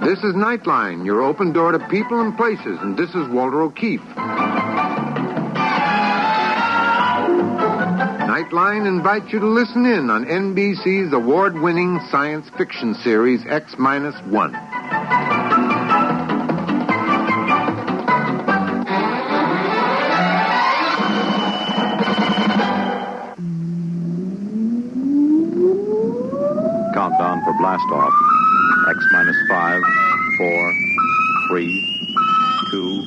This is Nightline, your open door to people and places, and this is Walter O'Keefe. Nightline invites you to listen in on NBC's award-winning science fiction series X-1. Countdown for blast-off. X-5, 4, 3, 2,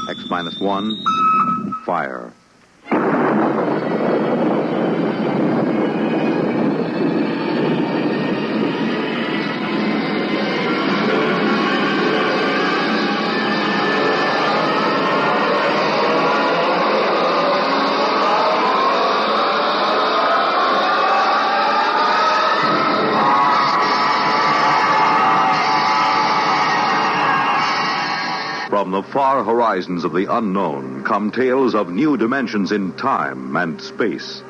X-1, fire. From the far horizons of the unknown come tales of new dimensions in time and space.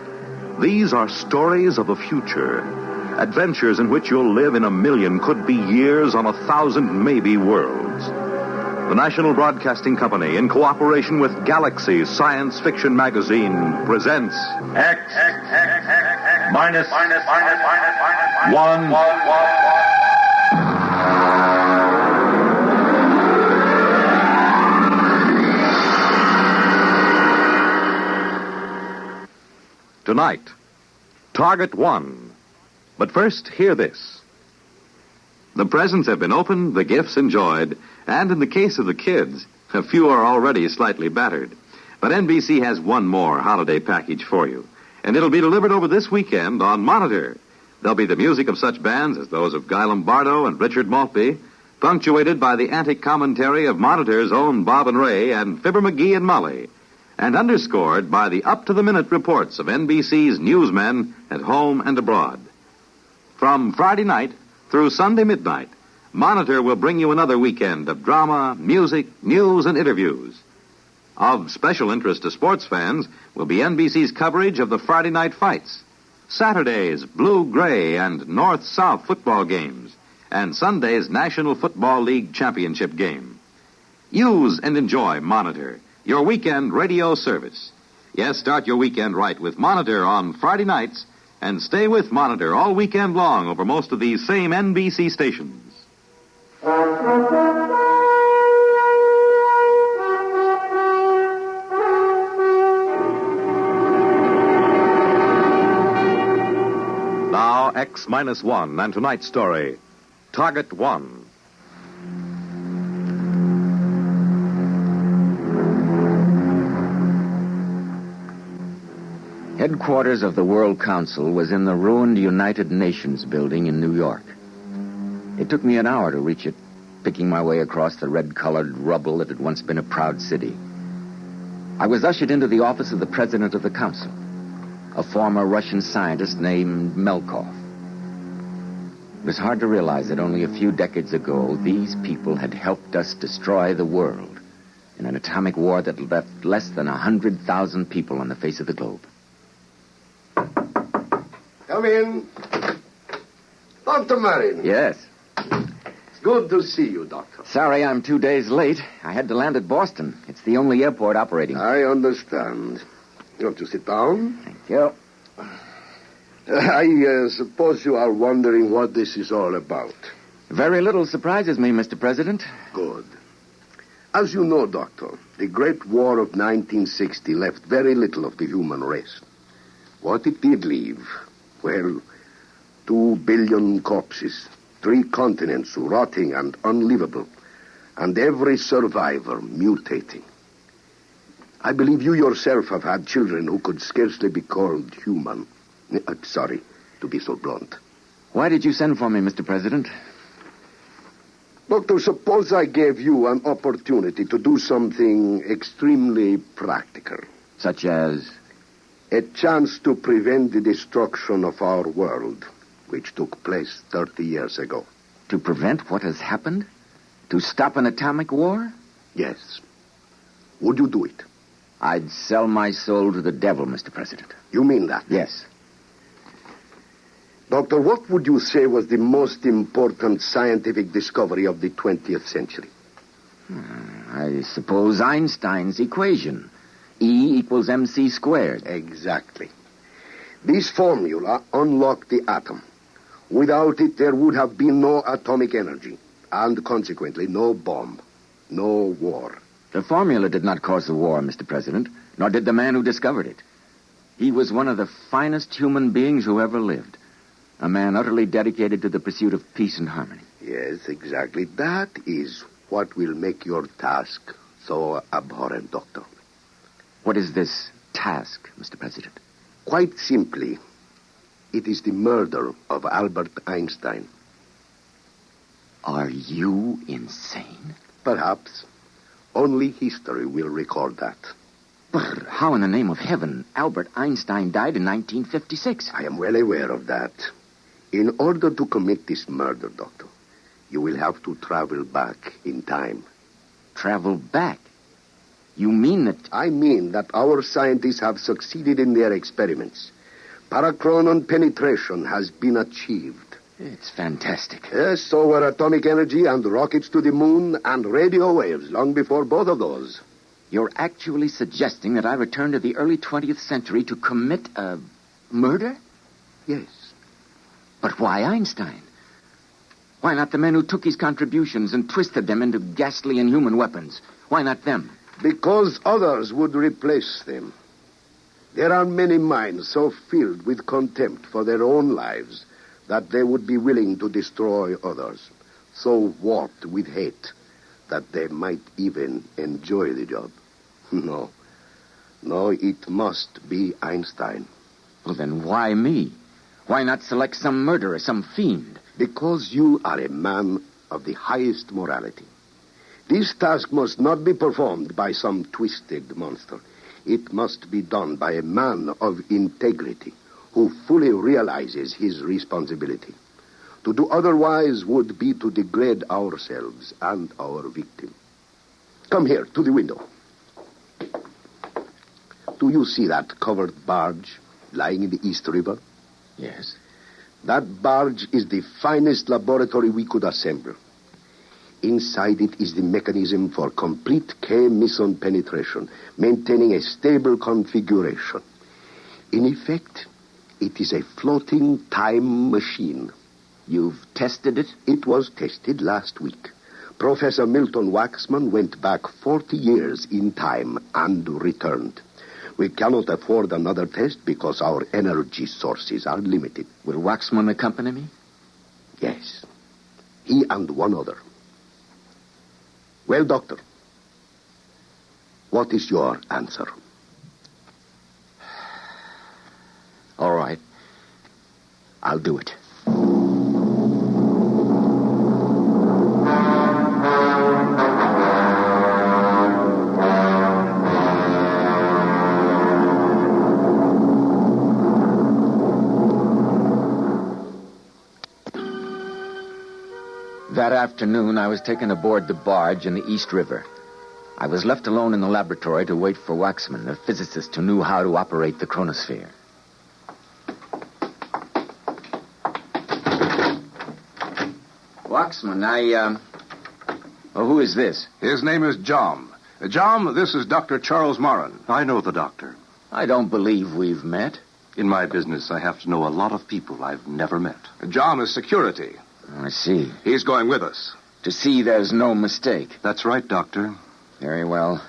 These are stories of the future, adventures in which you'll live in a million, could be years, on 1,000 maybe worlds. The National Broadcasting Company, in cooperation with Galaxy Science Fiction Magazine, presents X-1. Tonight, Target 1. But first, hear this. The presents have been opened, the gifts enjoyed, and in the case of the kids, a few are already slightly battered. But NBC has one more holiday package for you, and it'll be delivered over this weekend on Monitor. There'll be the music of such bands as those of Guy Lombardo and Richard Maltby, punctuated by the antic commentary of Monitor's own Bob and Ray and Fibber McGee and Molly, and underscored by the up-to-the-minute reports of NBC's newsmen at home and abroad. From Friday night through Sunday midnight, Monitor will bring you another weekend of drama, music, news, and interviews. Of special interest to sports fans will be NBC's coverage of the Friday night fights, Saturday's blue-gray and north-south football games, and Sunday's National Football League championship game. Use and enjoy Monitor, your weekend radio service. Yes, start your weekend right with Monitor on Friday nights, and stay with Monitor all weekend long over most of these same NBC stations. Now, X-1 and tonight's story, Target 1. Headquarters of the World Council was in the ruined United Nations building in New York. It took me an hour to reach it, picking my way across the red-colored rubble that had once been a proud city. I was ushered into the office of the president of the council, a former Russian scientist named Melkov. It was hard to realize that only a few decades ago, these people had helped us destroy the world in an atomic war that left less than 100,000 people on the face of the globe. Come in. Dr. Marin. Yes. It's good to see you, Doctor. Sorry I'm 2 days late. I had to land at Boston. It's the only airport operating. I understand. You want to sit down? Thank you. I suppose you are wondering what this is all about. Very little surprises me, Mr. President. Good. As you know, Doctor, the Great War of 1960 left very little of the human race. What it did leave, well, 2 billion corpses, 3 continents rotting and unlivable, and every survivor mutating. I believe you yourself have had children who could scarcely be called human. Sorry to be so blunt. Why did you send for me, Mr. President? Doctor, suppose I gave you an opportunity to do something extremely practical. Such as? A chance to prevent the destruction of our world, which took place 30 years ago. To prevent what has happened? To stop an atomic war? Yes. Would you do it? I'd sell my soul to the devil, Mr. President. You mean that? Yes. Doctor, what would you say was the most important scientific discovery of the 20th century? I suppose Einstein's equation. E equals mc squared. Exactly. This formula unlocked the atom. Without it, there would have been no atomic energy, and consequently, no bomb, no war. The formula did not cause the war, Mr. President, nor did the man who discovered it. He was one of the finest human beings who ever lived. A man utterly dedicated to the pursuit of peace and harmony. Yes, exactly. That is what will make your task so abhorrent, Doctor. What is this task, Mr. President? Quite simply, it is the murder of Albert Einstein. Are you insane? Perhaps. Only history will record that. But how in the name of heaven Albert Einstein died in 1956? I am well aware of that. In order to commit this murder, Doctor, you will have to travel back in time. Travel back? You mean that... I mean that our scientists have succeeded in their experiments. Parachronon penetration has been achieved. It's fantastic. Yes, so were atomic energy and rockets to the moon and radio waves long before both of those. You're actually suggesting that I return to the early 20th century to commit a murder? Yes. But why Einstein? Why not the men who took his contributions and twisted them into ghastly inhuman weapons? Why not them? Because others would replace them. There are many minds so filled with contempt for their own lives that they would be willing to destroy others, so warped with hate that they might even enjoy the job. No, it must be Einstein. Well, then why me? Why not select some murderer, some fiend? Because you are a man of the highest morality. This task must not be performed by some twisted monster. It must be done by a man of integrity who fully realizes his responsibility. To do otherwise would be to degrade ourselves and our victim. Come here, to the window. Do you see that covered barge lying in the East River? Yes. That barge is the finest laboratory we could assemble. Inside it is the mechanism for complete K-meson penetration, maintaining a stable configuration. In effect, it is a floating time machine. You've tested it? It was tested last week. Professor Milton Waxman went back 40 years in time and returned. We cannot afford another test because our energy sources are limited. Will Waxman accompany me? Yes. He and one other. Well, Doctor, what is your answer? All right. I'll do it. That afternoon, I was taken aboard the barge in the East River. I was left alone in the laboratory to wait for Waxman, the physicist who knew how to operate the chronosphere. Waxman, who is this? His name is John. John, this is Dr. Charles Moran. I know the doctor. I don't believe we've met. In my business, I have to know a lot of people I've never met. John is security. I see. He's going with us. To see there's no mistake. That's right, Doctor. Very well.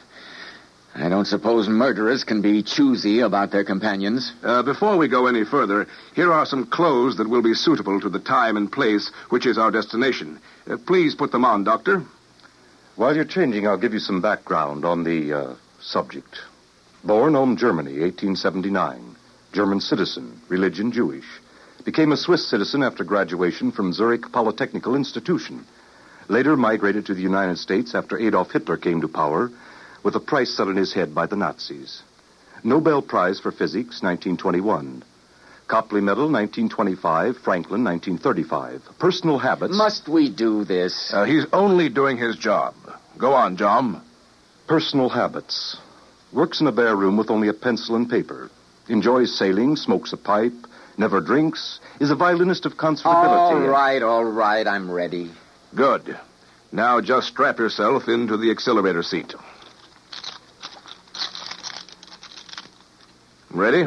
I don't suppose murderers can be choosy about their companions. Before we go any further, here are some clothes that will be suitable to the time and place, which is our destination. Please put them on, Doctor. While you're changing, I'll give you some background on the subject. Born Ulm, Germany, 1879. German citizen, religion Jewish. Became a Swiss citizen after graduation from Zurich Polytechnical Institution. Later migrated to the United States after Adolf Hitler came to power, with a price set on his head by the Nazis. Nobel Prize for Physics, 1921. Copley Medal, 1925. Franklin, 1935. Personal habits... Must we do this? He's only doing his job. Go on, John. Personal habits. Works in a bare room with only a pencil and paper. Enjoys sailing, smokes a pipe, never drinks, is a violinist of conservability. All right, I'm ready. Good. Now just strap yourself into the accelerator seat. Ready?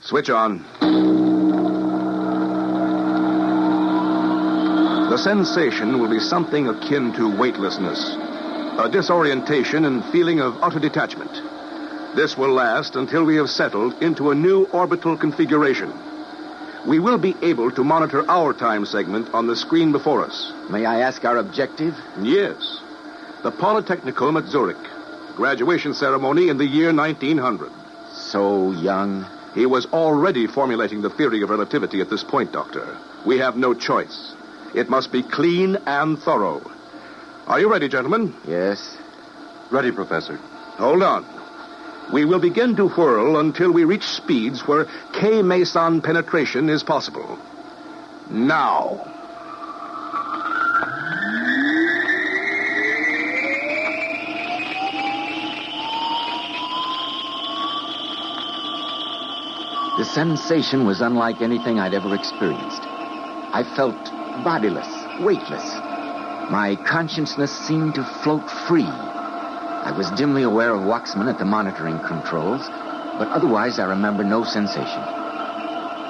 Switch on. The sensation will be something akin to weightlessness, a disorientation and feeling of utter detachment. This will last until we have settled into a new orbital configuration. We will be able to monitor our time segment on the screen before us. May I ask our objective? Yes. The Polytechnicum at Zurich. Graduation ceremony in the year 1900. So young. He was already formulating the theory of relativity at this point, Doctor. We have no choice. It must be clean and thorough. Are you ready, gentlemen? Yes. Ready, Professor. Hold on. We will begin to whirl until we reach speeds where K-meson penetration is possible. Now. The sensation was unlike anything I'd ever experienced. I felt bodiless, weightless. My consciousness seemed to float free. I was dimly aware of Waxman at the monitoring controls, but otherwise I remember no sensation.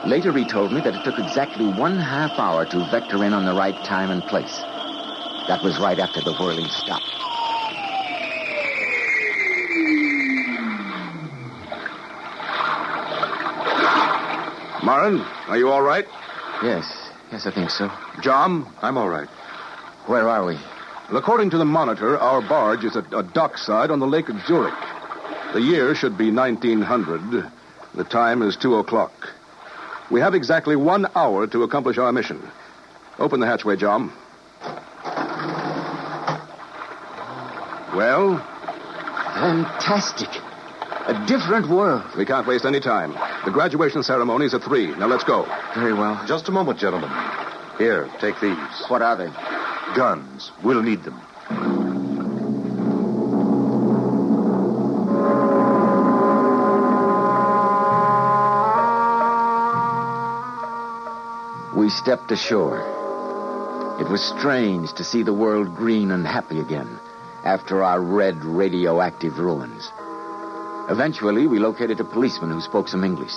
Later he told me that it took exactly 1/2 hour to vector in on the right time and place. That was right after the whirling stopped. Marin, are you all right? Yes, I think so. John, I'm all right. Where are we? Well, according to the monitor, our barge is at a dockside on the lake at Zurich. The year should be 1900. The time is 2:00. We have exactly 1 hour to accomplish our mission. Open the hatchway, John. Well? Fantastic. A different world. We can't waste any time. The graduation ceremony is at 3. Now let's go. Very well. Just a moment, gentlemen. Here, take these. What are they? Guns. We'll need them. We stepped ashore. It was strange to see the world green and happy again after our red radioactive ruins. Eventually, we located a policeman who spoke some English.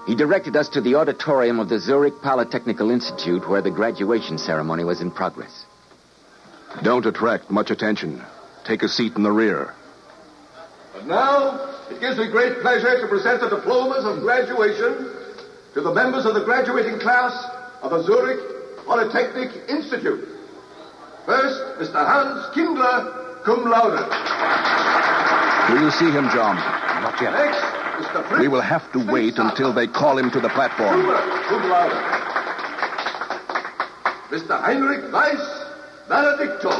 He directed us to the auditorium of the Zurich Polytechnical Institute where the graduation ceremony was in progress. Don't attract much attention. Take a seat in the rear. And now, it gives me great pleasure to present the diplomas of graduation to the members of the graduating class of the Zurich Polytechnic Institute. First, Mr. Hans Kindler, cum laude. Will you see him, John? Not yet. Next, Mr. Fritz. We will have to wait until they call him to the platform. Cum laude. Mr. Heinrich Weiss, valedictor.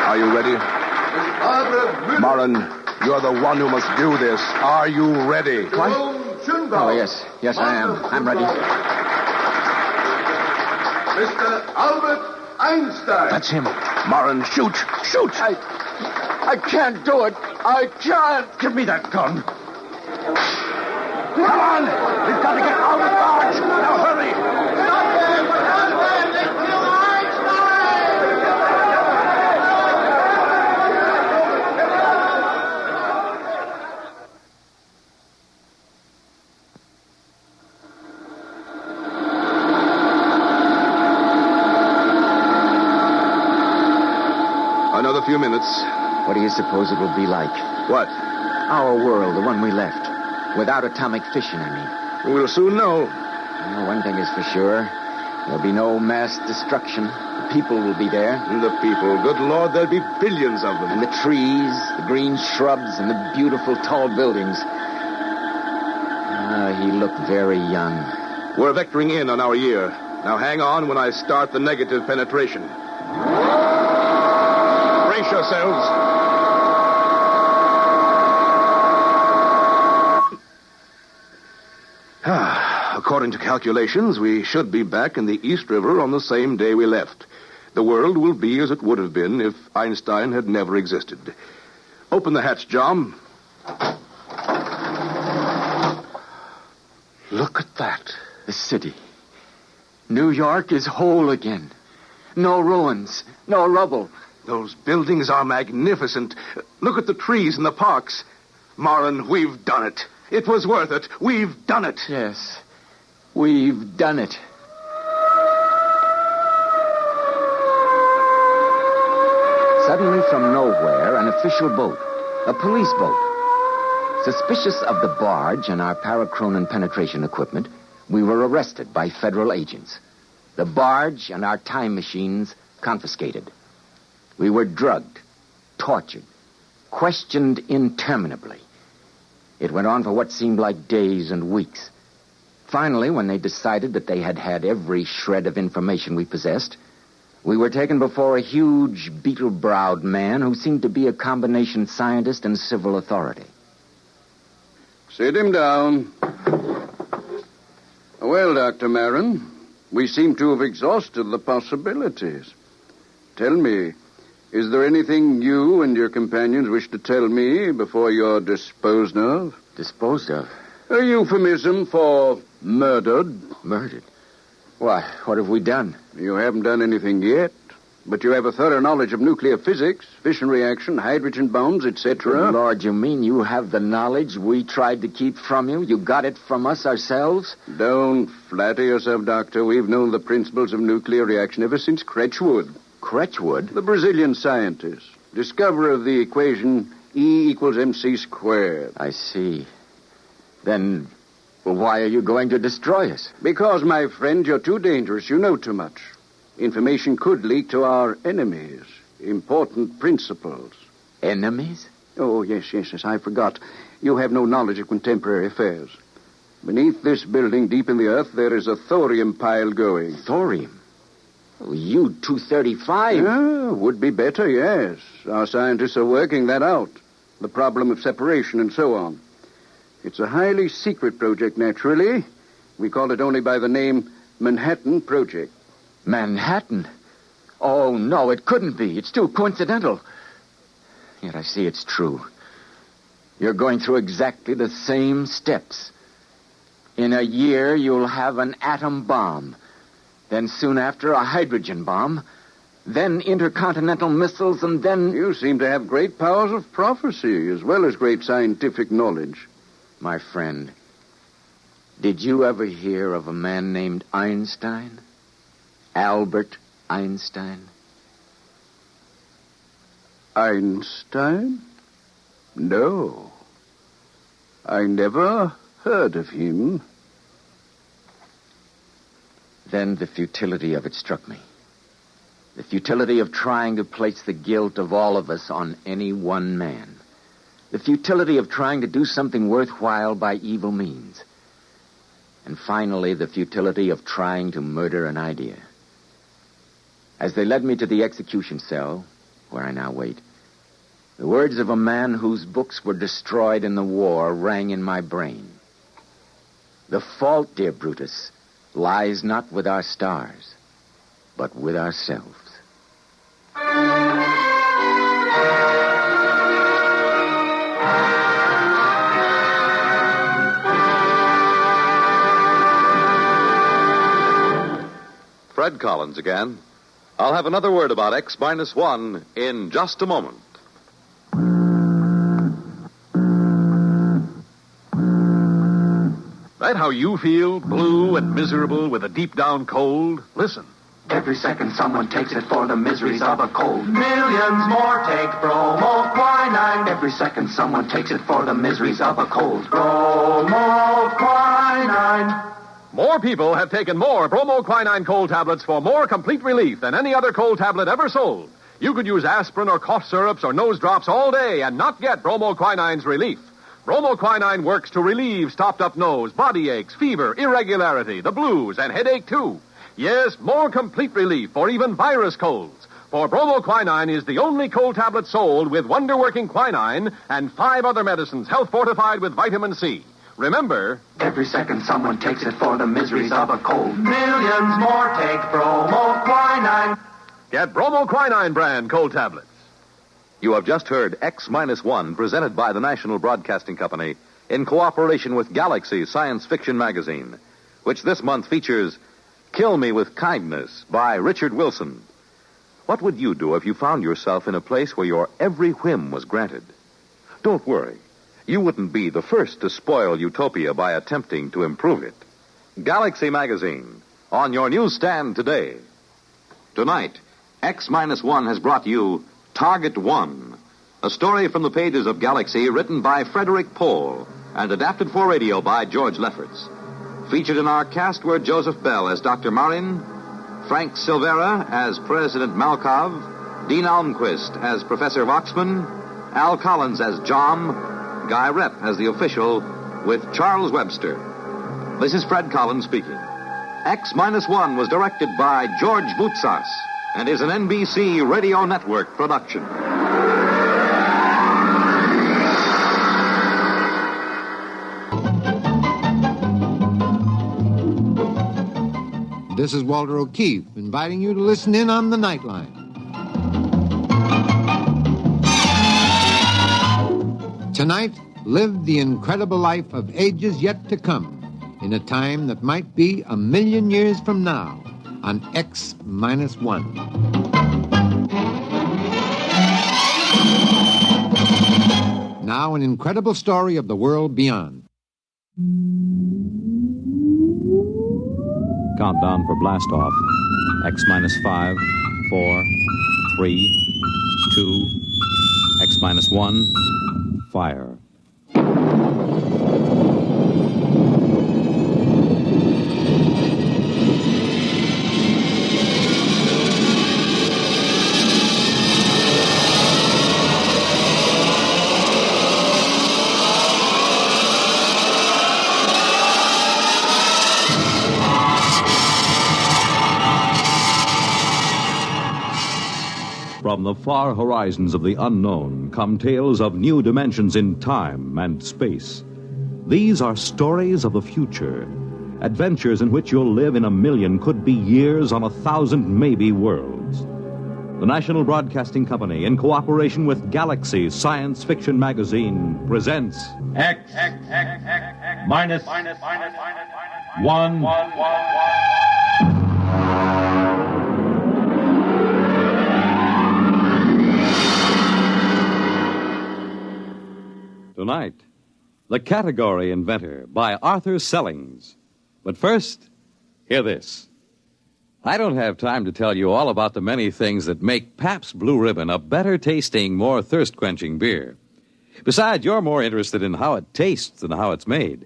Are you ready? Miss Barbara Müller. Marin, you're the one who must do this. Are you ready? Jerome Schönbaum. Oh, yes, I am. I'm ready. Mr. Albert Einstein. That's him. Marin, shoot! Shoot! I can't do it. I can't. Give me that gun. Come on! We've got to get out of the barge! Now hurry! Another few minutes. What do you suppose it will be like? What? Our world, the one we left. Without atomic fission, I mean. We'll soon know. Well, one thing is for sure. There'll be no mass destruction. The people will be there. The people. Good Lord, there'll be billions of them. And the trees, the green shrubs, and the beautiful tall buildings. He looked very young. We're vectoring in on our year. Now hang on when I start the negative penetration. Brace yourselves. According to calculations, we should be back in the East River on the same day we left. The world will be as it would have been if Einstein had never existed. Open the hatch, John. Look at that. The city. New York is whole again. No ruins, no rubble. Those buildings are magnificent. Look at the trees and the parks. Moran, we've done it. It was worth it. We've done it. Yes, we've done it. Suddenly from nowhere, an official boat, a police boat. Suspicious of the barge and our parachronon penetration equipment, we were arrested by federal agents. The barge and our time machines confiscated. We were drugged, tortured, questioned interminably. It went on for what seemed like days and weeks. Finally, when they decided that they had had every shred of information we possessed, we were taken before a huge, beetle-browed man who seemed to be a combination scientist and civil authority. Sit him down. Well, Dr. Marin, we seem to have exhausted the possibilities. Tell me, is there anything you and your companions wish to tell me before you're disposed of? Disposed of? A euphemism for murdered. Murdered? Why, what have we done? You haven't done anything yet, but you have a thorough knowledge of nuclear physics, fission reaction, hydrogen bombs, etc. Lord, you mean you have the knowledge we tried to keep from you? You got it from us ourselves? Don't flatter yourself, Doctor. We've known the principles of nuclear reaction ever since Cretchwood. Cretchwood? The Brazilian scientist, discoverer of the equation E equals mc squared. I see. Then, well, why are you going to destroy us? Because, my friend, you're too dangerous. You know too much. Information could leak to our enemies. Important principles. Enemies? Oh, yes, I forgot. You have no knowledge of contemporary affairs. Beneath this building, deep in the earth, there is a thorium pile going. Thorium? Oh, U-235? Yeah, would be better, yes. Our scientists are working that out. The problem of separation and so on. It's a highly secret project, naturally. We call it only by the name Manhattan Project. Manhattan? Oh, no, it couldn't be. It's too coincidental. Yet I see it's true. You're going through exactly the same steps. In a year, you'll have an atom bomb. Then soon after, a hydrogen bomb. Then intercontinental missiles, and then... You seem to have great powers of prophecy, as well as great scientific knowledge. My friend, did you ever hear of a man named Einstein? Albert Einstein? Einstein? No. I never heard of him. Then the futility of it struck me. The futility of trying to place the guilt of all of us on any one man. The futility of trying to do something worthwhile by evil means. And finally, the futility of trying to murder an idea. As they led me to the execution cell, where I now wait, the words of a man whose books were destroyed in the war rang in my brain. The fault, dear Brutus, lies not with our stars, but with ourselves. Fred Collins again. I'll have another word about X-1 in just a moment. That how you feel, blue and miserable with a deep-down cold? Listen. Every second someone takes it for the miseries of a cold. Millions more take bromoquinine. Every second someone takes it for the miseries of a cold. Bromoquinine. More people have taken more bromoquinine cold tablets for more complete relief than any other cold tablet ever sold. You could use aspirin or cough syrups or nose drops all day and not get bromoquinine's relief. Bromoquinine works to relieve stopped-up nose, body aches, fever, irregularity, the blues, and headache, too. Yes, more complete relief for even virus colds. For bromoquinine is the only cold tablet sold with wonder-working quinine and 5 other medicines health-fortified with vitamin C. Remember... Every second someone takes it for the miseries of a cold. Millions more take bromoquinine. Get bromoquinine brand cold tablets. You have just heard X-1 presented by the National Broadcasting Company in cooperation with Galaxy Science Fiction Magazine, which this month features Kill Me with Kindness by Richard Wilson. What would you do if you found yourself in a place where your every whim was granted? Don't worry. You wouldn't be the first to spoil utopia by attempting to improve it. Galaxy Magazine, on your newsstand today. Tonight, X-1 has brought you Target 1, a story from the pages of Galaxy written by Frederick Pohl and adapted for radio by George Lefferts. Featured in our cast were Joseph Bell as Dr. Marin, Frank Silvera as President Malkov, Dean Almquist as Professor Voxman, Al Collins as Jom, Guy Rep as the official, with Charles Webster. This is Fred Collins speaking. X-1 was directed by George Voutsas and is an NBC Radio Network production. This is Walter O'Keefe inviting you to listen in on the Nightline. Tonight, live the incredible life of ages yet to come in a time that might be 1,000,000 years from now on X-1. Now, an incredible story of the world beyond. Countdown for blast off. X-5, 4, 3, 2, X-1, fire. From the far horizons of the unknown come tales of new dimensions in time and space. These are stories of the future, adventures in which you'll live in 1,000,000, could be years on 1,000, maybe worlds. The National Broadcasting Company, in cooperation with Galaxy Science Fiction Magazine, presents X-1. Tonight, The Category Inventor by Arthur Sellings. But first, hear this. I don't have time to tell you all about the many things that make Pabst Blue Ribbon a better-tasting, more thirst-quenching beer. Besides, you're more interested in how it tastes than how it's made.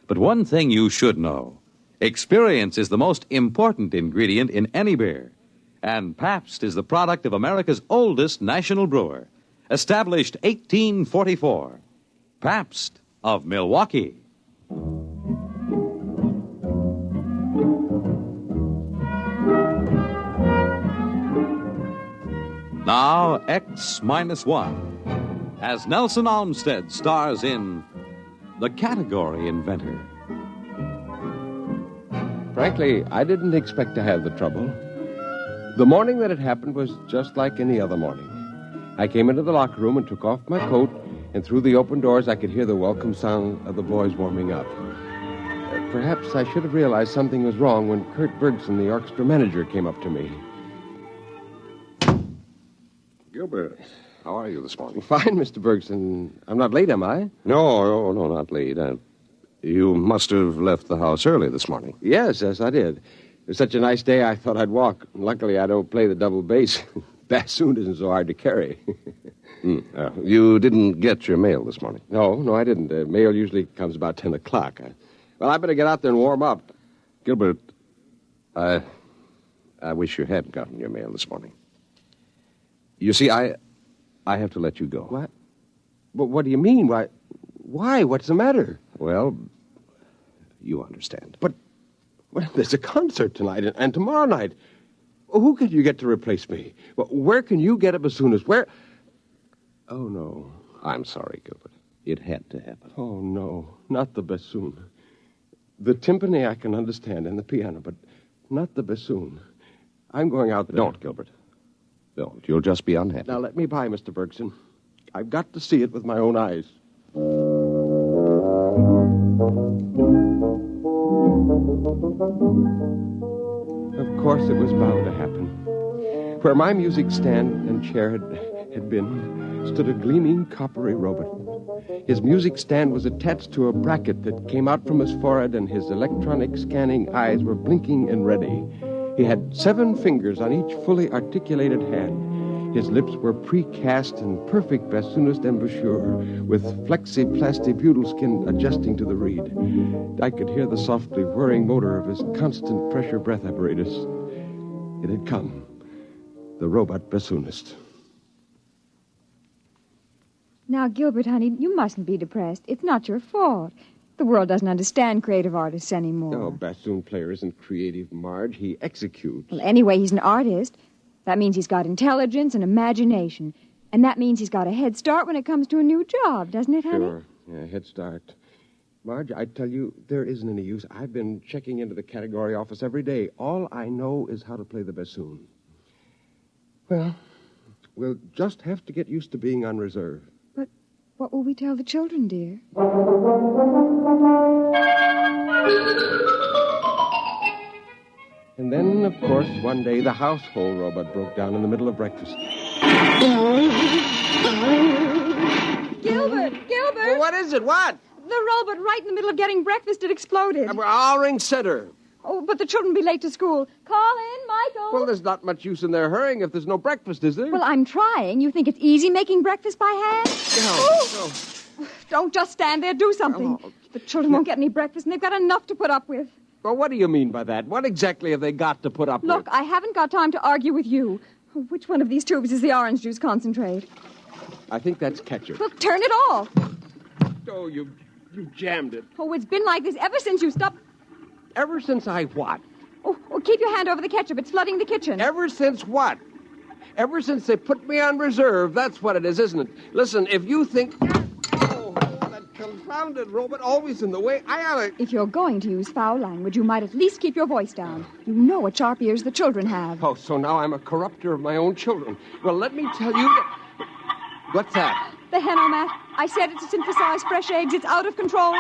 But one thing you should know. Experience is the most important ingredient in any beer. And Pabst is the product of America's oldest national brewer, established 1844. Pabst of Milwaukee. Now, X-1, as Nelson Olmsted stars in The Category Inventor. Frankly, I didn't expect to have the trouble. The morning that it happened was just like any other morning. I came into the locker room and took off my coat, and through the open doors I could hear the welcome sound of the boys warming up. Perhaps I should have realized something was wrong when Kurt Bergson, the orchestra manager, came up to me. Gilbert, how are you this morning? Fine, Mr. Bergson. I'm not late, am I? No, not late. You must have left the house early this morning. Yes, I did. It was such a nice day, I thought I'd walk. Luckily, I don't play the double bass. Bassoon isn't so hard to carry. You didn't get your mail this morning? No, I didn't. Mail usually comes about 10 o'clock. Well, I better get out there and warm up. Gilbert, I wish you hadn't gotten your mail this morning. You see, I have to let you go. What? What do you mean? Why? What's the matter? Well, you understand. But there's a concert tonight and tomorrow night. Who can you get to replace me? Where can you get a bassoonist? Where? Oh, no. I'm sorry, Gilbert. It had to happen. Oh, no. Not the bassoon. The timpani I can understand and the piano, but not the bassoon. I'm going out there. Don't, Gilbert. Don't. You'll just be unhappy. Now, let me by, Mr. Bergson. I've got to see it with my own eyes. Of course, it was bound to happen. Where my music stand and chair had been stood a gleaming, coppery robot. His music stand was attached to a bracket that came out from his forehead, and his electronic scanning eyes were blinking and ready. He had 7 fingers on each fully articulated hand. His lips were precast in perfect bassoonist embouchure, with flexi-plastibutyl skin adjusting to the reed. I could hear the softly whirring motor of his constant pressure breath apparatus. It had come. The robot bassoonist. Now, Gilbert, honey, you mustn't be depressed. It's not your fault. The world doesn't understand creative artists anymore. Oh, bassoon player isn't creative, Marge. He executes. Well, anyway, he's an artist. That means he's got intelligence and imagination. And that means he's got a head start when it comes to a new job, doesn't it, honey? Sure. Yeah, head start. Marge, I tell you, there isn't any use. I've been checking into the category office every day. All I know is how to play the bassoon. Well, we'll just have to get used to being on reserve. But what will we tell the children, dear? And then, of course, one day the household robot broke down in the middle of breakfast. Gilbert! Well, what is it? What? The robot right in the middle of getting breakfast, it exploded. I'll ring Center. Oh, but the children will be late to school. Call in, Michael. Well, there's not much use in their hurrying if there's no breakfast, is there? Well, I'm trying. You think it's easy making breakfast by hand? No. Don't just stand there. Do something. Oh. The children won't get any breakfast, and they've got enough to put up with. Well, what do you mean by that? What exactly have they got to put up with? Look, I haven't got time to argue with you. Which one of these tubes is the orange juice concentrate? I think that's ketchup. Look, turn it off. Oh, you jammed it. Oh, it's been like this ever since you stopped. Ever since I what? Oh, keep your hand over the ketchup. It's flooding the kitchen. Ever since what? Ever since they put me on reserve. That's what it is, isn't it? Listen, if you think... Oh, that confounded robot always in the way. I ought to... If you're going to use foul language, you might at least keep your voice down. You know what sharp ears the children have. Oh, so now I'm a corrupter of my own children. Well, let me tell you that... What's that? The Henomat. I said it to synthesize fresh eggs. It's out of control.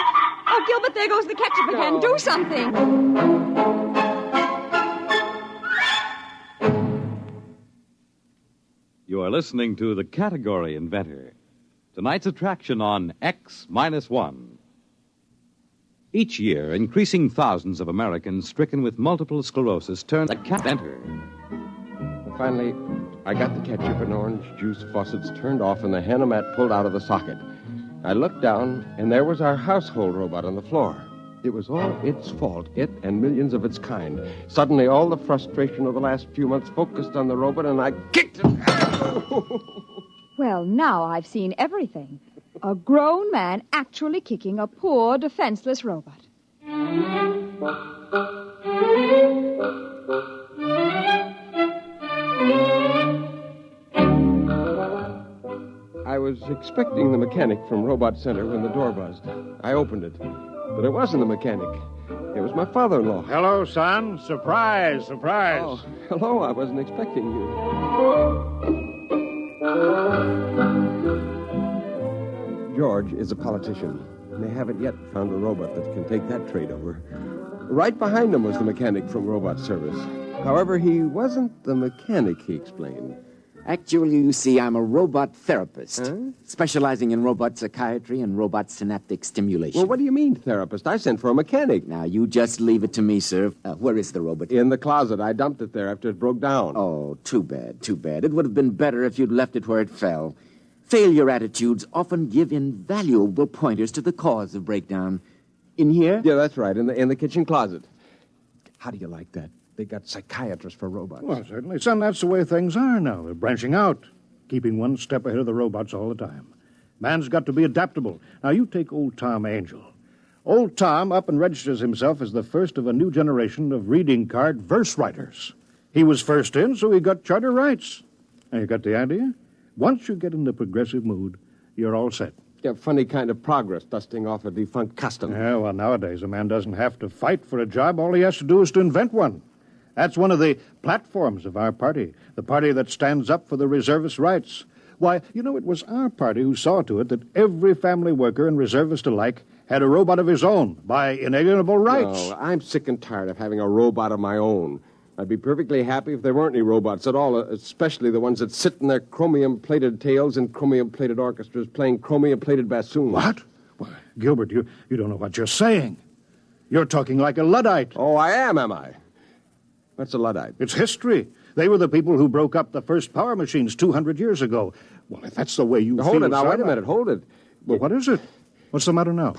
Oh, Gilbert, there goes the ketchup again. No. Do something. You are listening to The Category Inventor. Tonight's attraction on X-1. Each year, increasing thousands of Americans stricken with multiple sclerosis turn the inventor. Finally, I got the ketchup and orange juice faucets turned off and the Henomat pulled out of the socket. I looked down, and there was our household robot on the floor. It was all its fault, it and millions of its kind. Suddenly, all the frustration of the last few months focused on the robot, and I kicked it. Well, now I've seen everything. A grown man actually kicking a poor, defenseless robot. I was expecting the mechanic from Robot Center when the door buzzed. I opened it, but it wasn't the mechanic. It was my father-in-law. Hello, son. Surprise, surprise. Oh, hello. I wasn't expecting you. George is a politician. They haven't yet found a robot that can take that trade over. Right behind him was the mechanic from Robot Service. However, he wasn't the mechanic, he explained. Actually, you see, I'm a robot therapist, specializing in robot psychiatry and robot synaptic stimulation. Well, what do you mean, therapist? I sent for a mechanic. Now, you just leave it to me, sir. Where is the robot? In the closet. I dumped it there after it broke down. Oh, too bad, too bad. It would have been better if you'd left it where it fell. Failure attitudes often give invaluable pointers to the cause of breakdown. In here? Yeah, that's right, in the kitchen closet. How do you like that? They got psychiatrists for robots. Well, certainly, son, that's the way things are now. They're branching out, keeping one step ahead of the robots all the time. Man's got to be adaptable. Now, you take old Tom Angel. Old Tom up and registers himself as the first of a new generation of reading card verse writers. He was first in, so he got charter rights. Now, you got the idea? Once you get in the progressive mood, you're all set. Yeah, funny kind of progress, dusting off a defunct custom. Yeah, well, nowadays a man doesn't have to fight for a job. All he has to do is to invent one. That's one of the platforms of our party, the party that stands up for the reservist rights. Why, you know, it was our party who saw to it that every family worker and reservist alike had a robot of his own by inalienable rights. No, I'm sick and tired of having a robot of my own. I'd be perfectly happy if there weren't any robots at all, especially the ones that sit in their chromium-plated tails in chromium-plated orchestras playing chromium-plated bassoons. What? Why, Gilbert, you don't know what you're saying. You're talking like a Luddite. Oh, I am I? What's a Luddite? It's history. They were the people who broke up the first power machines 200 years ago. Well, if that's the way you feel... Hold it now, wait a minute, hold it. Well, what is it? What's the matter now?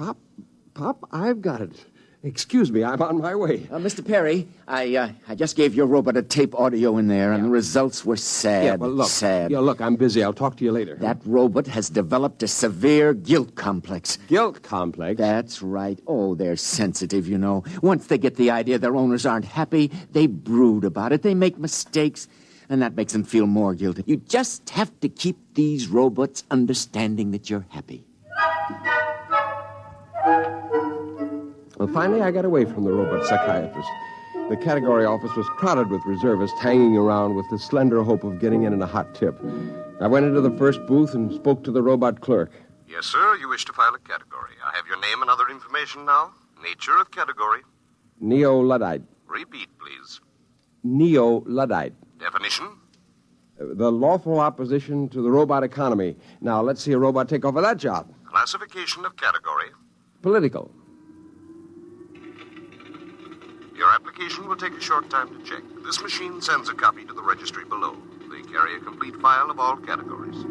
Pop, I've got it. Excuse me, I'm on my way. Mr. Perry, I just gave your robot a tape audio in there, and the results were sad. Yeah, well, look. Sad. Yeah, look, I'm busy. I'll talk to you later. That robot has developed a severe guilt complex. Guilt complex? That's right. Oh, they're sensitive, you know. Once they get the idea their owners aren't happy, they brood about it. They make mistakes, and that makes them feel more guilty. You just have to keep these robots understanding that you're happy. Well, finally, I got away from the robot psychiatrist. The category office was crowded with reservists hanging around with the slender hope of getting in a hot tip. I went into the first booth and spoke to the robot clerk. Yes, sir. You wish to file a category. I have your name and other information now. Nature of category. Neo-Luddite. Repeat, please. Neo-Luddite. Definition? The lawful opposition to the robot economy. Now, let's see a robot take over that job. Classification of category. Political. Your application will take a short time to check. This machine sends a copy to the registry below. They carry a complete file of all categories.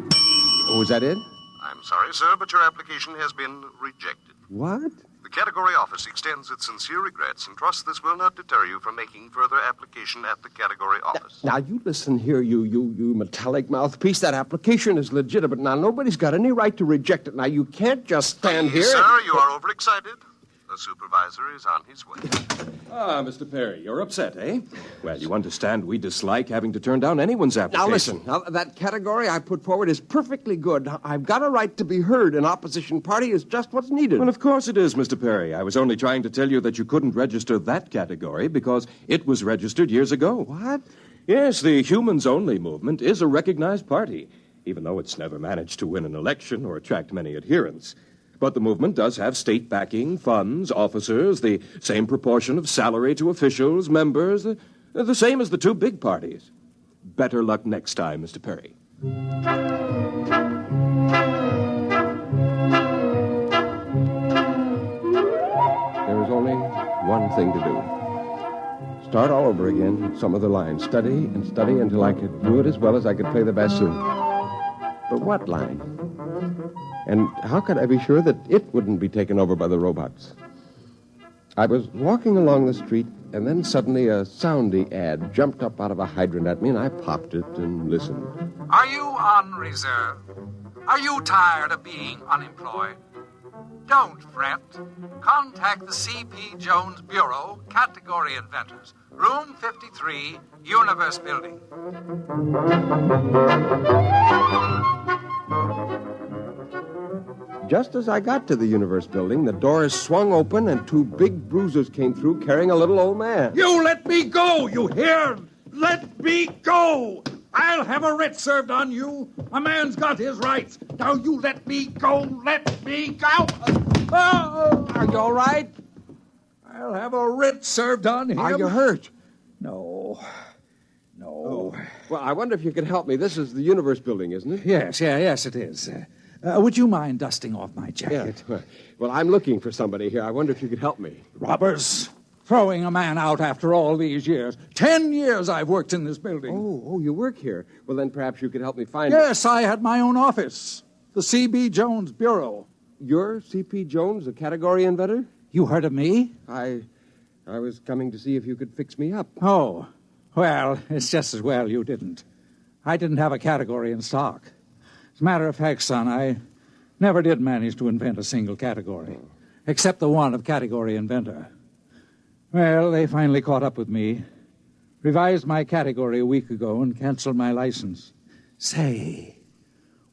Oh, is that it? I'm sorry, sir, but your application has been rejected. What? The category office extends its sincere regrets and trusts this will not deter you from making further application at the category office. Now, you listen here, you metallic mouthpiece. That application is legitimate. Now, nobody's got any right to reject it. Now, you can't just stand here... Sir, you are overexcited. The supervisor is on his way. Ah, Mr. Perry, you're upset, eh? Well, you understand we dislike having to turn down anyone's application. Now, listen. Now, that category I put forward is perfectly good. I've got a right to be heard. An opposition party is just what's needed. Well, of course it is, Mr. Perry. I was only trying to tell you that you couldn't register that category because it was registered years ago. What? Yes, the Humans Only movement is a recognized party, even though it's never managed to win an election or attract many adherents. But the movement does have state backing, funds, officers, the same proportion of salary to officials, members, the same as the two big parties. Better luck next time, Mr. Perry. There was only one thing to do. Start all over again with some of the lines. Study and study until I could do it as well as I could play the bassoon. But what line? And how could I be sure that it wouldn't be taken over by the robots? I was walking along the street, and then suddenly a soundy ad jumped up out of a hydrant at me, and I popped it and listened. Are you on reserve? Are you tired of being unemployed? Don't fret. Contact the C.P. Jones Bureau, Category Inventors, Room 53, Universe Building. Just as I got to the Universe Building, the doors swung open and two big bruisers came through carrying a little old man. You let me go, you hear? Let me go! I'll have a writ served on you. A man's got his rights. Now you let me go, let me go. Oh! Are you all right? I'll have a writ served on him. Are you hurt? No. Oh. Well, I wonder if you could help me. This is the Universe Building, isn't it? Yes, it is. Would you mind dusting off my jacket? Yeah. Well, I'm looking for somebody here. I wonder if you could help me. Robbers. Throwing a man out after all these years. 10 years I've worked in this building. Oh, you work here. Well, then perhaps you could help me find... Yes, I had my own office. The C.B. Jones Bureau. You're C.P. Jones, a category inventor? You heard of me? I was coming to see if you could fix me up. Oh, well, it's just as well you didn't. I didn't have a category in stock. As a matter of fact, son, I never did manage to invent a single category, except the one of category inventor. Well, they finally caught up with me, revised my category a week ago, and canceled my license. Say,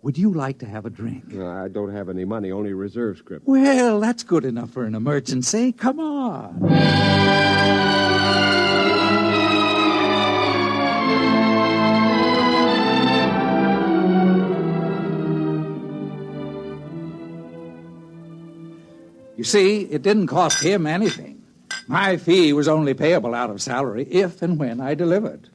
would you like to have a drink? No, I don't have any money, only reserve script. Well, that's good enough for an emergency. Come on. You You see, it didn't cost him anything. My fee was only payable out of salary if and when I delivered.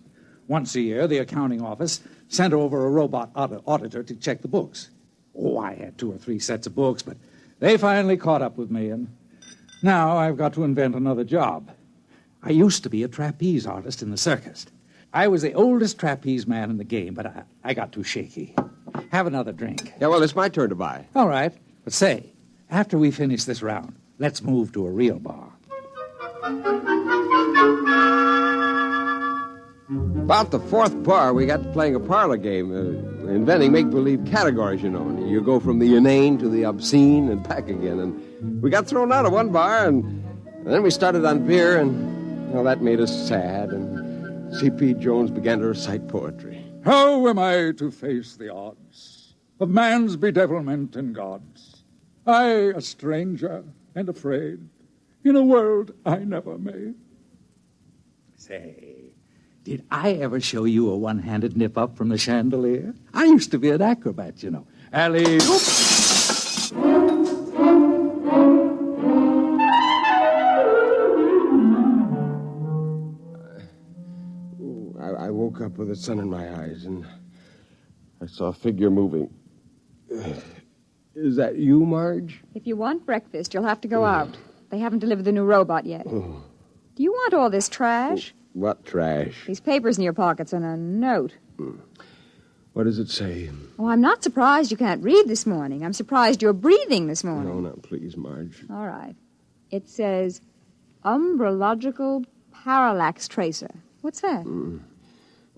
Once a year, the accounting office sent over a robot auditor to check the books. Oh, I had 2 or 3 sets of books, but they finally caught up with me, and now I've got to invent another job. I used to be a trapeze artist in the circus. I was the oldest trapeze man in the game, but I got too shaky. Have another drink. Yeah, well, it's my turn to buy. All right. But say, after we finish this round, let's move to a real bar. About the 4th bar, we got to playing a parlor game, inventing make-believe categories, you know. You go from the inane to the obscene and back again. And we got thrown out of one bar, and then we started on beer, and, well, that made us sad. And C.P. Jones began to recite poetry. How am I to face the odds of man's bedevilment and God's? I, a stranger and afraid, in a world I never made. Say, did I ever show you a one-handed nip-up from the chandelier? I used to be an acrobat, you know. Alley-oop! I woke up with the sun in my eyes, and I saw a figure moving. Is that you, Marge? If you want breakfast, you'll have to go out. They haven't delivered the new robot yet. Do you want all this trash? What trash? These papers in your pockets and a note. What does it say? Oh, I'm not surprised you can't read this morning. I'm surprised you're breathing this morning. No, please, Marge. All right. It says umbrological parallax tracer. What's that?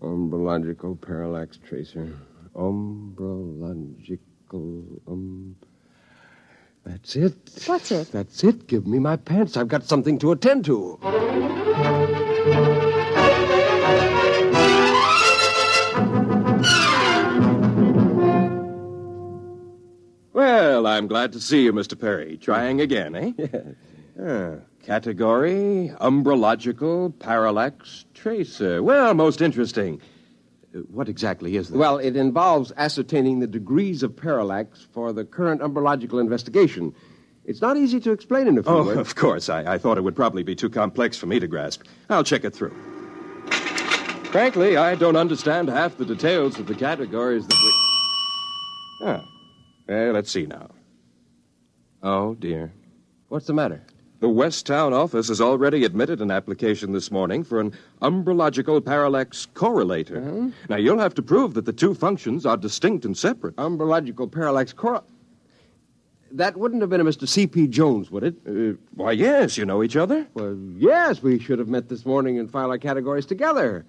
Umbrological parallax tracer. Umbrological, That's it. What's it? That's it. Give me my pants. I've got something to attend to. Well, I'm glad to see you, Mr. Perry. Trying again, eh? Category, umbrological parallax tracer. Well, most interesting. What exactly is that? Well, it involves ascertaining the degrees of parallax for the current umbrological investigation. It's not easy to explain in a few words. Of course. I thought it would probably be too complex for me to grasp. I'll check it through. Frankly, I don't understand half the details of the categories that we... let's see now. Oh, dear. What's the matter? The West Town office has already admitted an application this morning for an umbrological parallax correlator. Now, you'll have to prove that the two functions are distinct and separate. Umbrological parallax That wouldn't have been a Mr. C.P. Jones, would it? Why, yes. You know each other? Well, yes. We should have met this morning and filed our categories together.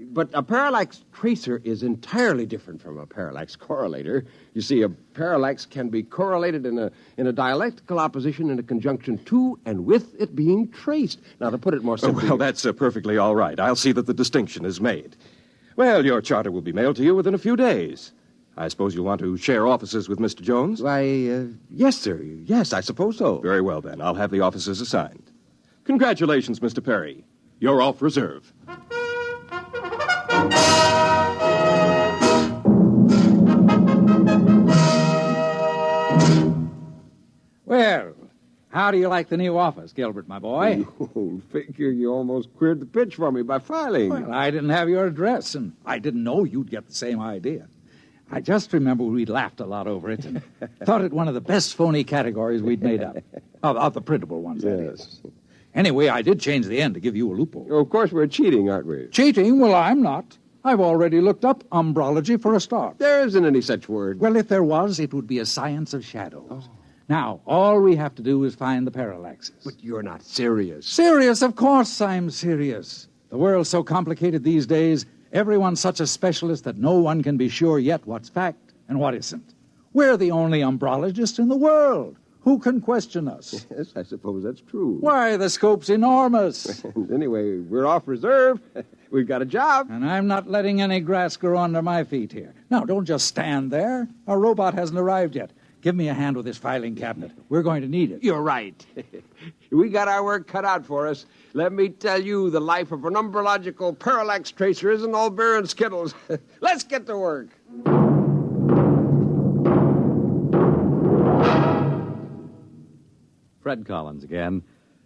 But a parallax tracer is entirely different from a parallax correlator. You see, a parallax can be correlated in a dialectical opposition in a conjunction to and with it being traced. Now, to put it more simply... Well, that's perfectly all right. I'll see that the distinction is made. Well, your charter will be mailed to you within a few days. I suppose you'll want to share offices with Mr. Jones? Why, yes, sir. Yes, I suppose so. Very well, then. I'll have the offices assigned. Congratulations, Mr. Perry. You're off reserve. Well, how do you like the new office, Gilbert, my boy? You old figure, you almost cleared the pitch for me by filing. Well, I didn't have your address, and I didn't know you'd get the same idea. I just remember we laughed a lot over it and thought it one of the best phony categories we'd made up. Of the printable ones, that is. Anyway, I did change the end to give you a loophole. Oh, of course, we're cheating, aren't we? Cheating? Well, I'm not. I've already looked up umbrology for a start. There isn't any such word. Well, if there was, it would be a science of shadows. Oh. Now, all we have to do is find the parallaxes. But you're not serious. Serious? Of course I'm serious. The world's so complicated these days, everyone's such a specialist that no one can be sure yet what's fact and what isn't. We're the only umbrologists in the world. Who can question us? Yes, I suppose that's true. Why, the scope's enormous. Anyway, we're off reserve. We've got a job. And I'm not letting any grass grow under my feet here. Now, don't just stand there. Our robot hasn't arrived yet. Give me a hand with this filing cabinet. We're going to need it. You're right. We got our work cut out for us. Let me tell you, the life of an umbrological parallax tracer isn't all beer and Skittles. Let's get to work. Fred Collins again,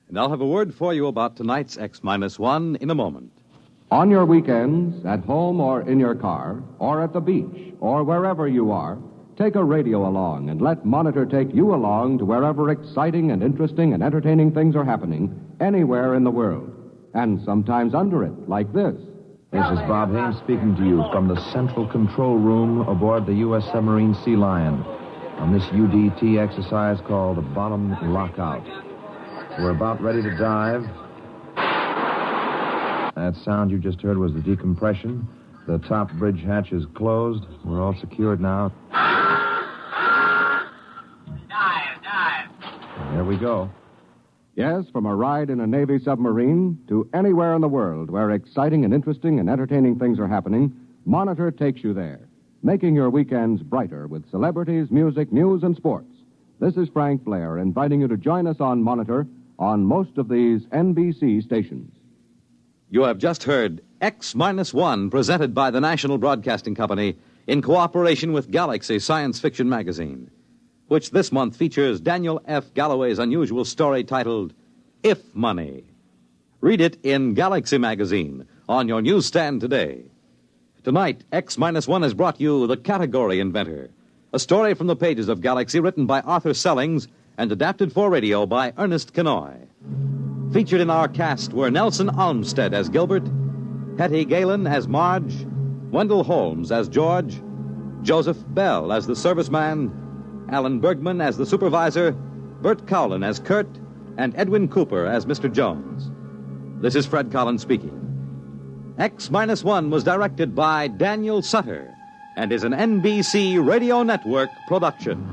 and I'll have a word for you about tonight's X-1 in a moment. On your weekends, at home or in your car, or at the beach, or wherever you are, take a radio along and let Monitor take you along to wherever exciting and interesting and entertaining things are happening anywhere in the world. And sometimes under it, like this. This is Bob Haynes speaking to you from the central control room aboard the U.S. submarine Sea Lion on this UDT exercise called the Bottom Lockout. We're about ready to dive. That sound you just heard was the decompression. The top bridge hatch is closed. We're all secured now. Dive. There we go. Yes, from a ride in a Navy submarine to anywhere in the world where exciting and interesting and entertaining things are happening, Monitor takes you there, making your weekends brighter with celebrities, music, news, and sports. This is Frank Blair inviting you to join us on Monitor on most of these NBC stations. You have just heard X-1, presented by the National Broadcasting Company in cooperation with Galaxy Science Fiction Magazine, which this month features Daniel F. Galloway's unusual story titled If Money. Read it in Galaxy Magazine on your newsstand today. Tonight, X-1 has brought you The Category Inventor, a story from the pages of Galaxy written by Arthur Sellings and adapted for radio by Ernest Kenoy. Featured in our cast were Nelson Olmsted as Gilbert, Hetty Galen as Marge, Wendell Holmes as George, Joseph Bell as the serviceman, Alan Bergman as the supervisor, Bert Cowlin as Kurt, and Edwin Cooper as Mr. Jones. This is Fred Collins speaking. X-1 was directed by Daniel Sutter and is an NBC Radio Network production.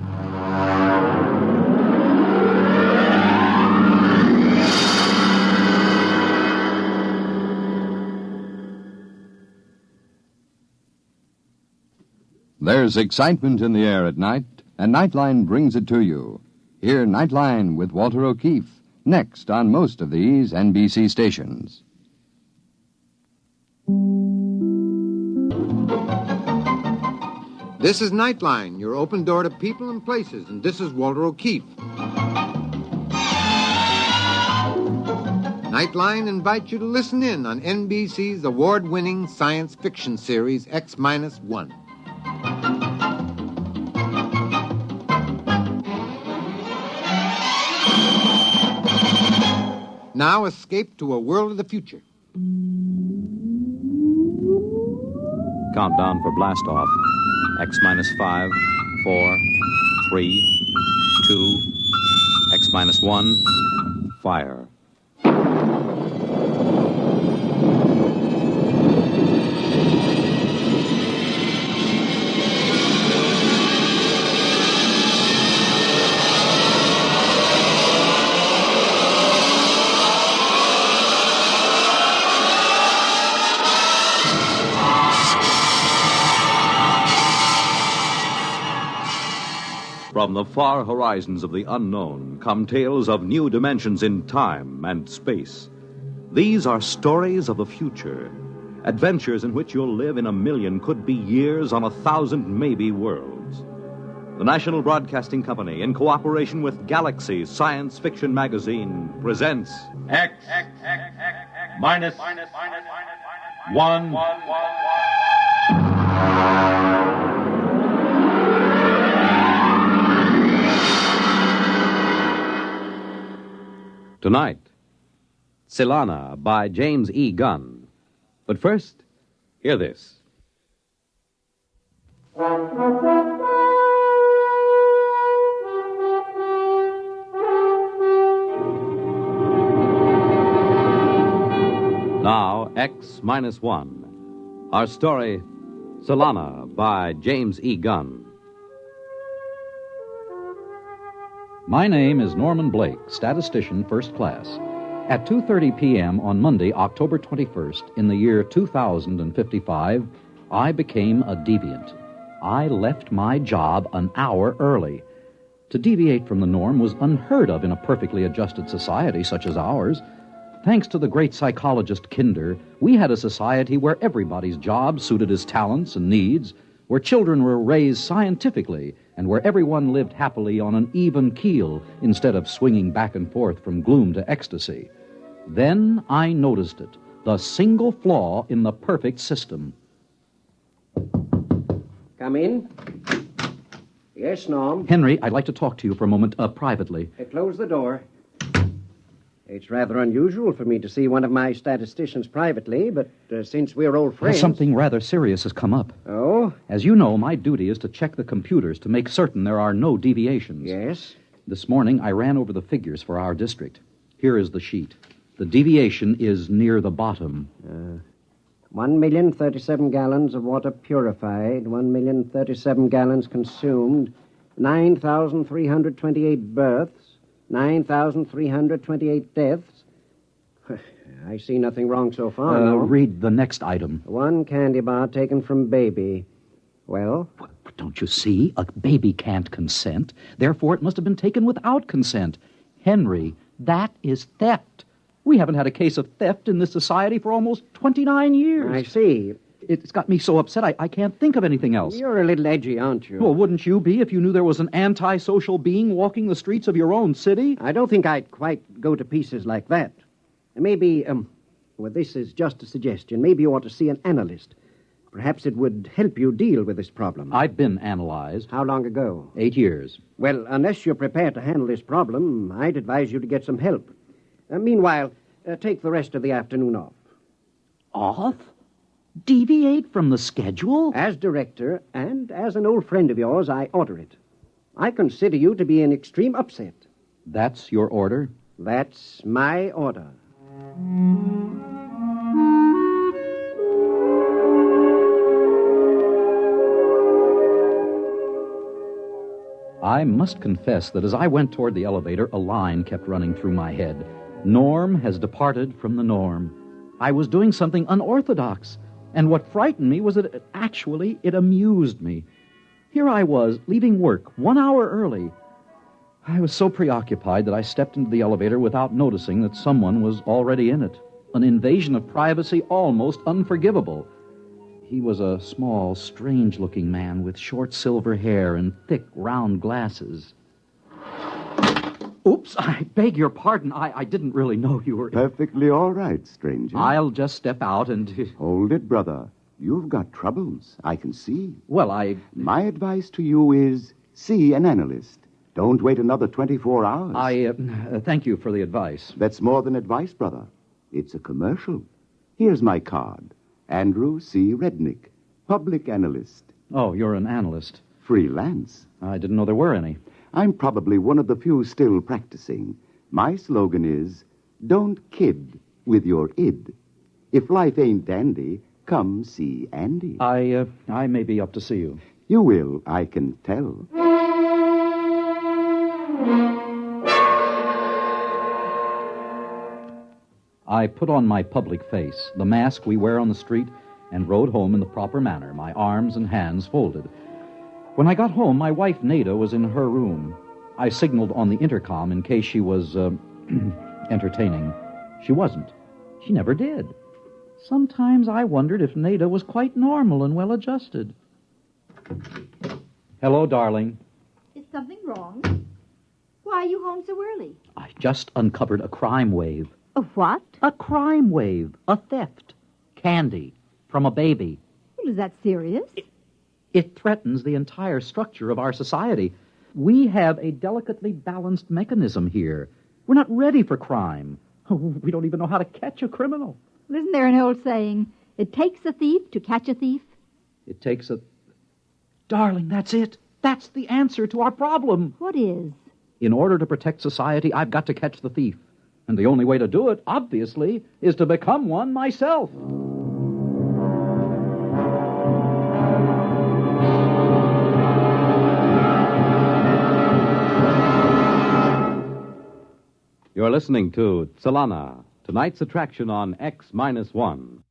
There's excitement in the air at night, and Nightline brings it to you. Hear Nightline with Walter O'Keefe, next on most of these NBC stations. This is Nightline, your open door to people and places, and this is Walter O'Keefe. Nightline invites you to listen in on NBC's award-winning science fiction series X-1. Now escape to a world of the future. Countdown for blast off. X-5, 4, 3, 2, X-1, fire. From the far horizons of the unknown come tales of new dimensions in time and space. These are stories of the future, adventures in which you'll live in a million, could be years, on 1,000 maybe worlds. The National Broadcasting Company, in cooperation with Galaxy Science Fiction Magazine, presents X minus 1. Tonight, Silana by James E. Gunn. But first, hear this. Now, X-1. Our story, Silana by James E. Gunn. My name is Norman Blake, statistician first class. At 2:30 p.m. on Monday, October 21st, in the year 2055, I became a deviant. I left my job an hour early. To deviate from the norm was unheard of in a perfectly adjusted society such as ours. Thanks to the great psychologist Kinder, we had a society where everybody's job suited his talents and needs, where children were raised scientifically, and where everyone lived happily on an even keel instead of swinging back and forth from gloom to ecstasy. Then I noticed it, the single flaw in the perfect system. Come in. Yes, Norm. Henry, I'd like to talk to you for a moment, privately. Close the door. It's rather unusual for me to see one of my statisticians privately, but since we're old friends... Something rather serious has come up. Oh? As you know, my duty is to check the computers to make certain there are no deviations. Yes? This morning, I ran over the figures for our district. Here is the sheet. The deviation is near the bottom. 1,037 gallons of water purified, 1,037 gallons consumed, 9,328 births, 9,328 deaths. I see nothing wrong so far. No? Read the next item. One candy bar taken from baby. Well? But don't you see? A baby can't consent. Therefore, it must have been taken without consent. Henry, that is theft. We haven't had a case of theft in this society for almost 29 years. I see. It's got me so upset I can't think of anything else. You're a little edgy, aren't you? Well, wouldn't you be if you knew there was an antisocial being walking the streets of your own city? I don't think I'd quite go to pieces like that. Maybe, well, this is just a suggestion. Maybe you ought to see an analyst. Perhaps it would help you deal with this problem. I've been analyzed. How long ago? 8 years. Well, unless you're prepared to handle this problem, I'd advise you to get some help. Meanwhile, take the rest of the afternoon off. Off? Deviate from the schedule? As director, and as an old friend of yours, I order it. I consider you to be in extreme upset. That's your order? That's my order. I must confess that as I went toward the elevator, a line kept running through my head. Norm has departed from the norm. I was doing something unorthodox, and what frightened me was that it amused me. Here I was, leaving work 1 hour early. I was so preoccupied that I stepped into the elevator without noticing that someone was already in it. An invasion of privacy almost unforgivable. He was a small, strange-looking man with short silver hair and thick, round glasses. Oops, I beg your pardon. I didn't really know you were... Perfectly all right, stranger. I'll just step out and... Hold it, brother. You've got troubles, I can see. Well, My advice to you is see an analyst. Don't wait another 24 hours. Thank you for the advice. That's more than advice, brother. It's a commercial. Here's my card. Andrew C. Rednick, public analyst. Oh, you're an analyst. Freelance. I didn't know there were any. I'm probably one of the few still practicing. My slogan is, don't kid with your id. If life ain't dandy, come see Andy. I may be up to see you. You will, I can tell. I put on my public face, the mask we wear on the street, and rode home in the proper manner, my arms and hands folded. When I got home, my wife, Nada, was in her room. I signaled on the intercom in case she was, entertaining. She wasn't. She never did. Sometimes I wondered if Nada was quite normal and well-adjusted. Hello, darling. Is something wrong? Why are you home so early? I just uncovered a crime wave. A what? A crime wave. A theft. Candy. From a baby. Well, is that serious? It threatens the entire structure of our society. We have a delicately balanced mechanism here. We're not ready for crime. We don't even know how to catch a criminal. Isn't there an old saying, it takes a thief to catch a thief? It takes a... Darling, that's it. That's the answer to our problem. What is? In order to protect society, I've got to catch the thief. And the only way to do it, obviously, is to become one myself. You're listening to Solana, tonight's attraction on X-1.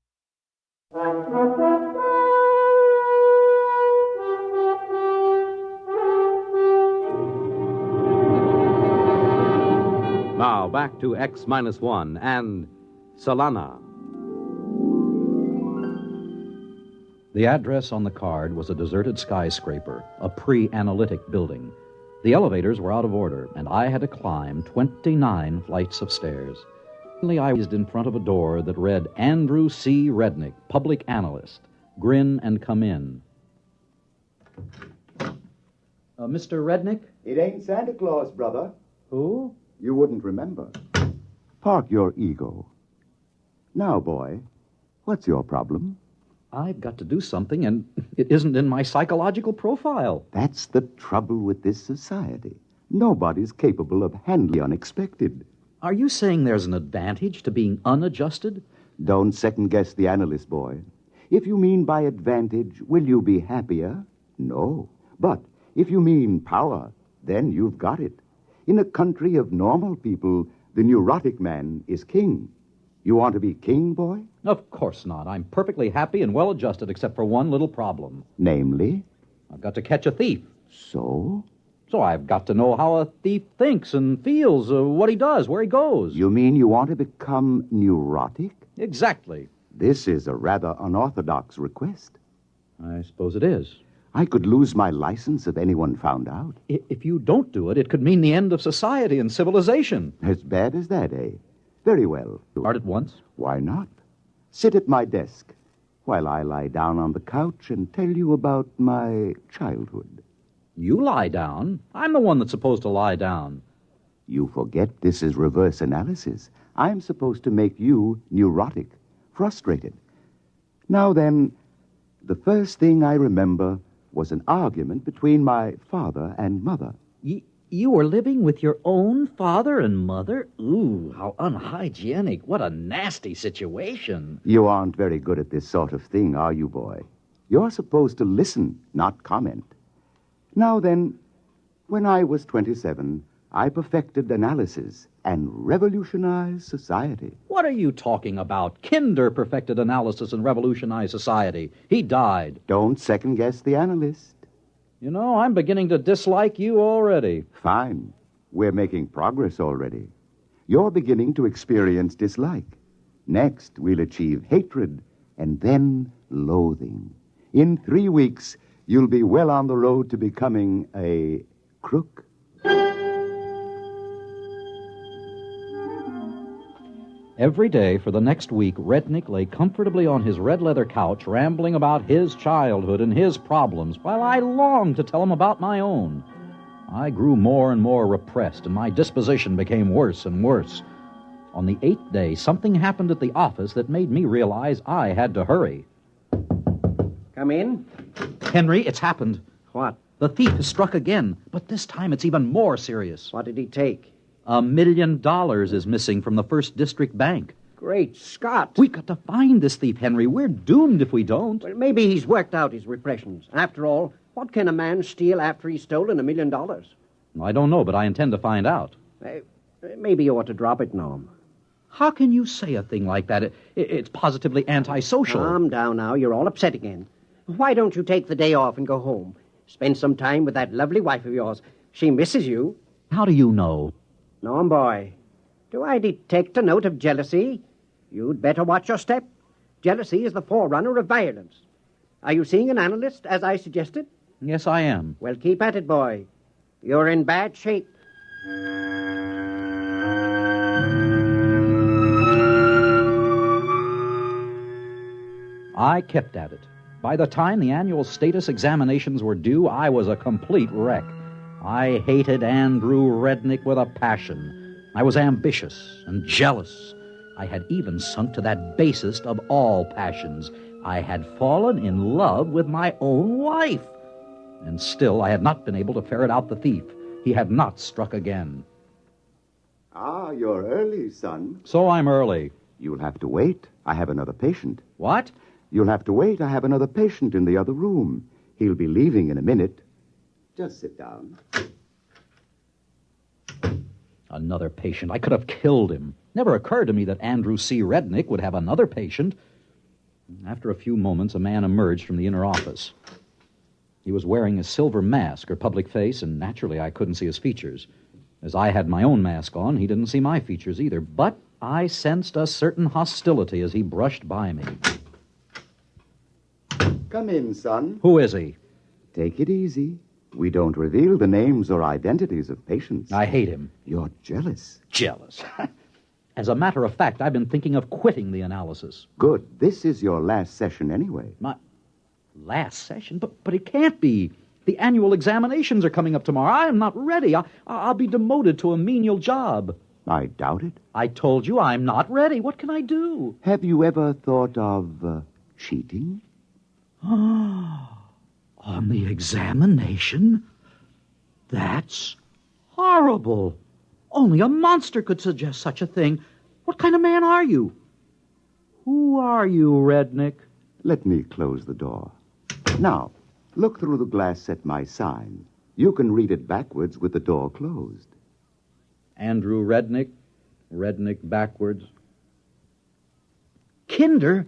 Now, back to X-1 and Solana. The address on the card was a deserted skyscraper, a pre-analytic building. The elevators were out of order, and I had to climb 29 flights of stairs. Finally, I was in front of a door that read, Andrew C. Rednick, Public Analyst. Grin and come in. Mr. Rednick? It ain't Santa Claus, brother. Who? You wouldn't remember. Park your ego. Now, boy, what's your problem? I've got to do something, and it isn't in my psychological profile. That's the trouble with this society. Nobody's capable of handling the unexpected. Are you saying there's an advantage to being unadjusted? Don't second-guess the analyst, boy. If you mean by advantage, will you be happier? No. But if you mean power, then you've got it. In a country of normal people, the neurotic man is king. You want to be king, boy? Of course not. I'm perfectly happy and well-adjusted, except for one little problem. Namely? I've got to catch a thief. So? So I've got to know how a thief thinks and feels, what he does, where he goes. You mean you want to become neurotic? Exactly. This is a rather unorthodox request. I suppose it is. I could lose my license if anyone found out. If you don't do it, it could mean the end of society and civilization. As bad as that, eh? Very well. Start at once? Why not? Sit at my desk while I lie down on the couch and tell you about my childhood. You lie down? I'm the one that's supposed to lie down. You forget this is reverse analysis. I'm supposed to make you neurotic, frustrated. Now then, the first thing I remember was an argument between my father and mother. You were living with your own father and mother? Ooh, how unhygienic. What a nasty situation. You aren't very good at this sort of thing, are you, boy? You're supposed to listen, not comment. Now then, when I was 27, I perfected analysis and revolutionized society. What are you talking about? Kinder perfected analysis and revolutionized society. He died. Don't second-guess the analyst. You know, I'm beginning to dislike you already. Fine. We're making progress already. You're beginning to experience dislike. Next, we'll achieve hatred, and then loathing. In 3 weeks, you'll be well on the road to becoming a crook. Every day for the next week, Rednick lay comfortably on his red leather couch, rambling about his childhood and his problems, while I longed to tell him about my own. I grew more and more repressed, and my disposition became worse and worse. On the 8th day, something happened at the office that made me realize I had to hurry. Come in. Henry, it's happened. What? The thief has struck again, but this time it's even more serious. What did he take? $1 million is missing from the First District Bank. Great Scott. We've got to find this thief, Henry. We're doomed if we don't. Well, maybe he's worked out his repressions. After all, what can a man steal after he's stolen $1 million? I don't know, but I intend to find out. Maybe you ought to drop it, Norm. How can you say a thing like that? It's positively antisocial. Calm down now. You're all upset again. Why don't you take the day off and go home? Spend some time with that lovely wife of yours. She misses you. How do you know? Norm, boy, do I detect a note of jealousy? You'd better watch your step. Jealousy is the forerunner of violence. Are you seeing an analyst, as I suggested? Yes, I am. Well, keep at it, boy. You're in bad shape. I kept at it. By the time the annual status examinations were due, I was a complete wreck. I hated Andrew Rednick with a passion. I was ambitious and jealous. I had even sunk to that basest of all passions. I had fallen in love with my own wife. And still I had not been able to ferret out the thief. He had not struck again. Ah, you're early, son. So I'm early. You'll have to wait. I have another patient. What? You'll have to wait. I have another patient in the other room. He'll be leaving in a minute. Just sit down. Another patient. I could have killed him. Never occurred to me that Andrew C. Rednick would have another patient. After a few moments, a man emerged from the inner office. He was wearing a silver mask or public face, and naturally I couldn't see his features. As I had my own mask on, he didn't see my features either, but I sensed a certain hostility as he brushed by me. Come in, son. Who is he? Take it easy. We don't reveal the names or identities of patients. I hate him. You're jealous. Jealous. As a matter of fact, I've been thinking of quitting the analysis. Good. This is your last session anyway. My last session? But it can't be. The annual examinations are coming up tomorrow. I am not ready. I'll be demoted to a menial job. I doubt it. I told you I'm not ready. What can I do? Have you ever thought of cheating? On the examination? That's horrible. Only a monster could suggest such a thing. What kind of man are you? Who are you, Rednick? Let me close the door. Now, look through the glass at my sign. You can read it backwards with the door closed. Andrew Rednick. Rednick backwards. Kinder?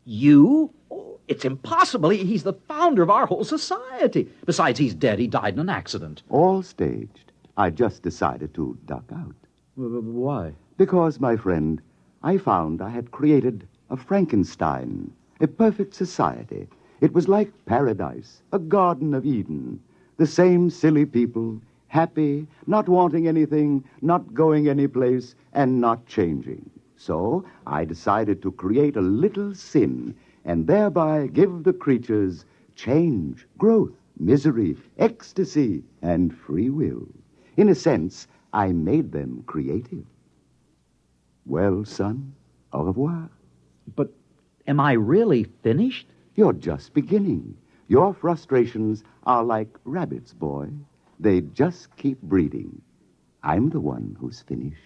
You? Oh, it's impossible. He's the founder of our whole society. Besides, he's dead. He died in an accident. All staged. I just decided to duck out. Why? Because, my friend, I found I had created a Frankenstein, a perfect society. It was like paradise, a Garden of Eden. The same silly people, happy, not wanting anything, not going anyplace, and not changing. So I decided to create a little sin and thereby give the creatures change, growth, misery, ecstasy, and free will. In a sense, I made them creative. Well, son, au revoir. But am I really finished? You're just beginning. Your frustrations are like rabbits, boy. They just keep breeding. I'm the one who's finished.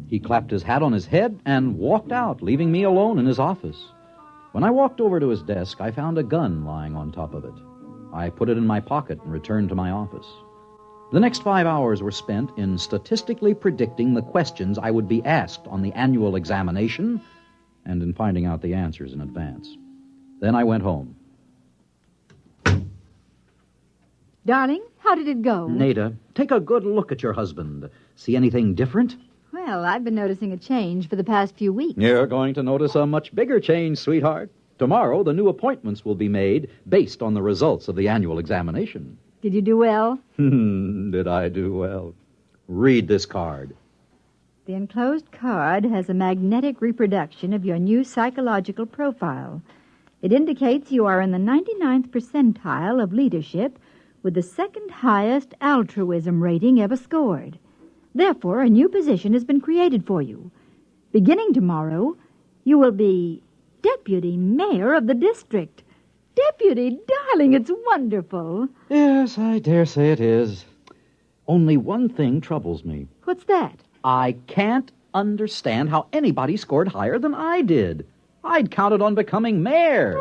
He clapped his hat on his head and walked out, leaving me alone in his office. When I walked over to his desk, I found a gun lying on top of it. I put it in my pocket and returned to my office. The next 5 hours were spent in statistically predicting the questions I would be asked on the annual examination and in finding out the answers in advance. Then I went home. Darling, how did it go? Nada, take a good look at your husband. See anything different? Well, I've been noticing a change for the past few weeks. You're going to notice a much bigger change, sweetheart. Tomorrow, the new appointments will be made based on the results of the annual examination. Did you do well? Did I do well? Read this card. The enclosed card has a magnetic reproduction of your new psychological profile. It indicates you are in the 99th percentile of leadership with the second highest altruism rating ever scored. Therefore, a new position has been created for you. Beginning tomorrow, you will be deputy mayor of the district. Deputy, darling, it's wonderful. Yes, I dare say it is. Only one thing troubles me. What's that? I can't understand how anybody scored higher than I did. I'd counted on becoming mayor.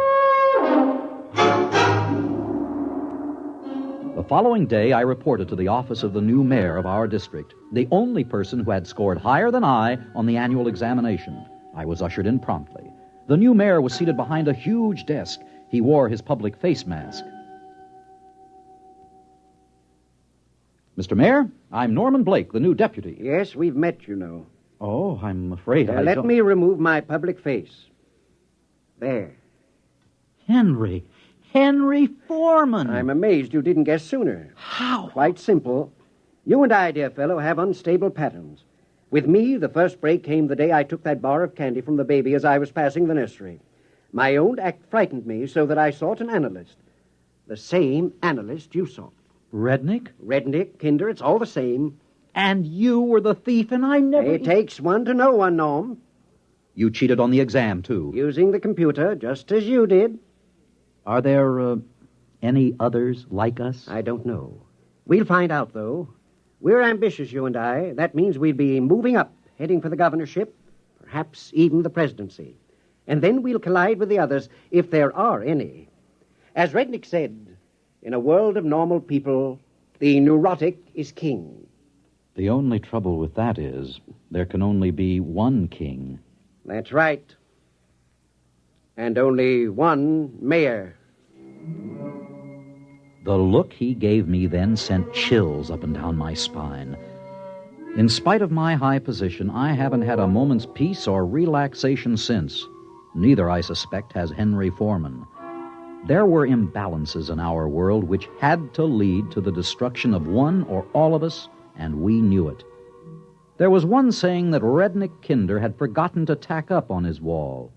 The following day, I reported to the office of the new mayor of our district, the only person who had scored higher than I on the annual examination. I was ushered in promptly. The new mayor was seated behind a huge desk. He wore his public face mask. Mr. Mayor, I'm Norman Blake, the new deputy. Yes, we've met, you know. Oh, I'm afraid Let me remove my public face. There. Henry Foreman. I'm amazed you didn't guess sooner. How? Quite simple. You and I, dear fellow, have unstable patterns. With me, the first break came the day I took that bar of candy from the baby as I was passing the nursery. My own act frightened me so that I sought an analyst. The same analyst you sought. Rednick? Rednick, Kinder, it's all the same. And you were the thief, and I never... It takes one to know one, Norm. You cheated on the exam, too. Using the computer, just as you did. Are there, any others like us? I don't know. We'll find out, though. We're ambitious, you and I. That means we'll be moving up, heading for the governorship, perhaps even the presidency. And then we'll collide with the others, if there are any. As Rednick said, in a world of normal people, the neurotic is king. The only trouble with that is there can only be one king. That's right. And only one mayor. The look he gave me then sent chills up and down my spine. In spite of my high position, I haven't had a moment's peace or relaxation since. Neither, I suspect, has Henry Foreman. There were imbalances in our world which had to lead to the destruction of one or all of us, and we knew it. There was one saying that Rednick Kinder had forgotten to tack up on his wall.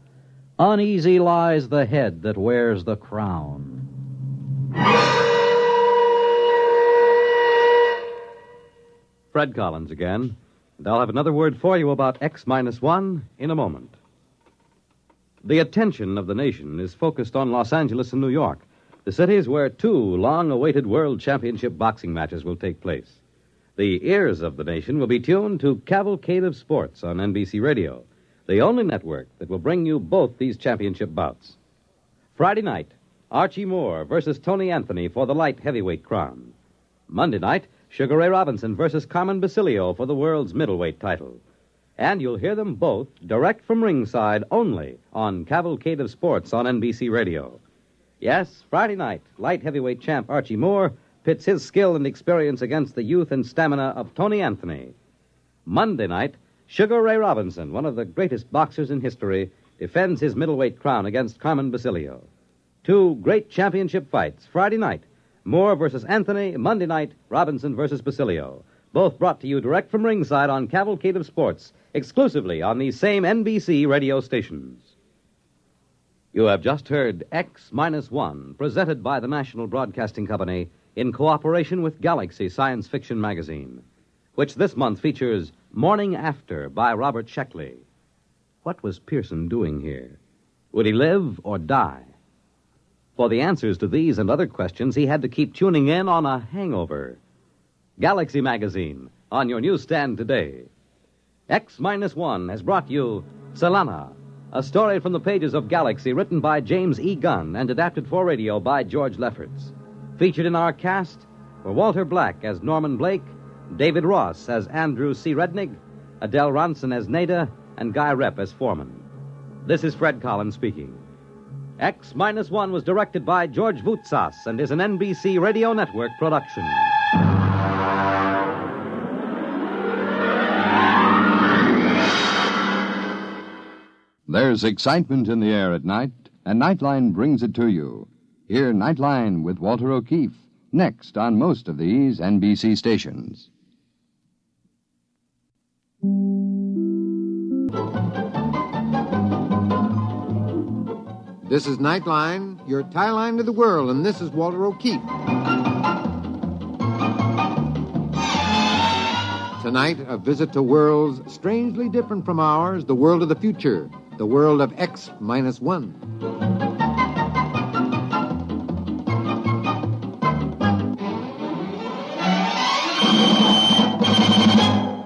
Uneasy lies the head that wears the crown. Fred Collins again, and I'll have another word for you about X-1 in a moment. The attention of the nation is focused on Los Angeles and New York, the cities where two long-awaited World Championship boxing matches will take place. The ears of the nation will be tuned to Cavalcade of Sports on NBC Radio, the only network that will bring you both these championship bouts. Friday night, Archie Moore versus Tony Anthony for the light heavyweight crown. Monday night, Sugar Ray Robinson versus Carmen Basilio for the world's middleweight title. And you'll hear them both direct from ringside only on Cavalcade of Sports on NBC Radio. Yes, Friday night, light heavyweight champ Archie Moore pits his skill and experience against the youth and stamina of Tony Anthony. Monday night, Sugar Ray Robinson, one of the greatest boxers in history, defends his middleweight crown against Carmen Basilio. Two great championship fights, Friday night, Moore versus Anthony, Monday night, Robinson versus Basilio. Both brought to you direct from ringside on Cavalcade of Sports, exclusively on these same NBC radio stations. You have just heard X-1, presented by the National Broadcasting Company in cooperation with Galaxy Science Fiction Magazine, which this month features Morning After by Robert Sheckley. What was Pearson doing here? Would he live or die? For the answers to these and other questions, he had to keep tuning in on a hangover. Galaxy Magazine, on your newsstand today. X-1 has brought you Selana, a story from the pages of Galaxy written by James E. Gunn and adapted for radio by George Lefferts. Featured in our cast were Walter Black as Norman Blake, David Ross as Andrew C. Rednick, Adele Ronson as Nada, and Guy Rep as Foreman. This is Fred Collins speaking. X-1 was directed by George Voutsas and is an NBC Radio Network production. There's excitement in the air at night, and Nightline brings it to you. Hear Nightline with Walter O'Keefe, next on most of these NBC stations. This is Nightline, your tie line to the world, and this is Walter O'Keefe. Tonight, a visit to worlds strangely different from ours, the world of the future, the world of X-1.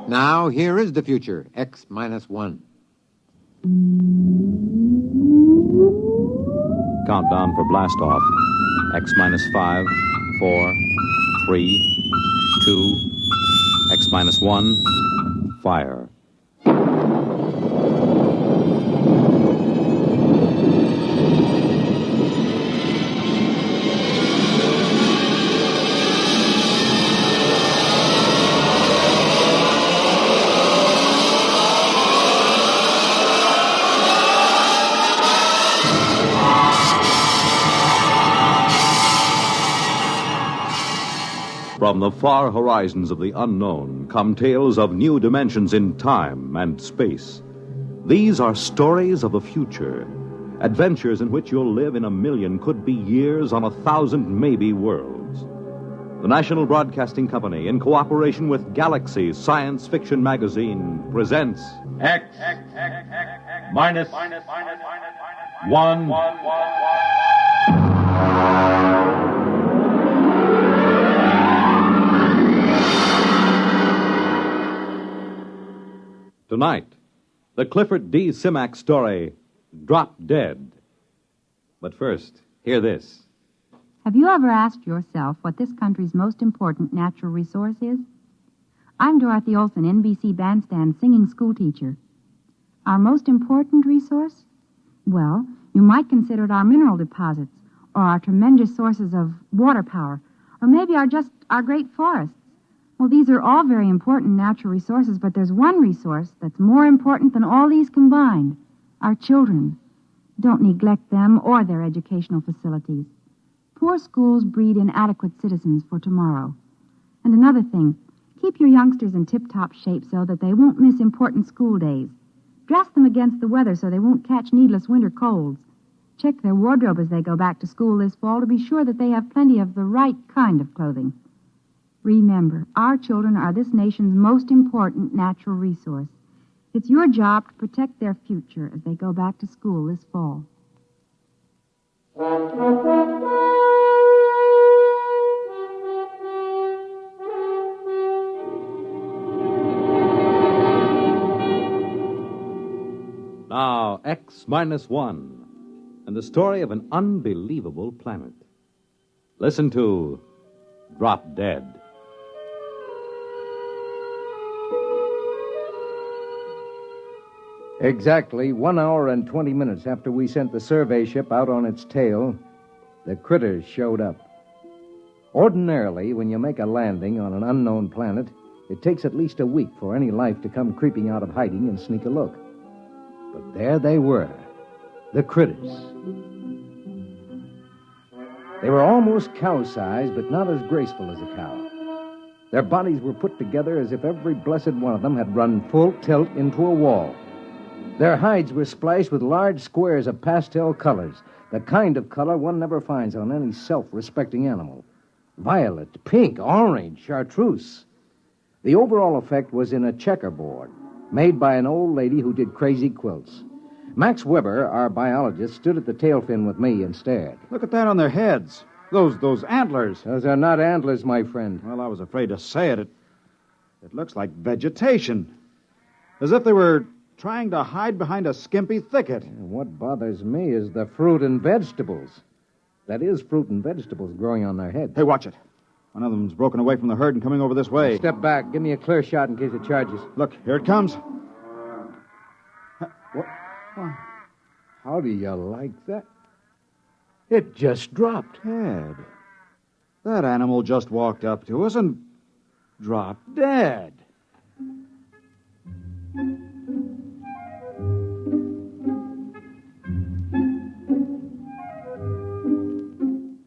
Now, here is the future, X-1. Countdown for blast off. X-5, 4, 3, 2, X-1, fire. From the far horizons of the unknown come tales of new dimensions in time and space. These are stories of the future, adventures in which you'll live in 1,000,000, could be years, on 1,000 maybe worlds. The National Broadcasting Company, in cooperation with Galaxy Science Fiction Magazine, presents X-1. Tonight, the Clifford D. Simak story, Drop Dead. But first, hear this. Have you ever asked yourself what this country's most important natural resource is? I'm Dorothy Olson, NBC Bandstand singing schoolteacher. Our most important resource? Well, you might consider it our mineral deposits, or our tremendous sources of water power, or maybe our great forests. Well, these are all very important natural resources, but there's one resource that's more important than all these combined. Our children. Don't neglect them or their educational facilities. Poor schools breed inadequate citizens for tomorrow. And another thing, keep your youngsters in tip-top shape so that they won't miss important school days. Dress them against the weather so they won't catch needless winter colds. Check their wardrobe as they go back to school this fall to be sure that they have plenty of the right kind of clothing. Remember, our children are this nation's most important natural resource. It's your job to protect their future as they go back to school this fall. Now, X-1, and the story of an unbelievable planet. Listen to Drop Dead. Exactly 1 hour and 20 minutes after we sent the survey ship out on its tail, the critters showed up. Ordinarily, when you make a landing on an unknown planet, it takes at least a week for any life to come creeping out of hiding and sneak a look. But there they were, the critters. They were almost cow-sized, but not as graceful as a cow. Their bodies were put together as if every blessed one of them had run full tilt into a wall. Their hides were splashed with large squares of pastel colors, the kind of color one never finds on any self-respecting animal. Violet, pink, orange, chartreuse. The overall effect was in a checkerboard, made by an old lady who did crazy quilts. Max Weber, our biologist, stood at the tail fin with me and stared. Look at that on their heads. Those antlers. Those are not antlers, my friend. Well, I was afraid to say it. It looks like vegetation. As if they were trying to hide behind a skimpy thicket. And what bothers me is the fruit and vegetables. That is, fruit and vegetables growing on their heads. Hey, watch it. One of them's broken away from the herd and coming over this way. Step back. Give me a clear shot in case it charges. Look, here it comes. What? How do you like that? It just dropped. Ed, that animal just walked up to us and dropped dead.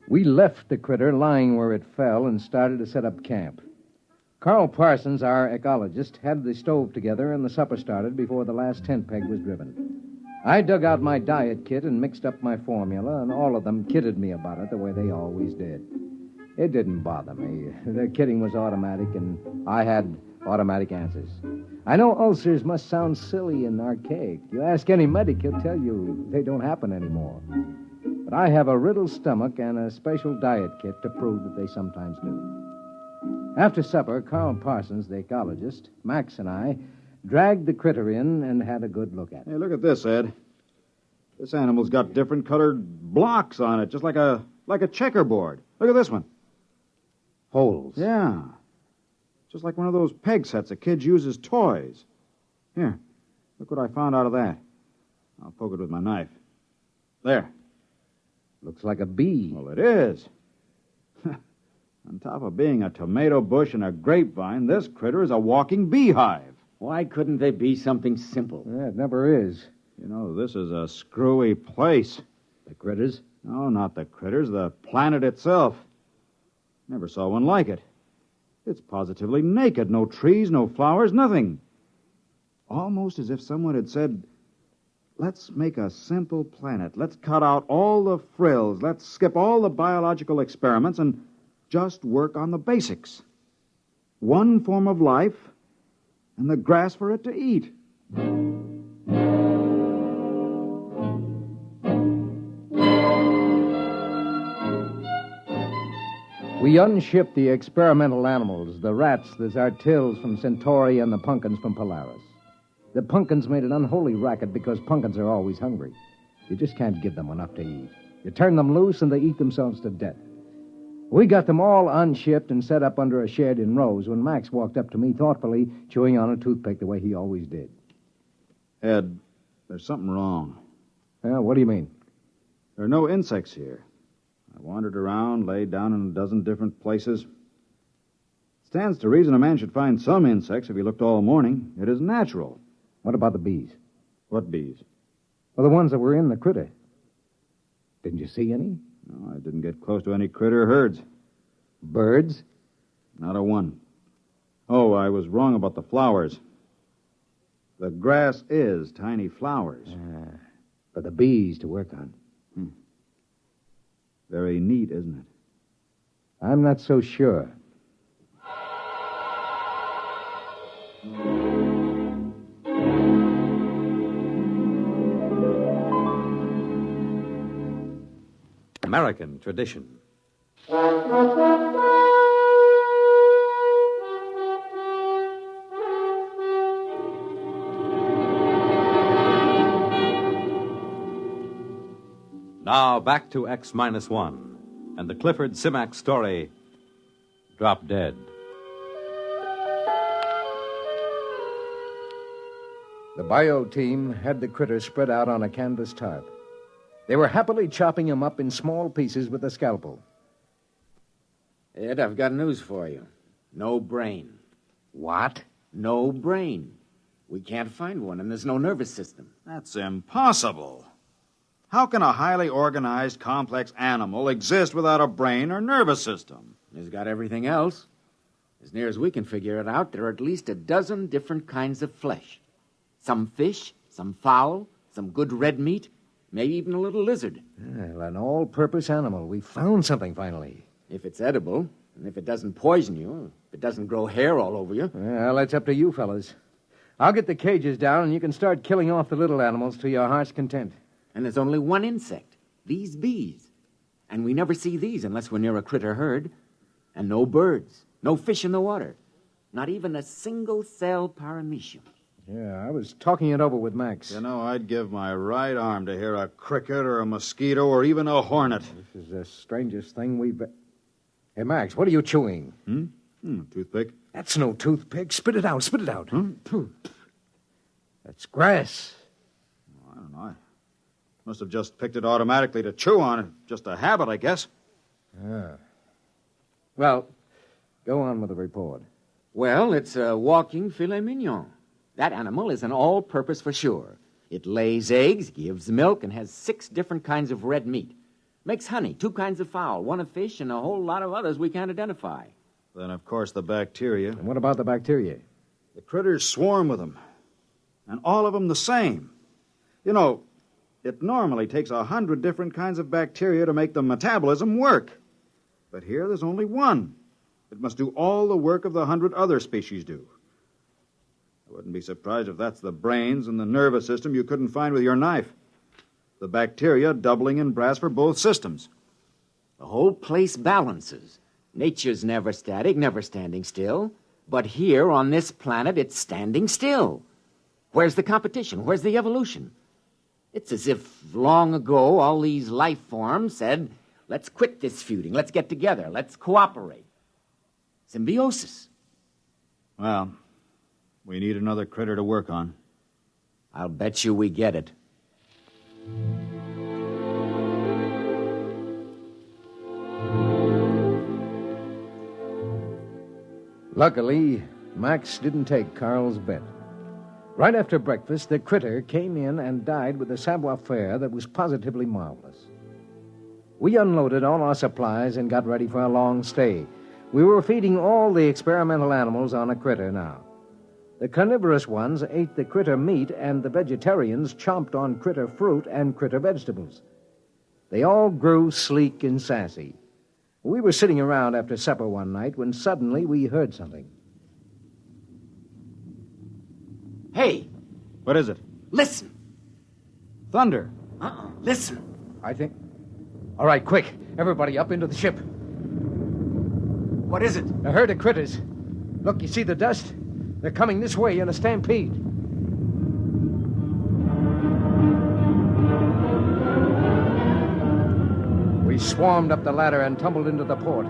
We left the critter lying where it fell and started to set up camp. Carl Parsons, our ecologist, had the stove together and the supper started before the last tent peg was driven. I dug out my diet kit and mixed up my formula, and all of them kidded me about it the way they always did. It didn't bother me. Their kidding was automatic, and I had automatic answers. I know ulcers must sound silly and archaic. You ask any medic, he'll tell you they don't happen anymore. But I have a riddled stomach and a special diet kit to prove that they sometimes do. After supper, Carl Parsons, the ecologist, Max, and I dragged the critter in and had a good look at it. Hey, look at this, Ed. This animal's got different colored blocks on it, just like a checkerboard. Look at this one. Holes. Yeah. Just like one of those peg sets a kid use as toys. Here, look what I found out of that. I'll poke it with my knife. There. Looks like a bee. Well, it is. On top of being a tomato bush and a grapevine, this critter is a walking beehive. Why couldn't they be something simple? Yeah, it never is. You know, this is a screwy place. The critters? No, not the critters. The planet itself. Never saw one like it. It's positively naked. No trees, no flowers, nothing. Almost as if someone had said, let's make a simple planet. Let's cut out all the frills. Let's skip all the biological experiments and just work on the basics. One form of life and the grass for it to eat. We unshipped the experimental animals, the rats, the zartils from Centauri, and the pumpkins from Polaris. The pumpkins made an unholy racket because pumpkins are always hungry. You just can't give them enough to eat. You turn them loose and they eat themselves to death. We got them all unshipped and set up under a shed in rows when Max walked up to me thoughtfully, chewing on a toothpick the way he always did. Ed, there's something wrong. Yeah, what do you mean? There are no insects here. I wandered around, laid down in a dozen different places. It's stands to reason a man should find some insects if he looked all morning. It is natural. What about the bees? What bees? Well, the ones that were in the critter. Didn't you see any? No, I didn't get close to any critter herds. Birds? Not a one. Oh, I was wrong about the flowers. The grass is tiny flowers. For the bees to work on. Very neat, isn't it? I'm not so sure. American tradition. Now back to X-1 and the Clifford Simak story, Drop Dead. The bio team had the critter spread out on a canvas tarp. They were happily chopping him up in small pieces with a scalpel. Ed, I've got news for you. No brain. What? No brain. We can't find one, and there's no nervous system. That's impossible. How can a highly organized, complex animal exist without a brain or nervous system? It's got everything else. As near as we can figure it out, there are at least a dozen different kinds of flesh. Some fish, some fowl, some good red meat, maybe even a little lizard. Well, an all-purpose animal. We found something finally. If it's edible, and if it doesn't poison you, if it doesn't grow hair all over you. Well, that's up to you fellas. I'll get the cages down, and you can start killing off the little animals to your heart's content. And there's only one insect, these bees. And we never see these unless we're near a critter herd. And no birds, no fish in the water. Not even a single-cell paramecium. Yeah, I was talking it over with Max. You know, I'd give my right arm to hear a cricket or a mosquito or even a hornet. This is the strangest thing we've... Hey, Max, what are you chewing? Toothpick. That's no toothpick. Spit it out, spit it out. That's grass. I don't know. I must have just picked it automatically to chew on. Just a habit, I guess. Well, go on with the report. Well, it's a walking filet mignon. That animal is an all-purpose for sure. It lays eggs, gives milk, and has 6 different kinds of red meat. Makes honey, 2 kinds of fowl, 1 of fish, and a whole lot of others we can't identify. Then, of course, the bacteria. And what about the bacteria? The critters swarm with them. And all of them the same. You know, it normally takes 100 different kinds of bacteria to make the metabolism work. But here there's only one. It must do all the work of the 100 other species do. I wouldn't be surprised if that's the brains and the nervous system you couldn't find with your knife. The bacteria doubling in brass for both systems. The whole place balances. Nature's never static, never standing still. But here on this planet, it's standing still. Where's the competition? Where's the evolution? It's as if long ago all these life forms said, let's quit this feuding, let's get together, let's cooperate. Symbiosis. Well, we need another critter to work on. I'll bet you we get it. Luckily, Max didn't take Carl's bet. Right after breakfast, the critter came in and died with a savoir-faire that was positively marvelous. We unloaded all our supplies and got ready for a long stay. We were feeding all the experimental animals on a critter now. The carnivorous ones ate the critter meat, and the vegetarians chomped on critter fruit and critter vegetables. They all grew sleek and sassy. We were sitting around after supper one night when suddenly we heard something. Hey! What is it? Listen! Thunder. Listen. I think... All right, quick. Everybody up into the ship. What is it? A herd of critters. Look, you see the dust? They're coming this way in a stampede. We swarmed up the ladder and tumbled into the port.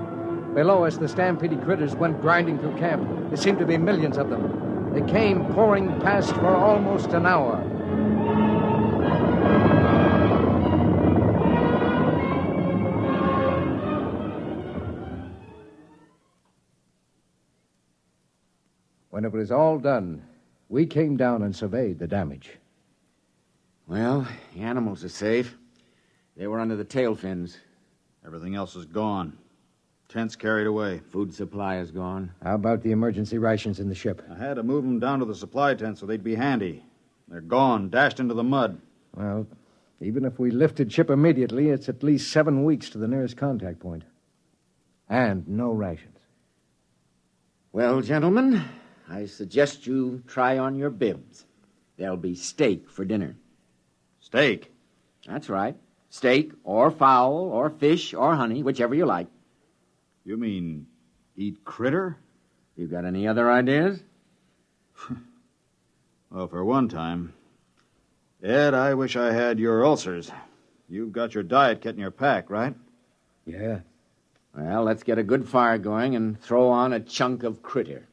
Below us, the stampeding critters went grinding through camp. There seemed to be millions of them. They came pouring past for almost an hour. When it was all done, we came down and surveyed the damage. Well, the animals are safe. They were under the tail fins. Everything else is gone. Tents carried away. Food supply is gone. How about the emergency rations in the ship? I had to move them down to the supply tent so they'd be handy. They're gone, dashed into the mud. Well, even if we lifted ship immediately, it's at least 7 weeks to the nearest contact point. And no rations. Well, gentlemen, I suggest you try on your bibs. There'll be steak for dinner. Steak? That's right. Steak or fowl or fish or honey, whichever you like. You mean eat critter? You got any other ideas? Well, for one time. Ed, I wish I had your ulcers. You've got your diet kit in your pack, right? Yeah. Well, let's get a good fire going and throw on a chunk of critter.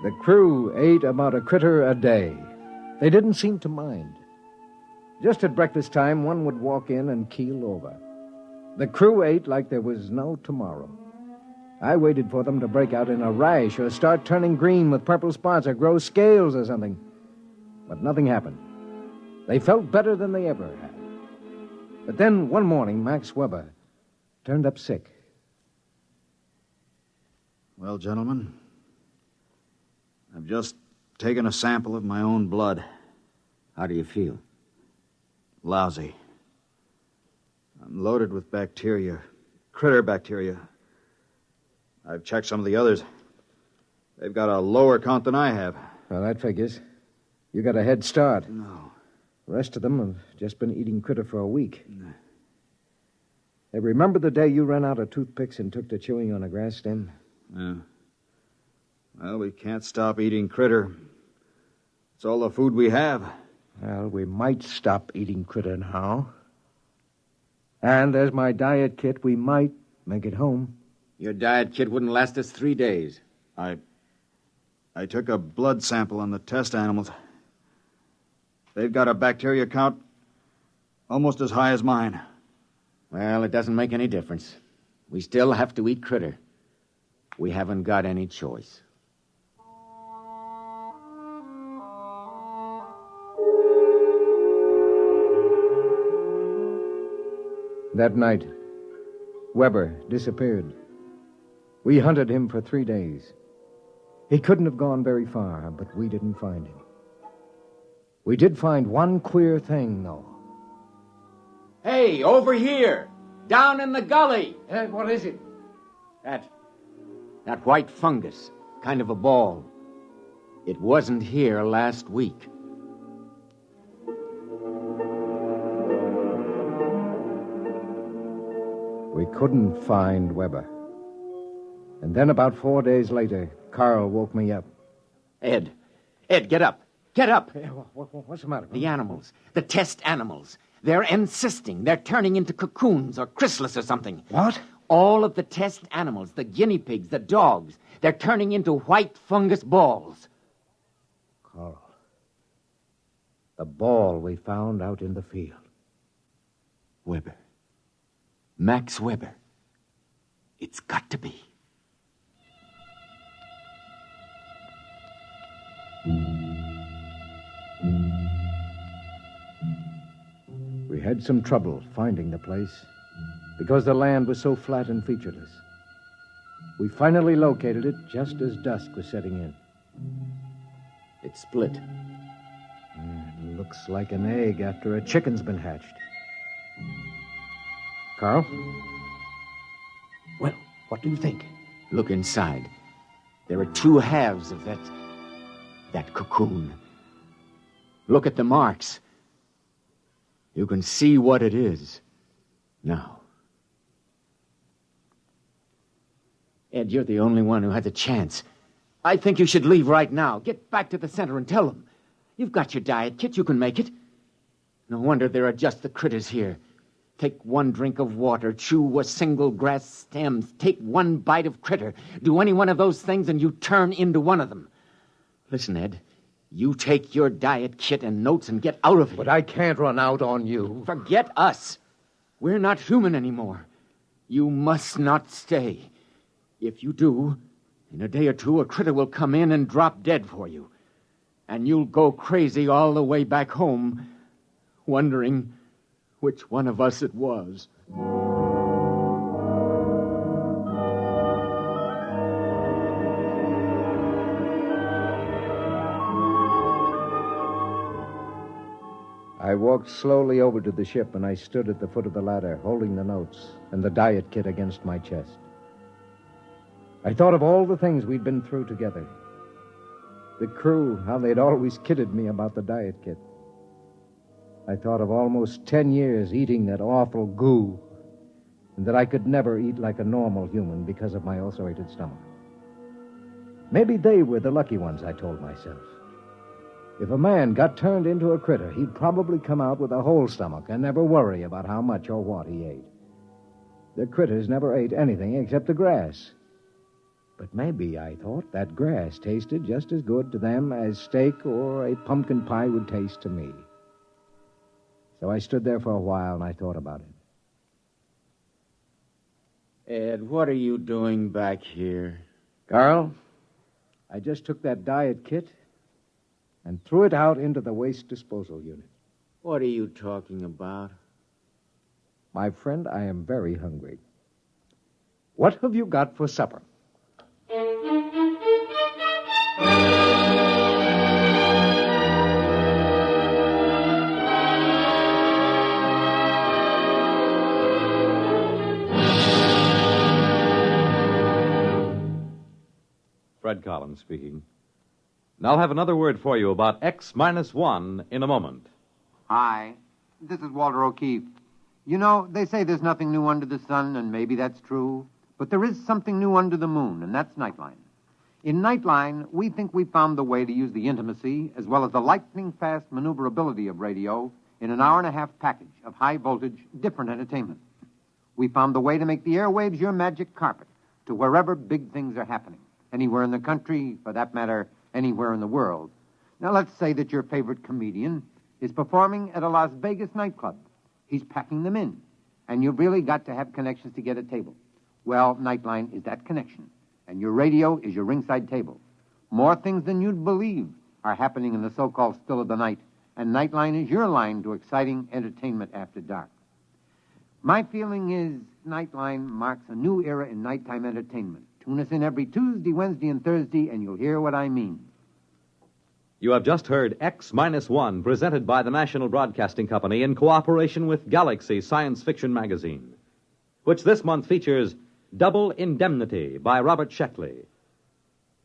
The crew ate about a critter a day. They didn't seem to mind. Just at breakfast time, one would walk in and keel over. The crew ate like there was no tomorrow. I waited for them to break out in a rash or start turning green with purple spots or grow scales or something. But nothing happened. They felt better than they ever had. But then one morning, Max Weber turned up sick. Well, gentlemen, I've just taken a sample of my own blood. How do you feel? Lousy. I'm loaded with bacteria, critter bacteria. I've checked some of the others. They've got a lower count than I have. Well, that figures. You got a head start. No. The rest of them have just been eating critter for a week. Hey, remember the day you ran out of toothpicks and took to chewing on a grass stem? Yeah. Well, we can't stop eating critter. It's all the food we have. Well, we might stop eating critter now. And there's my diet kit. We might make it home. Your diet kit wouldn't last us 3 days. I took a blood sample on the test animals. They've got a bacteria count almost as high as mine. Well, it doesn't make any difference. We still have to eat critter. We haven't got any choice. That night, Weber disappeared. We hunted him for 3 days. He couldn't have gone very far, but we didn't find him. We did find one queer thing, though. Hey, over here! Down in the gully! Ed, what is it? That white fungus, kind of a ball. It wasn't here last week. We couldn't find Weber. And then about 4 days later, Carl woke me up. Ed, get up. Get up. What's the matter? The animals, the test animals. They're encysting. They're turning into cocoons or chrysalis or something. What? All of the test animals, the guinea pigs, the dogs, they're turning into white fungus balls. Carl, the ball we found out in the field. Weber. Max Weber. It's got to be. We had some trouble finding the place because the land was so flat and featureless. We finally located it just as dusk was setting in. It split. It looks like an egg after a chicken's been hatched. Carl? Well, what do you think? Look inside. There are 2 halves of that cocoon. Look at the marks. You can see what it is now. Ed, you're the only one who has a chance. I think you should leave right now. Get back to the center and tell them. You've got your diet kit. You can make it. No wonder there are just the critters here. Take 1 drink of water. Chew a single grass stem. Take 1 bite of critter. Do any one of those things and you turn into one of them. Listen, Ed. You take your diet kit and notes and get out of here. But I can't run out on you. Forget us. We're not human anymore. You must not stay. If you do, in a day or two, a critter will come in and drop dead for you. And you'll go crazy all the way back home, wondering which one of us it was. I walked slowly over to the ship, and I stood at the foot of the ladder, holding the notes and the diet kit against my chest. I thought of all the things we'd been through together. The crew, how they'd always kidded me about the diet kit. I thought of almost 10 years eating that awful goo, and that I could never eat like a normal human because of my ulcerated stomach. Maybe they were the lucky ones, I told myself. If a man got turned into a critter, he'd probably come out with a whole stomach and never worry about how much or what he ate. The critters never ate anything except the grass. But maybe, I thought, that grass tasted just as good to them as steak or a pumpkin pie would taste to me. So I stood there for a while and I thought about it. Ed, what are you doing back here? Carl, I just took that diet kit and threw it out into the waste disposal unit. What are you talking about? My friend, I am very hungry. What have you got for supper? Fred Collins speaking. And I'll have another word for you about X-1 in a moment. Hi, this is Walter O'Keefe. You know, they say there's nothing new under the sun, and maybe that's true. But there is something new under the moon, and that's Nightline. In Nightline, we think we found the way to use the intimacy as well as the lightning-fast maneuverability of radio in an hour-and-a-half package of high-voltage, different entertainment. We found the way to make the airwaves your magic carpet to wherever big things are happening. Anywhere in the country, for that matter, anywhere in the world. Now, let's say that your favorite comedian is performing at a Las Vegas nightclub. He's packing them in, and you've really got to have connections to get a table. Well, Nightline is that connection, and your radio is your ringside table. More things than you'd believe are happening in the so-called still of the night, and Nightline is your line to exciting entertainment after dark. My feeling is Nightline marks a new era in nighttime entertainment. Tune us in every Tuesday, Wednesday, and Thursday, and you'll hear what I mean. You have just heard X-1, presented by the National Broadcasting Company in cooperation with Galaxy Science Fiction Magazine, which this month features Double Indemnity by Robert Sheckley.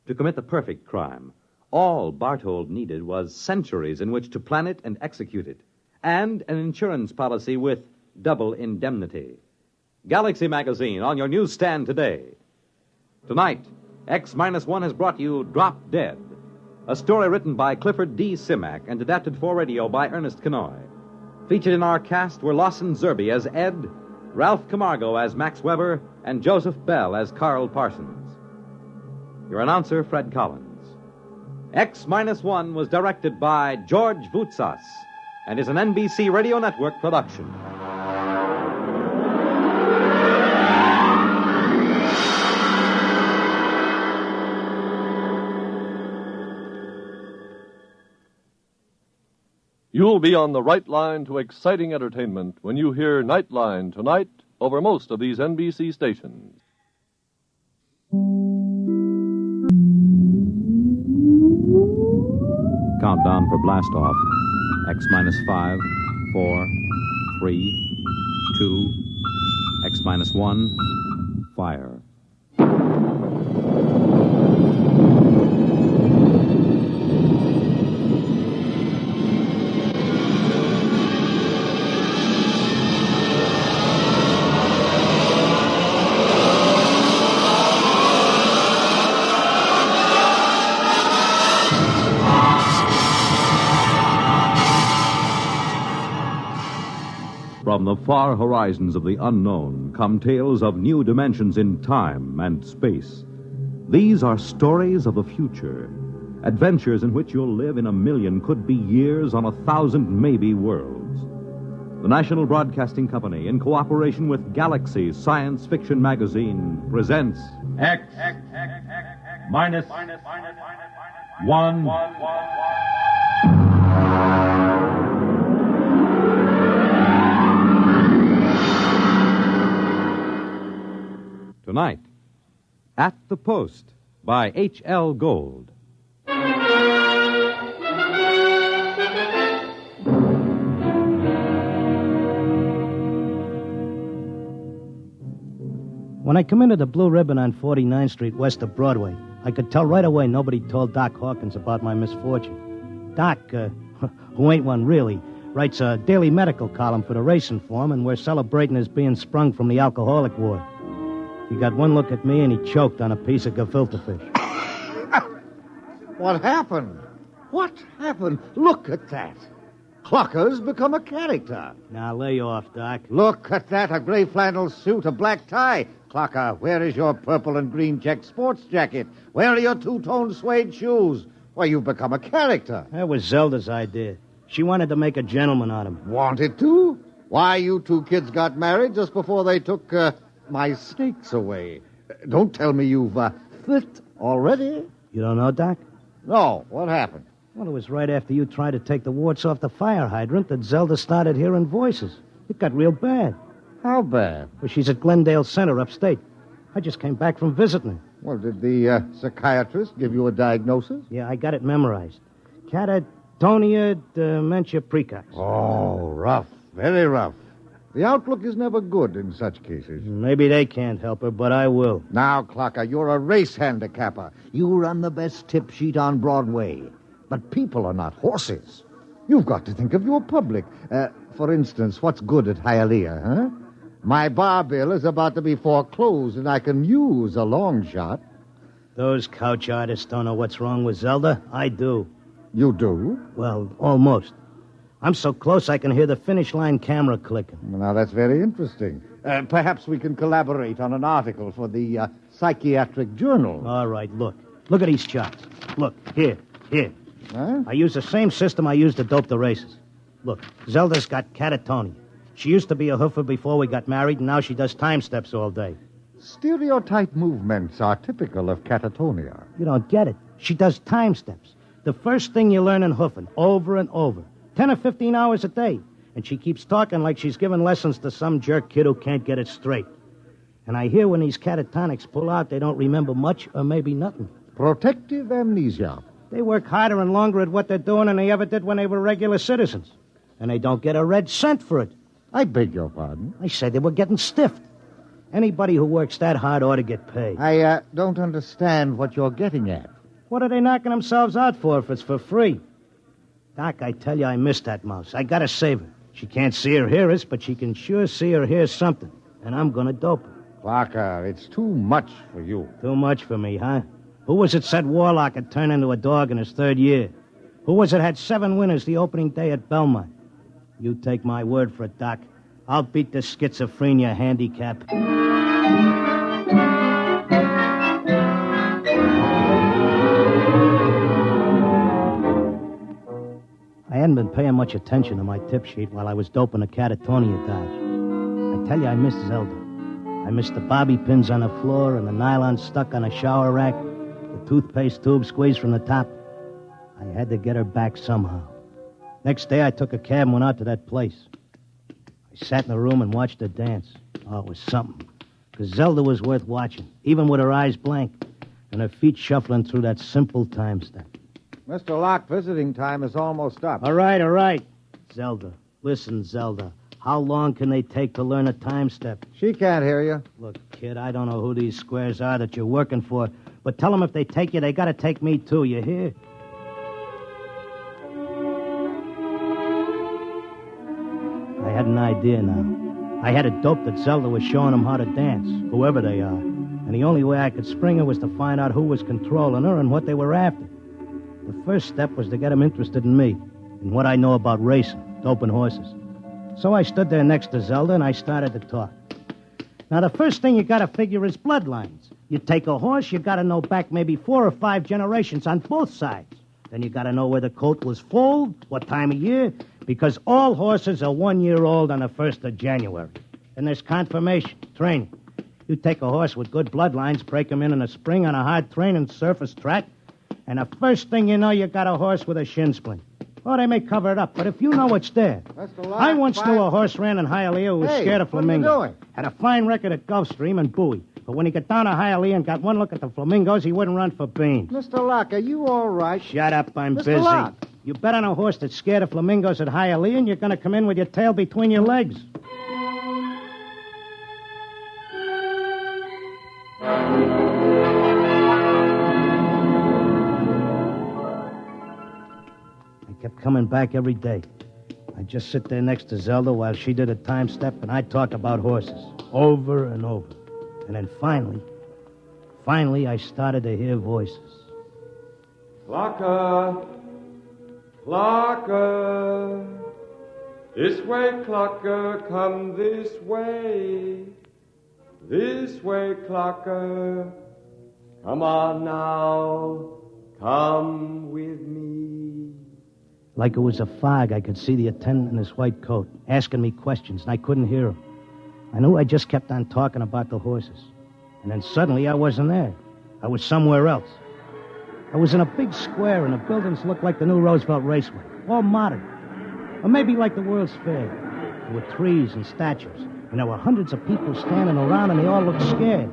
To commit the perfect crime, all Barthold needed was centuries in which to plan it and execute it, and an insurance policy with double indemnity. Galaxy Magazine on your newsstand today. Tonight, X-1 has brought you Drop Dead, a story written by Clifford D. Simak and adapted for radio by Ernest Kenoy. Featured in our cast were Lawson Zerbe as Ed, Ralph Camargo as Max Weber, and Joseph Bell as Carl Parsons. Your announcer, Fred Collins. X-1 was directed by George Voutsas and is an NBC Radio Network production. You'll be on the right line to exciting entertainment when you hear Nightline tonight over most of these NBC stations. Countdown for blastoff. X-5, 4, 3, 2, X-1, fire. From the far horizons of the unknown come tales of new dimensions in time and space. These are stories of the future, adventures in which you'll live in a million, could be years, on 1,000 maybe worlds. The National Broadcasting Company, in cooperation with Galaxy Science Fiction Magazine, presents X minus 1. Tonight, At the Post by H.L. Gold. When I come into the Blue Ribbon on 49th Street west of Broadway, I could tell right away nobody told Doc Hawkins about my misfortune. Doc, who ain't one really, writes a daily medical column for the Racing Form, and we're celebrating his being sprung from the alcoholic ward. He got one look at me, and he choked on a piece of gefilte fish. What happened? What happened? Look at that. Clocker's become a character. Now, lay off, Doc. Look at that, a gray flannel suit, a black tie. Clocker, where is your purple and green check sports jacket? Where are your two-tone suede shoes? Why, you've become a character. That was Zelda's idea. She wanted to make a gentleman out of him. Wanted to? Why, you two kids got married just before they took my snakes away. Don't tell me you've flirt already. You don't know, Doc? No. What happened? Well, it was right after you tried to take the warts off the fire hydrant that Zelda started hearing voices. It got real bad. How bad? Well, she's at Glendale Center upstate. I just came back from visiting her. Well, did the psychiatrist give you a diagnosis? Yeah, I got it memorized. Catatonia dementia precox. Oh, rough. Very rough. The outlook is never good in such cases. Maybe they can't help her, but I will. Now, Clocker, you're a race handicapper. You run the best tip sheet on Broadway. But people are not horses. You've got to think of your public. For instance, what's good at Hialeah, huh? My bar bill is about to be foreclosed, and I can use a long shot. Those couch artists don't know what's wrong with Zelda. I do. You do? Well, almost. I'm so close I can hear the finish line camera clicking. Well, now, that's very interesting. Perhaps we can collaborate on an article for the Psychiatric Journal. All right, look. Look at these charts. Look, here. Huh? I use the same system I used to dope the races. Look, Zelda's got catatonia. She used to be a hoofer before we got married, and now she does time steps all day. Stereotype movements are typical of catatonia. You don't get it. She does time steps. The first thing you learn in hoofing, over and over. 10 or 15 hours a day. And she keeps talking like she's giving lessons to some jerk kid who can't get it straight. And I hear when these catatonics pull out, they don't remember much or maybe nothing. Protective amnesia. They work harder and longer at what they're doing than they ever did when they were regular citizens. And they don't get a red cent for it. I beg your pardon? I said they were getting stiffed. Anybody who works that hard ought to get paid. I don't understand what you're getting at. What are they knocking themselves out for if it's for free? Doc, I tell you, I miss that mouse. I gotta save her. She can't see or hear us, but she can sure see or hear something. And I'm gonna dope her. Clarker, it's too much for you. Too much for me, huh? Who was it said Warlock had turned into a dog in his third year? Who was it had 7 winners the opening day at Belmont? You take my word for it, Doc. I'll beat the schizophrenia handicap. I hadn't been paying much attention to my tip sheet while I was doping a catatonia dodge. I tell you, I miss Zelda. I miss the bobby pins on the floor and the nylon stuck on a shower rack, the toothpaste tube squeezed from the top. I had to get her back somehow. Next day, I took a cab and went out to that place. I sat in the room and watched her dance. Oh, it was something. Because Zelda was worth watching, even with her eyes blank and her feet shuffling through that simple time step. Mr. Locke, visiting time is almost up. All right. Zelda. Listen, Zelda. How long can they take to learn a time step? She can't hear you. Look, kid, I don't know who these squares are that you're working for, but tell them if they take you, they got to take me, too. You hear? I had an idea now. I had a dope that Zelda was showing them how to dance, whoever they are. And the only way I could spring her was to find out who was controlling her and what they were after. The first step was to get them interested in me, in what I know about racing, doping horses. So I stood there next to Zelda, and I started to talk. Now, the first thing you got to figure is bloodlines. You take a horse, you got to know back maybe 4 or 5 generations on both sides. Then you got to know where the coat was full, what time of year, Because all horses are 1 year old on the 1st of January. And there's confirmation, training. You take a horse with good bloodlines, break him in a spring on a hard training surface track, and the first thing you know, you got a horse with a shin splint. Or they may cover it up, but if you know it's there. I once knew a horse ran in Hialeah who was scared of flamingo. What are you doing? Had a fine record at Gulfstream and Bowie. But when he got down to Hialeah and got one look at the flamingos, he wouldn't run for beans. Mr. Locke, are you all right? Shut up, I'm Mr. busy. Locke. You bet on a horse that's scared of flamingos at Hialeah, and you're going to come in with your tail between your legs. I kept coming back every day. I'd just sit there next to Zelda while she did a time step, and I'd talk about horses over and over. And then finally, I started to hear voices. Clocker! Clocker! This way, Clocker, come this way. This way, Clocker. Come on now, come with me. Like it was a fog, I could see the attendant in his white coat asking me questions, and I couldn't hear him. I knew I just kept on talking about the horses. And then suddenly I wasn't there. I was somewhere else. I was in a big square, and the buildings looked like the new Roosevelt Raceway, all modern. Or maybe like the World's Fair. There were trees and statues, and there were hundreds of people standing around, and they all looked scared.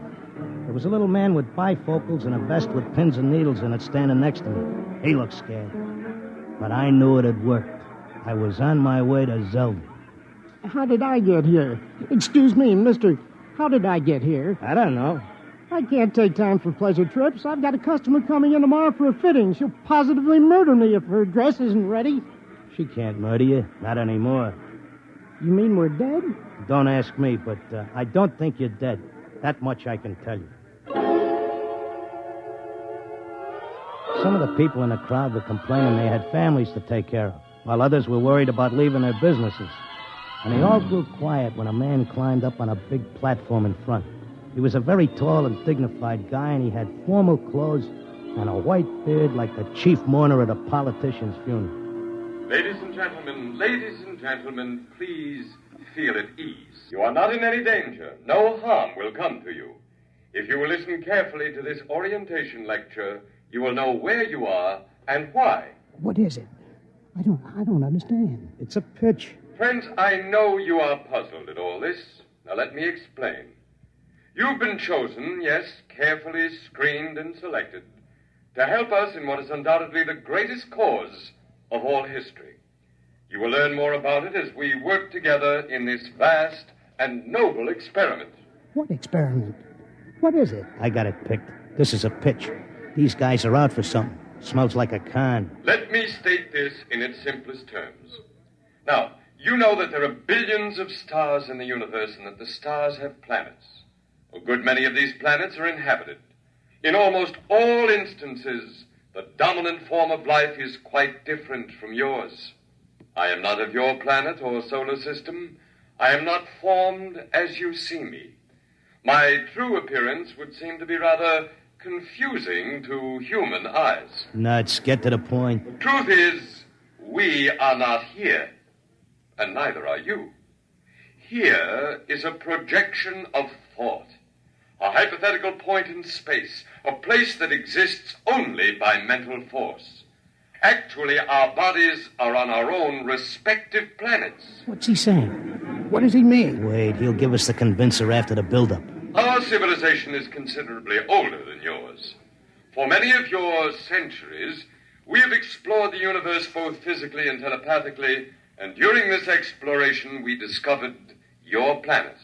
There was a little man with bifocals and a vest with pins and needles in it standing next to me. He looked scared. But I knew it had worked. I was on my way to Zelda. How did I get here? Excuse me, mister. How did I get here? I don't know. I can't take time for pleasure trips. I've got a customer coming in tomorrow for a fitting. She'll positively murder me if her dress isn't ready. She can't murder you. Not anymore. You mean we're dead? Don't ask me, but I don't think you're dead. That much I can tell you. Some of the people in the crowd were complaining they had families to take care of, while others were worried about leaving their businesses. And they all grew quiet when a man climbed up on a big platform in front. He was a very tall and dignified guy, and he had formal clothes and a white beard like the chief mourner at a politician's funeral. Ladies and gentlemen, please feel at ease. You are not in any danger. No harm will come to you. If you will listen carefully to this orientation lecture, you will know where you are and why. What is it? I don't understand. It's a pitch. Friends, I know you are puzzled at all this. Now let me explain. You've been chosen, yes, carefully screened and selected, to help us in what is undoubtedly the greatest cause of all history. You will learn more about it as we work together in this vast and noble experiment. What experiment? What is it? I got it picked. This is a pitch. These guys are out for something. Smells like a con. Let me state this in its simplest terms. Now, you know that there are billions of stars in the universe and that the stars have planets. A good many of these planets are inhabited. In almost all instances, the dominant form of life is quite different from yours. I am not of your planet or solar system. I am not formed as you see me. My true appearance would seem to be rather confusing to human eyes. Nuts, get to the point. The truth is, we are not here, and neither are you. Here is a projection of thought, a hypothetical point in space, a place that exists only by mental force. Actually, our bodies are on our own respective planets. What's he saying? What does he mean? Wait, he'll give us the convincer after the build-up. Our civilization is considerably older than yours. For many of your centuries, we have explored the universe both physically and telepathically, and during this exploration, we discovered your planet.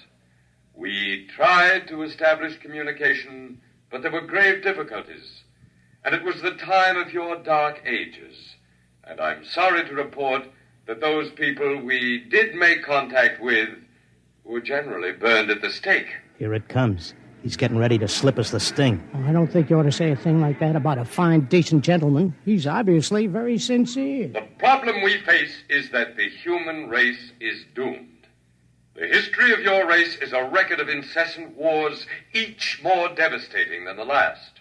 We tried to establish communication, but there were grave difficulties. And it was the time of your dark ages. And I'm sorry to report that those people we did make contact with were generally burned at the stake. Here it comes. He's getting ready to slip us the sting. I don't think you ought to say a thing like that about a fine, decent gentleman. He's obviously very sincere. The problem we face is that the human race is doomed. The history of your race is a record of incessant wars, each more devastating than the last.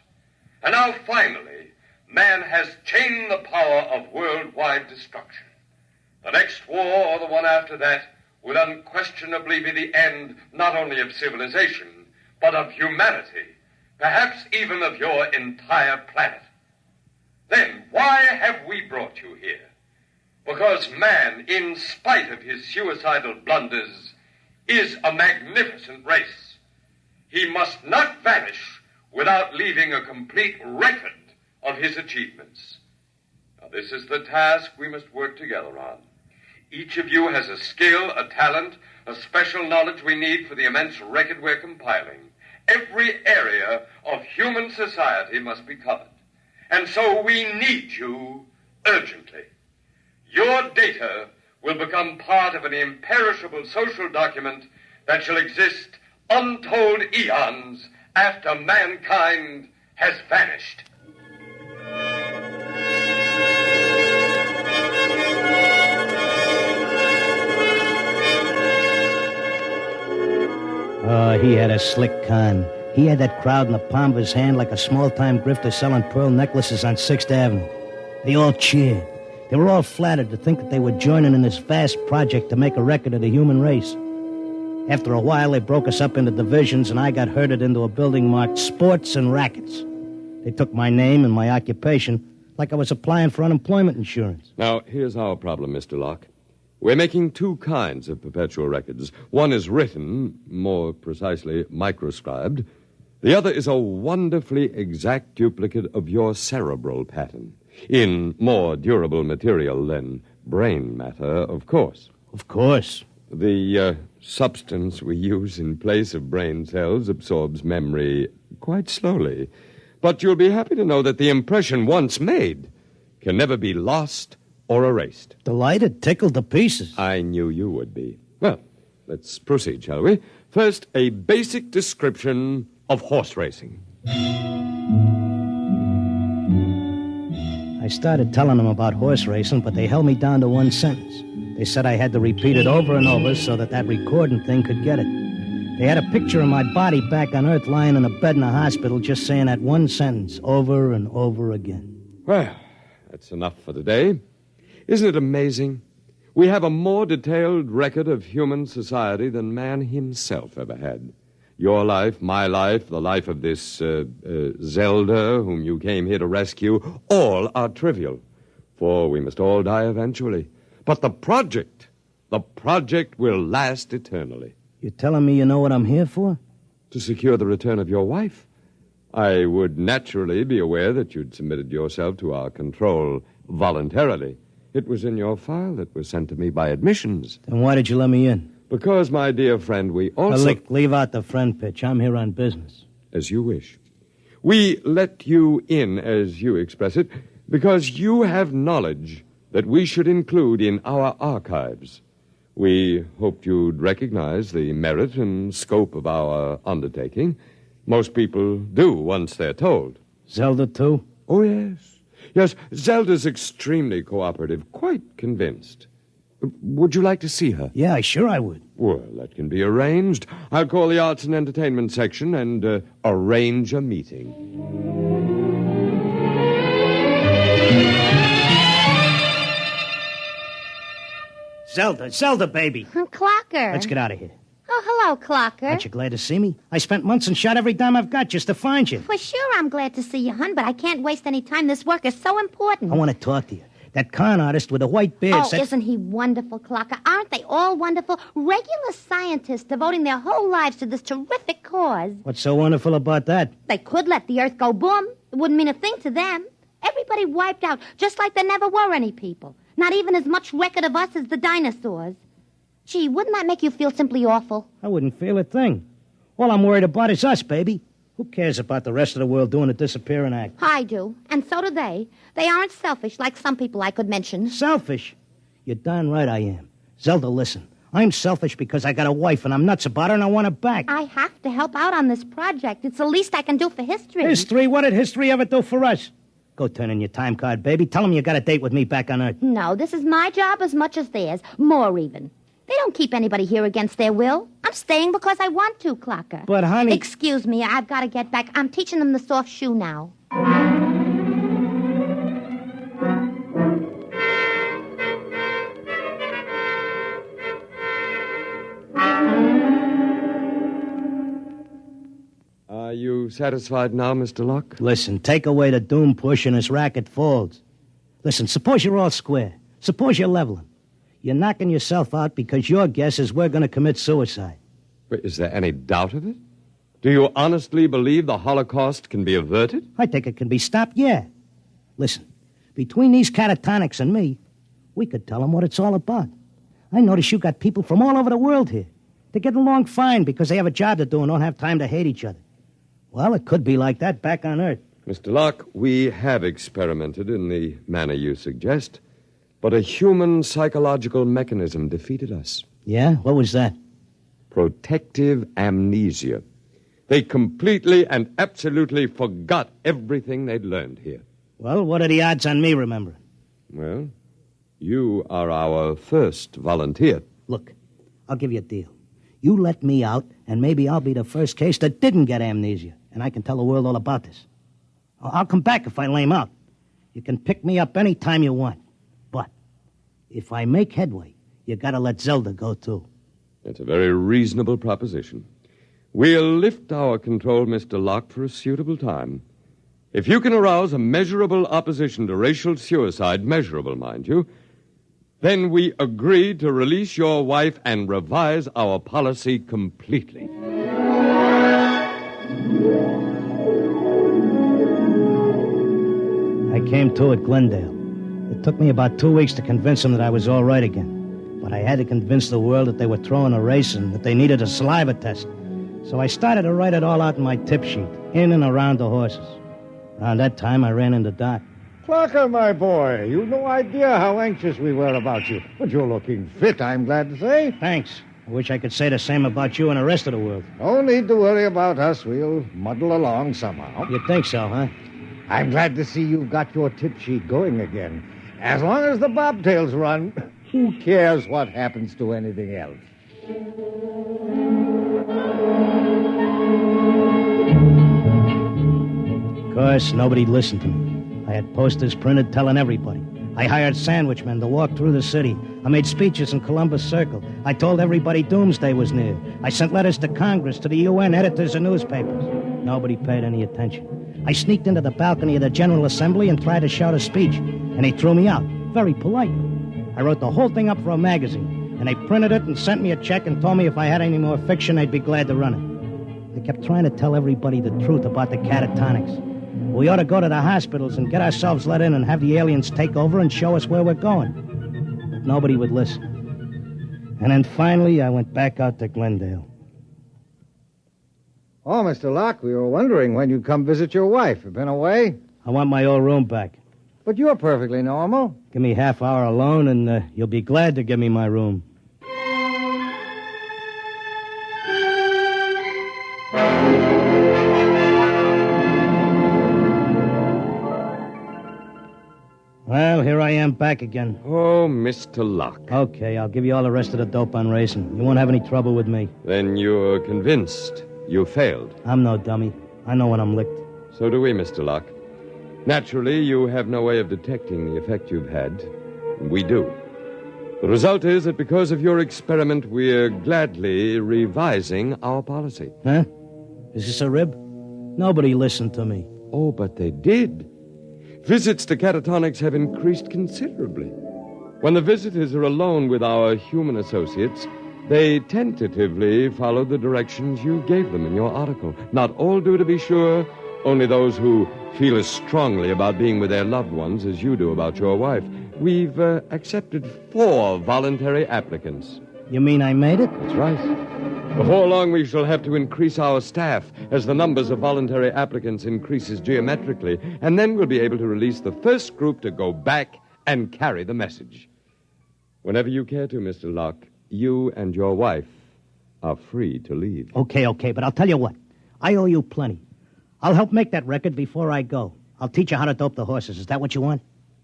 And now, finally, man has chained the power of worldwide destruction. The next war, or the one after that, will unquestionably be the end not only of civilization, but of humanity, perhaps even of your entire planet. Then why have we brought you here? Because man, in spite of his suicidal blunders, is a magnificent race. He must not vanish without leaving a complete record of his achievements. Now, this is the task we must work together on. Each of you has a skill, a talent, a special knowledge we need for the immense record we're compiling. Every area of human society must be covered. And so we need you urgently. Your data will become part of an imperishable social document that shall exist untold eons after mankind has vanished. Oh, he had a slick con. He had that crowd in the palm of his hand like a small-time grifter selling pearl necklaces on 6th Avenue. They all cheered. They were all flattered to think that they were joining in this vast project to make a record of the human race. After a while, they broke us up into divisions, and I got herded into a building marked Sports and Rackets. They took my name and my occupation like I was applying for unemployment insurance. Now, here's our problem, Mr. Locke. We're making two kinds of perpetual records. One is written, more precisely, microscribed. The other is a wonderfully exact duplicate of your cerebral pattern, in more durable material than brain matter, of course. Of course. The substance we use in place of brain cells absorbs memory quite slowly. But you'll be happy to know that the impression once made can never be lost or erased. Delighted, tickled to pieces. I knew you would be. Well, let's proceed, shall we? First, a basic description of horse racing. I started telling them about horse racing, but they held me down to one sentence. They said I had to repeat it over and over so that recording thing could get it. They had a picture of my body back on Earth lying in a bed in a hospital just saying that one sentence over and over again. Well, that's enough for today. Isn't it amazing? We have a more detailed record of human society than man himself ever had. Your life, my life, the life of this Zelda, whom you came here to rescue, all are trivial, for we must all die eventually. But the project will last eternally. You're telling me you know what I'm here for? To secure the return of your wife. I would naturally be aware that you'd submitted yourself to our control voluntarily. It was in your file that was sent to me by admissions. Then why did you let me in? Because, my dear friend, we also... Leave out the friend pitch. I'm here on business. As you wish. We let you in, as you express it, because you have knowledge that we should include in our archives. We hoped you'd recognize the merit and scope of our undertaking. Most people do once they're told. Zelda, too? Oh, yes. Yes, Zelda's extremely cooperative, quite convinced. Would you like to see her? Yeah, sure I would. Well, that can be arranged. I'll call the Arts and Entertainment section and arrange a meeting. Zelda, baby. Clocker. Let's get out of here. Oh, hello, Clocker. Aren't you glad to see me? I spent months and shot every dime I've got just to find you. For sure I'm glad to see you, hon, but I can't waste any time. This work is so important. I want to talk to you. That con artist with the white beard said... isn't he wonderful, Clocker? Aren't they all wonderful? Regular scientists devoting their whole lives to this terrific cause. What's so wonderful about that? They could let the Earth go boom. It wouldn't mean a thing to them. Everybody wiped out, just like there never were any people. Not even as much record of us as the dinosaurs. Gee, wouldn't that make you feel simply awful? I wouldn't feel a thing. All I'm worried about is us, baby. Who cares about the rest of the world doing a disappearing act? I do, and so do they. They aren't selfish like some people I could mention. Selfish? You're darn right I am. Zelda, listen. I'm selfish because I got a wife and I'm nuts about her and I want her back. I have to help out on this project. It's the least I can do for history. History? What did history ever do for us? Go turn in your time card, baby. Tell them you got a date with me back on Earth. No, this is my job as much as theirs. More even. They don't keep anybody here against their will. I'm staying because I want to, Clocker. But, honey... Excuse me, I've got to get back. I'm teaching them the soft shoe now. Are you satisfied now, Mr. Locke? Listen, take away the doom push and this racket falls. Listen, suppose you're all square. Suppose you're leveling. You're knocking yourself out because your guess is we're going to commit suicide. But is there any doubt of it? Do you honestly believe the Holocaust can be averted? I think it can be stopped, yeah. Listen, between these catatonics and me, we could tell them what it's all about. I notice you got people from all over the world here. They get along fine because they have a job to do and don't have time to hate each other. Well, it could be like that back on Earth. Mr. Locke, we have experimented in the manner you suggest, but a human psychological mechanism defeated us. Yeah? What was that? Protective amnesia. They completely and absolutely forgot everything they'd learned here. Well, what are the odds on me remembering? Well, you are our first volunteer. Look, I'll give you a deal. You let me out, and maybe I'll be the first case that didn't get amnesia, and I can tell the world all about this. I'll come back if I lame out. You can pick me up any time you want. But if I make headway, you gotta let Zelda go, too. That's a very reasonable proposition. We'll lift our control, Mr. Locke, for a suitable time. If you can arouse a measurable opposition to racial suicide, measurable, mind you, then we agree to release your wife and revise our policy completely. I came to at Glendale. It took me about 2 weeks to convince them that I was all right again. But I had to convince the world that they were throwing a race and that they needed a saliva test. So I started to write it all out in my tip sheet, in and around the horses. Around that time, I ran into Doc. Clarker, my boy, you've no idea how anxious we were about you. But you're looking fit, I'm glad to say. Thanks. I wish I could say the same about you and the rest of the world. No need to worry about us. We'll muddle along somehow. You think so, huh? I'm glad to see you've got your tip sheet going again. As long as the bobtails run, who cares what happens to anything else? Of course, nobody listened to me. I had posters printed telling everybody. I hired sandwich men to walk through the city. I made speeches in Columbus Circle. I told everybody doomsday was near. I sent letters to Congress, to the UN, editors of newspapers. Nobody paid any attention. I sneaked into the balcony of the General Assembly and tried to shout a speech, and they threw me out, very politely. I wrote the whole thing up for a magazine, and they printed it and sent me a check and told me if I had any more fiction, they'd be glad to run it. They kept trying to tell everybody the truth about the catatonics. We ought to go to the hospitals and get ourselves let in and have the aliens take over and show us where we're going. But nobody would listen. And then finally, I went back out to Glendale. Oh, Mr. Locke, we were wondering when you'd come visit your wife. You been away? I want my old room back. But you're perfectly normal. Give me half hour alone, and you'll be glad to give me my room. Well, here I am back again. Oh, Mr. Locke. Okay, I'll give you all the rest of the dope on racing. You won't have any trouble with me. Then you're convinced you failed. I'm no dummy. I know when I'm licked. So do we, Mr. Locke. Naturally, you have no way of detecting the effect you've had. We do. The result is that because of your experiment, we're gladly revising our policy. Huh? Is this a rib? Nobody listened to me. Oh, but they did. Visits to catatonics have increased considerably. When the visitors are alone with our human associates, they tentatively follow the directions you gave them in your article. Not all do, to be sure, only those who feel as strongly about being with their loved ones as you do about your wife. We've accepted 4 voluntary applicants. You mean I made it? That's right. Before long, we shall have to increase our staff as the numbers of voluntary applicants increases geometrically, and then we'll be able to release the first group to go back and carry the message. Whenever you care to, Mr. Locke, you and your wife are free to leave. Okay, but I'll tell you what. I owe you plenty. I'll help make that record before I go. I'll teach you how to dope the horses. Is that what you want?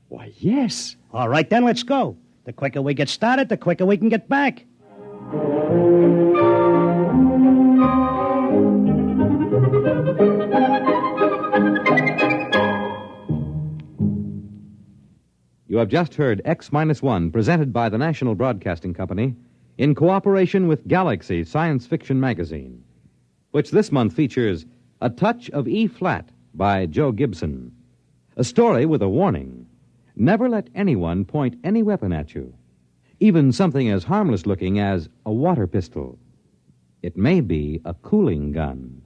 Why, yes. All right, then let's go. The quicker we get started, the quicker we can get back. You have just heard X-1, presented by the National Broadcasting Company in cooperation with Galaxy Science Fiction Magazine, which this month features A Touch of E Flat by Joe Gibson. A story with a warning. Never let anyone point any weapon at you, even something as harmless looking as a water pistol. It may be a cooling gun.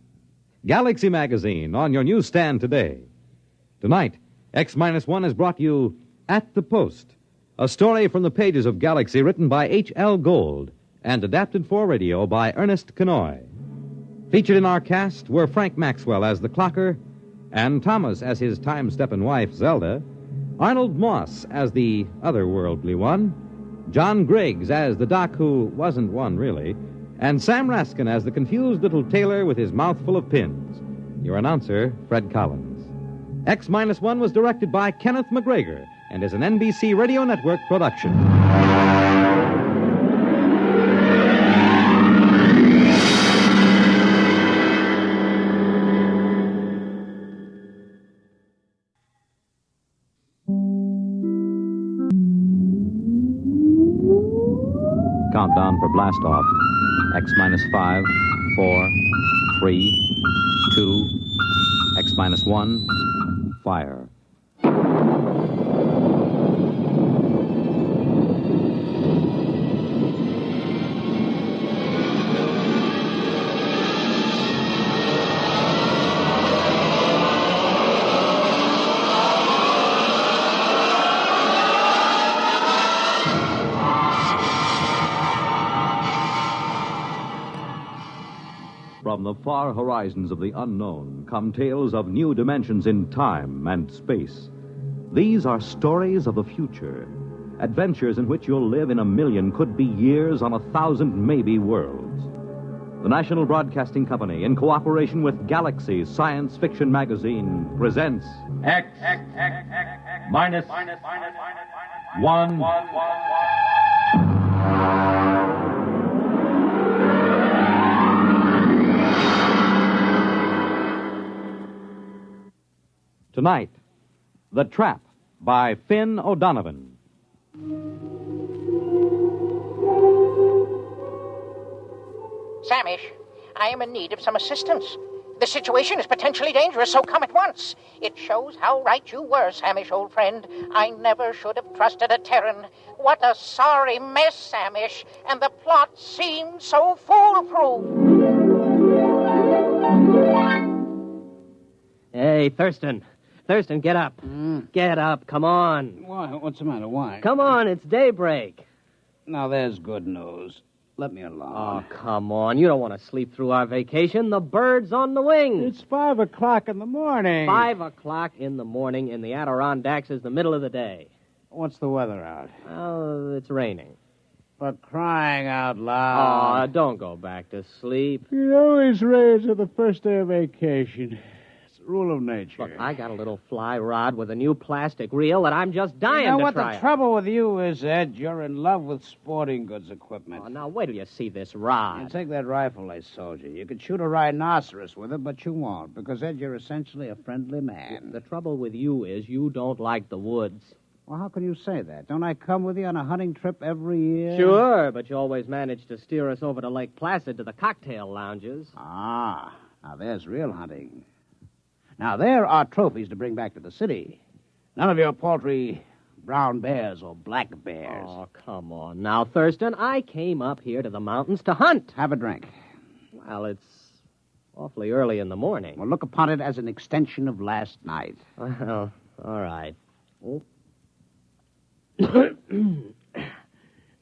Galaxy Magazine on your newsstand today. Tonight, X-1 has brought you At the Post, a story from the pages of Galaxy written by H.L. Gold and adapted for radio by Ernest Kenoy. Featured in our cast were Frank Maxwell as the clocker, and Thomas as his time-stepping wife, Zelda, Arnold Moss as the otherworldly one, John Griggs as the doc who wasn't one, really, and Sam Raskin as the confused little tailor with his mouth full of pins. Your announcer, Fred Collins. X-1 was directed by Kenneth McGregor and is an NBC Radio Network production. Countdown for blast off. X-5, 4, 3, 2, X-1, fire. From the far horizons of the unknown come tales of new dimensions in time and space. These are stories of the future, adventures in which you'll live in 1,000,000, could be years, on 1,000 maybe worlds. The National Broadcasting Company, in cooperation with Galaxy Science Fiction Magazine, presents X minus 1. Tonight, The Trap by Finn O'Donovan. Samish, I am in need of some assistance. The situation is potentially dangerous, so come at once. It shows how right you were, Samish, old friend. I never should have trusted a Terran. What a sorry mess, Samish, and the plot seemed so foolproof. Hey, Thurston, get up. Get up, come on. Why? What's the matter? Why? Come on, it's daybreak. Now, there's good news. Let me alone. Oh, come on. You don't want to sleep through our vacation. The bird's on the wing. It's 5 o'clock in the morning. 5 o'clock in the morning in the Adirondacks is the middle of the day. What's the weather out? Oh, it's raining. For crying out loud. Oh, don't go back to sleep. It always rains on the first day of vacation. Rule of nature. Look, I got a little fly rod with a new plastic reel that I'm just dying to try. You know what the trouble with you is, Ed? You're in love with sporting goods equipment. Oh, now, wait till you see this rod. You take that rifle I sold you. You could shoot a rhinoceros with it, but you won't, because, Ed, you're essentially a friendly man. The trouble with you is you don't like the woods. Well, how can you say that? Don't I come with you on a hunting trip every year? Sure, but you always manage to steer us over to Lake Placid to the cocktail lounges. Ah, now there's real hunting. Now, there are trophies to bring back to the city. None of your paltry brown bears or black bears. Oh, come on now, Thurston. I came up here to the mountains to hunt. Have a drink. Well, it's awfully early in the morning. Well, look upon it as an extension of last night. Well, all right. Oh. Think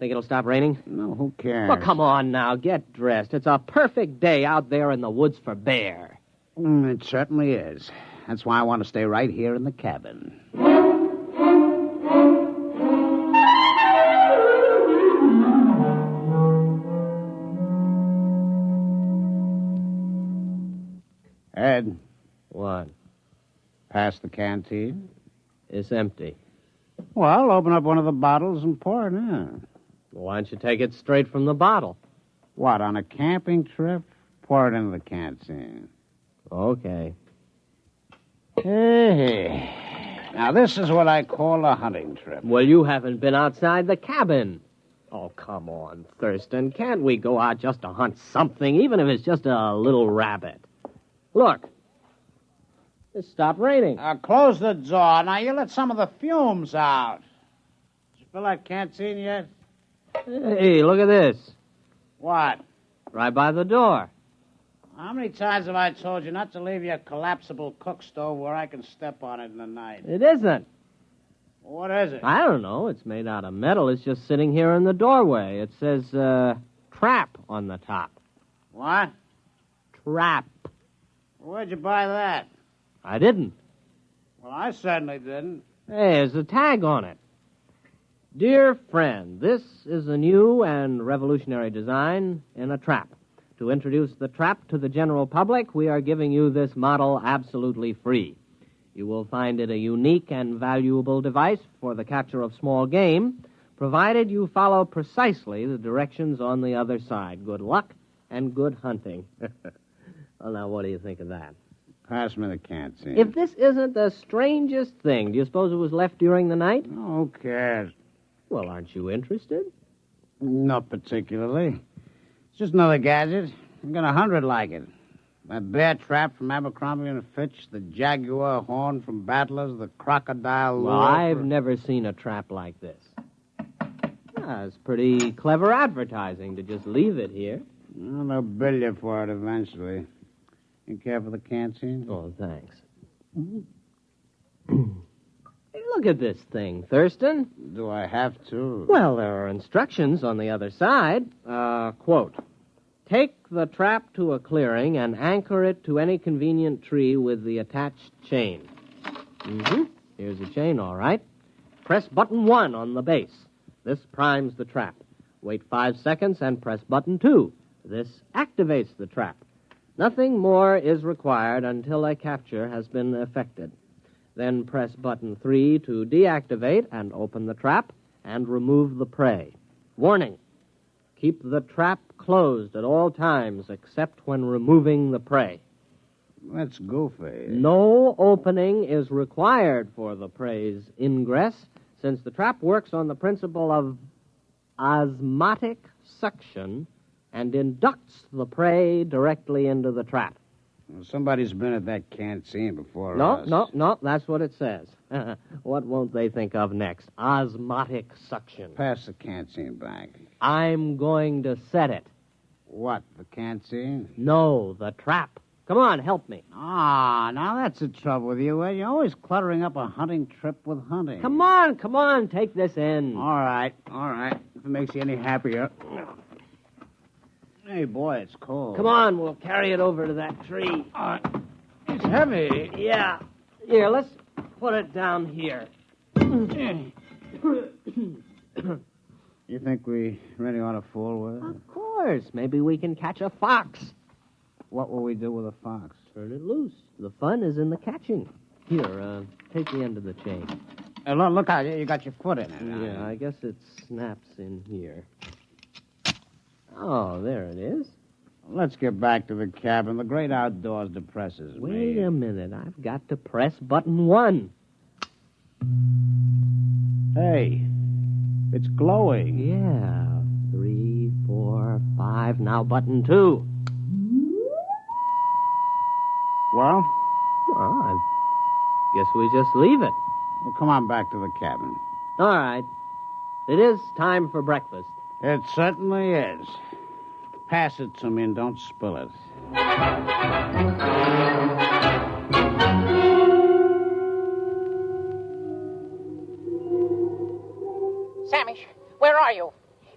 it'll stop raining? No, who cares? Well, come on now. Get dressed. It's a perfect day out there in the woods for bear. It certainly is. That's why I want to stay right here in the cabin. Ed. What? Pass the canteen? It's empty. Well, open up one of the bottles and pour it in. Why don't you take it straight from the bottle? What, on a camping trip? Pour it into the canteen. Okay. Hey. Now, this is what I call a hunting trip. Well, you haven't been outside the cabin. Oh, come on, Thurston. Can't we go out just to hunt something, even if it's just a little rabbit? Look, It stopped raining. Close the door. Now, you let some of the fumes out. Did you fill that canteen yet? Hey, look at this. What? Right by the door. How many times have I told you not to leave your collapsible cook stove where I can step on it in the night? It isn't. What is it? I don't know. It's made out of metal. It's just sitting here in the doorway. It says, trap on the top. What? Trap. Where'd you buy that? I didn't. Well, I certainly didn't. Hey, there's a tag on it. Dear friend, this is a new and revolutionary design in a trap. To introduce the trap to the general public, we are giving you this model absolutely free. You will find it a unique and valuable device for the capture of small game, provided you follow precisely the directions on the other side. Good luck and good hunting. Well, now, what do you think of that? Pass me the canteen. If this isn't the strangest thing, do you suppose it was left during the night? Who cares? Well, aren't you interested? Not particularly. It's just another gadget. I've got 100 like it. That bear trap from Abercrombie and Fitch, the jaguar horn from Battlers, the crocodile lure. Well, I've never seen a trap like this. It's pretty clever advertising to just leave it here. Well, they'll bill you for it eventually. You care for the canteen? Oh, thanks. Hey, look at this thing, Thurston. Do I have to? Well, there are instructions on the other side. Quote, take the trap to a clearing and anchor it to any convenient tree with the attached chain. Here's the chain, all right. Press button 1 on the base. This primes the trap. Wait 5 seconds and press button 2. This activates the trap. Nothing more is required until a capture has been effected. Then press button 3 to deactivate and open the trap and remove the prey. Warning, keep the trap closed at all times except when removing the prey. That's goofy. No opening is required for the prey's ingress, since the trap works on the principle of osmotic suction and inducts the prey directly into the trap. Well, somebody's been at that canteen before us. No, that's what it says. What won't they think of next? Osmotic suction. Pass the canteen back. I'm going to set it. What, the canteen? No, the trap. Come on, help me. Now that's the trouble with you, Ed. You're always cluttering up a hunting trip with hunting. Come on, take this in. All right. If it makes you any happier. Hey, boy, it's cold. Come on, we'll carry it over to that tree. It's heavy. Yeah. Here, let's put it down here. You think we really ought to fool with it? Of course. Maybe we can catch a fox. What will we do with a fox? Turn it loose. The fun is in the catching. Here, take the end of the chain. Look out, you got your foot in it. Yeah, I guess it snaps in here. Oh, there it is. Let's get back to the cabin. The great outdoors depresses me. Wait a minute. I've got to press button 1. Hey, it's glowing. Yeah. 3, 4, 5. Now button 2. Well, I guess we just leave it. Well, come on back to the cabin. All right. It is time for breakfast. It certainly is. Pass it to me and don't spill it. Samish, where are you?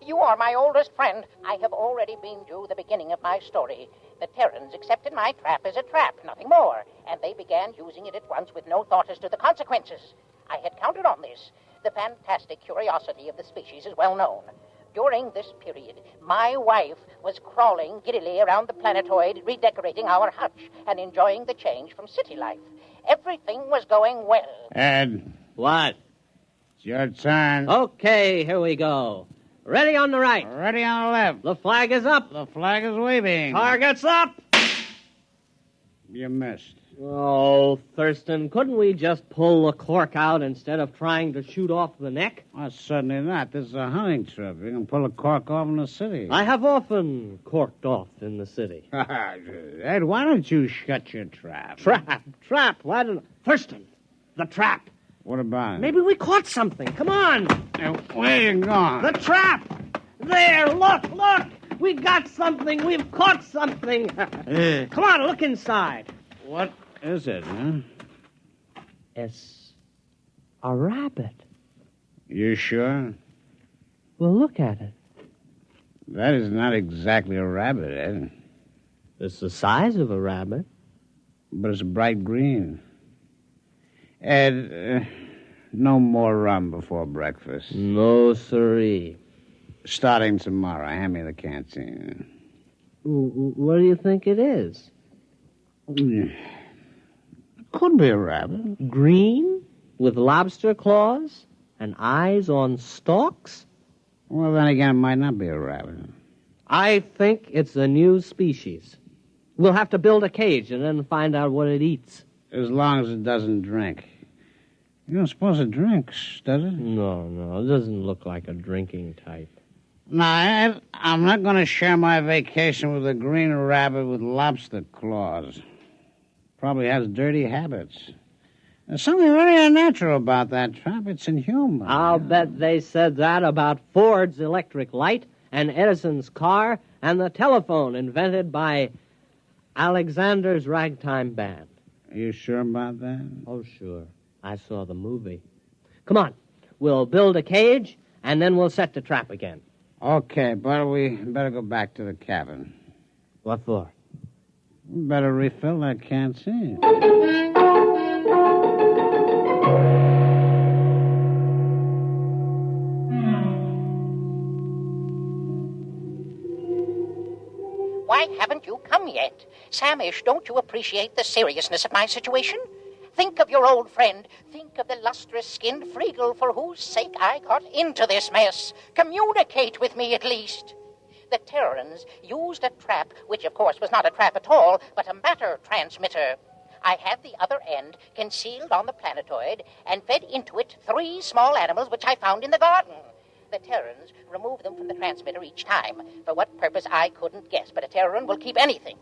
You are my oldest friend. I have already been through the beginning of my story. The Terrans accepted my trap as a trap, nothing more, and they began using it at once with no thought as to the consequences. I had counted on this. The fantastic curiosity of the species is well known. During this period, my wife was crawling giddily around the planetoid, redecorating our hutch and enjoying the change from city life. Everything was going well. Ed. What? It's your turn. Okay, here we go. Ready on the right. Ready on the left. The flag is up. The flag is waving. Target's up. You missed. Oh, Thurston, couldn't we just pull the cork out instead of trying to shoot off the neck? Oh, certainly not. This is a hunting trip. You can pull a cork off in the city. I have often corked off in the city. Ed, why don't you shut your trap? Trap. Why don't... Thurston, the trap. What about it? Maybe we caught something. Come on. Where you going? The trap. There, look. We got something. We've caught something. Come on, look inside. What is it, huh? It's a rabbit. You sure? Well, look at it. That is not exactly a rabbit, Ed. It's the size of a rabbit. But it's bright green. Ed, no more rum before breakfast. No, siree. Starting tomorrow, hand me the canteen. What do you think it is? Could be a rabbit. Green? With lobster claws? And eyes on stalks? Well, then again, it might not be a rabbit. I think it's a new species. We'll have to build a cage and then find out what it eats. As long as it doesn't drink. You don't suppose it drinks, does it? No, it doesn't look like a drinking type. Now, Ed, I'm not going to share my vacation with a green rabbit with lobster claws. Probably has dirty habits. There's something very unnatural about that trap. It's inhuman. I'll bet they said that about Ford's electric light and Edison's car and the telephone invented by Alexander's ragtime band. Are you sure about that? Oh, sure. I saw the movie. Come on. We'll build a cage, and then we'll set the trap again. Okay, but we better go back to the cabin. What for? We better refill that canteen. Why haven't you come yet? Samish, don't you appreciate the seriousness of my situation? Think of your old friend. Think of the lustrous-skinned Friegel for whose sake I got into this mess. Communicate with me, at least. The Terrans used a trap, which, of course, was not a trap at all, but a matter transmitter. I had the other end concealed on the planetoid and fed into it 3 small animals which I found in the garden. The Terrans removed them from the transmitter each time. For what purpose, I couldn't guess, but a Terran will keep anything.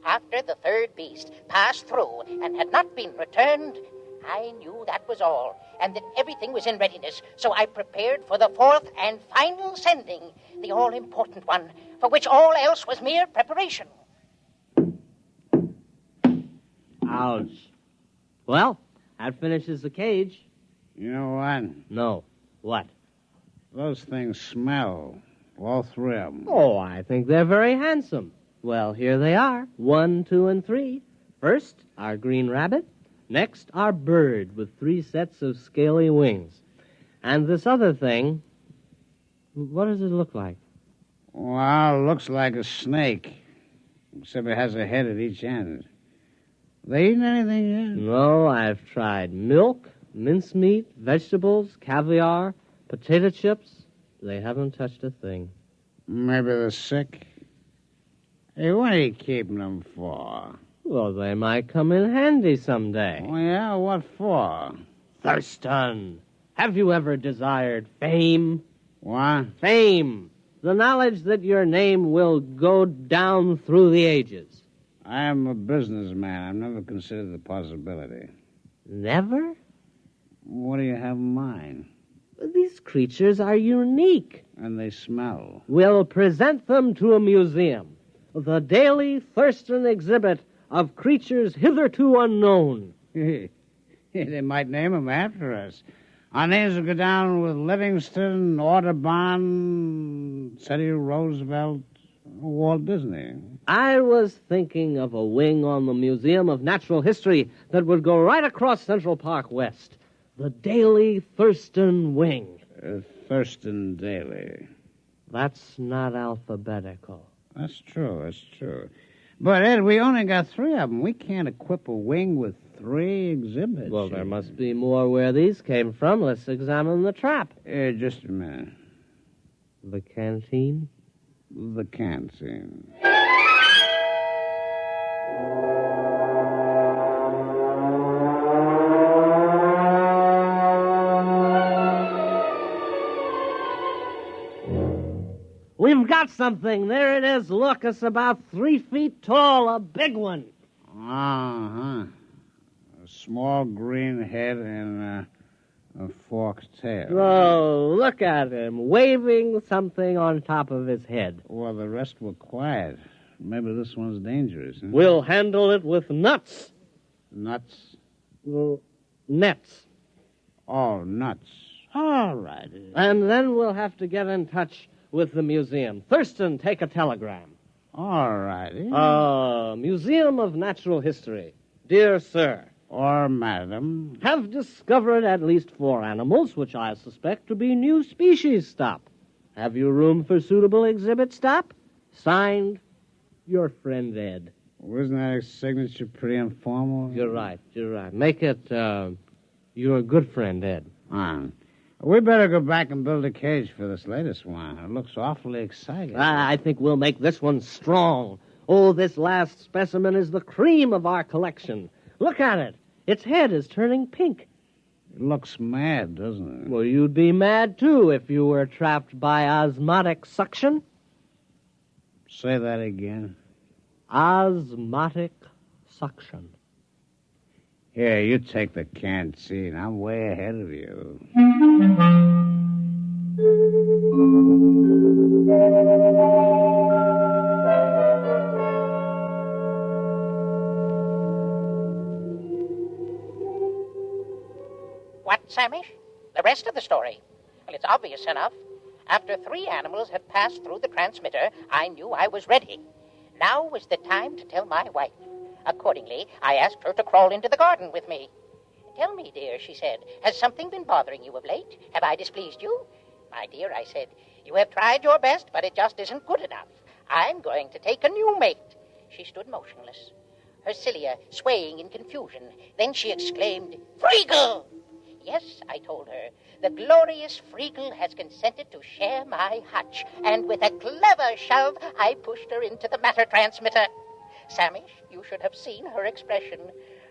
After the 3rd beast passed through and had not been returned, I knew that was all, and that everything was in readiness, so I prepared for the 4th and final sending, the all-important one, for which all else was mere preparation. Ouch. Well, that finishes the cage. You know what? No. What? Those things smell. All 3 of them. Oh, I think they're very handsome. Well, here they are. 1, 2, and 3. First, our green rabbit. Next, our bird with 3 sets of scaly wings. And this other thing, what does it look like? Well, it looks like a snake, except it has a head at each end. They eaten anything yet? No, I've tried milk, mincemeat, vegetables, caviar, potato chips. They haven't touched a thing. Maybe they're sick. Hey, what are you keeping them for? Well, they might come in handy someday. Oh, yeah? What for? Thurston, have you ever desired fame? What? Fame. The knowledge that your name will go down through the ages. I am a businessman. I've never considered the possibility. Never? What do you have in mind? These creatures are unique. And they smell. We'll present them to a museum. The daily Thurston exhibit of creatures hitherto unknown. They might name them after us. Our names will go down with Livingston, Audubon, Teddy Roosevelt, Walt Disney. I was thinking of a wing on the Museum of Natural History that would go right across Central Park West. The Daily Thurston Wing. Thurston Daily. That's not alphabetical. That's true. But, Ed, we only got 3 of them. We can't equip a wing with 3 exhibits. Well, there must be more where these came from. Let's examine the trap. Just a minute. The canteen? The canteen. got something. There it is. Look, it's about 3 feet tall, a big one. Uh-huh. A small green head and a forked tail. Oh, look at him, waving something on top of his head. Well, the rest were quiet. Maybe this one's dangerous. Huh? We'll handle it with nuts. Nuts? Well, nets. Oh, nuts. All right. And then we'll have to get in touch with the museum. Thurston, take a telegram. All righty. Museum of Natural History. Dear sir. Or madam. Have discovered at least 4 animals, which I suspect to be new species. Stop. Have you room for suitable exhibit? Stop. Signed, your friend Ed. Wasn't that signature pretty informal? You're right. Make it, your good friend Ed. We better go back and build a cage for this latest one. It looks awfully exciting. I think we'll make this one strong. Oh, this last specimen is the cream of our collection. Look at it. Its head is turning pink. It looks mad, doesn't it? Well, you'd be mad, too, if you were trapped by osmotic suction. Say that again. Osmotic suction. Here, you take the canned seat. I'm way ahead of you. What, Samish? The rest of the story? Well, it's obvious enough. After 3 animals had passed through the transmitter, I knew I was ready. Now was the time to tell my wife. Accordingly, I asked her to crawl into the garden with me. Tell me, dear, she said, has something been bothering you of late? Have I displeased you? My dear, I said, you have tried your best, but it just isn't good enough. I'm going to take a new mate. She stood motionless, her cilia swaying in confusion. Then she exclaimed, Freagle! Yes, I told her, the glorious Freagle has consented to share my hutch, and with a clever shove, I pushed her into the matter transmitter. Samish, you should have seen her expression.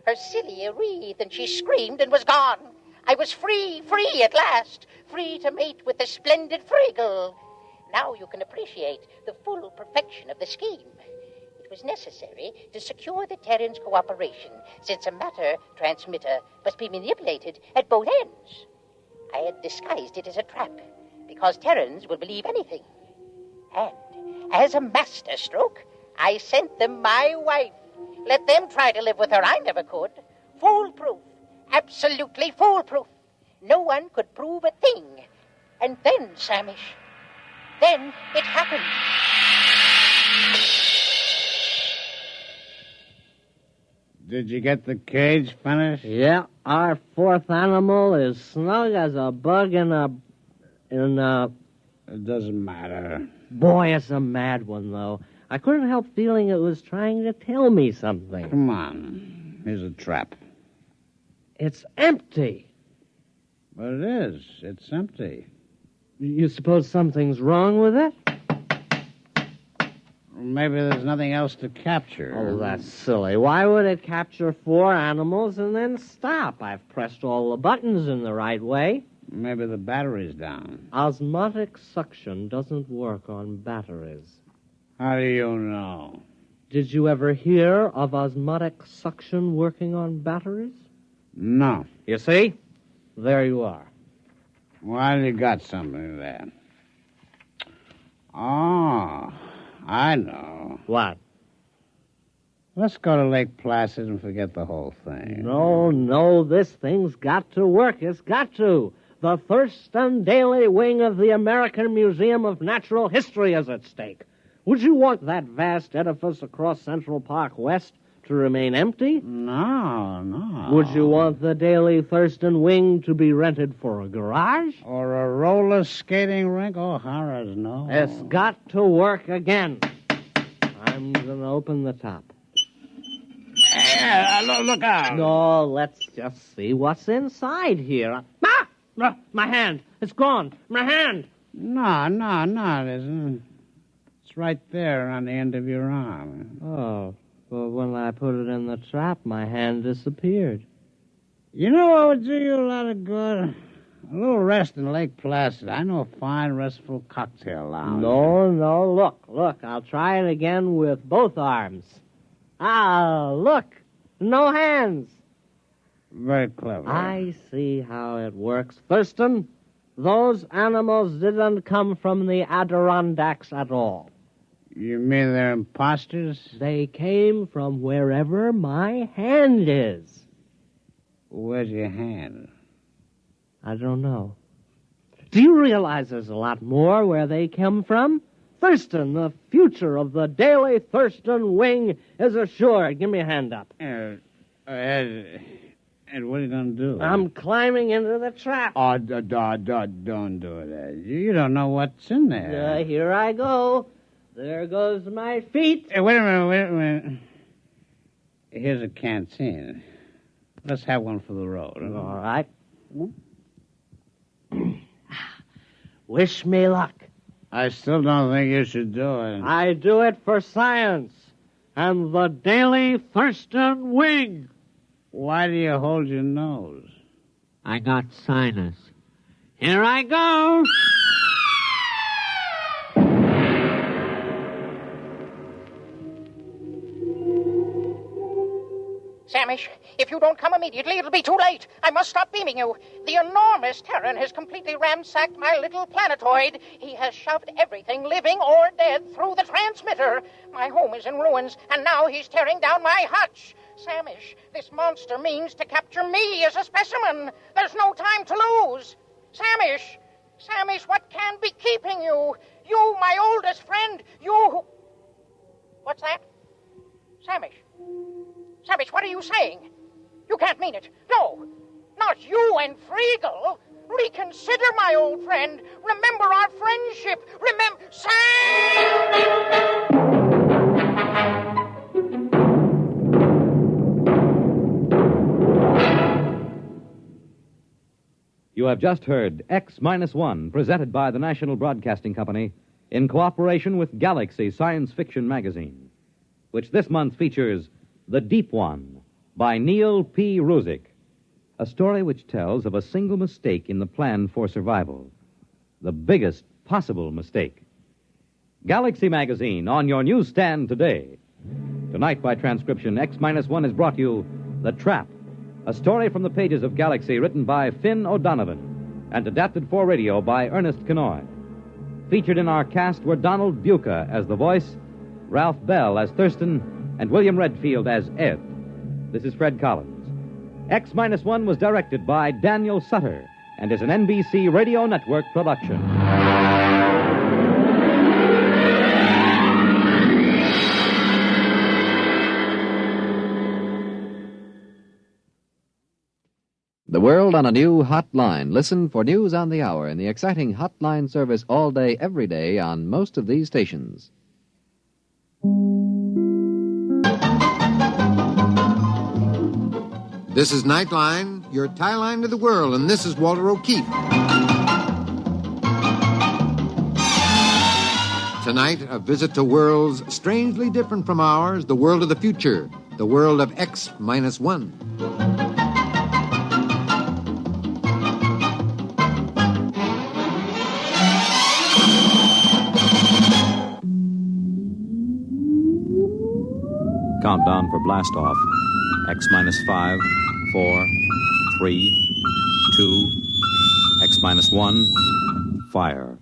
Her cilia wreathed, and she screamed and was gone. I was free at last, free to mate with the splendid Freagle. Now you can appreciate the full perfection of the scheme. It was necessary to secure the Terran's cooperation, since a matter transmitter must be manipulated at both ends. I had disguised it as a trap, because Terrans will believe anything. And, as a masterstroke, I sent them my wife. Let them try to live with her. I never could. Foolproof. Absolutely foolproof. No one could prove a thing. And then, Samish, then it happened. Did you get the cage finished? Yeah, our 4th animal is snug as a bug in a... It doesn't matter. Boy, it's a mad one, though. I couldn't help feeling it was trying to tell me something. Come on. Here's a trap. It's empty. But it is. It's empty. You suppose something's wrong with it? Maybe there's nothing else to capture. Oh, that's silly. Why would it capture 4 animals and then stop? I've pressed all the buttons in the right way. Maybe the battery's down. Osmotic suction doesn't work on batteries. How do you know? Did you ever hear of osmotic suction working on batteries? No. You see? There you are. Well, you got something there. Oh, I know. What? Let's go to Lake Placid and forget the whole thing. No, this thing's got to work. It's got to. The Thurston Daily wing of the American Museum of Natural History is at stake. Would you want that vast edifice across Central Park West to remain empty? No. Would you want the Daily Thurston wing to be rented for a garage? Or a roller skating rink? Oh, horrors, no. It's got to work again. I'm going to open the top. Look out. No, let's just see what's inside here. My hand. It's gone. My hand. No, it isn't. It's right there on the end of your arm. Oh, but when I put it in the trap, my hand disappeared. You know what would do you a lot of good? A little rest in Lake Placid. I know a fine, restful cocktail lounge. No. Look. I'll try it again with both arms. Ah, look. No hands. Very clever. I see how it works. Thurston, those animals didn't come from the Adirondacks at all. You mean they're imposters? They came from wherever my hand is. Where's your hand? I don't know. Do you realize there's a lot more where they come from? Thurston, the future of the Daily Thurston Wing is assured. Give me a hand up. Ed, what are you going to do? I'm climbing into the trap. Oh, don't do it, Ed. You don't know what's in there. Here I go. There goes my feet. Hey, wait a minute. Here's a canteen. Let's have one for the road. Huh? All right. Wish me luck. I still don't think you should do it. I do it for science and the Daily Thurston Wing. Why do you hold your nose? I got sinus. Here I go. Samish, if you don't come immediately, it'll be too late. I must stop beaming you. The enormous Terran has completely ransacked my little planetoid. He has shoved everything, living or dead, through the transmitter. My home is in ruins, and now he's tearing down my hutch. Samish, this monster means to capture me as a specimen. There's no time to lose. Samish, what can be keeping you? You, my oldest friend, you who... What's that? Samish, what are you saying? You can't mean it. No, not you and Friegel. Reconsider, my old friend. Remember our friendship. Remember... You have just heard X-1, presented by the National Broadcasting Company in cooperation with Galaxy Science Fiction Magazine, which this month features The Deep One by Neil P. Ruzick, a story which tells of a single mistake in the plan for survival, the biggest possible mistake. Galaxy Magazine on your newsstand today. Tonight, by transcription, X-1 has brought you The Trap, a story from the pages of Galaxy written by Finn O'Donovan and adapted for radio by Ernest Kenoy. Featured in our cast were Donald Buca as the voice, Ralph Bell as Thurston, and William Redfield as Ed. This is Fred Collins. X-1 was directed by Daniel Sutter and is an NBC Radio Network production. The world on a new hotline. Listen for news on the hour in the exciting hotline service all day, every day on most of these stations. This is Nightline, your tie line to the world, and this is Walter O'Keefe. Tonight, a visit to worlds strangely different from ours, the world of the future, the world of X-1. Countdown for blast off. X-5, 4, 3, 2, X-1, fire.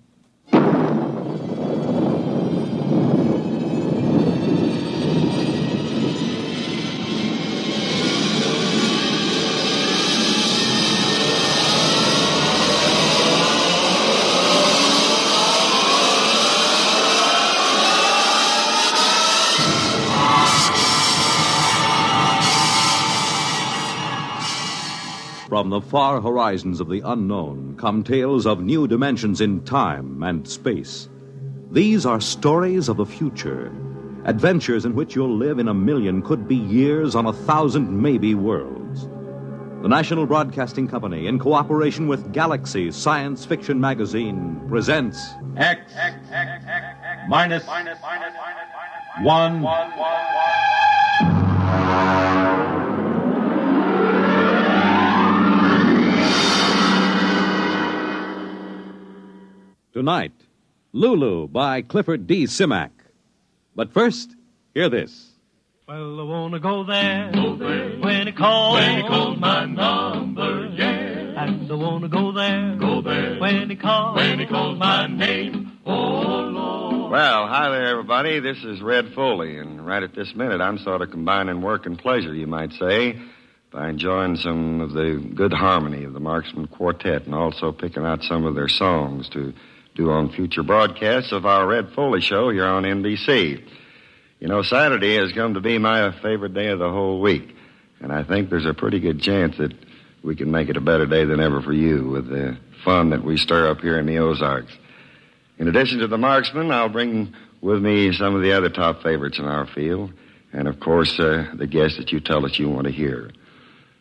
From the far horizons of the unknown come tales of new dimensions in time and space. These are stories of the future, adventures in which you'll live in 1,000,000, could be years, on 1,000 maybe worlds. The National Broadcasting Company, in cooperation with Galaxy Science Fiction Magazine, presents X-1. Tonight, Lulu by Clifford D. Simak. But first, hear this. Well, I wanna go there, when it calls my number, yeah. And I wanna go there, when it calls my name, oh Lord. Well, hi there, everybody. This is Red Foley, and right at this minute, I'm sort of combining work and pleasure, you might say, by enjoying some of the good harmony of the Marksman Quartet and also picking out some of their songs to do on future broadcasts of our Red Foley show here on NBC. You know, Saturday has come to be my favorite day of the whole week, and I think there's a pretty good chance that we can make it a better day than ever for you with the fun that we stir up here in the Ozarks. In addition to the Marksmen, I'll bring with me some of the other top favorites in our field, and of course, the guests that you tell us you want to hear.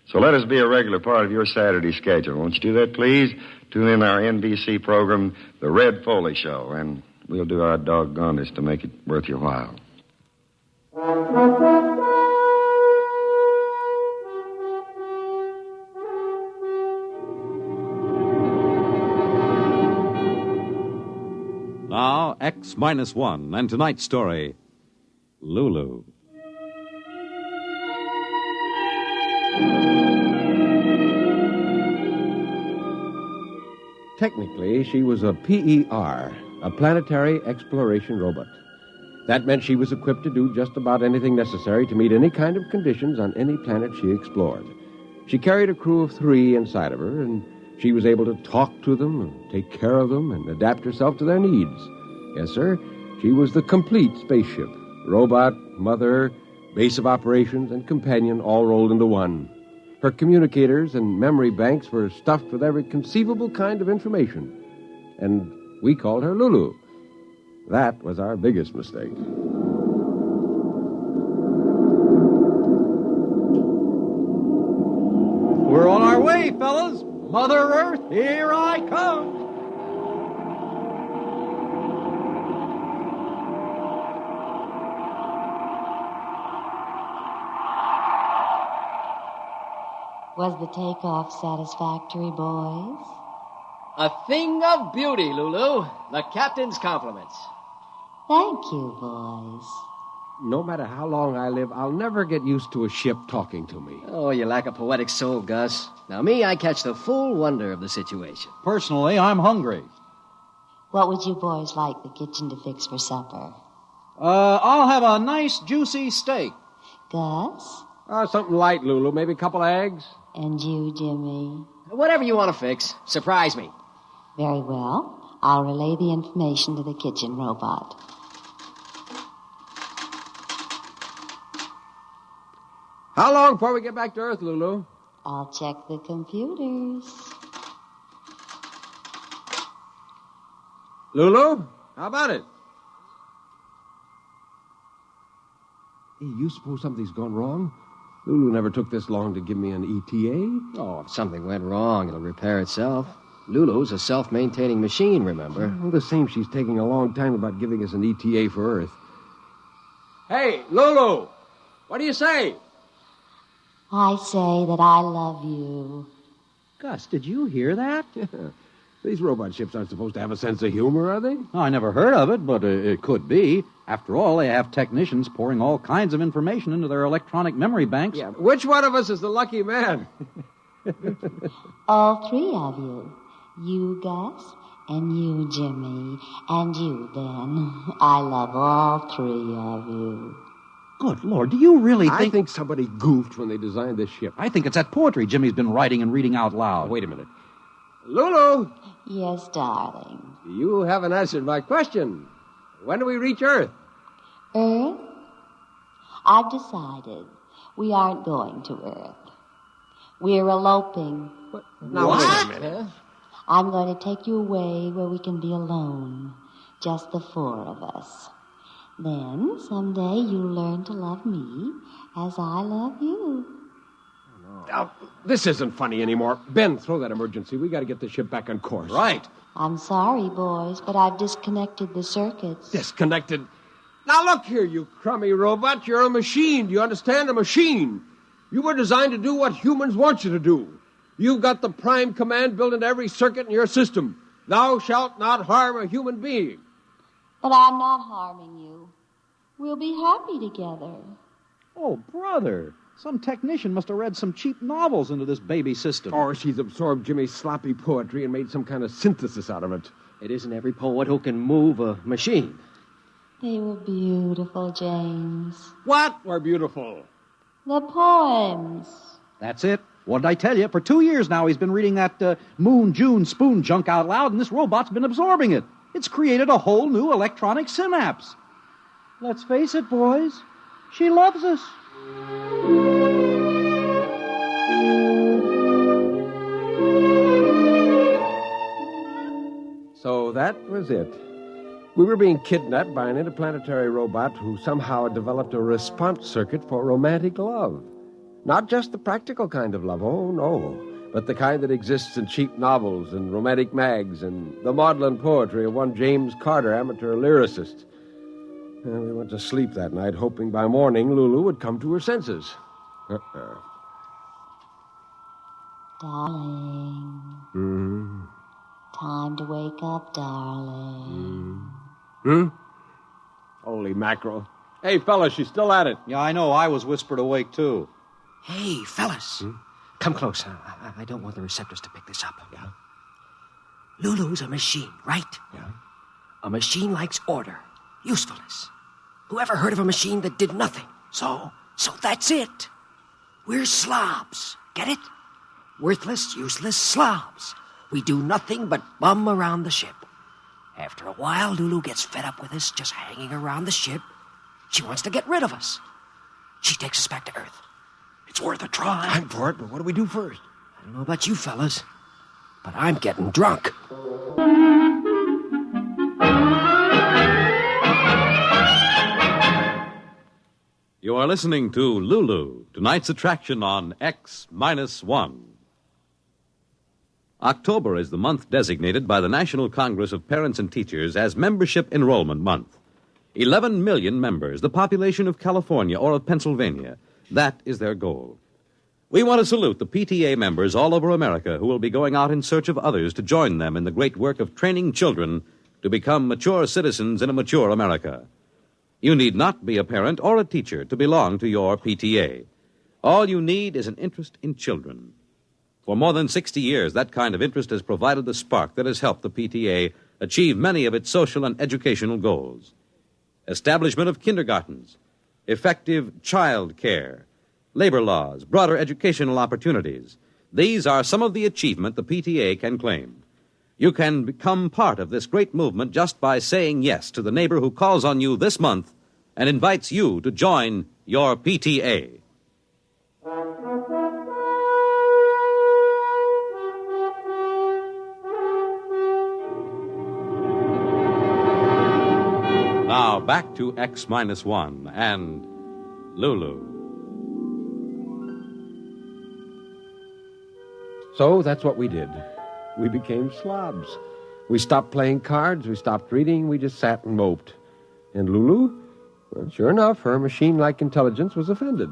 So let us be a regular part of your Saturday schedule. Won't you do that, please? Tune in our NBC program, The Red Foley Show, and we'll do our doggonedest to make it worth your while. Now, X-1, and tonight's story, Lulu. Technically, she was a PER, a planetary exploration robot. That meant she was equipped to do just about anything necessary to meet any kind of conditions on any planet she explored. She carried a crew of 3 inside of her, and she was able to talk to them and take care of them and adapt herself to their needs. Yes, sir, she was the complete spaceship. Robot, mother, base of operations, and companion all rolled into one. Her communicators and memory banks were stuffed with every conceivable kind of information. And we called her Lulu. That was our biggest mistake. We're on our way, fellas. Mother Earth, here I come. Was the takeoff satisfactory, boys? A thing of beauty, Lulu. The captain's compliments. Thank you, boys. No matter how long I live, I'll never get used to a ship talking to me. Oh, you lack a poetic soul, Gus. Now, me, I catch the full wonder of the situation. Personally, I'm hungry. What would you boys like the kitchen to fix for supper? I'll have a nice, juicy steak. Gus? Something light, Lulu. Maybe a couple of eggs. And you, Jimmy? Whatever you want to fix. Surprise me. Very well. I'll relay the information to the kitchen robot. How long before we get back to Earth, Lulu? I'll check the computers. Lulu, how about it? Hey, you suppose something's gone wrong? Lulu never took this long to give me an ETA. Oh, if something went wrong, it'll repair itself. Lulu's a self-maintaining machine, remember? Well, the same she's taking a long time about giving us an ETA for Earth. Hey, Lulu, what do you say? I say that I love you. Gus, did you hear that? These robot ships aren't supposed to have a sense of humor, are they? I never heard of it, but it could be. After all, they have technicians pouring all kinds of information into their electronic memory banks. Yeah, which one of us is the lucky man? All 3 of you. You, Gus, and you, Jimmy, and you, Ben. I love all 3 of you. Good Lord, do you really think... I think somebody goofed when they designed this ship. I think it's that poetry Jimmy's been writing and reading out loud. Wait a minute. Lulu! Yes, darling. You haven't answered my question. When do we reach Earth? Earth? I've decided we aren't going to Earth. We're eloping. Now, wait a minute. I'm going to take you away where we can be alone. Just the 4 of us. Then, someday, you'll learn to love me as I love you. This isn't funny anymore. Ben, throw that emergency. We got to get the ship back on course. Right. I'm sorry, boys, but I've disconnected the circuits. Disconnected? Now, look here, you crummy robot. You're a machine. Do you understand? A machine. You were designed to do what humans want you to do. You've got the prime command built into every circuit in your system. Thou shalt not harm a human being. But I'm not harming you. We'll be happy together. Oh, brother. Some technician must have read some cheap novels into this baby system. Or she's absorbed Jimmy's sloppy poetry and made some kind of synthesis out of it. It isn't every poet who can move a machine. They were beautiful, James. What were beautiful? The poems. That's it. What did I tell you? For 2 years now, he's been reading that Moon, June, Spoon junk out loud, and this robot's been absorbing it. It's created a whole new electronic synapse. Let's face it, boys. She loves us. So that was it. We were being kidnapped by an interplanetary robot who somehow had developed a response circuit for romantic love. Not just the practical kind of love, oh no, but the kind that exists in cheap novels and romantic mags and the maudlin poetry of one James Carter, amateur lyricist. We went to sleep that night, hoping by morning Lulu would come to her senses. Darling. Mm-hmm. Time to wake up, darling. Holy mackerel. Hey, fellas, she's still at it. Yeah, I know. I was whispered awake, too. Hey, fellas. Come close. I don't want the receptors to pick this up. Yeah? Lulu's a machine, right? Yeah. A machine likes order, usefulness. Who ever heard of a machine that did nothing? So that's it. We're slobs. Get it? Worthless, useless slobs. We do nothing but bum around the ship. After a while, Lulu gets fed up with us just hanging around the ship. She wants to get rid of us. She takes us back to Earth. It's worth a try. I'm for it, but what do we do first? I don't know about you fellas, but I'm getting drunk. You are listening to Lulu, tonight's attraction on X-1. October is the month designated by the National Congress of Parents and Teachers as Membership Enrollment Month. 11 million members, the population of California or of Pennsylvania. That is their goal. We want to salute the PTA members all over America who will be going out in search of others to join them in the great work of training children to become mature citizens in a mature America. You need not be a parent or a teacher to belong to your PTA. All you need is an interest in children. For more than 60 years, that kind of interest has provided the spark that has helped the PTA achieve many of its social and educational goals. Establishment of kindergartens, effective child care, labor laws, broader educational opportunities. These are some of the achievement the PTA can claim. You can become part of this great movement just by saying yes to the neighbor who calls on you this month and invites you to join your PTA. Now, back to X-1 and Lulu. So that's what we did. We became slobs. We stopped playing cards, we stopped reading, we just sat and moped. And Lulu, well, sure enough, her machine-like intelligence was offended.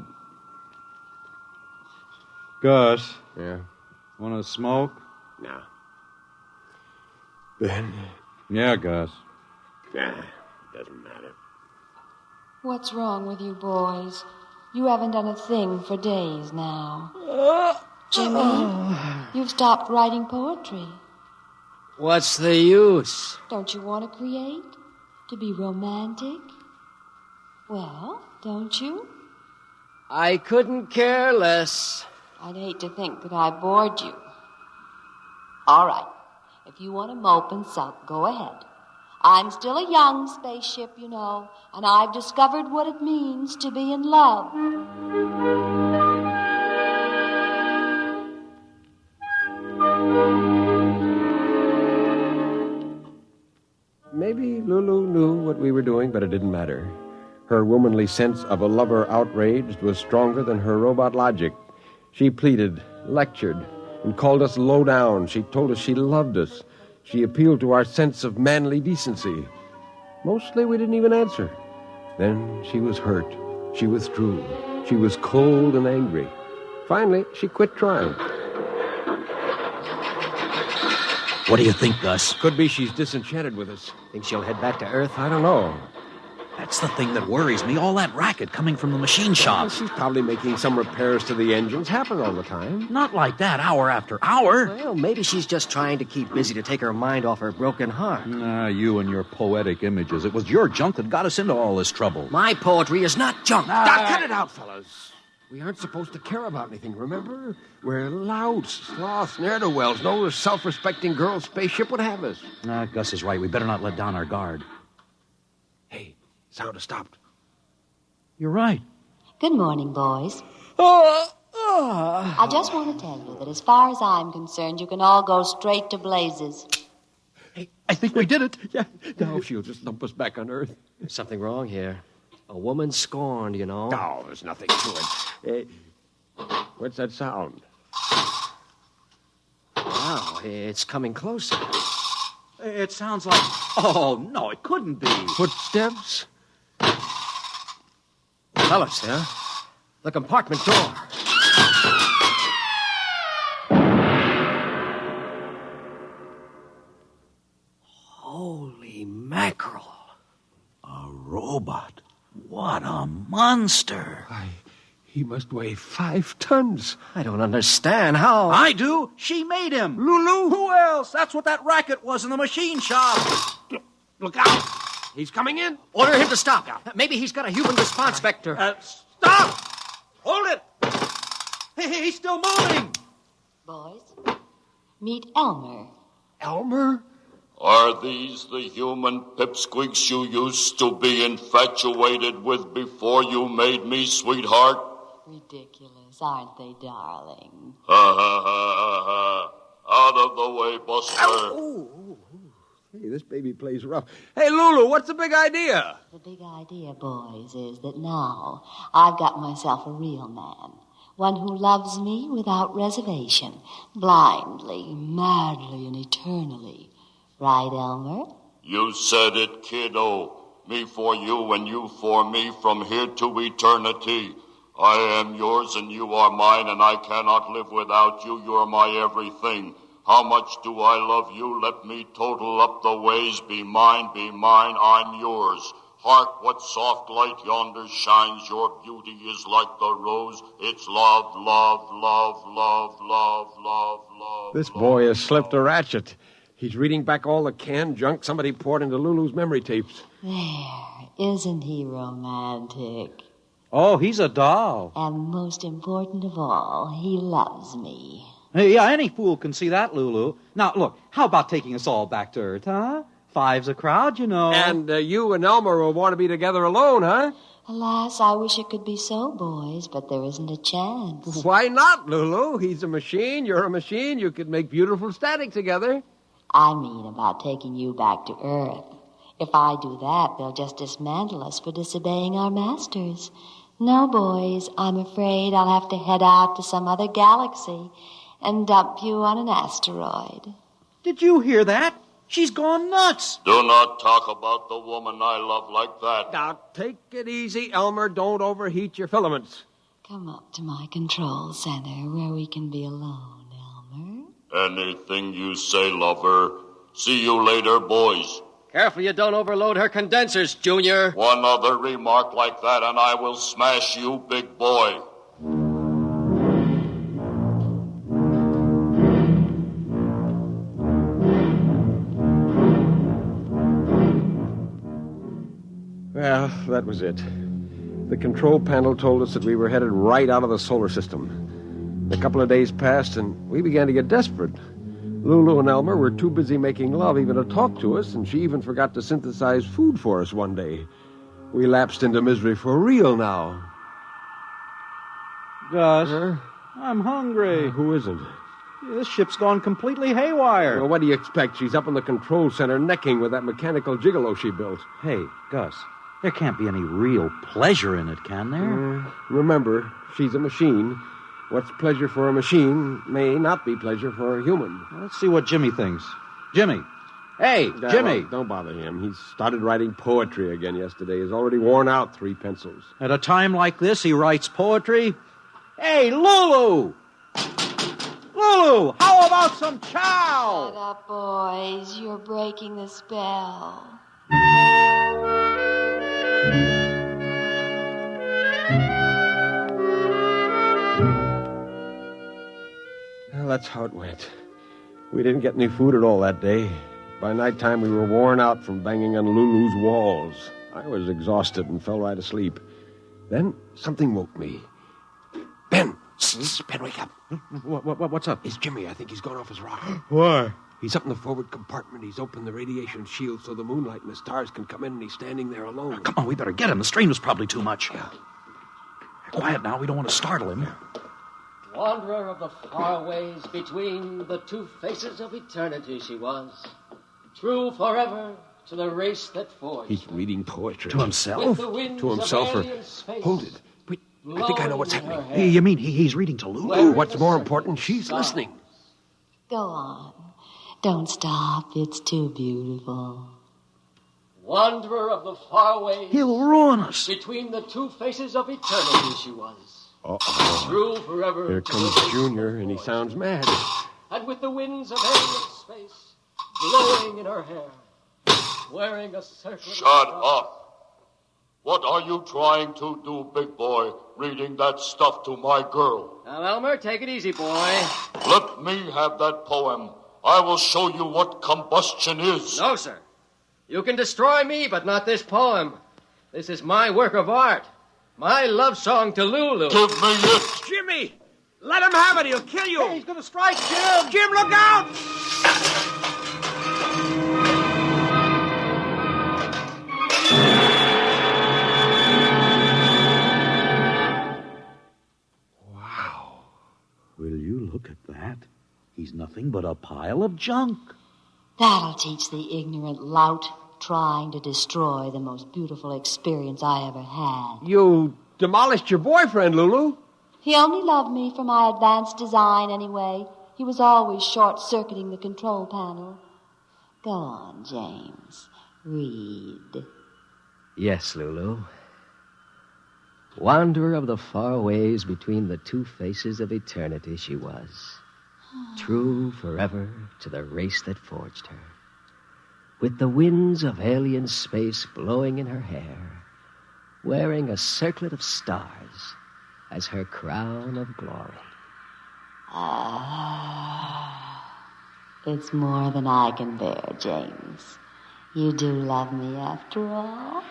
Gus. Yeah? Want to smoke? No. Ben? Yeah, Gus. Nah, doesn't matter. What's wrong with you boys? You haven't done a thing for days now. Jimmy, you've stopped writing poetry. What's the use? Don't you want to create? To be romantic? Well, don't you? I couldn't care less. I'd hate to think that I bored you. All right. If you want to mope and sulk, go ahead. I'm still a young spaceship, you know, and I've discovered what it means to be in love. Maybe Lulu knew what we were doing, but it didn't matter. Her womanly sense of a lover outraged was stronger than her robot logic. She pleaded, lectured, and called us low down. She told us she loved us. She appealed to our sense of manly decency. Mostly we didn't even answer. Then she was hurt. She withdrew. She was cold and angry. Finally, she quit trying. What do you think, Gus? Could be she's disenchanted with us. Think she'll head back to Earth? I don't know. That's the thing that worries me. All that racket coming from the machine shop. Well, she's probably making some repairs to the engines. Happen all the time. Not like that, hour after hour. Well, maybe she's just trying to keep busy to take her mind off her broken heart. You and your poetic images. It was your junk that got us into all this trouble. My poetry is not junk. Cut it out, fellas. We aren't supposed to care about anything, remember? We're louts, sloths, ne'er-do-wells. No self-respecting girl spaceship would have us. Gus is right. We better not let down our guard. Hey, sound has stopped. You're right. Good morning, boys. I just want to tell you that as far as I'm concerned, you can all go straight to blazes. Hey, I think we did it. Yeah. Now she'll just dump us back on Earth. There's something wrong here. A woman scorned, you know. No, there's nothing to it. What's that sound? Wow, it's coming closer. It sounds like... Oh, no, it couldn't be. Footsteps? Fellas, huh? The compartment door. Holy mackerel. A robot. What a monster. He must weigh 5 tons. I don't understand how. I do. She made him. Lulu? Who else? That's what that racket was in the machine shop. Look out. He's coming in. Order him to stop. Maybe he's got a human response vector. Stop! Hold it! He's still moving. Boys, meet Elmer. Elmer? Are these the human pipsqueaks you used to be infatuated with before you made me, sweetheart? Ridiculous, aren't they, darling? Ha ha ha ha ha. Out of the way, Buster. Hey, this baby plays rough. Hey, Lulu, what's the big idea? The big idea, boys, is that now I've got myself a real man. One who loves me without reservation, blindly, madly, and eternally. Right, Elmer? You said it, kiddo. Me for you and you for me from here to eternity. I am yours and you are mine, and I cannot live without you. You're my everything. How much do I love you? Let me total up the ways. Be mine, I'm yours. Hark, what soft light yonder shines. Your beauty is like the rose. It's love, love, love, love, love, love, love. This boy has slipped a ratchet. He's reading back all the canned junk somebody poured into Lulu's memory tapes. There, isn't he romantic? Oh, he's a doll. And most important of all, he loves me. Hey, yeah, any fool can see that, Lulu. Now, look, how about taking us all back to Earth, huh? 5's a crowd, you know. And you and Elmer will want to be together alone, huh? Alas, I wish it could be so, boys, but there isn't a chance. Why not, Lulu? He's a machine, you're a machine. You could make beautiful static together. I mean about taking you back to Earth. If I do that, they'll just dismantle us for disobeying our masters. No, boys, I'm afraid I'll have to head out to some other galaxy and dump you on an asteroid. Did you hear that? She's gone nuts. Do not talk about the woman I love like that. Now, take it easy, Elmer. Don't overheat your filaments. Come up to my control center where we can be alone, Elmer. Anything you say, lover. See you later, boys. Careful you don't overload her condensers, Junior. One other remark like that and I will smash you, big boy. Well, that was it. The control panel told us that we were headed right out of the solar system. A couple of days passed, and we began to get desperate. Lulu and Elmer were too busy making love even to talk to us, and she even forgot to synthesize food for us one day. We lapsed into misery for real now. Gus, I'm hungry. Who isn't? This ship's gone completely haywire. Well, what do you expect? She's up in the control center necking with that mechanical gigolo she built. Hey, Gus, there can't be any real pleasure in it, can there? Remember, she's a machine. What's pleasure for a machine may not be pleasure for a human. Well, let's see what Jimmy thinks. Jimmy. Hey, Jimmy. Well, don't bother him. He started writing poetry again yesterday. He's already worn out 3 pencils. At a time like this, he writes poetry? Hey, Lulu! Lulu! Lulu, how about some chow? Shut up, boys. You're breaking the spell. Well, that's how it went. We didn't get any food at all that day. By nighttime, we were worn out from banging on Lulu's walls. I was exhausted and fell right asleep. Then something woke me. Ben, wake up. What's up? It's Jimmy. I think he's gone off his rocker. Why? He's up in the forward compartment. He's opened the radiation shield so the moonlight and the stars can come in, and he's standing there alone. Come on, we better get him. The strain was probably too much. Yeah. Quiet now. We don't want to startle him. Wanderer of the far ways between the two faces of eternity she was. True forever to the race that forged. He's reading poetry. To himself? To himself, or... Hold it. Wait, I think I know what's happening. Hey, you mean he's reading to Lulu? What's more important, she's listening. Go on. Don't stop. It's too beautiful. Wanderer of the far ways. He'll ruin us. Between the two faces of eternity she was. Uh-oh. True forever. Here comes Junior, and he sounds mad. And with the winds of alien space blowing in her hair, wearing a circlet. Shut up. What are you trying to do, big boy, reading that stuff to my girl? Now, Elmer, take it easy, boy. Let me have that poem. I will show you what combustion is. No, sir. You can destroy me, but not this poem. This is my work of art. My love song to Lulu. Give me it. Jimmy! Let him have it. He'll kill you. Hey, he's going to strike, Jim. Jim, look out! Wow. Will you look at that? He's nothing but a pile of junk. That'll teach the ignorant lout trying to destroy the most beautiful experience I ever had. You demolished your boyfriend, Lulu. He only loved me for my advanced design anyway. He was always short-circuiting the control panel. Go on, James. Read. Yes, Lulu. Wanderer of the far ways between the two faces of eternity she was. True forever to the race that forged her. With the winds of alien space blowing in her hair, wearing a circlet of stars as her crown of glory. It's more than I can bear, James. You do love me after all.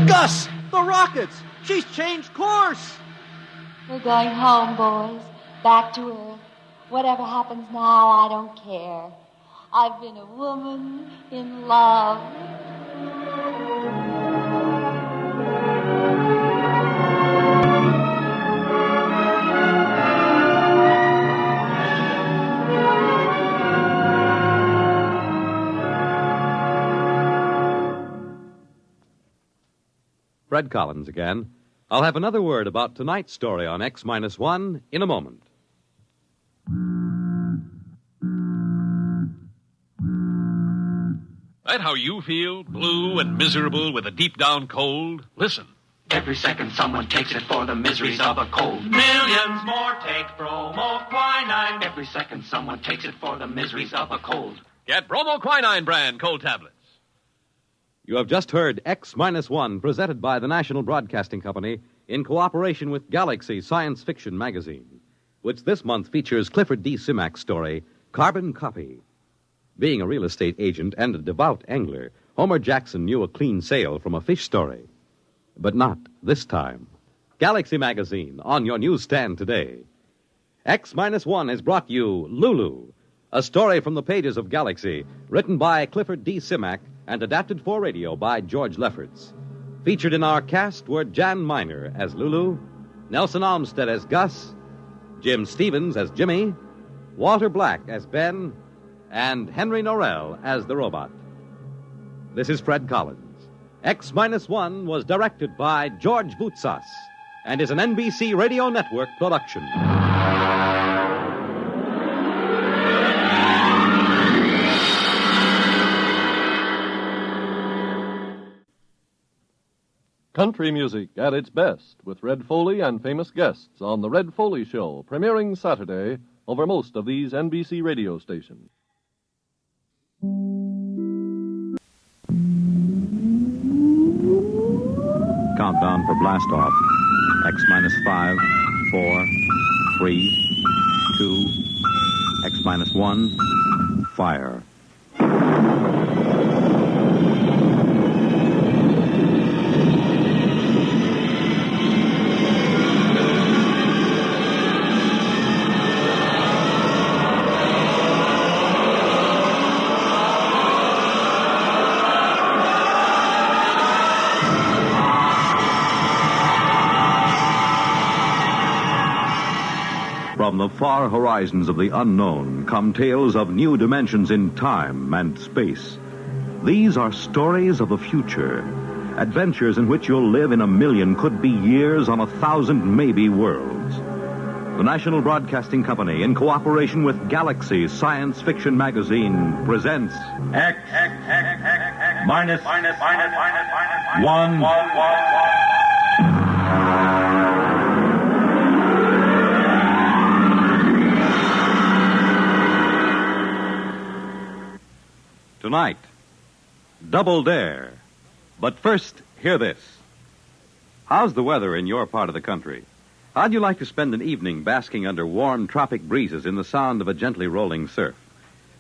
Gus! The rockets! She's changed course! We're going home, boys. Back to Earth. Whatever happens now, I don't care. I've been a woman in love. Fred Collins again. I'll have another word about tonight's story on X-1 in a moment. That how you feel? Blue and miserable with a deep-down cold? Listen. Every second someone takes it for the miseries of a cold. Millions more take bromoquinine. Every second someone takes it for the miseries of a cold. Get bromoquinine brand cold tablets. You have just heard X-1, presented by the National Broadcasting Company in cooperation with Galaxy Science Fiction Magazine, which this month features Clifford D. Simak's story, Carbon Copy. Being a real estate agent and a devout angler, Homer Jackson knew a clean sail from a fish story. But not this time. Galaxy Magazine, on your newsstand today. X-1 has brought you Lulu, a story from the pages of Galaxy, written by Clifford D. Simak and adapted for radio by George Lefferts. Featured in our cast were Jan Miner as Lulu, Nelson Olmsted as Gus, Jim Stevens as Jimmy, Walter Black as Ben, and Henry Norrell as the robot. This is Fred Collins. X-1 was directed by George Voutsas and is an NBC Radio Network production. Country music at its best with Red Foley and famous guests on The Red Foley Show, premiering Saturday, over most of these NBC radio stations. Countdown for blast off. X minus 5, 4, 3, 2, X minus 1, fire. From the far horizons of the unknown come tales of new dimensions in time and space. These are stories of the future, adventures in which you'll live in a million, could be years, on 1,000 maybe worlds. The National Broadcasting Company, in cooperation with Galaxy Science Fiction Magazine, presents X minus 1. Tonight, Double Dare. But first, hear this. How's the weather in your part of the country? How'd you like to spend an evening basking under warm tropic breezes in the sound of a gently rolling surf?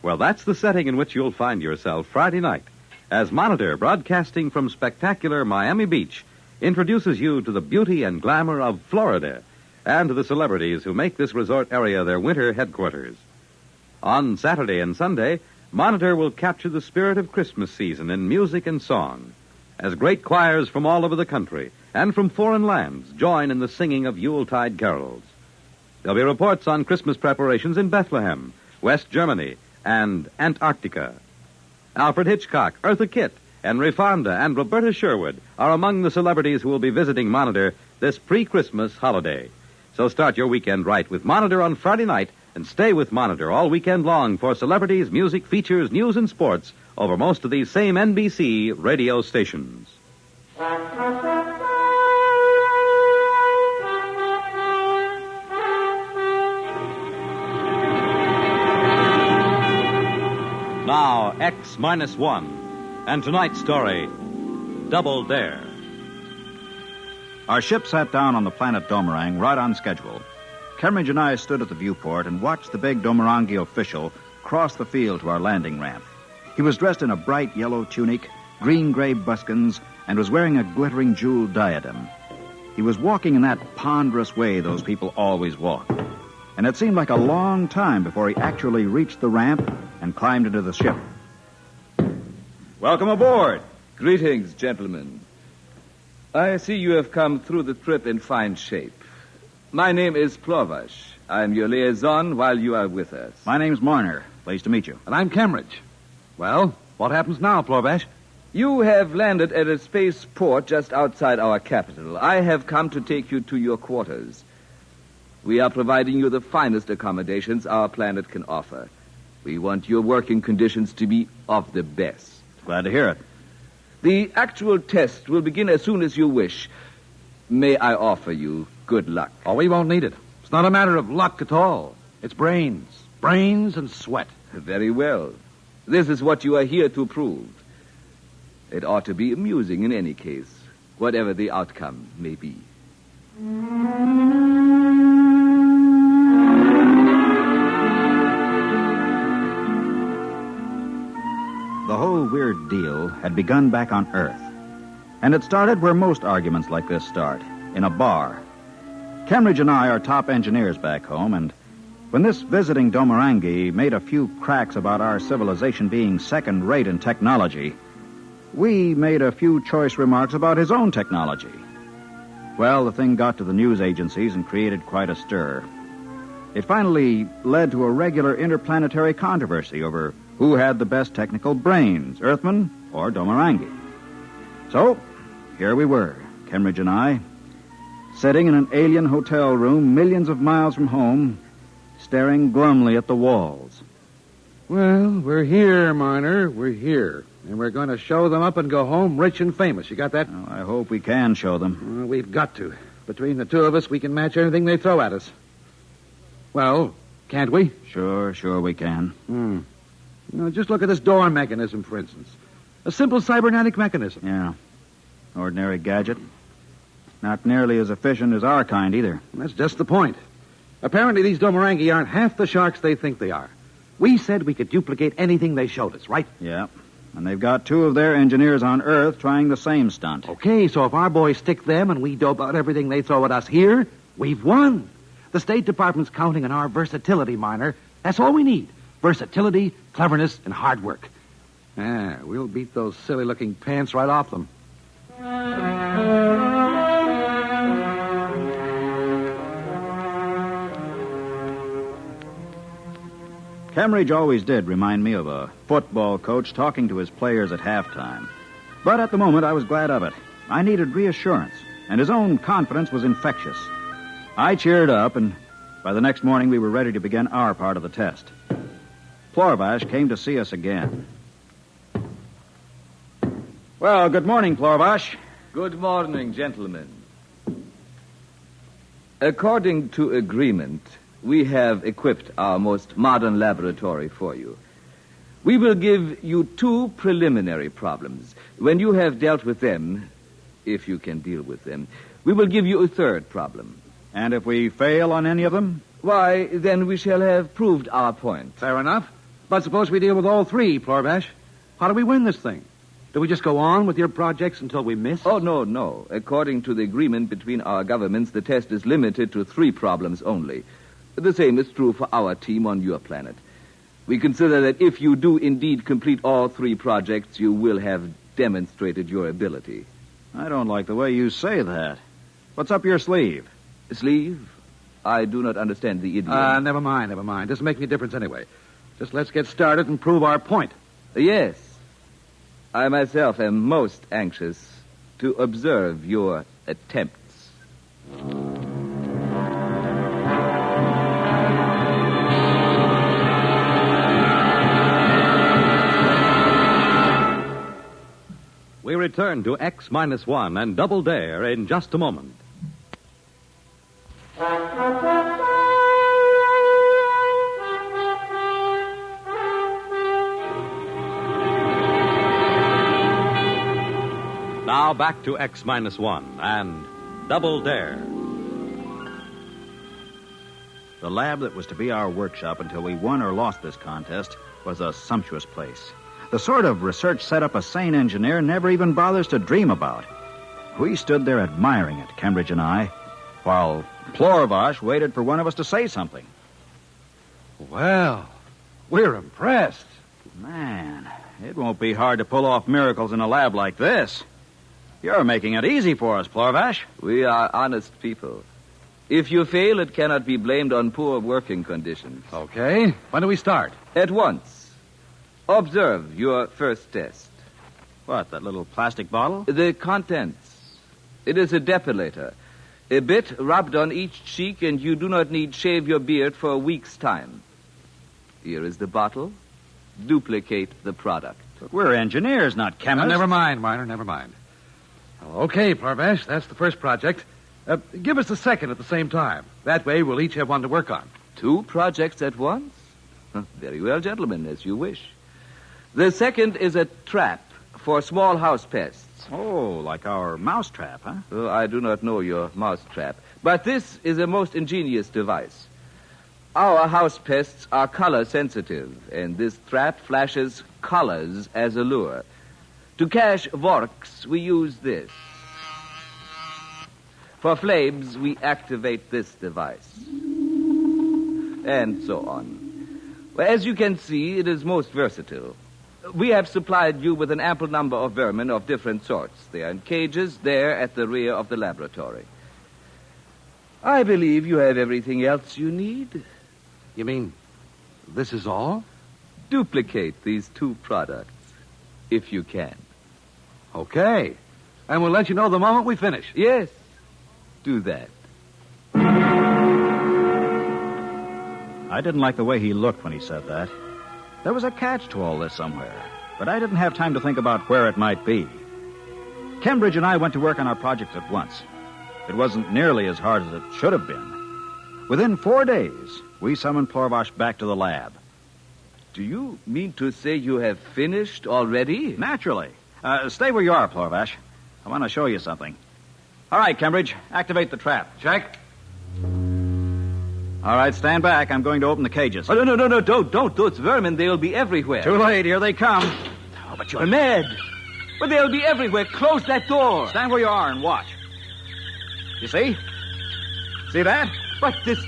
Well, that's the setting in which you'll find yourself Friday night, as Monitor, broadcasting from spectacular Miami Beach, introduces you to the beauty and glamour of Florida and to the celebrities who make this resort area their winter headquarters. On Saturday and Sunday, Monitor will capture the spirit of Christmas season in music and song, as great choirs from all over the country and from foreign lands join in the singing of Yuletide carols. There'll be reports on Christmas preparations in Bethlehem, West Germany, and Antarctica. Alfred Hitchcock, Eartha Kitt, Henry Fonda, and Roberta Sherwood are among the celebrities who will be visiting Monitor this pre-Christmas holiday. So start your weekend right with Monitor on Friday night, and stay with Monitor all weekend long for celebrities, music, features, news, and sports over most of these same NBC radio stations. Now, X minus 1, and tonight's story, Double Dare. Our ship sat down on the planet Domerang right on schedule. Kemmeridge and I stood at the viewport and watched the big Domerangi official cross the field to our landing ramp. He was dressed in a bright yellow tunic, green-gray buskins, and was wearing a glittering jeweled diadem. He was walking in that ponderous way those people always walk. And it seemed like a long time before he actually reached the ramp and climbed into the ship. Welcome aboard. Greetings, gentlemen. I see you have come through the trip in fine shape. My name is Plovash. I'm your liaison while you are with us. My name's Marner. Pleased to meet you. And I'm Kemmeridge. Well, what happens now, Plovash? You have landed at a space port just outside our capital. I have come to take you to your quarters. We are providing you the finest accommodations our planet can offer. We want your working conditions to be of the best. Glad to hear it. The actual test will begin as soon as you wish. May I offer you good luck? Oh, we won't need it. It's not a matter of luck at all. It's brains. Brains and sweat. Very well. This is what you are here to prove. It ought to be amusing in any case, whatever the outcome may be. The whole weird deal had begun back on Earth. And it started where most arguments like this start, in a bar. Kemmeridge and I are top engineers back home, and when this visiting Domerangi made a few cracks about our civilization being second-rate in technology, we made a few choice remarks about his own technology. Well, the thing got to the news agencies and created quite a stir. It finally led to a regular interplanetary controversy over who had the best technical brains, Earthmen or Domerangi. So, here we were, Kemmeridge and I, sitting in an alien hotel room millions of miles from home, staring glumly at the walls. Well, we're here, Marner. We're here. And we're going to show them up and go home rich and famous. You got that? Oh, I hope we can show them. We've got to. Between the two of us, we can match anything they throw at us. Well, can't we? Sure we can. Just look at this door mechanism, for instance. A simple cybernetic mechanism. Yeah. Ordinary gadget. Not nearly as efficient as our kind, either. That's just the point. Apparently, these Domorangi aren't half the sharks they think they are. We said we could duplicate anything they showed us, right? Yeah. And they've got 2 of their engineers on Earth trying the same stunt. Okay, so if our boys stick them and we dope out everything they throw at us here, we've won. The State Department's counting on our versatility, Miner. That's all we need. Versatility, cleverness, and hard work. We'll beat those silly-looking pants right off them. Cambridge always did remind me of a football coach talking to his players at halftime. But at the moment, I was glad of it. I needed reassurance, and his own confidence was infectious. I cheered up, and by the next morning, we were ready to begin our part of the test. Plorvash came to see us again. Well, good morning, Plorvash. Good morning, gentlemen. According to agreement, we have equipped our most modern laboratory for you. We will give you 2 preliminary problems. When you have dealt with them, if you can deal with them, we will give you a 3rd problem. And if we fail on any of them? Why, then we shall have proved our point. Fair enough. But suppose we deal with all 3, Plorvash. How do we win this thing? Do we just go on with your projects until we miss? Oh, no. According to the agreement between our governments, the test is limited to 3 problems only. The same is true for our team on your planet. We consider that if you do indeed complete all 3 projects, you will have demonstrated your ability. I don't like the way you say that. What's up your sleeve? Sleeve? I do not understand the idiom. Never mind. Doesn't make any difference anyway. Just let's get started and prove our point. Yes. I myself am most anxious to observe your attempts. We return to X-1 and Double Dare in just a moment. Now back to X-1 and Double Dare. The lab that was to be our workshop until we won or lost this contest was a sumptuous place. The sort of research setup a sane engineer never even bothers to dream about. We stood there admiring it, Cambridge and I, while Plorvash waited for one of us to say something. Well, we're impressed. Man, it won't be hard to pull off miracles in a lab like this. You're making it easy for us, Plorvash. We are honest people. If you fail, it cannot be blamed on poor working conditions. Okay. When do we start? At once. Observe your first test. What, that little plastic bottle? The contents. It is a depilator. A bit rubbed on each cheek, and you do not need shave your beard for a week's time. Here is the bottle. Duplicate the product. But we're engineers, not chemists. Never mind, Miner, never mind. Okay, Plorvash, that's the first project. Give us the second at the same time. That way, we'll each have one to work on. 2 projects at once? Very well, gentlemen, as you wish. The second is a trap for small house pests. Oh, like our mouse trap, huh? Oh, I do not know your mouse trap. But this is a most ingenious device. Our house pests are color sensitive, and this trap flashes colors as a lure. To catch vorks, we use this. For flames, we activate this device. And so on. Well, as you can see, it is most versatile. We have supplied you with an ample number of vermin of different sorts. They are in cages there at the rear of the laboratory. I believe you have everything else you need. You mean this is all? Duplicate these 2 products, if you can. Okay. And we'll let you know the moment we finish. Yes. Do that. I didn't like the way he looked when he said that. There was a catch to all this somewhere, but I didn't have time to think about where it might be. Cambridge and I went to work on our project at once. It wasn't nearly as hard as it should have been. Within 4 days, we summoned Plorvash back to the lab. Do you mean to say you have finished already? Naturally. Stay where you are, Plorvash. I want to show you something. All right, Cambridge, activate the trap. Check. All right, stand back. I'm going to open the cages. Oh, no, don't. Those vermin, they'll be everywhere. Too late. Here they come. Oh, but you're mad. But they'll be everywhere. Close that door. Stand where you are and watch. You see? See that? But this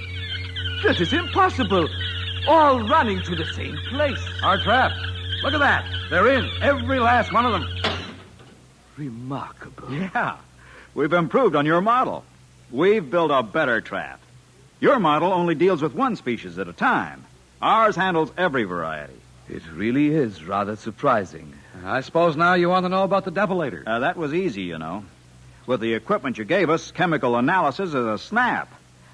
is impossible. All running to the same place. Our trap. Look at that. They're in. Every last one of them. Remarkable. Yeah. We've improved on your model. We've built a better trap. Your model only deals with one species at a time. Ours handles every variety. It really is rather surprising. I suppose now you want to know about the depilator. That was easy, you know. With the equipment you gave us, chemical analysis is a snap.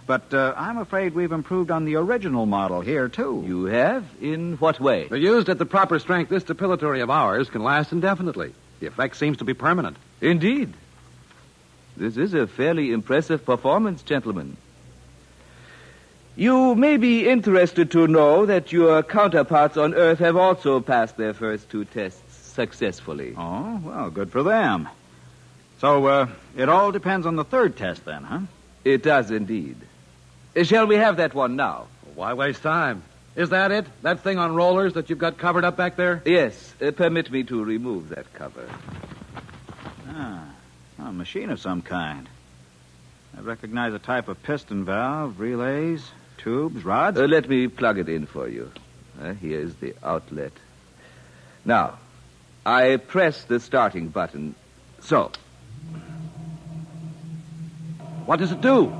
But I'm afraid we've improved on the original model here, too. You have? In what way? They're used at the proper strength. This depilatory of ours can last indefinitely. The effect seems to be permanent. Indeed. This is a fairly impressive performance, gentlemen. You may be interested to know that your counterparts on Earth have also passed their first two tests successfully. Oh, well, good for them. So, it all depends on the third test then, huh? It does indeed. Shall we have that one now? Why waste time? Is that it? That thing on rollers that you've got covered up back there? Yes. Permit me to remove that cover. A machine of some kind. I recognize a type of piston valve, relays, tubes, rods. Let me plug it in for you. Here's the outlet. Now, I press the starting button. So. What does it do?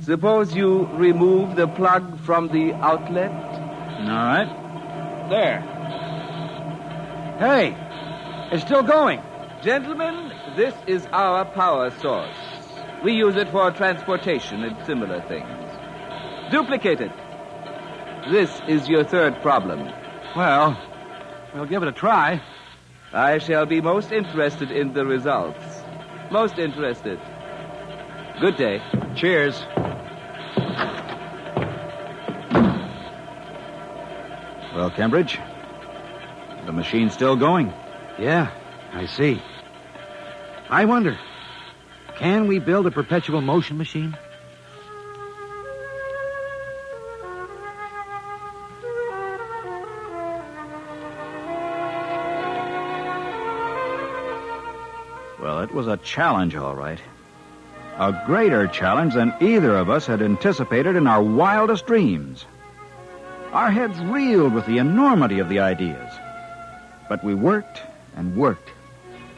Suppose you remove the plug from the outlet. All right. There. Hey, it's still going. Gentlemen, this is our power source. We use it for transportation and similar things. Duplicate it. This is your third problem. Well, we'll give it a try. I shall be most interested in the results. Most interested. Good day. Cheers. Well, Cambridge, the machine's still going. Yeah, I see. I wonder, can we build a perpetual motion machine? Well, it was a challenge, all right. A greater challenge than either of us had anticipated in our wildest dreams. Our heads reeled with the enormity of the ideas. But we worked and worked.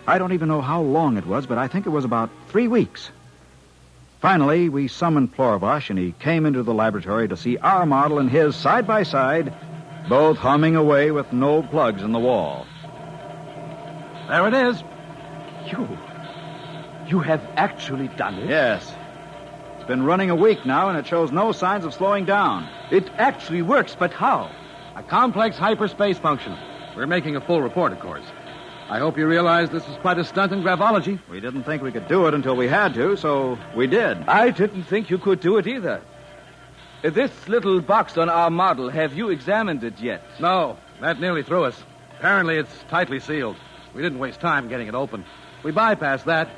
I don't even know how long it was, but I think it was about 3 weeks. Finally, we summoned Plorvash, and he came into the laboratory to see our model and his side by side, both humming away with no plugs in the wall. There it is. You have actually done it? Yes. It's been running a week now, and it shows no signs of slowing down. It actually works, but how? A complex hyperspace function. We're making a full report, of course. I hope you realize this is quite a stunt in gravology. We didn't think we could do it until we had to, so we did. I didn't think you could do it either. This little box on our model, have you examined it yet? No, that nearly threw us. Apparently it's tightly sealed. We didn't waste time getting it open. We bypassed that.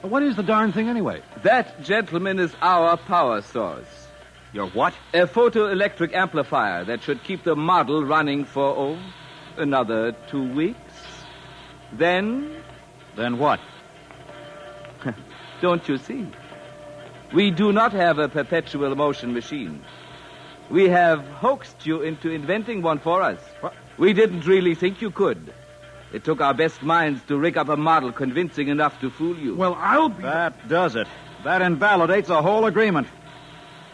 But what is the darn thing anyway? That, gentlemen, is our power source. Your what? A photoelectric amplifier that should keep the model running for, another 2 weeks. Then what? Don't you see? We do not have a perpetual motion machine. We have hoaxed you into inventing one for us. What? We didn't really think you could. It took our best minds to rig up a model convincing enough to fool you. Well, I'll be... That does it. That invalidates the whole agreement.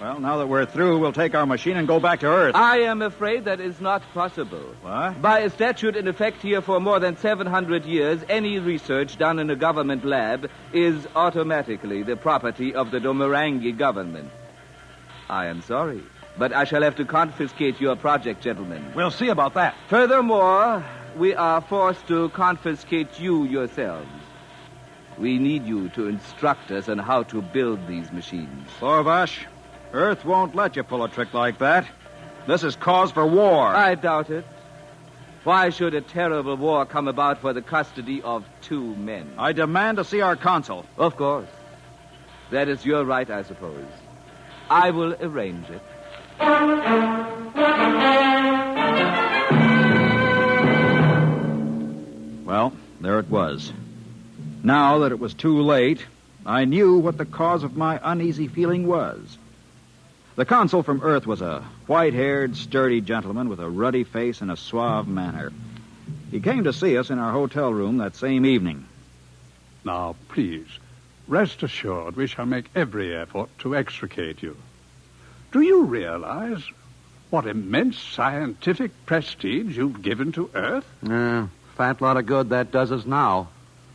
Well, now that we're through, we'll take our machine and go back to Earth. I am afraid that is not possible. What? By a statute in effect here for more than 700 years, any research done in a government lab is automatically the property of the Domerangi government. I am sorry, but I shall have to confiscate your project, gentlemen. We'll see about that. Furthermore, we are forced to confiscate you yourselves. We need you to instruct us on how to build these machines. Plorvash, Earth won't let you pull a trick like that. This is cause for war. I doubt it. Why should a terrible war come about for the custody of 2 men? I demand to see our consul. Of course. That is your right, I suppose. I will arrange it. Well, there it was. Now that it was too late, I knew what the cause of my uneasy feeling was. The consul from Earth was a white-haired, sturdy gentleman with a ruddy face and a suave manner. He came to see us in our hotel room that same evening. Now, please, rest assured we shall make every effort to extricate you. Do you realize what immense scientific prestige you've given to Earth? Fat lot of good that does us now.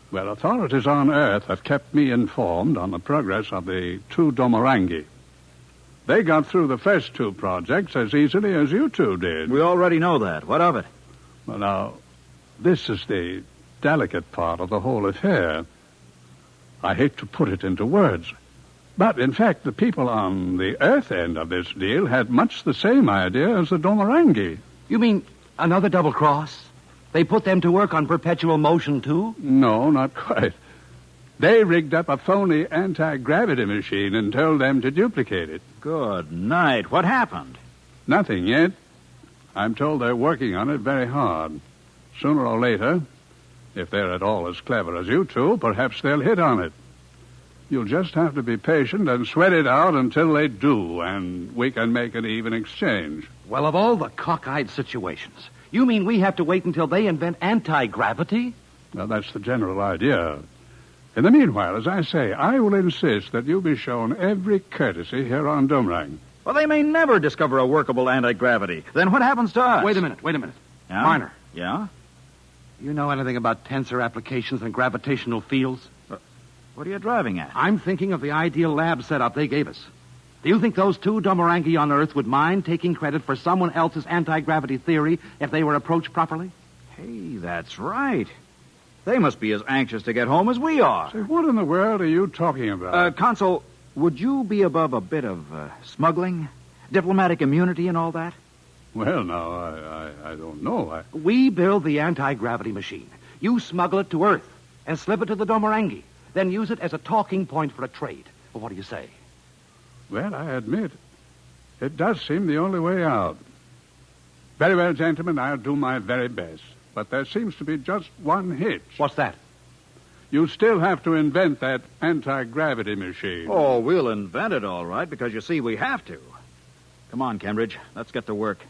Well, authorities on Earth have kept me informed on the progress of the 2 Domorangi. They got through the first 2 projects as easily as you 2 did. We already know that. What of it? Well, now, this is the delicate part of the whole affair. I hate to put it into words, but in fact, the people on the Earth end of this deal had much the same idea as the Domorangi. You mean another double cross? They put them to work on perpetual motion, too? No, not quite. They rigged up a phony anti-gravity machine and told them to duplicate it. Good night. What happened? Nothing yet. I'm told they're working on it very hard. Sooner or later, if they're at all as clever as you 2, perhaps they'll hit on it. You'll just have to be patient and sweat it out until they do, and we can make an even exchange. Well, of all the cockeyed situations, you mean we have to wait until they invent anti-gravity? Well, that's the general idea. In the meanwhile, as I say, I will insist that you be shown every courtesy here on Domrang. Well, they may never discover a workable anti-gravity. Then what happens to us? Wait a minute. Yeah? Minor. Yeah? You know anything about tensor applications and gravitational fields? What are you driving at? I'm thinking of the ideal lab setup they gave us. Do you think those 2 Domorangi on Earth would mind taking credit for someone else's anti-gravity theory if they were approached properly? Hey, that's right. They must be as anxious to get home as we are. Say, what in the world are you talking about? Consul, would you be above a bit of smuggling, diplomatic immunity and all that? Well, now, I don't know. We build the anti-gravity machine. You smuggle it to Earth and slip it to the Domorangi, then use it as a talking point for a trade. Well, what do you say? Well, I admit, it does seem the only way out. Very well, gentlemen, I'll do my very best. But there seems to be just one hitch. What's that? You still have to invent that anti-gravity machine. Oh, we'll invent it all right, because you see, we have to. Come on, Cambridge. Let's get to work.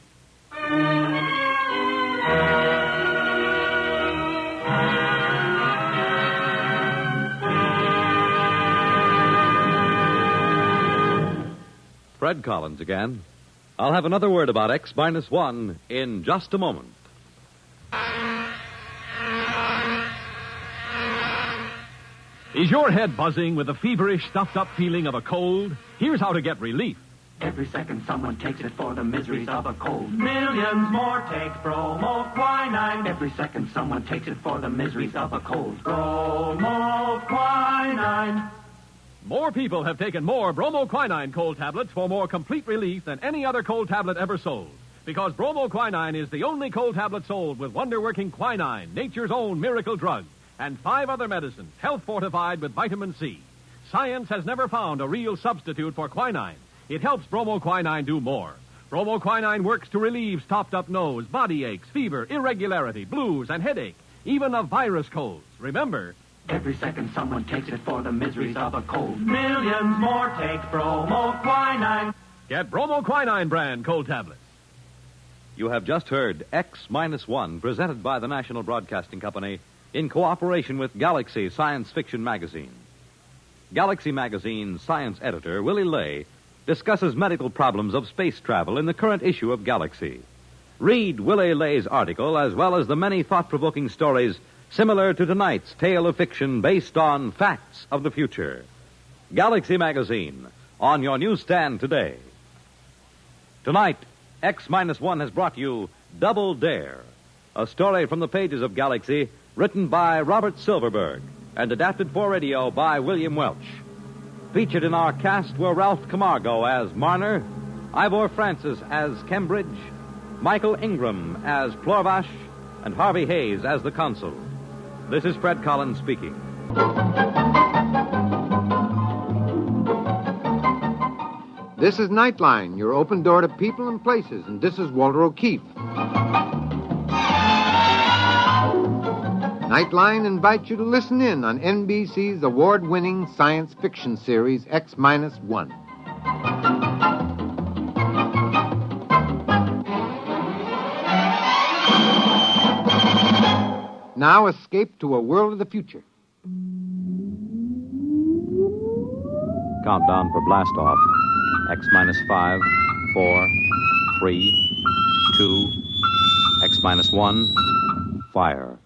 Fred Collins again. I'll have another word about X-1 in just a moment. Is your head buzzing with the feverish, stuffed-up feeling of a cold? Here's how to get relief. Every second someone takes it for the miseries of a cold. Millions more take bromoquinine. Every second someone takes it for the miseries of a cold. Bromoquinine. More people have taken more bromoquinine cold tablets for more complete relief than any other cold tablet ever sold. Because bromoquinine is the only cold tablet sold with wonder-working quinine, nature's own miracle drug, and 5 other medicines, health-fortified with vitamin C. Science has never found a real substitute for quinine. It helps bromoquinine do more. Bromoquinine works to relieve stopped-up nose, body aches, fever, irregularity, blues, and headache, even of virus colds. Remember, every second someone takes it for the miseries of a cold. Millions more take bromoquinine. Get bromoquinine brand cold tablets. You have just heard X-1, presented by the National Broadcasting Company in cooperation with Galaxy Science Fiction Magazine. Galaxy Magazine's science editor, Willie Lay, discusses medical problems of space travel in the current issue of Galaxy. Read Willie Lay's article, as well as the many thought-provoking stories similar to tonight's tale of fiction based on facts of the future. Galaxy Magazine, on your newsstand today. Tonight, X-1 has brought you Double Dare, a story from the pages of Galaxy, written by Robert Silverberg and adapted for radio by William Welch. Featured in our cast were Ralph Camargo as Marner, Ivor Francis as Cambridge, Michael Ingram as Plorvash, and Harvey Hayes as the consul. This is Fred Collins speaking. This is Nightline, your open door to people and places, and this is Walter O'Keefe. Nightline invites you to listen in on NBC's award-winning science fiction series X-1. Now escape to a world of the future. Countdown for blast off. X-5, 4, 3, 2, X-1, fire.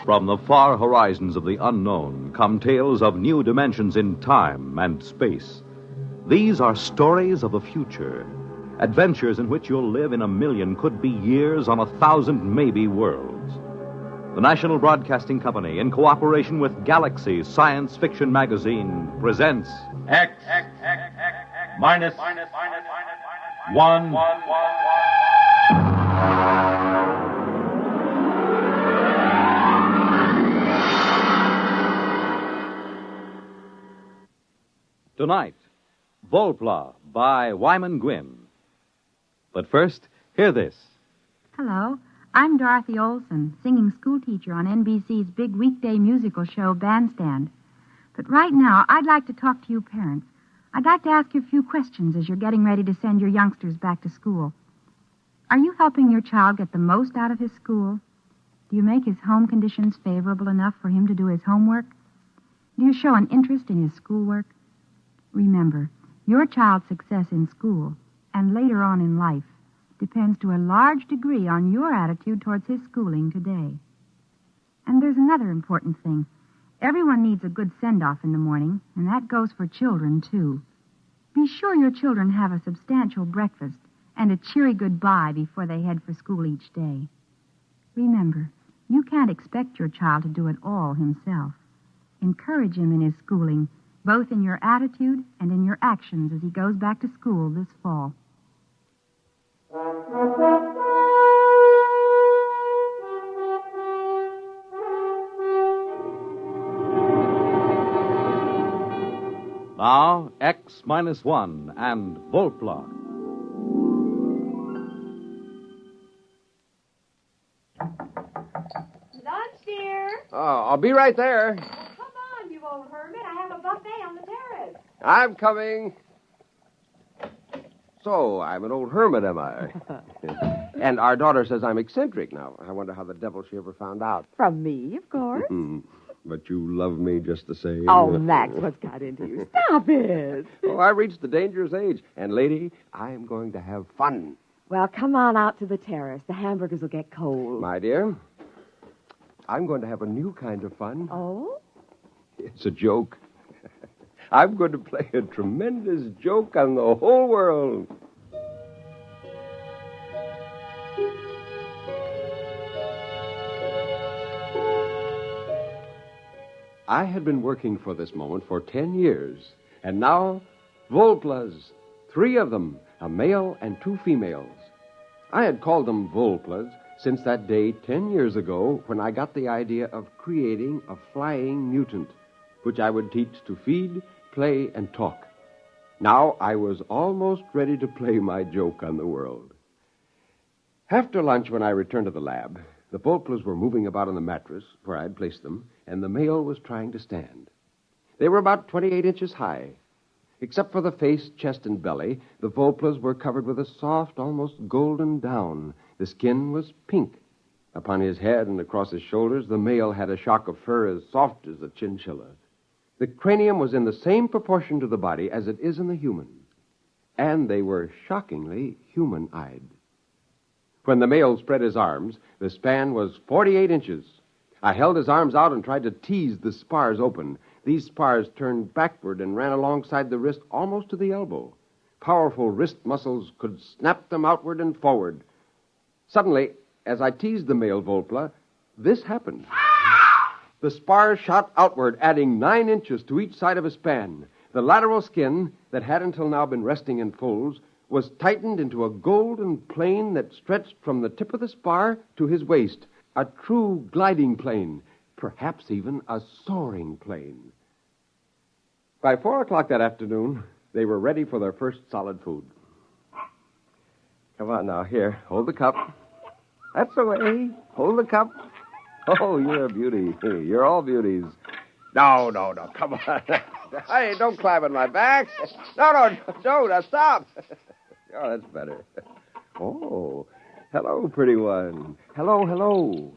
From the far horizons of the unknown come tales of new dimensions in time and space. These are stories of the future, adventures in which you'll live in a million, could be years, on 1,000 maybe worlds. The National Broadcasting Company, in cooperation with Galaxy Science Fiction Magazine, presents X minus 1. Tonight, Volpla by Wyman Gwynn. But first, hear this. Hello, I'm Dorothy Olson, singing schoolteacher on NBC's big weekday musical show, Bandstand. But right now, I'd like to talk to you parents. I'd like to ask you a few questions as you're getting ready to send your youngsters back to school. Are you helping your child get the most out of his school? Do you make his home conditions favorable enough for him to do his homework? Do you show an interest in his schoolwork? Remember, your child's success in school and later on in life depends to a large degree on your attitude towards his schooling today. And there's another important thing. Everyone needs a good send-off in the morning, and that goes for children, too. Be sure your children have a substantial breakfast and a cheery goodbye before they head for school each day. Remember, you can't expect your child to do it all himself. Encourage him in his schooling, both in your attitude and in your actions as he goes back to school this fall. Now, X-1 and Volpla. Lunch, dear. Oh, I'll be right there. Come on, you old hermit. I have a buffet on the terrace. I'm coming. So, I'm an old hermit, am I? And our daughter says I'm eccentric now. I wonder how the devil she ever found out. From me, of course. But you love me just the same. Oh, Max, what's got into you? Stop it. Oh, I reached the dangerous age. And, lady, I'm going to have fun. Well, come on out to the terrace. The hamburgers will get cold. My dear, I'm going to have a new kind of fun. Oh? It's a joke. I'm going to play a tremendous joke on the whole world. I had been working for this moment for 10 years, and now, Volplas, 3 of them, a male and 2 females. I had called them Volplas since that day 10 years ago when I got the idea of creating a flying mutant, which I would teach to feed, play, and talk. Now I was almost ready to play my joke on the world. After lunch, when I returned to the lab, the Volplas were moving about on the mattress where I'd placed them, and the male was trying to stand. They were about 28 inches high. Except for the face, chest, and belly, the Volplas were covered with a soft, almost golden down. The skin was pink. Upon his head and across his shoulders, the male had a shock of fur as soft as a chinchilla. The cranium was in the same proportion to the body as it is in the human. And they were shockingly human-eyed. When the male spread his arms, the span was 48 inches. I held his arms out and tried to tease the spars open. These spars turned backward and ran alongside the wrist almost to the elbow. Powerful wrist muscles could snap them outward and forward. Suddenly, as I teased the male Volpla, this happened. The spars shot outward, adding 9 inches to each side of a span. The lateral skin, that had until now been resting in folds, was tightened into a golden plane that stretched from the tip of the spar to his waist. A true gliding plane, perhaps even a soaring plane. By 4 o'clock that afternoon, they were ready for their first solid food. Come on now, here, hold the cup. That's the way. Hold the cup. Oh, you're a beauty. You're all beauties. No, come on. Hey, don't climb on my back. No, don't. Stop. Oh, that's better. Oh, hello, pretty one. Hello. Hello.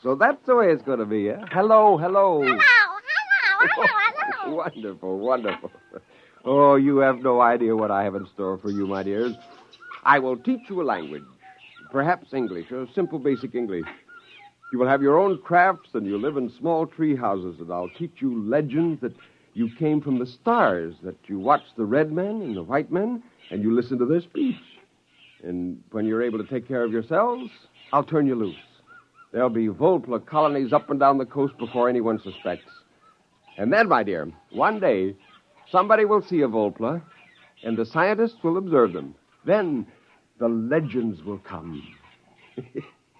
So that's the way it's going to be, eh? Hello. Hello. Wonderful. Oh, you have no idea what I have in store for you, my dears. I will teach you a language. Perhaps English, a simple basic English. You will have your own crafts, and you'll live in small tree houses, and I'll teach you legends that you came from the stars, that you watch the red men and the white men, and you listen to their speech. And when you're able to take care of yourselves, I'll turn you loose. There'll be Volpla colonies up and down the coast before anyone suspects. And then, my dear, one day, somebody will see a Volpla, and the scientists will observe them. Then the legends will come.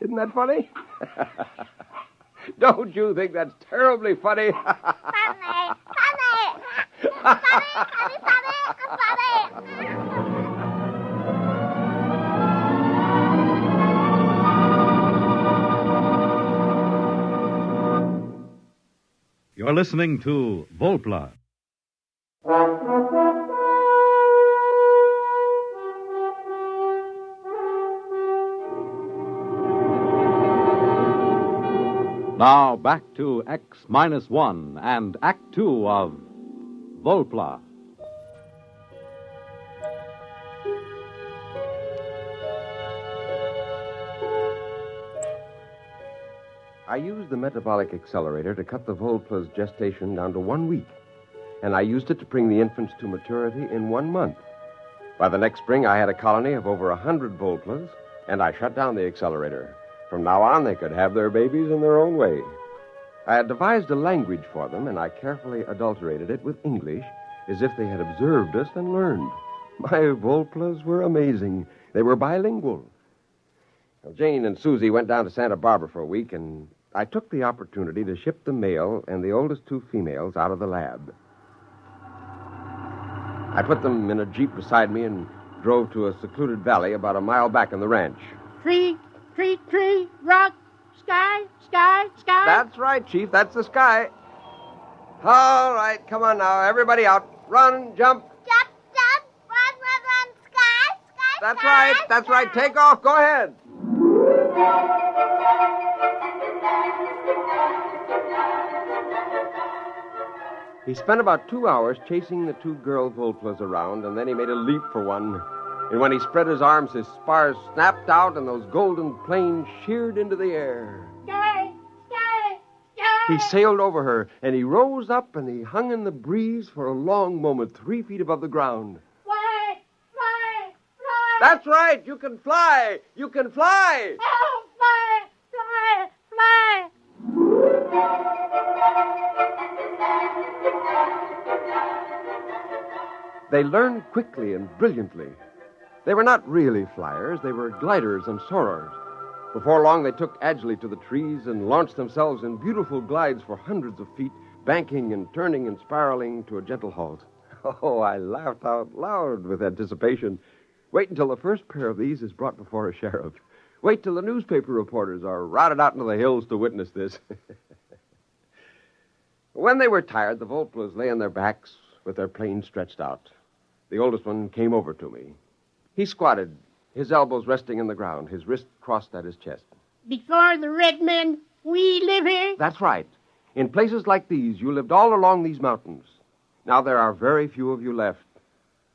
Isn't that funny? Don't you think that's terribly funny? Funny. You're listening to Volpla. Now back to X-1 and Act 2 of Volpla. I used the metabolic accelerator to cut the Volpla's gestation down to 1 week, and I used it to bring the infants to maturity in 1 month. By the next spring, I had a colony of over 100 Volplas, and I shut down the accelerator. From now on, they could have their babies in their own way. I had devised a language for them, and I carefully adulterated it with English, as if they had observed us and learned. My Volplas were amazing. They were bilingual. Well, Jane and Susie went down to Santa Barbara for a week, and I took the opportunity to ship the male and the oldest 2 females out of the lab. I put them in a Jeep beside me and drove to a secluded valley about a mile back in the ranch. Tree, rock, sky. That's right, Chief. That's the sky. All right, come on now. Everybody out. Run, jump. Jump, run, sky. That's right. Take off. Go ahead. He spent about 2 hours chasing the 2 girl Volplas around, and then he made a leap for one. And when he spread his arms, his spars snapped out, and those golden planes sheared into the air. Sky. He sailed over her, and he rose up, and he hung in the breeze for a long moment, 3 feet above the ground. Fly. That's right. You can fly. Oh, fly. They learned quickly and brilliantly. They were not really flyers. They were gliders and soarers. Before long, they took agilely to the trees and launched themselves in beautiful glides for hundreds of feet, banking and turning and spiraling to a gentle halt. Oh, I laughed out loud with anticipation. Wait until the first pair of these is brought before a sheriff. Wait till the newspaper reporters are routed out into the hills to witness this. When they were tired, the Volplas lay on their backs with their planes stretched out. The oldest one came over to me. He squatted, his elbows resting in the ground, his wrist crossed at his chest. Before the red men, we live here? That's right. In places like these, you lived all along these mountains. Now there are very few of you left.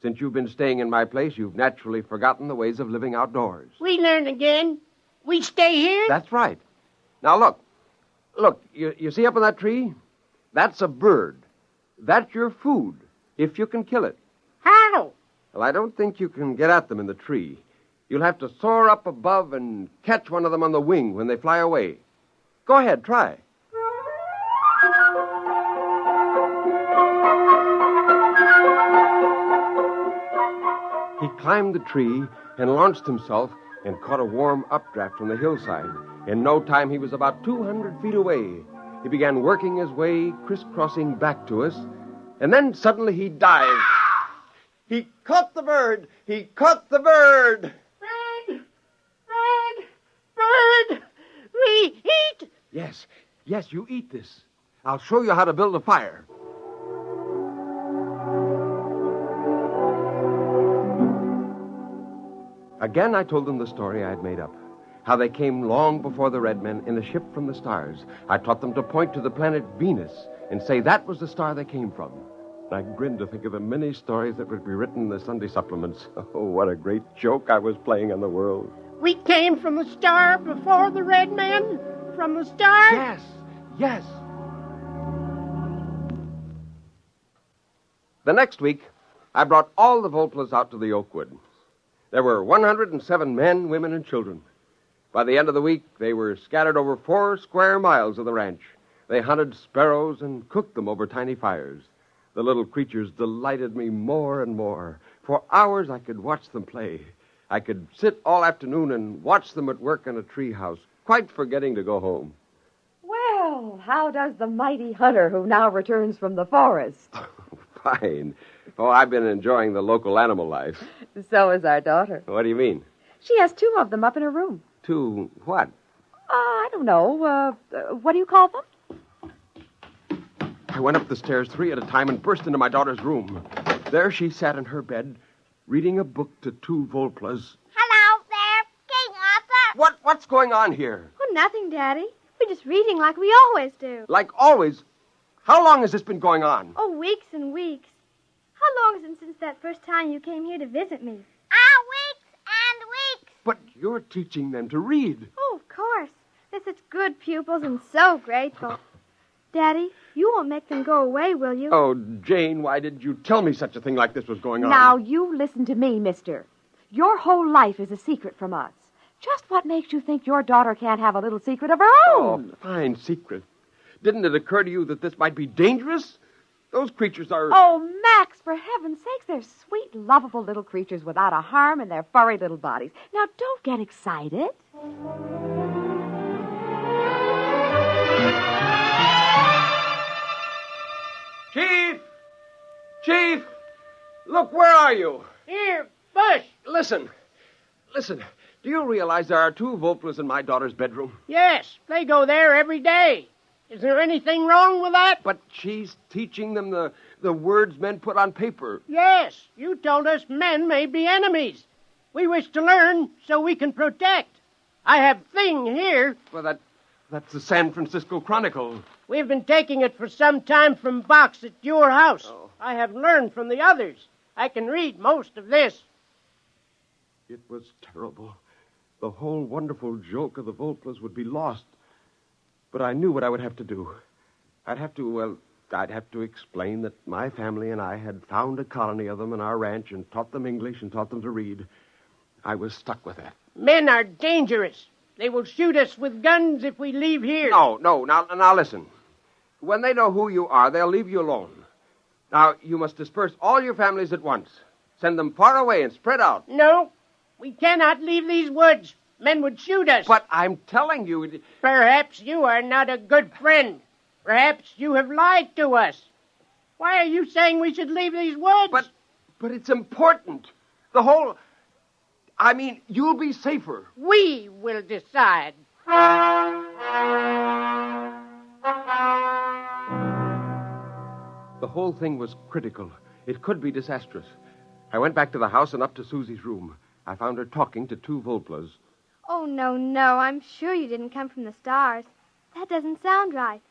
Since you've been staying in my place, you've naturally forgotten the ways of living outdoors. We learn again. We stay here? That's right. Now, look. Look, you see up in that tree? That's a bird. That's your food, if you can kill it. How? Well, I don't think you can get at them in the tree. You'll have to soar up above and catch one of them on the wing when they fly away. Go ahead, try. He climbed the tree and launched himself and caught a warm updraft from the hillside. In no time, he was about 200 feet away. He began working his way, crisscrossing back to us, and then suddenly he dived. He caught the bird! He caught the bird! Bird! Bird! Bird! We eat! Yes, you eat this. I'll show you how to build a fire. Again, I told them the story I had made up. How they came long before the red men in a ship from the stars. I taught them to point to the planet Venus and say that was the star they came from. And I grinned to think of the many stories that would be written in the Sunday supplements. Oh, what a great joke I was playing on the world. We came from the star before the red men? From the star? Yes. The next week, I brought all the Volplas out to the Oakwood. There were 107 men, women, and children. By the end of the week, they were scattered over 4 square miles of the ranch. They hunted sparrows and cooked them over tiny fires. The little creatures delighted me more and more. For hours, I could watch them play. I could sit all afternoon and watch them at work in a treehouse, quite forgetting to go home. Well, how does the mighty hunter who now returns from the forest? Fine. Oh, I've been enjoying the local animal life. So is our daughter. What do you mean? She has 2 of them up in her room. 2 what? I don't know. What do you call them? I went up the stairs 3 at a time and burst into my daughter's room. There she sat in her bed, reading a book to 2 Volplas. Hello there, King Arthur. What's going on here? Oh, nothing, Daddy. We're just reading like we always do. Like always? How long has this been going on? Oh, weeks and weeks. How long is it since that first time you came here to visit me? Weeks and weeks. But you're teaching them to read. Oh, of course. They're such good pupils and so grateful. Daddy, you won't make them go away, will you? Oh, Jane, why did you tell me such a thing like this was going on? Now, you listen to me, mister. Your whole life is a secret from us. Just what makes you think your daughter can't have a little secret of her own? Oh, fine secret. Didn't it occur to you that this might be dangerous? Those creatures are... Oh, Max, for heaven's sakes, they're sweet, lovable little creatures without a harm in their furry little bodies. Now, don't get excited. Chief! Look, where are you? Here, Bush. Listen. Do you realize there are 2 Volplas in my daughter's bedroom? Yes, they go there every day. Is there anything wrong with that? But she's teaching them the words men put on paper. Yes, you told us men may be enemies. We wish to learn so we can protect. I have Thing here. Well, that's the San Francisco Chronicle. We've been taking it for some time from Box at your house. Oh. I have learned from the others. I can read most of this. It was terrible. The whole wonderful joke of the Volplas would be lost. But I knew what I would have to do. I'd have to explain that my family and I had found a colony of them in our ranch and taught them English and taught them to read. I was stuck with that. Men are dangerous. They will shoot us with guns if we leave here. No. Now listen. When they know who you are, they'll leave you alone. Now, you must disperse all your families at once. Send them far away and spread out. No, we cannot leave these woods. Men would shoot us. But I'm telling you... Perhaps you are not a good friend. Perhaps you have lied to us. Why are you saying we should leave these woods? But it's important. The whole... you'll be safer. We will decide. The whole thing was critical. It could be disastrous. I went back to the house and up to Susie's room. I found her talking to 2 Volplas. Oh, no. I'm sure you didn't come from the stars. That doesn't sound right.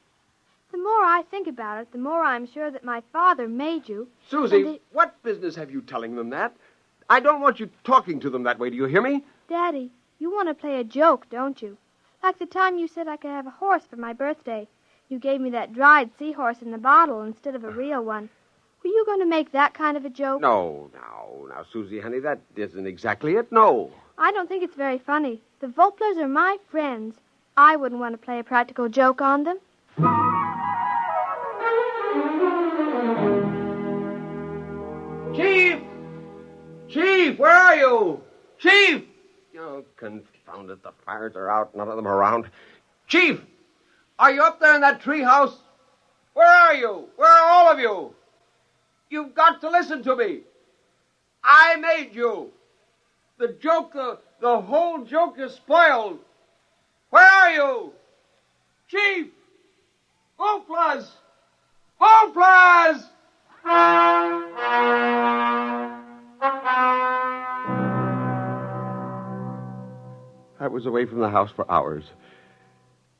The more I think about it, the more I'm sure that my father made you. Susie, what business have you telling them that? I don't want you talking to them that way. Do you hear me? Daddy, you want to play a joke, don't you? Like the time you said I could have a horse for my birthday. You gave me that dried seahorse in the bottle instead of a real one. Were you going to make that kind of a joke? No, now, Susie, honey, that isn't exactly it, no. I don't think it's very funny. The Volplers are my friends. I wouldn't want to play a practical joke on them. Chief! Chief, where are you? Chief! Oh, confound it, the fires are out, none of them around. Chief! Are you up there in that treehouse? Where are you? Where are all of you? You've got to listen to me. I made you. The joke, the whole joke is spoiled. Where are you? Chief! Volplers! Volplers! I was away from the house for hours.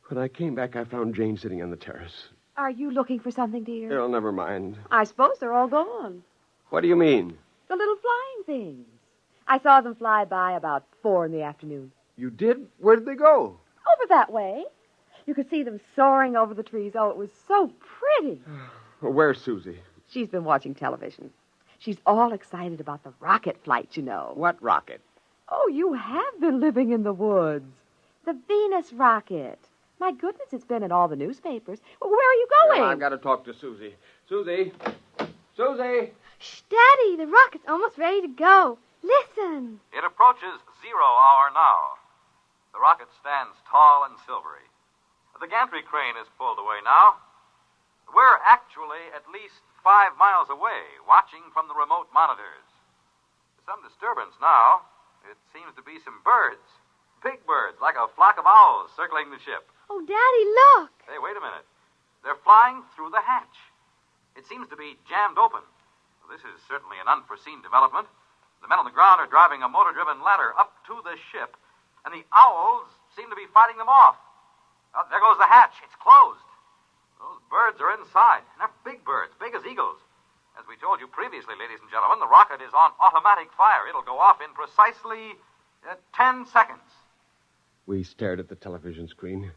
When I came back, I found Jane sitting on the terrace. Are you looking for something, dear? Oh, never mind. I suppose they're all gone. What do you mean? The little flying things. I saw them fly by about 4 in the afternoon. You did? Where did they go? Over that way. You could see them soaring over the trees. Oh, it was so pretty. Where's Susie? She's been watching television. She's all excited about the rocket flight, you know. What rocket? Oh, you have been living in the woods. The Venus rocket. My goodness, it's been in all the newspapers. Where are you going? Well, I've got to talk to Susie. Susie! Susie! Shh, Daddy, the rocket's almost ready to go. Listen. It approaches 0 hour now. The rocket stands tall and silvery. The gantry crane is pulled away now. We're actually at least 5 miles away, watching from the remote monitors. There's some disturbance now. It seems to be some birds. Big birds, like a flock of owls circling the ship. Oh, Daddy, look. Hey, wait a minute. They're flying through the hatch. It seems to be jammed open. Well, this is certainly an unforeseen development. The men on the ground are driving a motor-driven ladder up to the ship, and the owls seem to be fighting them off. Oh, there goes the hatch. It's closed. Those birds are inside, and they're big birds, big as eagles. As we told you previously, ladies and gentlemen, the rocket is on automatic fire. It'll go off in precisely 10 seconds. We stared at the television screen.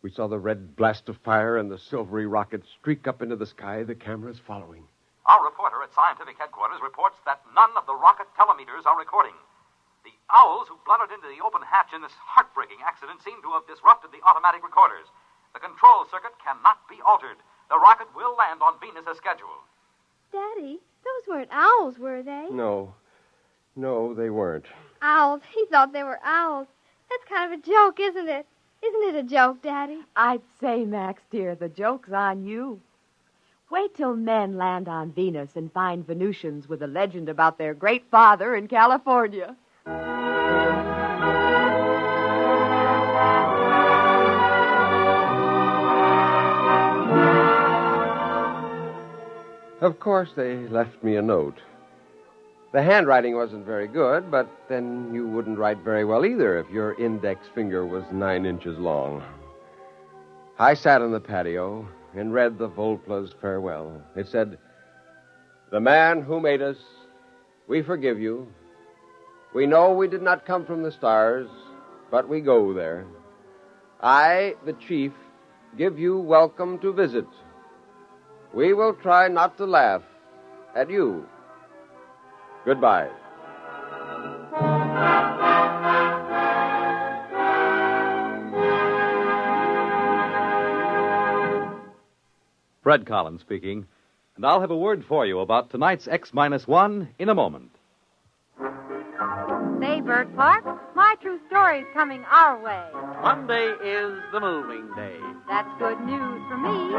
We saw the red blast of fire and the silvery rocket streak up into the sky, the cameras following. Our reporter at scientific headquarters reports that none of the rocket telemeters are recording. The owls who blundered into the open hatch in this heartbreaking accident seem to have disrupted the automatic recorders. The control circuit cannot be altered. The rocket will land on Venus as scheduled. Daddy, those weren't owls, were they? No, they weren't. Owls. He thought they were owls. That's kind of a joke, isn't it? Isn't it a joke, Daddy? I'd say, Max, dear, the joke's on you. Wait till men land on Venus and find Venusians with a legend about their great father in California. Of course, they left me a note. The handwriting wasn't very good, but then you wouldn't write very well either if your index finger was 9 inches long. I sat on the patio and read the Volpla's farewell. It said, "The man who made us, we forgive you. We know we did not come from the stars, but we go there. I, the chief, give you welcome to visit. We will try not to laugh at you. Goodbye." Fred Collins speaking, and I'll have a word for you about tonight's X-1 in a moment. Say, Bert Clark, My True Story's coming our way. Monday is the moving day. That's good news for me.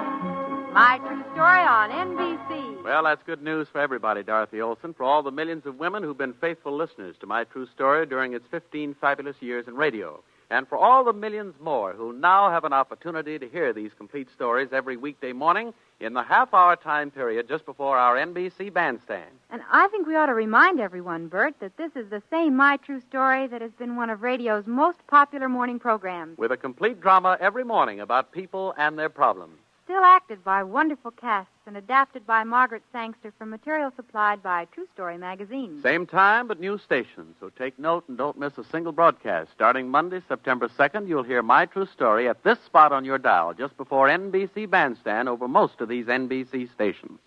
My True Story on NBC. Well, that's good news for everybody, Dorothy Olson, for all the millions of women who've been faithful listeners to My True Story during its 15 fabulous years in radio. And for all the millions more who now have an opportunity to hear these complete stories every weekday morning in the half-hour time period just before our NBC bandstand. And I think we ought to remind everyone, Bert, that this is the same My True Story that has been one of radio's most popular morning programs. With a complete drama every morning about people and their problems. Still, still acted by wonderful casts and adapted by Margaret Sangster from material supplied by True Story magazine. Same time, but new stations. So take note and don't miss a single broadcast. Starting Monday, September 2nd, you'll hear My True Story at this spot on your dial, just before NBC Bandstand over most of these NBC stations.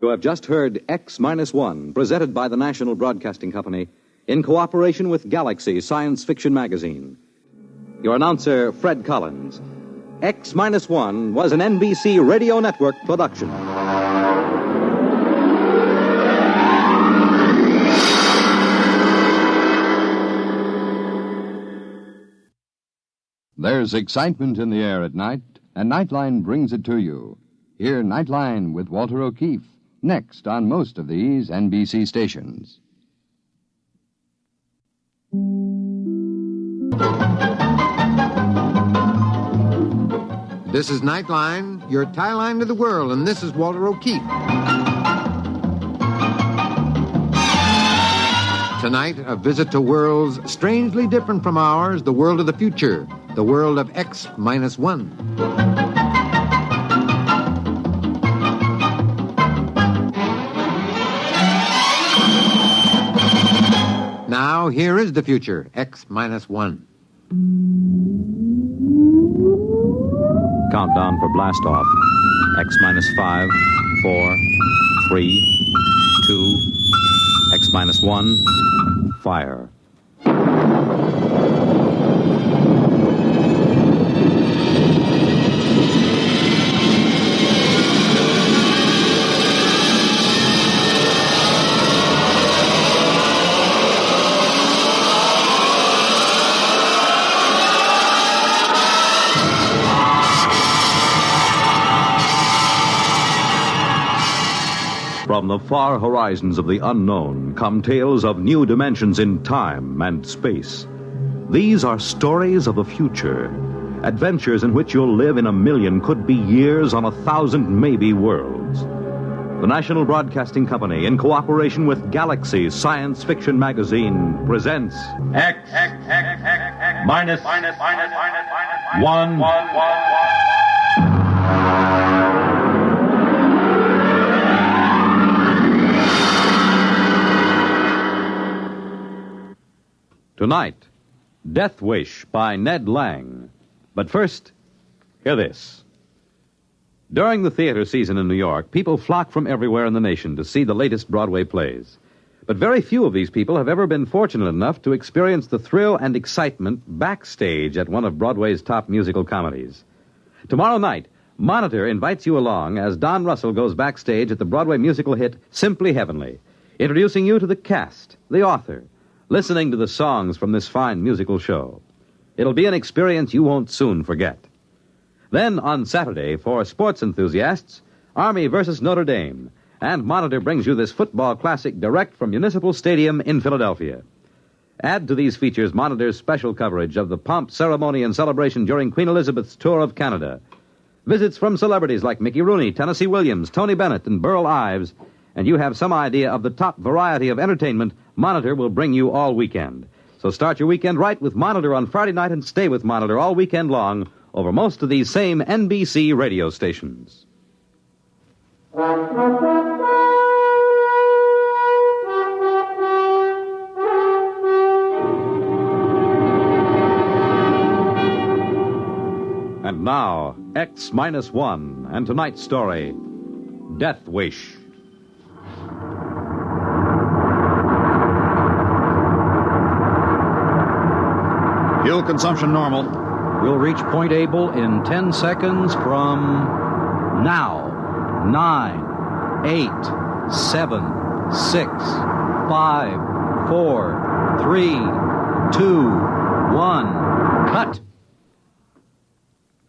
You have just heard X-1, presented by the National Broadcasting Company in cooperation with Galaxy Science Fiction Magazine. Your announcer, Fred Collins. X-1 was an NBC Radio Network production. There's excitement in the air at night, and Nightline brings it to you. Hear Nightline with Walter O'Keefe, next on most of these NBC stations. This is Nightline, your tie line to the world, and this is Walter O'Keefe. Tonight, a visit to worlds strangely different from ours, the world of the future, the world of X-1. Now, here is the future, X-1. Countdown for blast off. X-5, 4, 3, 2, X-1, fire. From the far horizons of the unknown come tales of new dimensions in time and space. These are stories of the future, adventures in which you'll live in a million, could be years, on 1,000 maybe worlds. The National Broadcasting Company, in cooperation with Galaxy Science Fiction Magazine, presents X-1. Tonight, Death Wish by Ned Lang. But first, hear this. During the theater season in New York, people flock from everywhere in the nation to see the latest Broadway plays. But very few of these people have ever been fortunate enough to experience the thrill and excitement backstage at one of Broadway's top musical comedies. Tomorrow night, Monitor invites you along as Don Russell goes backstage at the Broadway musical hit Simply Heavenly, introducing you to the cast, the author, listening to the songs from this fine musical show. It'll be an experience you won't soon forget. Then, on Saturday, for sports enthusiasts, Army versus Notre Dame, and Monitor brings you this football classic direct from Municipal Stadium in Philadelphia. Add to these features Monitor's special coverage of the pomp, ceremony, and celebration during Queen Elizabeth's tour of Canada. Visits from celebrities like Mickey Rooney, Tennessee Williams, Tony Bennett, and Burl Ives, and you have some idea of the top variety of entertainment Monitor will bring you all weekend. So start your weekend right with Monitor on Friday night and stay with Monitor all weekend long over most of these same NBC radio stations. And now, X-1 and tonight's story, Death Wish. Fuel consumption normal. We'll reach Point Able in 10 seconds from now. 9, 8, 7, 6, 5, 4, 3, 2, 1. Cut.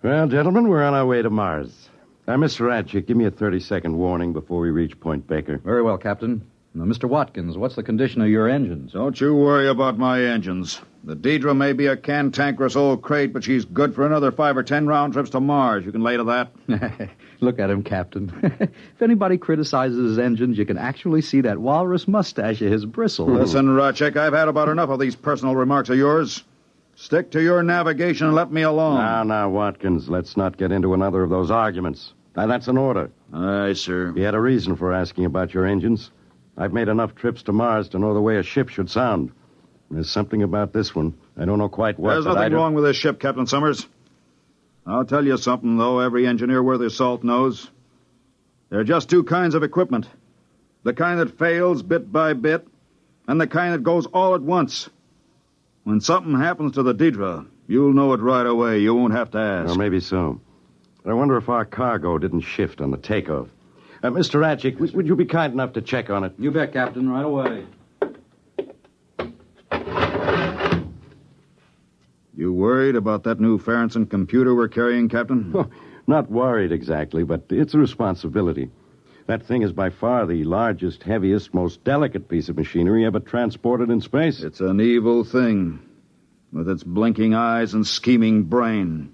Well, gentlemen, we're on our way to Mars. Now, Mr. Ratchet, give me a 30-second warning before we reach Point Baker. Very well, Captain. Now, Mr. Watkins, what's the condition of your engines? Don't you worry about my engines. The Deidre may be a cantankerous old crate, but she's good for another 5 or 10 round trips to Mars. You can lay to that? Look at him, Captain. If anybody criticizes his engines, you can actually see that walrus mustache of his bristle. Listen, Ratchek, I've had about enough of these personal remarks of yours. Stick to your navigation and let me alone. Now, Watkins, let's not get into another of those arguments. Now, that's an order. Aye, sir. He had a reason for asking about your engines. I've made enough trips to Mars to know the way a ship should sound. There's something about this one. I don't know quite what. There's nothing wrong with this ship, Captain Summers. I'll tell you something, though, every engineer worth his salt knows. There are just two kinds of equipment. The kind that fails bit by bit, and the kind that goes all at once. When something happens to the Deidre, you'll know it right away. You won't have to ask. Or maybe so. I wonder if our cargo didn't shift on the takeoff. Mr. Ratchik, would you be kind enough to check on it? You bet, Captain. Right away. You worried about that new Farrington computer we're carrying, Captain? Well, not worried exactly, but it's a responsibility. That thing is by far the largest, heaviest, most delicate piece of machinery ever transported in space. It's an evil thing, with its blinking eyes and scheming brain.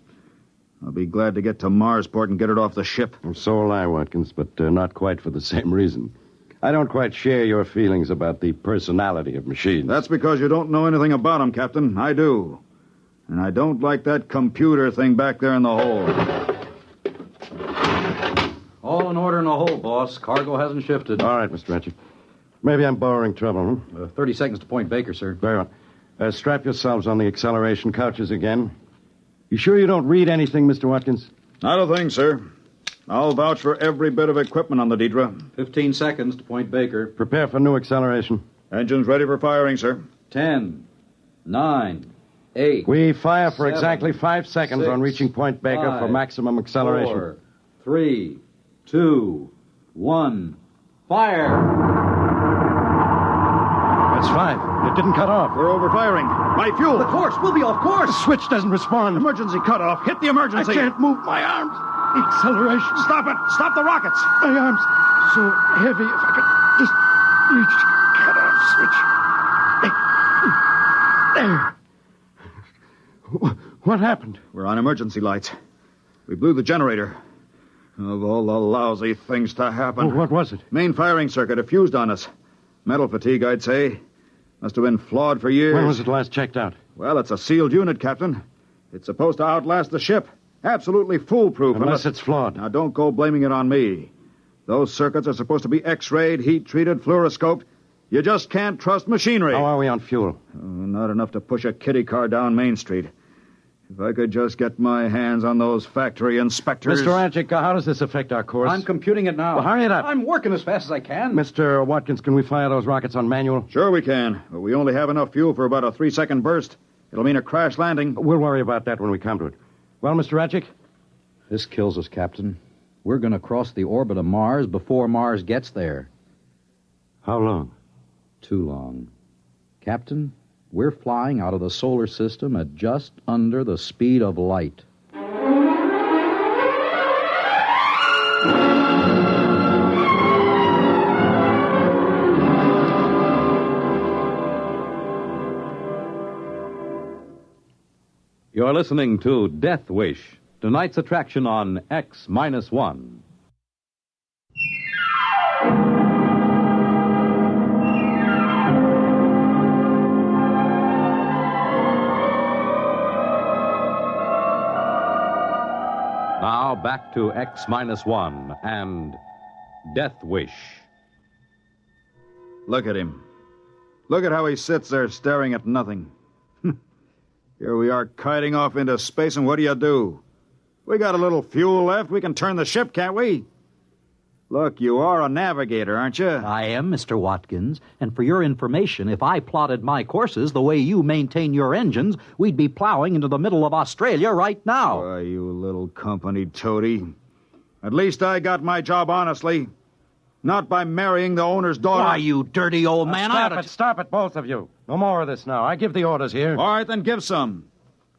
I'll be glad to get to Marsport and get it off the ship. And so will I, Watkins, but not quite for the same reason. I don't quite share your feelings about the personality of machines. That's because you don't know anything about them, Captain. I do. And I don't like that computer thing back there in the hole. All in order in the hole, boss. Cargo hasn't shifted. All right, Mr. Ratchik. Maybe I'm borrowing trouble, 30 seconds to Point Baker, sir. Very well. Strap yourselves on the acceleration couches again. You sure you don't read anything, Mr. Watkins? Not a thing, sir. I'll vouch for every bit of equipment on the Deidre. 15 seconds to Point Baker. Prepare for new acceleration. Engines ready for firing, sir. 10, 9, 8. We fire for 7, exactly 5 seconds 6, on reaching Point Baker 5, for maximum acceleration. 4, 3, 2, 1. Fire! That's 5. It didn't cut off. We're overfiring. My fuel. The course. We'll be off course. The switch doesn't respond. Emergency cutoff. Hit the emergency. I can't move my arms. Acceleration. Stop it. Stop the rockets. My arms so heavy. If I could just reach the cutoff switch. There. What happened? We're on emergency lights. We blew the generator. Of all the lousy things to happen. Well, what was it? Main firing circuit. It fused on us. Metal fatigue, I'd say. Must have been flawed for years. When was it last checked out? Well, it's a sealed unit, Captain. It's supposed to outlast the ship. Absolutely foolproof. Unless it's flawed. Now, don't go blaming it on me. Those circuits are supposed to be X-rayed, heat-treated, fluoroscoped. You just can't trust machinery. How are we on fuel? Not enough to push a kiddie car down Main Street. If I could just get my hands on those factory inspectors... Mr. Ratchik, how does this affect our course? I'm computing it now. Well, hurry it up. I'm working as fast as I can. Mr. Watkins, can we fire those rockets on manual? Sure we can, but we only have enough fuel for about a 3-second burst. It'll mean a crash landing. We'll worry about that when we come to it. Well, Mr. Ratchik? This kills us, Captain. We're going to cross the orbit of Mars before Mars gets there. How long? Too long. Captain, we're flying out of the solar system at just under the speed of light. You're listening to Death Wish, tonight's attraction on X-1. Now back to X-1 and Death Wish. Look at him. Look at how he sits there staring at nothing. Here we are kiting off into space, and what do? We got a little fuel left. We can turn the ship, can't we? Look, you are a navigator, aren't you? I am, Mr. Watkins. And for your information, if I plotted my courses the way you maintain your engines, we'd be plowing into the middle of Australia right now. Why, you little company toady. At least I got my job honestly. Not by marrying the owner's daughter. Why, you dirty old man. Stop it, both of you. No more of this now. I give the orders here. All right, then give some.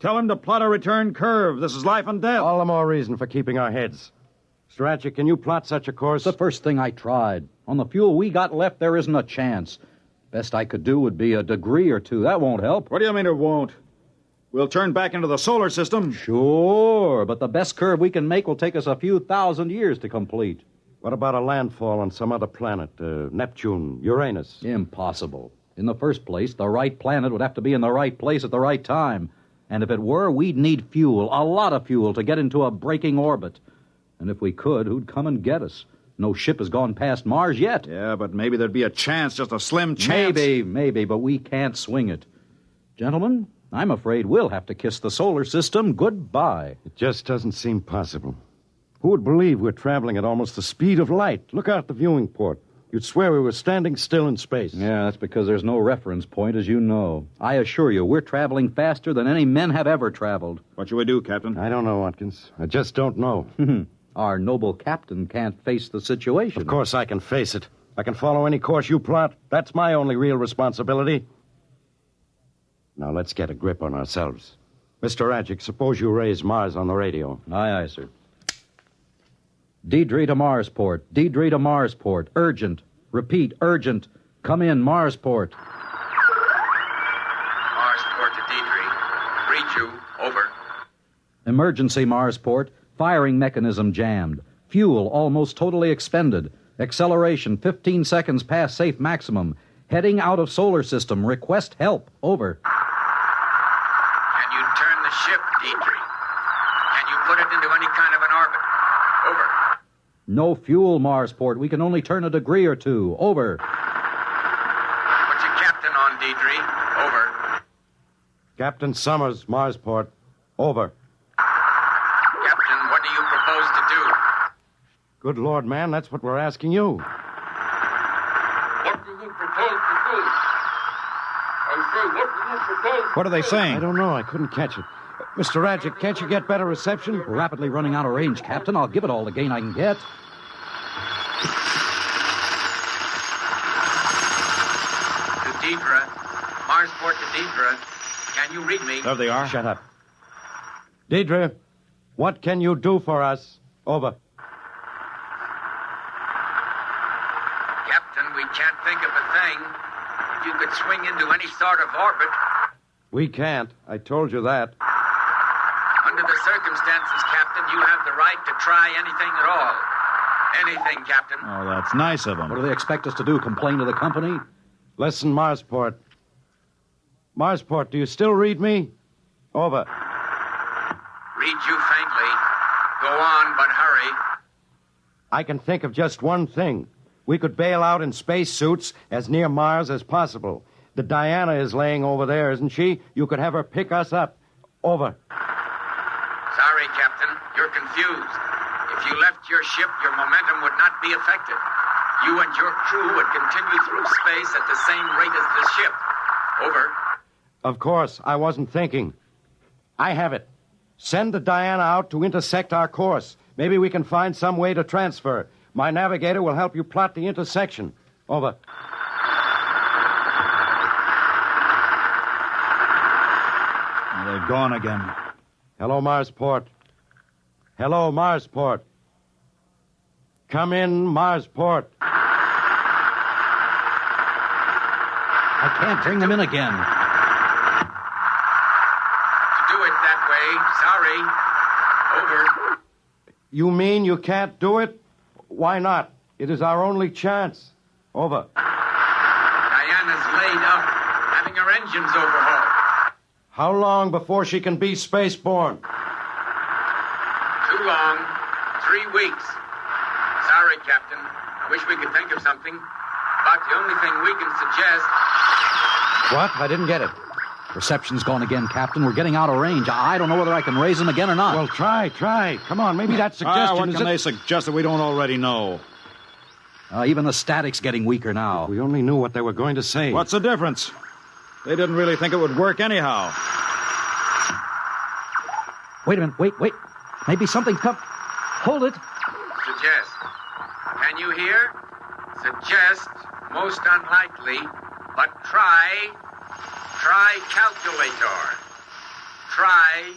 Tell him to plot a return curve. This is life and death. All the more reason for keeping our heads. Mr. Ratchik, can you plot such a course? The first thing I tried. On the fuel we got left, there isn't a chance. Best I could do would be a degree or two. That won't help. What do you mean it won't? We'll turn back into the solar system. Sure, but the best curve we can make will take us a few thousand years to complete. What about a landfall on some other planet? Neptune, Uranus? Impossible. In the first place, the right planet would have to be in the right place at the right time. And if it were, we'd need fuel, a lot of fuel, to get into a braking orbit. And if we could, who'd come and get us? No ship has gone past Mars yet. Yeah, but maybe there'd be a chance, just a slim chance. Maybe, but we can't swing it. Gentlemen, I'm afraid we'll have to kiss the solar system goodbye. It just doesn't seem possible. Who would believe we're traveling at almost the speed of light? Look out the viewing port. You'd swear we were standing still in space. Yeah, that's because there's no reference point, as you know. I assure you, we're traveling faster than any men have ever traveled. What shall we do, Captain? I don't know, Watkins. I just don't know. Our noble captain can't face the situation. Of course I can face it. I can follow any course you plot. That's my only real responsibility. Now, let's get a grip on ourselves. Mr. Radjic, suppose you raise Mars on the radio. Aye, sir. Deidre to Marsport. Deidre to Marsport. Urgent. Repeat, urgent. Come in, Marsport. Marsport to Deidre. Read you. Over. Emergency, Marsport. Firing mechanism jammed. Fuel almost totally expended. Acceleration 15 seconds past safe maximum. Heading out of solar system. Request help. Over. Can you turn the ship, Deidre? Can you put it into any kind of an orbit? Over. No fuel, Marsport. We can only turn a degree or two. Over. Put your captain on, Deidre. Over. Captain Summers, Marsport. Over. Captain, what do you propose to do? Good Lord, man, that's what we're asking you. What do you propose to do? I say, what do you propose? What are they saying? I don't know. I couldn't catch it. Mr. Radjic, can't you get better reception? We're rapidly running out of range, Captain. I'll give it all the gain I can get. To Deidre. Marsport to Deidre. Can you read me? There they are. Shut up. Deidre, what can you do for us? Over. Captain, we can't think of a thing. If you could swing into any sort of orbit. We can't. I told you that. Under the circumstances, Captain, you have the right to try anything at all. Anything, Captain. Oh, that's nice of them. What do they expect us to do, complain to the company? Listen, Marsport. Marsport, do you still read me? Over. Read you faintly. Go on, but hurry. I can think of just one thing. We could bail out in spacesuits as near Mars as possible. The Diana is laying over there, isn't she? You could have her pick us up. Over. Sorry, Captain. You're confused. If you left your ship, your momentum would not be affected. You and your crew would continue through space at the same rate as the ship. Over. Of course, I wasn't thinking. I have it. Send the Diana out to intersect our course. Maybe we can find some way to transfer. My navigator will help you plot the intersection. Over. They've gone again. Hello, Marsport. Hello, Marsport. Come in, Marsport. I can't bring them in again. To do it that way, sorry. Over. You mean you can't do it? Why not? It is our only chance. Over. Diana's laid up, having her engines overhauled. How long before she can be spaceborne? Too long. 3 weeks. Sorry, Captain. I wish we could think of something. But the only thing we can suggest... What? I didn't get it. Reception's gone again, Captain. We're getting out of range. I don't know whether I can raise them again or not. Well, try. Come on, maybe that suggestion What is... can they suggest that we don't already know? Even the static's getting weaker now. If we only knew what they were going to say. What's the difference? They didn't really think it would work anyhow. Wait a minute. Wait. Maybe something's come... Hold it. Suggest. Can you hear? Suggest. Most unlikely. But try. Try calculator. Try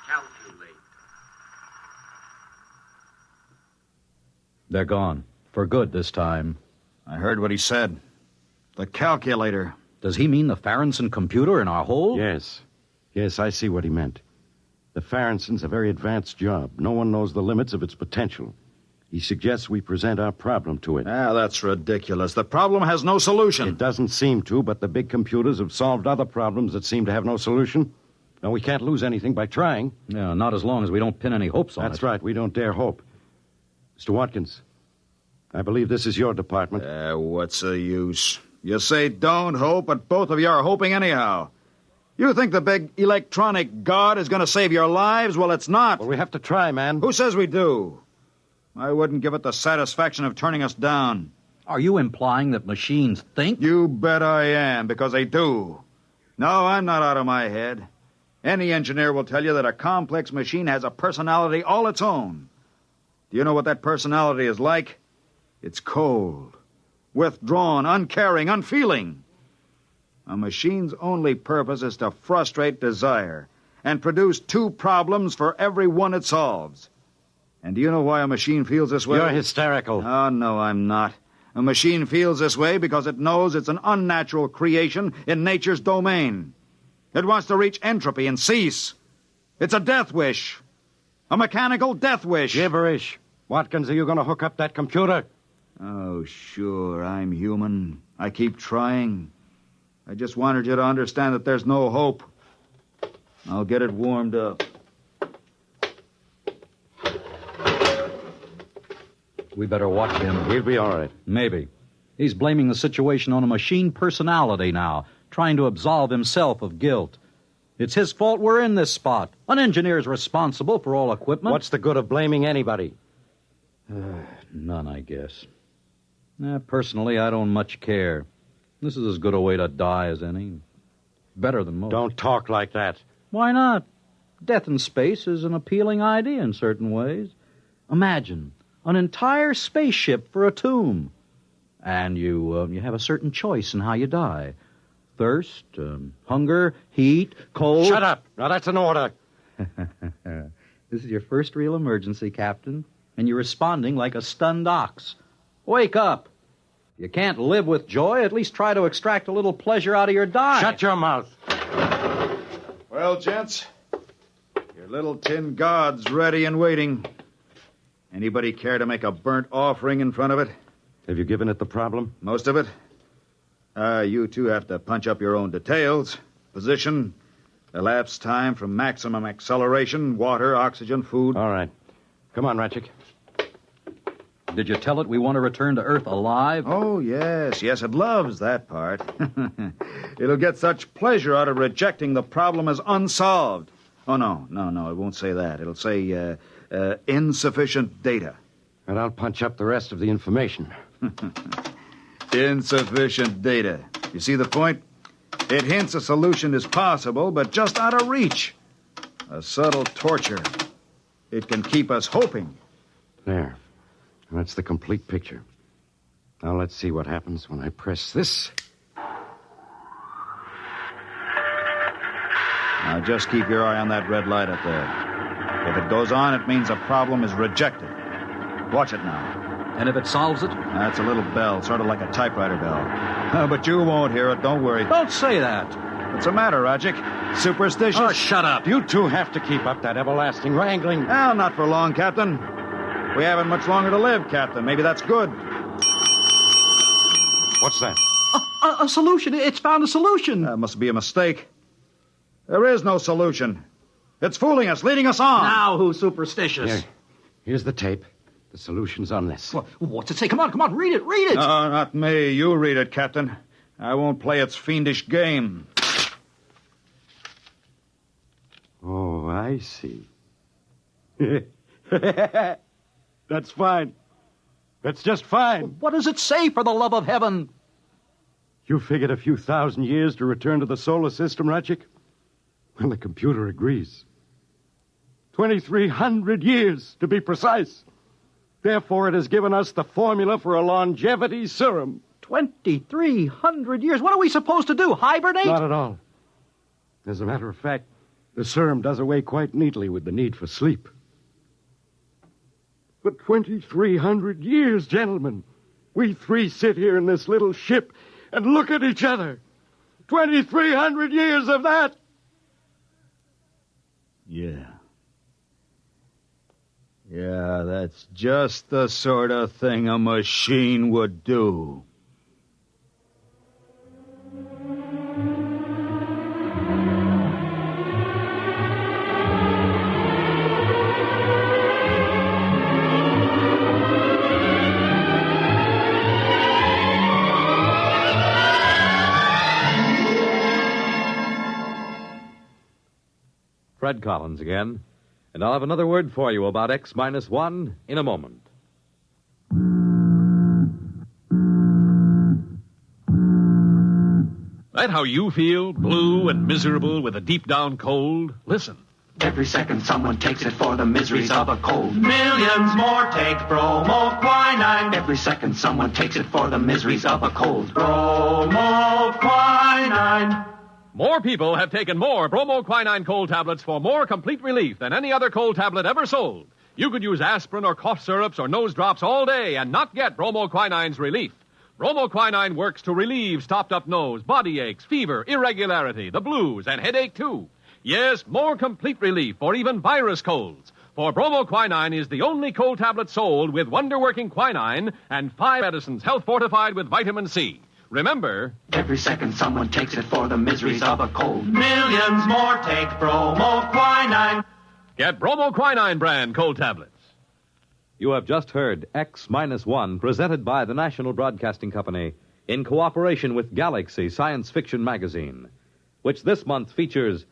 calculate. They're gone. For good this time. I heard what he said. The calculator. Does he mean the Farronson computer in our hole? Yes, I see what he meant. The Farronson's a very advanced job. No one knows the limits of its potential. He suggests we present our problem to it. That's ridiculous. The problem has no solution. It doesn't seem to, but the big computers have solved other problems that seem to have no solution. No, we can't lose anything by trying. Yeah, not as long as we don't pin any hopes on it. That's right. We don't dare hope. Mr. Watkins, I believe this is your department. What's the use? You say don't hope, but both of you are hoping anyhow. You think the big electronic god is going to save your lives? Well, it's not. Well, we have to try, man. Who says we do? I wouldn't give it the satisfaction of turning us down. Are you implying that machines think? You bet I am, because they do. No, I'm not out of my head. Any engineer will tell you that a complex machine has a personality all its own. Do you know what that personality is like? It's cold, withdrawn, uncaring, unfeeling. A machine's only purpose is to frustrate desire and produce two problems for every one it solves. And do you know why a machine feels this way? You're hysterical. Oh, no, I'm not. A machine feels this way because it knows it's an unnatural creation in nature's domain. It wants to reach entropy and cease. It's a death wish. A mechanical death wish. Gibberish. Watkins, are you going to hook up that computer? Oh, sure, I'm human. I keep trying. I just wanted you to understand that there's no hope. I'll get it warmed up. We better watch him. He'll be all right. Maybe. He's blaming the situation on a machine personality now, trying to absolve himself of guilt. It's his fault we're in this spot. An engineer's responsible for all equipment. What's the good of blaming anybody? None, I guess. Personally, I don't much care. This is as good a way to die as any. Better than most. Don't talk like that. Why not? Death in space is an appealing idea in certain ways. Imagine an entire spaceship for a tomb. And you have a certain choice in how you die. Thirst, hunger, heat, cold... Shut up! Now that's an order. This is your first real emergency, Captain. And you're responding like a stunned ox. Wake up. If you can't live with joy, at least try to extract a little pleasure out of your die. Shut your mouth. Well, gents, your little tin god's ready and waiting. Anybody care to make a burnt offering in front of it? Have you given it the problem? Most of it. You two have to punch up your own details. Position, elapsed time from maximum acceleration, water, oxygen, food. All right. Come on, Ratchik. Did you tell it we want to return to Earth alive? Oh, yes. Yes, it loves that part. It'll get such pleasure out of rejecting the problem as unsolved. Oh, no, it won't say that. It'll say insufficient data. And I'll punch up the rest of the information. Insufficient data. You see the point? It hints a solution is possible, but just out of reach. A subtle torture. It can keep us hoping. There. That's the complete picture. Now let's see what happens when I press this. Now just keep your eye on that red light up there. If it goes on, it means a problem is rejected. Watch it now. And if it solves it? That's a little bell, sort of like a typewriter bell. But you won't hear it, don't worry. Don't say that. What's the matter, Rodgick? Superstitious? Oh, shut up. You two have to keep up that everlasting wrangling. Well, not for long, Captain. We haven't much longer to live, Captain. Maybe that's good. What's that? A solution. It's found a solution. That must be a mistake. There is no solution. It's fooling us, leading us on. Now who's superstitious? Here's the tape. The solution's on this. What's it say? Come on, read it. No, not me. You read it, Captain. I won't play its fiendish game. Oh, I see. That's fine. That's just fine. What does it say, for the love of heaven? You figured a few thousand years to return to the solar system, Ratchik? Well, the computer agrees. 2,300 years, to be precise. Therefore, it has given us the formula for a longevity serum. 2,300 years? What are we supposed to do, hibernate? Not at all. As a matter of fact, the serum does away quite neatly with the need for sleep. For 2,300 years, gentlemen, we three sit here in this little ship and look at each other. 2,300 years of that. Yeah, that's just the sort of thing a machine would do. Fred Collins again, and I'll have another word for you about X-1 in a moment. That how you feel? Blue and miserable with a deep down cold? Listen. Every second someone takes it for the miseries of a cold. Millions more take bromoquinine. Every second someone takes it for the miseries of a cold. Bromoquinine. More people have taken more bromoquinine cold tablets for more complete relief than any other cold tablet ever sold. You could use aspirin or cough syrups or nose drops all day and not get bromoquinine's relief. Bromoquinine works to relieve stopped-up nose, body aches, fever, irregularity, the blues, and headache, too. Yes, more complete relief for even virus colds. For bromoquinine is the only cold tablet sold with wonder-working quinine and 5 medicines health-fortified with vitamin C. Remember, every second someone takes it for the miseries of a cold. Millions more take bromoquinine. Get bromoquinine brand cold tablets. You have just heard X-1, presented by the National Broadcasting Company in cooperation with Galaxy Science Fiction Magazine, which this month features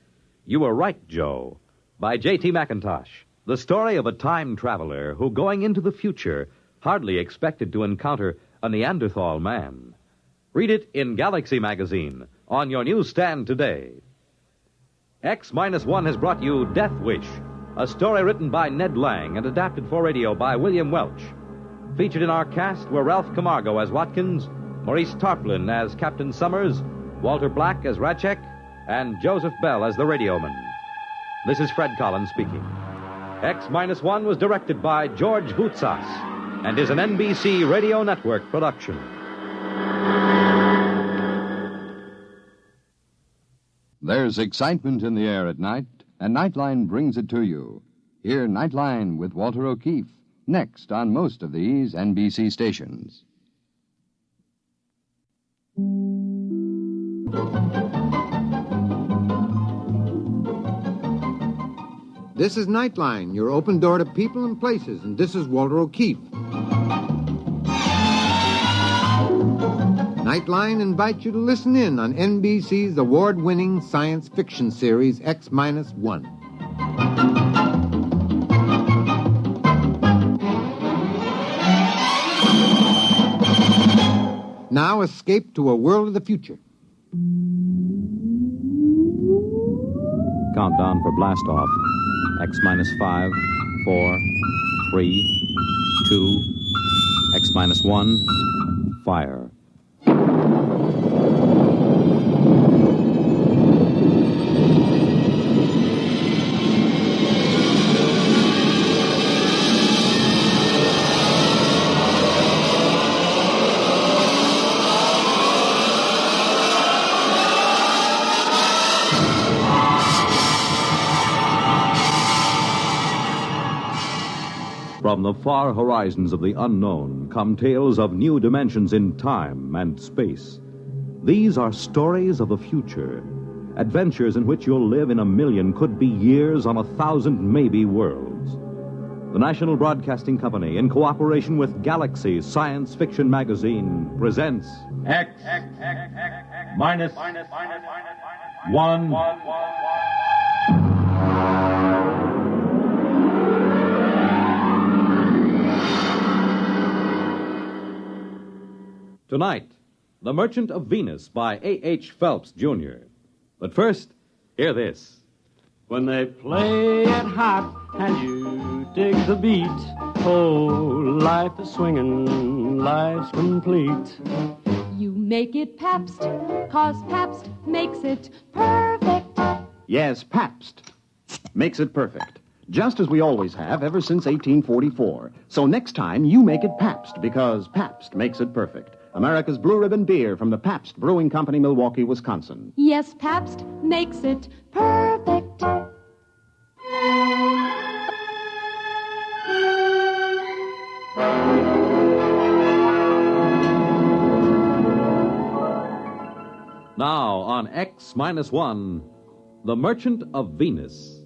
You Were Right, Joe, by J.T. McIntosh, the story of a time traveler who, going into the future, hardly expected to encounter a Neanderthal man. Read it in Galaxy Magazine on your newsstand today. X-1 has brought you Death Wish, a story written by Ned Lang and adapted for radio by William Welch. Featured in our cast were Ralph Camargo as Watkins, Maurice Tarplin as Captain Summers, Walter Black as Ratchek, and Joseph Bell as the radioman. This is Fred Collins speaking. X-1 was directed by George Boutsas and is an NBC Radio Network production. There's excitement in the air at night, and Nightline brings it to you. Hear Nightline with Walter O'Keefe, next on most of these NBC stations. This is Nightline, your open door to people and places, and this is Walter O'Keefe. Nightline invites you to listen in on NBC's award-winning science fiction series X-1. Now escape to a world of the future. Countdown for blast off. X-5, 4, 3, 2, X-1, fire. From the far horizons of the unknown come tales of new dimensions in time and space. These are stories of the future, adventures in which you'll live in a million, could be years, on 1,000 maybe worlds. The National Broadcasting Company, in cooperation with Galaxy Science Fiction Magazine, presents X-1. Tonight, The Merchant of Venus by A.H. Phelps, Jr. But first, hear this. When they play it hot and you dig the beat, oh, life is swinging, life's complete. You make it Pabst, 'cause Pabst makes it perfect. Yes, Pabst makes it perfect. Just as we always have ever since 1844. So next time, you make it Pabst, because Pabst makes it perfect. America's Blue Ribbon beer from the Pabst Brewing Company, Milwaukee, Wisconsin. Yes, Pabst makes it perfect. Now on X-1, The Merchant of Venus.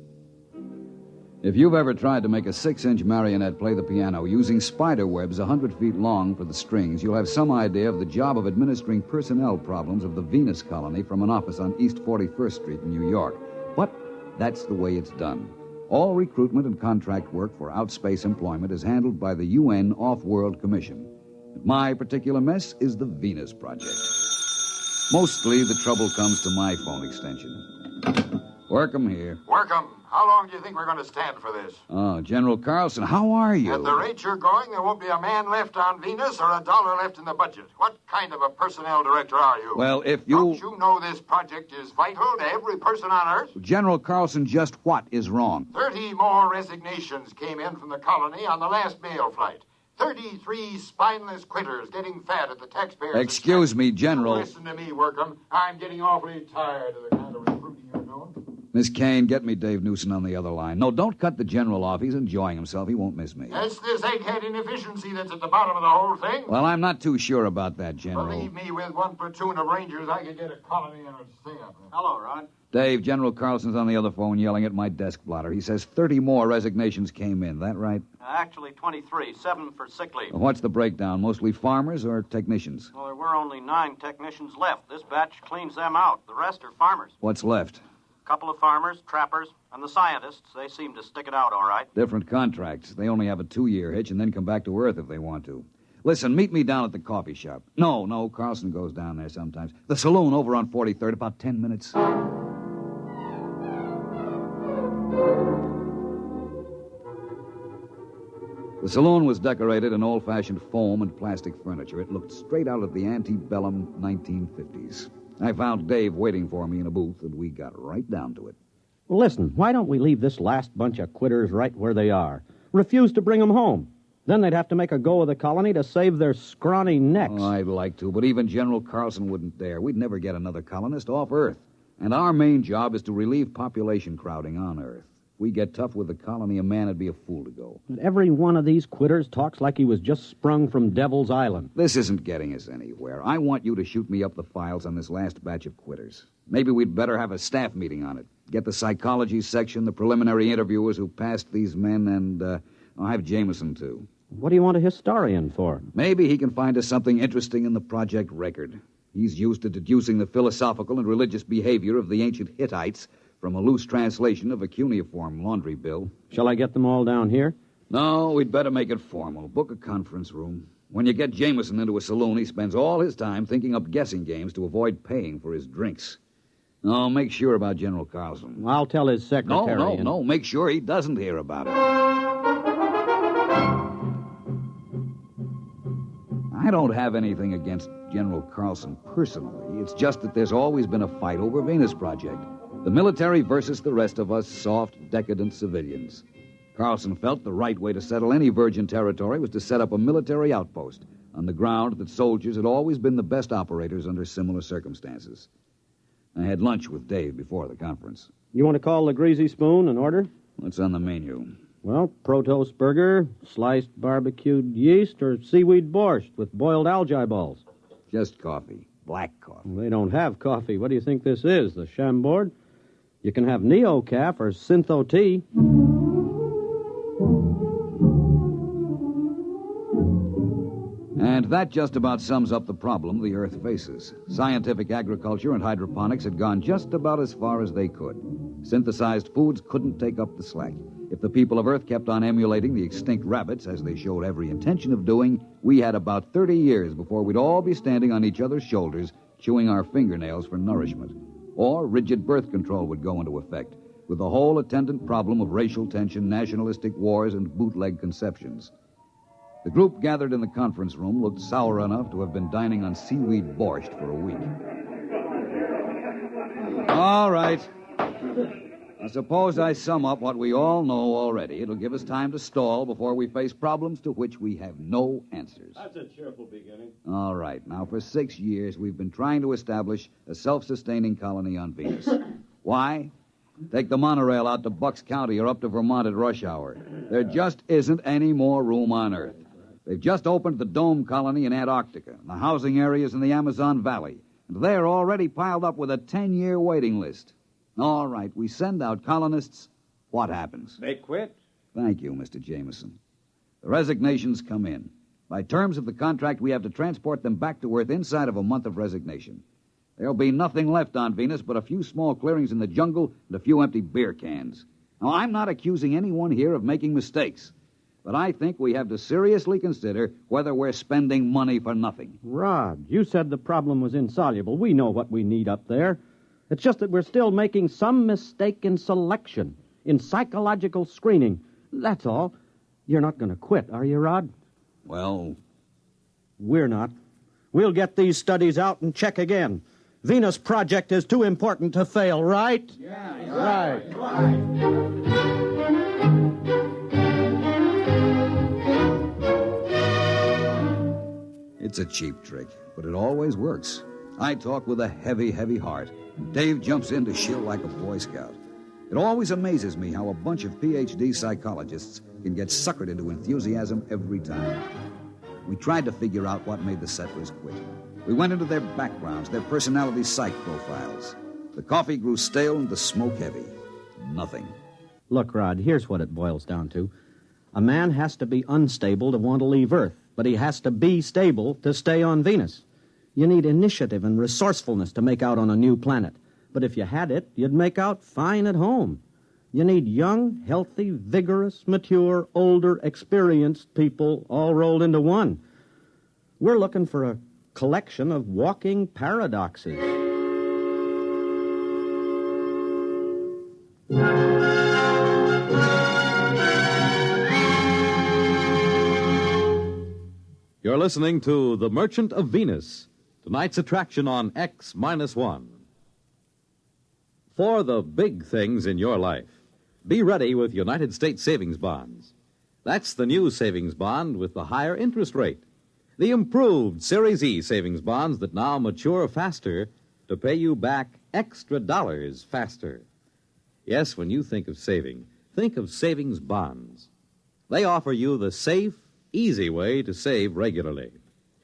If you've ever tried to make a 6-inch marionette play the piano using spider webs 100 feet long for the strings, you'll have some idea of the job of administering personnel problems of the Venus colony from an office on East 41st Street in New York. But That's the way it's done. All recruitment and contract work for outspace employment is handled by the UN Off-World Commission. My particular mess is the Venus Project. Mostly the trouble comes to my phone extension. Work 'em here. Work 'em. How long do you think we're going to stand for this? Oh, General Carlson, how are you? At the rate you're going, there won't be a man left on Venus or a dollar left in the budget. What kind of a personnel director are you? Well, if you... Don't you know this project is vital to every person on Earth? General Carlson, just what is wrong? 30 more resignations came in from the colony on the last mail flight. 33 spineless quitters getting fat at the taxpayers' Excuse me, General. Listen to me, Workham. I'm getting awfully tired of the kind of recruiting you're doing. Miss Kane, get me Dave Newson on the other line. No, don't cut the General off. He's enjoying himself. He won't miss me. It's this egghead inefficiency that's at the bottom of the whole thing. Well, I'm not too sure about that, General. Believe me, with one platoon of Rangers, I could get a colony and it'd stay up there. Hello, Rod. Dave, General Carlson's on the other phone yelling at my desk blotter. He says 30 more resignations came in. That right? Actually, 23. 7 for sick leave. What's the breakdown? Mostly farmers or technicians? Well, there were only 9 technicians left. This batch cleans them out. The rest are farmers. What's left? A couple of farmers, trappers, and the scientists. They seem to stick it out all right. Different contracts. They only have a 2-year hitch and then come back to Earth if they want to. Listen, meet me down at the coffee shop. No, Carlson goes down there sometimes. The saloon over on 43rd, about 10 minutes. The saloon was decorated in old-fashioned foam and plastic furniture. It looked straight out of the antebellum 1950s. I found Dave waiting for me in a booth, and we got right down to it. Well, listen, why don't we leave this last bunch of quitters right where they are? Refuse to bring them home. Then they'd have to make a go of the colony to save their scrawny necks. Oh, I'd like to, but even General Carlson wouldn't dare. We'd never get another colonist off Earth. And our main job is to relieve population crowding on Earth. If we get tough with the colony, a man would be a fool to go. But every one of these quitters talks like he was just sprung from Devil's Island. This isn't getting us anywhere. I want you to shoot me up the files on this last batch of quitters. Maybe we'd better have a staff meeting on it. Get the psychology section, the preliminary interviewers who passed these men, and I'll have Jameson, too. What do you want a historian for? Maybe he can find us something interesting in the project record. He's used to deducing the philosophical and religious behavior of the ancient Hittites from a loose translation of a cuneiform laundry bill. Shall I get them all down here? No, we'd better make it formal. Book a conference room. When you get Jameson into a saloon, he spends all his time thinking up guessing games to avoid paying for his drinks. No, make sure about General Carlson. I'll tell his secretary. No. Make sure he doesn't hear about it. I don't have anything against General Carlson personally. It's just that there's always been a fight over Venus Project. The military versus the rest of us soft, decadent civilians. Carlson felt the right way to settle any virgin territory was to set up a military outpost on the ground that soldiers had always been the best operators under similar circumstances. I had lunch with Dave before the conference. You want to call the Greasy Spoon and order? What's on the menu? Well, Protos burger, sliced barbecued yeast, or seaweed borscht with boiled algae balls. Just coffee. Black coffee. Well, they don't have coffee. What do you think this is, the Chambord? You can have Neo-Caf or Syntho tea. And that just about sums up the problem the Earth faces. Scientific agriculture and hydroponics had gone just about as far as they could. Synthesized foods couldn't take up the slack. If the people of Earth kept on emulating the extinct rabbits, as they showed every intention of doing, we had about 30 years before we'd all be standing on each other's shoulders, chewing our fingernails for nourishment. Or rigid birth control would go into effect, with the whole attendant problem of racial tension, nationalistic wars, and bootleg conceptions. The group gathered in the conference room looked sour enough to have been dining on seaweed borscht for a week. All right. I suppose I sum up what we all know already. It'll give us time to stall before we face problems to which we have no answers. That's a cheerful beginning. All right. Now, for 6 years, we've been trying to establish a self-sustaining colony on Venus. Why? Take the monorail out to Bucks County or up to Vermont at rush hour. There just isn't any more room on Earth. They've just opened the Dome Colony in Antarctica, the housing areas in the Amazon Valley, and they're already piled up with a 10-year waiting list. All right, we send out colonists. What happens? They quit. Thank you, Mr. Jameson. The resignations come in. By terms of the contract, we have to transport them back to Earth inside of a month of resignation. There'll be nothing left on Venus but a few small clearings in the jungle and a few empty beer cans. Now, I'm not accusing anyone here of making mistakes, but I think we have to seriously consider whether we're spending money for nothing. Rod, you said the problem was insoluble. We know what we need up there. It's just that we're still making some mistake in selection, in psychological screening. That's all. You're not going to quit, are you, Rod? Well, we're not. We'll get these studies out and check again. Venus Project is too important to fail, right? Yeah, right. It's a cheap trick, but it always works. I talk with a heavy, heavy heart. Dave jumps in to shill like a Boy Scout. It always amazes me how a bunch of Ph.D. psychologists can get suckered into enthusiasm every time. We tried to figure out what made the settlers quit. We went into their backgrounds, their personality psych profiles. The coffee grew stale and the smoke heavy. Nothing. Look, Rod, here's what it boils down to. A man has to be unstable to want to leave Earth, but he has to be stable to stay on Venus. You need initiative and resourcefulness to make out on a new planet. But if you had it, you'd make out fine at home. You need young, healthy, vigorous, mature, older, experienced people all rolled into one. We're looking for a collection of walking paradoxes. You're listening to The Merchant of Venus, tonight's attraction on X-1. For the big things in your life, be ready with United States savings bonds. That's the new savings bond with the higher interest rate. The improved Series E savings bonds that now mature faster to pay you back extra dollars faster. Yes, when you think of saving, think of savings bonds. They offer you the safe, easy way to save regularly.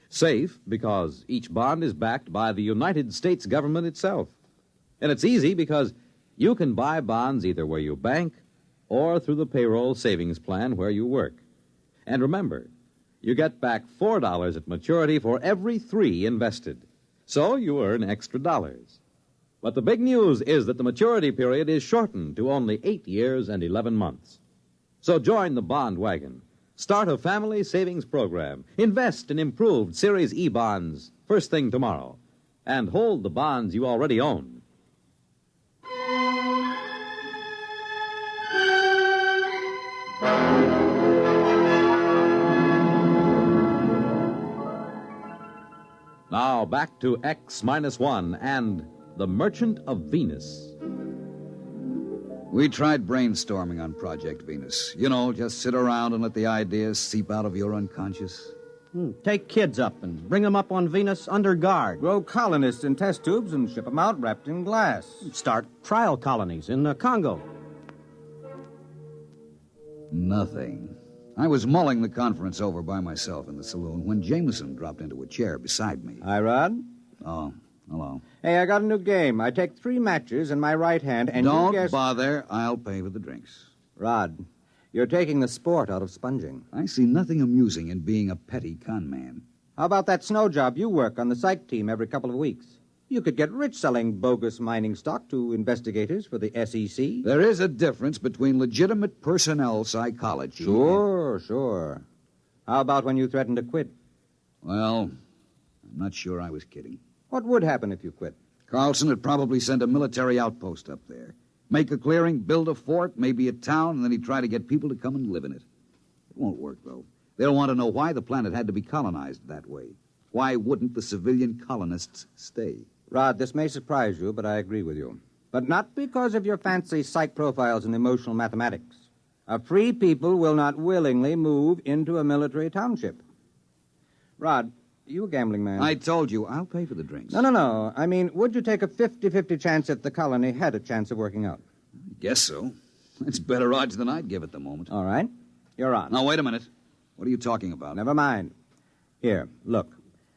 Safe because each bond is backed by the United States government itself. And it's easy because you can buy bonds either where you bank or through the payroll savings plan where you work. And remember, you get back $4 at maturity for every $3 invested. So you earn extra dollars. But the big news is that the maturity period is shortened to only 8 years and 11 months. So join the bond wagon. Start a family savings program. Invest in improved Series E bonds first thing tomorrow. And hold the bonds you already own. Now back to X-1 and The Merchant of Venus. We tried brainstorming on Project Venus. You know, just sit around and let the ideas seep out of your unconscious. Take kids up and bring them up on Venus under guard. Grow colonists in test tubes and ship them out wrapped in glass. Start trial colonies in the Congo. Nothing. I was mulling the conference over by myself in the saloon when Jameson dropped into a chair beside me. Hi, Rod. Oh, hello. Hey, I got a new game. I take 3 matches in my right hand and Don't you guess... bother. I'll pay for the drinks. Rod, you're taking the sport out of sponging. I see nothing amusing in being a petty con man. How about that snow job you work on the psych team every couple of weeks? You could get rich selling bogus mining stock to investigators for the SEC. There is a difference between legitimate personnel psychology. Sure. How about when you threatened to quit? Well, I'm not sure I was kidding. What would happen if you quit? Carlson would probably send a military outpost up there. Make a clearing, build a fort, maybe a town, and then he'd try to get people to come and live in it. It won't work, though. They'll want to know why the planet had to be colonized that way. Why wouldn't the civilian colonists stay? Rod, this may surprise you, but I agree with you. But not because of your fancy psych profiles and emotional mathematics. A free people will not willingly move into a military township. Rod, you a gambling man? I told you, I'll pay for the drinks. No. I mean, would you take a 50-50 chance if the colony had a chance of working out? I guess so. It's better odds than I'd give at the moment. All right. You're on. Now, wait a minute. What are you talking about? Never mind. Here, look.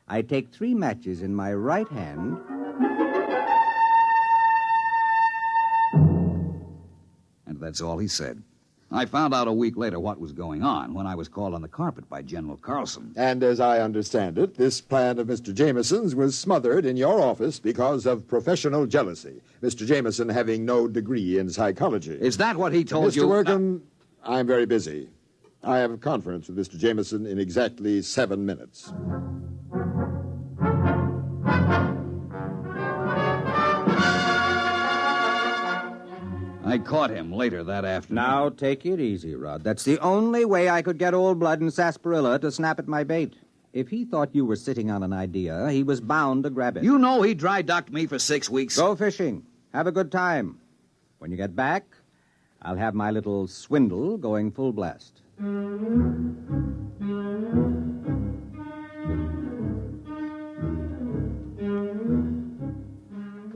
I take 3 matches in my right hand... And that's all he said. I found out a week later what was going on when I was called on the carpet by General Carlson. And as I understand it, this plan of Mr. Jameson's was smothered in your office because of professional jealousy, Mr. Jameson having no degree in psychology. Is that what he told you? Mr. Workham, I'm very busy. I have a conference with Mr. Jameson in exactly 7 minutes. I caught him later that afternoon. Now, take it easy, Rod. That's the only way I could get Old Blood and Sarsaparilla to snap at my bait. If he thought you were sitting on an idea, he was bound to grab it. You know he dry-docked me for 6 weeks. Go fishing. Have a good time. When you get back, I'll have my little swindle going full blast.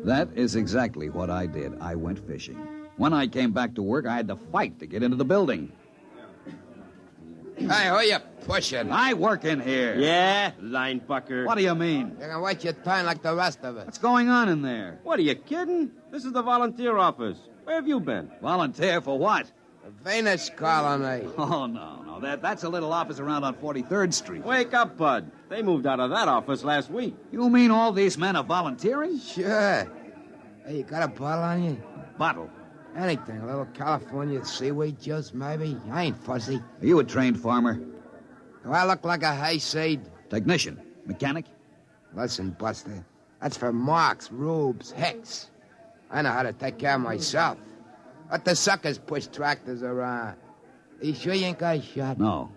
That is exactly what I did. I went fishing. When I came back to work, I had to fight to get into the building. Hey, who you pushing? I work in here. Yeah, line bucker. What do you mean? You can wait your turn like the rest of us. What's going on in there? What, are you kidding? This is the volunteer office. Where have you been? Volunteer for what? The Venus colony. Oh, no. That's a little office around on 43rd Street. Wake up, Bud. They moved out of that office last week. You mean all these men are volunteering? Sure. Hey, you got a bottle on you? Bottle? Anything. A little California seaweed juice, maybe. I ain't fussy. Are you a trained farmer? Do I look like a hayseed? Technician? Mechanic? Listen, Buster. That's for Marks, Rubes, Hicks. I know how to take care of myself. Let the suckers push tractors around. You sure you ain't got a shot? No.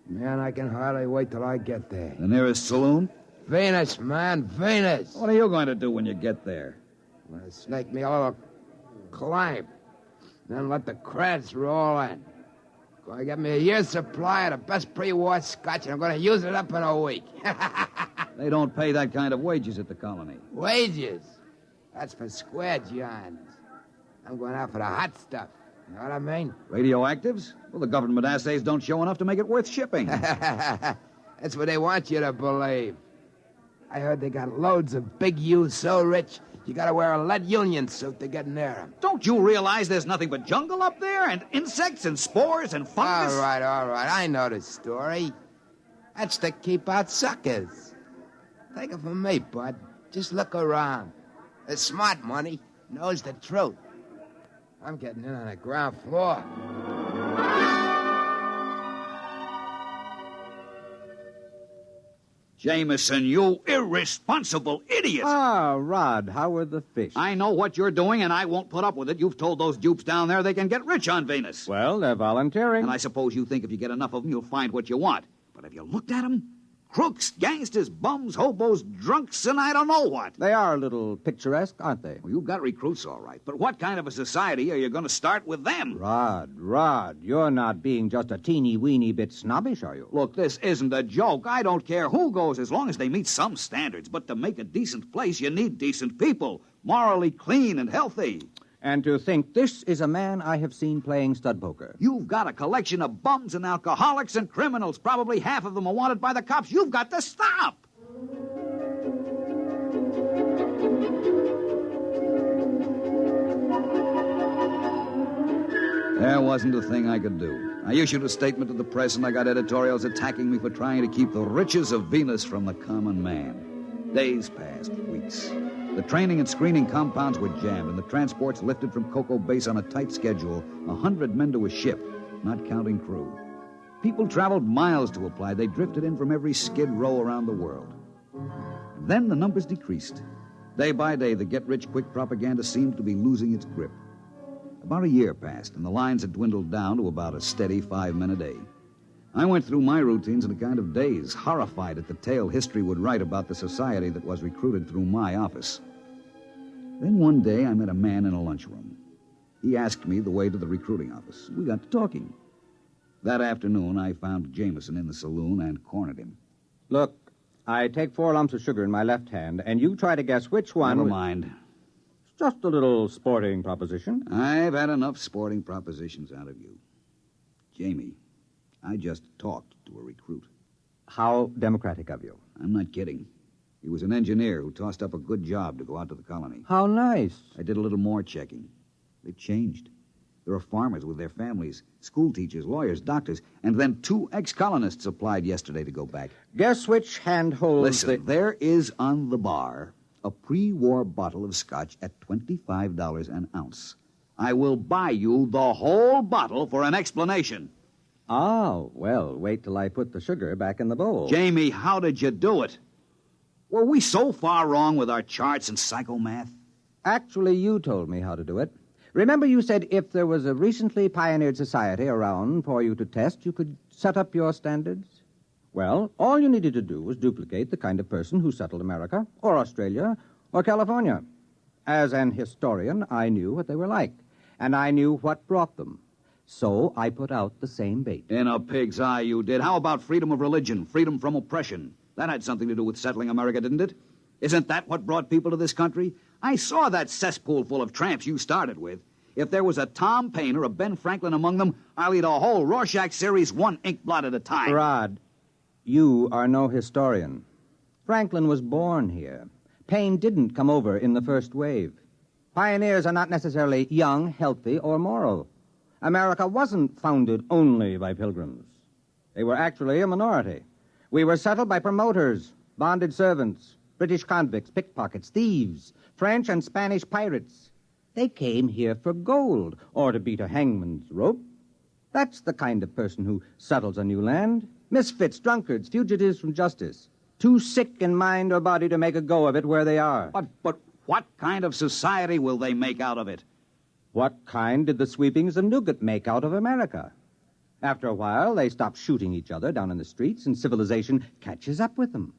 Man, I can hardly wait till I get there. The nearest saloon? Venus, man, Venus. What are you going to do when you get there? I'm gonna snake me a little climb. Then let the credits roll in. Gonna get me a year's supply of the best pre-war scotch, and I'm gonna use it up in a week. They don't pay that kind of wages at the colony. Wages? That's for square johns. I'm going out for the hot stuff. You know what I mean? Radioactives? Well, the government assays don't show enough to make it worth shipping. That's what they want you to believe. I heard they got loads of big U's so rich, you gotta wear a lead union suit to get near them. Don't you realize there's nothing but jungle up there? And insects and spores and fungus? All right. I know the story. That's to keep out suckers. Take it from me, bud. Just look around. The smart money knows the truth. I'm getting in on the ground floor. Jameson, you irresponsible idiot! Ah, Rod, how are the fish? I know what you're doing, and I won't put up with it. You've told those dupes down there they can get rich on Venus. Well, they're volunteering. And I suppose you think if you get enough of them, you'll find what you want. But have you looked at them? Crooks, gangsters, bums, hobos, drunks, and I don't know what. They are a little picturesque, aren't they? Well, you've got recruits, all right. But what kind of a society are you going to start with them? Rod, you're not being just a teeny-weeny bit snobbish, are you? Look, this isn't a joke. I don't care who goes as long as they meet some standards. But to make a decent place, you need decent people, morally clean and healthy. And to think this is a man I have seen playing stud poker. You've got a collection of bums and alcoholics and criminals. Probably half of them are wanted by the cops. You've got to stop. There wasn't a thing I could do. I issued a statement to the press, and I got editorials attacking me for trying to keep the riches of Venus from the common man. Days passed, weeks. The training and screening compounds were jammed, and the transports lifted from Cocoa Base on a tight schedule, 100 men to a ship, not counting crew. People traveled miles to apply. They drifted in from every skid row around the world. Then the numbers decreased. Day by day, the get-rich-quick propaganda seemed to be losing its grip. About a year passed, and the lines had dwindled down to about a steady 5 men a day. I went through my routines in a kind of daze, horrified at the tale history would write about the society that was recruited through my office. Then one day I met a man in a lunchroom. He asked me the way to the recruiting office. We got to talking. That afternoon, I found Jameson in the saloon and cornered him. Look, I take 4 lumps of sugar in my left hand, and you try to guess which one... Never mind. It's just a little sporting proposition. I've had enough sporting propositions out of you. Jamie, I just talked to a recruit. How democratic of you. I'm not kidding. He was an engineer who tossed up a good job to go out to the colony. How nice. I did a little more checking. They changed. There are farmers with their families, school teachers, lawyers, doctors, and then 2 ex-colonists applied yesterday to go back. Guess which hand holds Listen, there is on the bar a pre-war bottle of scotch at $25 an ounce. I will buy you the whole bottle for an explanation. Oh, well, wait till I put the sugar back in the bowl. Jamie, how did you do it? Were we so far wrong with our charts and psychomath? Actually, you told me how to do it. Remember you said if there was a recently pioneered society around for you to test, you could set up your standards? Well, all you needed to do was duplicate the kind of person who settled America, or Australia, or California. As an historian, I knew what they were like, and I knew what brought them. So I put out the same bait. In a pig's eye, you did. How about freedom of religion, freedom from oppression? That had something to do with settling America, didn't it? Isn't that what brought people to this country? I saw that cesspool full of tramps you started with. If there was a Tom Paine or a Ben Franklin among them, I'll eat a whole Rorschach series 1 ink blot at a time. Rod, you are no historian. Franklin was born here. Paine didn't come over in the first wave. Pioneers are not necessarily young, healthy, or moral. America wasn't founded only by pilgrims. They were actually a minority. We were settled by promoters, bonded servants, British convicts, pickpockets, thieves, French and Spanish pirates. They came here for gold or to beat a hangman's rope. That's the kind of person who settles a new land. Misfits, drunkards, fugitives from justice. Too sick in mind or body to make a go of it where they are. But what kind of society will they make out of it? What kind did the sweepings of Newgate make out of America? After a while, they stop shooting each other down in the streets, and civilization catches up with them.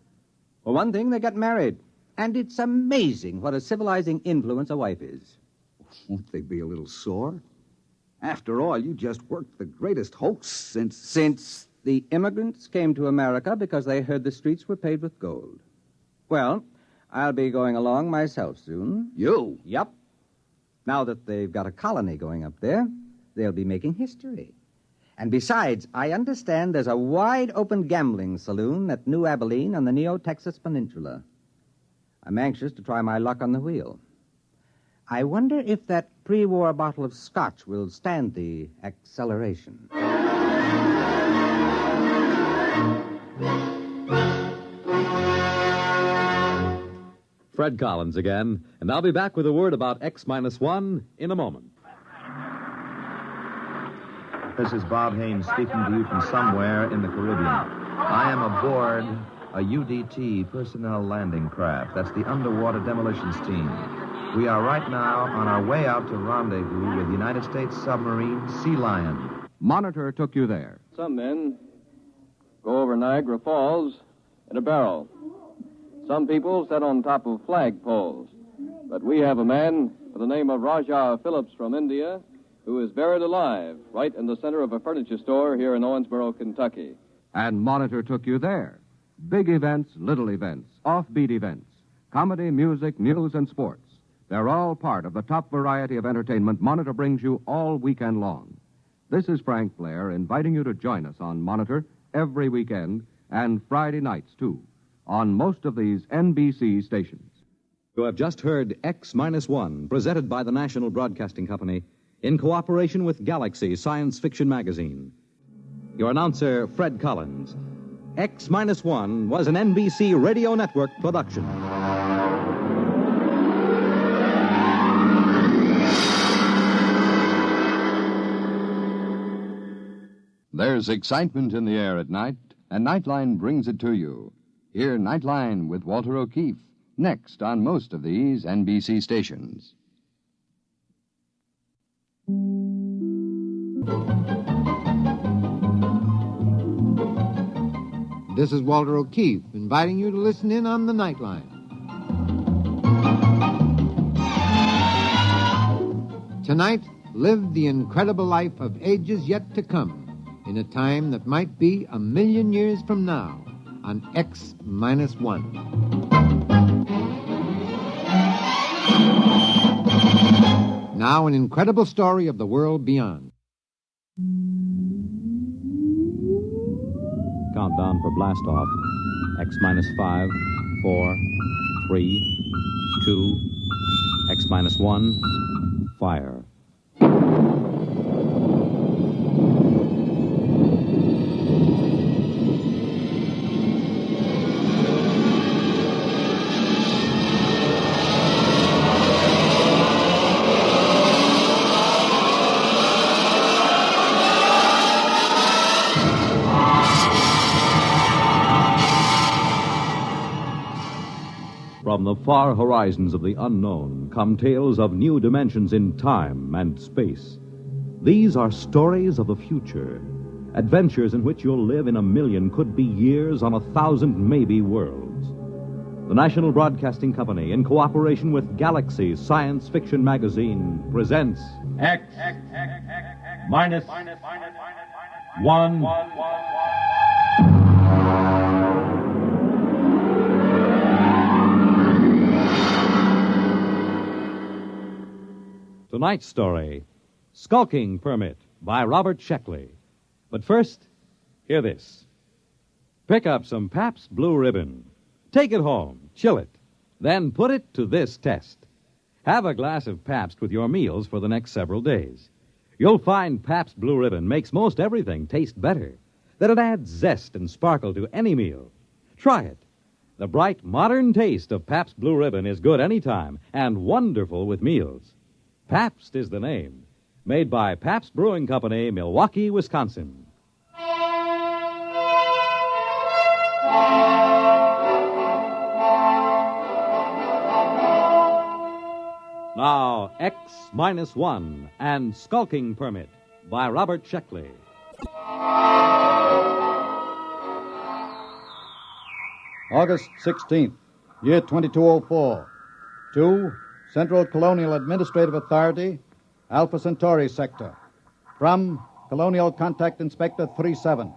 For one thing, they get married. And it's amazing what a civilizing influence a wife is. Won't they be a little sore? After all, you just worked the greatest hoax since... Since the immigrants came to America because they heard the streets were paved with gold. Well, I'll be going along myself soon. You? Yup. Now that they've got a colony going up there, they'll be making history. And besides, I understand there's a wide-open gambling saloon at New Abilene on the Neo-Texas Peninsula. I'm anxious to try my luck on the wheel. I wonder if that pre-war bottle of scotch will stand the acceleration. Fred Collins again, and I'll be back with a word about X-1 in a moment. This is Bob Haynes speaking to you from somewhere in the Caribbean. I am aboard a UDT personnel landing craft. That's the Underwater Demolitions Team. We are right now on our way out to rendezvous with United States submarine Sea Lion. Monitor took you there. Some men go over Niagara Falls in a barrel. Some people sit on top of flagpoles. But we have a man by the name of Rajah Phillips from India who is buried alive right in the center of a furniture store here in Owensboro, Kentucky. And Monitor took you there. Big events, little events, offbeat events, comedy, music, news, and sports. They're all part of the top variety of entertainment Monitor brings you all weekend long. This is Frank Blair inviting you to join us on Monitor every weekend and Friday nights, too, on most of these NBC stations. You have just heard X-1, presented by the National Broadcasting Company in cooperation with Galaxy Science Fiction Magazine. Your announcer, Fred Collins. X-1 was an NBC Radio Network production. There's excitement in the air at night, and Nightline brings it to you. Hear Nightline with Walter O'Keefe, next on most of these NBC stations. This is Walter O'Keefe, inviting you to listen in on the Nightline. Tonight, live the incredible life of ages yet to come, in a time that might be 1,000,000 years from now, on X-1. Now, an incredible story of the world beyond. Countdown for blast-off. X-5, 4, 3, 2, X-1, fire. From the far horizons of the unknown come tales of new dimensions in time and space. These are stories of the future, adventures in which you'll live in a million, could be years, on 1,000 maybe worlds. The National Broadcasting Company, in cooperation with Galaxy Science Fiction Magazine, presents X minus 1. Tonight's story, Skulking Permit, by Robert Sheckley. But first, hear this. Pick up some Pabst Blue Ribbon. Take it home, chill it, then put it to this test. Have a glass of Pabst with your meals for the next several days. You'll find Pabst Blue Ribbon makes most everything taste better, that it adds zest and sparkle to any meal. Try it. The bright, modern taste of Pabst Blue Ribbon is good any time and wonderful with meals. Pabst is the name. Made by Pabst Brewing Company, Milwaukee, Wisconsin. Now, X-1 and Skulking Permit by Robert Sheckley. August 16th, year 2204. To Central Colonial Administrative Authority, Alpha Centauri Sector. From Colonial Contact Inspector 37.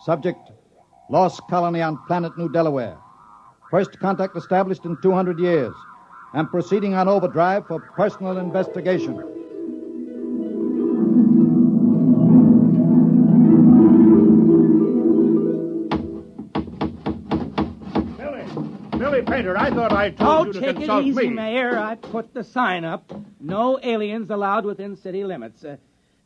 Subject, Lost Colony on Planet New Delaware. First contact established in 200 years. And proceeding on overdrive for personal investigation. Billy Painter, I thought I told you to consult take it easy, me. Mayor. I put the sign up. No aliens allowed within city limits.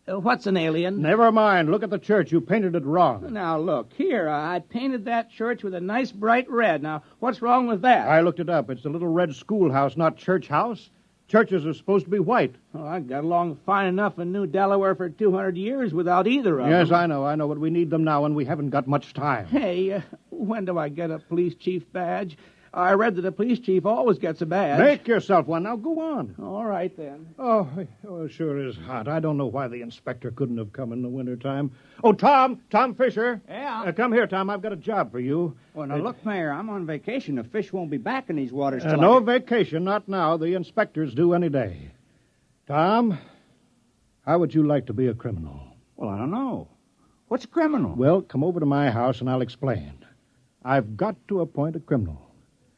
What's an alien? Never mind. Look at the church. You painted it wrong. Now, look, here, I painted that church with a nice bright red. Now, what's wrong with that? I looked it up. It's a little red schoolhouse, not church house. Churches are supposed to be white. Oh, I got along fine enough in New Delaware for 200 years without either of them. Yes, I know, but we need them now, and we haven't got much time. Hey, when do I get a police chief badge? I read that a police chief always gets a badge. Make yourself one. Now, go on. All right, then. Oh, it sure is hot. I don't know why the inspector couldn't have come in the wintertime. Oh, Tom Fisher. Yeah? Come here, Tom. I've got a job for you. Well, now, look, Mayor, I'm on vacation. The fish won't be back in these waters till No vacation, not now. The inspectors do any day. Tom, how would you like to be a criminal? Well, I don't know. What's a criminal? Well, come over to my house and I'll explain. I've got to appoint a criminal.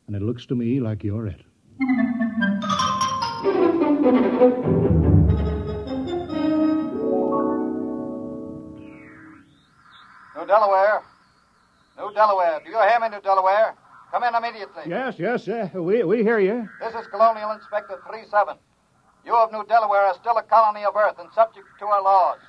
And it looks to me like you're it. New Delaware. New Delaware. Do you hear me, New Delaware? Come in immediately. Yes, we hear you. This is Colonial Inspector 37. You of New Delaware are still a colony of Earth and subject to our laws.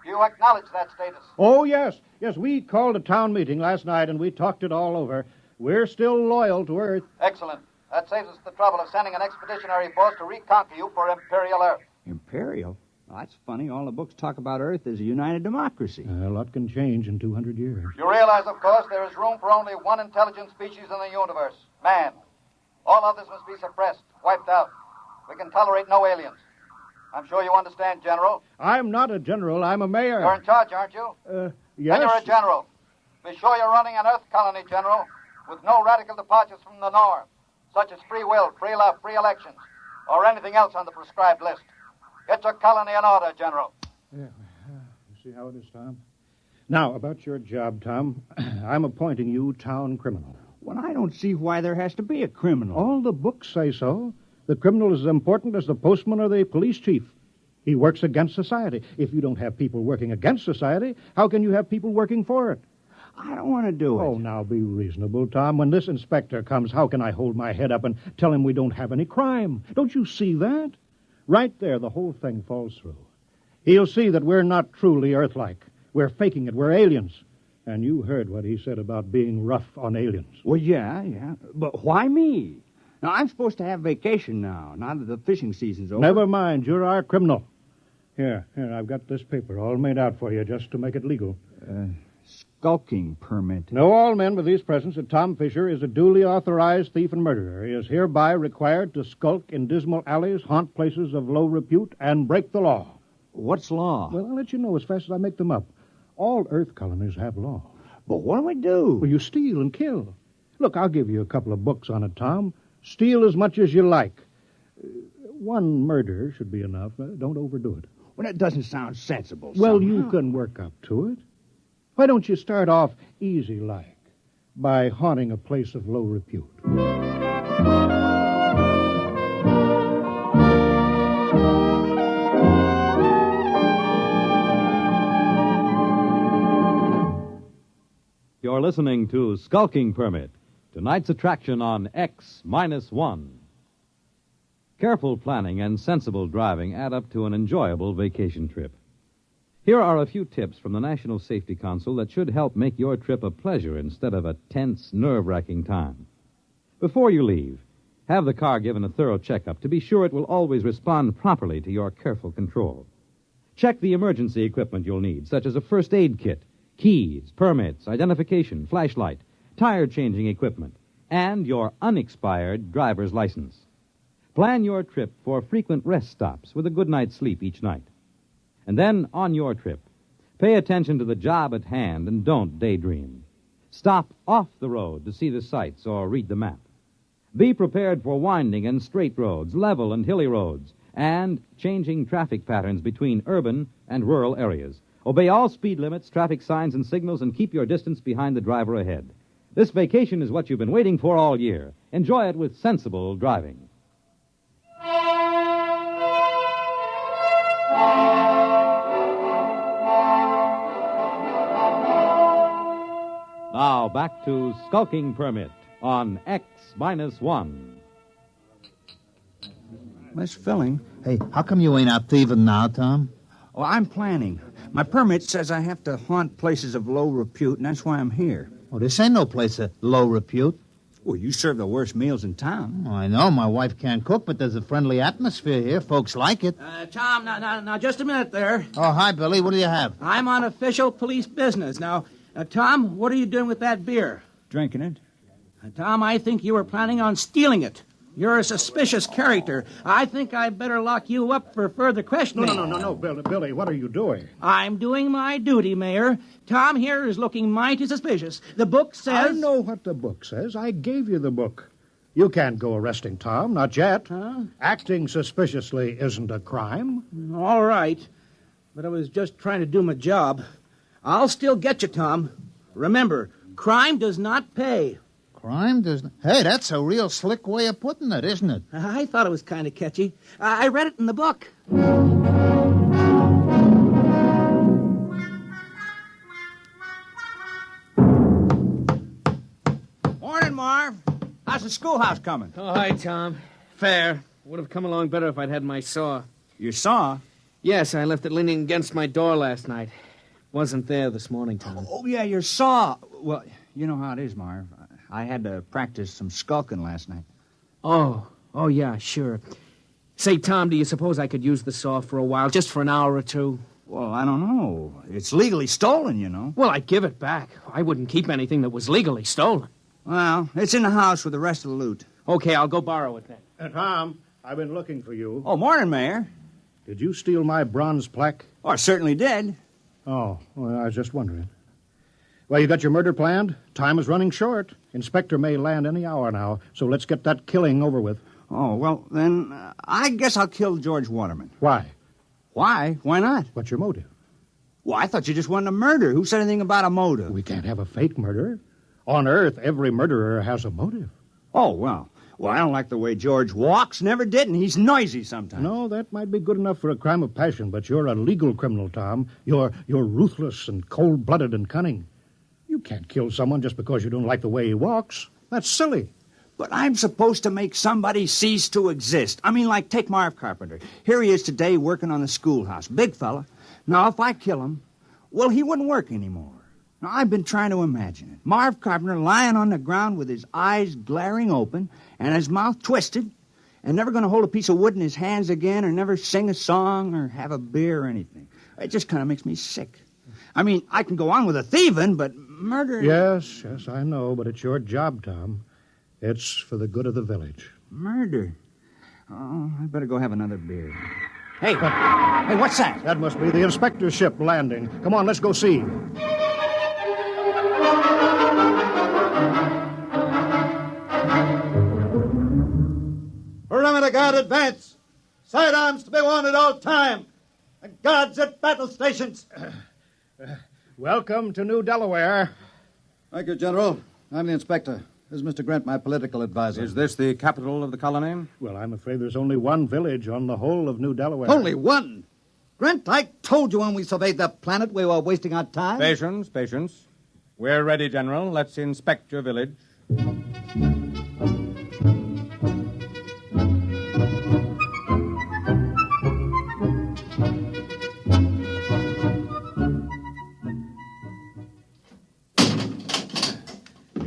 Do you acknowledge that status? Oh, yes. Yes, we called a town meeting last night and we talked it all over. We're still loyal to Earth. Excellent. That saves us the trouble of sending an expeditionary force to reconquer you for Imperial Earth. Imperial? Well, that's funny. All the books talk about Earth as a united democracy. A lot can change in 200 years. You realize, of course, there is room for only one intelligent species in the universe, man. All others must be suppressed, wiped out. We can tolerate no aliens. I'm sure you understand, General. I'm not a general. I'm a mayor. You're in charge, aren't you? Yes. Then you're a general. Be sure you're running an Earth colony, General, with no radical departures from the norm, such as free will, free love, free elections, or anything else on the prescribed list. Get your colony in order, General. Yeah. You see how it is, Tom? Now, about your job, Tom. I'm appointing you town criminal. Well, I don't see why there has to be a criminal. All the books say so. The criminal is as important as the postman or the police chief. He works against society. If you don't have people working against society, how can you have people working for it? I don't want to do it. Oh, now be reasonable, Tom. When this inspector comes, how can I hold my head up and tell him we don't have any crime? Don't you see that? Right there, the whole thing falls through. He'll see that we're not truly Earth-like. We're faking it. We're aliens. And you heard what he said about being rough on aliens. Well, yeah. But why me? Now, I'm supposed to have vacation now that the fishing season's over. Never mind. You're our criminal. Here, I've got this paper all made out for you just to make it legal. Skulking permit. Know all men with these presents that Tom Fisher is a duly authorized thief and murderer. He is hereby required to skulk in dismal alleys, haunt places of low repute, and break the law. What's law? Well, I'll let you know as fast as I make them up. All Earth colonies have law. But what do we do? Well, you steal and kill. Look, I'll give you a couple of books on it, Tom. Steal as much as you like. One murder should be enough. Don't overdo it. Well, that doesn't sound sensible. Well, you can work up to it. Why don't you start off easy-like by haunting a place of low repute? You're listening to Skulking Permit, tonight's attraction on X-1. Careful planning and sensible driving add up to an enjoyable vacation trip. Here are a few tips from the National Safety Council that should help make your trip a pleasure instead of a tense, nerve-wracking time. Before you leave, have the car given a thorough checkup to be sure it will always respond properly to your careful control. Check the emergency equipment you'll need, such as a first aid kit, keys, permits, identification, flashlight, tire-changing equipment, and your unexpired driver's license. Plan your trip for frequent rest stops with a good night's sleep each night. And then, on your trip, pay attention to the job at hand and don't daydream. Stop off the road to see the sights or read the map. Be prepared for winding and straight roads, level and hilly roads, and changing traffic patterns between urban and rural areas. Obey all speed limits, traffic signs, and signals, and keep your distance behind the driver ahead. This vacation is what you've been waiting for all year. Enjoy it with sensible driving. Now, back to Skulking Permit on X-1. Miss Filling. Hey, how come you ain't out thieving now, Tom? Oh, I'm planning. My permit says I have to haunt places of low repute, and that's why I'm here. Oh, this ain't no place of low repute. Well, you serve the worst meals in town. Oh, I know. My wife can't cook, but there's a friendly atmosphere here. Folks like it. Tom, now, just a minute there. Oh, hi, Billy. What do you have? I'm on official police business. Now, Tom, what are you doing with that beer? Drinking it. Tom, I think you were planning on stealing it. You're a suspicious character. I think I'd better lock you up for further questioning. No, Billy, what are you doing? I'm doing my duty, Mayor. Tom here is looking mighty suspicious. The book says... I know what the book says. I gave you the book. You can't go arresting Tom, not yet. Huh? Acting suspiciously isn't a crime. All right. But I was just trying to do my job. I'll still get you, Tom. Remember, crime does not pay. Crime doesn't... Hey, that's a real slick way of putting it, isn't it? I thought it was kind of catchy. I read it in the book. Morning, Marv. How's the schoolhouse coming? Oh, hi, Tom. Fair. Would have come along better if I'd had my saw. Your saw? Yes, I left it leaning against my door last night. Wasn't there this morning, Tom. Oh, yeah, your saw. Well, you know how it is, Marv. I had to practice some skulking last night. Oh, yeah, sure. Say, Tom, do you suppose I could use the saw for a while, just for an hour or two? Well, I don't know. It's legally stolen, you know. Well, I'd give it back. I wouldn't keep anything that was legally stolen. Well, it's in the house with the rest of the loot. Okay, I'll go borrow it then. Tom, I've been looking for you. Oh, morning, Mayor. Did you steal my bronze plaque? Oh, I certainly did. Oh, well, I was just wondering. Well, you got your murder planned? Time is running short. Inspector may land any hour now, so let's get that killing over with. Oh, well, then, I guess I'll kill George Waterman. Why? Why? Why not? What's your motive? Well, I thought you just wanted a murder. Who said anything about a motive? We can't have a fake murder. On Earth, every murderer has a motive. Oh, well, I don't like the way George walks. Never did, and he's noisy sometimes. No, that might be good enough for a crime of passion, but you're a legal criminal, Tom. You're ruthless and cold-blooded and cunning. You can't kill someone just because you don't like the way he walks. That's silly. But I'm supposed to make somebody cease to exist. I mean, like, take Marv Carpenter. Here he is today working on the schoolhouse. Big fella. Now, if I kill him, well, he wouldn't work anymore. Now, I've been trying to imagine it. Marv Carpenter lying on the ground with his eyes glaring open and his mouth twisted and never going to hold a piece of wood in his hands again or never sing a song or have a beer or anything. It just kind of makes me sick. I mean, I can go on with the thieving, but murder... Yes, I know, but it's your job, Tom. It's for the good of the village. Murder? Oh, I better go have another beer. Hey, what's that? That must be the inspector's ship landing. Come on, let's go see. Perimeter guard advance. Sidearms to be worn at all time. And guards at battle stations. Welcome to New Delaware. Thank you, General. I'm the inspector. This is Mr. Grant, my political advisor. Is this the capital of the colony? Well, I'm afraid there's only one village on the whole of New Delaware. Only one? Grant, I told you when we surveyed that planet we were wasting our time. Patience. We're ready, General. Let's inspect your village.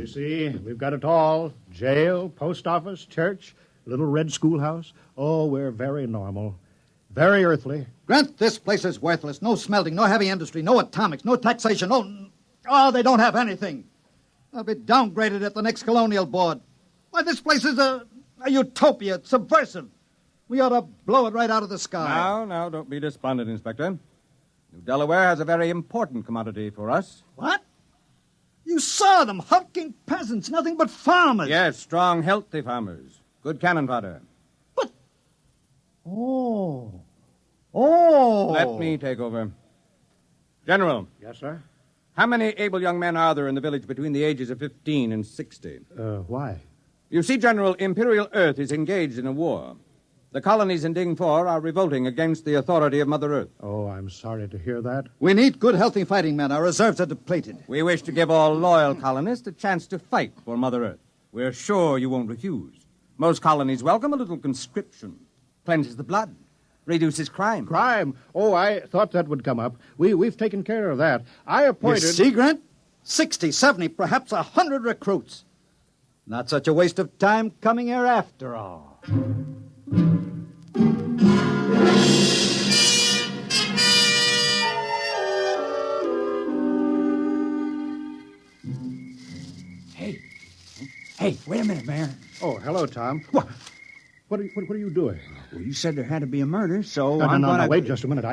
See, we've got it all. Jail, post office, church, little red schoolhouse. Oh, we're very normal. Very earthly. Grant, this place is worthless. No smelting, no heavy industry, no atomics, no taxation, no... Oh, they don't have anything. They'll be downgraded at the next colonial board. Why, this place is a utopia. It's subversive. We ought to blow it right out of the sky. Now, don't be despondent, Inspector. New Delaware has a very important commodity for us. What? You saw them, hulking peasants, nothing but farmers. Yes, strong, healthy farmers. Good cannon fodder. Oh. Let me take over. General. Yes, sir? How many able young men are there in the village between the ages of 15 and 60? Why? You see, General, Imperial Earth is engaged in a war. The colonies in Ding 4 are revolting against the authority of Mother Earth. Oh, I'm sorry to hear that. We need good, healthy fighting men. Our reserves are depleted. We wish to give all loyal colonists a chance to fight for Mother Earth. We're sure you won't refuse. Most colonies welcome a little conscription. Cleanses the blood. Reduces crime. Crime? Oh, I thought that would come up. We've taken care of that. I appointed... You see, Grant? 60, 70, perhaps 100 recruits. Not such a waste of time coming here after all. Hey, wait a minute, Mayor. Oh, hello, Tom. What are you doing? Well, you said there had to be a murder, so No, wait just a minute.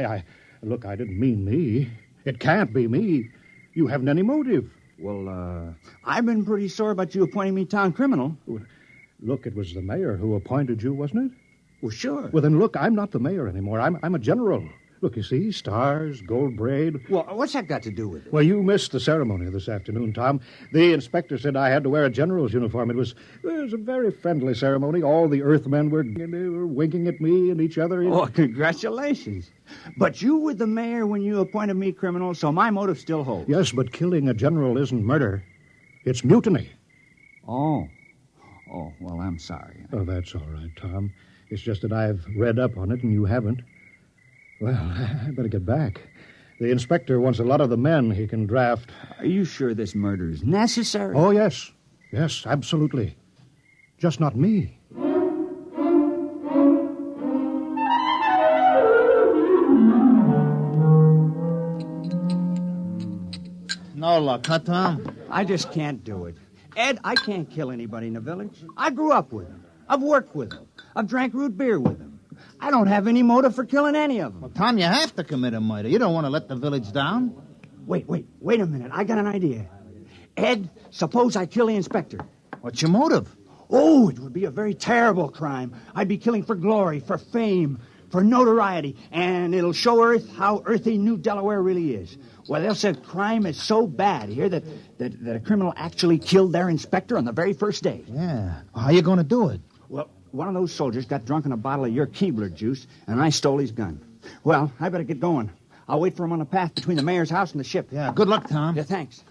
Look, I didn't mean me. It can't be me. You haven't any motive. Well, I've been pretty sore about you appointing me town criminal. Look, it was the mayor who appointed you, wasn't it? Well, sure. Well, then, look, I'm not the mayor anymore. I'm a general. Look, you see, stars, gold braid. Well, what's that got to do with it? Well, you missed the ceremony this afternoon, Tom. The inspector said I had to wear a general's uniform. It was a very friendly ceremony. All the Earthmen were winking at me and each other. Oh, congratulations. But you were the mayor when you appointed me criminal, so my motive still holds. Yes, but killing a general isn't murder. It's mutiny. Oh, well, I'm sorry. Oh, that's all right, Tom. It's just that I've read up on it and you haven't. Well, I better get back. The inspector wants a lot of the men he can draft. Are you sure this murder is necessary? Oh, yes. Yes, absolutely. Just not me. No luck, huh, Tom? I just can't do it. Ed, I can't kill anybody in the village. I grew up with them. I've worked with them. I've drank root beer with them. I don't have any motive for killing any of them. Well, Tom, you have to commit a murder. You don't want to let the village down. Wait a minute. I got an idea. Ed, suppose I kill the inspector. What's your motive? Oh, it would be a very terrible crime. I'd be killing for glory, for fame, for notoriety, and it'll show Earth how earthy New Delaware really is. Well, they'll say crime is so bad here that a criminal actually killed their inspector on the very first day. Yeah. Well, how you going to do it? Well, one of those soldiers got drunk on a bottle of your Keebler juice, and I stole his gun. Well, I better get going. I'll wait for him on the path between the mayor's house and the ship. Yeah, good luck, Tom. Yeah, thanks.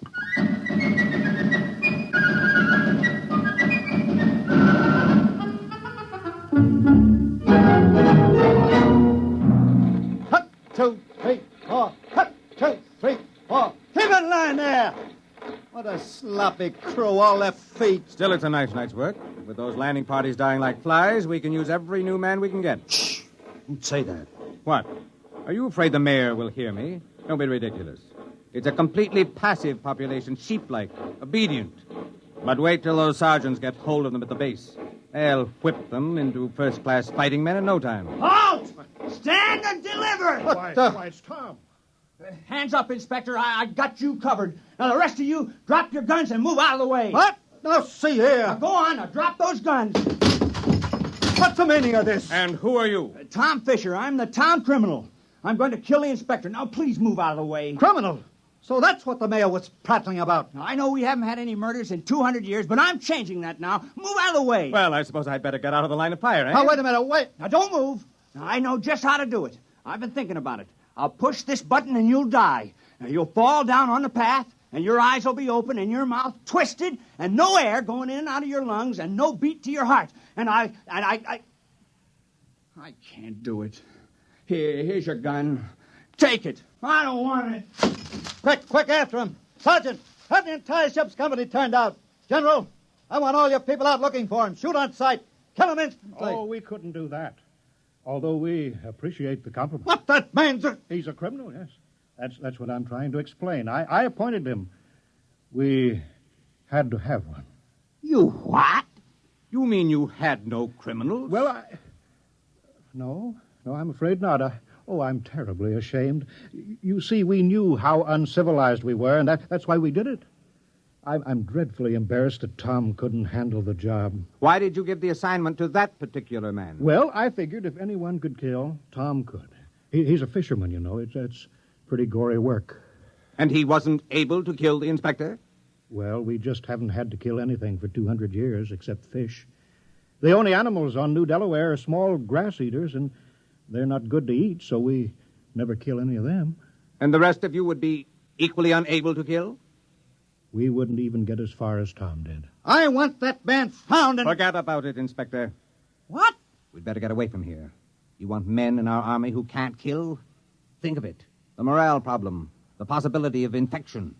Hut, 2, 3, 4. Hut, 2, 3, 4. Keep in line there. What a sloppy crew, all their feet. Still, it's a nice night's work. With those landing parties dying like flies, we can use every new man we can get. Shh! Don't say that. What? Are you afraid the mayor will hear me? Don't be ridiculous. It's a completely passive population, sheep-like, obedient. But wait till those sergeants get hold of them at the base. They'll whip them into first-class fighting men in no time. Halt! Stand and deliver! Why, it's Tom. Hands up, Inspector. I got you covered. Now, the rest of you, drop your guns and move out of the way. What? Now, see here. Now, go on. Now, drop those guns. What's the meaning of this? And who are you? Tom Fisher. I'm the town criminal. I'm going to kill the inspector. Now, please move out of the way. Criminal? So that's what the mayor was prattling about. Now, I know we haven't had any murders in 200 years, but I'm changing that now. Move out of the way. Well, I suppose I'd better get out of the line of fire, eh? Now, wait a minute, wait. Now, don't move. Now, I know just how to do it. I've been thinking about it. I'll push this button and you'll die. Now, you'll fall down on the path, and your eyes will be open, and your mouth twisted, and no air going in and out of your lungs, and no beat to your heart. And I can't do it. Here's your gun. Take it. I don't want it. Quick after him. Sergeant, have the entire ship's company turned out. General, I want all your people out looking for him. Shoot on sight. Kill him instantly. Oh, we couldn't do that. Although we appreciate the compliment. What? That man's a... He's a criminal, yes. That's what I'm trying to explain. I appointed him. We had to have one. You what? You mean you had no criminals? Well, No, I'm afraid not. I'm terribly ashamed. You see, we knew how uncivilized we were, and that's why we did it. I'm dreadfully embarrassed that Tom couldn't handle the job. Why did you give the assignment to that particular man? Well, I figured if anyone could kill, Tom could. He's a fisherman, you know. It's pretty gory work. And he wasn't able to kill the inspector? Well, we just haven't had to kill anything for 200 years except fish. The only animals on New Delaware are small grass eaters, and they're not good to eat, so we never kill any of them. And the rest of you would be equally unable to kill? We wouldn't even get as far as Tom did. I want that man found and... Forget about it, Inspector. What? We'd better get away from here. You want men in our army who can't kill? Think of it. The morale problem. The possibility of infection.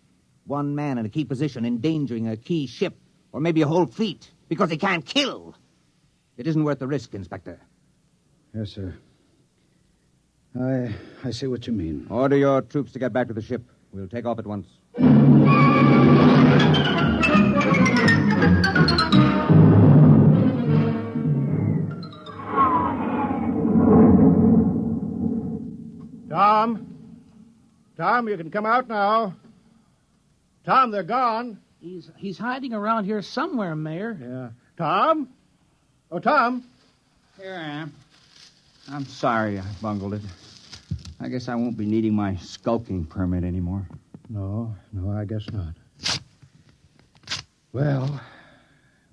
One man in a key position endangering a key ship, or maybe a whole fleet, because he can't kill. It isn't worth the risk, Inspector. Yes, sir. I see what you mean. Order your troops to get back to the ship. We'll take off at once. Tom, you can come out now. Tom, they're gone. He's hiding around here somewhere, Mayor. Yeah. Tom? Oh, Tom. Here I am. I'm sorry I bungled it. I guess I won't be needing my skulking permit anymore. No, I guess not. Well,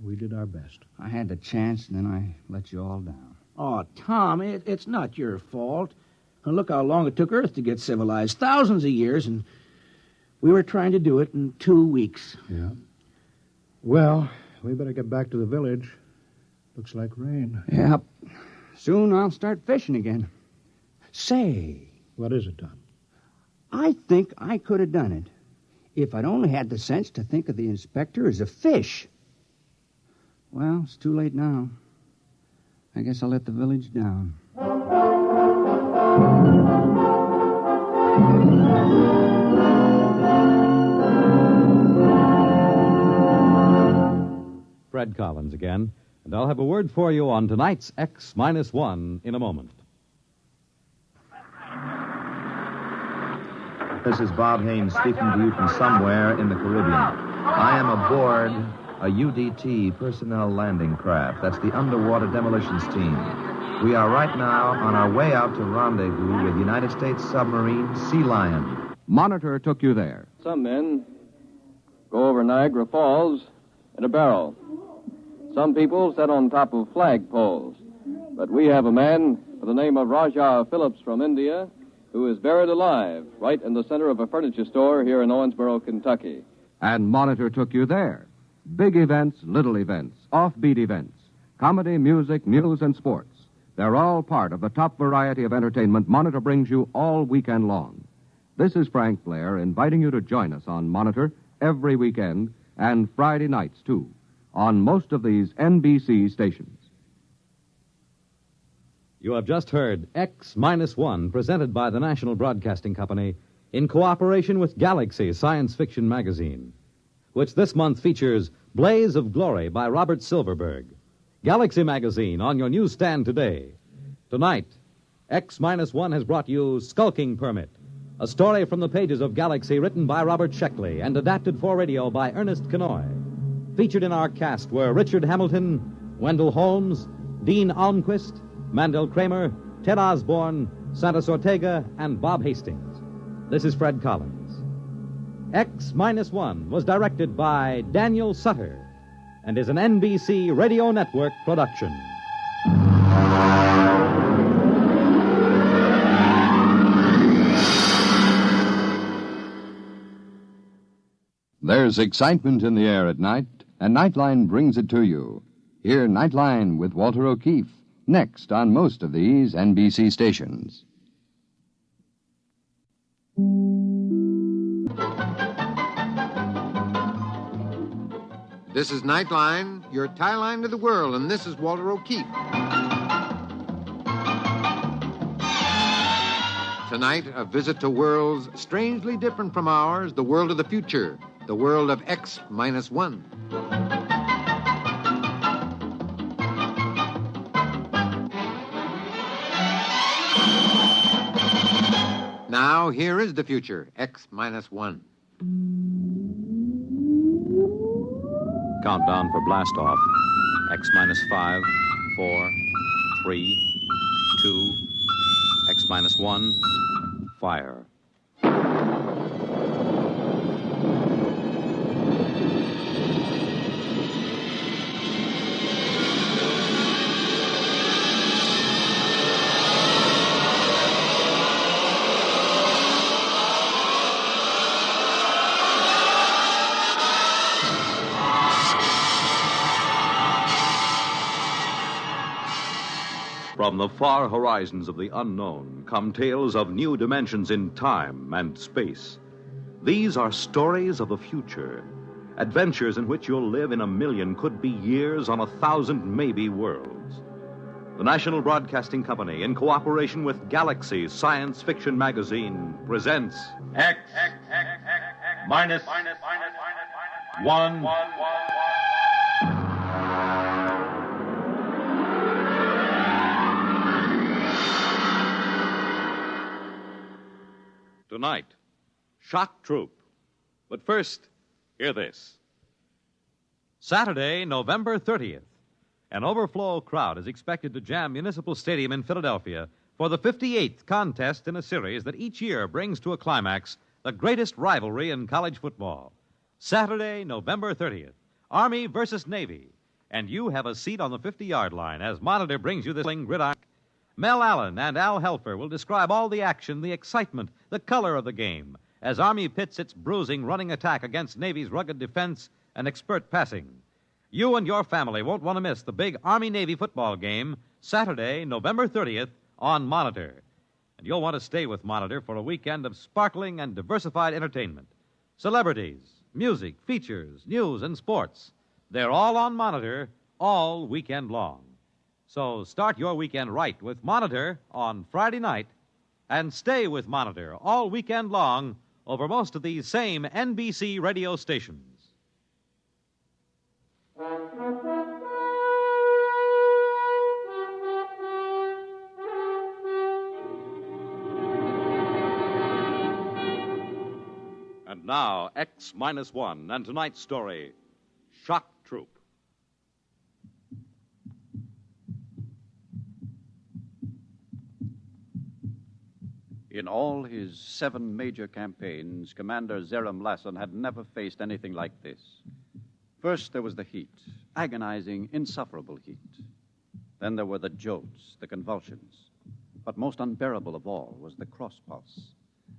we did our best. I had the chance, and then I let you all down. Oh, Tom, it's not your fault. And look how long it took Earth to get civilized. Thousands of years, and we were trying to do it in 2 weeks. Yeah. Well, we better get back to the village. Looks like rain. Yep. Soon I'll start fishing again. Say. What is it, Tom? I think I could have done it if I'd only had the sense to think of the inspector as a fish. Well, it's too late now. I guess I'll let the village down. Fred Collins again, and I'll have a word for you on tonight's X-1 in a moment. This is Bob Haynes speaking to you from somewhere in the Caribbean. I am aboard a UDT personnel landing craft. That's the underwater demolitions team. We are right now on our way out to rendezvous with United States submarine Sea Lion. Monitor took you there. Some men go over Niagara Falls in a barrel. Some people sit on top of flagpoles. But we have a man by the name of Rajah Phillips from India who is buried alive right in the center of a furniture store here in Owensboro, Kentucky. And Monitor took you there. Big events, little events, offbeat events, comedy, music, news, and sports. They're all part of the top variety of entertainment Monitor brings you all weekend long. This is Frank Blair inviting you to join us on Monitor every weekend and Friday nights, too, on most of these NBC stations. You have just heard X-1, presented by the National Broadcasting Company in cooperation with Galaxy Science Fiction Magazine, which this month features Blaze of Glory by Robert Silverberg. Galaxy Magazine on your newsstand today. Tonight, X-1 has brought you Skulking Permit, a story from the pages of Galaxy written by Robert Sheckley and adapted for radio by Ernest Kenoy. Featured in our cast were Richard Hamilton, Wendell Holmes, Dean Almquist, Mandel Kramer, Ted Osborne, Santos Ortega, and Bob Hastings. This is Fred Collins. X-1 was directed by Daniel Sutter and is an NBC Radio Network production. There's excitement in the air at night, and Nightline brings it to you. Hear Nightline with Walter O'Keefe, next on most of these NBC stations. This is Nightline, your tie line to the world, and this is Walter O'Keefe. Tonight, a visit to worlds strangely different from ours, the world of the future, the world of X-1. Now, here is the future, X-1. Countdown for blast off. X-5, 4, 3, 2, X-1, fire. From the far horizons of the unknown come tales of new dimensions in time and space. These are stories of the future, adventures in which you'll live in a million, could be years, on 1,000 maybe worlds. The National Broadcasting Company, in cooperation with Galaxy Science Fiction Magazine, presents X-1. Tonight, Shock Troop. But first, hear this. Saturday, November 30th, an overflow crowd is expected to jam Municipal Stadium in Philadelphia for the 58th contest in a series that each year brings to a climax the greatest rivalry in college football. Saturday, November 30th, Army versus Navy. And you have a seat on the 50-yard line as Monitor brings you this gridiron. Mel Allen and Al Helfer will describe all the action, the excitement, the color of the game as Army pits its bruising running attack against Navy's rugged defense and expert passing. You and your family won't want to miss the big Army-Navy football game Saturday, November 30th on Monitor. And you'll want to stay with Monitor for a weekend of sparkling and diversified entertainment. Celebrities, music, features, news, and sports. They're all on Monitor all weekend long. So start your weekend right with Monitor on Friday night and stay with Monitor all weekend long over most of these same NBC radio stations. And now, X-1 and tonight's story, Shock Troop. In all his 7 major campaigns, Commander Zerem Lassen had never faced anything like this. First, there was the heat, agonizing, insufferable heat. Then there were the jolts, the convulsions. But most unbearable of all was the cross pulse,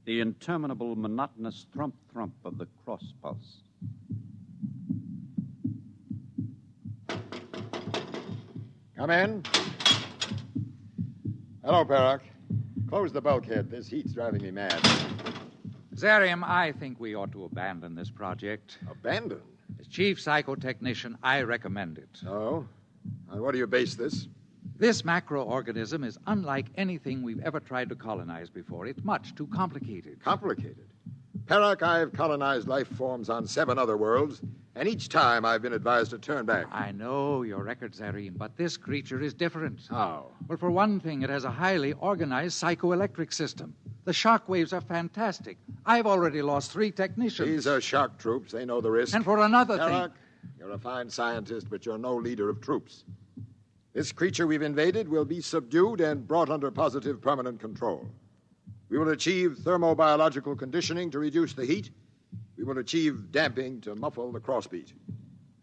the interminable, monotonous thump-thump of the cross pulse. Come in. Hello, Perrock. Close the bulkhead. This heat's driving me mad. Zarium, I think we ought to abandon this project. Abandon? As chief psychotechnician, I recommend it. Oh? On what do you base this? This macroorganism is unlike anything we've ever tried to colonize before. It's much too complicated. Complicated? Perak, I've colonized life forms on 7 other worlds, and each time I've been advised to turn back. I know your record, Zareen, but this creature is different. How? Well, for one thing, it has a highly organized psychoelectric system. The shock waves are fantastic. I've already lost 3 technicians. These are shock troops. They know the risk. And for another Perak, thing... you're a fine scientist, but you're no leader of troops. This creature we've invaded will be subdued and brought under positive permanent control. We will achieve thermobiological conditioning to reduce the heat. We will achieve damping to muffle the crossbeat.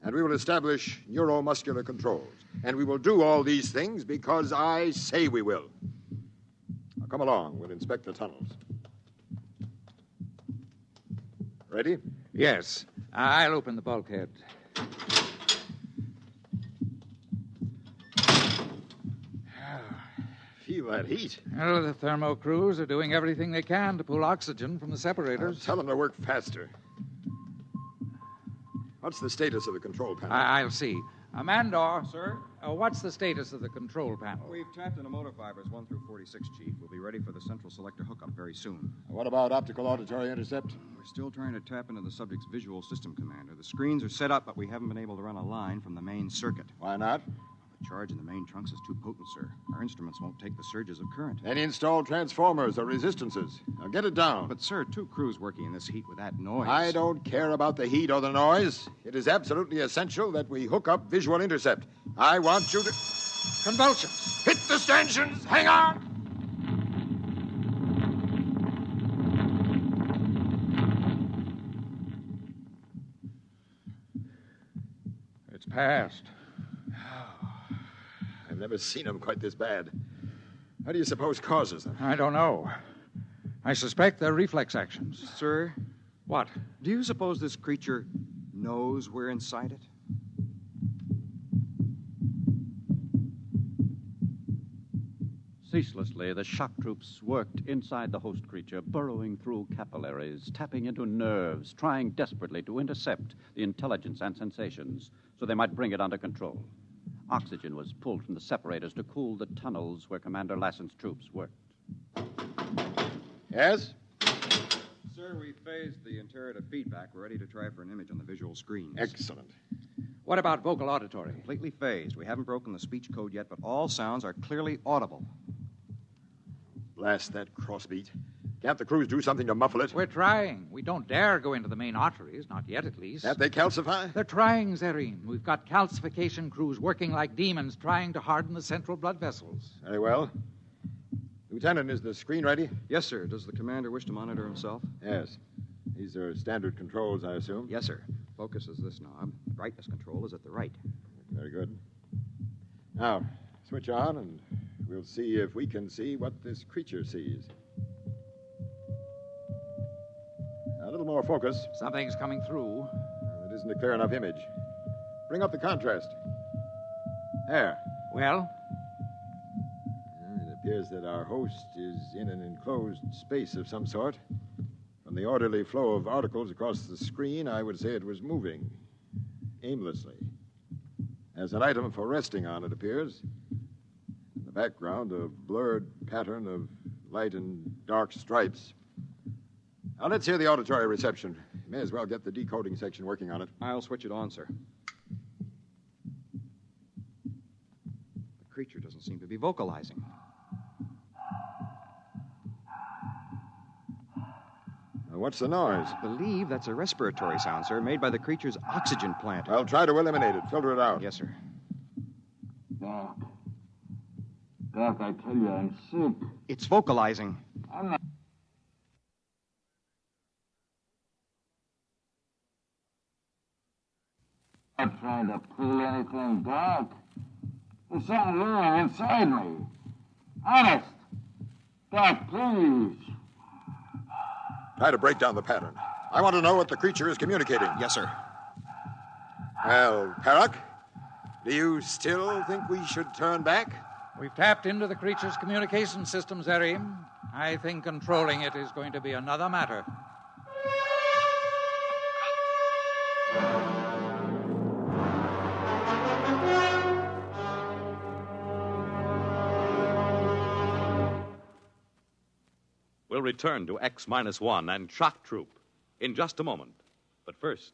And we will establish neuromuscular controls. And we will do all these things because I say we will. Now come along. We'll inspect the tunnels. Ready? Yes. I'll open the bulkhead. Feel that heat. Well, the thermo crews are doing everything they can to pull oxygen from the separators. Tell them to work faster. What's the status of the control panel? I'll see. Mandor. Sir? What's the status of the control panel? We've tapped into motor fibers 1 through 46, Chief. We'll be ready for the central selector hookup very soon. What about optical auditory intercept? We're still trying to tap into the subject's visual system commander. The screens are set up, but we haven't been able to run a line from the main circuit. Why not? The charge in the main trunks is too potent, sir. Our instruments won't take the surges of current. Then install transformers or resistances. Now get it down. But, sir, 2 crews working in this heat with that noise. I don't care about the heat or the noise. It is absolutely essential that we hook up visual intercept. I want you to... Convulsions! Hit the stanchions! Hang on! It's passed. I've never seen them quite this bad. How do you suppose causes them? I don't know. I suspect they're reflex actions. Sir? What? Do you suppose this creature knows we're inside it? Ceaselessly, the shock troops worked inside the host creature, burrowing through capillaries, tapping into nerves, trying desperately to intercept the intelligence and sensations so they might bring it under control. Oxygen was pulled from the separators to cool the tunnels where Commander Lassen's troops worked. Yes? Sir, we phased the interrogative feedback. We're ready to try for an image on the visual screens. Excellent. What about vocal auditory? Completely phased. We haven't broken the speech code yet, but all sounds are clearly audible. Blast that crossbeat. Can't the crews do something to muffle it? We're trying. We don't dare go into the main arteries, not yet at least. Can't they calcify? They're trying, Zareen. We've got calcification crews working like demons trying to harden the central blood vessels. Very well. Lieutenant, is the screen ready? Yes, sir. Does the commander wish to monitor himself? Yes. These are standard controls, I assume? Yes, sir. Focus is this knob. Brightness control is at the right. Very good. Now, switch on, and we'll see if we can see what this creature sees. A little more focus. Something's coming through. It isn't a clear enough image. Bring up the contrast. There. Well? It appears that our host is in an enclosed space of some sort. From the orderly flow of articles across the screen, I would say it was moving aimlessly. As an item for resting on, it appears. In the background, a blurred pattern of light and dark stripes. Now, let's hear the auditory reception. You may as well get the decoding section working on it. I'll switch it on, sir. The creature doesn't seem to be vocalizing. Now, what's the noise? I believe that's a respiratory sound, sir, made by the creature's oxygen plant. I'll try to eliminate it. Filter it out. Yes, sir. Doc. Doc, I tell you, I'm sick. It's vocalizing. I'm not... not trying to pull anything, Doc. There's something wrong inside me. Honest. Doc, please. Try to break down the pattern. I want to know what the creature is communicating. Yes, sir. Well, Perak, do you still think we should turn back? We've tapped into the creature's communication system, Zarim. I think controlling it is going to be another matter. return to X-1 and Shock Troop in just a moment. But first...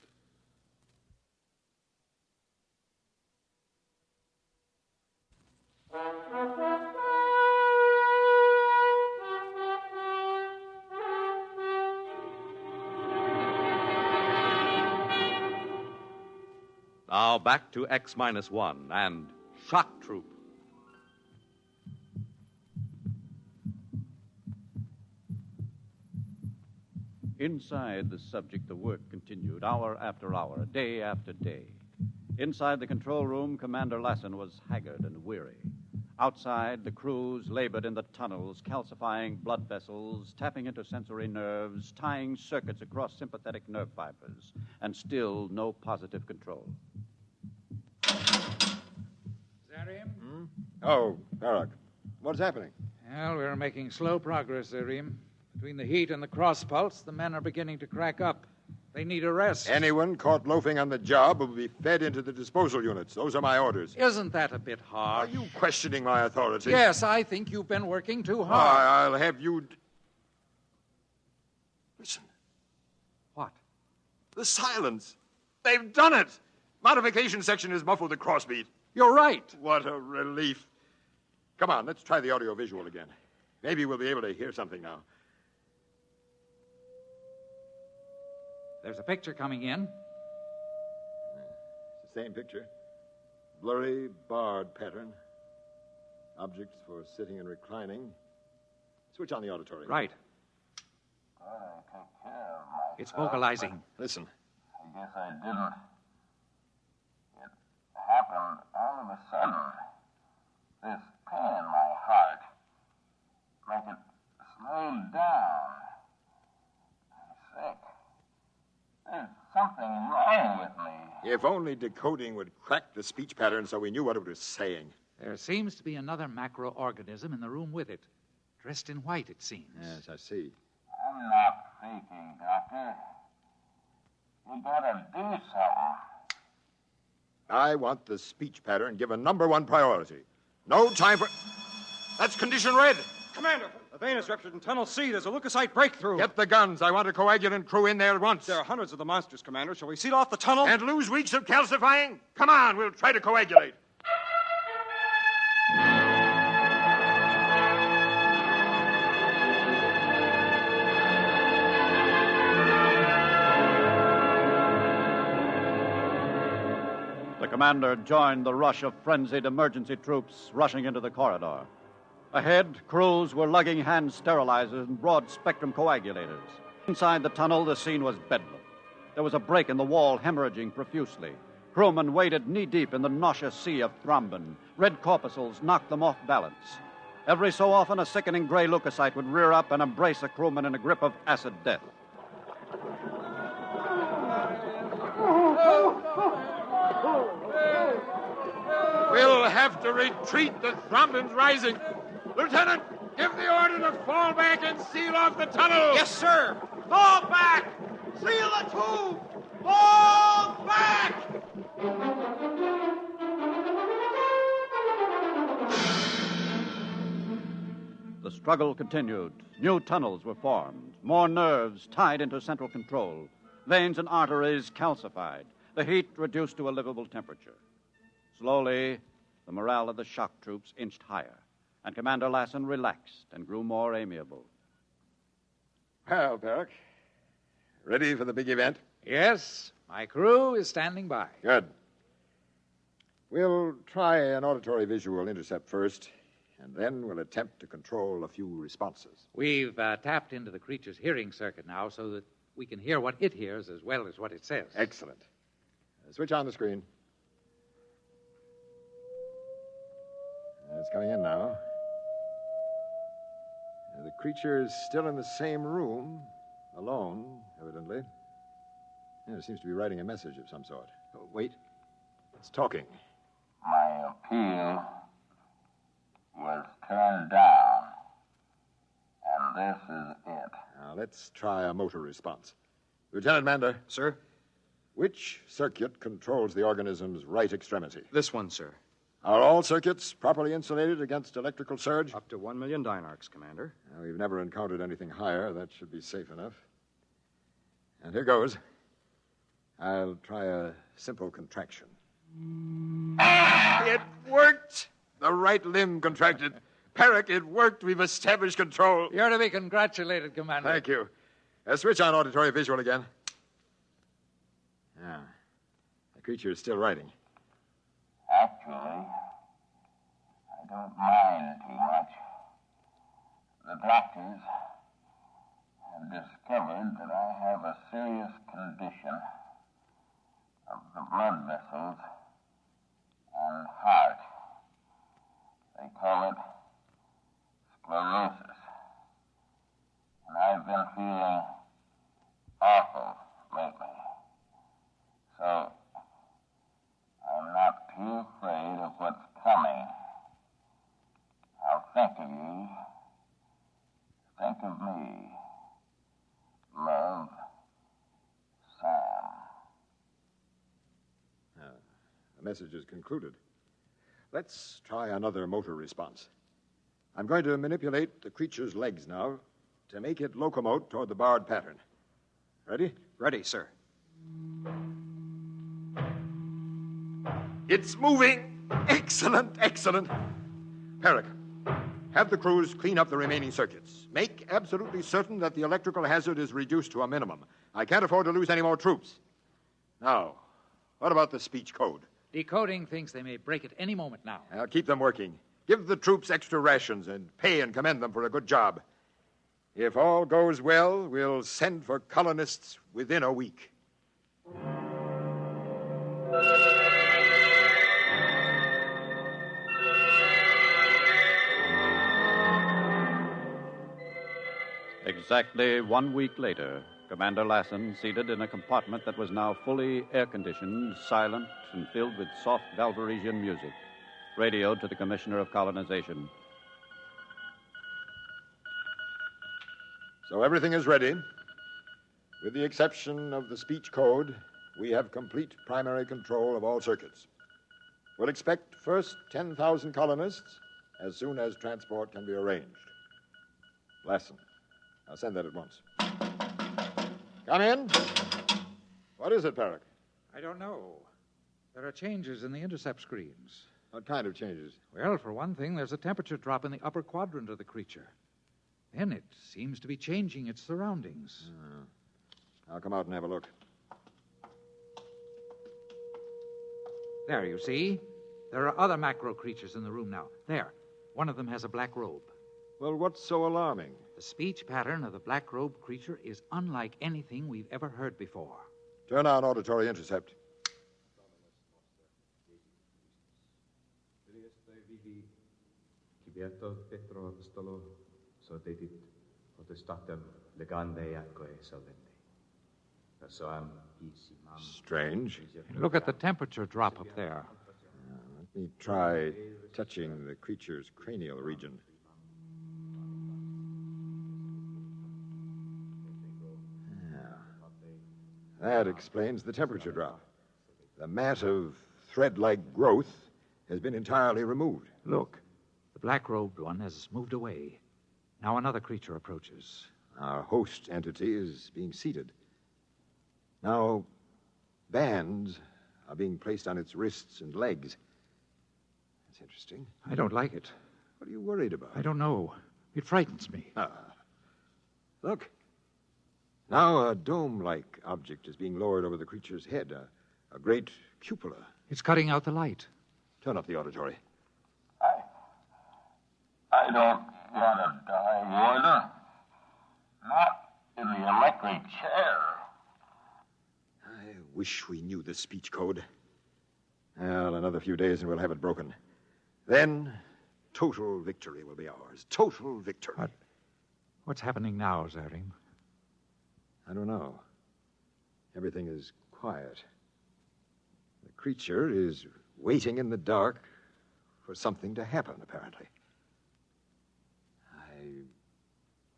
Now back to X-1 and Shock Troop. Inside the subject, the work continued hour after hour, day after day. Inside the control room, Commander Lassen was haggard and weary. Outside, the crews labored in the tunnels, calcifying blood vessels, tapping into sensory nerves, tying circuits across sympathetic nerve fibers, and still no positive control. Zarim? Oh, Barak. What's happening? Well, we're making slow progress, Zarim. Between the heat and the cross pulse, the men are beginning to crack up. They need a rest. Anyone caught loafing on the job will be fed into the disposal units. Those are my orders. Isn't that a bit hard? Are you questioning my authority? Yes, I think you've been working too hard. I'll have you... Listen. What? The silence. They've done it. Modification section has muffled the crossbeat. You're right. What a relief. Come on, let's try the audiovisual again. Maybe we'll be able to hear something now. There's a picture coming in. It's the same picture. Blurry, barred pattern. Objects for sitting and reclining. Switch on the auditory. Right. It's vocalizing. Listen. I guess I didn't. It happened all of a sudden. This pain in my heart. Like it slowed down. I'm sick. There's something wrong with me. If only decoding would crack the speech pattern so we knew what it was saying. There seems to be another macroorganism in the room with it. Dressed in white, it seems. Yes, I see. I'm not faking, Doctor. You gotta do something. I want the speech pattern given number one priority. No time for... That's condition red. Commander, a vein is ruptured in Tunnel C. There's a leukocyte breakthrough. Get the guns. I want a coagulant crew in there at once. There are hundreds of the monsters, Commander. Shall we seal off the tunnel? And lose weeks of calcifying? Come on, we'll try to coagulate. The commander joined the rush of frenzied emergency troops rushing into the corridor. Ahead, crews were lugging hand sterilizers and broad-spectrum coagulators. Inside the tunnel, the scene was bedlam. There was a break in the wall, hemorrhaging profusely. Crewmen waded knee-deep in the nauseous sea of thrombin. Red corpuscles knocked them off balance. Every so often, a sickening gray leukocyte would rear up and embrace a crewman in a grip of acid death. We'll have to retreat. The thrombin's rising. Lieutenant, give the order to fall back and seal off the tunnel. Yes, sir. Fall back! Seal the tube! Fall back! The struggle continued. New tunnels were formed. More nerves tied into central control. Veins and arteries calcified. The heat reduced to a livable temperature. Slowly, the morale of the shock troops inched higher, and Commander Lassen relaxed and grew more amiable. Well, Barak, ready for the big event? Yes, my crew is standing by. Good. We'll try an auditory visual intercept first, and then we'll attempt to control a few responses. We've tapped into the creature's hearing circuit now so that we can hear what it hears as well as what it says. Excellent. Switch on the screen. It's coming in now. The creature is still in the same room, alone, evidently. It seems to be writing a message of some sort. Oh, wait. It's talking. My appeal was turned down, and this is it. Now, let's try a motor response. Lieutenant Mander. Sir? Which circuit controls the organism's right extremity? This one, sir. Are all circuits properly insulated against electrical surge? Up to 1 million dynarcs, Commander. We've never encountered anything higher. That should be safe enough. And here goes. I'll try a simple contraction. It worked! The right limb contracted. Perrick, it worked. We've established control. You're to be congratulated, Commander. Thank you. Switch on auditory visual again. Ah, the creature is still writing. Actually, I don't mind too much. The doctors have discovered that I have a serious condition of the blood vessels and heart. They call it sclerosis. And I've been feeling awful lately. So I'm not too afraid of what's coming. I'll think of you. Think of me. Love, Sam. The message is concluded. Let's try another motor response. I'm going to manipulate the creature's legs now to make it locomote toward the barred pattern. Ready? Ready, sir. It's moving! Excellent, excellent. Perrick, have the crews clean up the remaining circuits. Make absolutely certain that the electrical hazard is reduced to a minimum. I can't afford to lose any more troops. Now, what about the speech code? Decoding thinks they may break at any moment now. I'll keep them working. Give the troops extra rations and pay and commend them for a good job. If all goes well, we'll send for colonists within a week. Exactly 1 week later, Commander Lassen, seated in a compartment that was now fully air-conditioned, silent, and filled with soft Valvaresian music, radioed to the Commissioner of Colonization. So everything is ready. With the exception of the speech code, we have complete primary control of all circuits. We'll expect first 10,000 colonists as soon as transport can be arranged. Lassen, I'll send that at once. Come in. What is it, Perrick? I don't know. There are changes in the intercept screens. What kind of changes? Well, for one thing, there's a temperature drop in the upper quadrant of the creature. Then it seems to be changing its surroundings. I'll come out and have a look. There, you see? There are other macro creatures in the room now. There. One of them has a black robe. Well, what's so alarming? The speech pattern of the black robe creature is unlike anything we've ever heard before. Turn on auditory intercept. Strange. Look at the temperature drop up there. Let me try touching the creature's cranial region. That explains the temperature drop. The mat of thread-like growth has been entirely removed. Look, the black-robed one has moved away. Now another creature approaches. Our host entity is being seated. Now, bands are being placed on its wrists and legs. That's interesting. I don't like it. What are you worried about? I don't know. It frightens me. Look. Now a dome-like object is being lowered over the creature's head, a great cupola. It's cutting out the light. Turn up the auditory. I don't want to die, Warden. Not in the electric chair. I wish we knew the speech code. Well, another few days and we'll have it broken. Then, total victory will be ours. Total victory. What's happening now, Zarim? I don't know. Everything is quiet. The creature is waiting in the dark for something to happen, apparently. I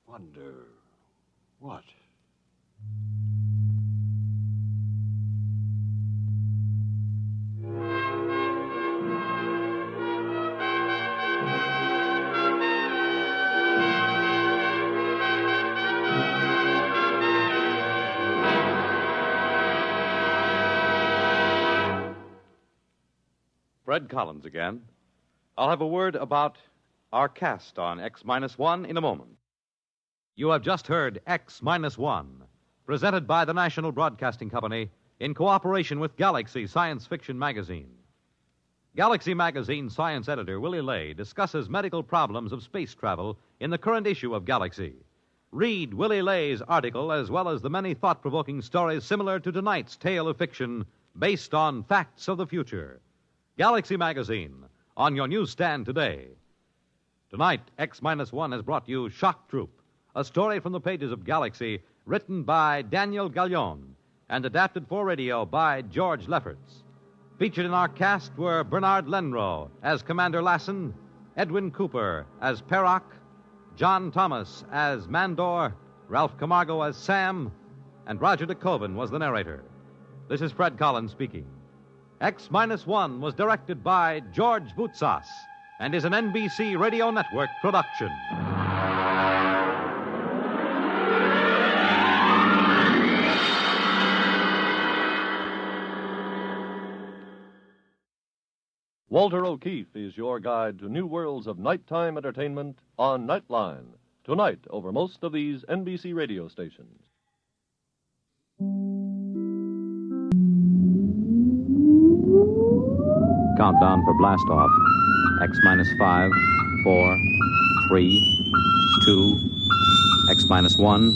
wonder what. Fred Collins again. I'll have a word about our cast on X-1 in a moment. You have just heard X-1, presented by the National Broadcasting Company in cooperation with Galaxy Science Fiction Magazine. Galaxy Magazine science editor Willie Lay discusses medical problems of space travel in the current issue of Galaxy. Read Willie Lay's article as well as the many thought-provoking stories similar to tonight's tale of fiction based on facts of the future. Galaxy Magazine, on your newsstand today. Tonight, X-1 has brought you Shock Troop, a story from the pages of Galaxy written by Daniel Gallion and adapted for radio by George Lefferts. Featured in our cast were Bernard Lenrow as Commander Lassen, Edwin Cooper as Perrock, John Thomas as Mandor, Ralph Camargo as Sam, and Roger DeKoven was the narrator. This is Fred Collins speaking. X-1 was directed by George Voutsas and is an NBC Radio Network production. Walter O'Keefe is your guide to new worlds of nighttime entertainment on Nightline, tonight over most of these NBC radio stations. Countdown for blast off. X-5, 4, 3, 2, X-1,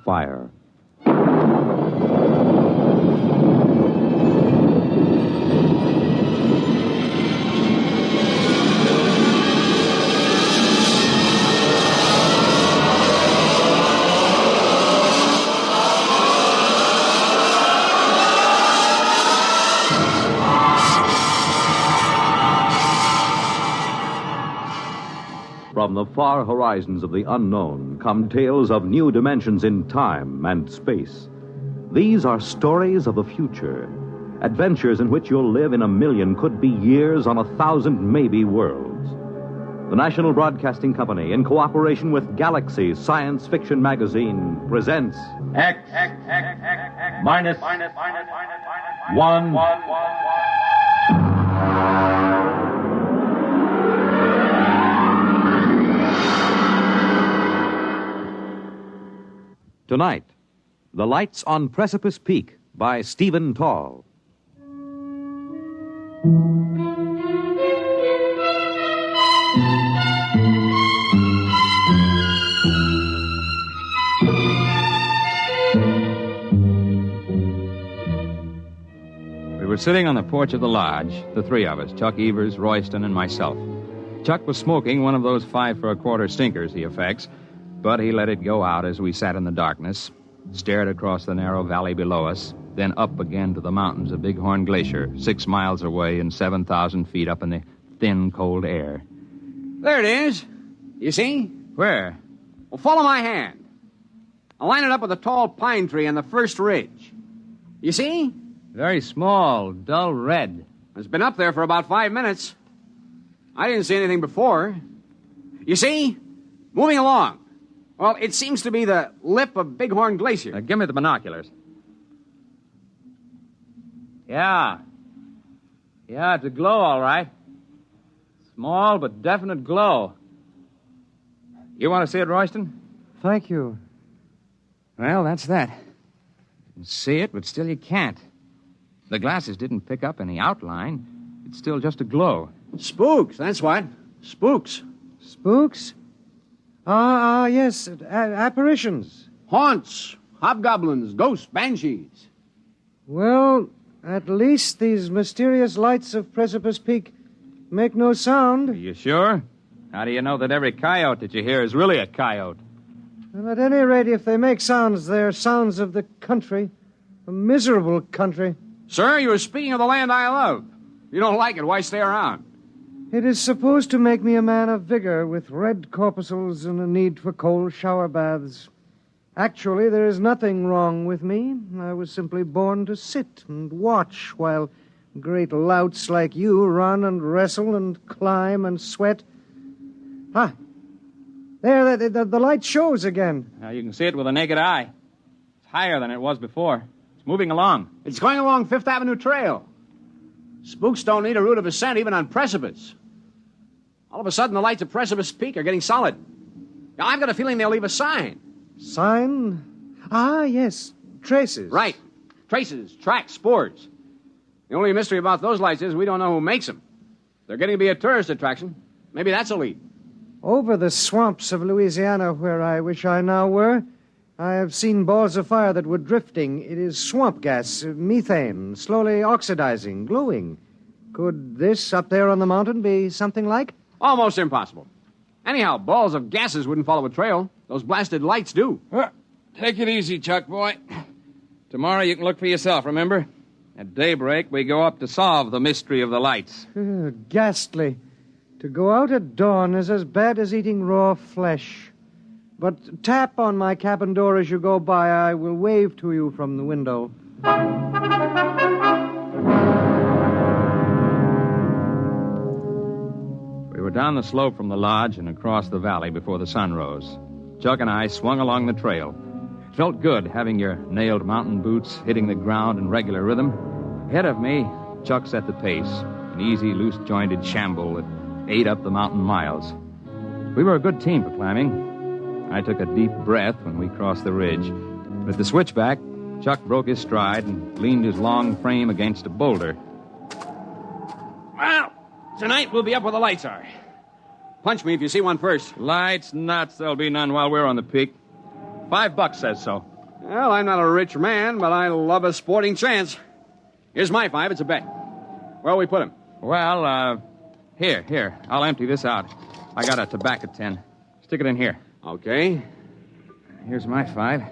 fire. From the far horizons of the unknown come tales of new dimensions in time and space. These are stories of the future, adventures in which you'll live in 1,000,000, could be years on 1,000 maybe worlds. The National Broadcasting Company, in cooperation with Galaxy Science Fiction Magazine, presents X-1. Tonight, The Lights on Precipice Peak by Stephen Tall. We were sitting on the porch of the lodge, the three of us, Chuck Evers, Royston, and myself. Chuck was smoking one of those 5 for a quarter stinkers he affects, but he let it go out as we sat in the darkness, stared across the narrow valley below us, then up again to the mountains of Bighorn Glacier, 6 miles away and 7,000 feet up in the thin, cold air. There it is. You see? Where? Well, follow my hand. I'll line it up with a tall pine tree on the first ridge. You see? Very small, dull red. It's been up there for about 5 minutes. I didn't see anything before. You see? Moving along. Well, it seems to be the lip of Bighorn Glacier. Now, give me the binoculars. Yeah, it's a glow, all right. Small but definite glow. You want to see it, Royston? Thank you. Well, that's that. You can see it, but still you can't. The glasses didn't pick up any outline. It's still just a glow. Spooks, that's what. Spooks. Spooks? Yes. Apparitions. Haunts. Hobgoblins. Ghosts. Banshees. Well, at least these mysterious lights of Precipice Peak make no sound. Are you sure? How do you know that every coyote that you hear is really a coyote? Well, at any rate, if they make sounds, they're sounds of the country. A miserable country. Sir, you were speaking of the land I love. If you don't like it, why stay around? It is supposed to make me a man of vigor with red corpuscles and a need for cold shower baths. Actually, there is nothing wrong with me. I was simply born to sit and watch while great louts like you run and wrestle and climb and sweat. Ah, there, the light shows again. Now, you can see it with a naked eye. It's higher than it was before. It's moving along. It's going along Fifth Avenue Trail. Spooks don't need a route of ascent even on precipice. All of a sudden, the lights at Precipice Peak are getting solid. Now, I've got a feeling they'll leave a sign. Sign? Ah, yes. Traces. Right. Traces, tracks, spores. The only mystery about those lights is we don't know who makes them. They're getting to be a tourist attraction. Maybe that's a lead. Over the swamps of Louisiana, where I wish I now were, I have seen balls of fire that were drifting. It is swamp gas, methane, slowly oxidizing, glowing. Could this up there on the mountain be something like? Almost impossible. Anyhow, balls of gases wouldn't follow a trail. Those blasted lights do. Take it easy, Chuck, boy. Tomorrow you can look for yourself, remember? At daybreak, we go up to solve the mystery of the lights. Ghastly. To go out at dawn is as bad as eating raw flesh. But tap on my cabin door as you go by. I will wave to you from the window. We were down the slope from the lodge and across the valley before the sun rose. Chuck and I swung along the trail. It felt good having your nailed mountain boots hitting the ground in regular rhythm. Ahead of me, Chuck set the pace, an easy, loose-jointed shamble that ate up the mountain miles. We were a good team for climbing. I took a deep breath when we crossed the ridge. But at the switchback, Chuck broke his stride and leaned his long frame against a boulder. Well, tonight we'll be up where the lights are. Punch me if you see one first. Lights, nuts, there'll be none while we're on the peak. $5 says so. Well, I'm not a rich man, but I love a sporting chance. Here's my 5. It's a bet. Where'll we put him? Well, here. I'll empty this out. I got a tobacco tin. Stick it in here. Okay. Here's my 5.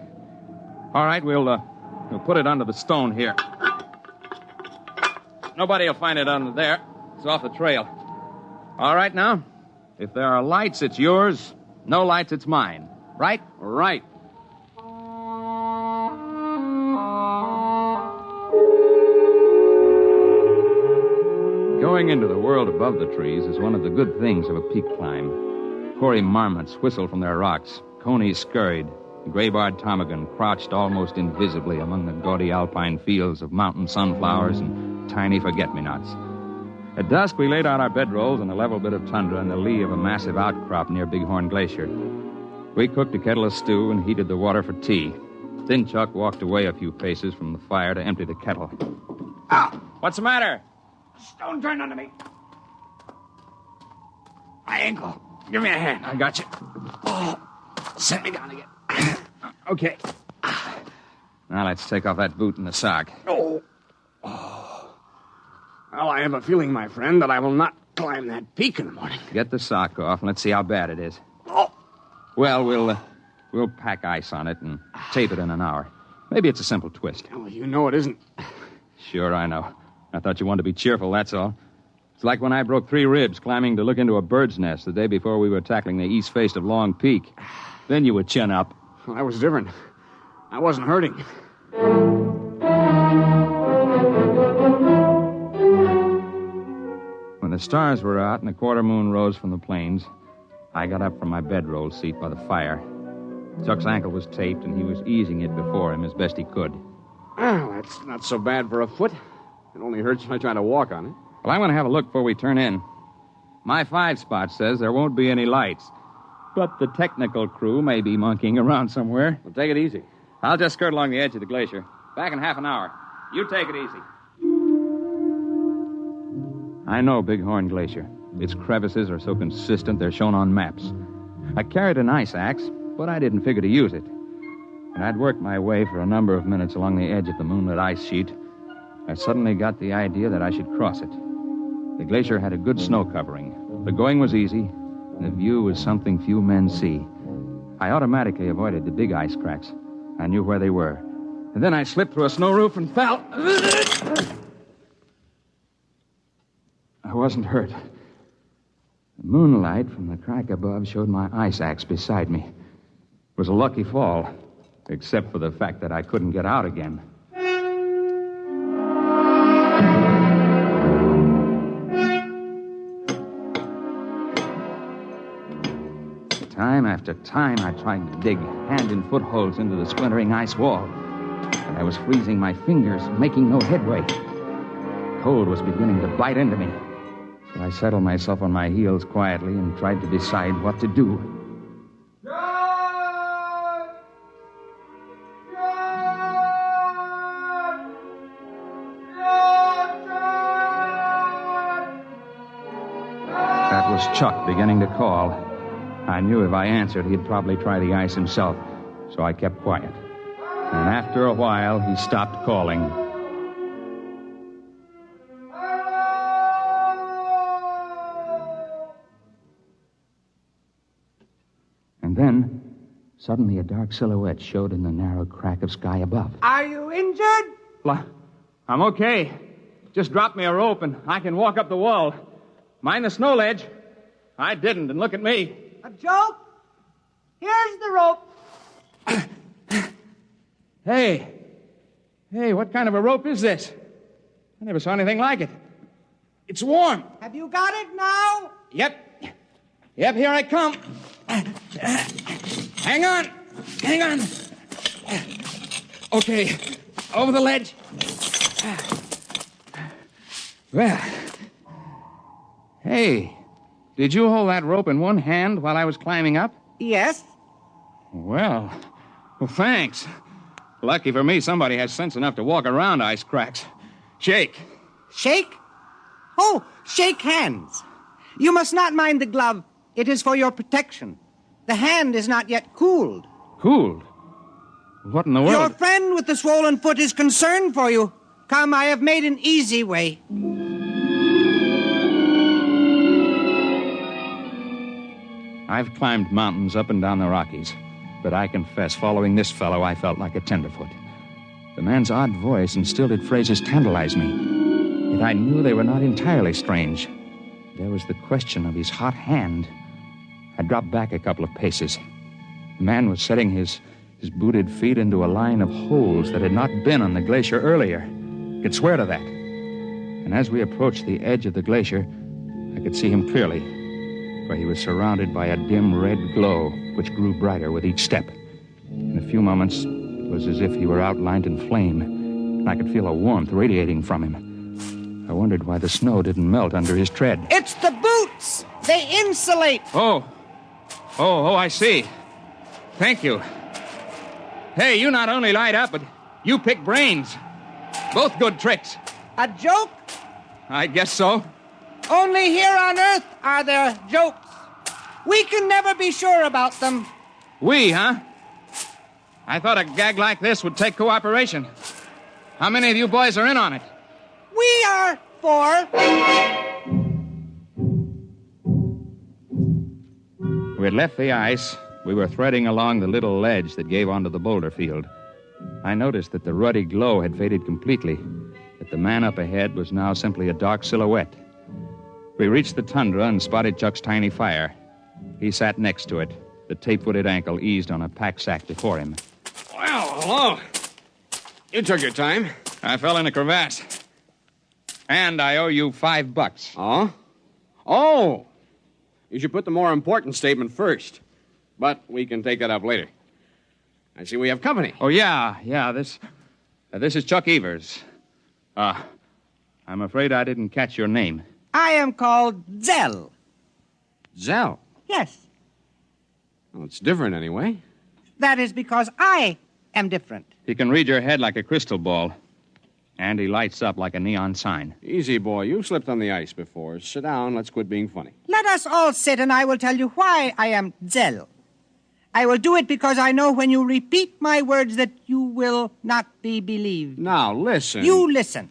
All right, we'll put it under the stone here. Nobody will find it under there. It's off the trail. All right, now? If there are lights, it's yours. No lights, it's mine. Right? Right. Going into the world above the trees is one of the good things of a peak climb. Hoary marmots whistled from their rocks. Conies scurried. The gray-barred ptarmigan crouched almost invisibly among the gaudy alpine fields of mountain sunflowers and tiny forget-me-nots. At dusk, we laid out our bedrolls on a level bit of tundra in the lee of a massive outcrop near Bighorn Glacier. We cooked a kettle of stew and heated the water for tea. Then Chuck walked away a few paces from the fire to empty the kettle. Ow! What's the matter? Stone turned under me. My ankle. Give me a hand. I got you. Oh, set me down again. Okay. Now let's take off that boot and the sock. Oh. Well, I have a feeling, my friend, that I will not climb that peak in the morning. Get the sock off and let's see how bad it is. Oh. Well, we'll pack ice on it and tape it in an hour. Maybe it's a simple twist. Well, you know it isn't. Sure, I know. I thought you wanted to be cheerful, that's all. It's like when I broke 3 ribs climbing to look into a bird's nest the day before we were tackling the east face of Long Peak. Then you would chin up. Well, that was different. I wasn't hurting. When the stars were out and the quarter moon rose from the plains, I got up from my bedroll seat by the fire. Chuck's ankle was taped, and he was easing it before him as best he could. Well, that's not so bad for a foot. It only hurts when I try to walk on it. Well, I want to have a look before we turn in. My 5 spot says there won't be any lights, but the technical crew may be monkeying around somewhere. Well, take it easy. I'll just skirt along the edge of the glacier. Back in half an hour. You take it easy. I know Bighorn Glacier. Its crevices are so consistent they're shown on maps. I carried an ice axe, but I didn't figure to use it. And I'd worked my way for a number of minutes along the edge of the moonlit ice sheet. I suddenly got the idea that I should cross it. The glacier had a good snow covering. The going was easy, and the view was something few men see. I automatically avoided the big ice cracks. I knew where they were. And then I slipped through a snow roof and fell. I wasn't hurt. The moonlight from the crack above showed my ice axe beside me. It was a lucky fall, except for the fact that I couldn't get out again. Time after time, I tried to dig hand and foot holes into the splintering ice wall. But I was freezing my fingers, making no headway. Cold was beginning to bite into me. So I settled myself on my heels quietly and tried to decide what to do. That was Chuck beginning to call. I knew if I answered, he'd probably try the ice himself, so I kept quiet. And after a while, he stopped calling. And then, suddenly a dark silhouette showed in the narrow crack of sky above. Are you injured? I'm okay. Just drop me a rope and I can walk up the wall. Mind the snow ledge. I didn't, and look at me. A joke? Here's the rope. Hey, what kind of a rope is this? I never saw anything like it. It's warm. Have you got it now? Yep, here I come. Hang on. Okay, over the ledge. Well, hey, did you hold that rope in one hand while I was climbing up? Yes. Well, thanks. Lucky for me, somebody has sense enough to walk around ice cracks. Shake. Shake? Oh, shake hands. You must not mind the glove. It is for your protection. The hand is not yet cooled. Cooled? What in the world? Your friend with the swollen foot is concerned for you. Come, I have made an easy way. I've climbed mountains up and down the Rockies, but I confess, following this fellow, I felt like a tenderfoot. The man's odd voice and stilted phrases tantalized me, yet I knew they were not entirely strange. There was the question of his hot hand. I dropped back a couple of paces. The man was setting his booted feet into a line of holes that had not been on the glacier earlier. I could swear to that. And as we approached the edge of the glacier, I could see him clearly, for he was surrounded by a dim red glow which grew brighter with each step. In a few moments, it was as if he were outlined in flame, and I could feel a warmth radiating from him. I wondered why the snow didn't melt under his tread. It's the boots! They insulate! Oh, I see. Thank you. Hey, you not only light up, but you pick brains. Both good tricks. A joke? I guess so. Only here on Earth are there jokes. We can never be sure about them. We, huh? I thought a gag like this would take cooperation. How many of you boys are in on it? We are 4. We had left the ice. We were threading along the little ledge that gave onto the boulder field. I noticed that the ruddy glow had faded completely, that the man up ahead was now simply a dark silhouette. We reached the tundra and spotted Chuck's tiny fire. He sat next to it, the tape-footed ankle eased on a pack sack before him. Well, hello. You took your time. I fell in a crevasse. And I owe you $5. Oh? Oh! You should put the more important statement first. But we can take that up later. I see we have company. Oh, yeah. This is Chuck Evers. I'm afraid I didn't catch your name. I am called Zell. Zell? Yes. Well, it's different anyway. That is because I am different. He can read your head like a crystal ball. And he lights up like a neon sign. Easy, boy. You've slipped on the ice before. Sit down. Let's quit being funny. Let us all sit, and I will tell you why I am Zell. I will do it because I know when you repeat my words that you will not be believed. Now, listen. You listen.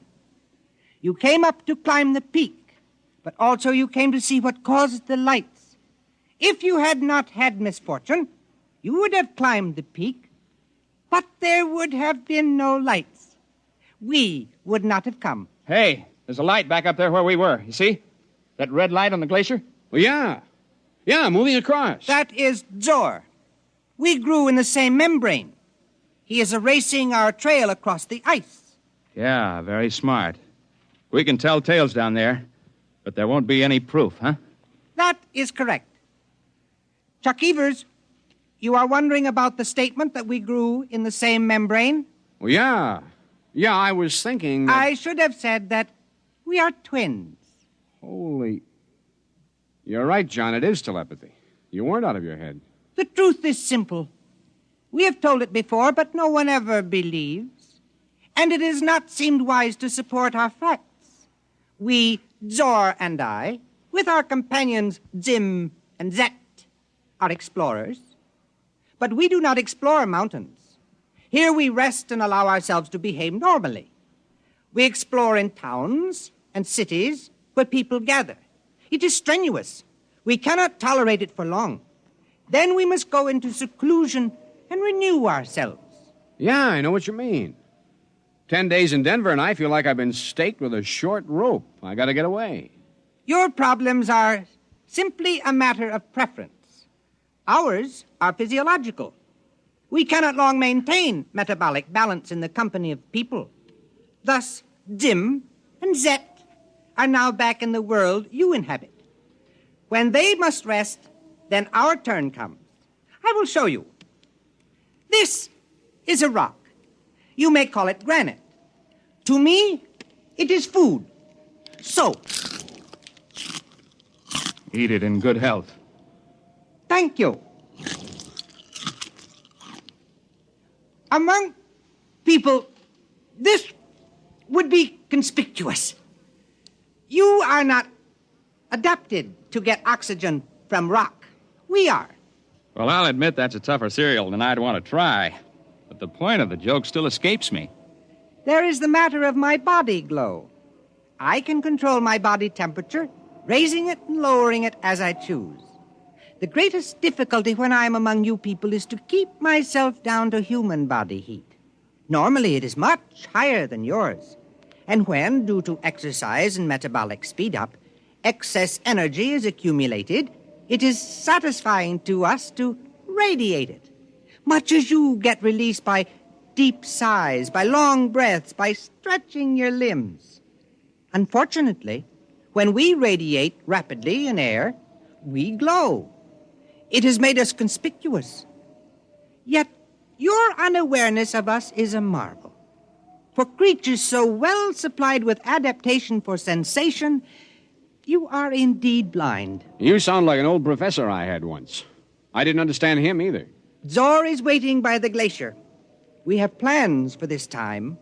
You came up to climb the peak, but also you came to see what caused the lights. If you had not had misfortune, you would have climbed the peak, but there would have been no lights. We would not have come. Hey, there's a light back up there where we were. You see? That red light on the glacier? Well, yeah. Yeah, moving across. That is Zor. We grew in the same membrane. He is erasing our trail across the ice. Yeah, very smart. We can tell tales down there, but there won't be any proof, huh? That is correct. Chuck Evers, you are wondering about the statement that we grew in the same membrane? Well, yeah. Yeah, I was thinking that... I should have said that We are twins. Holy... You're right, John. It is telepathy. You weren't out of your head. The truth is simple. We have told it before, but no one ever believes. And it has not seemed wise to support our facts. We, Zor and I, with our companions Zim and Zet, are explorers. But we do not explore mountains. Here we rest and allow ourselves to behave normally. We explore in towns and cities where people gather. It is strenuous. We cannot tolerate it for long. Then we must go into seclusion and renew ourselves. Yeah, I know what you mean. 10 days in Denver and I feel like I've been staked with a short rope. I gotta get away. Your problems are simply a matter of preference. Ours are physiological. We cannot long maintain metabolic balance in the company of people. Thus, Zim and Zet are now back in the world you inhabit. When they must rest, then our turn comes. I will show you. This is a rock. You may call it granite. To me, it is food. So. Eat it in good health. Thank you. Among people, this would be conspicuous. You are not adapted to get oxygen from rock. We are. Well, I'll admit that's a tougher cereal than I'd want to try. But the point of the joke still escapes me. There is the matter of my body glow. I can control my body temperature, raising it and lowering it as I choose. The greatest difficulty when I am among you people is to keep myself down to human body heat. Normally, it is much higher than yours. And when, due to exercise and metabolic speed-up, excess energy is accumulated, it is satisfying to us to radiate it, much as you get released by deep sighs, by long breaths, by stretching your limbs. Unfortunately, when we radiate rapidly in air, we glow. It has made us conspicuous. Yet your unawareness of us is a marvel. For creatures so well supplied with adaptation for sensation, you are indeed blind. You sound like an old professor I had once. I didn't understand him either. Zor is waiting by the glacier. We have plans for this time.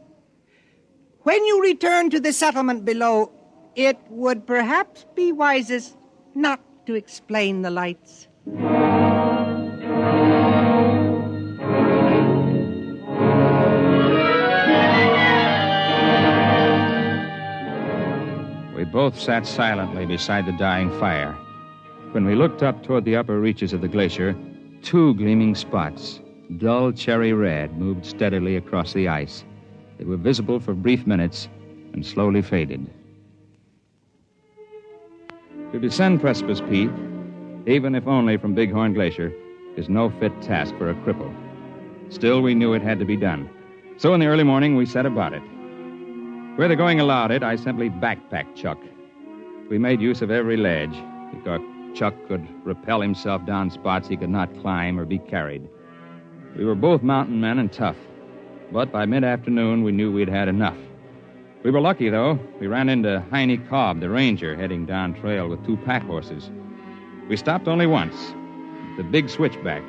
When you return to the settlement below, it would perhaps be wisest not to explain the lights. We both sat silently beside the dying fire. When we looked up toward the upper reaches of the glacier, two gleaming spots, dull cherry red, moved steadily across the ice. They were visible for brief minutes and slowly faded. To descend Precipice Peak, even if only from Bighorn Glacier, is no fit task for a cripple. Still, we knew it had to be done. So in the early morning, we set about it. Where the going allowed it, I simply backpacked Chuck. We made use of every ledge, because Chuck could rappel himself down spots he could not climb or be carried. We were both mountain men and tough, but by mid-afternoon, we knew we'd had enough. We were lucky, though. We ran into Heine Cobb, the ranger, heading down trail with two pack horses. We stopped only once, the big switchback.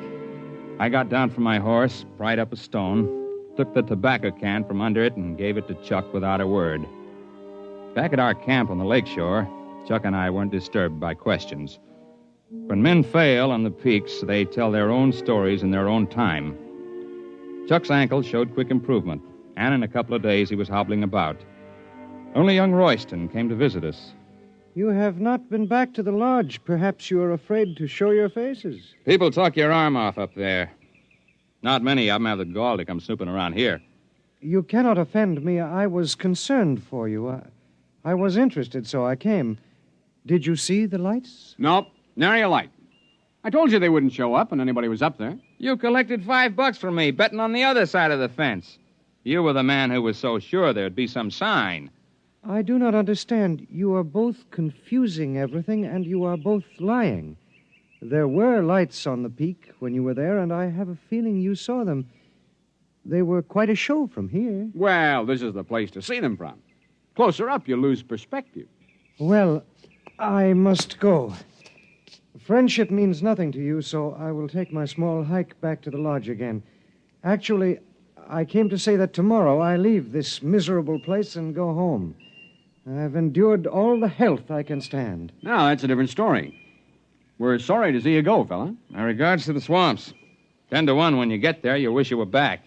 I got down from my horse, pried up a stone, took the tobacco can from under it, and gave it to Chuck without a word. Back at our camp on the lakeshore, Chuck and I weren't disturbed by questions. When men fail on the peaks, they tell their own stories in their own time. Chuck's ankle showed quick improvement, and in a couple of days he was hobbling about. Only young Royston came to visit us. You have not been back to the lodge. Perhaps you are afraid to show your faces. People talk your arm off up there. Not many of them have the gall to come snooping around here. You cannot offend me. I was concerned for you. I was interested, so I came. Did you see the lights? Nope, nary a light. I told you they wouldn't show up when anybody was up there. You collected $5 from me, betting on the other side of the fence. You were the man who was so sure there'd be some sign. I do not understand. You are both confusing everything, and you are both lying. There were lights on the peak when you were there, and I have a feeling you saw them. They were quite a show from here. Well, this is the place to see them from. Closer up, you lose perspective. Well, I must go. Friendship means nothing to you, so I will take my small hike back to the lodge again. Actually, I came to say that tomorrow I leave this miserable place and go home. I've endured all the health I can stand. Now, that's a different story. We're sorry to see you go, fella. My regards to the swamps. 10 to 1 when you get there, you'll wish you were back.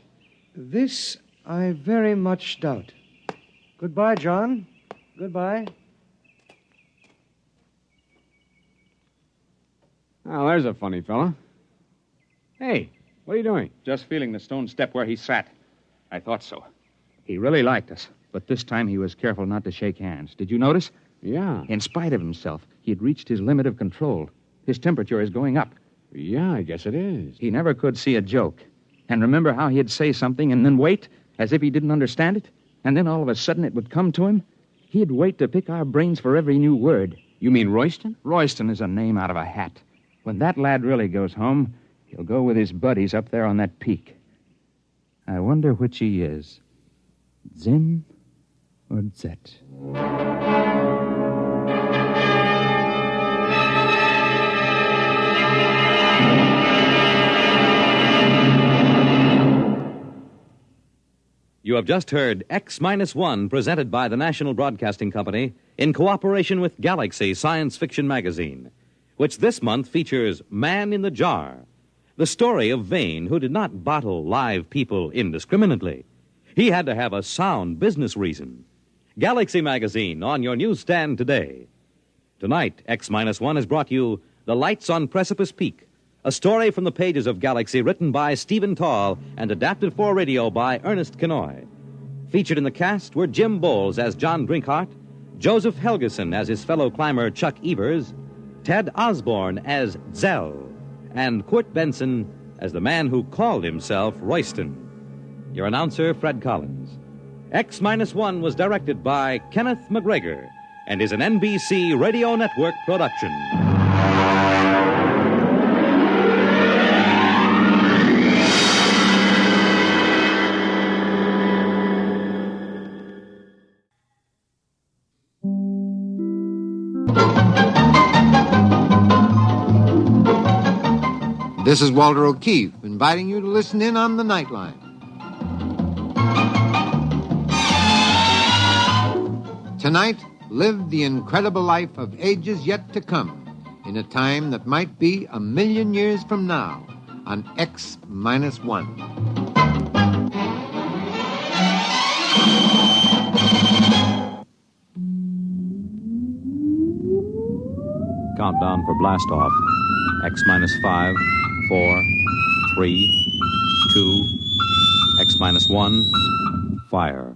This I very much doubt. Goodbye, John. Goodbye. Oh, there's a funny fella. Hey, what are you doing? Just feeling the stone step where he sat. I thought so. He really liked us, but this time he was careful not to shake hands. Did you notice? Yeah. In spite of himself, he had reached his limit of control. His temperature is going up. Yeah, I guess it is. He never could see a joke. And remember how he'd say something and then wait, as if he didn't understand it? And then all of a sudden it would come to him? He'd wait to pick our brains for every new word. You mean Royston? Royston is a name out of a hat. When that lad really goes home, he'll go with his buddies up there on that peak. I wonder which he is. Zim or Zet? You have just heard X-1, presented by the National Broadcasting Company in cooperation with Galaxy Science Fiction Magazine, which this month features Man in the Jar, the story of Vane, who did not bottle live people indiscriminately. He had to have a sound business reason. Galaxy Magazine on your newsstand today. Tonight, X-1 has brought you The Lights on Precipice Peak, a story from the pages of Galaxy written by Stephen Tall and adapted for radio by Ernest Kenoy. Featured in the cast were Jim Bowles as John Brinkhart, Joseph Helgeson as his fellow climber Chuck Evers, Ted Osborne as Zell, and Kurt Benson as the man who called himself Royston. Your announcer, Fred Collins. X-1 was directed by Kenneth McGregor and is an NBC Radio Network production. This is Walter O'Keefe, inviting you to listen in on the Nightline. Tonight, live the incredible life of ages yet to come, in a time that might be 1,000,000 years from now, on X-1. Countdown for blast-off. X-5, 4, 3, 2, X-1, fire.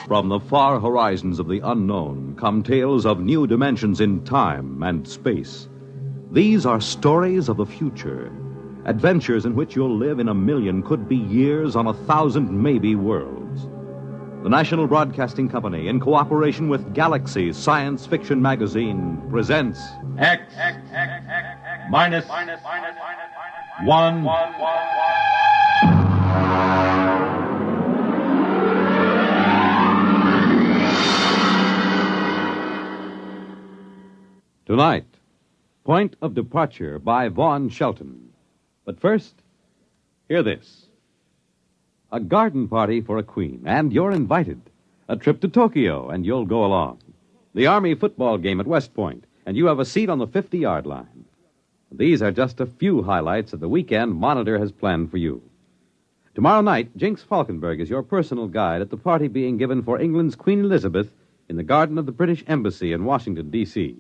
From the far horizons of the unknown come tales of new dimensions in time and space. These are stories of the future, adventures in which you'll live in 1,000,000, could be years, on 1,000 maybe worlds. The National Broadcasting Company, in cooperation with Galaxy Science Fiction Magazine, presents X-1. Tonight, Point of Departure by Vaughn Shelton. But first, hear this. A garden party for a queen, and you're invited. A trip to Tokyo, and you'll go along. The Army football game at West Point, and you have a seat on the 50-yard line. These are just a few highlights of the weekend Monitor has planned for you. Tomorrow night, Jinx Falkenberg is your personal guide at the party being given for England's Queen Elizabeth in the garden of the British Embassy in Washington, D.C.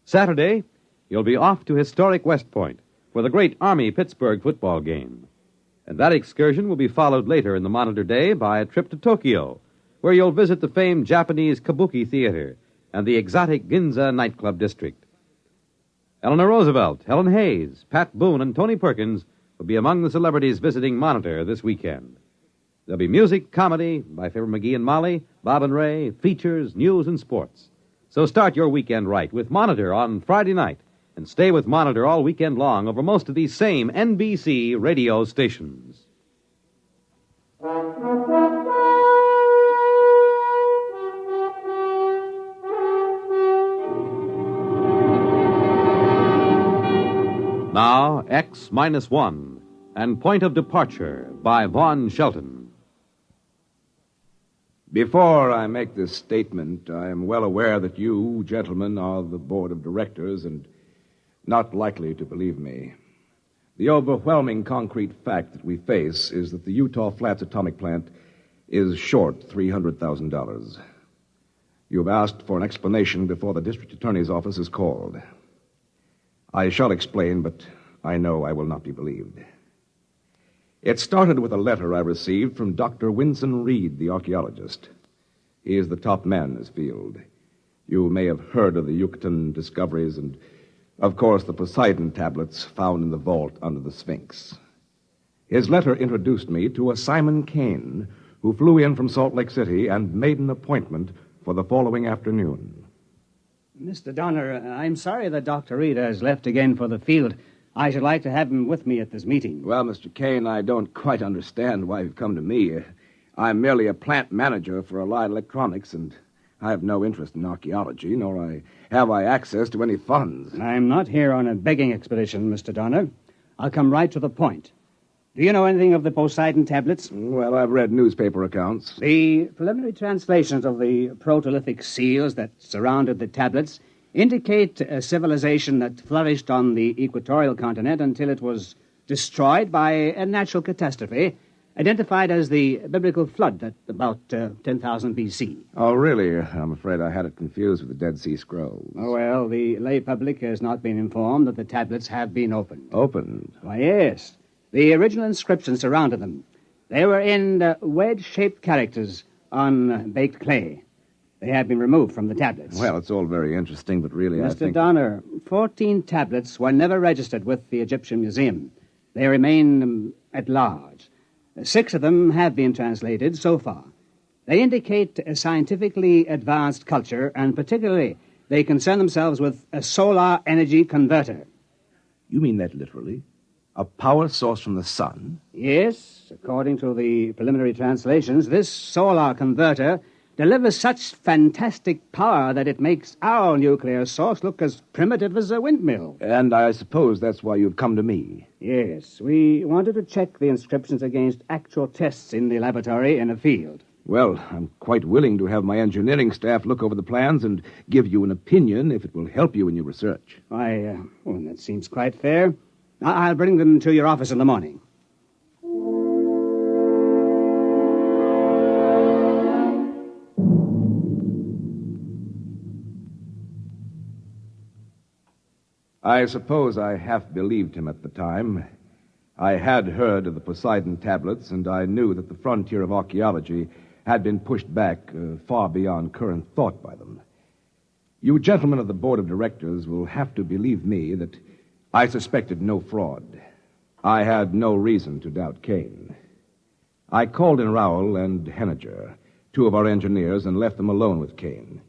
Saturday, you'll be off to historic West Point for the great Army-Pittsburgh football game. And that excursion will be followed later in the Monitor day by a trip to Tokyo, where you'll visit the famed Japanese Kabuki Theater and the exotic Ginza nightclub district. Eleanor Roosevelt, Helen Hayes, Pat Boone, and Tony Perkins will be among the celebrities visiting Monitor this weekend. There'll be music, comedy, My Favorite McGee and Molly, Bob and Ray, features, news, and sports. So start your weekend right with Monitor on Friday night and stay with Monitor all weekend long over most of these same NBC radio stations. Now, X-1 and Point of Departure by Vaughn Shelton. Before I make this statement, I am well aware that you, gentlemen, are the board of directors and not likely to believe me. The overwhelming concrete fact that we face is that the Utah Flats atomic plant is short $300,000. You've asked for an explanation before the district attorney's office is called. I shall explain, but I know I will not be believed. It started with a letter I received from Dr. Winston Reed, the archaeologist. He is the top man in his field. You may have heard of the Yucatan discoveries and, of course, the Poseidon tablets found in the vault under the Sphinx. His letter introduced me to a Simon Kane, who flew in from Salt Lake City and made an appointment for the following afternoon. Mr. Donner, I'm sorry that Dr. Reed has left again for the field. I should like to have him with me at this meeting. Well, Mr. Kane, I don't quite understand why you've come to me. I'm merely a plant manager for Allied Electronics, and I have no interest in archaeology, nor have I access to any funds. I'm not here on a begging expedition, Mr. Donner. I'll come right to the point. Do you know anything of the Poseidon tablets? Well, I've read newspaper accounts. The preliminary translations of the protolithic seals that surrounded the tablets indicate a civilization that flourished on the equatorial continent until it was destroyed by a natural catastrophe, identified as the biblical flood at about 10,000 B.C. Oh, really? I'm afraid I had it confused with the Dead Sea Scrolls. Oh, well, the lay public has not been informed that the tablets have been opened. Opened? Why, yes. The original inscriptions surrounded them. They were in wedge-shaped characters on baked clay. They have been removed from the tablets. Well, it's all very interesting, but really I think... Mr. Donner, 14 tablets were never registered with the Egyptian Museum. They remain at large. 6 of them have been translated so far. They indicate a scientifically advanced culture, and particularly they concern themselves with a solar energy converter. You mean that literally? A power source from the sun? Yes. According to the preliminary translations, this solar converter delivers such fantastic power that it makes our nuclear source look as primitive as a windmill. And I suppose that's why you've come to me. Yes. We wanted to check the inscriptions against actual tests in the laboratory in a field. Well, I'm quite willing to have my engineering staff look over the plans and give you an opinion if it will help you in your research. Why, that seems quite fair. I'll bring them to your office in the morning. I suppose I half believed him at the time. I had heard of the Poseidon tablets, and I knew that the frontier of archaeology had been pushed back far beyond current thought by them. You gentlemen of the board of directors will have to believe me that I suspected no fraud. I had no reason to doubt Kane. I called in Rowell and Henniger, 2 of our engineers, and left them alone with Kane.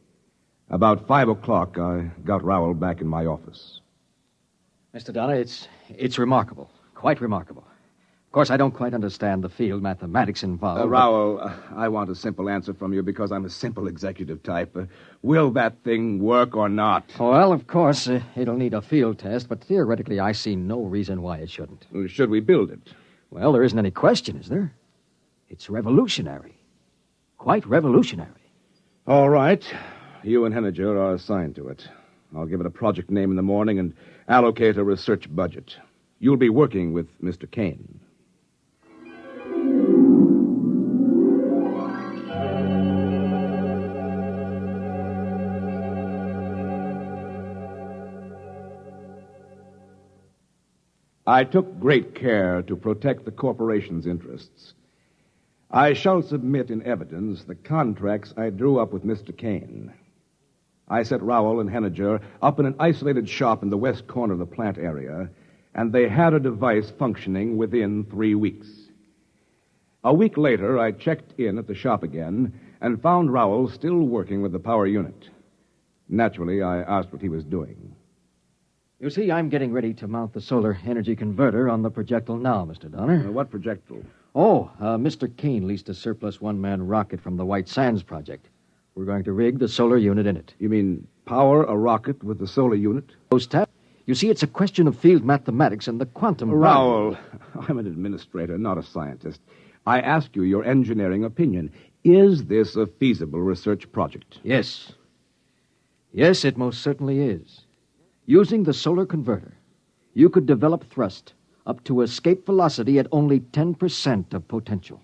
About 5 o'clock, I got Rowell back in my office. Mr. Donner, it's remarkable. Quite remarkable. Of course, I don't quite understand the field mathematics involved. Rowell, I want a simple answer from you because I'm a simple executive type. Will that thing work or not? Well, of course, it'll need a field test, but theoretically, I see no reason why it shouldn't. Should we build it? Well, there isn't any question, is there? It's revolutionary. Quite revolutionary. All right. You and Henniger are assigned to it. I'll give it a project name in the morning and allocate a research budget. You'll be working with Mr. Kane. I took great care to protect the corporation's interests. I shall submit in evidence the contracts I drew up with Mr. Kane. I set Rowell and Henniger up in an isolated shop in the west corner of the plant area, and they had a device functioning within 3 weeks. A week later, I checked in at the shop again and found Rowell still working with the power unit. Naturally, I asked what he was doing. You see, I'm getting ready to mount the solar energy converter on the projectile now, Mr. Donner. What projectile? Mr. Kane leased a surplus one-man rocket from the White Sands project. We're going to rig the solar unit in it. You mean power a rocket with the solar unit? You see, it's a question of field mathematics and the quantum... Rowell, I'm an administrator, not a scientist. I ask you your engineering opinion. Is this a feasible research project? Yes. Yes, it most certainly is. Using the solar converter, you could develop thrust up to escape velocity at only 10% of potential.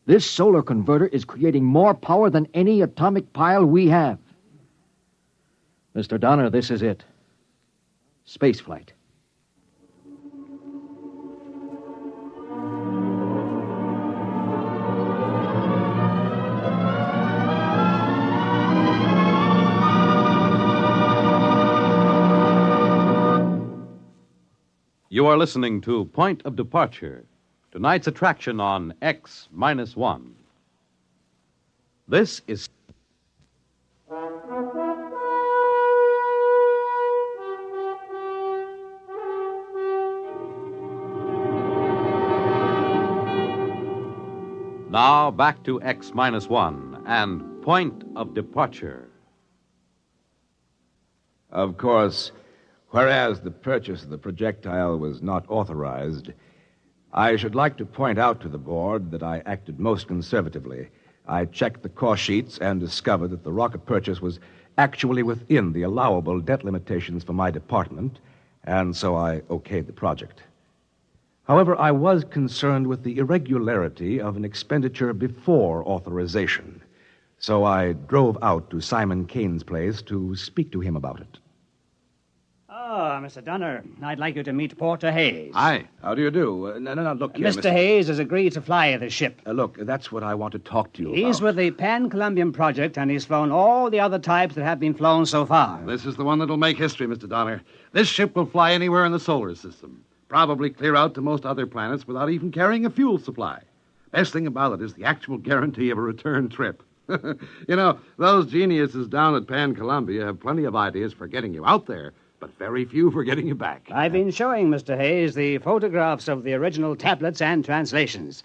This solar converter is creating more power than any atomic pile we have. Mr. Donner, this is it. Spaceflight. You are listening to Point of Departure, tonight's attraction on X-1. This is... Now back to X-1 and Point of Departure. Of course, whereas the purchase of the projectile was not authorized, I should like to point out to the board that I acted most conservatively. I checked the cost sheets and discovered that the rocket purchase was actually within the allowable debt limitations for my department, and so I okayed the project. However, I was concerned with the irregularity of an expenditure before authorization, so I drove out to Simon Kane's place to speak to him about it. Mr. Donner, I'd like you to meet Porter Hayes. Hi. How do you do? No, look here, Mr. Hayes has agreed to fly the ship. Look, that's what I want to talk to you about. He's with the Pan-Columbian project, and he's flown all the other types that have been flown so far. This is the one that'll make history, Mr. Donner. This ship will fly anywhere in the solar system. Probably clear out to most other planets without even carrying a fuel supply. Best thing about it is the actual guarantee of a return trip. You know, those geniuses down at Pan-Columbia have plenty of ideas for getting you out there, but very few for getting you back. I've been showing Mr. Hayes the photographs of the original tablets and translations.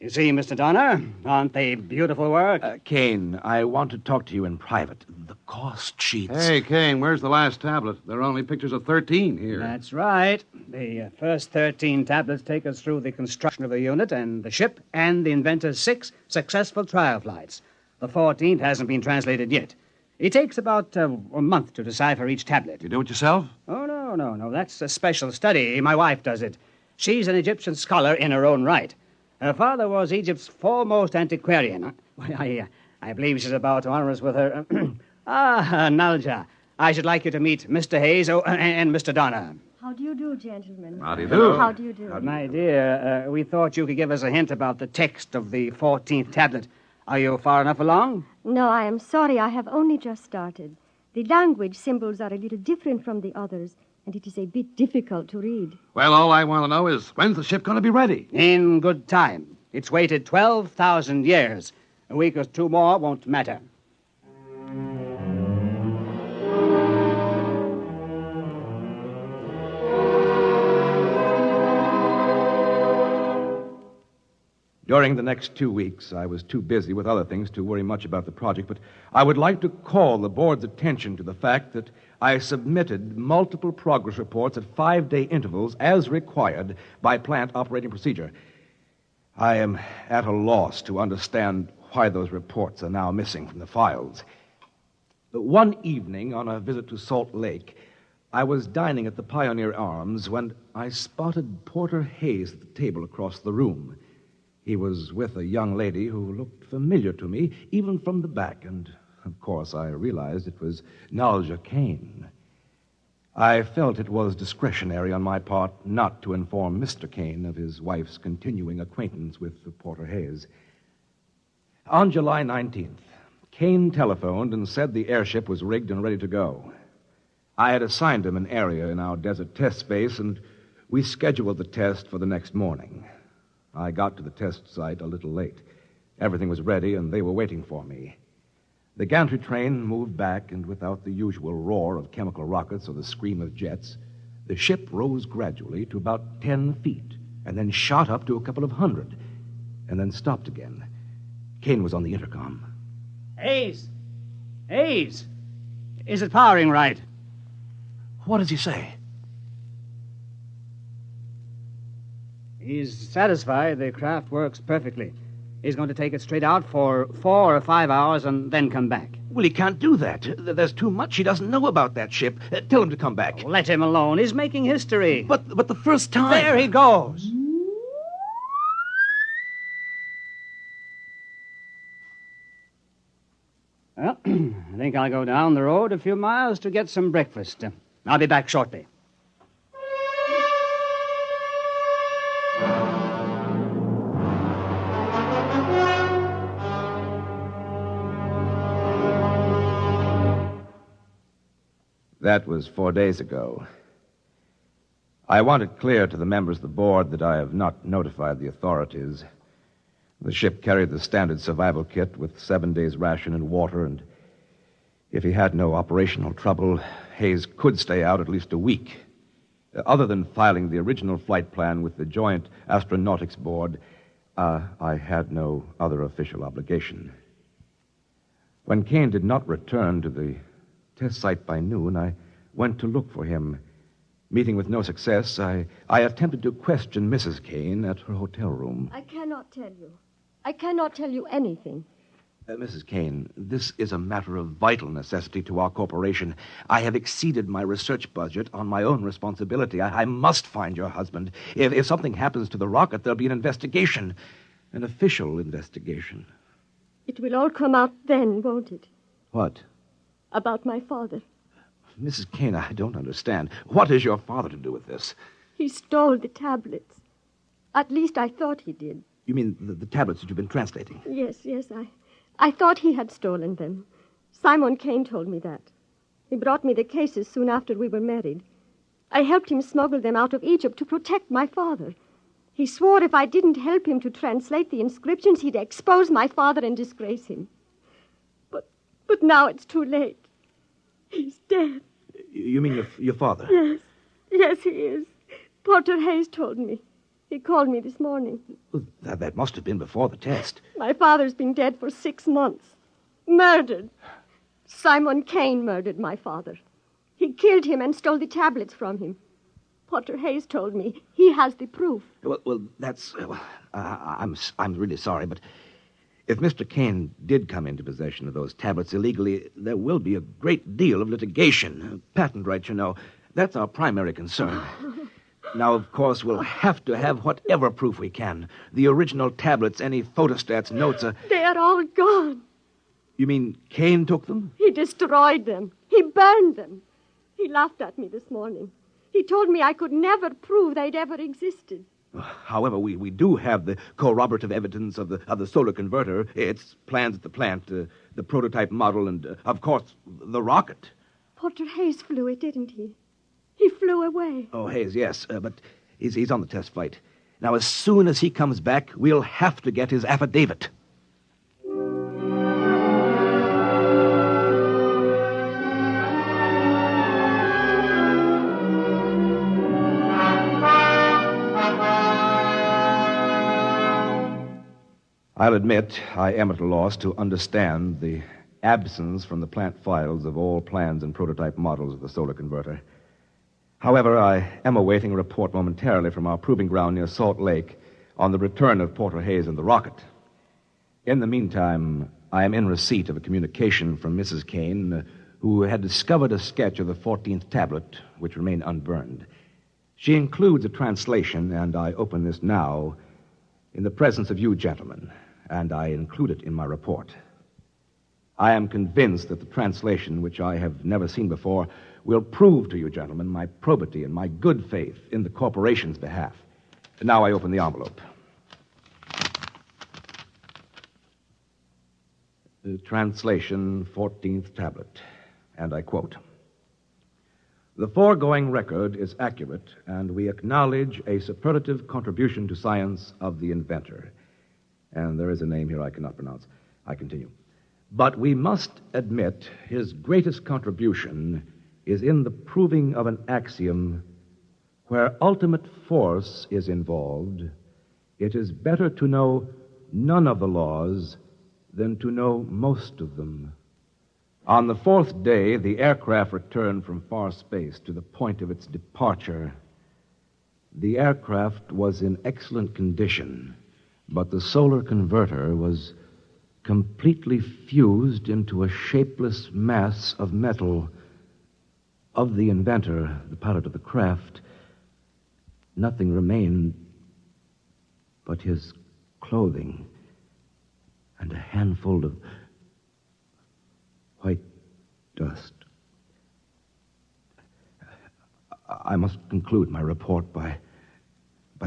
You see, Mr. Donner, aren't they beautiful work? Kane, I want to talk to you in private. The cost sheets. Hey, Kane, where's the last tablet? There are only pictures of 13 here. That's right. The first 13 tablets take us through the construction of the unit and the ship and the inventor's 6 successful trial flights. The 14th hasn't been translated yet. It takes about a month to decipher each tablet. You do it yourself? Oh, no. That's a special study. My wife does it. She's an Egyptian scholar in her own right. Her father was Egypt's foremost antiquarian. I believe she's about to honor us with her... Nalja. I should like you to meet Mr. Hayes and Mr. Donner. How do you do, gentlemen? How do you do? How do you do? My dear, we thought you could give us a hint about the text of the 14th tablet. Are you far enough along? No, I am sorry. I have only just started. The language symbols are a little different from the others, and it is a bit difficult to read. Well, all I want to know is, when's the ship going to be ready? In good time. It's waited 12,000 years. A week or 2 more won't matter. During the next 2 weeks, I was too busy with other things to worry much about the project, but I would like to call the board's attention to the fact that I submitted multiple progress reports at 5-day intervals as required by plant operating procedure. I am at a loss to understand why those reports are now missing from the files. One evening, on a visit to Salt Lake, I was dining at the Pioneer Arms when I spotted Porter Hayes at the table across the room. He was with a young lady who looked familiar to me, even from the back, and, of course, I realized it was Nalja Kane. I felt it was discretionary on my part not to inform Mr. Kane of his wife's continuing acquaintance with Porter Hayes. On July 19th, Kane telephoned and said the airship was rigged and ready to go. I had assigned him an area in our desert test space, and we scheduled the test for the next morning. I got to the test site a little late. Everything was ready, and they were waiting for me. The gantry train moved back, and without the usual roar of chemical rockets or the scream of jets, the ship rose gradually to about 10 feet, and then shot up to a couple of hundred, and then stopped again. Kane was on the intercom. Hayes! Hayes! Is it powering right? What does he say? He's satisfied the craft works perfectly. He's going to take it straight out for 4 or 5 hours and then come back. Well, he can't do that. There's too much he doesn't know about that ship. Tell him to come back. Oh, let him alone. He's making history. But the first time... There he goes. Well, I think I'll go down the road a few miles to get some breakfast. I'll be back shortly. That was 4 days ago. I want it clear to the members of the board that I have not notified the authorities. The ship carried the standard survival kit with 7 days' ration and water, and if he had no operational trouble, Hayes could stay out at least a week. Other than filing the original flight plan with the Joint Astronautics Board, I had no other official obligation. When Kane did not return to the test site by noon, I went to look for him. Meeting with no success, I attempted to question Mrs. Kane at her hotel room. I cannot tell you. I cannot tell you anything. Mrs. Kane, this is a matter of vital necessity to our corporation. I have exceeded my research budget on my own responsibility. I must find your husband. If something happens to the rocket, there'll be an investigation. An official investigation. It will all come out then, won't it? What? About my father. Mrs. Kane, I don't understand. What is your father to do with this? He stole the tablets. At least I thought he did. You mean the tablets that you've been translating? Yes, I thought he had stolen them. Simon Kane told me that. He brought me the cases soon after we were married. I helped him smuggle them out of Egypt to protect my father. He swore if I didn't help him to translate the inscriptions, he'd expose my father and disgrace him. But now it's too late. He's dead. You mean your father? Yes, he is. Porter Hayes told me. He called me this morning. Well, that must have been before the test. My father's been dead for 6 months. Murdered. Simon Kane murdered my father. He killed him and stole the tablets from him. Porter Hayes told me he has the proof. Well, that's... I'm really sorry, but if Mr. Kane did come into possession of those tablets illegally, there will be a great deal of litigation. Patent rights, you know. That's our primary concern. Now, of course, we'll have to have whatever proof we can. The original tablets, any photostats, notes... They are all gone. You mean Kane took them? He destroyed them. He burned them. He laughed at me this morning. He told me I could never prove they'd ever existed. However, we do have the corroborative evidence of the solar converter, its plans at the plant, the prototype model, and, of course, the rocket. Porter Hayes flew it, didn't he? He flew away. Oh, Hayes, yes, but he's on the test flight. Now, as soon as he comes back, we'll have to get his affidavit. I'll admit I am at a loss to understand the absence from the plant files of all plans and prototype models of the solar converter. However, I am awaiting a report momentarily from our proving ground near Salt Lake on the return of Porter Hayes and the rocket. In the meantime, I am in receipt of a communication from Mrs. Kane, who had discovered a sketch of the 14th tablet, which remained unburned. She includes a translation, and I open this now in the presence of you gentlemen, and I include it in my report. I am convinced that the translation, which I have never seen before, will prove to you gentlemen my probity and my good faith in the corporation's behalf. Now I open the envelope. Translation, 14th tablet. And I quote: "The foregoing record is accurate, and we acknowledge a superlative contribution to science of the inventor." And there is a name here I cannot pronounce. I continue. "But we must admit his greatest contribution is in the proving of an axiom where ultimate force is involved. It is better to know none of the laws than to know most of them." On the fourth day, the aircraft returned from far space to the point of its departure. The aircraft was in excellent condition, but the solar converter was completely fused into a shapeless mass of metal. Of the inventor, the pilot of the craft, nothing remained but his clothing and a handful of white dust. I must conclude my report by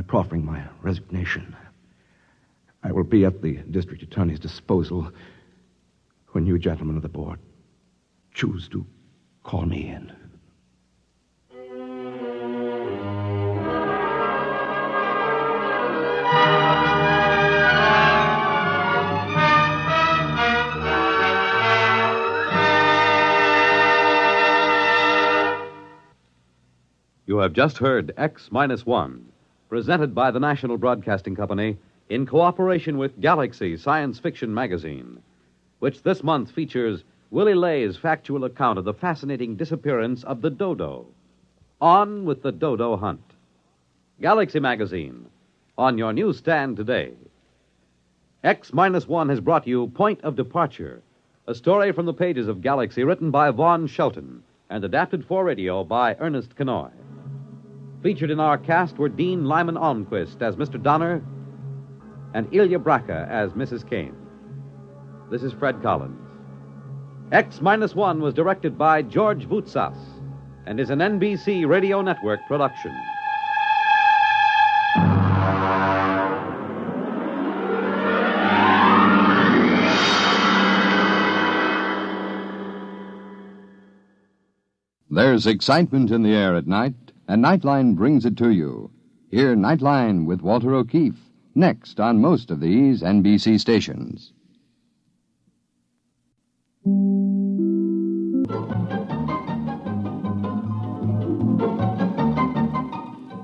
proffering my resignation. I will be at the district attorney's disposal when you gentlemen of the board choose to call me in. You have just heard X-1, presented by the National Broadcasting Company in cooperation with Galaxy Science Fiction Magazine, which this month features Willie Lay's factual account of the fascinating disappearance of the dodo. On with the dodo hunt. Galaxy Magazine, on your newsstand today. X-1 has brought you Point of Departure, a story from the pages of Galaxy written by Vaughn Shelton and adapted for radio by Ernest Kenoy. Featured in our cast were Dean Lyman Almquist as Mr. Donner and Ilya Braca as Mrs. Kane. This is Fred Collins. X-1 was directed by George Voutsas and is an NBC Radio Network production. There's excitement in the air at night, and Nightline brings it to you. Hear Nightline with Walter O'Keefe, next on most of these NBC stations.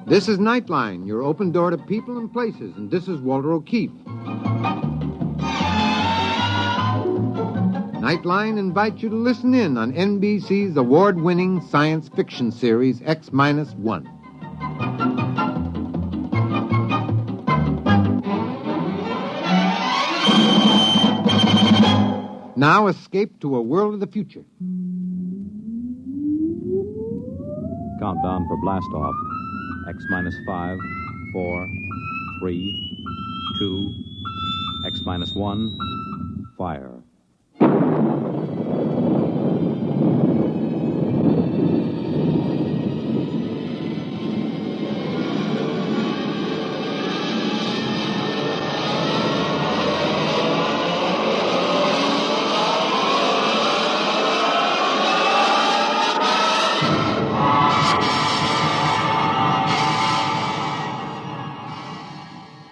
This is Nightline, your open door to people and places, and this is Walter O'Keefe. Nightline invites you to listen in on NBC's award-winning science fiction series X-1. Now escape to a world of the future. Countdown for blast off. X-5, 4, 3, 2, X-1, fire.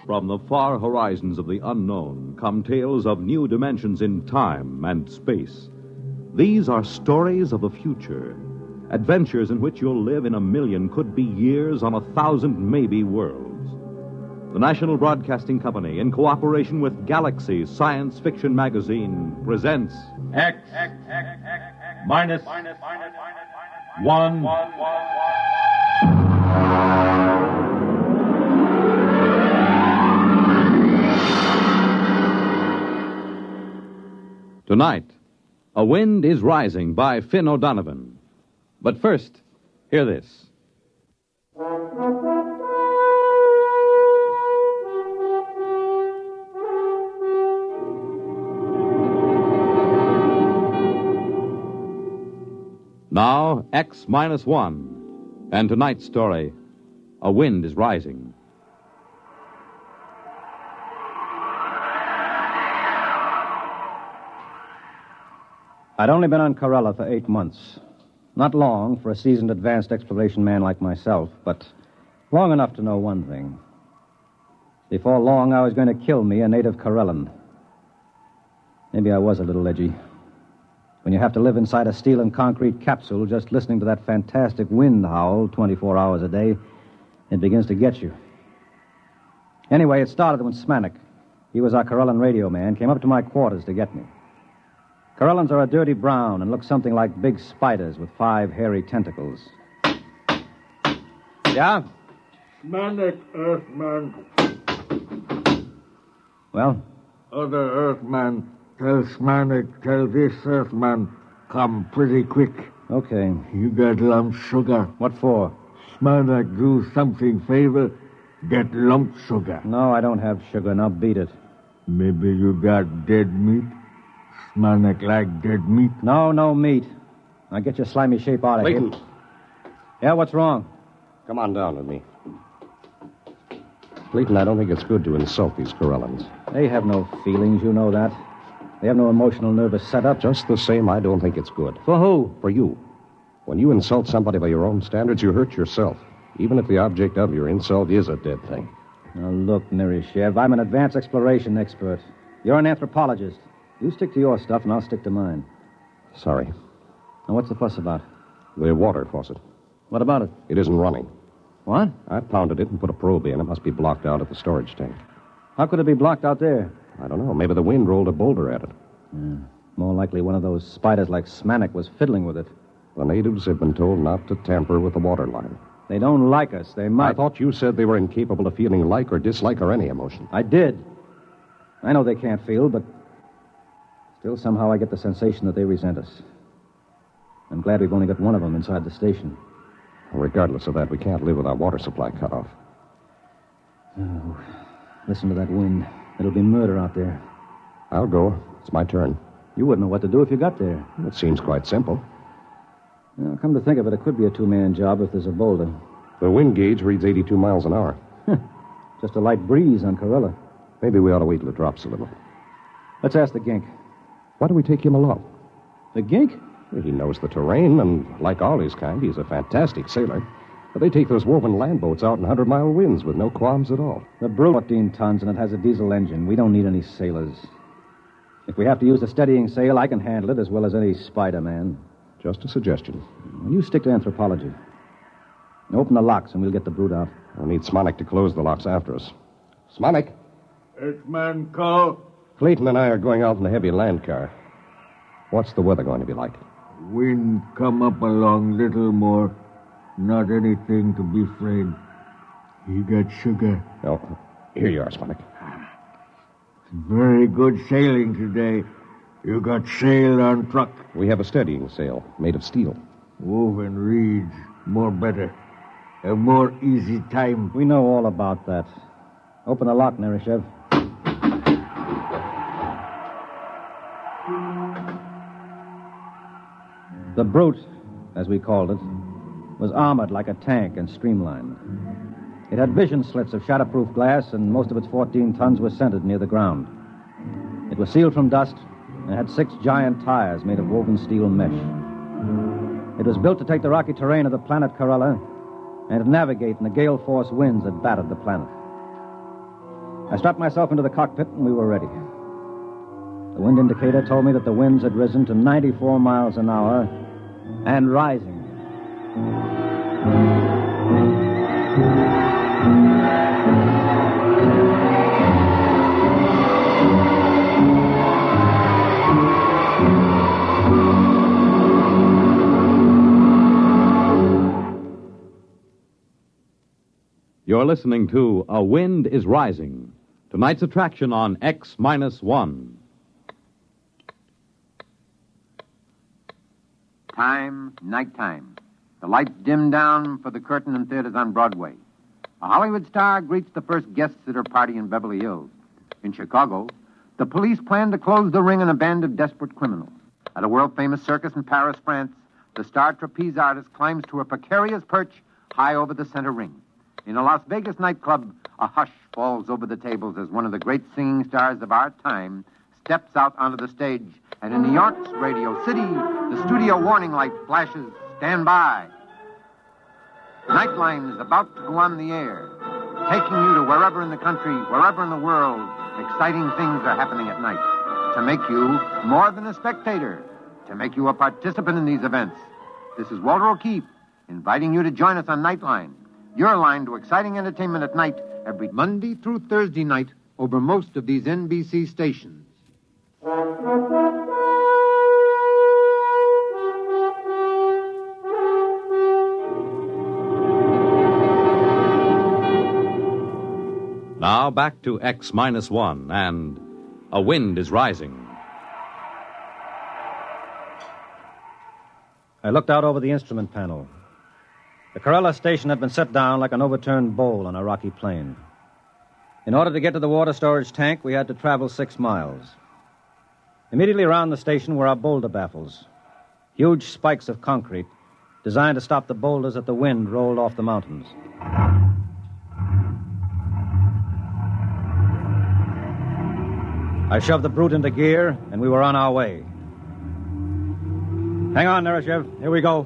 From the far horizons of the unknown come tales of new dimensions in time and space. These are stories of the future, adventures in which you'll live in a million, could be years, on 1,000 maybe worlds. The National Broadcasting Company, in cooperation with Galaxy Science Fiction Magazine, presents X-1. Tonight, A Wind is Rising by Finn O'Donovan. But first, hear this. Now, X-1, and tonight's story, A Wind is Rising. I'd only been on Corella for 8 months. Not long for a seasoned advanced exploration man like myself, but long enough to know one thing. Before long, I was going to kill me a native Corellan. Maybe I was a little edgy. When you have to live inside a steel and concrete capsule just listening to that fantastic wind howl 24 hours a day, it begins to get you. Anyway, it started when Smanik, he was our Corellan radio man, came up to my quarters to get me. Corellans are a dirty brown and look something like big spiders with 5 hairy tentacles. Yeah? Smanik, Earthman. Well? Other Earthman, tell Smanik, tell this Earthman, come pretty quick. Okay. You got lump sugar. What for? Smanik, do something favor. Get lump sugar. No, I don't have sugar. Now beat it. Maybe you got dead meat? Smanik like dead meat? No meat. Now get your slimy shape out of Clayton. here. Yeah, what's wrong? Come on down with me. Clayton, I don't think it's good to insult these Corellans. They have no feelings, you know that. They have no emotional nervous setup. Just the same, I don't think it's good. For who? For you. When you insult somebody by your own standards, you hurt yourself. Even if the object of your insult is a dead thing. Now, look, Nerishev, I'm an advanced exploration expert. You're an anthropologist. You stick to your stuff, and I'll stick to mine. Sorry. Now, what's the fuss about? The water faucet. What about it? It isn't running. What? I pounded it and put a probe in. It must be blocked out at the storage tank. How could it be blocked out there? I don't know. Maybe the wind rolled a boulder at it. More likely one of those spiders like Smanik was fiddling with it. The natives have been told not to tamper with the water line. They don't like us. They might. I thought you said they were incapable of feeling like or dislike or any emotion. I did. I know they can't feel, but still somehow I get the sensation that they resent us. I'm glad we've only got one of them inside the station. Regardless of that, we can't live with our water supply cut off. Oh, listen to that wind. It'll be murder out there. I'll go. It's my turn. You wouldn't know what to do if you got there. It seems quite simple. Well, come to think of it, it could be a 2-man job if there's a boulder. The wind gauge reads 82 miles an hour. Just a light breeze on Corella. Maybe we ought to wait till it drops a little. Let's ask the gink. Why do we take him along? The gink? He knows the terrain, and like all his kind, he's a fantastic sailor. But they take those woven land boats out in 100-mile winds with no qualms at all. The Brute, 14 tons, and it has a diesel engine. We don't need any sailors. If we have to use a steadying sail, I can handle it as well as any Spider-Man. Just a suggestion. Well, you stick to anthropology. Open the locks, and we'll get the Brute out. I'll need Smanik to close the locks after us. Smanik? Earthman, call. Clayton and I are going out in the heavy land car. What's the weather going to be like? Wind come up along little more. Not anything to be afraid. You got sugar? Oh, here you are, Smanik. Very good sailing today. You got sail on truck. We have a steadying sail made of steel. Woven reeds. More better. A more easy time. We know all about that. Open the lock, Nerishev. The Brute, as we called it, was armored like a tank and streamlined. It had vision slits of shatterproof glass, and most of its 14 tons were centered near the ground. It was sealed from dust and had 6 giant tires made of woven steel mesh. It was built to take the rocky terrain of the planet Corella and to navigate in the gale-force winds that battered the planet. I strapped myself into the cockpit, and we were ready. The wind indicator told me that the winds had risen to 94 miles an hour and rising. You're listening to A Wind is Rising, tonight's attraction on X-1. Time, nighttime. The lights dim down for the curtain in theaters on Broadway. A Hollywood star greets the first guests at her party in Beverly Hills. In Chicago, the police plan to close the ring on a band of desperate criminals. At a world-famous circus in Paris, France, the star trapeze artist climbs to a precarious perch high over the center ring. In a Las Vegas nightclub, a hush falls over the tables as one of the great singing stars of our time steps out onto the stage And in New York's Radio City, the studio warning light flashes, stand by. Nightline is about to go on the air, taking you to wherever in the country, wherever in the world, exciting things are happening at night. To make you more than a spectator, to make you a participant in these events. This is Walter O'Keefe, inviting you to join us on Nightline, your line to exciting entertainment at night, every Monday through Thursday night over most of these NBC stations. Now back to X-1 and a wind is rising. I looked out over the instrument panel. The Corella station had been set down like an overturned bowl on a rocky plain. In order to get to the water storage tank, we had to travel 6 miles. Immediately around the station were our boulder baffles, huge spikes of concrete designed to stop the boulders that the wind rolled off the mountains. I shoved the brute into gear, and we were on our way. Hang on, Nereshev. Here we go.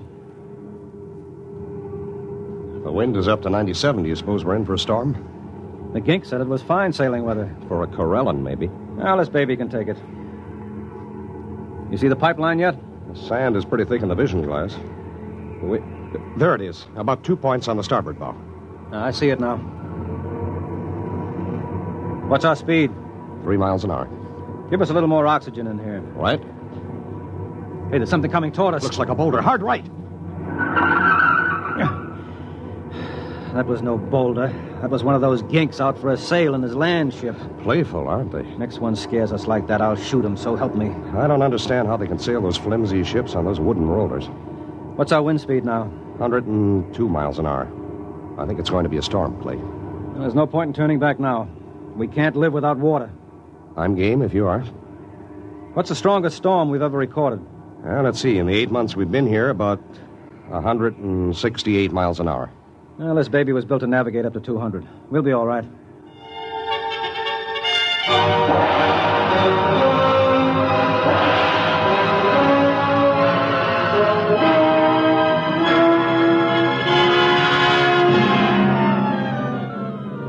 The wind is up to 97. Do you suppose we're in for a storm? The gink said it was fine sailing weather. For a Corellan, maybe. Well, this baby can take it. You see the pipeline yet? The sand is pretty thick in the vision glass. There it is. About 2 points on the starboard bow. I see it now. What's our speed? 3 miles an hour. Give us a little more oxygen in here. Right. Hey, there's something coming toward us. Looks like a boulder. Hard right. That was no boulder. That was one of those ginks out for a sail in his land ship. Playful, aren't they? Next one scares us like that, I'll shoot him, so help me. I don't understand how they can sail those flimsy ships on those wooden rollers. What's our wind speed now? 102 miles an hour. I think it's going to be a storm, Clay. Well, there's no point in turning back now. We can't live without water. I'm game if you are. What's the strongest storm we've ever recorded? Well, let's see. In the 8 months we've been here, about 168 miles an hour. Well, this baby was built to navigate up to 200. We'll be all right.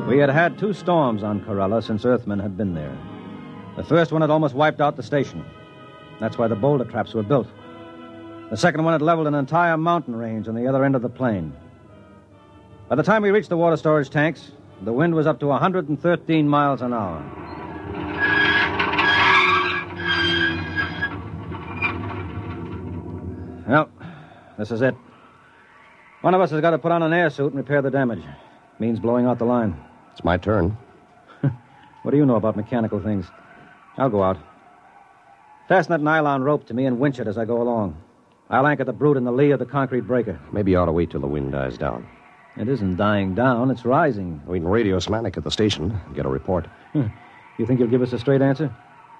We had had 2 storms on Corella since Earthmen had been there. The first one had almost wiped out the station. That's why the boulder traps were built. The second one had leveled an entire mountain range on the other end of the plain. By the time we reached the water storage tanks, the wind was up to 113 miles an hour. Well, this is it. One of us has got to put on an air suit and repair the damage. Means blowing out the line. It's my turn. What do you know about mechanical things? I'll go out. Fasten that nylon rope to me and winch it as I go along. I'll anchor the brute in the lee of the concrete breaker. Maybe you ought to wait till the wind dies down. It isn't dying down, it's rising. We can radio Smanik at the station, get a report. You think he'll give us a straight answer?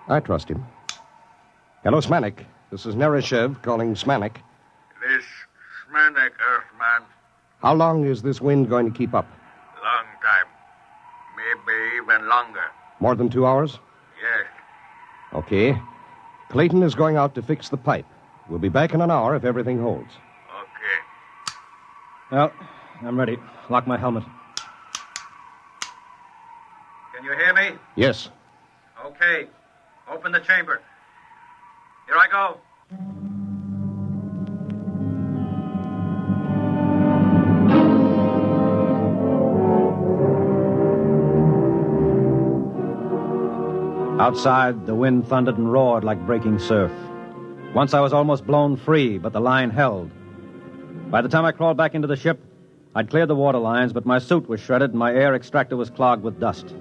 I trust him. Hello, Smanik. This is Nereshev calling Smanik. This Smanik, Earthman. How long is this wind going to keep up? Long time. Maybe even longer. More than 2 hours? Yes. Okay. Clayton is going out to fix the pipe. We'll be back in an hour if everything holds. Okay. Well, I'm ready. Lock my helmet. Can you hear me? Yes. Okay. Open the chamber. Here I go. Outside, the wind thundered and roared like breaking surf. Once I was almost blown free, but the line held. By the time I crawled back into the ship, I'd cleared the water lines, but my suit was shredded and my air extractor was clogged with dust.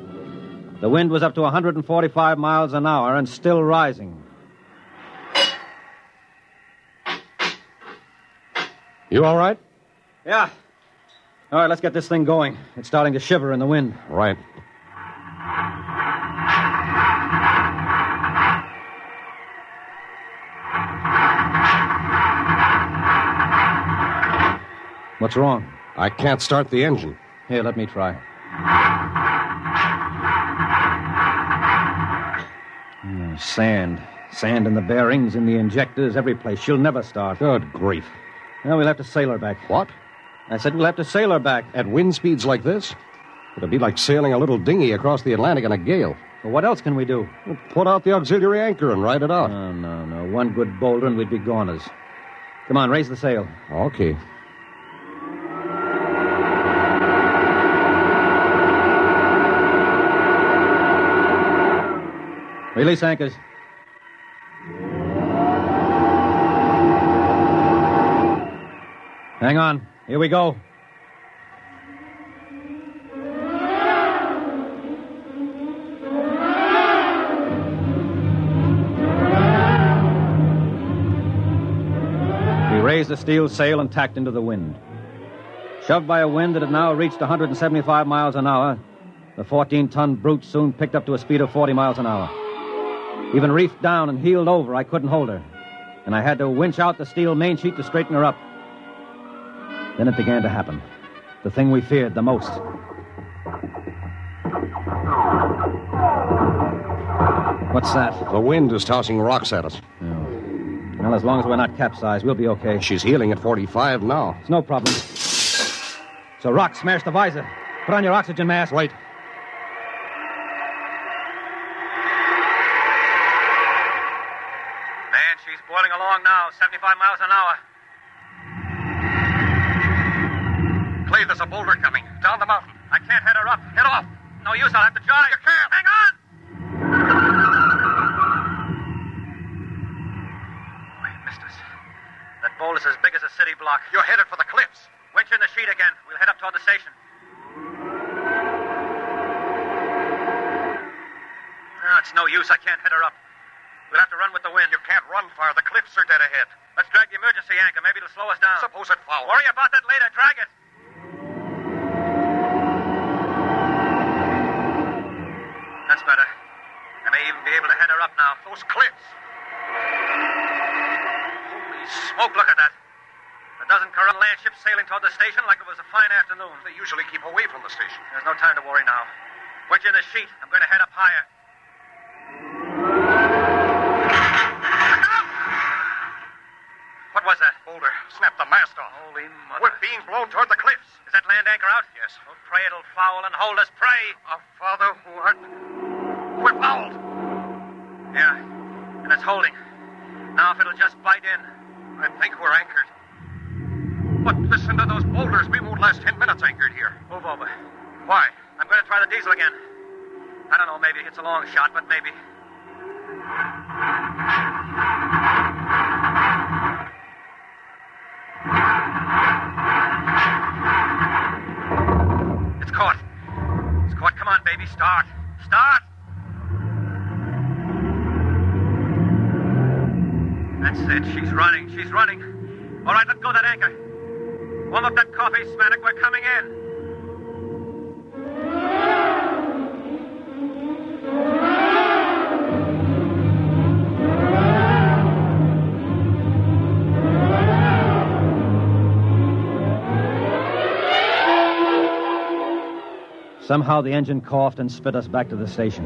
The wind was up to 145 miles an hour and still rising. You all right? Yeah. All right, let's get this thing going. It's starting to shiver in the wind. Right. What's wrong? I can't start the engine. Here, let me try. Sand. Sand in the bearings, in the injectors, every place. She'll never start. Good grief. Well, we'll have to sail her back. What? I said we'll have to sail her back. At wind speeds like this? It'd be like sailing a little dinghy across the Atlantic in a gale. Well, what else can we do? Well, put out the auxiliary anchor and ride it out. No. One good boulder and we'd be goners. Come on, raise the sail. Okay. Release anchors. Hang on. Here we go. We raised the steel sail and tacked into the wind. Shoved by a wind that had now reached 175 miles an hour, the 14-ton brute soon picked up to a speed of 40 miles an hour. Even reefed down and heeled over, I couldn't hold her, and I had to winch out the steel main sheet to straighten her up. Then it began to happen. The thing we feared the most. What's that? The wind is tossing rocks at us. Oh. Well, as long as we're not capsized, we'll be okay. She's heeling at 45 now. It's no problem. So, rock smashed the visor. Put on your oxygen mask. Wait. Man, she's boiling along now, 75 miles an hour. Clay, there's a boulder coming. Down the mountain. I can't head her up. Head off. No use, I'll have to drive. You can't. Hang on! Wait, misters. That boulder's as big as a city block. You're headed for the cliffs. Winch in the sheet again. We'll head up toward the station. No, it's no use. I can't head her up. We'll have to run with the wind. You can't run far. The cliffs are dead ahead. Let's drag the emergency anchor. Maybe it'll slow us down. Suppose it fouls. Worry about that later. Drag it. That's better. I may even be able to head her up now. Those cliffs. Holy smoke, look at that. A dozen current land ships sailing toward the station like it was a fine afternoon. They usually keep away from the station. There's no time to worry now. Winch in the sheet. I'm going to head up higher. What was that? Boulder. Snap the mast off. Holy mother. We're being blown toward the cliffs. Is that land anchor out? Yes. Oh, pray it'll foul and hold us. Pray. Our Father who art... We're fouled. Yeah. And it's holding. Now if it'll just bite in. I think we're anchored. But listen to those boulders. We won't last 10 minutes anchored here. Move over. Why? I'm going to try the diesel again. I don't know, maybe it's a long shot, but maybe. It's caught. It's caught. Come on, baby. Start. Start! That's it. She's running. She's running. All right, let go of that anchor. Warm up that coffee, Smanik. We're coming in. Somehow the engine coughed and spit us back to the station.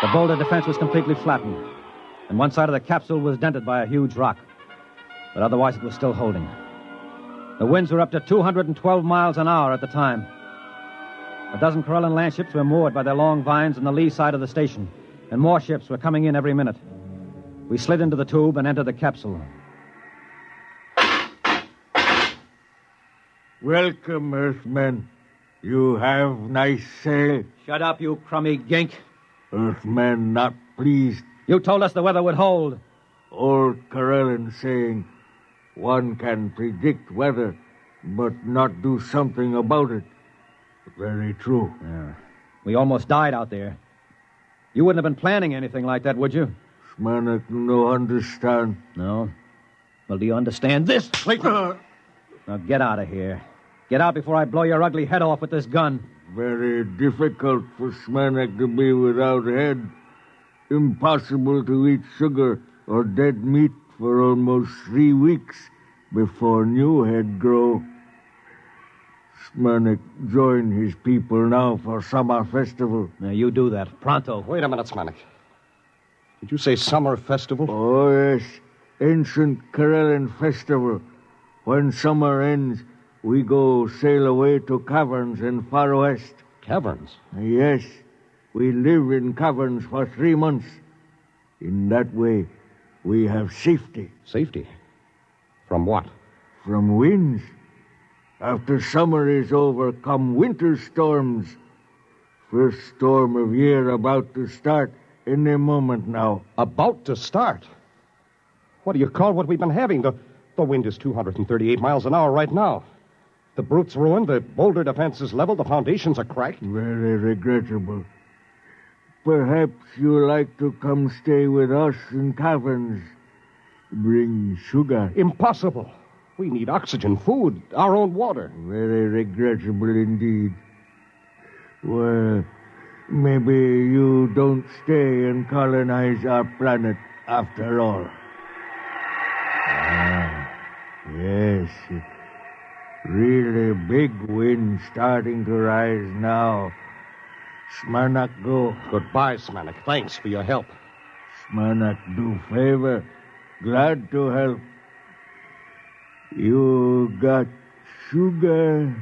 The boulder defense was completely flattened, and one side of the capsule was dented by a huge rock. But otherwise it was still holding. The winds were up to 212 miles an hour at the time. A dozen Corellan land ships were moored by their long vines on the lee side of the station, and more ships were coming in every minute. We slid into the tube and entered the capsule. Welcome, Earthmen. You have nice sail. Shut up, you crummy gink. Earthmen not pleased. You told us the weather would hold. Old Corellan saying, one can predict weather, but not do something about it. Very true. Yeah. We almost died out there. You wouldn't have been planning anything like that, would you? Smanik no understand. No? Well, do you understand this? Now get out of here. Get out before I blow your ugly head off with this gun. Very difficult for Smanik to be without head. Impossible to eat sugar or dead meat for almost 3 weeks before new head grow. Smanik join his people now for summer festival. Now, you do that. Pronto. Wait a minute, Smanik. Did you say summer festival? Oh, yes. Ancient Karelian festival. When summer ends, we go sail away to caverns in far west. Caverns? Yes. We live in caverns for 3 months. In that way, we have safety. Safety? From what? From winds. After summer is over, come winter storms. First storm of year about to start any moment now. About to start? What do you call what we've been having? The wind is 238 miles an hour right now. The brute's ruined, the boulder defense is leveled, the foundations are cracked. Very regrettable. Perhaps you like to come stay with us in caverns. Bring sugar. Impossible. We need oxygen, food, our own water. Very regrettable indeed. Well, maybe you don't stay and colonize our planet after all. Yes. Really big wind starting to rise now. Smanak go. Goodbye, Smanak. Thanks for your help. Smanak do favor. Glad to help. You got sugar?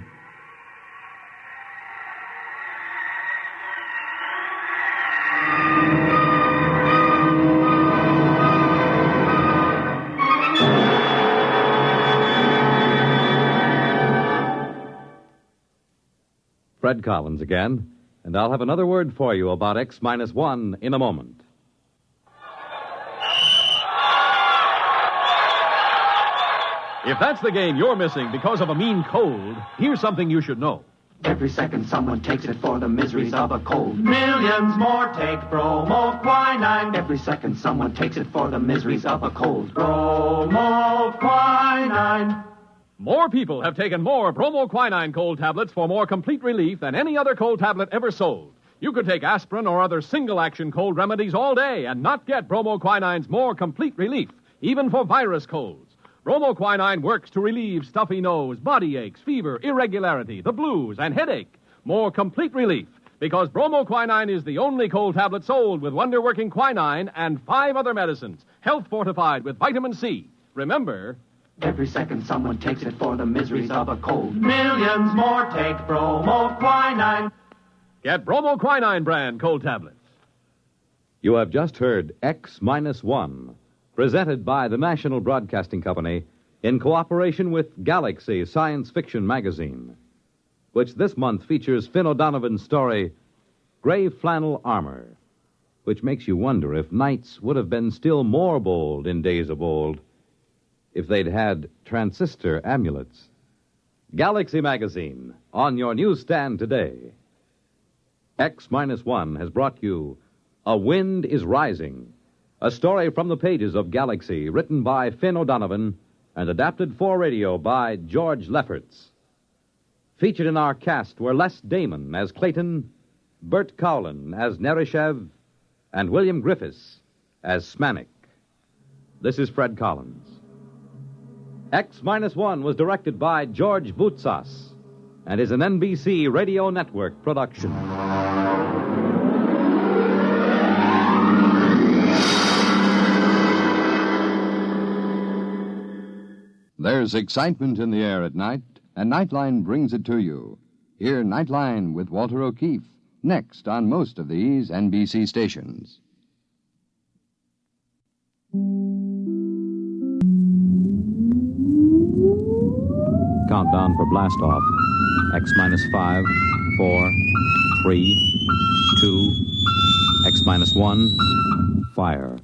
Fred Collins again, and I'll have another word for you about X-1 in a moment. If that's the game you're missing because of a mean cold, here's something you should know. Every second someone takes it for the miseries of a cold. Millions more take bromoquinine. Every second someone takes it for the miseries of a cold. Bromoquinine. More people have taken more bromoquinine cold tablets for more complete relief than any other cold tablet ever sold. You could take aspirin or other single-action cold remedies all day and not get bromoquinine's more complete relief, even for virus colds. Bromoquinine works to relieve stuffy nose, body aches, fever, irregularity, the blues, and headache. More complete relief, because bromoquinine is the only cold tablet sold with wonder-working quinine and 5 other medicines, health-fortified with vitamin C. Remember... Every second someone takes it for the miseries of a cold. Millions more take bromoquinine. Get bromoquinine brand cold tablets. You have just heard X-1, presented by the National Broadcasting Company in cooperation with Galaxy Science Fiction Magazine, which this month features Finn O'Donovan's story, Gray Flannel Armor, which makes you wonder if knights would have been still more bold in days of old if they'd had transistor amulets. Galaxy Magazine, on your newsstand today. X-1 has brought you A Wind is Rising, a story from the pages of Galaxy, written by Finn O'Donovan and adapted for radio by George Lefferts. Featured in our cast were Les Damon as Clayton, Bert Cowlin as Nerishev, and William Griffiths as Smanik. This is Fred Collins. X-1 was directed by George Voutsas and is an NBC Radio Network production. There's excitement in the air at night, and Nightline brings it to you. Hear Nightline with Walter O'Keefe, next on most of these NBC stations. Countdown for blast off. X-5, 4, 3, 2, X-1, fire.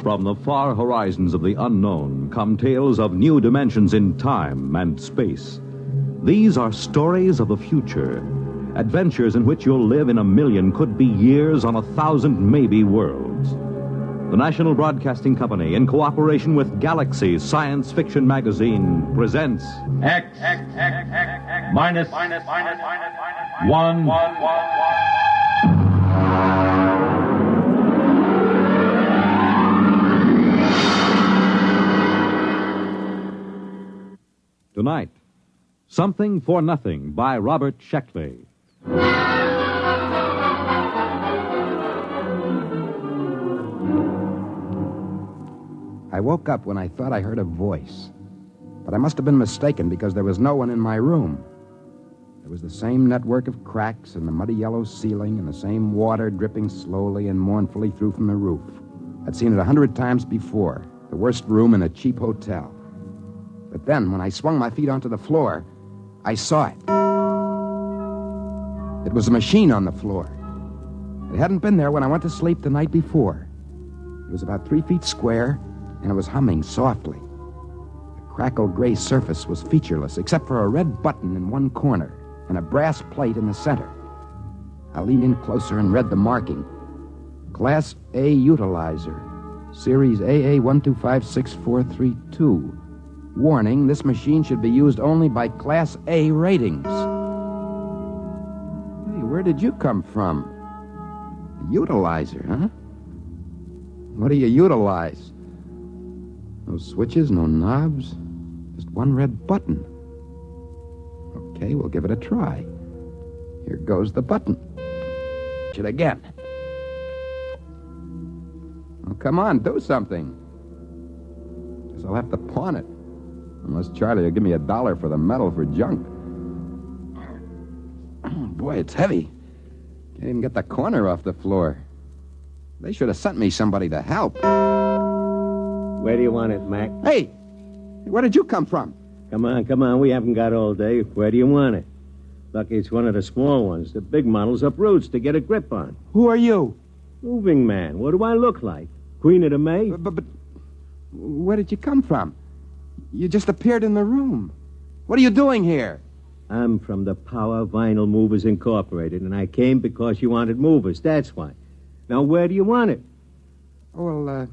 From the far horizons of the unknown come tales of new dimensions in time and space. These are stories of the future, adventures in which you'll live in a million, could be years on 1,000 maybe worlds. The National Broadcasting Company, in cooperation with Galaxy Science Fiction Magazine, presents X minus 1. Tonight, Something for Nothing by Robert Sheckley. I woke up when I thought I heard a voice. But I must have been mistaken because there was no one in my room. There was the same network of cracks in the muddy yellow ceiling and the same water dripping slowly and mournfully through from the roof. I'd seen it 100 times before, the worst room in a cheap hotel. But then, when I swung my feet onto the floor, I saw it. It was a machine on the floor. It hadn't been there when I went to sleep the night before. It was about 3 feet square, and it was humming softly. The crackled gray surface was featureless, except for a red button in one corner and a brass plate in the center. I leaned in closer and read the marking. Class A Utilizer, Series AA1256432. Warning, this machine should be used only by Class A ratings. Hey, where did you come from? A utilizer, huh? What do you utilize? No switches, no knobs, just one red button. Okay, we'll give it a try. Here goes the button. Push it again. Oh, come on, do something. Guess I'll have to pawn it. Unless Charlie will give me $1 for the metal for junk. Boy, it's heavy. Can't even get the corner off the floor. They should have sent me somebody to help. Where do you want it, Mac? Hey! Where did you come from? Come on. We haven't got all day. Where do you want it? Lucky it's one of the small ones. The big models up roots to get a grip on. Who are you? Moving man. What do I look like? Queen of the May? But where did you come from? You just appeared in the room. What are you doing here? I'm from the Power Vinyl Movers Incorporated, and I came because you wanted movers. That's why. Now, where do you want it? Well,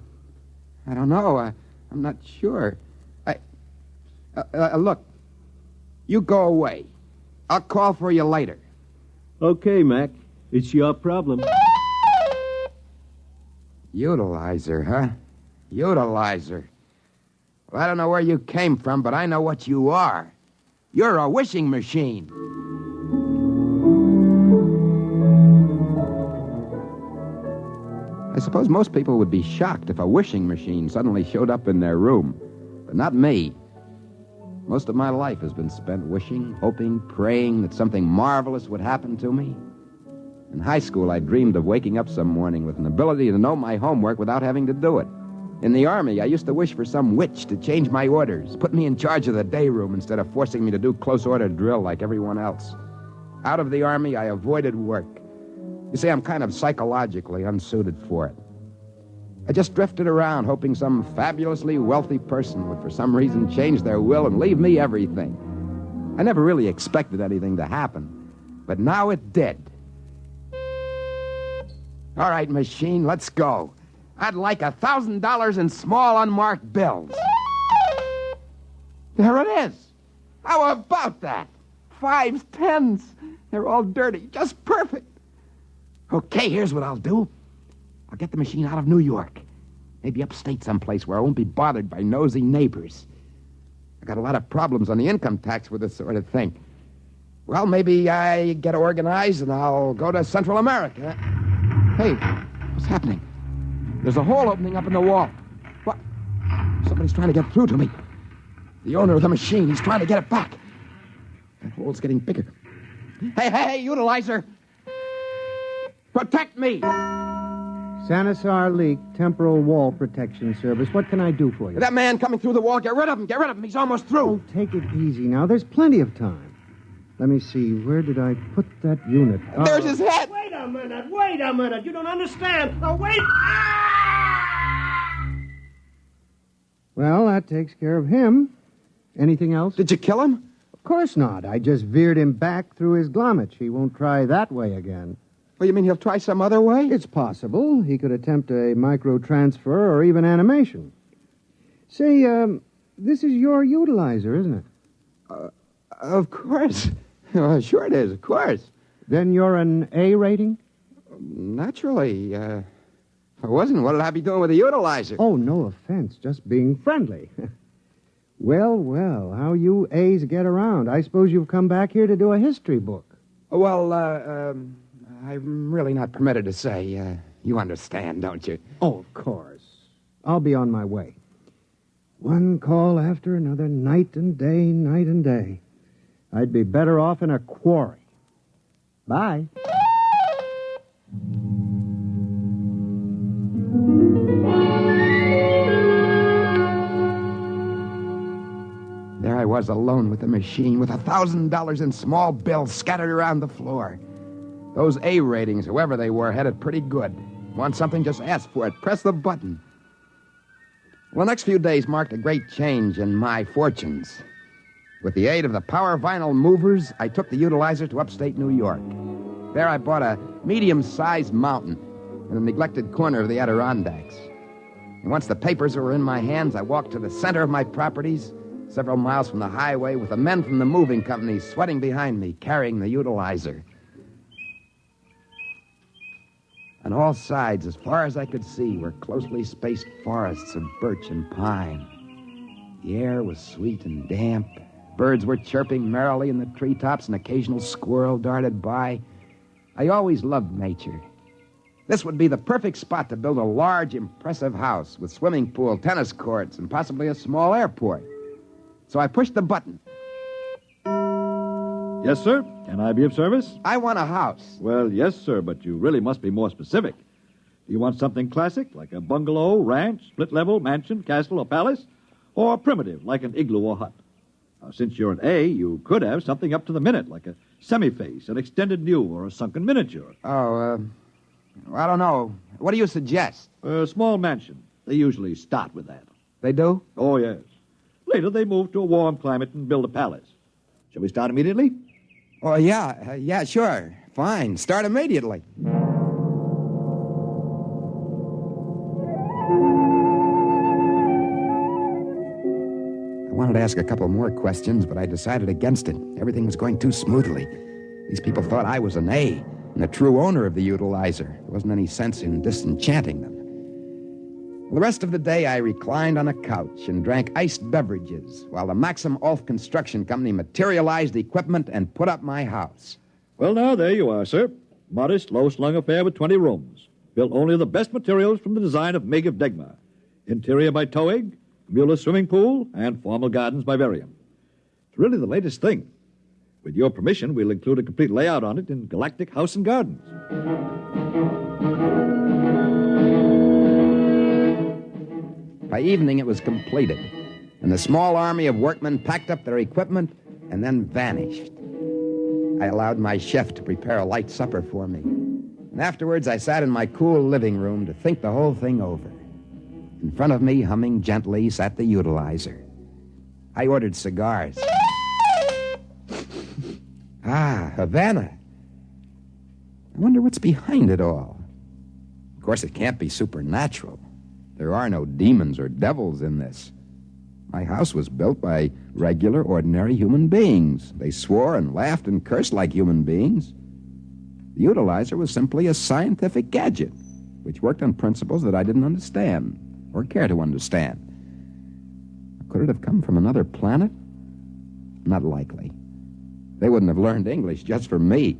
I don't know. I'm not sure. Look, you go away. I'll call for you later. Okay, Mac. It's your problem. Utilizer, huh? Utilizer. Well, I don't know where you came from, but I know what you are. You're a wishing machine. I suppose most people would be shocked if a wishing machine suddenly showed up in their room. But not me. Most of my life has been spent wishing, hoping, praying that something marvelous would happen to me. In high school, I dreamed of waking up some morning with an ability to know my homework without having to do it. In the Army, I used to wish for some witch to change my orders, put me in charge of the day room instead of forcing me to do close-order drill like everyone else. Out of the Army, I avoided work. You see, I'm kind of psychologically unsuited for it. I just drifted around hoping some fabulously wealthy person would for some reason change their will and leave me everything. I never really expected anything to happen, but now it did. All right, machine, let's go. I'd like $1,000 in small unmarked bills. There it is. How about that? 5s, 10s. They're all dirty. Just perfect. Okay, here's what I'll do. I'll get the machine out of New York. Maybe upstate someplace where I won't be bothered by nosy neighbors. I got a lot of problems on the income tax with this sort of thing. Well, maybe I get organized and I'll go to Central America. Hey, what's happening? There's a hole opening up in the wall. What? Somebody's trying to get through to me. The owner of the machine, he's trying to get it back. That hole's getting bigger. Hey, utilizer! Protect me! Sanisar Leak, Temporal Wall Protection Service. What can I do for you? That man coming through the wall, get rid of him. He's almost through. Oh, take it easy now. There's plenty of time. Let me see. Where did I put that unit? There's his head. Wait a minute. You don't understand. Now, wait. Well, that takes care of him. Anything else? Did you kill him? Of course not. I just veered him back through his glomach. He won't try that way again. Well, you mean he'll try some other way? It's possible. He could attempt a microtransfer or even animation. Say, this is your utilizer, isn't it? Of course. Sure it is, of course. Then you're an A rating? Naturally. If I wasn't, what'd I be doing with a utilizer? Oh, no offense. Just being friendly. Well, how you A's get around. I suppose you've come back here to do a history book. Well, I'm really not permitted to say. You understand, don't you? Oh, of course. I'll be on my way. One call after another, night and day. I'd be better off in a quarry. Bye. There I was alone with the machine, with $1,000 in small bills scattered around the floor. Those A ratings, whoever they were, had it pretty good. Want something, just ask for it. Press the button. Well, the next few days marked a great change in my fortunes. With the aid of the power vinyl movers, I took the utilizer to upstate New York. There I bought a medium-sized mountain in a neglected corner of the Adirondacks. And once the papers were in my hands, I walked to the center of my properties, several miles from the highway, with the men from the moving company sweating behind me, carrying the utilizer. On all sides, as far as I could see, were closely spaced forests of birch and pine. The air was sweet and damp. Birds were chirping merrily in the treetops. An occasional squirrel darted by. I always loved nature. This would be the perfect spot to build a large, impressive house with swimming pool, tennis courts, and possibly a small airport. So I pushed the button. Yes, sir. Can I be of service? I want a house. Well, yes, sir, but you really must be more specific. Do you want something classic, like a bungalow, ranch, split-level, mansion, castle, or palace? Or primitive, like an igloo or hut? Now, since you're an A, you could have something up to the minute, like a semi-face, an extended new, or a sunken miniature. Oh, I don't know. What do you suggest? A small mansion. They usually start with that. They do? Oh, yes. Later, they move to a warm climate and build a palace. Shall we start immediately? Oh, yeah, sure. Fine. Start immediately. I wanted to ask a couple more questions, but I decided against it. Everything was going too smoothly. These people thought I was an A and the true owner of the utilizer. There wasn't any sense in disenchanting them. The rest of the day, I reclined on a couch and drank iced beverages while the Maxim Ulf Construction Company materialized equipment and put up my house. Well, now, there you are, sir. Modest, low-slung affair with 20 rooms. Built only of the best materials from the design of Meg of Degmar. Interior by Toeg, Mueller swimming pool, and formal gardens by Varian. It's really the latest thing. With your permission, we'll include a complete layout on it in Galactic House and Gardens. By evening, it was completed, and the small army of workmen packed up their equipment and then vanished. I allowed my chef to prepare a light supper for me, and afterwards I sat in my cool living room to think the whole thing over. In front of me, humming gently, sat the utilizer. I ordered cigars. Havana. I wonder what's behind it all. Of course, it can't be supernatural. There are no demons or devils in this. My house was built by regular, ordinary human beings. They swore and laughed and cursed like human beings. The utilizer was simply a scientific gadget, which worked on principles that I didn't understand or care to understand. Could it have come from another planet? Not likely. They wouldn't have learned English just for me.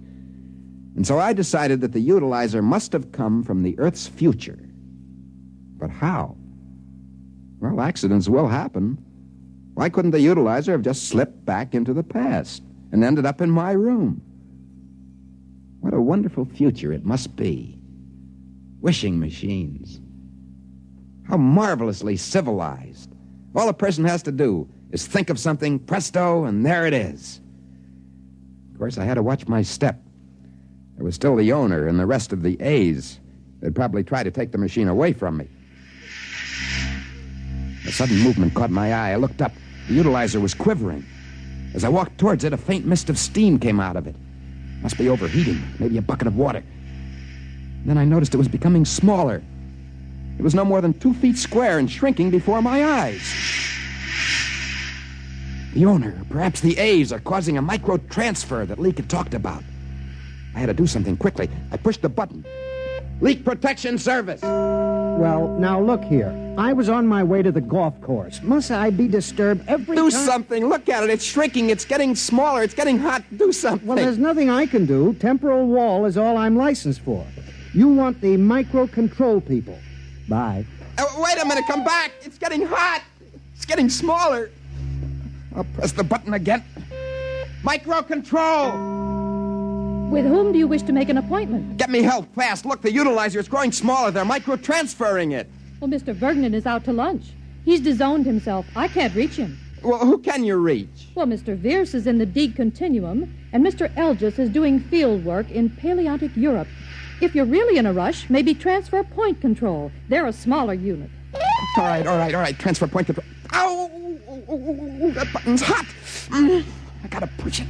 And so I decided that the utilizer must have come from the Earth's future. But how? Well, accidents will happen. Why couldn't the utilizer have just slipped back into the past and ended up in my room? What a wonderful future it must be. Wishing machines. How marvelously civilized. All a person has to do is think of something, presto, and there it is. Of course, I had to watch my step. There was still the owner and the rest of the A's. They'd probably try to take the machine away from me. A sudden movement caught my eye. I looked up. The utilizer was quivering. As I walked towards it, a faint mist of steam came out of it. Must be overheating. Maybe a bucket of water. Then I noticed it was becoming smaller. It was no more than 2 feet square and shrinking before my eyes. The owner, perhaps the A's, are causing a micro-transfer that Leak had talked about. I had to do something quickly. I pushed the button. Leak Protection Service! Well, now look here. I was on my way to the golf course. Must I be disturbed every time? Do something. Look at it. It's shrinking. It's getting smaller. It's getting hot. Do something. Well, there's nothing I can do. Temporal wall is all I'm licensed for. You want the micro-control people. Bye. Wait a minute. Come back. It's getting hot. It's getting smaller. I'll press the button again. Micro-control! With whom do you wish to make an appointment? Get me help fast. Look, the utilizer is growing smaller. They're micro-transferring it. Well, Mr. Vergnan is out to lunch. He's disowned himself. I can't reach him. Well, who can you reach? Well, Mr. Vierce is in the D continuum, and Mr. Elgis is doing field work in Palearctic Europe. If you're really in a rush, maybe transfer point control. They're a smaller unit. All right. Transfer point control. Ow! That button's hot. I gotta push it.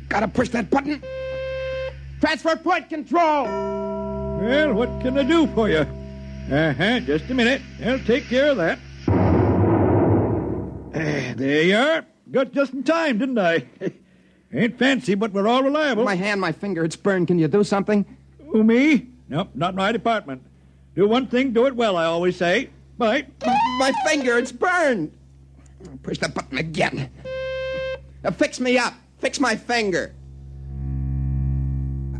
Gotta push that button. Transfer point control! Well, what can I do for you? Just a minute. I'll take care of that. There you are. Got just in time, didn't I? Ain't fancy, but we're all reliable. My hand, my finger, it's burned. Can you do something? Who, me? Nope, not my department. Do one thing, do it well, I always say. Bye. My finger, it's burned. Push the button again. Now fix me up. Fix my finger.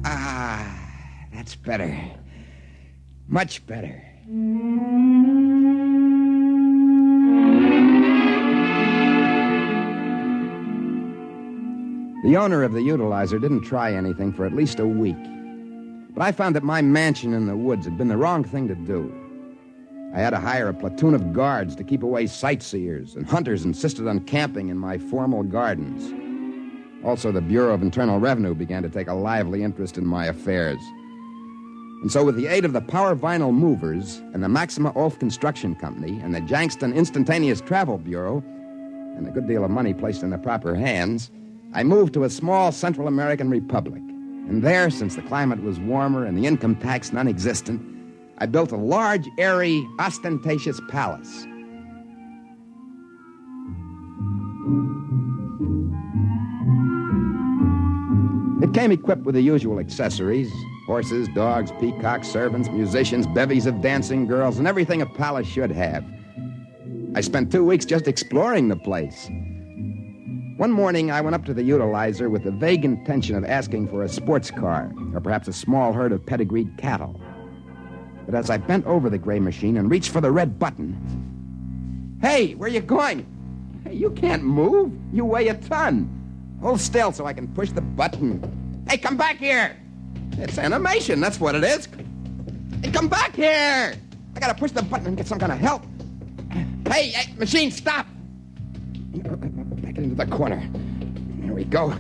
That's better. Much better. The owner of the utilizer didn't try anything for at least a week. But I found that my mansion in the woods had been the wrong thing to do. I had to hire a platoon of guards to keep away sightseers, and hunters insisted on camping in my formal gardens. Also, the Bureau of Internal Revenue began to take a lively interest in my affairs. And so, with the aid of the Power Vinyl Movers and the Maxima Ulf Construction Company and the Jankston Instantaneous Travel Bureau, and a good deal of money placed in the proper hands, I moved to a small Central American republic. And there, since the climate was warmer and the income tax non-existent, I built a large, airy, ostentatious palace. It came equipped with the usual accessories: horses, dogs, peacocks, servants, musicians, bevies of dancing girls, and everything a palace should have. I spent 2 weeks just exploring the place. One morning, I went up to the utilizer with the vague intention of asking for a sports car, or perhaps a small herd of pedigreed cattle. But as I bent over the gray machine and reached for the red button... Hey, where you going? Hey, you can't move. You weigh a ton. Hold still so I can push the button. Hey, come back here. It's animation, that's what it is. Hey, come back here. I gotta push the button and get some kind of help. Hey, machine, stop. Back into the corner. There we go.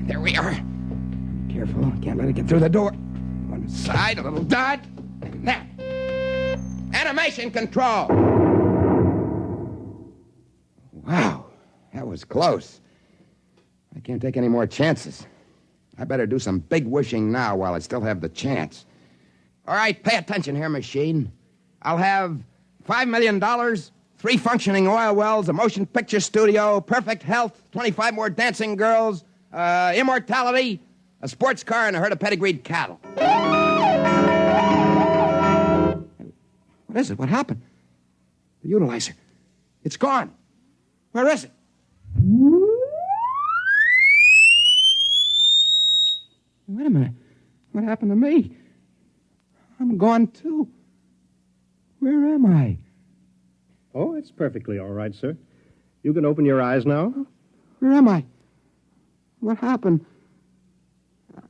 There we are. Careful, can't let it get through the door. One side, a little dot. And that. Animation control. Wow, that was close. I can't take any more chances. I better do some big wishing now while I still have the chance. All right, pay attention here, machine. I'll have $5 million, 3 functioning oil wells, a motion picture studio, perfect health, 25 more dancing girls, immortality, a sports car, and a herd of pedigreed cattle. What is it? What happened? The utilizer. It's gone. Where is it? Wait a minute. What happened to me? I'm gone, too. Where am I? Oh, it's perfectly all right, sir. You can open your eyes now. Where am I? What happened? I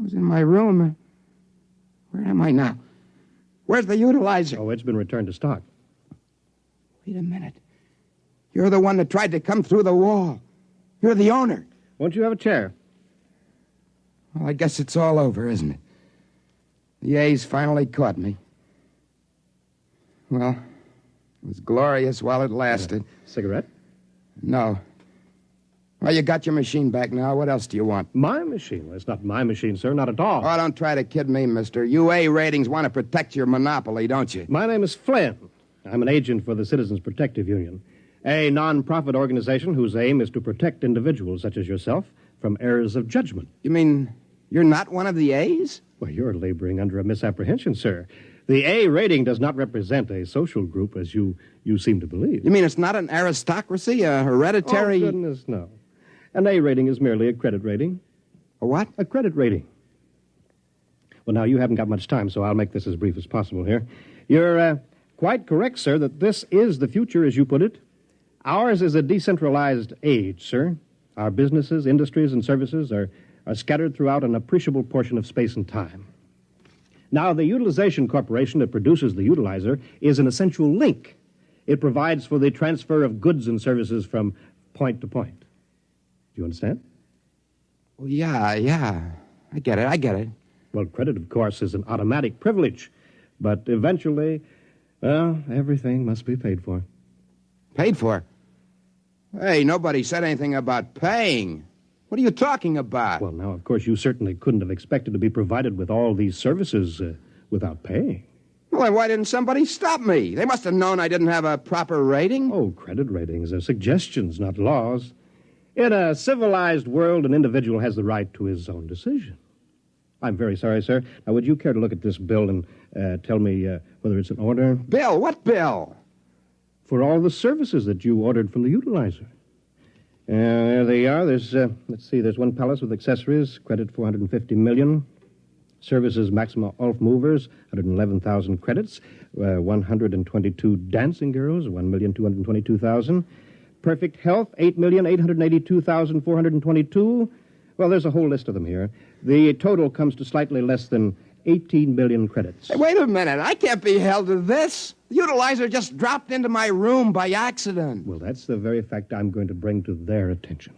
was in my room. Where am I now? Where's the utilizer? Oh, it's been returned to stock. Wait a minute. You're the one that tried to come through the wall. You're the owner. Won't you have a chair? Well, I guess it's all over, isn't it? The A's finally caught me. Well, it was glorious while it lasted. Cigarette? No. Well, you got your machine back now. What else do you want? My machine? Well, it's not my machine, sir. Not at all. Oh, don't try to kid me, mister. You A ratings want to protect your monopoly, don't you? My name is Flynn. I'm an agent for the Citizens Protective Union, a non-profit organization whose aim is to protect individuals such as yourself from errors of judgment. You mean you're not one of the A's? Well, you're laboring under a misapprehension, sir. The A rating does not represent a social group as you seem to believe. You mean it's not an aristocracy, a hereditary... Oh, goodness, no. An A rating is merely a credit rating. A what? A credit rating. Well, now, you haven't got much time, so I'll make this as brief as possible here. You're quite correct, sir, that this is the future, as you put it. Ours is a decentralized age, sir. Our businesses, industries, and services are scattered throughout an appreciable portion of space and time. Now, the utilization corporation that produces the utilizer is an essential link. It provides for the transfer of goods and services from point to point. Do you understand? Well, yeah. I get it. Well, credit, of course, is an automatic privilege. But eventually, well, everything must be paid for. Paid for? Hey, nobody said anything about paying. What are you talking about? Well, now, of course, you certainly couldn't have expected to be provided with all these services without paying. Well, then why didn't somebody stop me? They must have known I didn't have a proper rating. Oh, credit ratings are suggestions, not laws. In a civilized world, an individual has the right to his own decision. I'm very sorry, sir. Now, would you care to look at this bill and tell me whether it's in order? Bill? What bill? For all the services that you ordered from the utilizer. There they are. There's, let's see, there's one palace with accessories, credit $450 million. Services Maxima Ulf Movers, 111,000 credits. 122 dancing girls, 1,222,000. Perfect Health, 8,882,422. Well, there's a whole list of them here. The total comes to slightly less than 18 million credits. Hey, wait a minute. I can't be held to this. The utilizer just dropped into my room by accident. Well, that's the very fact I'm going to bring to their attention.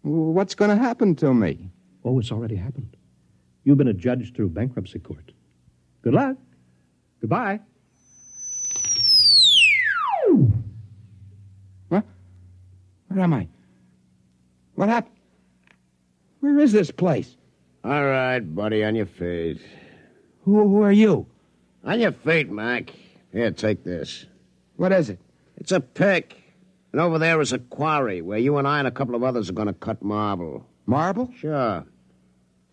What's going to happen to me? Oh, it's already happened. You've been adjudged through bankruptcy court. Good luck. Goodbye. What? Where am I? What happened? Where is this place? All right, buddy, on your feet. Who are you? On your feet, Mac. Here, take this. What is it? It's a pick. And over there is a quarry where you and I and a couple of others are going to cut marble. Marble? Sure.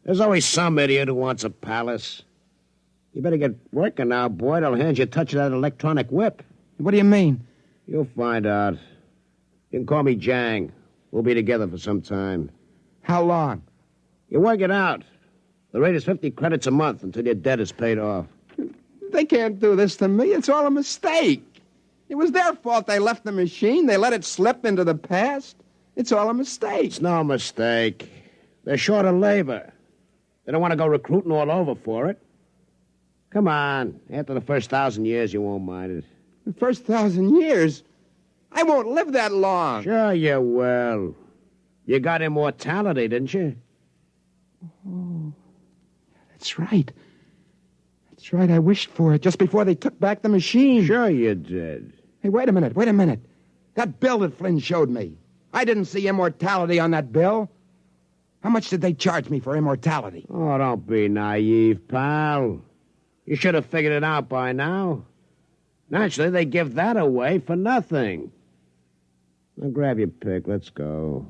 There's always some idiot who wants a palace. You better get working now, boy. They'll hand you a touch of that electronic whip. What do you mean? You'll find out. You can call me Jang. We'll be together for some time. How long? You work it out. The rate is 50 credits a month until your debt is paid off. They can't do this to me. It's all a mistake. It was their fault they left the machine. They let it slip into the past. It's all a mistake. It's no mistake. They're short of labor. They don't want to go recruiting all over for it. Come on. After the first 1,000 years, you won't mind it. The first 1,000 years? I won't live that long. Sure you will. You got immortality, didn't you? Oh, that's right. That's right. I wished for it just before they took back the machine. Sure you did. Hey, wait a minute. That bill that Flynn showed me. I didn't see immortality on that bill. How much did they charge me for immortality? Oh, don't be naive, pal. You should have figured it out by now. Naturally, they give that away for nothing. Now grab your pick. Let's go.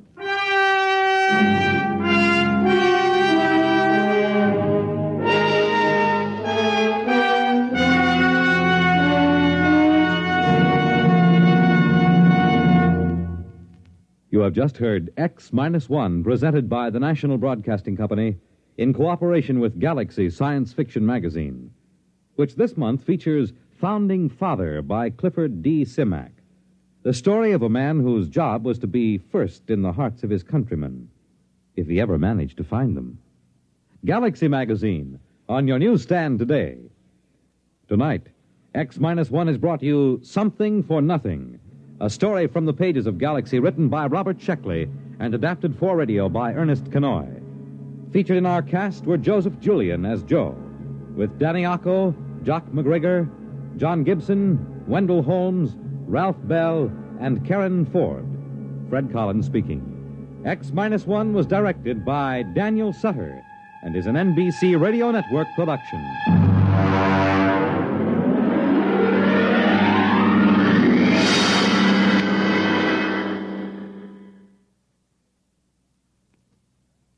You have just heard X-1, presented by the National Broadcasting Company in cooperation with Galaxy Science Fiction Magazine, which this month features Founding Father by Clifford D. Simak, the story of a man whose job was to be first in the hearts of his countrymen, if he ever managed to find them. Galaxy Magazine, on your newsstand today. Tonight, X-1 has brought you Something for Nothing, a story from the pages of Galaxy written by Robert Sheckley and adapted for radio by Ernest Kenoy. Featured in our cast were Joseph Julian as Joe, with Danny Acco, Jock McGregor, John Gibson, Wendell Holmes, Ralph Bell, and Karen Ford. Fred Collins speaking. X-1 was directed by Daniel Sutter and is an NBC Radio Network production.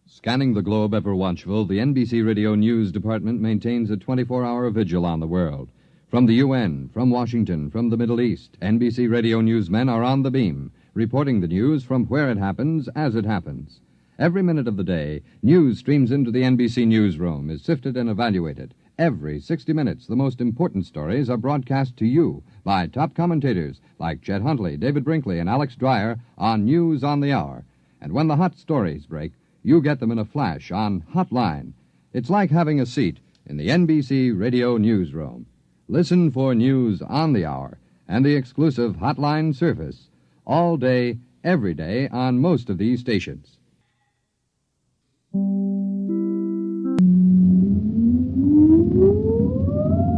Scanning the globe ever watchful, the NBC Radio News Department maintains a 24-hour vigil on the world. From the UN, from Washington, from the Middle East, NBC Radio newsmen are on the beam, reporting the news from where it happens, as it happens. Every minute of the day, news streams into the NBC newsroom, is sifted and evaluated. Every 60 minutes, the most important stories are broadcast to you by top commentators like Chet Huntley, David Brinkley, and Alex Dreyer on News on the Hour. And when the hot stories break, you get them in a flash on Hotline. It's like having a seat in the NBC Radio newsroom. Listen for News on the Hour and the exclusive Hotline service all day, every day on most of these stations.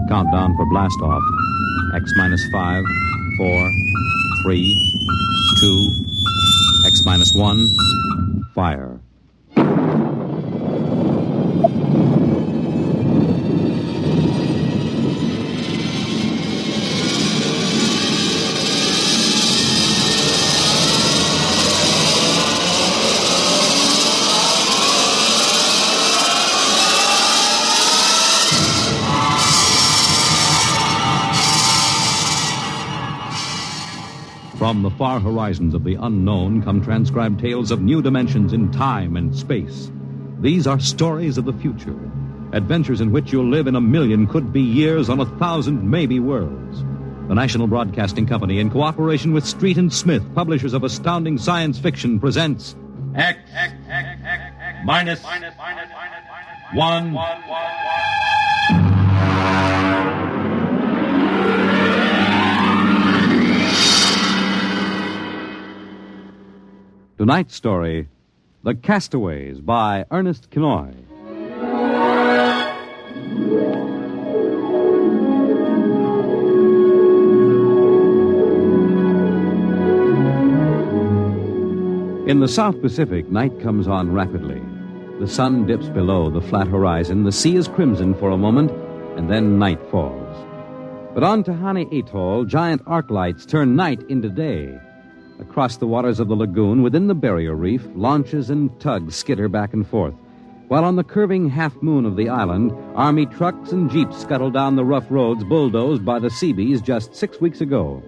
Countdown for blast off. X-5, 4, 3, 2, X-1, fire. From the far horizons of the unknown come transcribed tales of new dimensions in time and space. These are stories of the future, adventures in which you'll live in a million could-be years on 1,000 maybe worlds. The National Broadcasting Company, in cooperation with Street and Smith, publishers of astounding science fiction, presents X minus 1. Tonight's story, The Castaways by Ernest Kinoy. In the South Pacific, night comes on rapidly. The sun dips below the flat horizon, the sea is crimson for a moment, and then night falls. But on Tahani Atoll, giant arc lights turn night into day. Across the waters of the lagoon, within the barrier reef, launches and tugs skitter back and forth, while on the curving half-moon of the island, Army trucks and jeeps scuttle down the rough roads bulldozed by the Seabees just 6 weeks ago.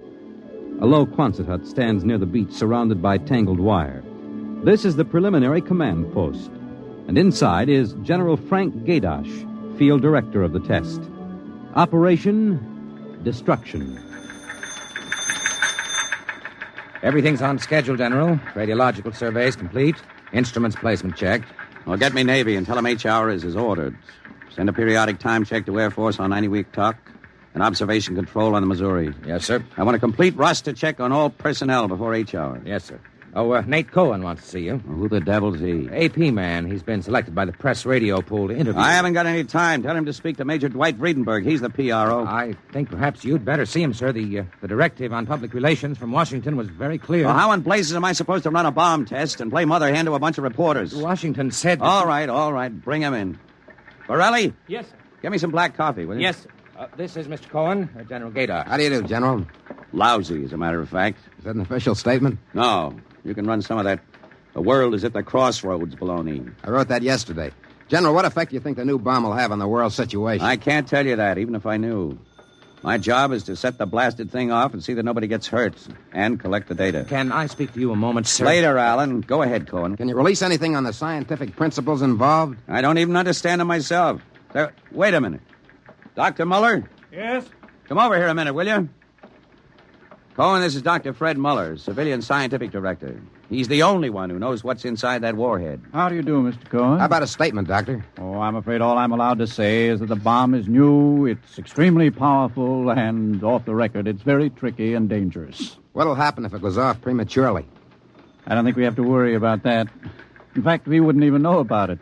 A low Quonset hut stands near the beach, surrounded by tangled wire. This is the preliminary command post, and inside is General Frank Gaydosh, field director of the test. Operation Destruction. Everything's on schedule, General. Radiological surveys complete. Instruments placement checked. Well, get me Navy and tell them HR is as ordered. Send a periodic time check to Air Force on 90-week talk and observation control on the Missouri. Yes, sir. I want a complete roster check on all personnel before HR. Yes, sir. Oh, Nate Cohen wants to see you. Well, who the devil's he? AP man. He's been selected by the press radio pool to interview. I haven't got any time. Tell him to speak to Major Dwight Friedenberg. He's the PRO. I think perhaps you'd better see him, sir. The directive on public relations from Washington was very clear. Well, how in blazes am I supposed to run a bomb test and play mother hen to a bunch of reporters? Washington said... All right. Bring him in. Borelli? Yes, sir. Give me some black coffee, will you? Yes, sir. This is Mr. Cohen, General Gaydar. How do you do, General? Lousy, as a matter of fact. Is that an official statement? No. You can run some of that "the world is at the crossroads" baloney. I wrote that yesterday. General, what effect do you think the new bomb will have on the world situation? I can't tell you that, even if I knew. My job is to set the blasted thing off and see that nobody gets hurt, and collect the data. Can I speak to you a moment, sir? Later, Alan. Go ahead, Cohen. Can you release anything on the scientific principles involved? I don't even understand them myself. Wait a minute. Dr. Muller? Yes? Come over here a minute, will you? Cohen, this is Dr. Fred Muller, Civilian Scientific Director. He's the only one who knows what's inside that warhead. How do you do, Mr. Cohen? How about a statement, Doctor? Oh, I'm afraid all I'm allowed to say is that the bomb is new, it's extremely powerful, and off the record, it's very tricky and dangerous. What'll happen if it goes off prematurely? I don't think we have to worry about that. In fact, we wouldn't even know about it.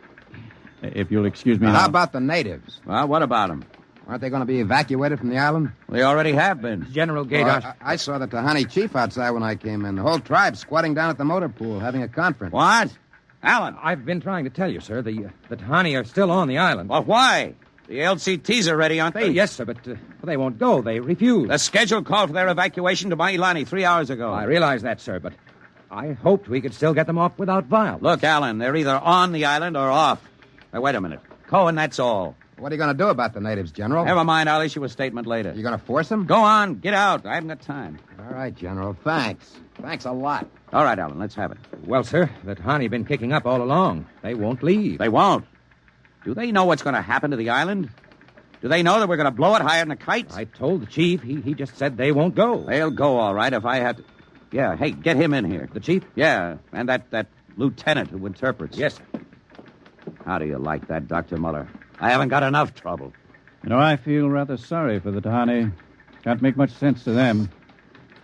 If you'll excuse me now. How about the natives? Well, what about them? Aren't they going to be evacuated from the island? They already have been. General Well, Gaydar. I saw the Tahani chief outside when I came in. The whole tribe squatting down at the motor pool having a conference. What? Alan. I've been trying to tell you, sir. The Tahani are still on the island. Well, why? The LCTs are ready, aren't they? Yes, sir, but they won't go. They refuse. The schedule called for their evacuation to Mailani 3 hours ago. I realize that, sir, but I hoped we could still get them off without violence. Look, Alan, they're either on the island or off. Now, wait a minute. Cohen, that's all. What are you going to do about the natives, General? Never mind. I'll issue a statement later. You going to force them? Go on. Get out. I haven't got time. All right, General. Thanks. Thanks a lot. All right, Alan. Let's have it. Well, sir, the Tahani been kicking up all along. They won't leave. They won't. Do they know what's going to happen to the island? Do they know that we're going to blow it higher than a kite? I told the chief. He just said they won't go. They'll go, all right, if I have to... Yeah, hey, get him in here. The chief? Yeah, and that lieutenant who interprets. Yes, sir. How do you like that, Dr. Muller? I haven't got enough trouble. You know, I feel rather sorry for the Tahani. Can't make much sense to them.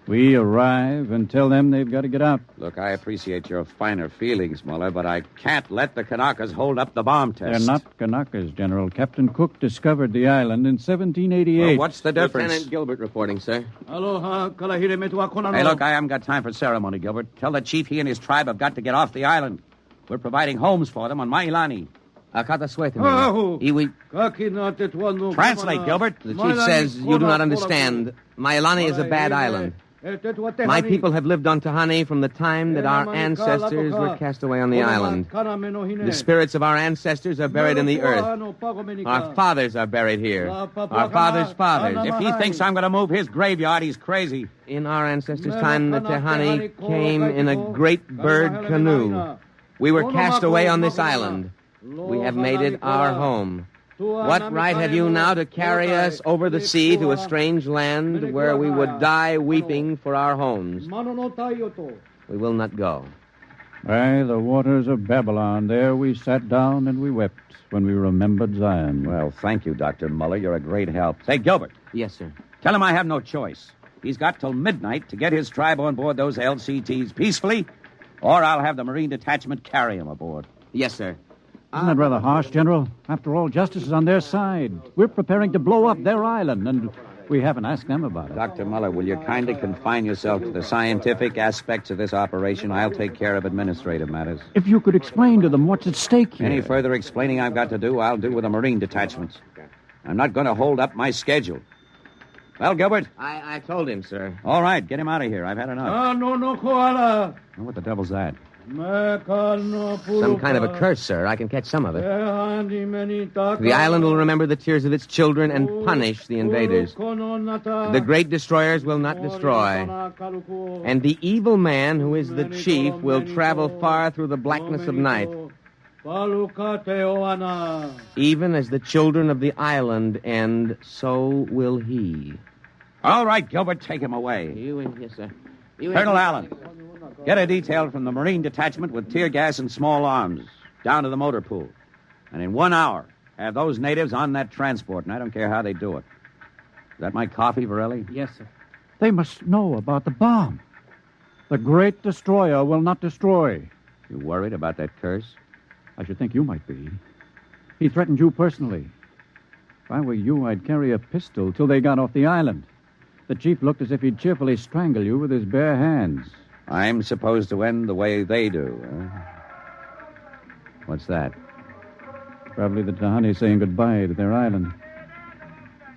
We arrive and tell them they've got to get out. Look, I appreciate your finer feelings, Muller, but I can't let the Kanakas hold up the bomb test. They're not Kanakas, General. Captain Cook discovered the island in 1788. Well, what's the difference? Lieutenant Gilbert reporting, sir. Hey, look, I haven't got time for ceremony, Gilbert. Tell the chief he and his tribe have got to get off the island. We're providing homes for them on Mailani. Translate, Gilbert. The chief says you do not understand. Mailani is a bad island. My people have lived on Tahani from the time that our ancestors were cast away on the island. The spirits of our ancestors are buried in the earth. Our fathers are buried here. Our fathers' fathers. If he thinks I'm going to move his graveyard, he's crazy. In our ancestors' time, the Tahani came in a great bird canoe. We were cast away on this island. We have made it our home. What right have you now to carry us over the sea to a strange land where we would die weeping for our homes? We will not go. By the waters of Babylon, there we sat down and we wept when we remembered Zion. Well, thank you, Dr. Muller. You're a great help. Say, Gilbert. Yes, sir. Tell him I have no choice. He's got till midnight to get his tribe on board those LCTs peacefully, or I'll have the Marine Detachment carry him aboard. Yes, sir. Isn't that rather harsh, General? After all, justice is on their side. We're preparing to blow up their island, and we haven't asked them about it. Dr. Muller, will you kindly confine yourself to the scientific aspects of this operation? I'll take care of administrative matters. If you could explain to them what's at stake here. Any further explaining I've got to do, I'll do with the Marine detachments. I'm not going to hold up my schedule. Well, Gilbert? I told him, sir. All right, get him out of here. I've had enough. What the devil's that? Some kind of a curse, sir. I can catch some of it. The island will remember the tears of its children and punish the invaders. The great destroyers will not destroy. And the evil man, who is the chief, will travel far through the blackness of night. Even as the children of the island end, so will he. All right, Gilbert, take him away. Yes, sir. Colonel Allen, get a detail from the Marine Detachment with tear gas and small arms down to the motor pool. And in 1 hour, have those natives on that transport, and I don't care how they do it. Is that my coffee, Varelli? Yes, sir. They must know about the bomb. The great destroyer will not destroy. You worried about that curse? I should think you might be. He threatened you personally. If I were you, I'd carry a pistol till they got off the island. The chief looked as if he'd cheerfully strangle you with his bare hands. I'm supposed to end the way they do, huh? What's that? Probably the Tahani saying goodbye to their island.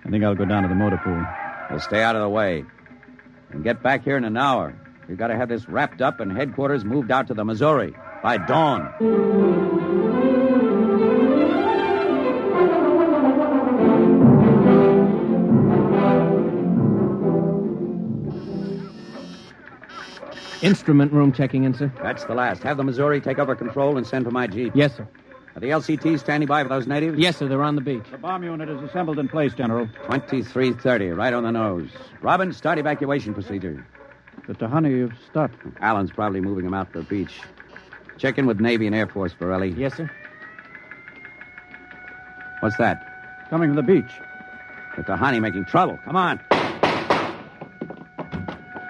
I think I'll go down to the motor pool. Well, stay out of the way. And get back here in an hour. We've got to have this wrapped up and headquarters moved out to the Missouri by dawn. Instrument room checking in, sir. That's the last. Have the Missouri take over control and send for my jeep. Yes, sir. Are the LCTs standing by for those natives? Yes, sir. They're on the beach. The bomb unit is assembled in place, General. 2330, right on the nose. Robin, start evacuation procedure. The Tahani have stopped. Allen's probably moving them out to the beach. Check in with Navy and Air Force, Varelli. Yes, sir. What's that? Coming from the beach. The Tahani making trouble. Come on.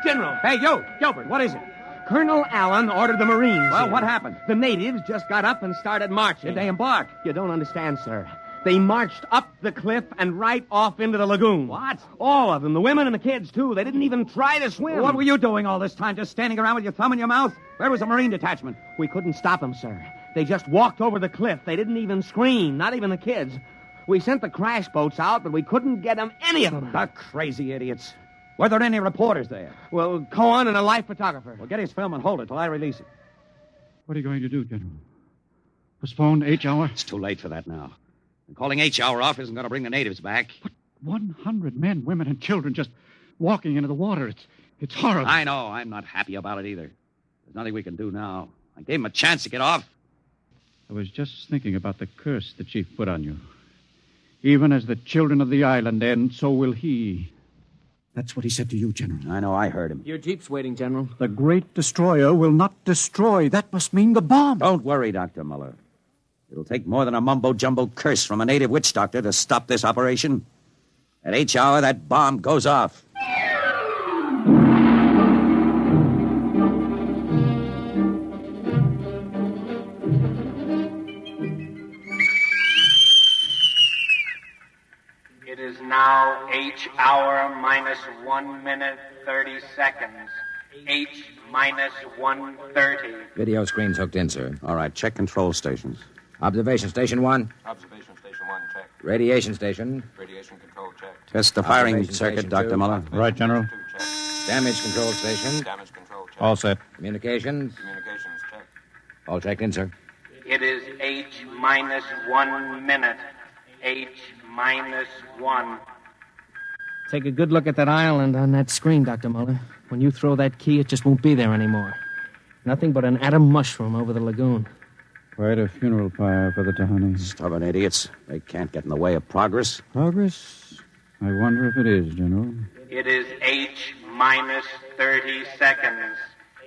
General! Hey, you! Gilbert, what is it? Colonel Allen ordered the Marines. Well, what happened? The natives just got up and started marching. Did they embark? You don't understand, sir. They marched up the cliff and right off into the lagoon. What? All of them, the women and the kids, too. They didn't even try to swim. What were you doing all this time? Just standing around with your thumb in your mouth? Where was the Marine detachment? We couldn't stop them, sir. They just walked over the cliff. They didn't even scream, not even the kids. We sent the crash boats out, but we couldn't get them, any of them. The crazy idiots. Were there any reporters there? Well, Cohen and a life photographer. Well, get his film and hold it till I release it. What are you going to do, General? Postpone H hour? It's too late for that now. And calling H hour off isn't going to bring the natives back. But 100 men, women, and children just walking into the water. It's horrible. I know. I'm not happy about it either. There's nothing we can do now. I gave him a chance to get off. I was just thinking about the curse the chief put on you. Even as the children of the island end, so will he. That's what he said to you, General. I know. I heard him. Your jeep's waiting, General. The great destroyer will not destroy. That must mean the bomb. Don't worry, Dr. Muller. It'll take more than a mumbo-jumbo curse from a native witch doctor to stop this operation. At H hour, that bomb goes off. It is now H hour minus 1 minute 30 seconds. H minus 1:30. Video screen's hooked in, sir. All right, check control stations. Observation station 1. Observation station 1, check. Radiation station. Radiation control, check. Test the firing Observation circuit, station Dr. 2. Muller. Right, General. Damage control station. Damage control, check. All set. Communications. Communications, check. All checked in, sir. It is H minus 1 minute. H minus 1. Take a good look at that island on that screen, Dr. Muller. When you throw that key, it just won't be there anymore. Nothing but an atom mushroom over the lagoon. Quite a funeral pyre for the Tahani. Stubborn idiots. They can't get in the way of progress. Progress? I wonder if it is, General. It is H minus 30 seconds.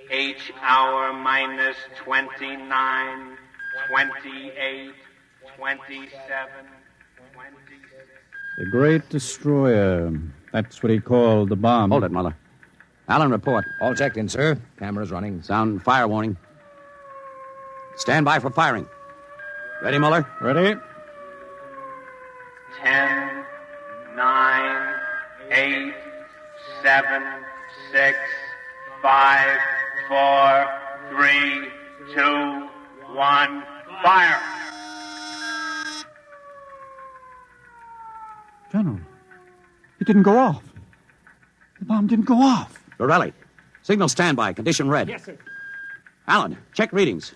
H hour minus 29, 28, 27, 26. The great destroyer. That's what he called the bomb. Hold it, Muller. Allen, report. All checked in, sir. Cameras running. Sound fire warning. Stand by for firing. Ready, Muller? Ready? 10, 9, 8, 7, 6, 5, 4, 3, 2, 1, fire! General, it didn't go off. The bomb didn't go off. Borelli, signal standby, condition red. Yes, sir. Allen, check readings.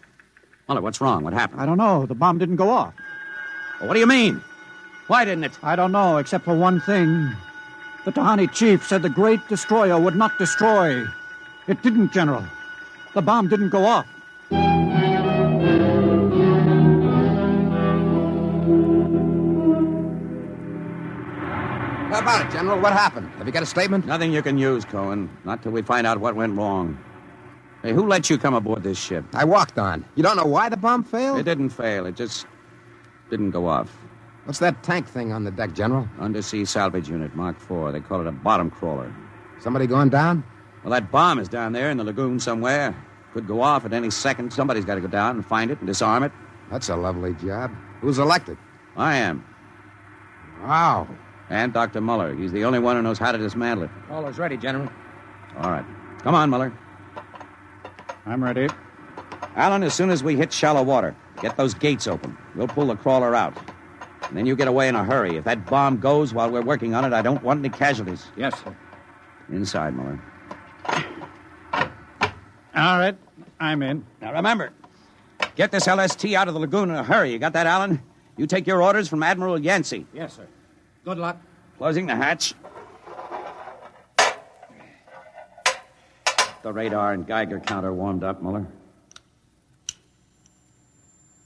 Muller, what's wrong? What happened? I don't know. The bomb didn't go off. Well, what do you mean? Why didn't it? I don't know, except for one thing. The Tahani chief said the great destroyer would not destroy. It didn't, General. The bomb didn't go off. How about it, General? What happened? Have you got a statement? Nothing you can use, Cohen. Not till we find out what went wrong. Hey, who let you come aboard this ship? I walked on. You don't know why the bomb failed? It didn't fail. It just didn't go off. What's that tank thing on the deck, General? Undersea salvage unit, Mark IV. They call it a bottom crawler. Somebody going down? Well, that bomb is down there in the lagoon somewhere. Could go off at any second. Somebody's got to go down and find it and disarm it. That's a lovely job. Who's elected? I am. Wow. And Dr. Muller. He's the only one who knows how to dismantle it. All is ready, General. All right. Come on, Muller. I'm ready. Allen, as soon as we hit shallow water, get those gates open. We'll pull the crawler out. And then you get away in a hurry. If that bomb goes while we're working on it, I don't want any casualties. Yes, sir. Inside, Muller. All right. I'm in. Now, remember, get this LST out of the lagoon in a hurry. You got that, Allen? You take your orders from Admiral Yancey. Yes, sir. Good luck. Closing the hatch. The radar and Geiger counter warmed up, Muller.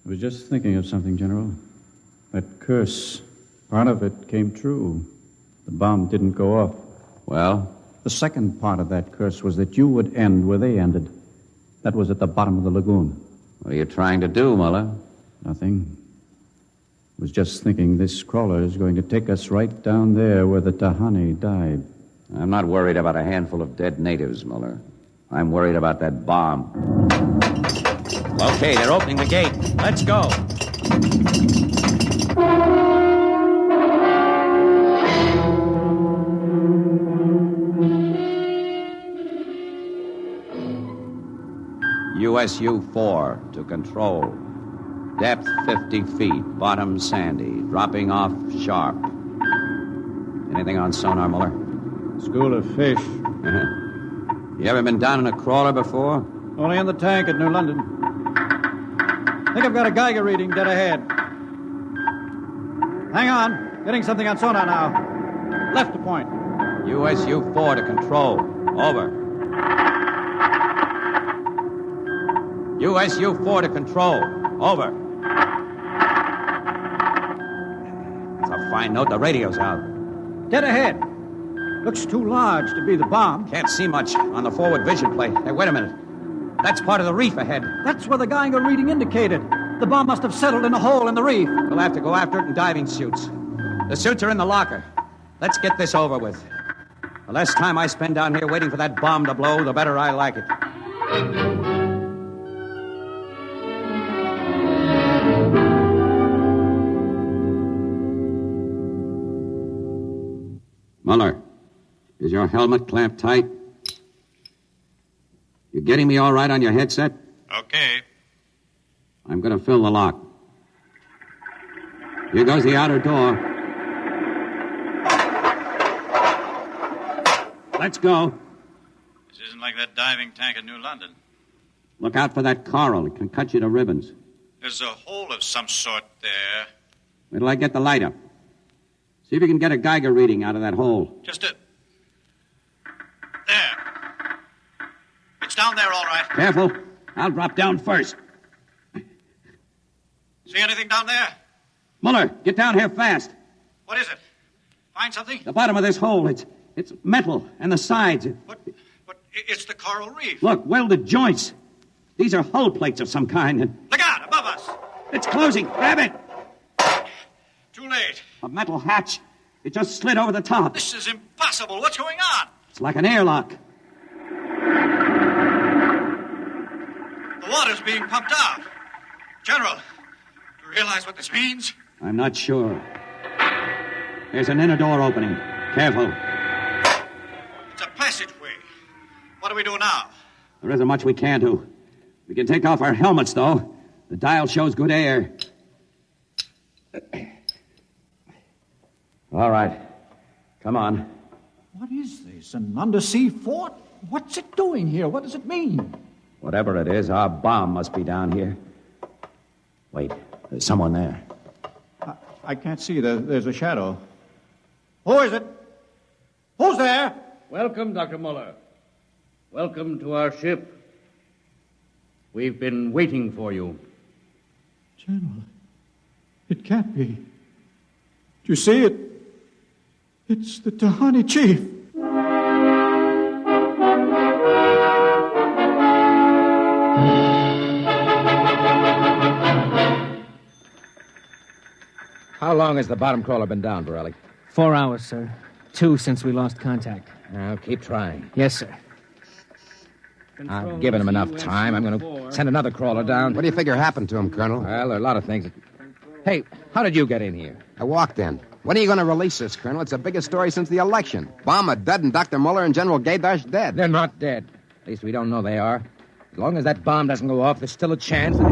I was just thinking of something, General. That curse, part of it came true. The bomb didn't go off. Well? The second part of that curse was that you would end where they ended. That was at the bottom of the lagoon. What are you trying to do, Muller? Nothing. I was just thinking this crawler is going to take us right down there where the Tahani died. I'm not worried about a handful of dead natives, Muller. I'm worried about that bomb. Okay, they're opening the gate. Let's go. USU-4 to control. Depth 50 feet, bottom sandy, dropping off sharp. Anything on sonar, Muller? School of fish. You ever been down in a crawler before? Only in the tank at New London. Think I've got a Geiger reading dead ahead. Hang on. Getting something on sonar now. Left to point. USU-4 to control. Over. USU-4 to control. Over. That's a fine note. The radio's out. Dead ahead. Looks too large to be the bomb. Can't see much on the forward vision plate. Hey, wait a minute. That's part of the reef ahead. That's where the Geiger reading indicated. The bomb must have settled in a hole in the reef. We'll have to go after it in diving suits. The suits are in the locker. Let's get this over with. The less time I spend down here waiting for that bomb to blow, the better I like it. Muller, is your helmet clamped tight? You getting me all right on your headset? Okay. I'm going to fill the lock. Here goes the outer door. Let's go. This isn't like that diving tank in New London. Look out for that coral. It can cut you to ribbons. There's a hole of some sort there. Wait till I get the light up. See if you can get a Geiger reading out of that hole. Just a... There. It's down there, all right. Careful. I'll drop down first. See anything down there? Muller, get down here fast. What is it? Find something? The bottom of this hole, it's metal, and the sides. But it's the coral reef. Look, welded joints. These are hull plates of some kind. And Look out, above us. it's closing. Grab it. Too late. A metal hatch. It just slid over the top. This is impossible. What's going on? It's like an airlock. The water's being pumped out. General, do you realize what this means? I'm not sure. There's an inner door opening. Careful. It's a passageway. What do we do now? There isn't much we can do. We can take off our helmets, though. The dial shows good air. All right. Come on. What is this? An undersea fort? What's it doing here? What does it mean? Whatever it is, our bomb must be down here. Wait, there's someone there. I can't see. There's a shadow. Who is it? Who's there? Welcome, Dr. Muller. Welcome to our ship. We've been waiting for you. General, it can't be. Do you see it? It's the Tahani chief. How long has the bottom crawler been down, Borelli? 4 hours, sir. 2 since we lost contact. Now, keep trying. Yes, sir. I've given him enough time. I'm going to send another crawler down. What do you figure happened to him, Colonel? Well, there are a lot of things. Hey, how did you get in here? I walked in. When are you going to release this, Colonel? It's the biggest story since the election. Bomber dead and Dr. Muller and General Gaydash dead. They're not dead. At least we don't know they are. As long as that bomb doesn't go off, there's still a chance. What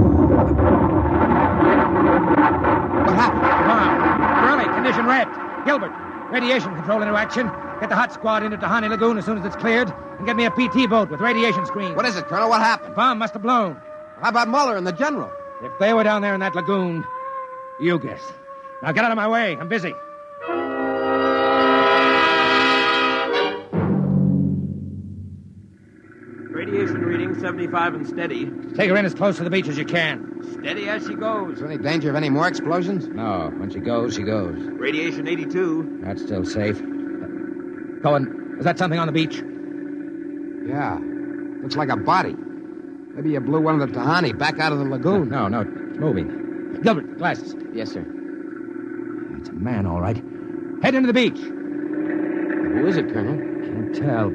happened? Bomb. Borelli, condition red. Gilbert, radiation control into action. Get the hot squad into Tahani Lagoon as soon as it's cleared, and get me a PT boat with radiation screens. What is it, Colonel? What happened? Bomb must have blown. How about Muller and the General? If they were down there in that lagoon, you guess. Now get out of my way. I'm busy. Radiation reading 75 and steady. Take her in as close to the beach as you can. Steady as she goes. Is there any danger of any more explosions? No. When she goes, she goes. Radiation 82. That's still safe. Cohen, is that something on the beach? Yeah. Looks like a body. Maybe you blew one of the Tahani back out of the lagoon. No, it's moving. Gilbert, glasses. Yes, sir. It's a man, all right. Head into the beach. Who is it, Colonel? Can't tell.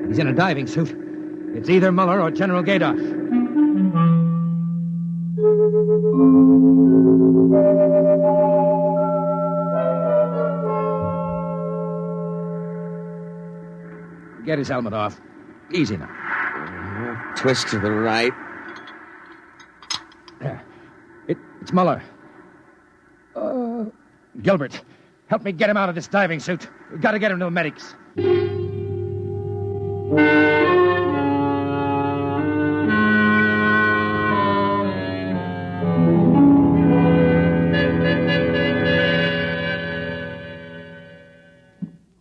He's in a diving suit. It's either Muller or General Gaydash. Get his helmet off. Easy now. Twist to the right. It's Muller. Gilbert, help me get him out of this diving suit. We've got to get him to the medics.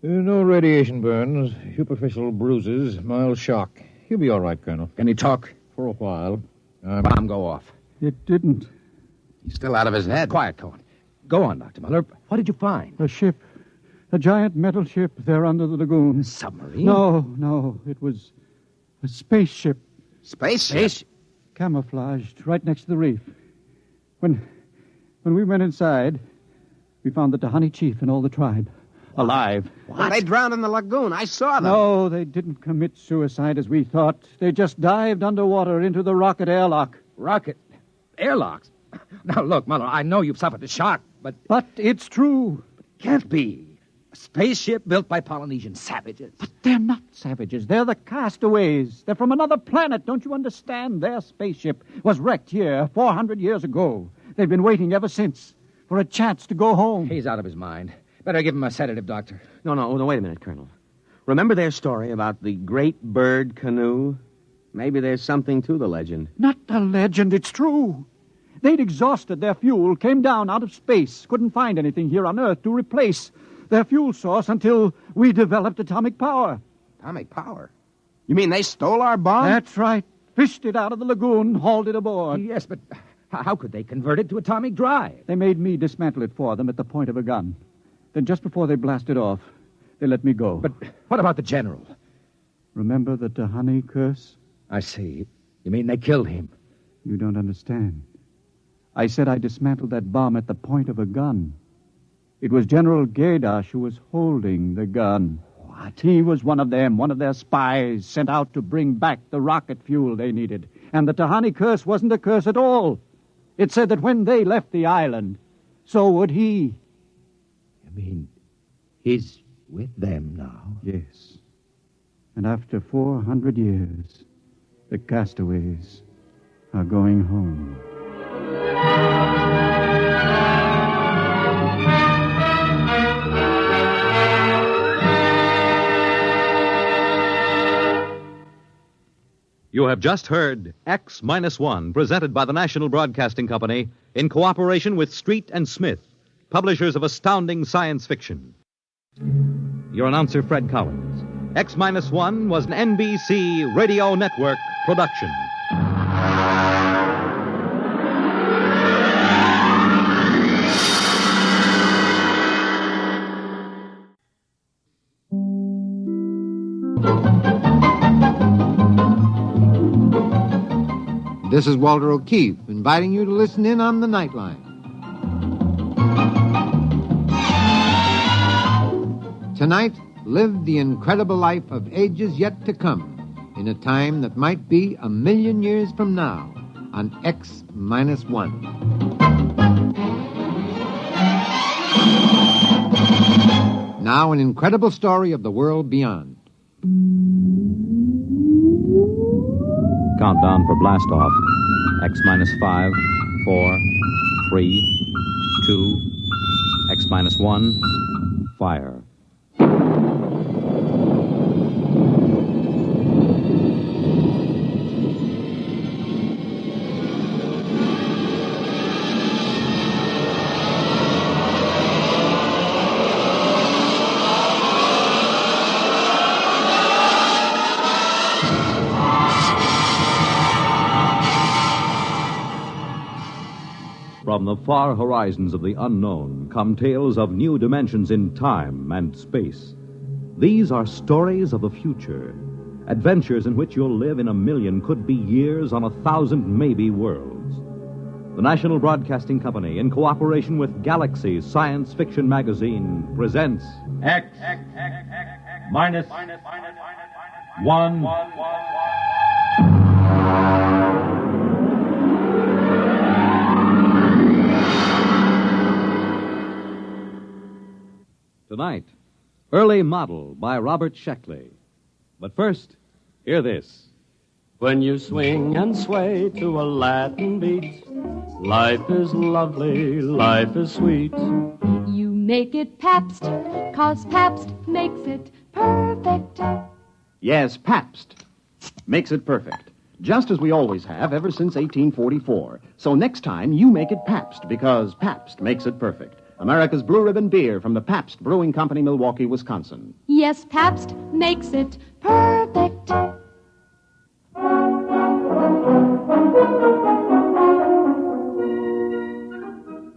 No radiation burns, superficial bruises, mild shock. He'll be all right, Colonel. Can he talk? For a while. Bomb go off. It didn't. He's still out of his head. Quiet, Cohen. Go on, Dr. Muller. What did you find? A ship. A giant metal ship there under the lagoon. A submarine? No. It was a spaceship. Spaceship? Camouflaged right next to the reef. When we went inside, we found the Tahani chief and all the tribe. Alive. What? They drowned in the lagoon. I saw them. No, they didn't commit suicide as we thought. They just dived underwater into the rocket airlock. Rocket? Airlocks? Now, look, Muller, I know you've suffered a shock, but... But it's true. It can't be. A spaceship built by Polynesian savages. But they're not savages. They're the castaways. They're from another planet. Don't you understand? Their spaceship was wrecked here 400 years ago. They've been waiting ever since for a chance to go home. He's out of his mind. Better give him a sedative, Doctor. No, wait a minute, Colonel. Remember their story about the great bird canoe? Maybe there's something to the legend. Not a legend, it's true. They'd exhausted their fuel, came down out of space, couldn't find anything here on Earth to replace their fuel source until we developed atomic power. Atomic power? You mean they stole our bomb? That's right. Fished it out of the lagoon, hauled it aboard. Yes, but how could they convert it to atomic drive? They made me dismantle it for them at the point of a gun. Then just before they blasted off, they let me go. But what about the general? Remember the Tahani curse? I see. You mean they killed him? You don't understand. I said I dismantled that bomb at the point of a gun. It was General Gaidash who was holding the gun. What? He was one of them, one of their spies sent out to bring back the rocket fuel they needed. And the Tahani curse wasn't a curse at all. It said that when they left the island, so would he. You mean he's with them now? Yes. And after 400 years, the castaways are going home. You have just heard X-1, presented by the National Broadcasting Company in cooperation with Street and Smith, publishers of astounding science fiction. Your announcer, Fred Collins. X-1 was an NBC Radio Network production. This is Walter O'Keefe, inviting you to listen in on the Nightline. Tonight, live the incredible life of ages yet to come, in a time that might be 1,000,000 years from now, on X-1. Now, an incredible story of the world beyond. Countdown for blast off. X-5, 4, 3, 2, X-1, fire. From the far horizons of the unknown come tales of new dimensions in time and space. These are stories of the future, adventures in which you'll live in 1,000,000, could be years, on 1,000 maybe worlds. The National Broadcasting Company, in cooperation with Galaxy Science Fiction Magazine, presents X minus 1. Tonight, Early Model by Robert Sheckley. But first, hear this. When you swing and sway to a Latin beat, life is lovely, life is sweet. You make it Pabst, 'cause Pabst makes it perfect. Yes, Pabst makes it perfect. Just as we always have ever since 1844. So next time, you make it Pabst, because Pabst makes it perfect. America's Blue Ribbon beer from the Pabst Brewing Company, Milwaukee, Wisconsin. Yes, Pabst makes it perfect.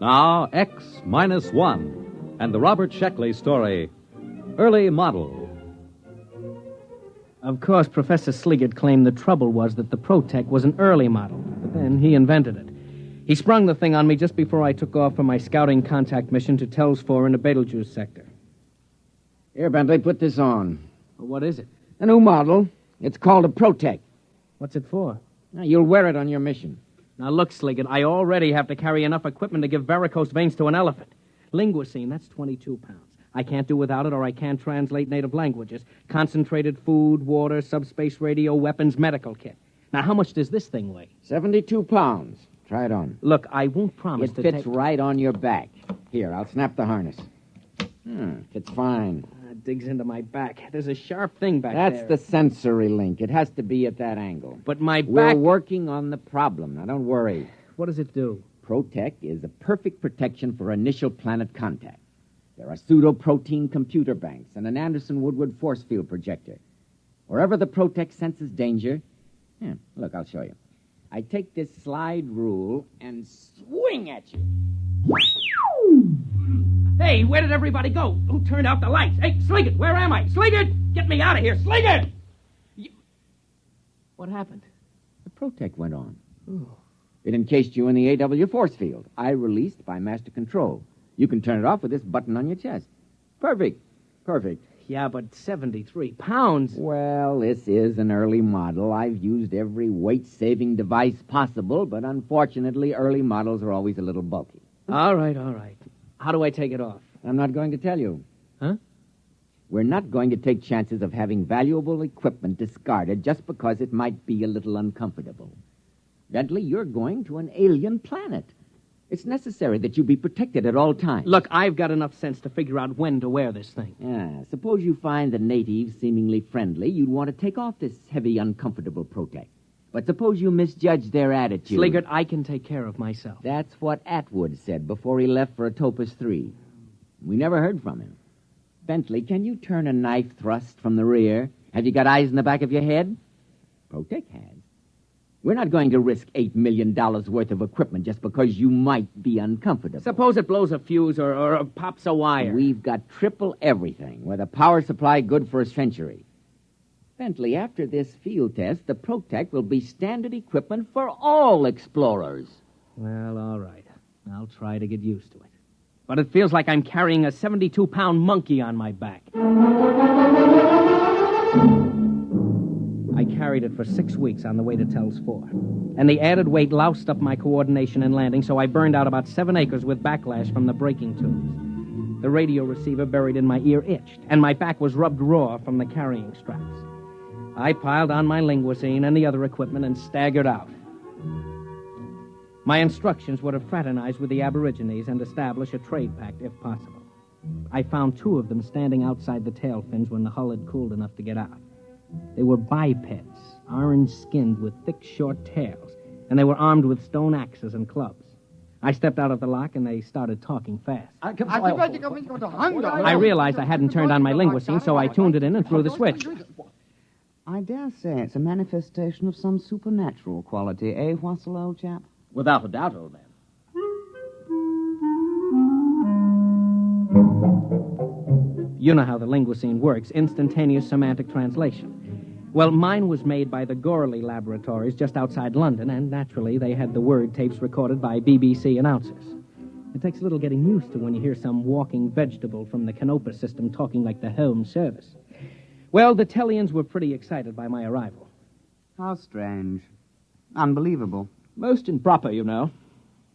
Now, X-1 and the Robert Sheckley story, Early Model. Of course, Professor Sliggett claimed the trouble was that the Protec was an early model, but then he invented it. He sprung the thing on me just before I took off for my scouting contact mission to Tells 4 in the Betelgeuse sector. Here, Bentley, put this on. Well, what is it? A new model. It's called a Protec. What's it for? Now, you'll wear it on your mission. Now, look, Sliggett, I already have to carry enough equipment to give varicose veins to an elephant. Linguicine, that's 22 pounds. I can't do without it, or I can't translate native languages. Concentrated food, water, subspace radio, weapons, medical kit. Now, how much does this thing weigh? 72 pounds. Try it on. Look, I won't promise it to fits right on your back. Here, I'll snap the harness. Fits fine. It digs into my back. There's a sharp thing back That's there. the sensory link. It has to be at that angle. But my back... We're working on the problem. Now, don't worry. What does it do? Protec is a perfect protection for initial planet contact. There are pseudo-protein computer banks and an Anderson-Woodward force field projector. Wherever the Protec senses danger... look, I'll show you. I take this slide rule and swing at you. Hey, where did everybody go? Who turned out the lights? Hey, Sliggett, where am I? Sliggett! Get me out of here! Sliggett! What happened? The Protec went on. Oh. It encased you in the AW force field. I released by master control. You can turn it off with this button on your chest. Perfect. Perfect. Yeah, but 73 pounds. Well, this is an early model. I've used every weight-saving device possible, but unfortunately, early models are always a little bulky. All right. How do I take it off? I'm not going to tell you. Huh? We're not going to take chances of having valuable equipment discarded just because it might be a little uncomfortable. Bentley, you're going to an alien planet. It's necessary that you be protected at all times. Look, I've got enough sense to figure out when to wear this thing. Yeah, suppose you find the natives seemingly friendly. You'd want to take off this heavy, uncomfortable Protec. But suppose you misjudge their attitude. Sliggett, I can take care of myself. That's what Atwood said before he left for Atopus 3. We never heard from him. Bentley, can you turn a knife thrust from the rear? Have you got eyes in the back of your head? Protec has. We're not going to risk $8 million worth of equipment just because you might be uncomfortable. Suppose it blows a fuse or pops a wire. We've got triple everything, with a power supply good for a century. Bentley, after this field test, the Protec will be standard equipment for all explorers. Well, all right. I'll try to get used to it. But it feels like I'm carrying a 72-pound monkey on my back. I carried it for 6 weeks on the way to Tells 4. And the added weight loused up my coordination in landing, so I burned out about 7 acres with backlash from the braking tubes. The radio receiver buried in my ear itched, and my back was rubbed raw from the carrying straps. I piled on my linguicine and the other equipment and staggered out. My instructions were to fraternize with the Aborigines and establish a trade pact, if possible. I found 2 of them standing outside the tail fins when the hull had cooled enough to get out. They were bipeds, orange-skinned with thick, short tails, and they were armed with stone axes and clubs. I stepped out of the lock, and they started talking fast. I realized I hadn't turned on my linguicine, so I tuned it in and threw the switch. I dare say it's a manifestation of some supernatural quality, eh, Wassel, old chap? Without a doubt, old man. You know how the linguicine works, instantaneous semantic translation. Well, mine was made by the Gorley Laboratories just outside London, and naturally they had the word tapes recorded by BBC announcers. It takes a little getting used to when you hear some walking vegetable from the Canopus system talking like the Home Service. Well, the Tellians were pretty excited by my arrival. How strange. Unbelievable. Most improper, you know.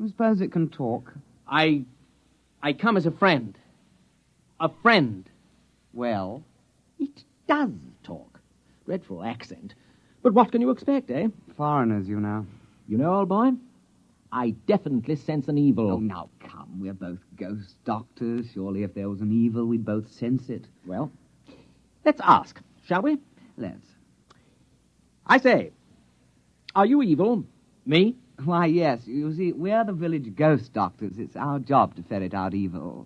I suppose it can talk. I come as a friend. A friend. Well? It does talk. Dreadful accent. But what can you expect, eh? Foreigners, you know. You know, old boy, I definitely sense an evil. Oh, now, come. We're both ghost doctors. Surely if there was an evil, we'd both sense it. Well, let's ask, shall we? Let's. I say, are you evil? Me? Why, yes. You see, we're the village ghost doctors. It's our job to ferret out evil,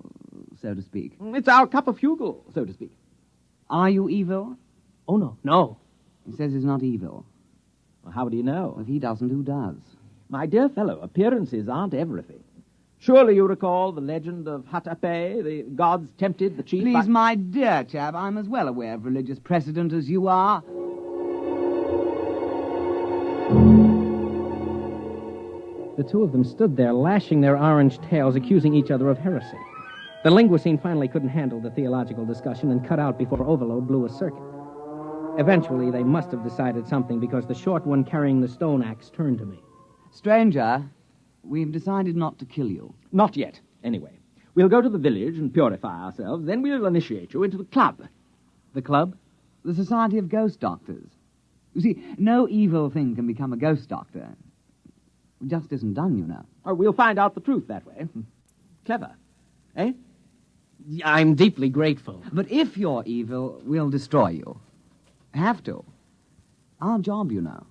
so to speak. It's our cup of hugel, so to speak. Are you evil? Oh, no. No. He says he's not evil. Well, how do you know? If he doesn't, who does? My dear fellow, appearances aren't everything. Surely you recall the legend of Hatape, the gods tempted the chief... Please, my dear chap, I'm as well aware of religious precedent as you are. The two of them stood there, lashing their orange tails, accusing each other of heresy. The linguisine finally couldn't handle the theological discussion and cut out before Overload blew a circuit. Eventually, they must have decided something because the short one carrying the stone axe turned to me. Stranger, we've decided not to kill you. Not yet, anyway. We'll go to the village and purify ourselves, then we'll initiate you into the club. The club? The Society of Ghost Doctors. You see, no evil thing can become a ghost doctor. It just isn't done, you know. Oh, we'll find out the truth that way. Clever. Eh? I'm deeply grateful. But if you're evil, we'll destroy you. Have to. Our job, you know.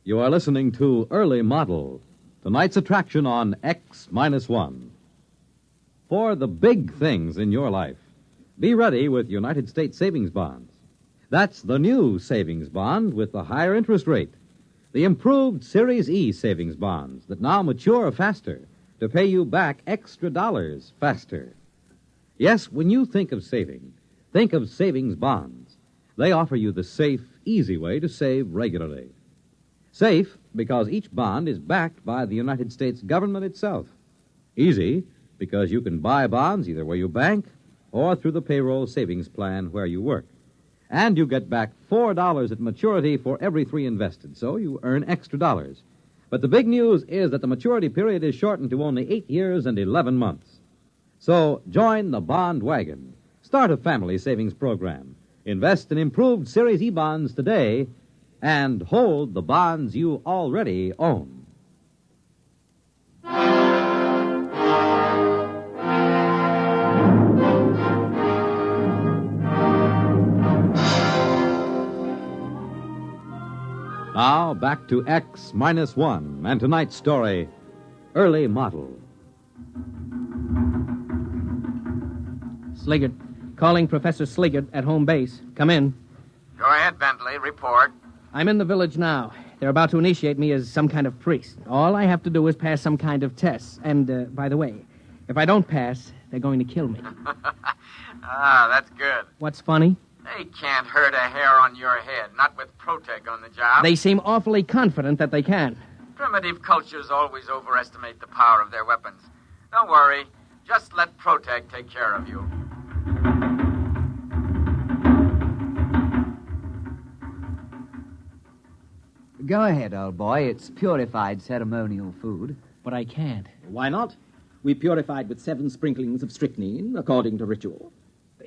You are listening to Early Model, tonight's attraction on X-1. For the big things in your life, be ready with United States savings bonds. That's the new savings bond with the higher interest rate. The improved Series E savings bonds that now mature faster to pay you back extra dollars faster. Yes, when you think of saving, think of savings bonds. They offer you the safe, easy way to save regularly. Safe because each bond is backed by the United States government itself. Easy because you can buy bonds either where you bank or through the payroll savings plan where you work. And you get back $4 at maturity for every 3 invested, so you earn extra dollars. But the big news is that the maturity period is shortened to only 8 years and 11 months. So join the bond wagon. Start a family savings program. Invest in improved Series E bonds today and hold the bonds you already own. Now, back to X-1 and tonight's story, Early Model. Sliggert. Calling Professor Sliggert at home base. Come in. Go ahead, Bentley. Report. I'm in the village now. They're about to initiate me as some kind of priest. All I have to do is pass some kind of test. And, by the way, if I don't pass, they're going to kill me. That's good. What's funny? They can't hurt a hair on your head, not with Protec on the job. They seem awfully confident that they can. Primitive cultures always overestimate the power of their weapons. Don't worry. Just let Protec take care of you. Go ahead, old boy. It's purified ceremonial food. But I can't. Why not? We purified with 7 sprinklings of strychnine, according to ritual.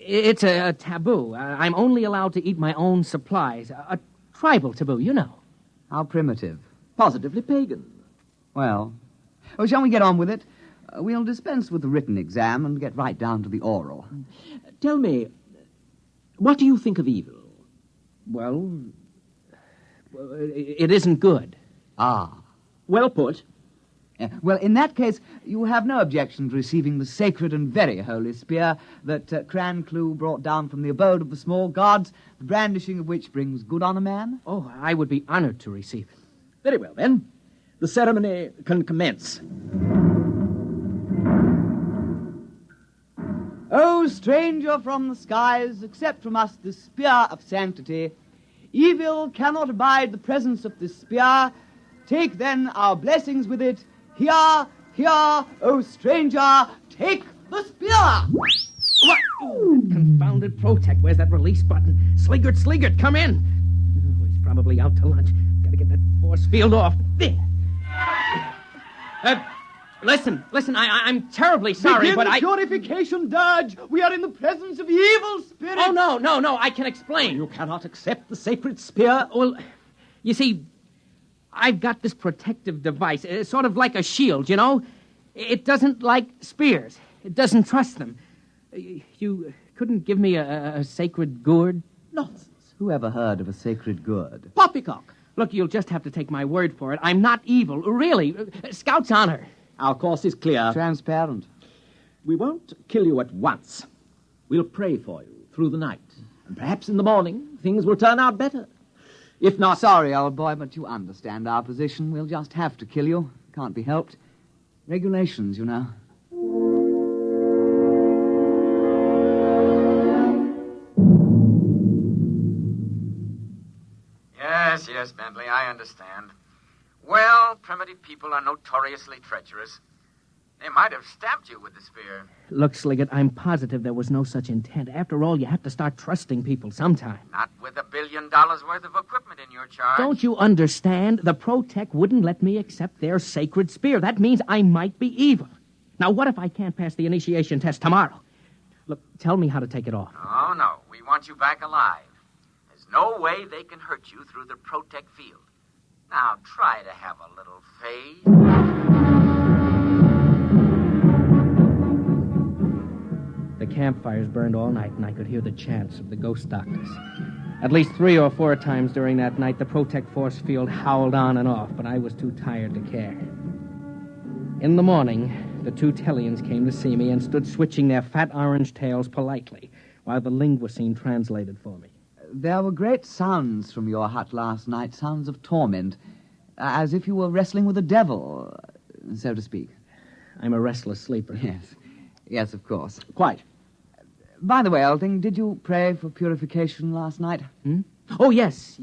It's a taboo. I'm only allowed to eat my own supplies. A tribal taboo, you know. How primitive. Positively pagan. Well, shall we get on with it? We'll dispense with the written exam and get right down to the oral. Tell me, what do you think of evil? Well, it isn't good. Ah. Well put. Well, in that case, you have no objection to receiving the sacred and very holy spear that Cranclew brought down from the abode of the small gods, the brandishing of which brings good on a man? Oh, I would be honored to receive it. Very well, then. The ceremony can commence. O stranger from the skies, accept from us this spear of sanctity. Evil cannot abide the presence of this spear. Take, then, our blessings with it. Here, here, O stranger, take the spear! What? Oh, confounded Protec. Where's that release button? Sliggert, come in. Oh, he's probably out to lunch. Gotta get that force field off. Listen, I'm terribly sorry, Begin but the I... purification dirge. We are in the presence of evil spirits. Oh, no, I can explain. You cannot accept the sacred spear. Well, you see, I've got this protective device, sort of like a shield, you know? It doesn't like spears. It doesn't trust them. You couldn't give me a sacred gourd? Nonsense. Who ever heard of a sacred gourd? Poppycock. Look, you'll just have to take my word for it. I'm not evil, really. Scout's honor. Our course is clear. Transparent. We won't kill you at once. We'll pray for you through the night. And perhaps in the morning, things will turn out better. If not... Sorry, old boy, but you understand our position. We'll just have to kill you. Can't be helped. Regulations, you know. Yes, Bentley, I understand. Well, primitive people are notoriously treacherous. They might have stabbed you with the spear. Look, Sliggett, I'm positive there was no such intent. After all, you have to start trusting people sometime. Not with $1 billion worth of equipment in your charge. Don't you understand? The Protec wouldn't let me accept their sacred spear. That means I might be evil. Now, what if I can't pass the initiation test tomorrow? Look, tell me how to take it off. Oh, no. We want you back alive. There's no way they can hurt you through the Protec field. Now, try to have a little faith. The campfires burned all night, and I could hear the chants of the ghost doctors. At least 3 or 4 times during that night, the Protec force field howled on and off, but I was too tired to care. In the morning, the 2 Tellians came to see me and stood switching their fat orange tails politely, while the linguisine translated for me. There were great sounds from your hut last night, sounds of torment, as if you were wrestling with the devil, so to speak. I'm a restless sleeper. Yes, of course. Quite. By the way, old thing, did you pray for purification last night? Oh, yes,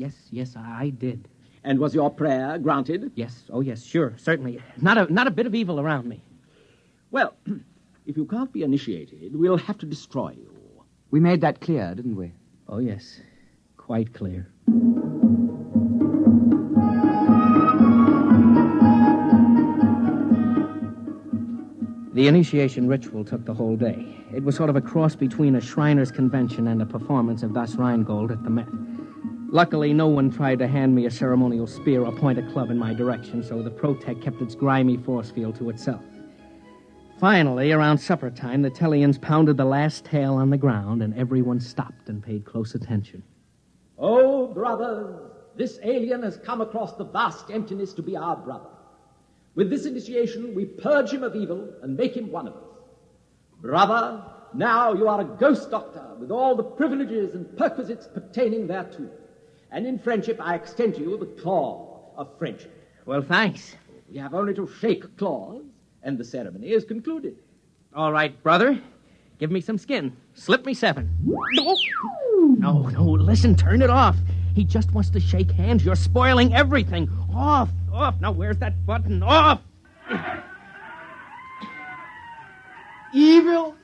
I did. And was your prayer granted? Yes, sure, certainly. Not a bit of evil around me. Well, if you can't be initiated, we'll have to destroy you. We made that clear, didn't we? Oh, yes. Quite clear. The initiation ritual took the whole day. It was sort of a cross between a Shriners' convention and a performance of Das Rheingold at the Met. Luckily, no one tried to hand me a ceremonial spear or point a club in my direction, so the Protec kept its grimy force field to itself. Finally, around supper time, the Tellians pounded the last tail on the ground, and everyone stopped and paid close attention. Oh, brothers, this alien has come across the vast emptiness to be our brother. With this initiation, we purge him of evil and make him one of us. Brother, now you are a ghost doctor with all the privileges and perquisites pertaining thereto. And in friendship, I extend to you the claw of friendship. Well, thanks. We have only to shake claws, and the ceremony is concluded. All right, brother. Give me some skin. Slip me 7. No, listen, turn it off. He just wants to shake hands. You're spoiling everything. Off. Now, where's that button? Off! Evil.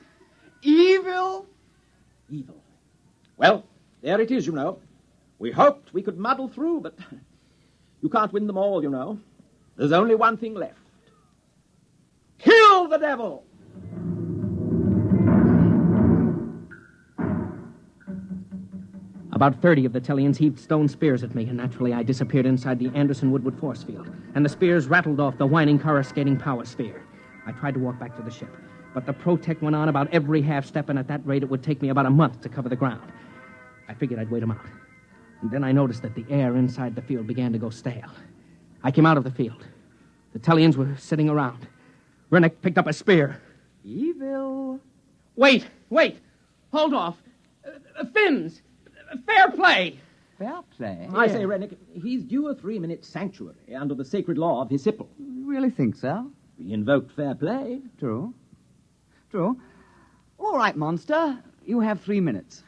Well, there it is, you know. We hoped we could muddle through, but you can't win them all, you know. There's only one thing left. Kill the devil! About 30 of the Tellians heaved stone spears at me, and naturally I disappeared inside the Anderson-Woodward force field, and the spears rattled off the whining, coruscating power sphere. I tried to walk back to the ship, but the Protec went on about every half step, and at that rate it would take me about a month to cover the ground. I figured I'd wait them out. And then I noticed that the air inside the field began to go stale. I came out of the field. The Tellians were sitting around. Rennick picked up a spear. Evil. Wait! Hold off! Fins! Fair play! Fair play? I say, Rennick, he's due a 3-minute sanctuary under the sacred law of his Hipple. You really think so? We invoked fair play. True. All right, monster. You have 3 minutes.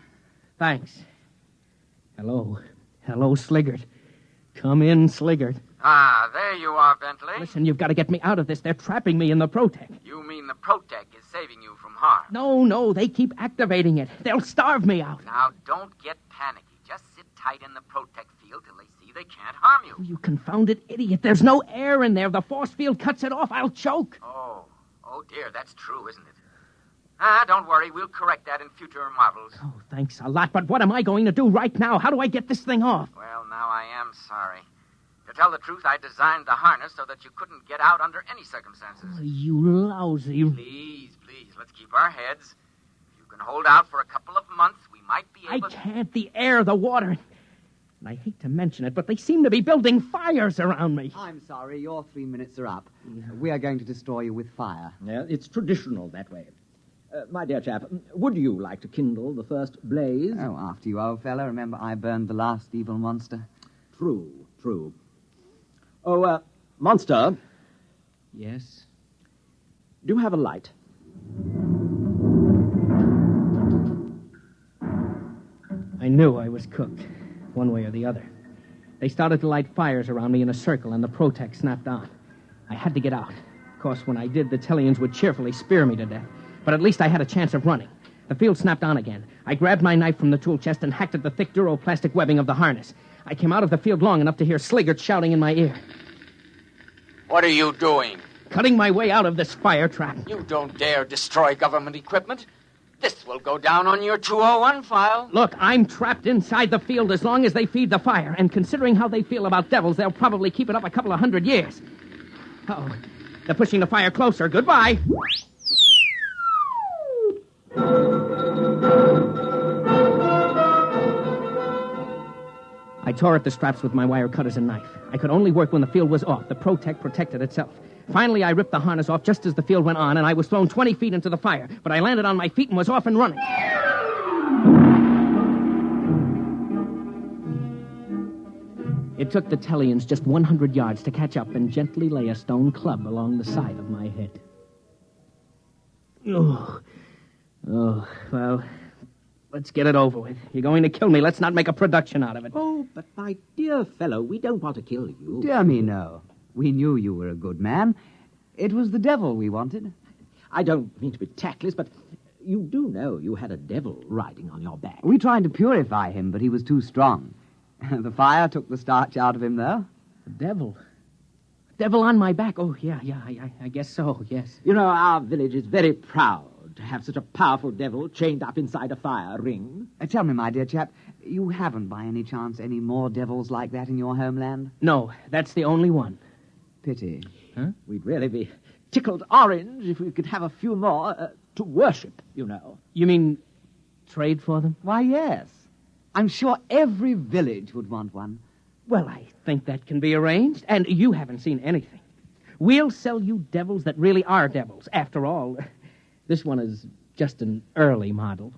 Thanks. Hello, Sliggert. Come in, Sliggert. Ah, there you are, Bentley. Listen, you've got to get me out of this. They're trapping me in the Protec. You mean the Protec is saving you from harm? No, they keep activating it. They'll starve me out. Now, don't get panicky. Just sit tight in the Protec field till they see they can't harm you. You confounded idiot. There's no air in there. The force field cuts it off. I'll choke. Oh, dear, that's true, isn't it? Don't worry. We'll correct that in future models. Oh, thanks a lot. But what am I going to do right now? How do I get this thing off? Well, now I am sorry. To tell the truth, I designed the harness so that you couldn't get out under any circumstances. Oh, you lousy... Please, let's keep our heads. If you can hold out for a couple of months, we might be able I can't. The air, the water... And I hate to mention it, but they seem to be building fires around me. I'm sorry, your 3 minutes are up. We are going to destroy you with fire. Yeah, it's traditional that way. My dear chap, would you like to kindle the first blaze? Oh, after you, old fellow. Remember, I burned the last evil monster. True. Oh, Monster. Yes? Do you have a light? I knew I was cooked, one way or the other. They started to light fires around me in a circle, and the Protec snapped on. I had to get out. Of course, when I did, the Tellians would cheerfully spear me to death. But at least I had a chance of running. The field snapped on again. I grabbed my knife from the tool chest and hacked at the thick duroplastic webbing of the harness. I came out of the field long enough to hear Sliggert shouting in my ear. What are you doing? Cutting my way out of this fire trap. You don't dare destroy government equipment. This will go down on your 201 file. Look, I'm trapped inside the field as long as they feed the fire, and considering how they feel about devils, they'll probably keep it up a couple of 100 years. Uh-oh. They're pushing the fire closer. Goodbye. I tore at the straps with my wire cutters and knife. I could only work when the field was off. The Protec protected itself. Finally, I ripped the harness off just as the field went on, and I was thrown 20 feet into the fire. But I landed on my feet and was off and running. It took the Tellians just 100 yards to catch up and gently lay a stone club along the side of my head. Oh, well, let's get it over with. You're going to kill me. Let's not make a production out of it. Oh, but my dear fellow, we don't want to kill you. Dear me, no. We knew you were a good man. It was the devil we wanted. I don't mean to be tactless, but you do know you had a devil riding on your back. We tried to purify him, but he was too strong. The fire took the starch out of him, though. The devil? Devil on my back? Oh, yeah, I guess so, yes. You know, our village is very proud to have such a powerful devil chained up inside a fire ring. Tell me, my dear chap, you haven't by any chance any more devils like that in your homeland? No, that's the only one. Pity. Huh? We'd really be tickled orange if we could have a few more to worship, you know. You mean trade for them? Why, yes. I'm sure every village would want one. Well, I think that can be arranged, and you haven't seen anything. We'll sell you devils that really are devils. After all, this one is just an early model.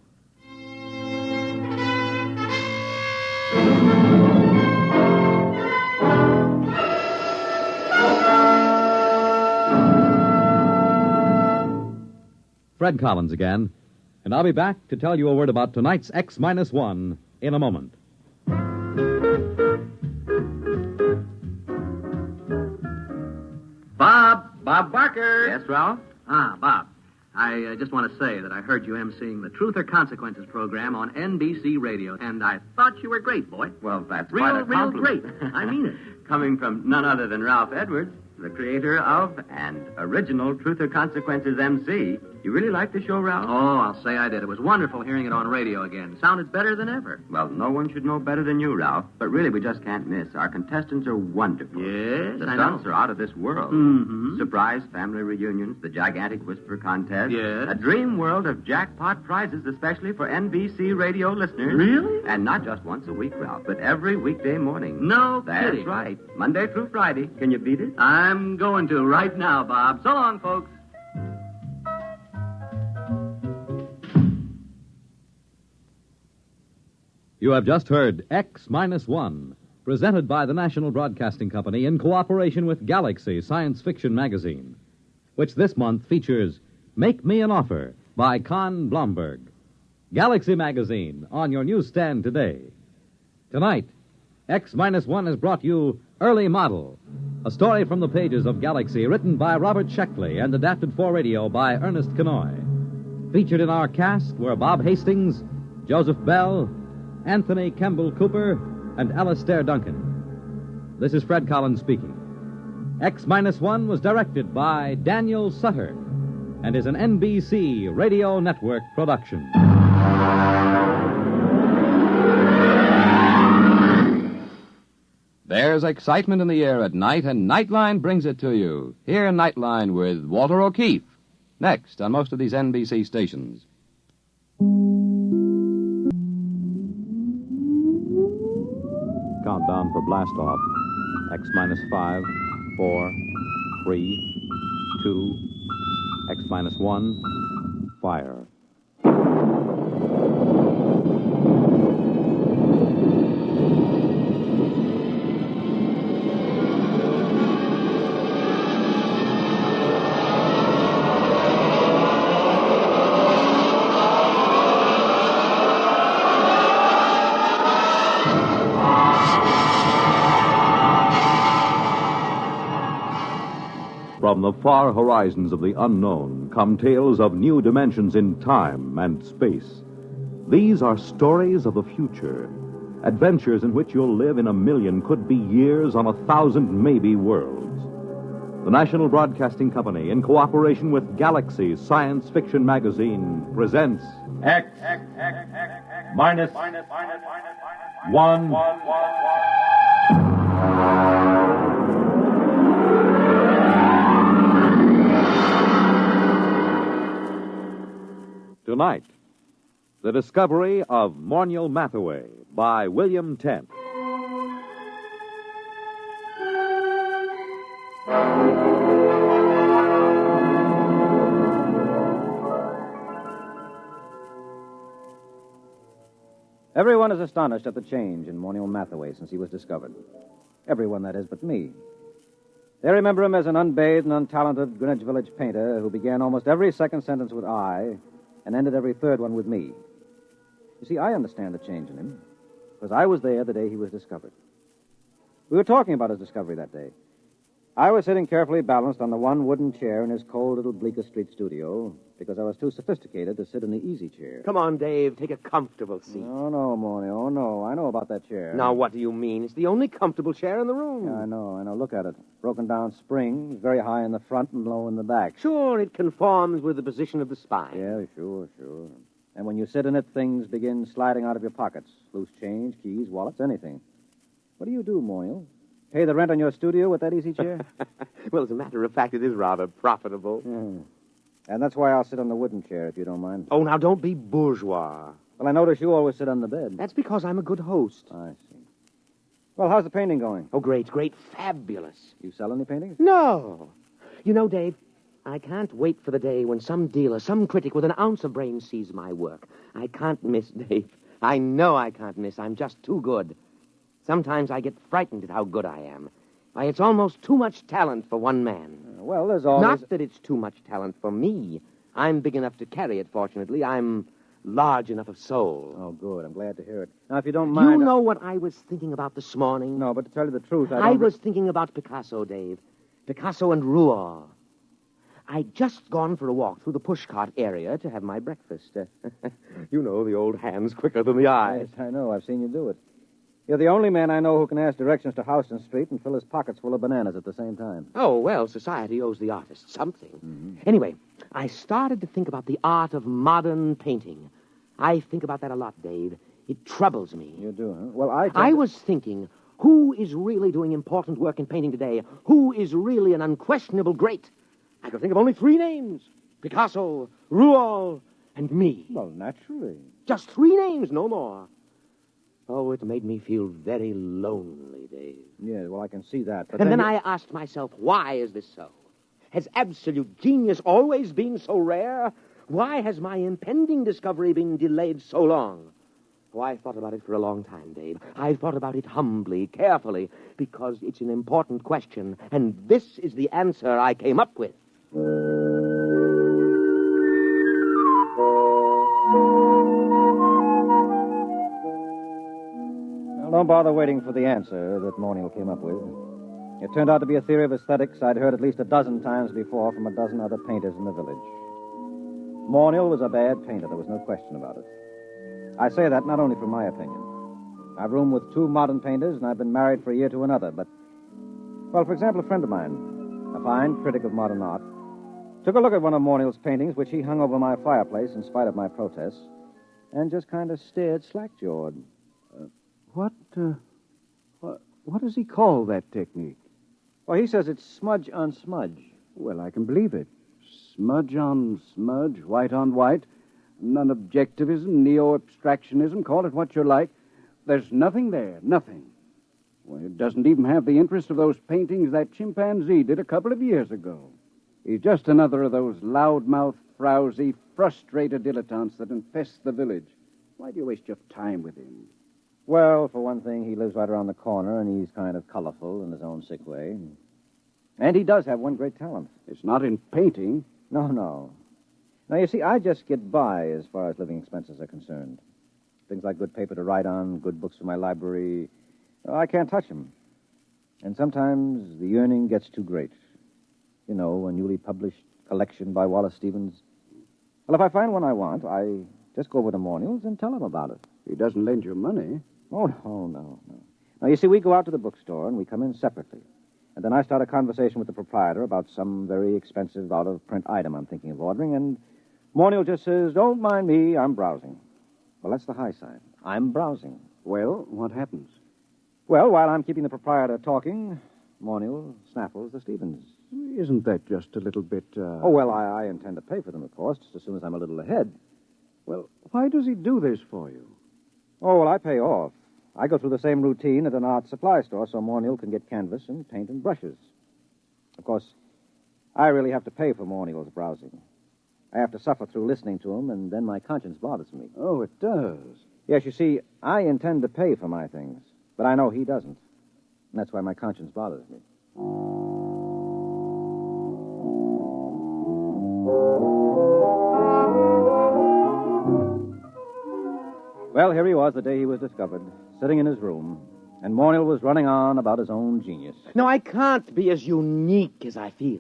Fred Collins again, and I'll be back to tell you a word about tonight's X-1 in a moment. Bob Barker. Yes, Ralph? Bob. I just want to say that I heard you emceeing the Truth or Consequences program on NBC Radio, and I thought you were great, boy. Well, that's real, quite a real compliment. great. I mean it. Coming from none other than Ralph Edwards, the creator of and original Truth or Consequences MC. You really liked the show, Ralph? Oh, I'll say I did. It was wonderful hearing it on radio again. Sounded better than ever. Well, no one should know better than you, Ralph. But really, we just can't miss. Our contestants are wonderful. Yes, The I know. stunts are out of this world. Mm-hmm. Surprise family reunions, the gigantic whisper contest. Yes. A dream world of jackpot prizes, especially for NBC radio listeners. Really? And not just once a week, Ralph, but every weekday morning. No That's kidding. right. Monday through Friday. Can you beat it? I'm going to right now, Bob. So long, folks. You have just heard X-1, presented by the National Broadcasting Company in cooperation with Galaxy Science Fiction Magazine, which this month features Make Me an Offer by Con Blomberg. Galaxy Magazine on your newsstand today. Tonight, X-1 has brought you Early Model, a story from the pages of Galaxy written by Robert Sheckley and adapted for radio by Ernest Kenoy. Featured in our cast were Bob Hastings, Joseph Bell, Anthony Kemble Cooper, and Alastair Duncan. This is Fred Collins speaking. X-1 was directed by Daniel Sutter and is an NBC Radio Network production. There's excitement in the air at night, and Nightline brings it to you. Hear Nightline with Walter O'Keefe. Next on most of these NBC stations. Countdown for blast off. X-5, 4, 3, 2, X-1, fire. From the far horizons of the unknown come tales of new dimensions in time and space. These are stories of the future, adventures in which you'll live in a million, could be years, on 1,000 maybe worlds. The National Broadcasting Company, in cooperation with Galaxy Science Fiction Magazine, presents X minus 1. Tonight, the discovery of Morniel Mathaway by William Tent. Everyone is astonished at the change in Morniel Mathaway since he was discovered. Everyone, that is, but me. They remember him as an unbathed and untalented Greenwich Village painter who began almost every second sentence with I and ended every third one with me. You see, I understand the change in him, because I was there the day he was discovered. We were talking about his discovery that day. I was sitting carefully balanced on the one wooden chair in his cold little Bleecker Street studio, because I was too sophisticated to sit in the easy chair. Come on, Dave. Take a comfortable seat. Oh, no, Morny. Oh, no. I know about that chair. Now, what do you mean? It's the only comfortable chair in the room. Yeah, I know. Look at it. Broken down springs, very high in the front and low in the back. Sure, it conforms with the position of the spine. Yeah, sure. And when you sit in it, things begin sliding out of your pockets. Loose change, keys, wallets, anything. What do you do, Morny? Pay the rent on your studio with that easy chair? Well, as a matter of fact, it is rather profitable. And that's why I'll sit on the wooden chair, if you don't mind. Oh, now, don't be bourgeois. Well, I notice you always sit on the bed. That's because I'm a good host. I see. Well, how's the painting going? Oh, great, fabulous. You sell any paintings? No. You know, Dave, I can't wait for the day when some dealer, some critic with an ounce of brain sees my work. I can't miss, Dave. I know I can't miss. I'm just too good. Sometimes I get frightened at how good I am. Why, it's almost too much talent for one man. Well, there's always... Not that it's too much talent for me. I'm big enough to carry it, fortunately. I'm large enough of soul. Oh, good. I'm glad to hear it. Now, if you don't mind... You know what I was thinking about this morning? No, but to tell you the truth, I was thinking about Picasso, Dave. Picasso and Rouault. I'd just gone for a walk through the pushcart area to have my breakfast. You know, the old hand's quicker than the eye. Yes, I know. I've seen you do it. You're the only man I know who can ask directions to Houston Street and fill his pockets full of bananas at the same time. Oh, well, society owes the artist something. Mm-hmm. Anyway, I started to think about the art of modern painting. I think about that a lot, Dave. It troubles me. You do, huh? Well, I was thinking, who is really doing important work in painting today? Who is really an unquestionable great? I could think of only 3 names. Picasso, Rouault, and me. Well, naturally. Just 3 names, no more. Oh, it made me feel very lonely, Dave. Yeah, well, I can see that. But and then I asked myself, why is this so? Has absolute genius always been so rare? Why has my impending discovery been delayed so long? Oh, I thought about it for a long time, Dave. I thought about it humbly, carefully, because it's an important question, and this is the answer I came up with. Well, don't bother waiting for the answer that Morniel came up with. It turned out to be a theory of aesthetics I'd heard at least a dozen times before from a dozen other painters in the village. Morniel was a bad painter, there was no question about it. I say that not only from my opinion. I've roomed with 2 modern painters, and I've been married for a year to another, but Well, for example, a friend of mine, a fine critic of modern art, took a look at one of Morneill's paintings, which he hung over my fireplace in spite of my protests, and just kind of stared slack-jawed. What does he call that technique? Well, he says it's smudge on smudge. Well, I can believe it. Smudge on smudge, white on white, non-objectivism, neo-abstractionism, call it what you like. There's nothing there, nothing. Well, it doesn't even have the interest of those paintings that chimpanzee did a couple of years ago. He's just another of those loudmouth, frowsy, frustrated dilettantes that infest the village. Why do you waste your time with him? Well, for one thing, he lives right around the corner, and he's kind of colorful in his own sick way. And he does have one great talent. It's not in painting. No. Now, you see, I just get by as far as living expenses are concerned. Things like good paper to write on, good books for my library, I can't touch them. And sometimes the yearning gets too great. You know, a newly published collection by Wallace Stevens. Well, if I find one I want, I just go over to Morneill's and tell him about it. He doesn't lend you money. Oh, no. Now, you see, we go out to the bookstore and we come in separately. And then I start a conversation with the proprietor about some very expensive out-of-print item I'm thinking of ordering, and Morneill just says, "Don't mind me, I'm browsing." Well, that's the high side. I'm browsing. Well, what happens? Well, while I'm keeping the proprietor talking, Morneill snaffles the Stevens. Isn't that just a little bit, Oh, well, I intend to pay for them, of course, just as soon as I'm a little ahead. Well, why does he do this for you? Oh, well, I pay off. I go through the same routine at an art supply store so Morneill can get canvas and paint and brushes. Of course, I really have to pay for Morneill's browsing. I have to suffer through listening to him, and then my conscience bothers me. Oh, it does? Yes, you see, I intend to pay for my things, but I know he doesn't. And that's why my conscience bothers me. Well, here he was the day he was discovered, sitting in his room, and Morneill was running on about his own genius. No, I can't be as unique as I feel.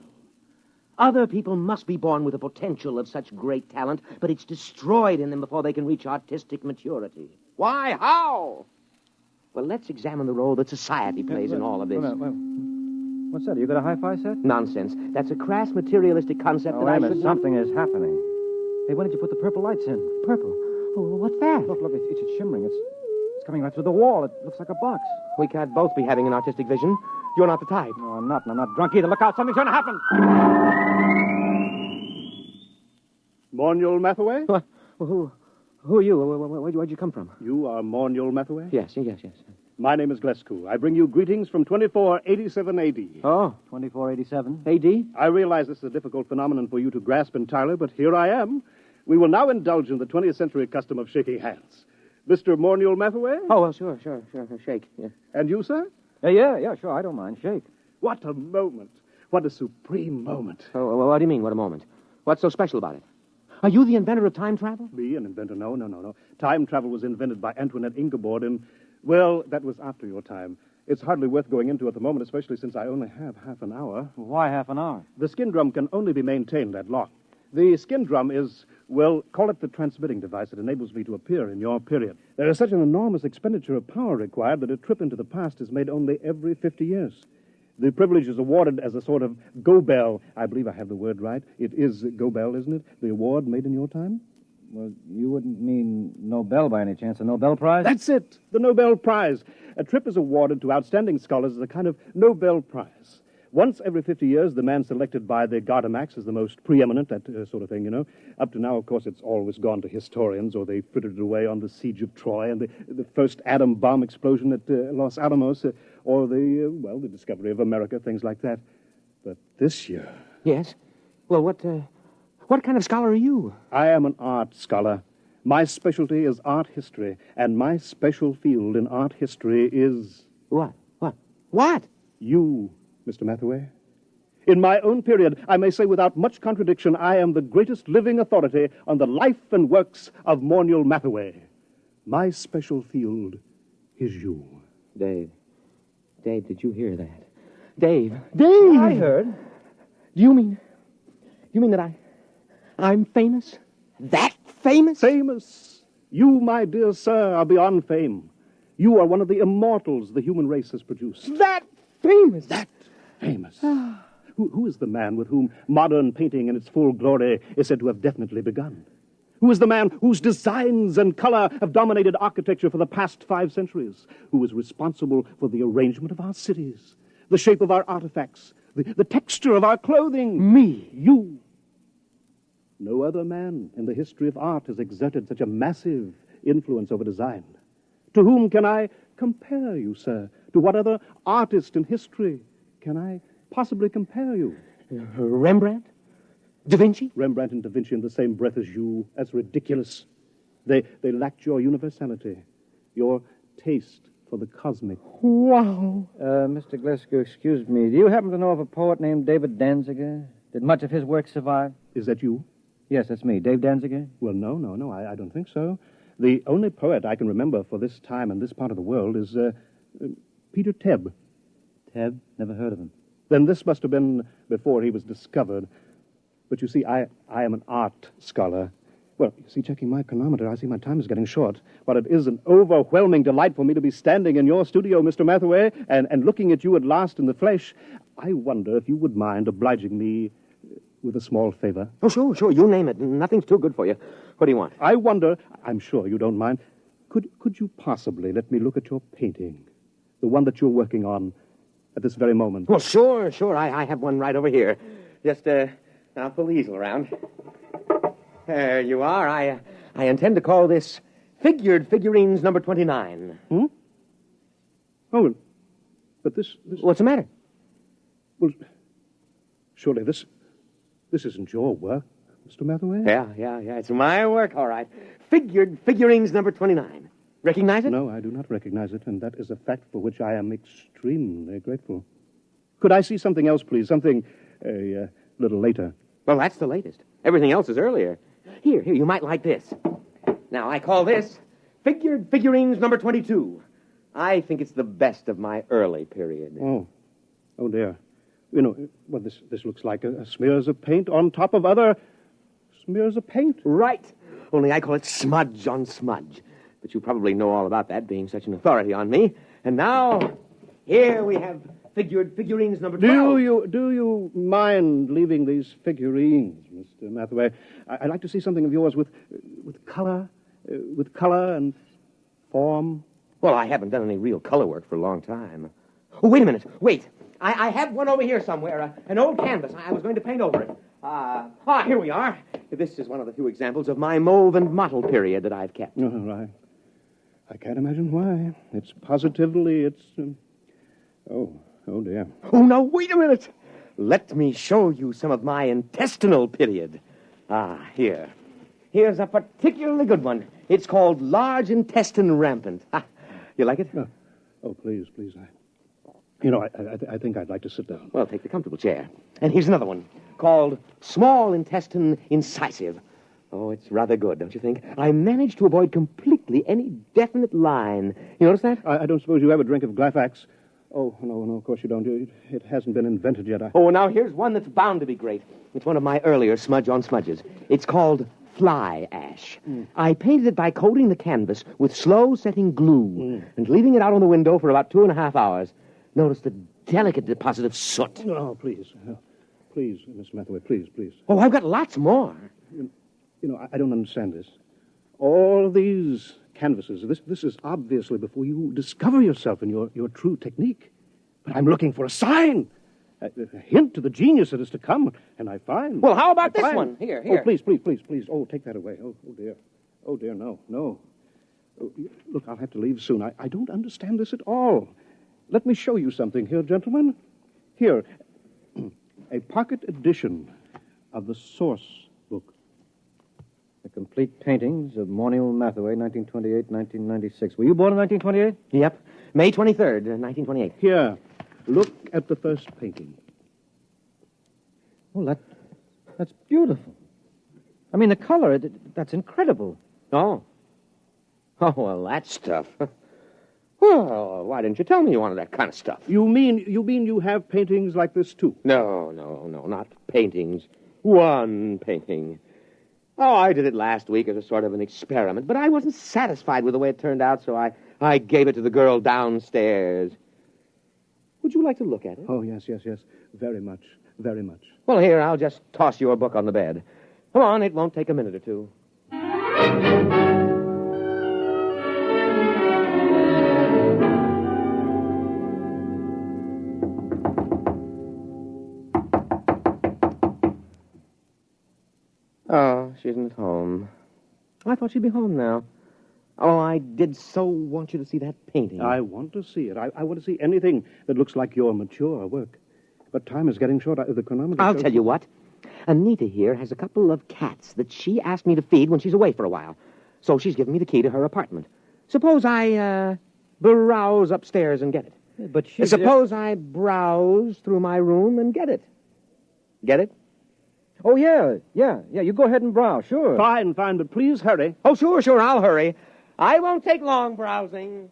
Other people must be born with the potential of such great talent, but it's destroyed in them before they can reach artistic maturity. Why? How? Well, let's examine the role that society plays in all of this. What's that? You got a hi-fi set? Nonsense. That's a crass materialistic concept that I should... Something is happening. Hey, why did you put the purple lights in? Purple? Oh, what's that? Look, it's shimmering. It's coming right through the wall. It looks like a box. We can't both be having an artistic vision. You're not the type. No, I'm not, and I'm not drunk either. Look out, something's going to happen. Morneill Mathaway? What? Who are you? Where'd you come from? You are Morneill Mathaway? Yes. My name is Glescu. I bring you greetings from 2487 A.D. Oh, 2487? A.D.? I realize this is a difficult phenomenon for you to grasp entirely, but here I am. We will now indulge in the 20th century custom of shaking hands. Mr. Morneill Mathaway? Oh, well, sure. Shake. Yeah. And you, sir? Yeah, sure. I don't mind. Shake. What a moment. What a supreme moment. Oh, well, what do you mean, what a moment? What's so special about it? Are you the inventor of time travel? Me, an inventor? No. Time travel was invented by Antoinette Ingeborg, and, well, that was after your time. It's hardly worth going into at the moment, especially since I only have half an hour. Why half an hour? The skin drum can only be maintained that long. The skin drum is, well, call it the transmitting device that enables me to appear in your period. There is such an enormous expenditure of power required that a trip into the past is made only every 50 years. The privilege is awarded as a sort of go-bell. I believe I have the word right. It is go-bell, isn't it? The award made in your time? Well, you wouldn't mean Nobel by any chance, a Nobel Prize? That's it, the Nobel Prize. A trip is awarded to outstanding scholars as a kind of Nobel Prize. Once every 50 years, the man selected by the Gardemax is the most preeminent, that sort of thing, you know. Up to now, of course, it's always gone to historians, or they frittered it away on the siege of Troy and the first atom bomb explosion at Los Alamos, or the discovery of America, things like that. But this year... Yes? Well, what kind of scholar are you? I am an art scholar. My specialty is art history, and my special field in art history is... What? You, Mr. Mathaway. In my own period, I may say without much contradiction, I am the greatest living authority on the life and works of Morneill Mathaway. My special field is you. Dave, did you hear that? Dave! I heard. Do you mean that I'm famous? That famous? Famous. You, my dear sir, are beyond fame. You are one of the immortals the human race has produced. That famous? famous. Who is the man with whom modern painting in its full glory is said to have definitely begun? Who is the man whose designs and color have dominated architecture for the past 5 centuries? Who is responsible for the arrangement of our cities, the shape of our artifacts, the texture of our clothing? Me. You. No other man in the history of art has exerted such a massive influence over design. To whom can I compare you, sir? To what other artist in history can I possibly compare you? Rembrandt? Da Vinci? Rembrandt and Da Vinci in the same breath as you. That's ridiculous. They lacked your universality, your taste for the cosmic. Wow. Mr. Glasgow, excuse me. Do you happen to know of a poet named David Danziger? Did much of his work survive? Is that you? Yes, that's me. Dave Danziger? Well, no, I don't think so. The only poet I can remember for this time and this part of the world is Peter Tebb. Tebb? Never heard of him. Then this must have been before he was discovered. But you see, I am an art scholar. Well, you see, checking my chronometer, I see my time is getting short. But it is an overwhelming delight for me to be standing in your studio, Mr. Mathaway, and looking at you at last in the flesh. I wonder if you would mind obliging me with a small favor. Oh, sure. You name it. Nothing's too good for you. What do you want? I wonder, I'm sure you don't mind, could you possibly let me look at your painting? The one that you're working on at this very moment. Well, sure. I have one right over here. Just, I'll pull the easel around. There you are. I intend to call this Figured Figurines number 29. Oh, but this... What's the matter? Well, surely this isn't your work, Mr. Mathaway? Yeah. It's my work, all right. Figured Figurines number 29. Recognize it? No, I do not recognize it, and that is a fact for which I am extremely grateful. Could I see something else, please? Something a little later. Well, that's the latest. Everything else is earlier. Here, you might like this. Now, I call this Figured Figurines number 22. I think it's the best of my early period. Oh dear. You know, well, this looks like smears of paint on top of other smears of paint. Right. Only I call it smudge on smudge. But you probably know all about that, being such an authority on me. And now, here we have Figured Figurines number 12. Do you mind leaving these figurines, Mr. Mathaway? I'd like to see something of yours with color and form. Well, I haven't done any real color work for a long time. Oh, wait a minute. Wait. I have one over here somewhere, an old canvas. I was going to paint over it. Here we are. This is one of the few examples of my mauve and mottle period that I've kept. Oh, right. I can't imagine why. It's positively, oh, dear. Oh, now, wait a minute. Let me show you some of my intestinal period. Here. Here's a particularly good one. It's called Large Intestine Rampant. You like it? Oh, please. I think I'd like to sit down. Well, take the comfortable chair. And here's another one called Small Intestine Incisive. Oh, it's rather good, don't you think? I managed to avoid completely any definite line. You notice that? I don't suppose you have a drink of Glafax. Oh, no, of course you don't. It hasn't been invented yet. Oh, now here's one that's bound to be great. It's one of my earlier smudge on smudges. It's called Fly Ash. I painted it by coating the canvas with slow-setting glue and leaving it out on the window for about 2.5 hours. Notice the delicate deposit of soot. No, please. Please, Miss Mathaway, please. Oh, I've got lots more. You know, I don't understand this. All these canvases, this is obviously before you discover yourself and your true technique. But I'm looking for a sign, a hint to the genius that is to come, and I find... Well, how about this one? Here. Oh, please. Oh, take that away. Oh, dear. Oh, dear, no. Oh, look, I'll have to leave soon. I don't understand this at all. Let me show you something here, gentlemen. Here, a pocket edition of the source book. The complete paintings of Morniel Mathaway, 1928-1996. Were you born in 1928? Yep. May 23rd, 1928. Here, look at the first painting. Well, that's beautiful. I mean, the color, that's incredible. Oh, well, that stuff. Well, why didn't you tell me you wanted that kind of stuff? You mean you have paintings like this, too? No, not paintings. One painting. Oh, I did it last week as a sort of an experiment, but I wasn't satisfied with the way it turned out, so I gave it to the girl downstairs. Would you like to look at it? Oh, yes. Very much. Very much. Well, here, I'll just toss your book on the bed. Come on, it won't take a minute or two. Oh, she isn't at home. I thought she'd be home now. Oh, I did so want you to see that painting. I want to see it. I want to see anything that looks like your mature work. But time is getting short. The chronometer I'll shows... tell you what. Anita here has a couple of cats that she asked me to feed when she's away for a while. So she's given me the key to her apartment. Suppose I, browse upstairs and get it. But she... Suppose I browse through my room and get it. Get it? Oh, yeah. You go ahead and browse, sure. Fine, but please hurry. Oh, sure, I'll hurry. I won't take long browsing.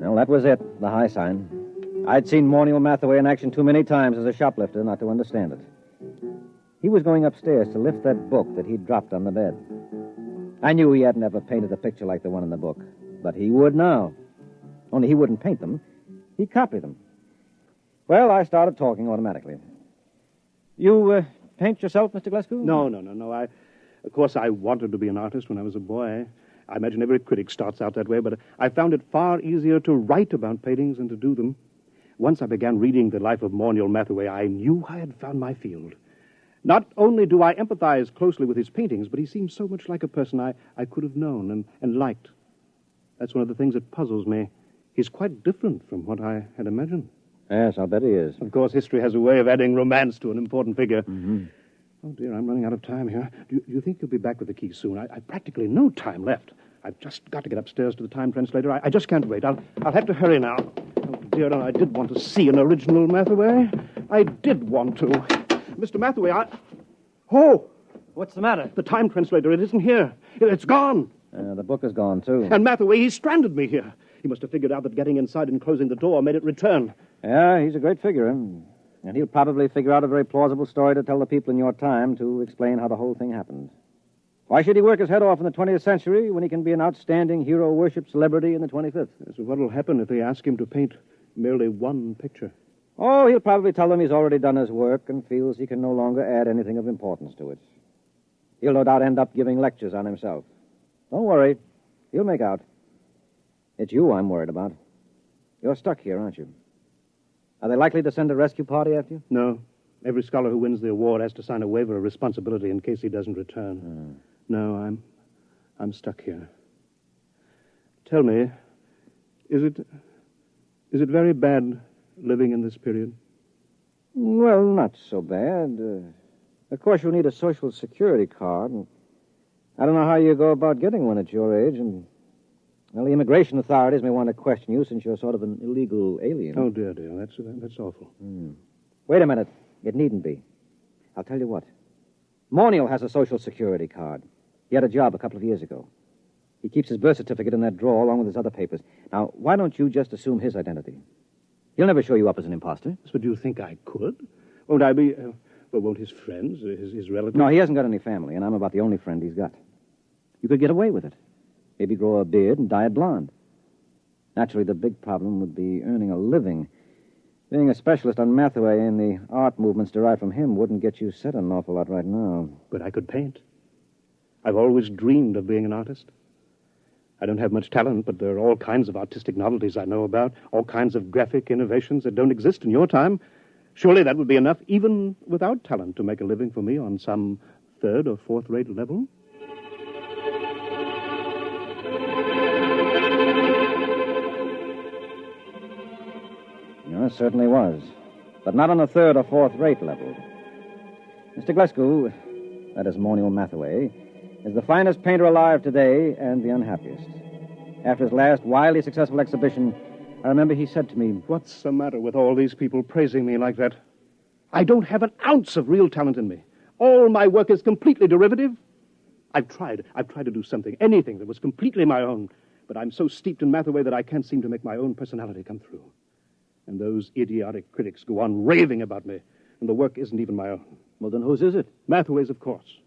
Well, that was it, the high sign. I'd seen Monial Mathaway in action too many times as a shoplifter not to understand it. He was going upstairs to lift that book that he'd dropped on the bed. I knew he hadn't ever painted a picture like the one in the book, but he would now. Only he wouldn't paint them. He'd copy them. Well, I started talking automatically. You, paint yourself, Mr. Glasgow? No. Of course, I wanted to be an artist when I was a boy. I imagine every critic starts out that way, but I found it far easier to write about paintings than to do them. Once I began reading the life of Monial Mathaway, I knew I had found my field. Not only do I empathize closely with his paintings, but he seems so much like a person I could have known and liked. That's one of the things that puzzles me. He's quite different from what I had imagined. Yes, I'll bet he is. Of course, history has a way of adding romance to an important figure. Mm-hmm. Oh, dear, I'm running out of time here. Do you think you'll be back with the key soon? I've practically no time left. I've just got to get upstairs to the time translator. I just can't wait. I'll have to hurry now. Oh, dear, I did want to see an original Mathaway. I did want to. Mr. Mathaway, Oh! What's the matter? The time translator, it isn't here. It's gone. The book is gone, too. And Mathaway, he stranded me here. He must have figured out that getting inside and closing the door made it return. Yeah, he's a great figure. And he'll probably figure out a very plausible story to tell the people in your time to explain how the whole thing happened. Why should he work his head off in the 20th century when he can be an outstanding hero-worship celebrity in the 25th? So what will happen if they ask him to paint merely one picture? Oh, he'll probably tell them he's already done his work and feels he can no longer add anything of importance to it. He'll no doubt end up giving lectures on himself. Don't worry. He'll make out. It's you I'm worried about. You're stuck here, aren't you? Are they likely to send a rescue party after you? No. Every scholar who wins the award has to sign a waiver of responsibility in case he doesn't return. No, I'm stuck here. Tell me, is it very bad living in this period? Well, not so bad. Of course, you'll need a Social Security card. And I don't know how you go about getting one at your age. And, well, the immigration authorities may want to question you since you're sort of an illegal alien. Oh, dear. That's awful. Wait a minute. It needn't be. I'll tell you what. Monial has a Social Security card. He had a job a couple of years ago. He keeps his birth certificate in that drawer along with his other papers. Now, why don't you just assume his identity? He'll never show you up as an imposter. But do you think I could? Won't I be... won't his friends, his relatives... No, he hasn't got any family, and I'm about the only friend he's got. You could get away with it. Maybe grow a beard and dye it blonde. Naturally, the big problem would be earning a living. Being a specialist on Mathaway and the art movements derived from him wouldn't get you set an awful lot right now. But I could paint. I've always dreamed of being an artist. I don't have much talent, but there are all kinds of artistic novelties I know about, all kinds of graphic innovations that don't exist in your time. Surely that would be enough, even without talent, to make a living for me on some third or fourth-rate level. It certainly was. But not on a third or fourth-rate level. Mr. Glasgow, that is Monial Mathaway, is the finest painter alive today and the unhappiest. After his last wildly successful exhibition, I remember he said to me, "What's the matter with all these people praising me like that? I don't have an ounce of real talent in me. All my work is completely derivative. I've tried to do something, anything that was completely my own, but I'm so steeped in Mathaway that I can't seem to make my own personality come through. And those idiotic critics go on raving about me, and the work isn't even my own." Well, then whose is it? Mathaway's, of course.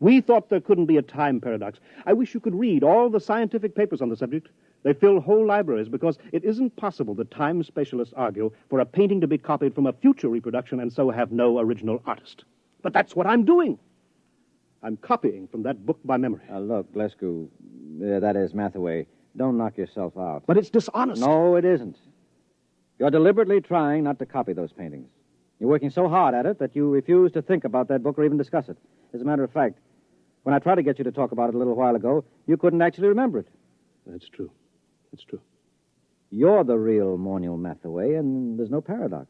We thought there couldn't be a time paradox. I wish you could read all the scientific papers on the subject. They fill whole libraries because it isn't possible that time specialists argue for a painting to be copied from a future reproduction and so have no original artist. But that's what I'm doing. I'm copying from that book by memory. Look, Glescu, that is Mathaway, don't knock yourself out. But it's dishonest. No, it isn't. You're deliberately trying not to copy those paintings. You're working so hard at it that you refuse to think about that book or even discuss it. As a matter of fact, when I tried to get you to talk about it a little while ago, you couldn't actually remember it. That's true. That's true. You're the real Morniel Mathaway, and there's no paradox.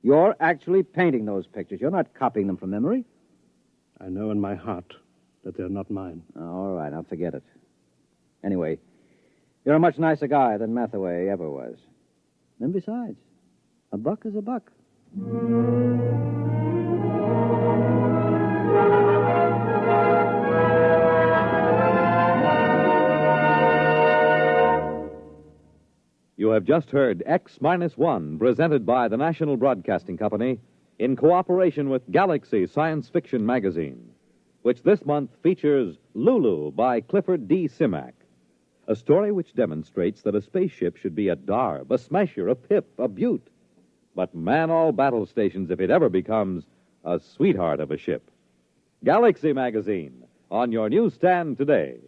You're actually painting those pictures. You're not copying them from memory. I know in my heart that they're not mine. All right, I'll forget it. Anyway, you're a much nicer guy than Mathaway ever was. And besides, a buck is a buck. You have just heard X-1, presented by the National Broadcasting Company in cooperation with Galaxy Science Fiction Magazine, which this month features Lulu by Clifford D. Simak, a story which demonstrates that a spaceship should be a darb, a smasher, a pip, a beaut, but man all battle stations if it ever becomes a sweetheart of a ship. Galaxy Magazine, on your newsstand today.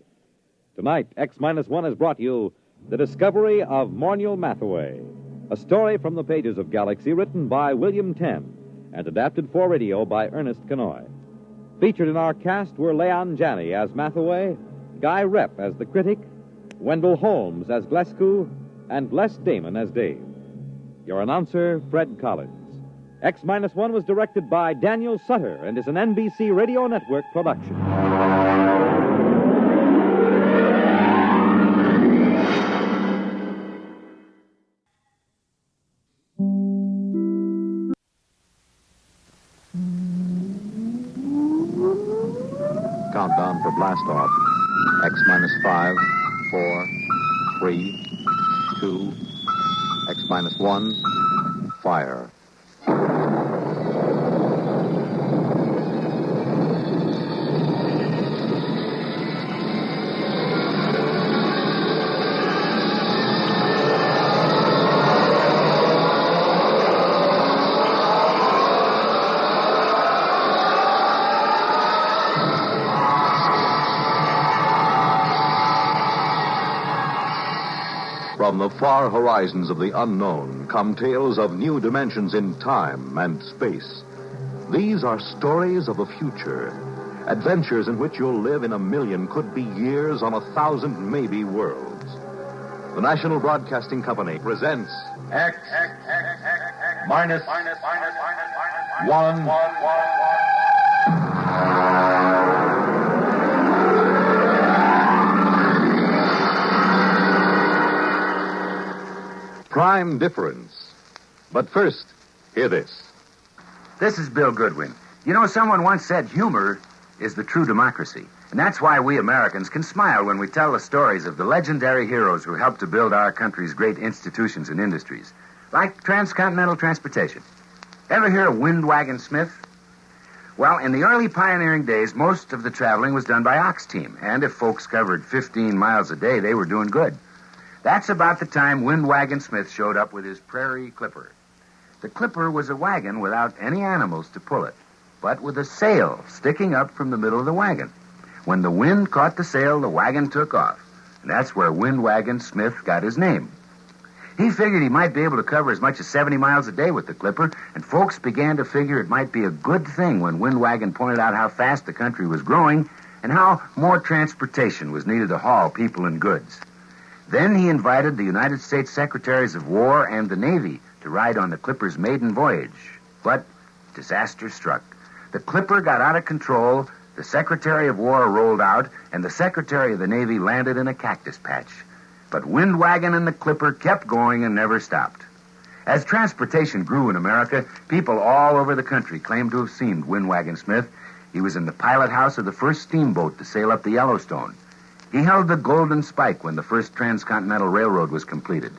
Tonight, X-1 has brought you The Discovery of Morniel Mathaway, a story from the pages of Galaxy written by William Tenn and adapted for radio by Ernest Kenoy. Featured in our cast were Leon Janney as Mathaway, Guy Rep as the critic, Wendell Holmes as Glescu, and Les Damon as Dave. Your announcer, Fred Collins. X-1 was directed by Daniel Sutter and is an NBC Radio Network production. Countdown for blast off. X-5, 4, 3, 2, X-1, fire. From the far horizons of the unknown come tales of new dimensions in time and space. These are stories of the future, adventures in which you'll live in a million, could be years, on 1,000 maybe worlds. The National Broadcasting Company presents X minus 1. Prime Difference. But first, hear this. This is Bill Goodwin. You know, someone once said humor is the true democracy. And that's why we Americans can smile when we tell the stories of the legendary heroes who helped to build our country's great institutions and industries, like transcontinental transportation. Ever hear of Windwagon Smith? Well, in the early pioneering days, most of the traveling was done by ox team, and if folks covered 15 miles a day, they were doing good. That's about the time Windwagon Smith showed up with his Prairie Clipper. The Clipper was a wagon without any animals to pull it, but with a sail sticking up from the middle of the wagon. When the wind caught the sail, the wagon took off, and that's where Windwagon Smith got his name. He figured he might be able to cover as much as 70 miles a day with the Clipper, and folks began to figure it might be a good thing when Windwagon pointed out how fast the country was growing and how more transportation was needed to haul people and goods. Then he invited the United States Secretaries of War and the Navy to ride on the Clipper's maiden voyage. But disaster struck. The Clipper got out of control, the Secretary of War rolled out, and the Secretary of the Navy landed in a cactus patch. But Windwagon and the Clipper kept going and never stopped. As transportation grew in America, people all over the country claimed to have seen Windwagon Smith. He was in the pilot house of the first steamboat to sail up the Yellowstone. He held the Golden Spike when the first transcontinental railroad was completed.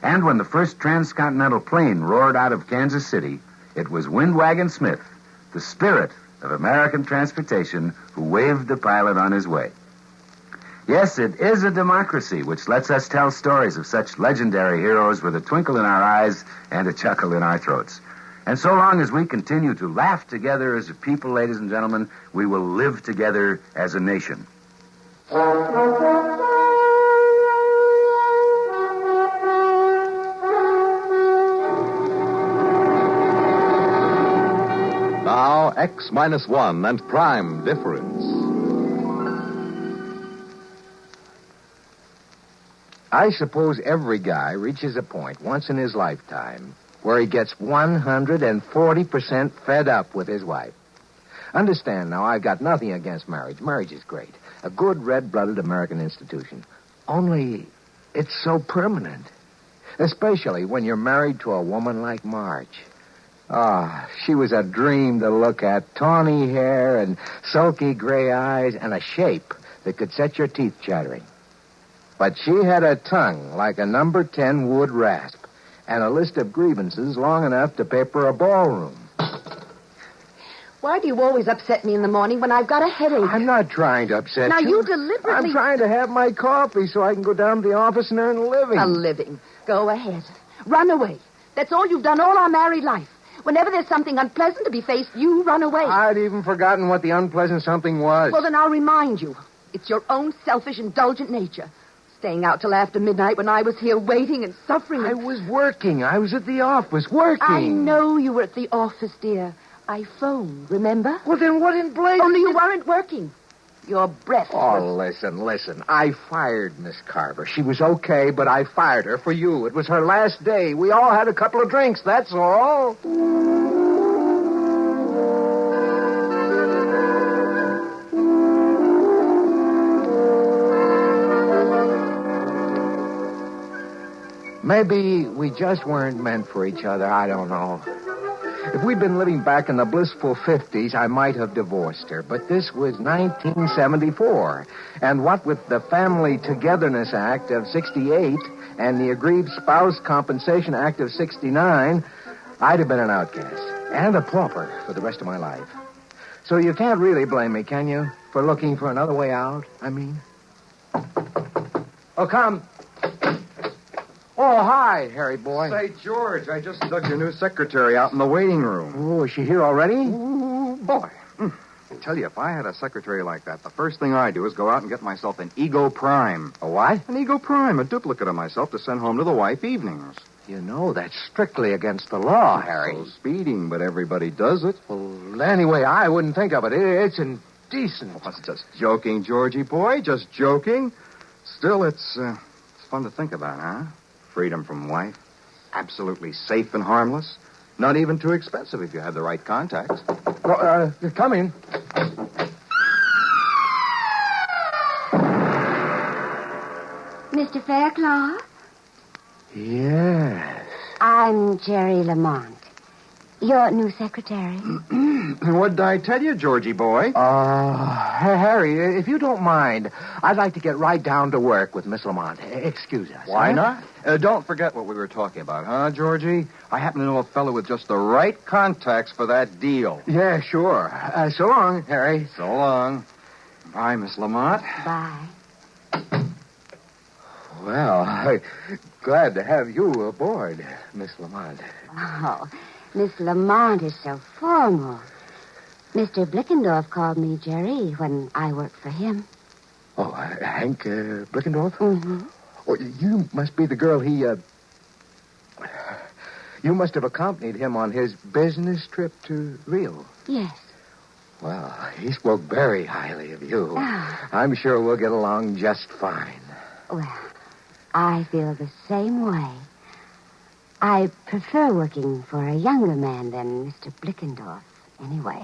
And when the first transcontinental plane roared out of Kansas City, it was Windwagon Smith, the spirit of American transportation who waved the pilot on his way. Yes, it is a democracy which lets us tell stories of such legendary heroes with a twinkle in our eyes and a chuckle in our throats. And so long as we continue to laugh together as a people, ladies and gentlemen, we will live together as a nation. Now, X-1 and prime difference. I suppose every guy reaches a point once in his lifetime where he gets 140% fed up with his wife. Understand now, I've got nothing against marriage. Marriage is great. A good red-blooded American institution. Only it's so permanent. Especially when you're married to a woman like Marge. Ah, she was a dream to look at. Tawny hair and sulky gray eyes and a shape that could set your teeth chattering. But she had a tongue like a number 10 wood rasp and a list of grievances long enough to paper a ballroom. Why do you always upset me in the morning when I've got a headache? I'm not trying to upset Now, you. you deliberately... I'm trying to have my coffee so I can go down to the office and earn a living. A living. Go ahead. Run away. That's all you've done all our married life. Whenever there's something unpleasant to be faced, you run away. I'd even forgotten what the unpleasant something was. Well, then I'll remind you. It's your own selfish, indulgent nature. Staying out till after midnight when I was here waiting and suffering. I was working. I was at the office working. I know you were at the office, dear. I phoned, remember? Well, then what in blazes? Only you weren't working. Your breath Oh, was... listen. I fired Miss Carver. She was okay, but I fired her for you. It was her last day. We all had a couple of drinks, that's all. Maybe we just weren't meant for each other. I don't know. If we'd been living back in the blissful 50s, I might have divorced her. But this was 1974. And what with the Family Togetherness Act of 68 and the Aggrieved Spouse Compensation Act of 69, I'd have been an outcast and a pauper for the rest of my life. So you can't really blame me, can you, for looking for another way out, I mean? Oh, come. Oh, hi, Harry boy. Say, George, I just dug your new secretary out in the waiting room. Oh, is she here already? Ooh, boy. I tell you, if I had a secretary like that, the first thing I'd do is go out and get myself an Ego Prime. A what? An Ego Prime, a duplicate of myself to send home to the wife evenings. You know, that's strictly against the law, Harry. So speeding, but everybody does it. Well, anyway, I wouldn't think of it. It's indecent. Well, just joking, Georgie boy, just joking. Still, it's fun to think about, huh? Freedom from wife. Absolutely safe and harmless. Not even too expensive if you have the right contacts. Well, come in. Mr. Faircloth? Yes. I'm Jerry Lamont, your new secretary. What'd I tell you, Georgie boy? Harry, if you don't mind, I'd like to get right down to work with Miss Lamont. Excuse us. Why not? Don't forget what we were talking about, huh, Georgie? I happen to know a fellow with just the right contacts for that deal. Yeah, sure. So long, Harry. So long. Bye, Miss Lamont. Bye. Well, glad to have you aboard, Miss Lamont. Oh, Miss Lamont is so formal. Mr. Blickendorf called me Jerry when I worked for him. Oh, Hank Blickendorf? Mm-hmm. Oh, you must be the girl he, You must have accompanied him on his business trip to Rio. Yes. Well, he spoke very highly of you. I'm sure we'll get along just fine. Well, I feel the same way. I prefer working for a younger man than Mr. Blickendorf, anyway.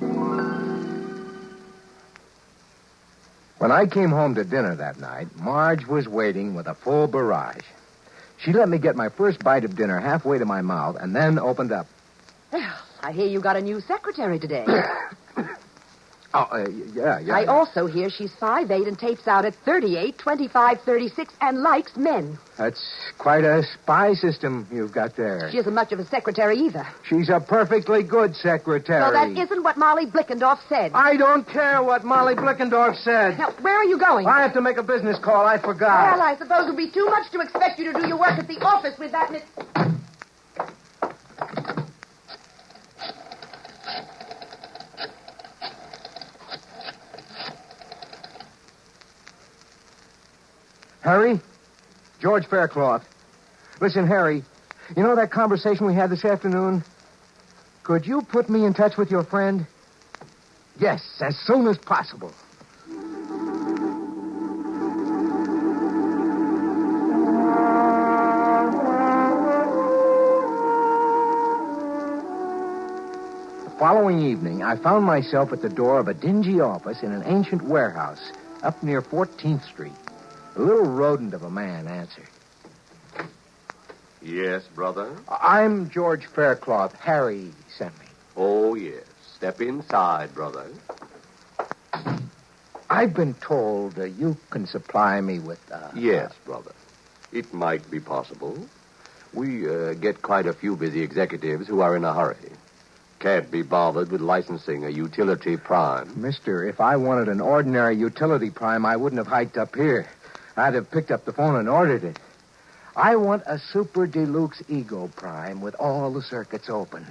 When I came home to dinner that night, Marge was waiting with a full barrage. She let me get my first bite of dinner halfway to my mouth and then opened up. Well, I hear you got a new secretary today. Yeah. I also hear she's 5'8" and tapes out at 38, 25, 36, and likes men. That's quite a spy system you've got there. She isn't much of a secretary either. She's a perfectly good secretary. Well, that isn't what Molly Blickendorf said. I don't care what Molly Blickendorf said. Now, where are you going? I have to make a business call. I forgot. Well, I suppose it would be too much to expect you to do your work at the office with that... Harry? George Faircloth. Listen, Harry, you know that conversation we had this afternoon? Could you put me in touch with your friend? Yes, as soon as possible. The following evening, I found myself at the door of a dingy office in an ancient warehouse up near 14th Street. A little rodent of a man answered. Yes, brother? I'm George Faircloth. Harry sent me. Oh, yes. Step inside, brother. I've been told you can supply me with... Yes, brother. It might be possible. We get quite a few busy executives who are in a hurry. Can't be bothered with licensing a utility prime. Mister, if I wanted an ordinary utility prime, I wouldn't have hiked up here. I'd have picked up the phone and ordered it. I want a super deluxe ego prime with all the circuits open.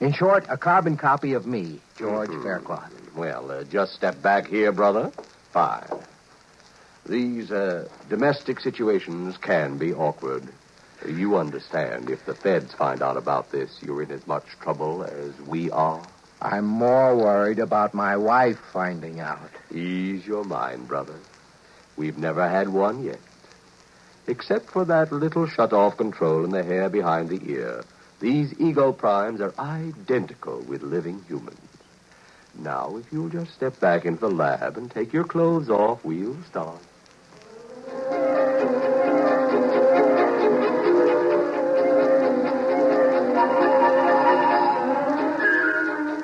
In short, a carbon copy of me, George Faircloth. Well, just step back here, brother. Fine. These domestic situations can be awkward. You understand, if the feds find out about this, you're in as much trouble as we are. I'm more worried about my wife finding out. Ease your mind, brother. We've never had one yet. Except for that little shut-off control in the hair behind the ear, these ego primes are identical with living humans. Now, if you'll just step back into the lab and take your clothes off, we'll start.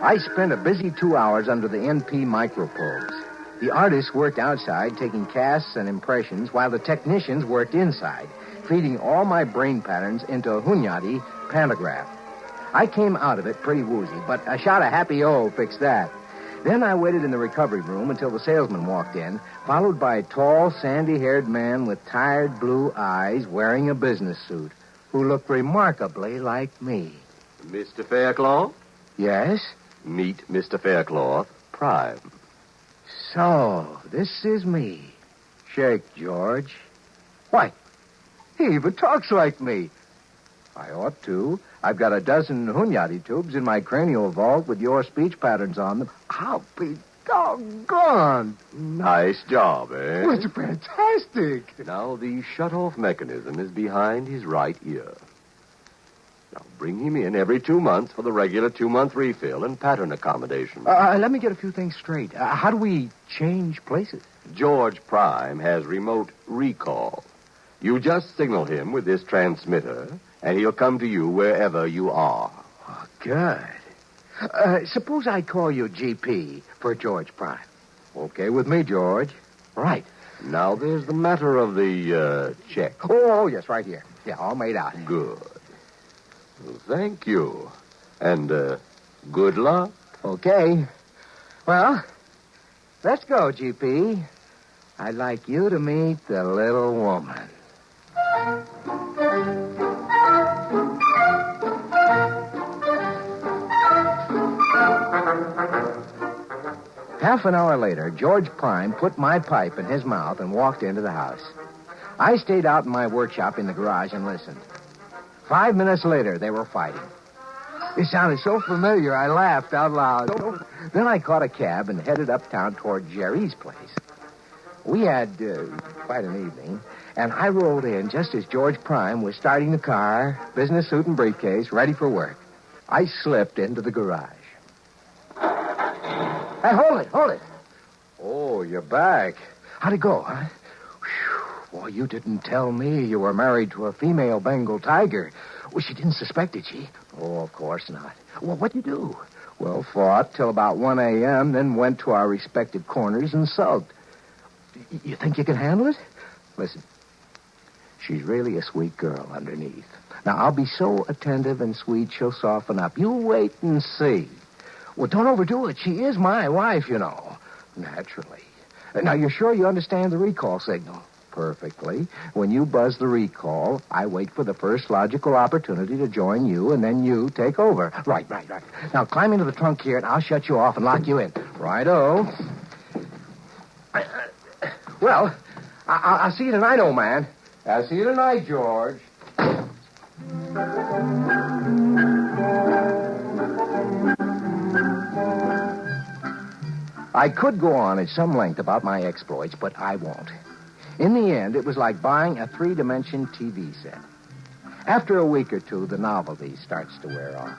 I spent a busy 2 hours under the NP microprobes. The artists worked outside, taking casts and impressions, while the technicians worked inside, feeding all my brain patterns into a Hunyadi pantograph. I came out of it pretty woozy, but a shot of Happy O fixed that. Then I waited in the recovery room until the salesman walked in, followed by a tall, sandy-haired man with tired blue eyes wearing a business suit, who looked remarkably like me. Mr. Faircloth? Yes? Meet Mr. Faircloth, Prime. So, this is me. Shake, George. Why, he even talks like me. I ought to. I've got a dozen Hunyadi tubes in my cranial vault with your speech patterns on them. I'll be doggone. Nice job, eh? Well, it's fantastic. Now, the shut-off mechanism is behind his right ear. Now, bring him in every 2 months for the regular 2-month refill and pattern accommodation. Let me get a few things straight. How do we change places? George Prime has remote recall. You just signal him with this transmitter, and he'll come to you wherever you are. Oh, good. Suppose I call you GP for George Prime. Okay with me, George. Right. Now, there's the matter of the check. Oh, yes, right here. Yeah, all made out. Good. Well, thank you. And good luck. Okay. Well, let's go, GP. I'd like you to meet the little woman. Half an hour later, George Prime put my pipe in his mouth and walked into the house. I stayed out in my workshop in the garage and listened. 5 minutes later, they were fighting. It sounded so familiar, I laughed out loud. Then I caught a cab and headed uptown toward Jerry's place. We had quite an evening, and I rolled in just as George Prime was starting the car, business suit and briefcase, ready for work. I slipped into the garage. Hey, hold it. Oh, you're back. How'd it go, huh? Whew. Boy, you didn't tell me you were married to a female Bengal tiger. Well, she didn't suspect, did she? Oh, of course not. Well, what'd you do? Well, fought till about 1 a.m., then went to our respective corners and sulked. You think you can handle it? Listen, she's really a sweet girl underneath. Now, I'll be so attentive and sweet, she'll soften up. You wait and see. Well, don't overdo it. She is my wife, you know. Naturally. Now, you're sure you understand the recall signal? Perfectly. When you buzz the recall, I wait for the first logical opportunity to join you, and then you take over. Right. Now, climb into the trunk here, and I'll shut you off and lock you in. Righto. Well, I'll see you tonight, old man. I'll see you tonight, George. I could go on at some length about my exploits, but I won't. In the end, it was like buying a 3-dimension TV set. After a week or two, the novelty starts to wear off.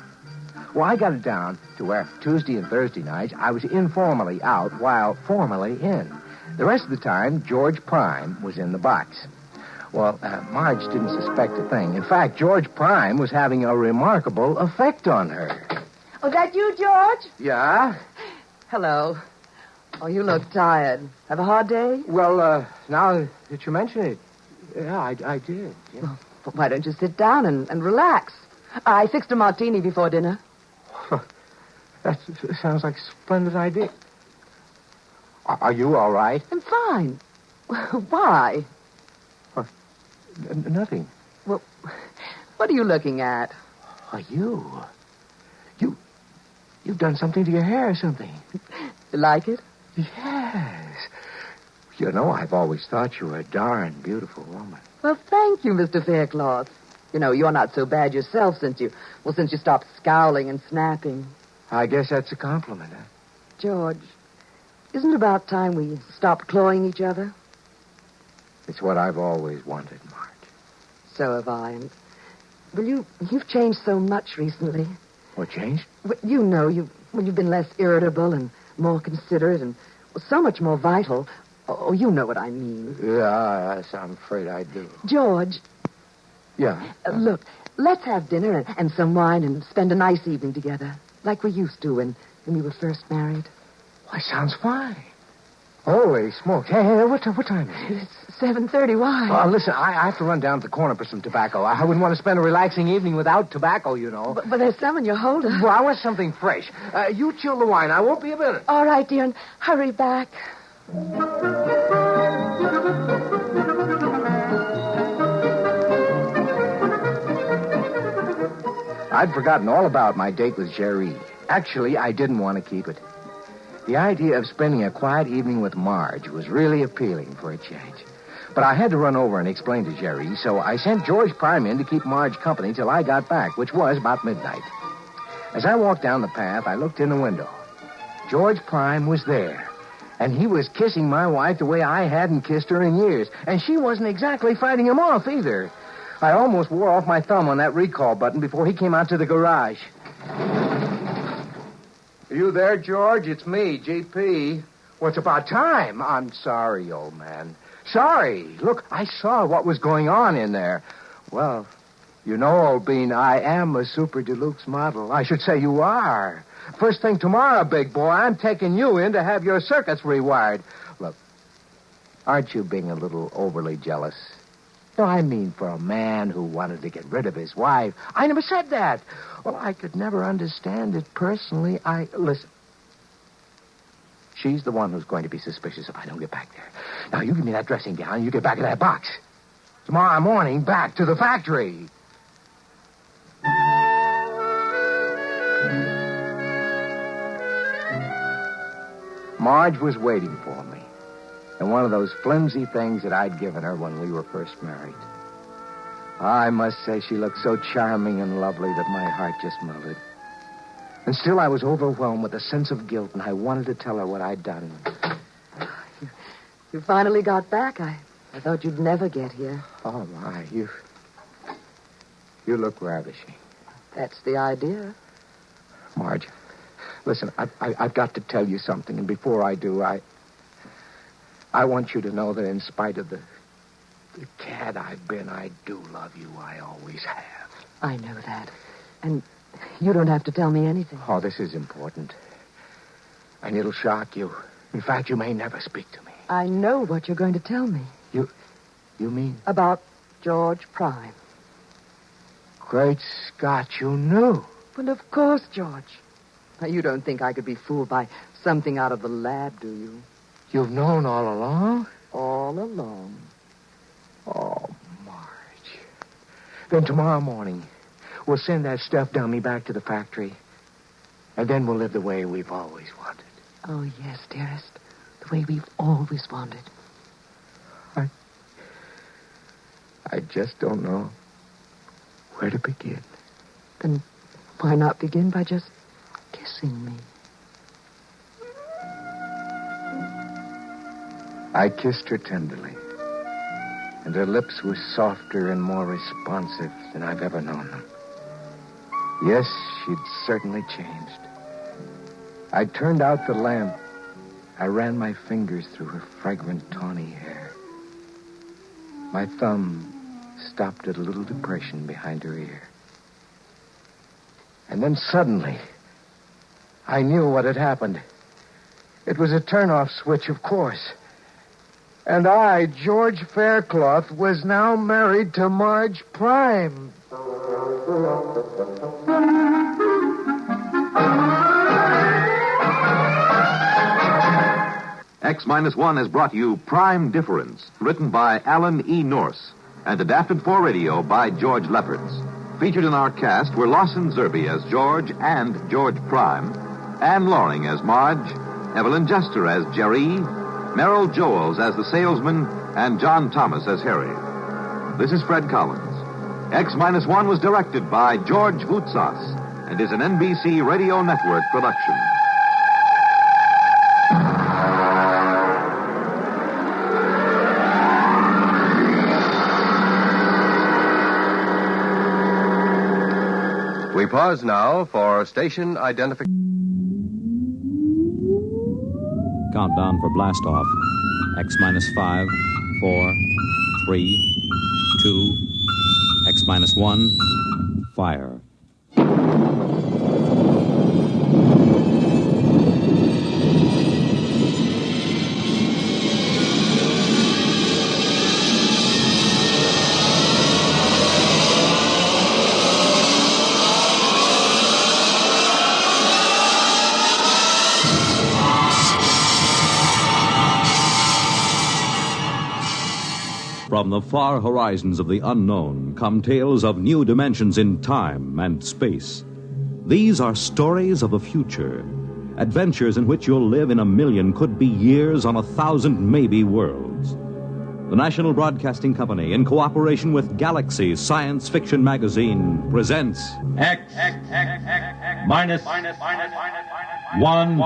Well, I got it down to where Tuesday and Thursday nights I was informally out while formally in. The rest of the time, George Prime was in the box. Well, Marge didn't suspect a thing. In fact, George Prime was having a remarkable effect on her. Oh, that you, George? Yeah? Hello. Oh, you look tired. Have a hard day? Well, now that you mention it, yeah, I did. Yeah. Well, why don't you sit down and relax? I fixed a martini before dinner. That sounds like a splendid idea. Are you all right? I'm fine. Why? Nothing. Well, what are you looking at? Are you? You've done something to your hair or something. You like it? Yes. You know, I've always thought you were a darn beautiful woman. Well, thank you, Mr. Faircloth. You know, you're not so bad yourself since you stopped scowling and snapping. I guess that's a compliment, huh? George, isn't it about time we stopped clawing each other? It's what I've always wanted, Marge. So have I. And, well, you've changed so much recently. What changed? Well, you know, you've been less irritable and more considerate and so much more vital. Oh, you know what I mean. Yes, I'm afraid I do. George. Yeah? Look, let's have dinner and some wine and spend a nice evening together, like we used to when we were first married. Why, sounds fine. Holy smokes. Hey, what time is it? It's 7:30. Why? Listen, I have to run down to the corner for some tobacco. I wouldn't want to spend a relaxing evening without tobacco, you know. But there's some in your holder. Well, I want something fresh. You chill the wine. I won't be a minute. All right, dear, and hurry back. I'd forgotten all about my date with Jerry. Actually, I didn't want to keep it. The idea of spending a quiet evening with Marge was really appealing for a change. But I had to run over and explain to Jerry, so I sent George Prime in to keep Marge company till I got back, which was about midnight. As I walked down the path, I looked in the window. George Prime was there, and he was kissing my wife the way I hadn't kissed her in years, and she wasn't exactly fighting him off either. I almost wore off my thumb on that recall button before he came out to the garage. Are you there, George? It's me, G.P. Well, it's about time. I'm sorry, old man. Sorry. Look, I saw what was going on in there. Well, you know, old bean, I am a super deluxe model. I should say you are. First thing tomorrow, big boy, I'm taking you in to have your circuits rewired. Look, aren't you being a little overly jealous? No, I mean for a man who wanted to get rid of his wife. I never said that. Well, I could never understand it personally. Listen. She's the one who's going to be suspicious if I don't get back there. Now, you give me that dressing gown and you get back in that box. Tomorrow morning, back to the factory. Marge was waiting for me. And one of those flimsy things that I'd given her when we were first married. I must say she looked so charming and lovely that my heart just melted. And still I was overwhelmed with a sense of guilt, and I wanted to tell her what I'd done. You finally got back. I thought you'd never get here. Oh, my, you look ravishing. That's the idea. Marge, listen, I've got to tell you something, and before I do, I want you to know that in spite of the cad I've been, I do love you. I always have. I know that. And You don't have to tell me anything. Oh, this is important. And it'll shock you. In fact, you may never speak to me. I know what you're going to tell me. You mean? About George Prime. Great Scott, you knew. Well, of course, George. Now, you don't think I could be fooled by something out of the lab, do you? You've known all along? All along. Oh, Marge. Then tomorrow morning, we'll send that stuffed dummy back to the factory. And then we'll live the way we've always wanted. Oh, yes, dearest. The way we've always wanted. I just don't know where to begin. Then why not begin by just kissing me? I kissed her tenderly, and her lips were softer and more responsive than I've ever known them. Yes, she'd certainly changed. I turned out the lamp. I ran my fingers through her fragrant tawny hair. My thumb stopped at a little depression behind her ear. And then suddenly, I knew what had happened. It was a turn-off switch, of course. And I, George Faircloth, was now married to Marge Prime. X-1 has brought you Prime Difference, written by Alan E. Norse and adapted for radio by George Lefferts. Featured in our cast were Lawson Zerbe as George and George Prime, Anne Loring as Marge, Evelyn Jester as Jerry, Merrill Joels as the salesman, and John Thomas as Harry. This is Fred Collins. X-1 was directed by George Voutsas and is an NBC Radio Network production. We pause now for station identification. Countdown for blastoff. X-5, 4, 3, 2, X-1, fire. From the far horizons of the unknown come tales of new dimensions in time and space. These are stories of the future, adventures in which you'll live in a million, could be years, on 1,000 maybe worlds. The National Broadcasting Company, in cooperation with Galaxy Science Fiction Magazine, presents X minus 1.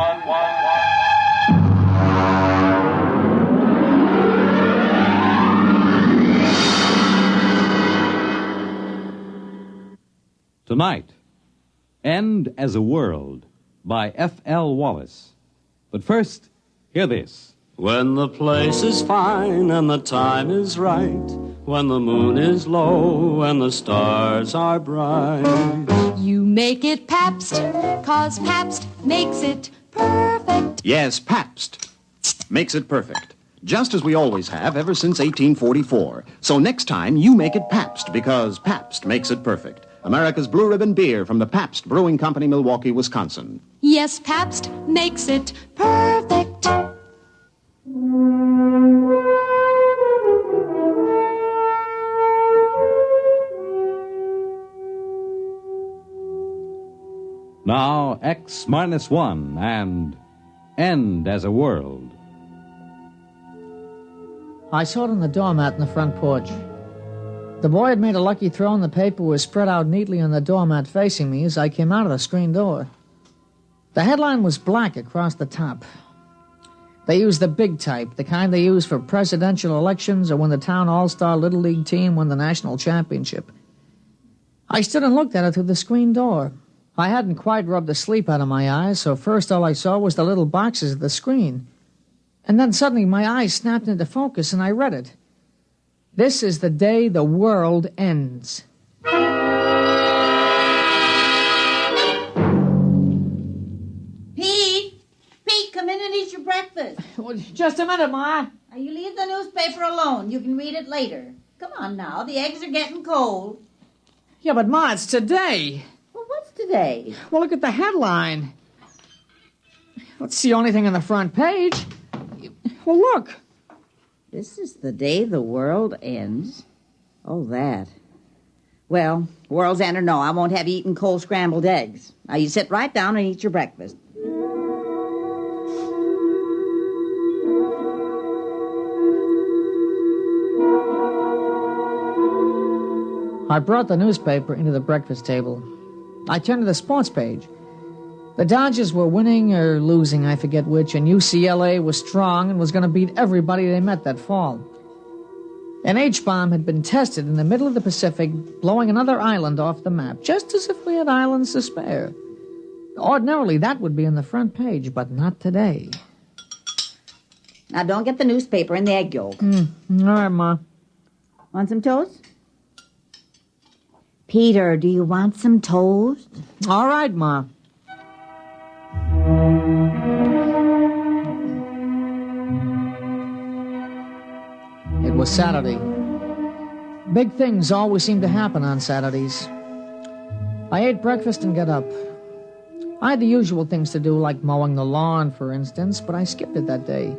Tonight, End as a World by F.L. Wallace. But first, hear this. When the place is fine and the time is right, when the moon is low and the stars are bright. You make it Pabst, 'cause Pabst makes it perfect. Yes, Pabst makes it perfect. Just as we always have ever since 1844. So next time, you make it Pabst, because Pabst makes it perfect. America's Blue Ribbon Beer from the Pabst Brewing Company, Milwaukee, Wisconsin. Yes, Pabst makes it perfect. Now, X-1 and End as a World. I saw it on the doormat in the front porch. The boy had made a lucky throw, and the paper was spread out neatly on the doormat facing me as I came out of the screen door. The headline was black across the top. They used the big type, the kind they use for presidential elections or when the town all-star Little League team won the national championship. I stood and looked at it through the screen door. I hadn't quite rubbed the sleep out of my eyes, so first all I saw was the little boxes of the screen. And then suddenly my eyes snapped into focus and I read it. This is the day the world ends. come in and eat your breakfast. Well, just a minute, Ma. Now, you leave the newspaper alone. You can read it later. Come on now. The eggs are getting cold. Yeah, but Ma, it's today. Well, what's today? Well, look at the headline. That's the only thing on the front page. Well, look. This is the day the world ends. Oh, that. Well, world's end or no, I won't have you eating cold scrambled eggs. Now, you sit right down and eat your breakfast. I brought the newspaper into the breakfast table. I turned to the sports page. The Dodgers were winning or losing, I forget which, and UCLA was strong and was going to beat everybody they met that fall. An H-bomb had been tested in the middle of the Pacific, blowing another island off the map, just as if we had islands to spare. Ordinarily, that would be on the front page, but not today. Now, don't get the newspaper in the egg yolk. All right, Ma. Want some toast? Peter, do you want some toast? All right, Ma. It was Saturday. Big things always seem to happen on Saturdays. I ate breakfast and got up. I had the usual things to do, like mowing the lawn, for instance, but I skipped it that day.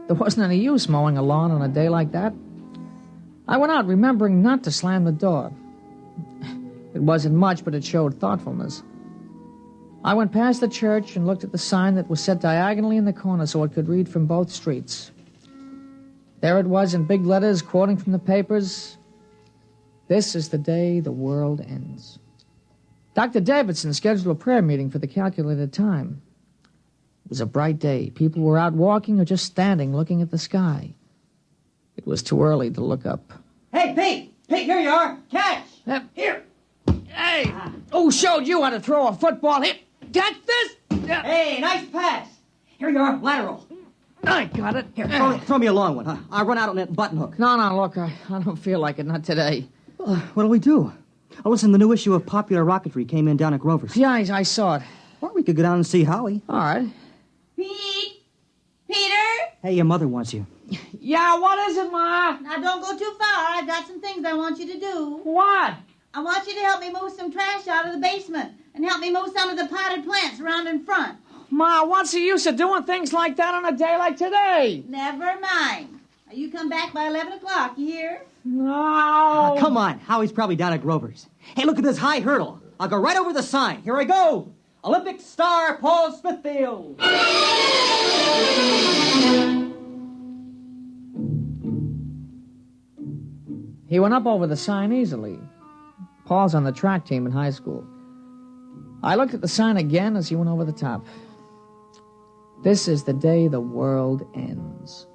There wasn't any use mowing a lawn on a day like that. I went out remembering not to slam the door. It wasn't much, but it showed thoughtfulness. I went past the church and looked at the sign that was set diagonally in the corner so it could read from both streets. There it was in big letters, quoting from the papers. This is the day the world ends. Dr. Davidson scheduled a prayer meeting for the calculated time. It was a bright day. People were out walking or just standing looking at the sky. It was too early to look up. Hey, Pete! Pete, here you are. Catch! Here! Hey! Who showed you how to throw a football? Here! Catch this! Hey, nice pass! Here you are, lateral. I got it. Here, throw me a long one, huh? I'll run out on that button hook. No, look, I don't feel like it, not today. What'll we do? Oh, listen, the new issue of Popular Rocketry came in down at Grover's. Yeah, I saw it. Or we could go down and see Howie. All right. Pete! Peter! Hey, your mother wants you. Yeah, what is it, Ma? Now, don't go too far. I've got some things I want you to do. What? I want you to help me move some trash out of the basement and help me move some of the potted plants around in front. Ma, what's the use of doing things like that on a day like today? Never mind. Now, you come back by 11 o'clock, you hear? No. Come on. Howie's probably down at Grover's. Hey, look at this high hurdle. I'll go right over the sign. Here I go. Olympic star Paul Smithfield. He went up over the sign easily. Paul's on the track team in high school. I looked at the sign again as he went over the top. This is the day the world ends.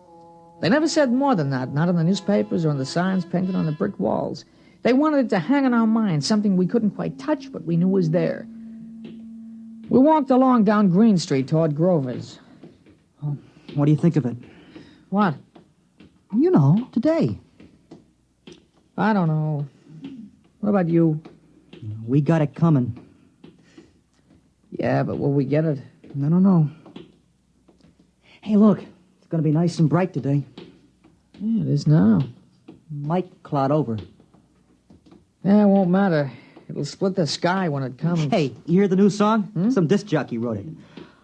They never said more than that, not in the newspapers or in the signs painted on the brick walls. They wanted it to hang in our minds, something we couldn't quite touch, but we knew was there. We walked along down Green Street toward Grover's. Oh, what do you think of it? What? You know, today. I don't know. What about you? We got it coming. Yeah, but will we get it? I don't know. Hey, look. It's going to be nice and bright today. Yeah, it is now. Might cloud over. Yeah, it won't matter. It'll split the sky when it comes. Hey, you hear the new song? Some disc jockey wrote it.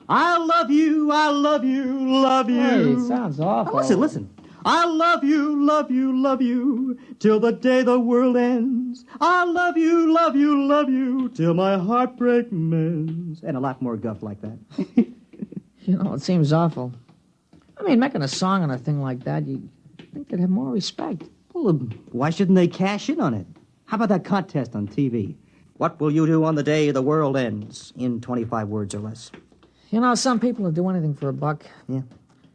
I love you, I love you, love you. Hey, it sounds awful. Now listen. I love you, love you, love you, till the day the world ends. I love you, love you, love you, till my heartbreak mends. And a lot more guff like that. You know, it seems awful. I mean, making a song on a thing like that, you'd think they'd have more respect. Well, why shouldn't they cash in on it? How about that contest on TV? What will you do on the day the world ends? In 25 words or less. You know, some people would do anything for a buck. Yeah.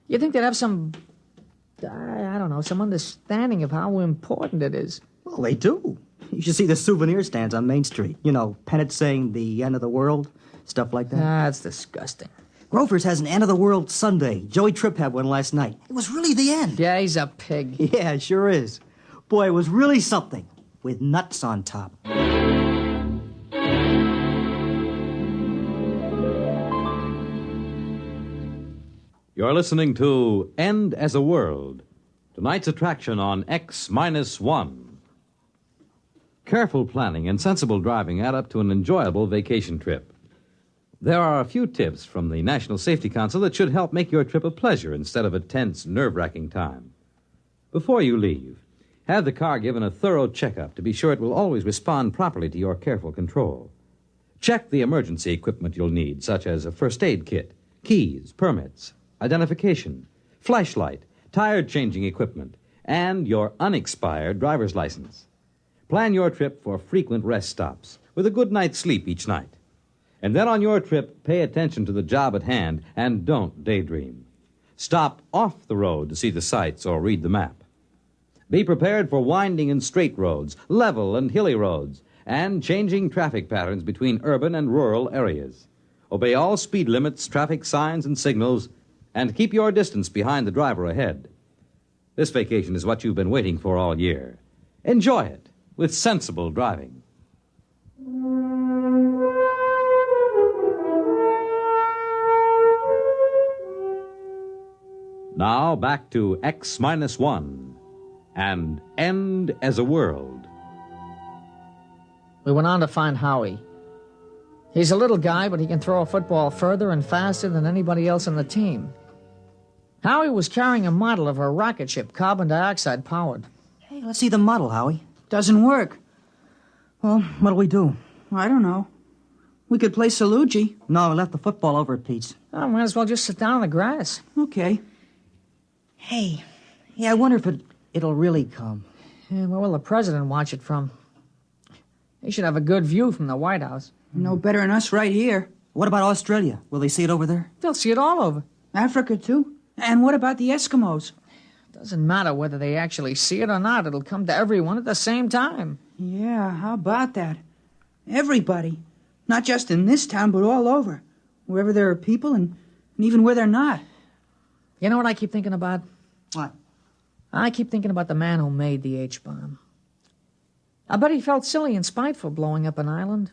You think they'd have some... I don't know, some understanding of how important it is. Well, they do. You should see the souvenir stands on Main Street. You know, pennants saying the end of the world, stuff like that. That's disgusting. Grover's has an end of the world Sunday. Joey Tripp had one last night. It was really the end. Yeah, he's a pig. Yeah, it sure is. Boy, it was really something. With nuts on top. You're listening to End as a World, tonight's attraction on X-1. Careful planning and sensible driving add up to an enjoyable vacation trip. There are a few tips from the National Safety Council that should help make your trip a pleasure instead of a tense, nerve-wracking time. Before you leave, have the car given a thorough checkup to be sure it will always respond properly to your careful control. Check the emergency equipment you'll need, such as a first aid kit, keys, permits, identification, flashlight, tire-changing equipment, and your unexpired driver's license. Plan your trip for frequent rest stops with a good night's sleep each night. And then on your trip, pay attention to the job at hand and don't daydream. Stop off the road to see the sights or read the map. Be prepared for winding and straight roads, level and hilly roads, and changing traffic patterns between urban and rural areas. Obey all speed limits, traffic signs, and signals, and keep your distance behind the driver ahead. This vacation is what you've been waiting for all year. Enjoy it with sensible driving. Now back to X-1 and End as a World. We went on to find Howie. He's a little guy, but he can throw a football further and faster than anybody else on the team. Howie was carrying a model of a rocket ship, carbon dioxide powered. Hey, let's see the model, Howie. Doesn't work. Well, what'll we do? I don't know. We could play Salugi. No, we left the football over at Pete's. I might as well just sit down on the grass. Okay. Hey, I wonder if it'll really come. Yeah, where will the president watch it from? He should have a good view from the White House. No better than us right here. What about Australia? Will they see it over there? They'll see it all over. Africa, too? And what about the Eskimos? Doesn't matter whether they actually see it or not. It'll come to everyone at the same time. Yeah, how about that? Everybody. Not just in this town, but all over. Wherever there are people and even where they're not. You know what I keep thinking about? What? I keep thinking about the man who made the H-bomb. I bet he felt silly and spiteful blowing up an island.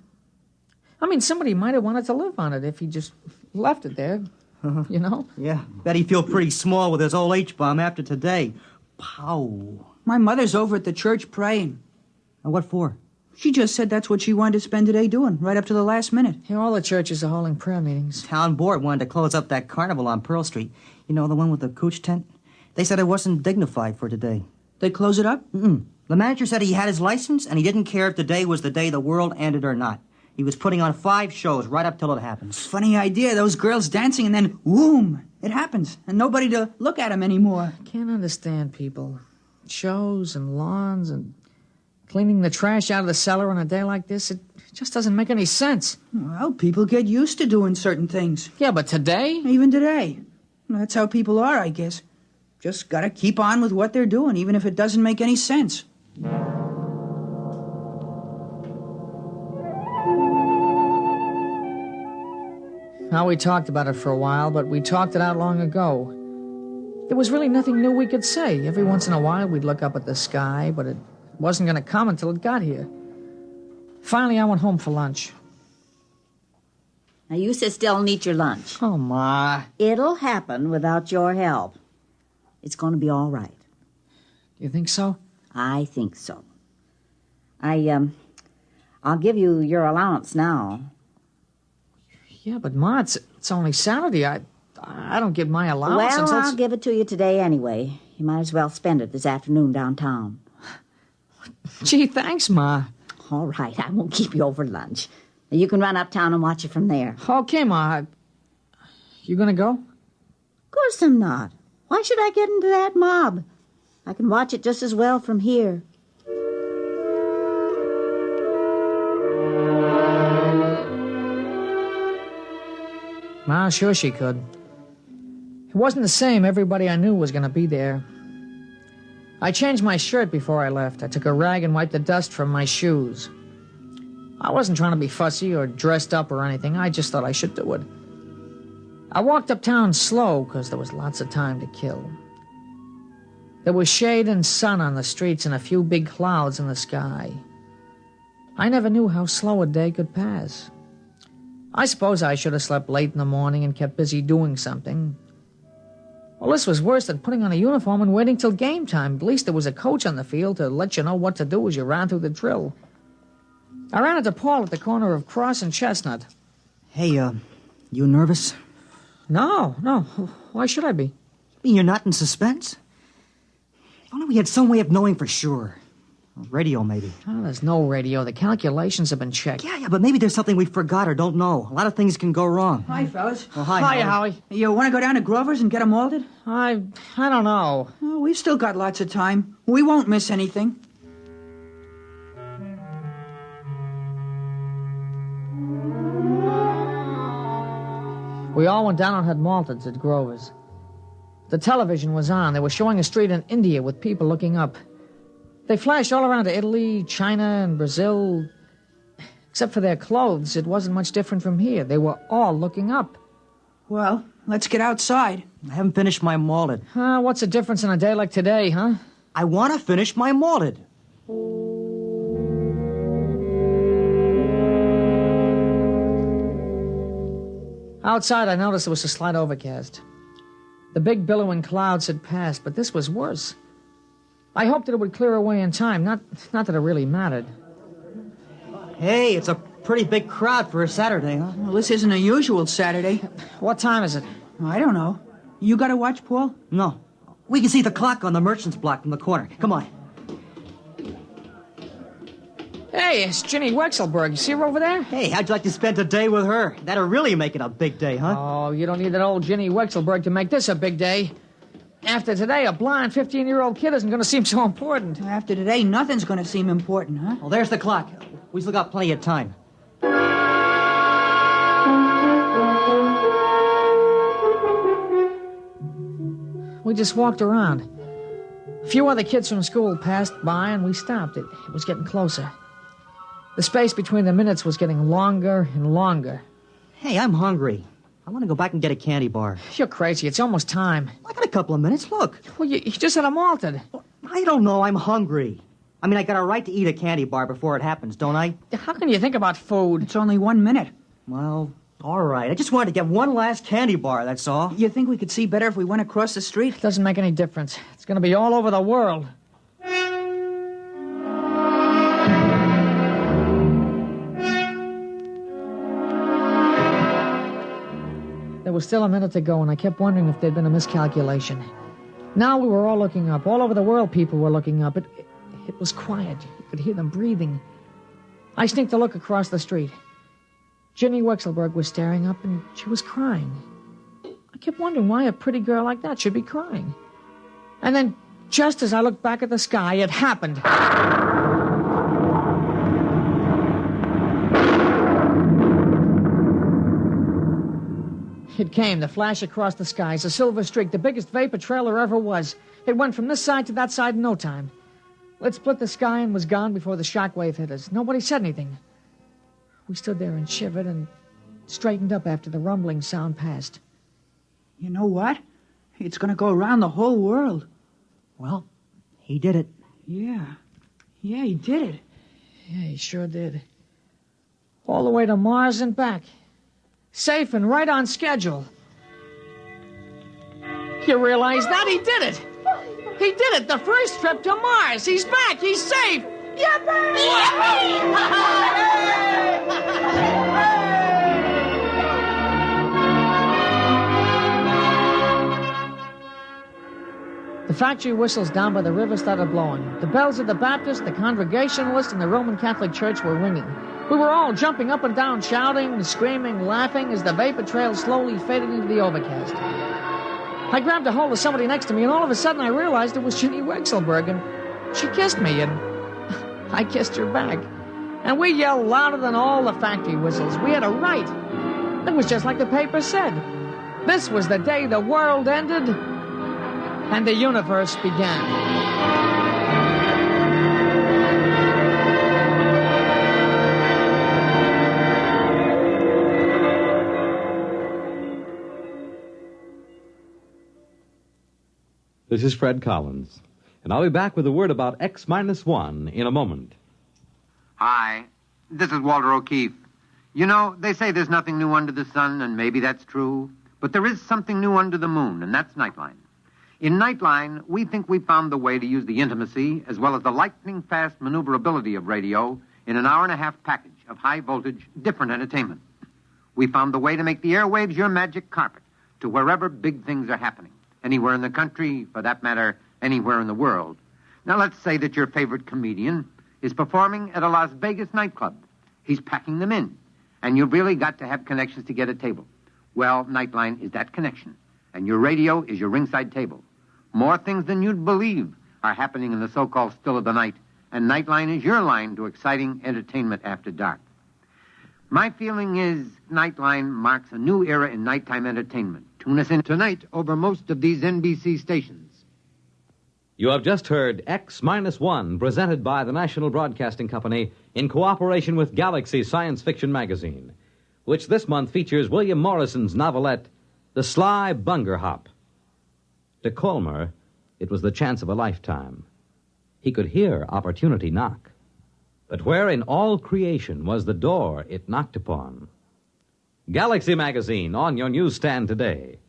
I mean, somebody might have wanted to live on it if he just left it there, you know? Yeah, bet he'd feel pretty small with his old H-bomb after today. Pow. My mother's over at the church praying. And what for? She just said that's what she wanted to spend today doing, right up to the last minute. Yeah, all the churches are holding prayer meetings. Town board wanted to close up that carnival on Pearl Street. You know, the one with the cooch tent? They said it wasn't dignified for today. They close it up? Mm-mm. The manager said he had his license, and he didn't care if today was the day the world ended or not. He was putting on 5 shows right up till it happens. Funny idea, those girls dancing, and then, whoom, it happens, and nobody to look at them anymore. I can't understand people. Shows and lawns and cleaning the trash out of the cellar on a day like this, it just doesn't make any sense. Well, people get used to doing certain things. Yeah, but today? Even today. That's how people are, I guess. Just gotta keep on with what they're doing, even if it doesn't make any sense. Now, we talked about it for a while, but we talked it out long ago. There was really nothing new we could say. Every once in a while, we'd look up at the sky, but it wasn't going to come until it got here. Finally, I went home for lunch. Now, you sit still and eat your lunch. Oh, Ma. It'll happen without your help. It's going to be all right. You think so? I think so. I'll give you your allowance now. Yeah, but Ma, it's only Saturday. I don't get my allowance Well, until... I'll give it to you today anyway. You might as well spend it this afternoon downtown. Gee, thanks, Ma. All right, I won't keep you over lunch. You can run uptown and watch it from there. Okay, Ma. You gonna go? Of course I'm not. Why should I get into that mob? I can watch it just as well from here. Ma, sure she could. It wasn't the same. Everybody I knew was going to be there. I changed my shirt before I left. I took a rag and wiped the dust from my shoes. I wasn't trying to be fussy or dressed up or anything. I just thought I should do it. I walked uptown slow because there was lots of time to kill. There was shade and sun on the streets and a few big clouds in the sky. I never knew how slow a day could pass. I suppose I should have slept late in the morning and kept busy doing something. Well, this was worse than putting on a uniform and waiting till game time. At least there was a coach on the field to let you know what to do as you ran through the drill. I ran into Paul at the corner of Cross and Chestnut. Hey, you nervous? No. Why should I be? You mean you're not in suspense? If only we had some way of knowing for sure. Radio, maybe. Oh, there's no radio. The calculations have been checked. Yeah, but maybe there's something we forgot or don't know. A lot of things can go wrong. Hi, fellas. Oh, hi, Howie. You want to go down to Grover's and get them molded? I don't know. Oh, we've still got lots of time. We won't miss anything. We all went down and had malteds at Grover's. The television was on. They were showing a street in India with people looking up. They flashed all around to Italy, China, and Brazil. Except for their clothes, it wasn't much different from here. They were all looking up. Well, let's get outside. I haven't finished my malted. What's the difference in a day like today, huh? I want to finish my malted. Outside, I noticed there was a slight overcast. The big billowing clouds had passed, but this was worse. I hoped that it would clear away in time, not that it really mattered. Hey, it's a pretty big crowd for a Saturday, huh? Well, this isn't a usual Saturday. What time is it? I don't know. You got to watch, Paul? No. We can see the clock on the merchant's block from the corner. Come on. Hey, it's Ginny Wexelberg. You see her over there? Hey, how'd you like to spend a day with her? That'll really make it a big day, huh? Oh, you don't need that old Ginny Wexelberg to make this a big day. After today, a blind 15-year-old kid isn't going to seem so important. After today, nothing's going to seem important, huh? Well, there's the clock. We still got plenty of time. We just walked around. A few other kids from school passed by, and we stopped. It was getting closer. The space between the minutes was getting longer and longer. Hey, I'm hungry. I want to go back and get a candy bar. You're crazy. It's almost time. I got a couple of minutes. Look. Well, you just had a malted. I don't know. I'm hungry. I mean, I got a right to eat a candy bar before it happens, don't I? How can you think about food? It's only 1 minute. Well, all right. I just wanted to get one last candy bar, that's all. You think we could see better if we went across the street? It doesn't make any difference. It's going to be all over the world. There was still a minute to go, and I kept wondering if there'd been a miscalculation. Now we were all looking up. All over the world, people were looking up. It was quiet. You could hear them breathing. I sneaked a look across the street. Ginny Wexelberg was staring up, and she was crying. I kept wondering why a pretty girl like that should be crying. And then, just as I looked back at the sky, it happened. It came, the flash across the skies, a silver streak, the biggest vapor trail there ever was. It went from this side to that side in no time. It split the sky and was gone before the shockwave hit us. Nobody said anything. We stood there and shivered and straightened up after the rumbling sound passed. You know what? It's going to go around the whole world. Well, he did it. Yeah, he did it. Yeah, he sure did. All the way to Mars and back. Safe and right on schedule. You realize that? He did it! He did it! The first trip to Mars! He's back! He's safe! The factory whistles down by the river started blowing. The bells of the Baptist, the Congregationalist, and the Roman Catholic Church were ringing. We were all jumping up and down, shouting, screaming, laughing as the vapor trail slowly faded into the overcast. I grabbed a hold of somebody next to me, and all of a sudden I realized it was Ginny Wexelberg, and she kissed me, and I kissed her back. And we yelled louder than all the factory whistles. We had a right. It was just like the paper said. This was the day the world ended and the universe began. This is Fred Collins, and I'll be back with a word about X-1 in a moment. Hi, this is Walter O'Keefe. You know, they say there's nothing new under the sun, and maybe that's true. But there is something new under the moon, and that's Nightline. In Nightline, we think we found the way to use the intimacy as well as the lightning-fast maneuverability of radio in an hour-and-a-half package of high-voltage, different entertainment. We found the way to make the airwaves your magic carpet to wherever big things are happening. Anywhere in the country, for that matter, anywhere in the world. Now, let's say that your favorite comedian is performing at a Las Vegas nightclub. He's packing them in, and you've really got to have connections to get a table. Well, Nightline is that connection, and your radio is your ringside table. More things than you'd believe are happening in the so-called still of the night, and Nightline is your line to exciting entertainment after dark. My feeling is Nightline marks a new era in nighttime entertainment. Tune us in tonight over most of these NBC stations. You have just heard X-1, presented by the National Broadcasting Company in cooperation with Galaxy Science Fiction Magazine, which this month features William Morrison's novelette, The Sly Bunger Hop. To Colmer, it was the chance of a lifetime. He could hear opportunity knock. But where in all creation was the door it knocked upon? Galaxy Magazine on your newsstand today.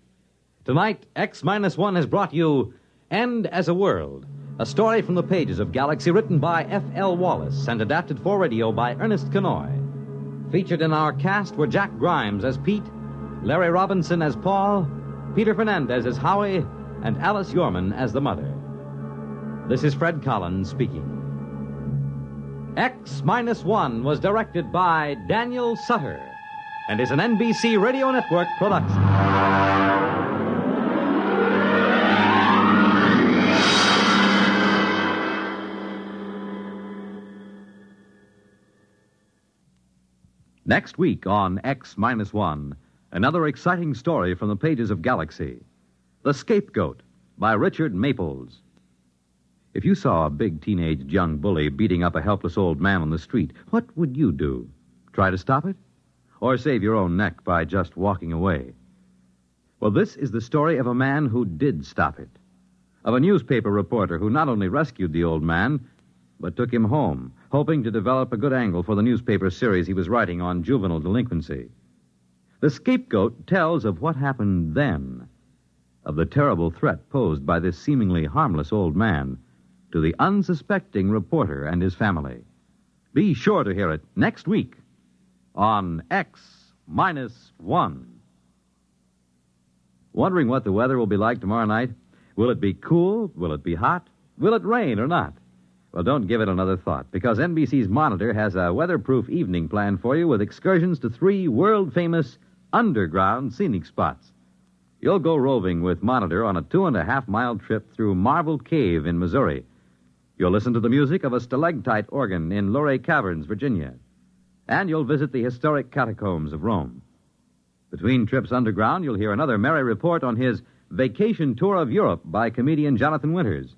Tonight, X-1 has brought you End as a World, a story from the pages of Galaxy written by F.L. Wallace and adapted for radio by Ernest Kenoy. Featured in our cast were Jack Grimes as Pete, Larry Robinson as Paul, Peter Fernandez as Howie, and Alice Yorman as the mother. This is Fred Collins speaking. X-1 was directed by Daniel Sutter and is an NBC Radio Network production. Next week on X-1, another exciting story from the pages of Galaxy. The Scapegoat by Richard Maples. If you saw a big teenage young bully beating up a helpless old man on the street, what would you do? Try to stop it? Or save your own neck by just walking away? Well, this is the story of a man who did stop it. Of a newspaper reporter who not only rescued the old man, but took him home, hoping to develop a good angle for the newspaper series he was writing on juvenile delinquency. The Scapegoat tells of what happened then, of the terrible threat posed by this seemingly harmless old man to the unsuspecting reporter and his family. Be sure to hear it next week on X-1. Wondering what the weather will be like tomorrow night? Will it be cool? Will it be hot? Will it rain or not? Well, don't give it another thought, because NBC's Monitor has a weatherproof evening plan for you with excursions to 3 world-famous underground scenic spots. You'll go roving with Monitor on a 2.5-mile trip through Marble Cave in Missouri. You'll listen to the music of a stalactite organ in Luray Caverns, Virginia. And you'll visit the historic catacombs of Rome. Between trips underground, you'll hear another merry report on his vacation tour of Europe by comedian Jonathan Winters.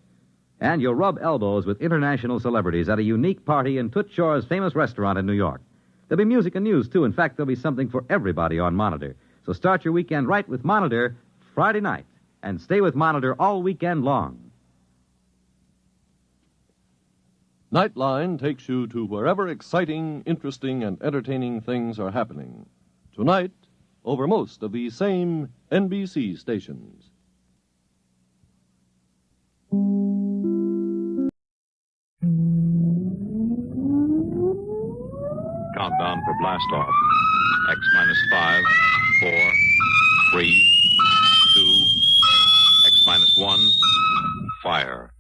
And you'll rub elbows with international celebrities at a unique party in Toots Shor's famous restaurant in New York. There'll be music and news, too. In fact, there'll be something for everybody on Monitor. So start your weekend right with Monitor Friday night, and stay with Monitor all weekend long. Nightline takes you to wherever exciting, interesting, and entertaining things are happening. Tonight, over most of these same NBC stations. Countdown for blast off. X-5, 4, 3, 2, X-1, fire.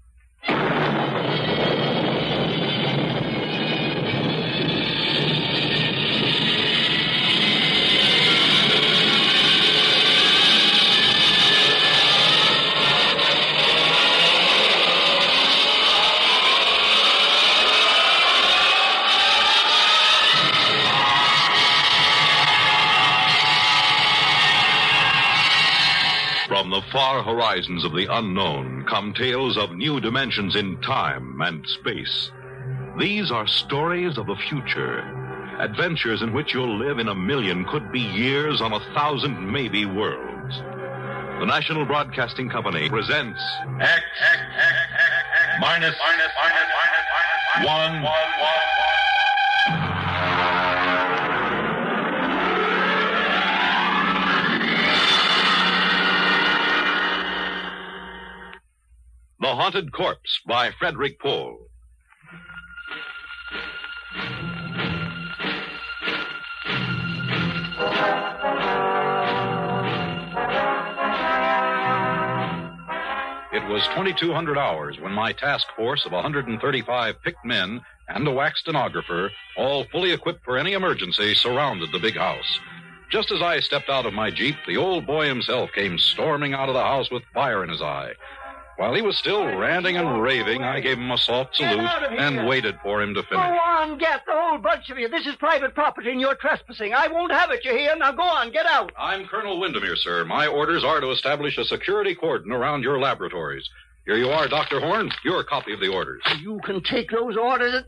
From the far horizons of the unknown come tales of new dimensions in time and space. These are stories of the future, adventures in which you'll live in 1,000,000, could be years on 1,000 maybe worlds. The National Broadcasting Company presents X-1. The Haunted Corpse by Frederick Pohl. It was 2200 hours when my task force of 135 picked men and a wax stenographer, all fully equipped for any emergency, surrounded the big house. Just as I stepped out of my Jeep, the old boy himself came storming out of the house with fire in his eye. While he was still ranting and raving, I gave him a soft salute and waited for him to Go finish. on, get the whole bunch of you. This is private property and you're trespassing. I won't have it, you hear? Now go on, get out. I'm Colonel Windermere, sir. My orders are to establish a security cordon around your laboratories. Here you are, Dr. Horn. Your copy of the orders. You can take those orders.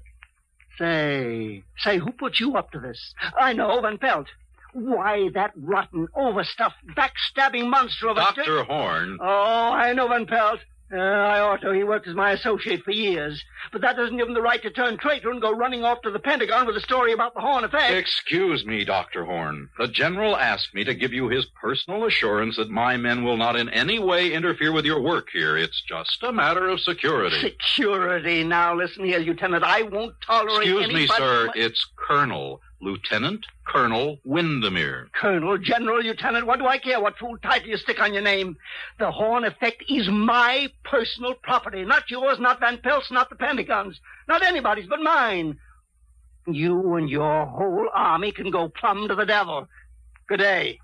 Say, who put you up to this? I know, Van Pelt. Why, that rotten, overstuffed, backstabbing monster of a... Dr. Horn. Oh, I know Van Pelt. I ought to. He worked as my associate for years. But that doesn't give him the right to turn traitor and go running off to the Pentagon with a story about the Horn effect. Excuse me, Dr. Horn. The General asked me to give you his personal assurance that my men will not in any way interfere with your work here. It's just a matter of security. Security. Now, listen here, Lieutenant. I won't tolerate Excuse anybody... me, sir. It's Colonel. Lieutenant Colonel Windermere. Colonel, General, Lieutenant, what do I care what fool title you stick on your name? The Horn effect is my personal property. Not yours, not Van Pelt's, not the Pentagon's. Not anybody's but mine. You and your whole army can go plumb to the devil. Good day.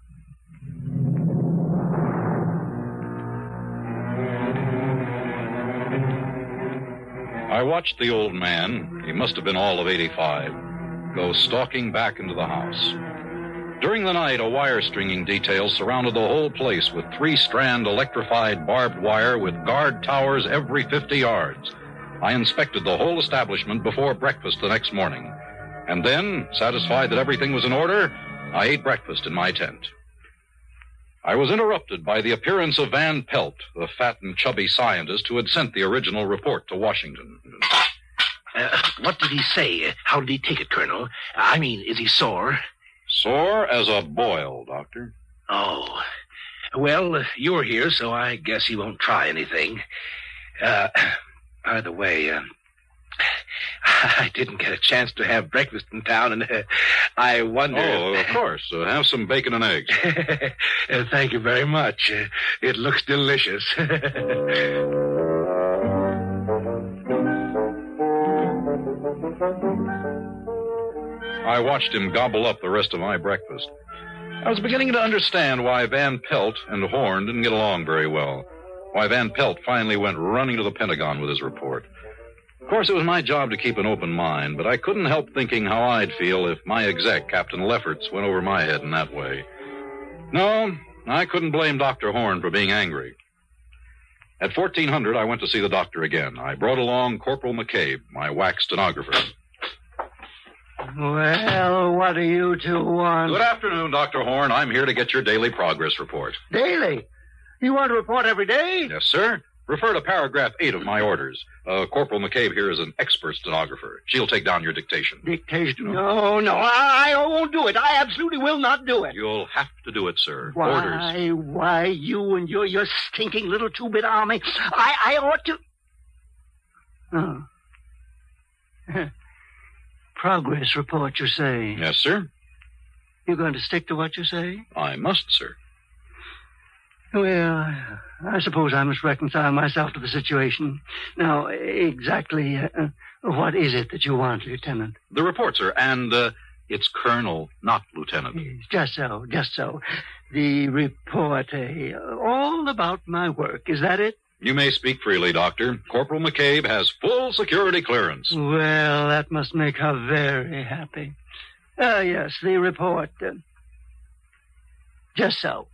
I watched the old man, he must have been all of 85, go stalking back into the house. During the night, a wire stringing detail surrounded the whole place with 3-strand electrified barbed wire with guard towers every 50 yards. I inspected the whole establishment before breakfast the next morning. And then, satisfied that everything was in order, I ate breakfast in my tent. I was interrupted by the appearance of Van Pelt, the fat and chubby scientist who had sent the original report to Washington. What did he say? How did he take it, Colonel? I mean, is he sore? Sore as a boil, Doctor. Oh. Well, you're here, so I guess he won't try anything. By the way, I didn't get a chance to have breakfast in town, and I wonder... Oh, of course. Have some bacon and eggs. Thank you very much. It looks delicious. I watched him gobble up the rest of my breakfast. I was beginning to understand why Van Pelt and Horn didn't get along very well. Why Van Pelt finally went running to the Pentagon with his report. Of course, it was my job to keep an open mind, but I couldn't help thinking how I'd feel if my exec, Captain Lefferts, went over my head in that way. No, I couldn't blame Dr. Horn for being angry. At 1400, I went to see the doctor again. I brought along Corporal McCabe, my wax stenographer. Well, what do you two want? Good afternoon, Dr. Horn. I'm here to get your daily progress report. Daily? You want to report every day? Yes, sir. Refer to paragraph 8 of my orders. Corporal McCabe here is an expert stenographer. She'll take down your dictation. Dictation? No, I won't do it. I absolutely will not do it. You'll have to do it, sir. Why, Orders. Why, you and your stinking little 2-bit army. I ought to... Oh. Progress report, you say? Yes, sir. You're going to stick to what you say? I must, sir. Well, I suppose I must reconcile myself to the situation. Now, exactly what is it that you want, Lieutenant? The report, sir, and it's Colonel, not Lieutenant. Just so. The report, all about my work. Is that it? You may speak freely, Doctor. Corporal McCabe has full security clearance. Well, that must make her very happy. Yes, the report. Just so.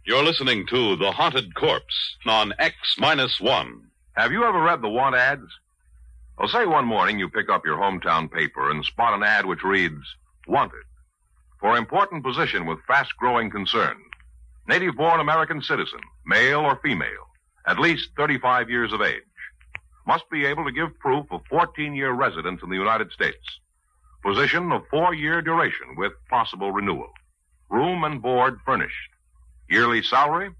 You're listening to The Haunted Corpse on X-1. Have you ever read the want ads? Well, say one morning you pick up your hometown paper and spot an ad which reads, Wanted, for important position with fast-growing concern. Native-born American citizen, male or female, at least 35 years of age. must be able to give proof of 14-year residence in the United States. Position of 4-year duration with possible renewal. Room and board furnished. Yearly salary,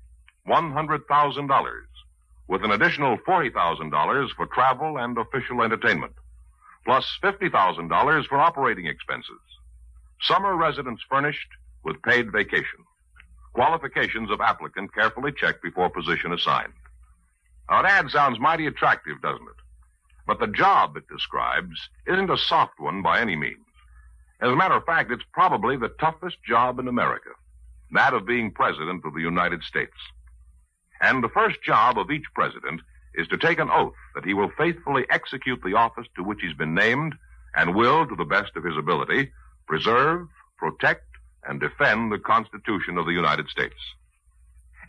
$100,000, with an additional $40,000 for travel and official entertainment, plus $50,000 for operating expenses. Summer residence furnished with paid vacation. Qualifications of applicant carefully checked before position assigned. Now, an ad sounds mighty attractive, doesn't it? But the job it describes isn't a soft one by any means. As a matter of fact, it's probably the toughest job in America, that of being President of the United States. And the first job of each president is to take an oath that he will faithfully execute the office to which he's been named and will, to the best of his ability, preserve, protect, and defend the Constitution of the United States.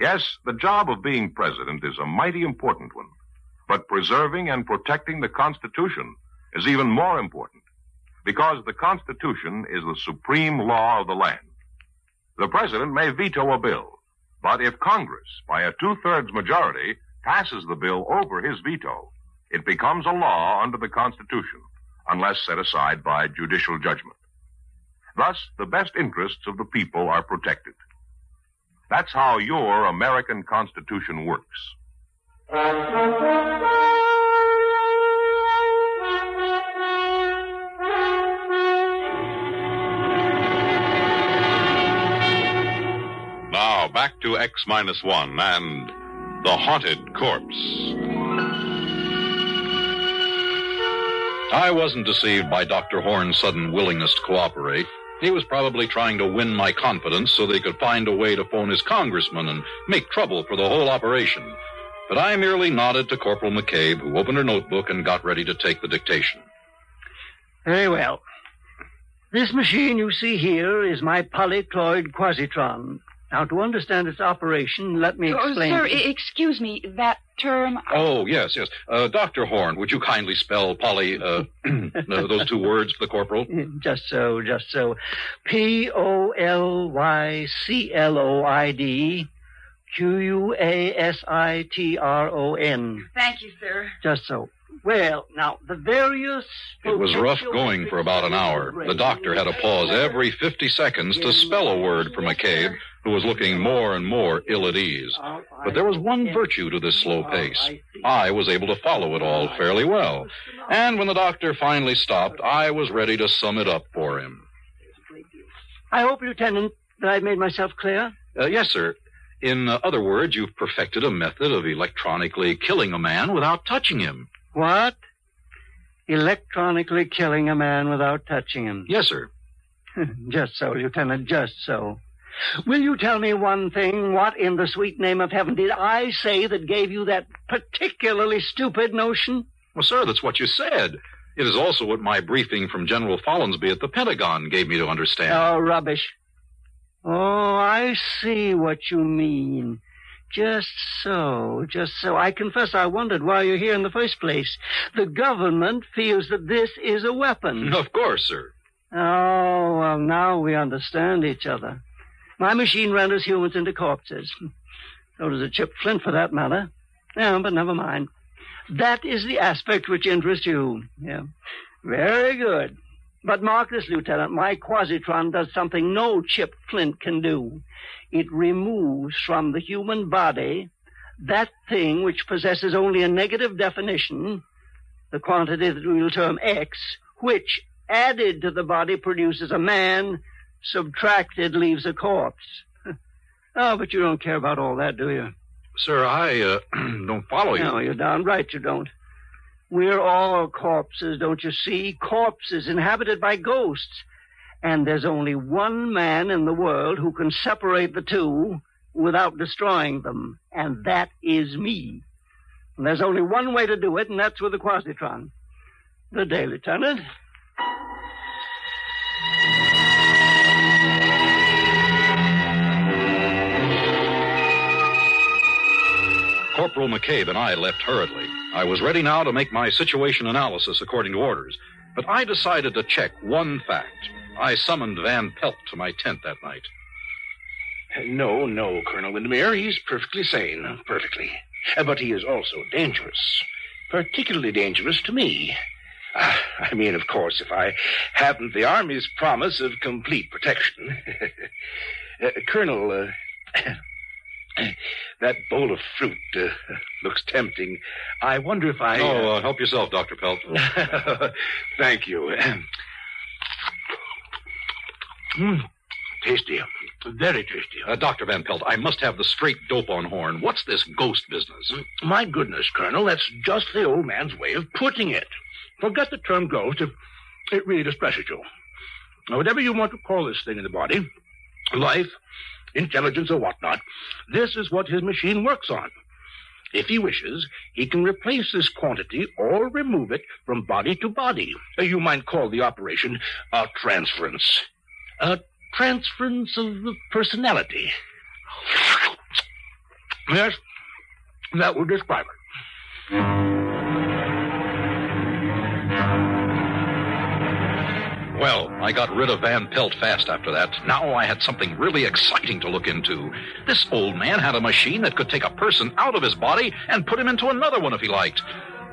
Yes, the job of being president is a mighty important one, but preserving and protecting the Constitution is even more important, because the Constitution is the supreme law of the land. The president may veto a bill, but if Congress, by a 2/3 majority, passes the bill over his veto, it becomes a law under the Constitution, unless set aside by judicial judgment. Thus, the best interests of the people are protected. That's how your American Constitution works. Now, back to X-1 and the haunted corpse. I wasn't deceived by Dr. Horn's sudden willingness to cooperate. He was probably trying to win my confidence so they could find a way to phone his congressman and make trouble for the whole operation. But I merely nodded to Corporal McCabe, who opened her notebook and got ready to take the dictation. Very well. This machine you see here is my polycloid quasitron. Now, to understand its operation, let me explain. Sir, excuse me, that term... Oh, yes. Dr. Horn, would you kindly spell those two words for the corporal? Just so. Polycloid quasitron. Thank you, sir. Just so. Well, now, the various... It was rough going for about an hour. The doctor had to pause every 50 seconds to spell a word for McCabe, who was looking more and more ill at ease. But there was one virtue to this slow pace. I was able to follow it all fairly well. And when the doctor finally stopped, I was ready to sum it up for him. I hope, Lieutenant, that I've made myself clear? Yes, sir. In other words, you've perfected a method of electronically killing a man without touching him. What? Electronically killing a man without touching him? Yes, sir. Just so, Lieutenant, just so. Will you tell me one thing? What in the sweet name of heaven did I say that gave you that particularly stupid notion? Well, sir, that's what you said. It is also what my briefing from General Follansby at the Pentagon gave me to understand. Oh, rubbish. Oh, I see what you mean. Just so. I confess I wondered why you're here in the first place. The government feels that this is a weapon. Of course, sir. Oh, well, now we understand each other. My machine renders humans into corpses. So does a chipped flint, for that matter. Yeah, but never mind. That is the aspect which interests you. Yeah. Very good. But mark this, Lieutenant. My quasitron does something no chipped flint can do. It removes from the human body that thing which possesses only a negative definition, the quantity that we will term X, which, added to the body, produces a man, subtracted leaves a corpse. Oh, but you don't care about all that, do you? Sir, I don't follow you. No, you're darn right you don't. We're all corpses, don't you see? Corpses inhabited by ghosts. And there's only one man in the world who can separate the two without destroying them, and that is me. And there's only one way to do it, and that's with the quasitron. Good day, Lieutenant. Corporal McCabe and I left hurriedly. I was ready now to make my situation analysis according to orders, but I decided to check one fact. I summoned Van Pelt to my tent that night. No, Colonel Windermere. He's perfectly sane. Perfectly. But he is also dangerous. particularly dangerous to me. I mean, of course, if I haven't the Army's promise of complete protection. Colonel, that bowl of fruit looks tempting. I wonder if I... help yourself, Dr. Pelt. Thank you. Tasty. Very tasty. Dr. Van Pelt, I must have the straight dope on Horn. What's this ghost business? My goodness, Colonel, that's just the old man's way of putting it. Forget the term ghost if it really distresses you. Now, whatever you want to call this thing in the body, life, intelligence, or whatnot, this is what his machine works on. If he wishes, he can replace this quantity or remove it from body to body. You might call the operation a transference. A transference of the personality. Yes, that would describe it. Well, I got rid of Van Pelt fast after that. Now I had something really exciting to look into. This old man had a machine that could take a person out of his body and put him into another one if he liked.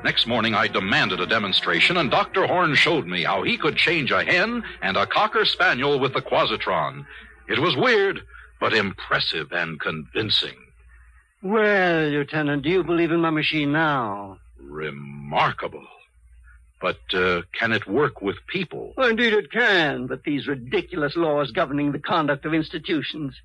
Next morning, I demanded a demonstration, and Dr. Horn showed me how he could change a hen and a cocker spaniel with the quasitron. It was weird, but impressive and convincing. Well, Lieutenant, do you believe in my machine now? Remarkable. But can it work with people? Well, indeed it can, but these ridiculous laws governing the conduct of institutions.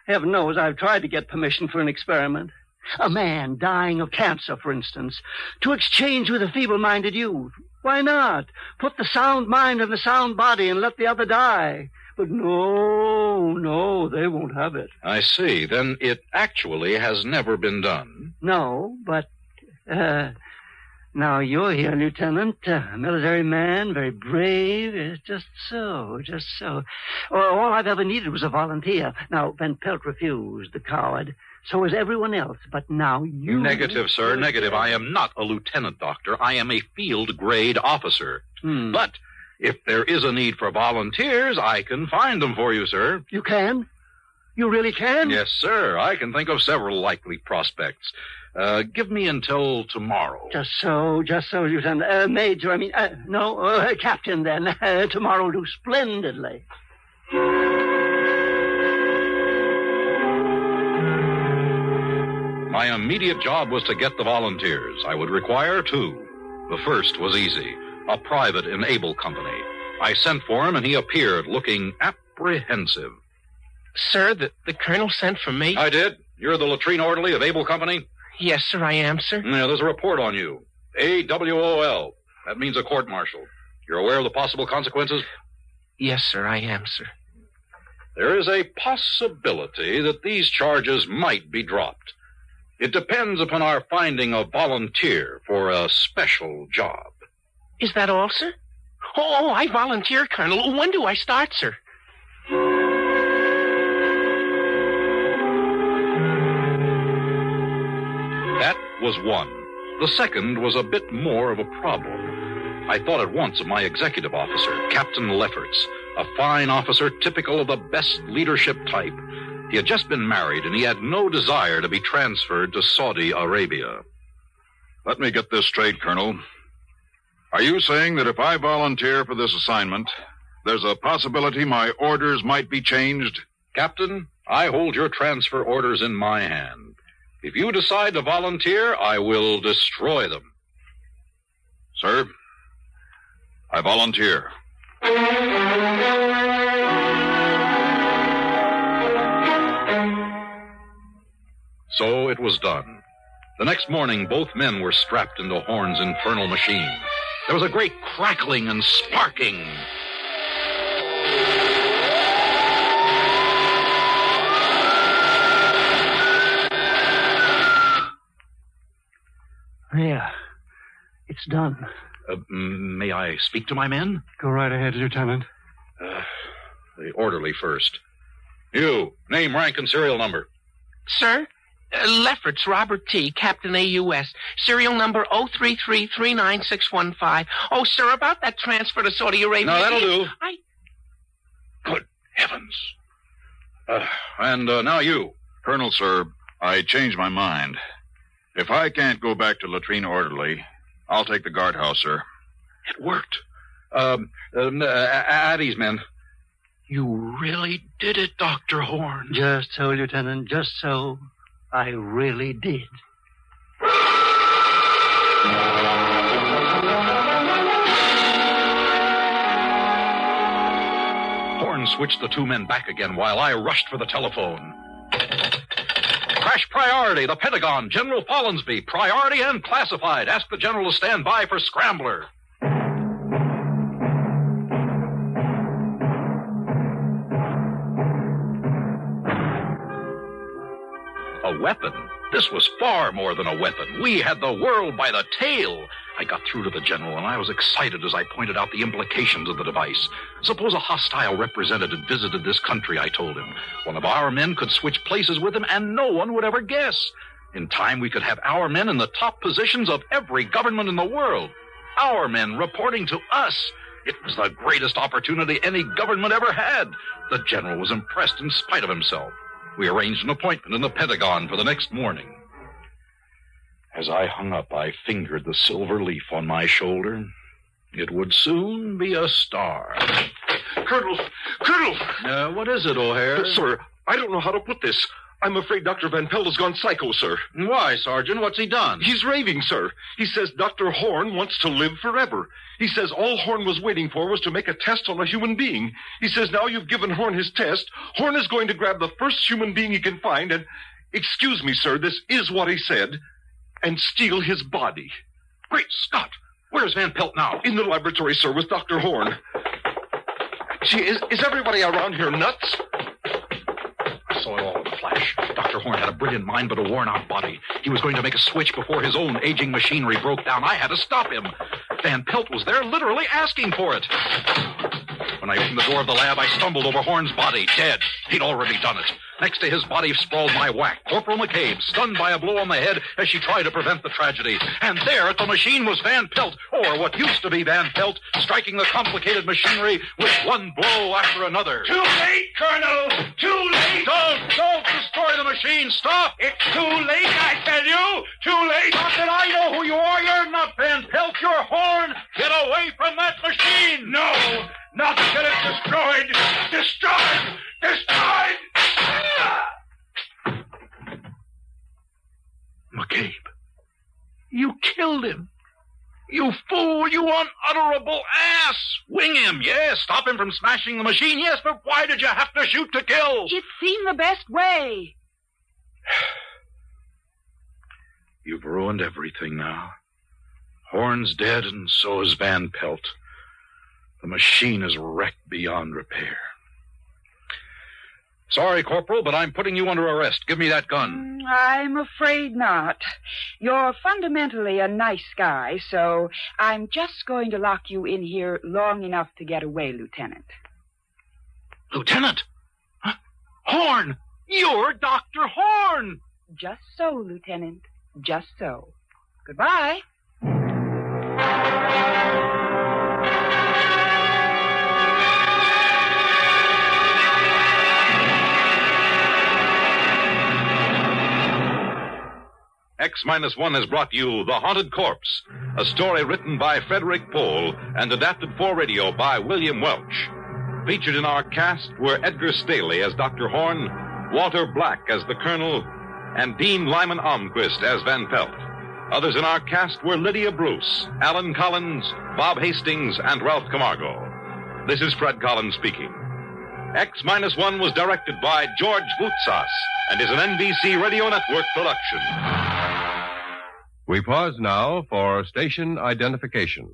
Heaven knows I've tried to get permission for an experiment. A man dying of cancer, for instance, to exchange with a feeble-minded youth. Why not? Put the sound mind in the sound body and let the other die. But no, they won't have it. I see. Then it actually has never been done. No, but, now you're here, Lieutenant. A military man, very brave. Just so. All I've ever needed was a volunteer. Now, Van Pelt refused, the coward. So is everyone else, but now you... Negative, sir, negative. I am not a lieutenant, Doctor. I am a field-grade officer. But if there is a need for volunteers, I can find them for you, sir. You can? You really can? Yes, sir. I can think of several likely prospects. Give me until tomorrow. Just so, Lieutenant. Major, Captain, then. Tomorrow will do splendidly. My immediate job was to get the volunteers. I would require two. The first was easy. A private in Able Company. I sent for him, and he appeared looking apprehensive. Sir, the colonel sent for me? I did. You're the latrine orderly of Able Company? Yes, sir, I am, sir. Yeah, there's a report on you. AWOL. That means a court-martial. You're aware of the possible consequences? Yes, sir, I am, sir. There is a possibility that these charges might be dropped. It depends upon our finding a volunteer for a special job. Is that all, sir? Oh, I volunteer, Colonel. When do I start, sir? That was one. The second was a bit more of a problem. I thought at once of my executive officer, Captain Lefferts, a fine officer typical of the best leadership type. He had just been married, and he had no desire to be transferred to Saudi Arabia. Let me get this straight, Colonel. Are you saying that if I volunteer for this assignment, there's a possibility my orders might be changed? Captain, I hold your transfer orders in my hand. If you decide to volunteer, I will destroy them. Sir, I volunteer. So it was done. The next morning, both men were strapped into Horn's infernal machine. There was a great crackling and sparking. There. It's done. May I speak to my men? Go right ahead, Lieutenant. The orderly first. You, name, rank, and serial number. Sir? Lefferts, Robert T., Captain AUS, serial number 033-39615. Oh, sir, about that transfer to Saudi Arabia... No, that'll do. Good heavens. And now you. Colonel, sir, I changed my mind. If I can't go back to latrine orderly, I'll take the guardhouse, sir. It worked. Addie's men. You really did it, Dr. Horn. Just so, Lieutenant, just so. I really did. Horn switched the two men back again while I rushed for the telephone. Crash priority, the Pentagon, General Follansby, priority and classified. Ask the general to stand by for Scrambler. A weapon? This was far more than a weapon. We had the world by the tail. I got through to the general, and I was excited as I pointed out the implications of the device. Suppose a hostile representative visited this country, I told him. One of our men could switch places with him, and no one would ever guess. In time, we could have our men in the top positions of every government in the world. Our men reporting to us. It was the greatest opportunity any government ever had. The general was impressed in spite of himself. We arranged an appointment in the Pentagon for the next morning. As I hung up, I fingered the silver leaf on my shoulder. It would soon be a star. Colonel! What is it, O'Hare? Sir, I don't know how to put this. I'm afraid Dr. Van Pelt has gone psycho, sir. Why, Sergeant? What's he done? He's raving, sir. He says Dr. Horn wants to live forever. He says all Horn was waiting for was to make a test on a human being. He says now you've given Horn his test, Horn is going to grab the first human being he can find and, excuse me, sir, this is what he said, and steal his body. Great Scott! Where's Van Pelt now? In the laboratory, sir, with Dr. Horn. Gee, is everybody around here nuts? I saw it all in a flash. Dr. Horn had a brilliant mind, but a worn-out body. He was going to make a switch before his own aging machinery broke down. I had to stop him. Van Pelt was there, literally asking for it. When I opened the door of the lab, I stumbled over Horn's body, dead. He'd already done it. Next to his body sprawled my whack, Corporal McCabe, stunned by a blow on the head as she tried to prevent the tragedy. And there at the machine was Van Pelt, or what used to be Van Pelt, striking the complicated machinery with one blow after another. Too late, Colonel! Too late! Don't destroy the machine! Stop! It's too late, I tell you! Too late! Not that I know who you are! You're not Van Pelt! You're Horn! Get away from that machine! No! Not until it's destroyed! Destroyed! Destroyed! McCabe, you killed him. You fool, you unutterable ass! Wing him, yes. Stop him from smashing the machine, yes, but why did you have to shoot to kill? It seemed the best way. You've ruined everything now. Horn's dead, and so is Van Pelt. The machine is wrecked beyond repair. Sorry, Corporal, but I'm putting you under arrest. Give me that gun. I'm afraid not. You're fundamentally a nice guy, so I'm just going to lock you in here long enough to get away, Lieutenant. Lieutenant? Huh? Horn! You're Dr. Horn! Just so, Lieutenant. Just so. Goodbye. X-1 has brought you The Haunted Corpse, a story written by Frederick Pohl and adapted for radio by William Welch. Featured in our cast were Edgar Staley as Dr. Horn, Walter Black as the Colonel, and Dean Lyman Almquist as Van Pelt. Others in our cast were Lydia Bruce, Alan Collins, Bob Hastings, and Ralph Camargo. This is Fred Collins speaking. X-1 was directed by George Voutsas and is an NBC Radio Network production. We pause now for station identification.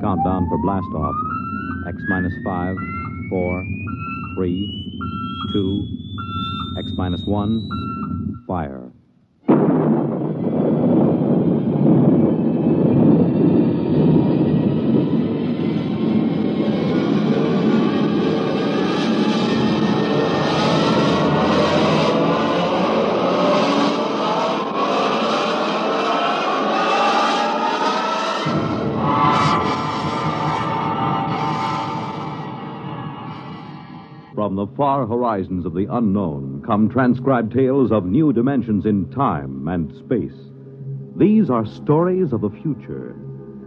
Countdown for blast off. X-5, 4, 3, 2, X-1, fire. From the far horizons of the unknown come transcribed tales of new dimensions in time and space. These are stories of the future,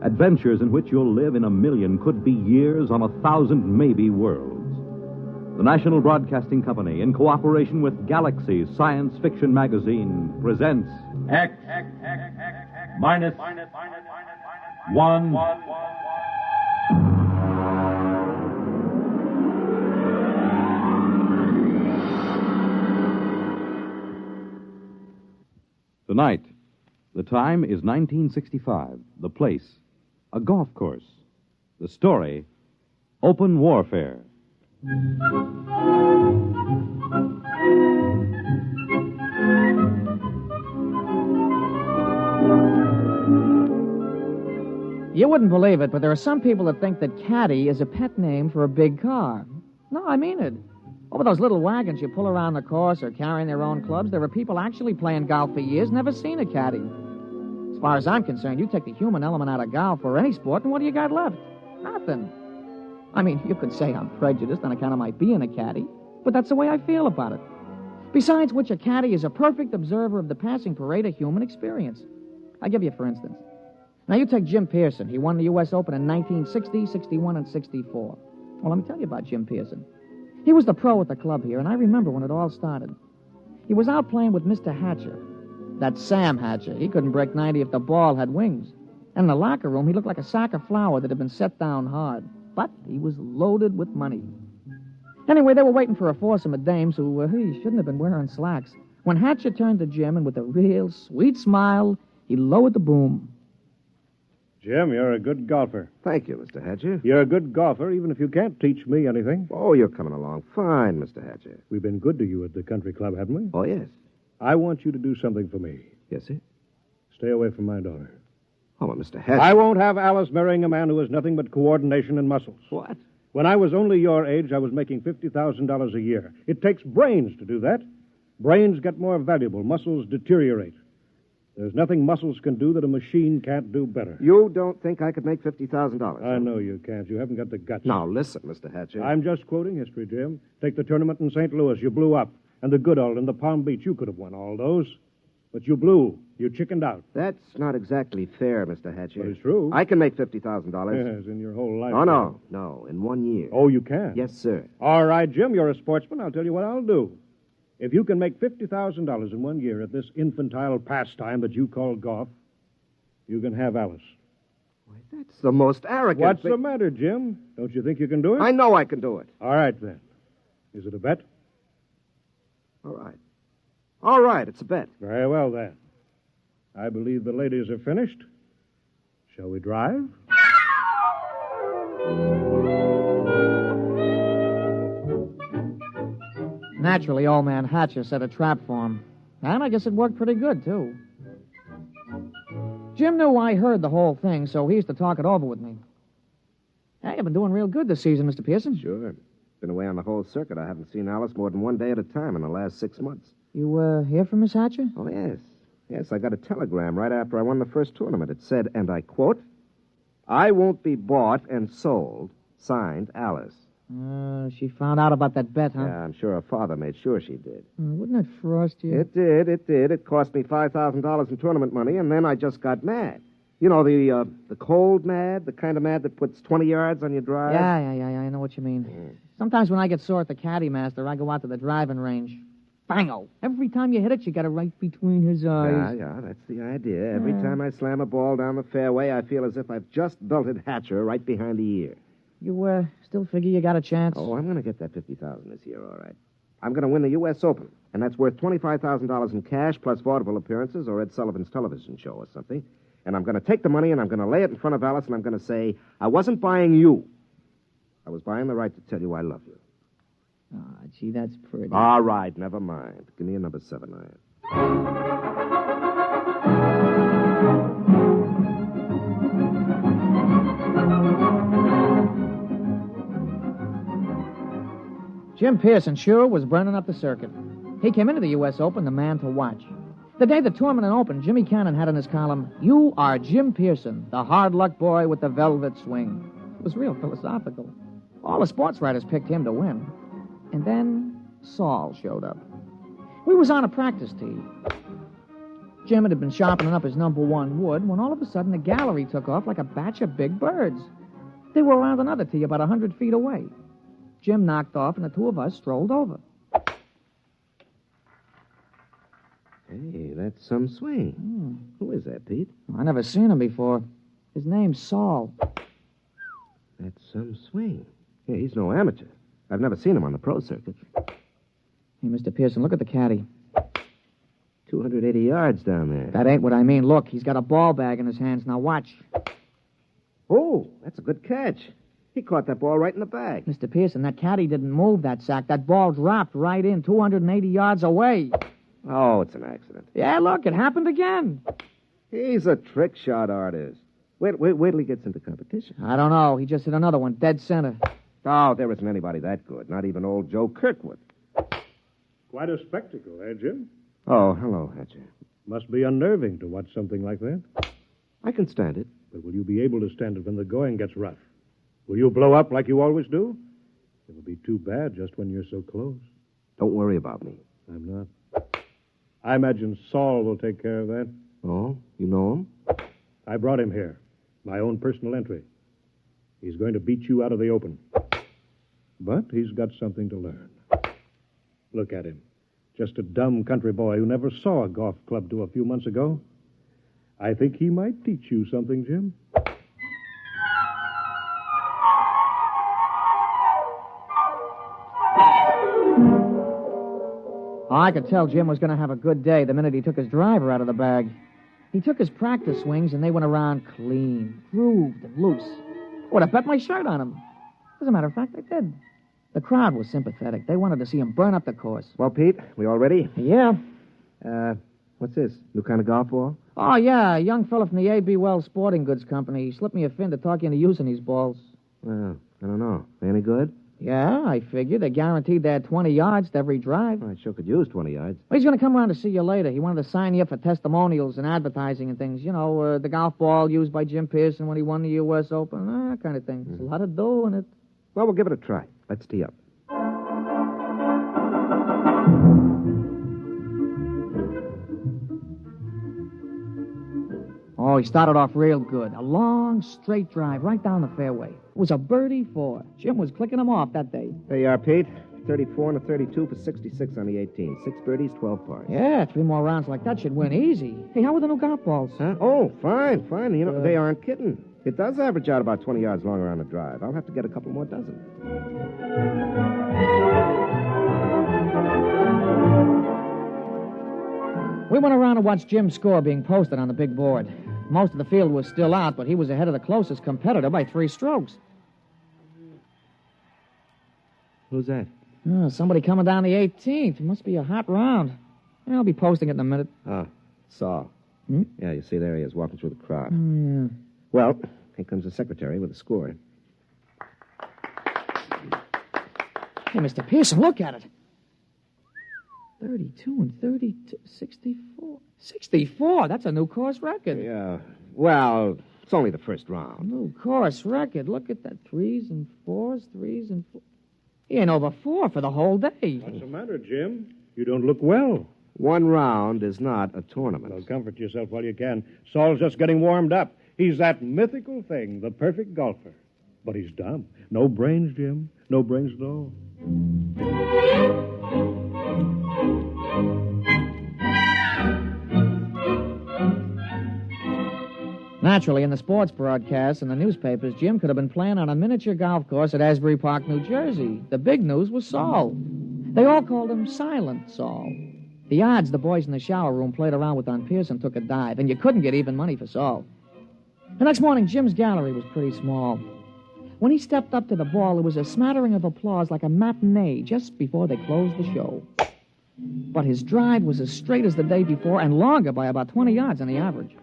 adventures in which you'll live in a million, could be years, on 1,000 maybe worlds. The National Broadcasting Company, in cooperation with Galaxy Science Fiction Magazine, presents X minus 1. Tonight, the time is 1965. The place, a golf course. The story, open warfare. You wouldn't believe it, but there are some people that think that caddy is a pet name for a big car. No, I mean it. Over those little wagons you pull around the course or carrying their own clubs, there are people actually playing golf for years, never seen a caddy. As far as I'm concerned, you take the human element out of golf or any sport, and what do you got left? Nothing. I mean, you could say I'm prejudiced on account of my being a caddy, but that's the way I feel about it. Besides which, a caddy is a perfect observer of the passing parade of human experience. I'll give you for instance. Now, you take Jim Pearson. He won the U.S. Open in 1960, 61, and 64. Well, let me tell you about Jim Pearson. He was the pro at the club here, and I remember when it all started. He was out playing with Mr. Hatcher. That's Sam Hatcher. He couldn't break 90 if the ball had wings. And in the locker room, he looked like a sack of flour that had been set down hard. But he was loaded with money. Anyway, they were waiting for a foursome of dames who he shouldn't have been wearing slacks. When Hatcher turned to Jim, and with a real sweet smile, he lowered the boom. Jim, you're a good golfer. Thank you, Mr. Hatcher. You're a good golfer, even if you can't teach me anything. Oh, you're coming along fine, Mr. Hatcher. We've been good to you at the country club, haven't we? Oh, yes. I want you to do something for me. Yes, sir? Stay away from my daughter. Oh, but Mr. Hatcher... I won't have Alice marrying a man who has nothing but coordination and muscles. What? When I was only your age, I was making $50,000 a year. It takes brains to do that. Brains get more valuable. Muscles deteriorate. There's nothing muscles can do that a machine can't do better. You don't think I could make $50,000? I know you can't. You haven't got the guts. Now, listen, Mr. Hatcher. I'm just quoting history, Jim. Take the tournament in St. Louis. You blew up. And the Goodall and the Palm Beach. You could have won all those. But you blew. You chickened out. That's not exactly fair, Mr. Hatcher. But it's true. I can make $50,000. Yes, in your whole life. Oh, no, in 1 year. Oh, you can? Yes, sir. All right, Jim, you're a sportsman. I'll tell you what I'll do. If you can make $50,000 in 1 year at this infantile pastime that you call golf, you can have Alice. Why, that's the most arrogant What's thing... the matter, Jim? Don't you think you can do it? I know I can do it. All right, then. Is it a bet? All right. All right, it's a bet. Very well, then. I believe the ladies are finished. Shall we drive? Naturally, old man Hatcher set a trap for him. And I guess it worked pretty good, too. Jim knew I heard the whole thing, so he used to talk it over with me. Hey, you've been doing real good this season, Mr. Pearson. Sure. Been away on the whole circuit. I haven't seen Alice more than 1 day at a time in the last 6 months. You, hear from Miss Hatcher? Oh, yes. Yes, I got a telegram right after I won the first tournament. It said, and I quote, "I won't be bought and sold. Signed, Alice." She found out about that bet, huh? Yeah, I'm sure her father made sure she did. Wouldn't it frost you? It did. It cost me $5,000 in tournament money, and then I just got mad. You know, the cold mad, the kind of mad that puts 20 yards on your drive? Yeah, I know what you mean. Sometimes when I get sore at the caddy master, I go out to the driving range. Bango! Every time you hit it, you got it right between his eyes. Yeah, that's the idea. Every time I slam a ball down the fairway, I feel as if I've just belted Hatcher right behind the ear. You, still figure you got a chance? Oh, I'm going to get that $50,000 this year, all right. I'm going to win the U.S. Open, and that's worth $25,000 in cash plus vaudeville appearances or Ed Sullivan's television show or something. And I'm going to take the money, and I'm going to lay it in front of Alice, and I'm going to say, I wasn't buying you. I was buying the right to tell you I love you. Ah, gee, that's pretty. All right, never mind. Give me a number 7 iron. Jim Pearson sure was burning up the circuit. He came into the U.S. Open the man to watch. The day the tournament opened, Jimmy Cannon had in his column, "You are Jim Pearson, the hard luck boy with the velvet swing." It was real philosophical. All the sports writers picked him to win. And then Saul showed up. We was on a practice tee. Jim had been sharpening up his number one wood when all of a sudden the gallery took off like a batch of big birds. They were around another tee about 100 feet away. Jim knocked off, and the two of us strolled over. Hey, that's some swing. Who is that, Pete? I never seen him before. His name's Saul. That's some swing. Yeah, he's no amateur. I've never seen him on the pro circuit. Hey, Mr. Pearson, look at the caddy. 280 yards down there. That ain't what I mean. Look, he's got a ball bag in his hands. Now watch. Oh, that's a good catch. He caught that ball right in the bag. Mr. Pearson, that caddy didn't move that sack. That ball dropped right in 280 yards away. Oh, it's an accident. Yeah, look, it happened again. He's a trick shot artist. Wait till he gets into competition. I don't know. He just hit another one, dead center. Oh, there isn't anybody that good. Not even old Joe Kirkwood. Quite a spectacle, eh, Jim? Oh, hello, Hatcher. Must be unnerving to watch something like that. I can stand it. But will you be able to stand it when the going gets rough? Will you blow up like you always do? It'll be too bad just when you're so close. Don't worry about me. I'm not. I imagine Saul will take care of that. Oh, you know him? I brought him here. My own personal entry. He's going to beat you out of the open. But he's got something to learn. Look at him. Just a dumb country boy who never saw a golf club till a few months ago. I think he might teach you something, Jim. I could tell Jim was going to have a good day the minute he took his driver out of the bag. He took his practice swings, and they went around clean, grooved, and loose. Would have bet my shirt on him. As a matter of fact, I did. The crowd was sympathetic. They wanted to see him burn up the course. Well, Pete, we all ready? Yeah. What's this? New kind of golf ball? Oh, yeah, a young fella from the A.B. Wells Sporting Goods Company. He slipped me a fin to talk you into using these balls. Well, I don't know. They any good? Yeah, I figured. They guaranteed they had 20 yards to every drive. Well, I sure could use 20 yards. Well, he's going to come around to see you later. He wanted to sign you up for testimonials and advertising and things. You know, the golf ball used by Jim Pearson when he won the U.S. Open, that kind of thing. There's a lot of dough in it. Well, we'll give it a try. Let's tee up. Oh, he started off real good. A long, straight drive right down the fairway. It was a birdie 4. Jim was clicking him off that day. There you are, Pete. 34 and a 32 for 66 on the 18. 6 birdies, 12 pars. Yeah, 3 more rounds like that should win easy. Hey, how were the new golf balls? Huh? Oh, fine. You know, they aren't kidding. It does average out about 20 yards longer on the drive. I'll have to get a couple more dozen. We went around and watched Jim's score being posted on the big board. Most of the field was still out, but he was ahead of the closest competitor by 3 strokes. Who's that? Oh, somebody coming down the 18th. It must be a hot round. I'll be posting it in a minute. Ah, Saul. Hmm? Yeah, you see, there he is, walking through the crowd. Yeah. Well, here comes the secretary with the score. Hey, Mr. Pearson, look at it. 32 and 32, 64. 64, that's a new course record. Yeah, well, it's only the first round. New course record. Look at that. 3s and 4s, 3s and 4. He ain't over 4 for the whole day. What's the matter, Jim? You don't look well. One round is not a tournament. Well, comfort yourself while you can. Saul's just getting warmed up. He's that mythical thing, the perfect golfer. But he's dumb. No brains, Jim. No brains at all. Naturally, in the sports broadcasts and the newspapers, Jim could have been playing on a miniature golf course at Asbury Park, New Jersey. The big news was Saul. They all called him Silent Saul. The odds the boys in the shower room played around with on Pearson took a dive, and you couldn't get even money for Saul. The next morning, Jim's gallery was pretty small. When he stepped up to the ball, there was a smattering of applause like a matinee just before they closed the show. But his drive was as straight as the day before and longer by about 20 yards on the average.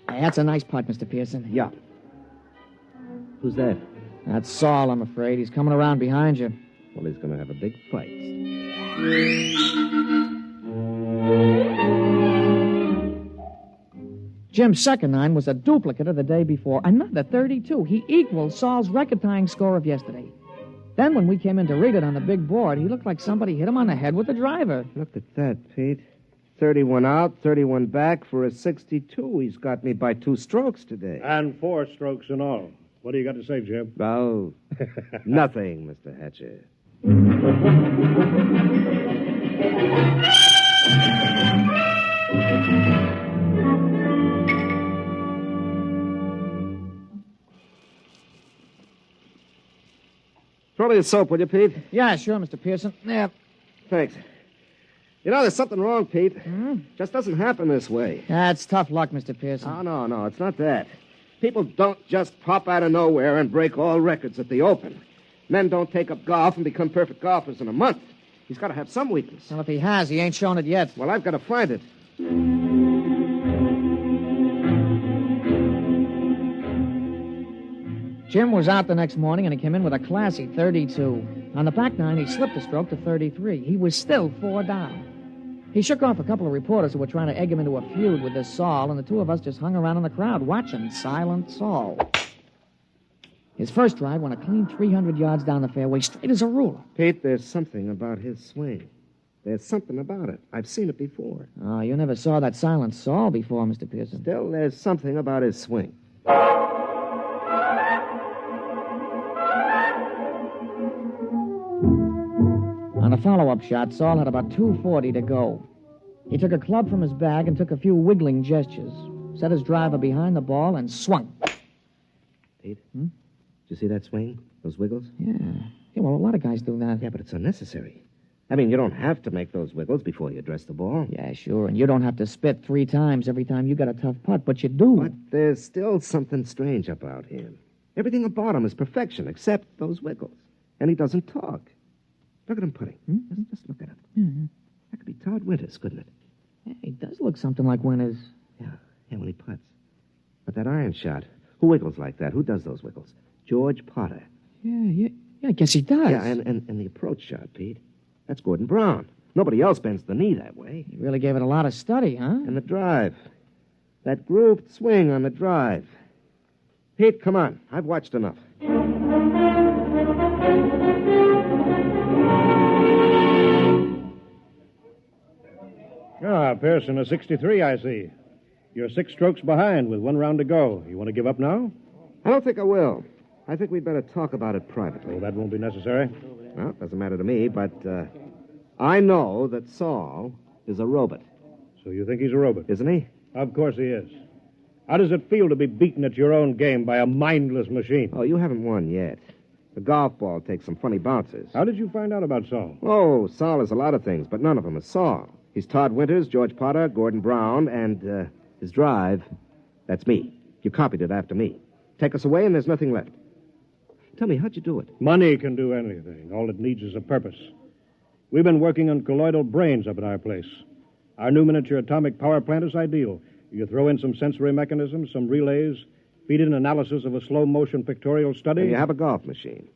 Hey, that's a nice putt, Mr. Pearson. Yeah. Who's that? That's Saul, I'm afraid. He's coming around behind you. Well, he's going to have a big fight. Jim's second 9 was a duplicate of the day before. Another 32. He equaled Saul's record-tying score of yesterday. Then when we came in to read it on the big board, he looked like somebody hit him on the head with a driver. Look at that, Pete. 31 out, 31 back for a 62. He's got me by 2 strokes today. And 4 strokes in all. What do you got to say, Jim? Oh, nothing, Mr. Hatcher. Throw me the soap, will you, Pete? Yeah, sure, Mr. Pearson. Yeah. Thanks. You know, there's something wrong, Pete. Just doesn't happen this way. That's tough luck, Mr. Pearson. Oh, no, it's not that. People don't just pop out of nowhere and break all records at the open. Men don't take up golf and become perfect golfers in a month. He's got to have some weakness. Well, if he has, he ain't shown it yet. Well, I've got to find it. Jim was out the next morning, and he came in with a classy 32. On the back nine, he slipped a stroke to 33. He was still 4 down. He shook off a couple of reporters who were trying to egg him into a feud with this Saul, and the two of us just hung around in the crowd watching Silent Saul. His first drive went a clean 300 yards down the fairway, straight as a ruler. Pete, there's something about his swing. There's something about it. I've seen it before. Oh, you never saw that Silent Saul before, Mr. Pearson. Still, there's something about his swing. On a follow-up shot, Saul had about 240 to go. He took a club from his bag and took a few wiggling gestures, set his driver behind the ball, and swung. Pete? Did you see that swing? Those wiggles? Yeah, well, a lot of guys do that. Yeah, but it's unnecessary. I mean, you don't have to make those wiggles before you address the ball. Yeah, sure, and you don't have to spit 3 times every time you got a tough putt, but you do. But there's still something strange about him. Everything about him is perfection, except those wiggles. And he doesn't talk. Look at him putting. Just look at him. Mm-hmm. That could be Todd Winters, couldn't it? Yeah, he does look something like Winters. Yeah, when he putts. But that iron shot, who wiggles like that? Who does those wiggles? George Potter. Yeah, I guess he does. Yeah, and the approach shot, Pete. That's Gordon Brown. Nobody else bends the knee that way. He really gave it a lot of study, huh? And the drive. That grooved swing on the drive. Pete, come on. I've watched enough. Ah, Pearson, a 63, I see. You're 6 strokes behind with 1 round to go. You want to give up now? I don't think I will. I think we'd better talk about it privately. Oh, that won't be necessary. Well, it doesn't matter to me, but I know that Saul is a robot. So you think he's a robot? Isn't he? Of course he is. How does it feel to be beaten at your own game by a mindless machine? Oh, you haven't won yet. The golf ball takes some funny bounces. How did you find out about Saul? Oh, Saul is a lot of things, but none of them is Saul. He's Todd Winters, George Potter, Gordon Brown, and his drive, that's me. You copied it after me. Take us away and there's nothing left. Tell me, how'd you do it? Money can do anything. All it needs is a purpose. We've been working on colloidal brains up at our place. Our new miniature atomic power plant is ideal. You throw in some sensory mechanisms, some relays, feed in analysis of a slow-motion pictorial study. And you have a golf machine.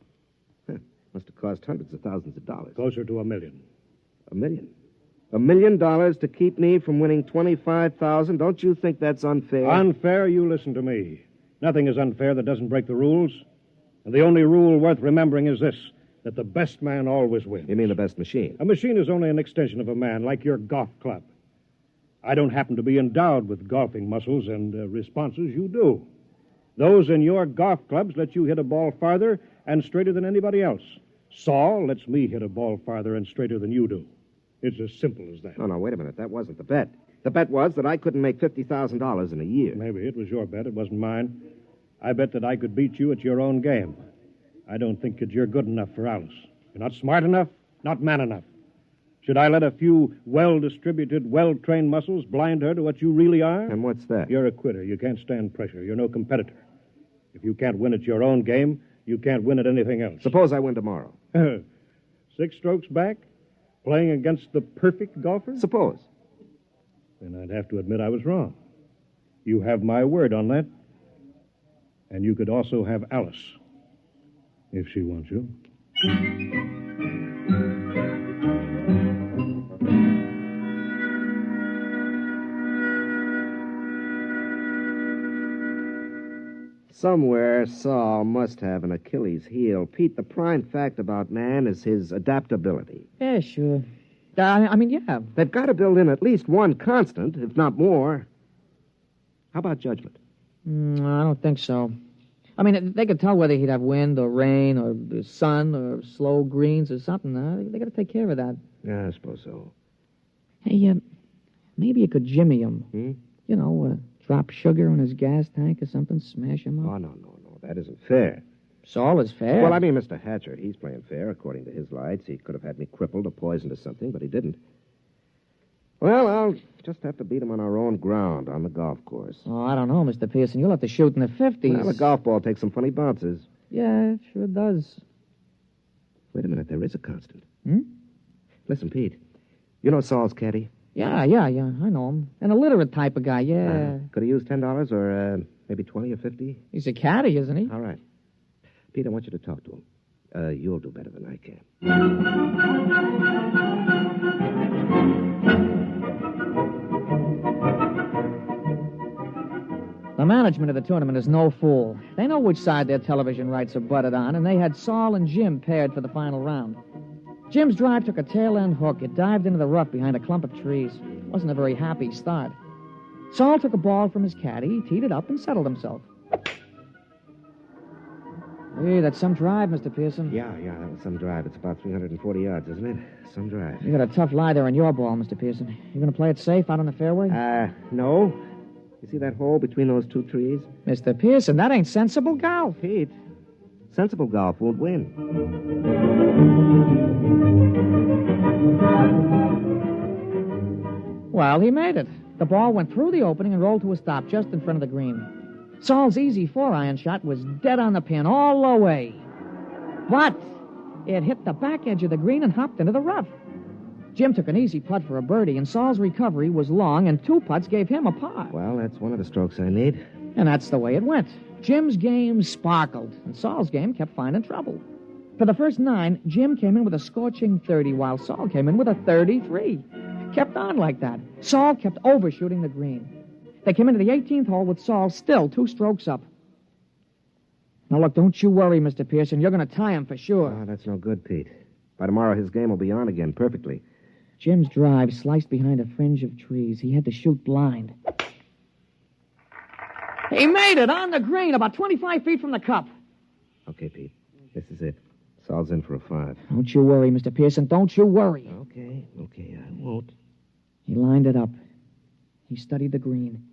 Must have cost hundreds of thousands of dollars. Closer to $1 million. $1 million? $1 million to keep me from winning $25,000? Don't you think that's unfair? Unfair? You listen to me. Nothing is unfair that doesn't break the rules. And the only rule worth remembering is this, that the best man always wins. You mean the best machine? A machine is only an extension of a man, like your golf club. I don't happen to be endowed with golfing muscles and responses. You do. Those in your golf clubs let you hit a ball farther and straighter than anybody else. Saul lets me hit a ball farther and straighter than you do. It's as simple as that. No, wait a minute. That wasn't the bet. The bet was that I couldn't make $50,000 in a year. Maybe it was your bet. It wasn't mine. I bet that I could beat you at your own game. I don't think that you're good enough for Alice. You're not smart enough, not man enough. Should I let a few well-distributed, well-trained muscles blind her to what you really are? And what's that? You're a quitter. You can't stand pressure. You're no competitor. If you can't win at your own game, you can't win at anything else. Suppose I win tomorrow. 6 strokes back? Playing against the perfect golfer? Suppose. Then I'd have to admit I was wrong. You have my word on that. And you could also have Alice, if she wants you. Somewhere, Saul must have an Achilles heel. Pete, the prime fact about man is his adaptability. Yeah, sure. Yeah. They've got to build in at least one constant, if not more. How about judgment? I don't think so. They could tell whether he'd have wind or rain or sun or slow greens or something. They got to take care of that. Yeah, I suppose so. Hey, maybe you could jimmy him. Drop sugar in his gas tank or something, smash him up. Oh, no. That isn't fair. Saul is fair. Well, Mr. Hatcher, he's playing fair according to his lights. He could have had me crippled or poisoned or something, but he didn't. Well, I'll just have to beat him on our own ground on the golf course. Oh, I don't know, Mr. Pearson. You'll have to shoot in the 50s. Well, the golf ball takes some funny bounces. Yeah, it sure does. Wait a minute, there is a constant. Hmm? Listen, Pete, you know Saul's caddy? Yeah, I know him. An illiterate type of guy, yeah. Could he use $10 or maybe 20 or 50? He's a caddy, isn't he? All right. Pete, I want you to talk to him. You'll do better than I can. The management of the tournament is no fool. They know which side their television rights are butted on, and they had Saul and Jim paired for the final round. Jim's drive took a tail-end hook. It dived into the rough behind a clump of trees. It wasn't a very happy start. Saul took a ball from his caddy, teed it up, and settled himself. Hey, that's some drive, Mr. Pearson. Yeah, that was some drive. It's about 340 yards, isn't it? Some drive. You got a tough lie there on your ball, Mr. Pearson. You going to play it safe out on the fairway? No. You see that hole between those two trees? Mr. Pearson, that ain't sensible golf. Pete, sensible golf won't win. Well, he made it. The ball went through the opening and rolled to a stop just in front of the green. Saul's easy 4-iron shot was dead on the pin all the way. But it hit the back edge of the green and hopped into the rough. Jim took an easy putt for a birdie, and Saul's recovery was long, and 2 putts gave him a par. Well, that's one of the strokes I need. And that's the way it went. Jim's game sparkled, and Saul's game kept finding trouble. For the first 9, Jim came in with a scorching 30, while Saul came in with a 33. Kept on like that. Saul kept overshooting the green. They came into the 18th hole with Saul still 2 strokes up. Now, look, don't you worry, Mr. Pearson. You're going to tie him for sure. Oh, that's no good, Pete. By tomorrow, his game will be on again perfectly. Jim's drive sliced behind a fringe of trees. He had to shoot blind. He made it on the green, about 25 feet from the cup. Okay, Pete. This is it. Saul's in for a 5. Don't you worry, Mr. Pearson. Don't you worry. Okay, I won't. He lined it up. He studied the green.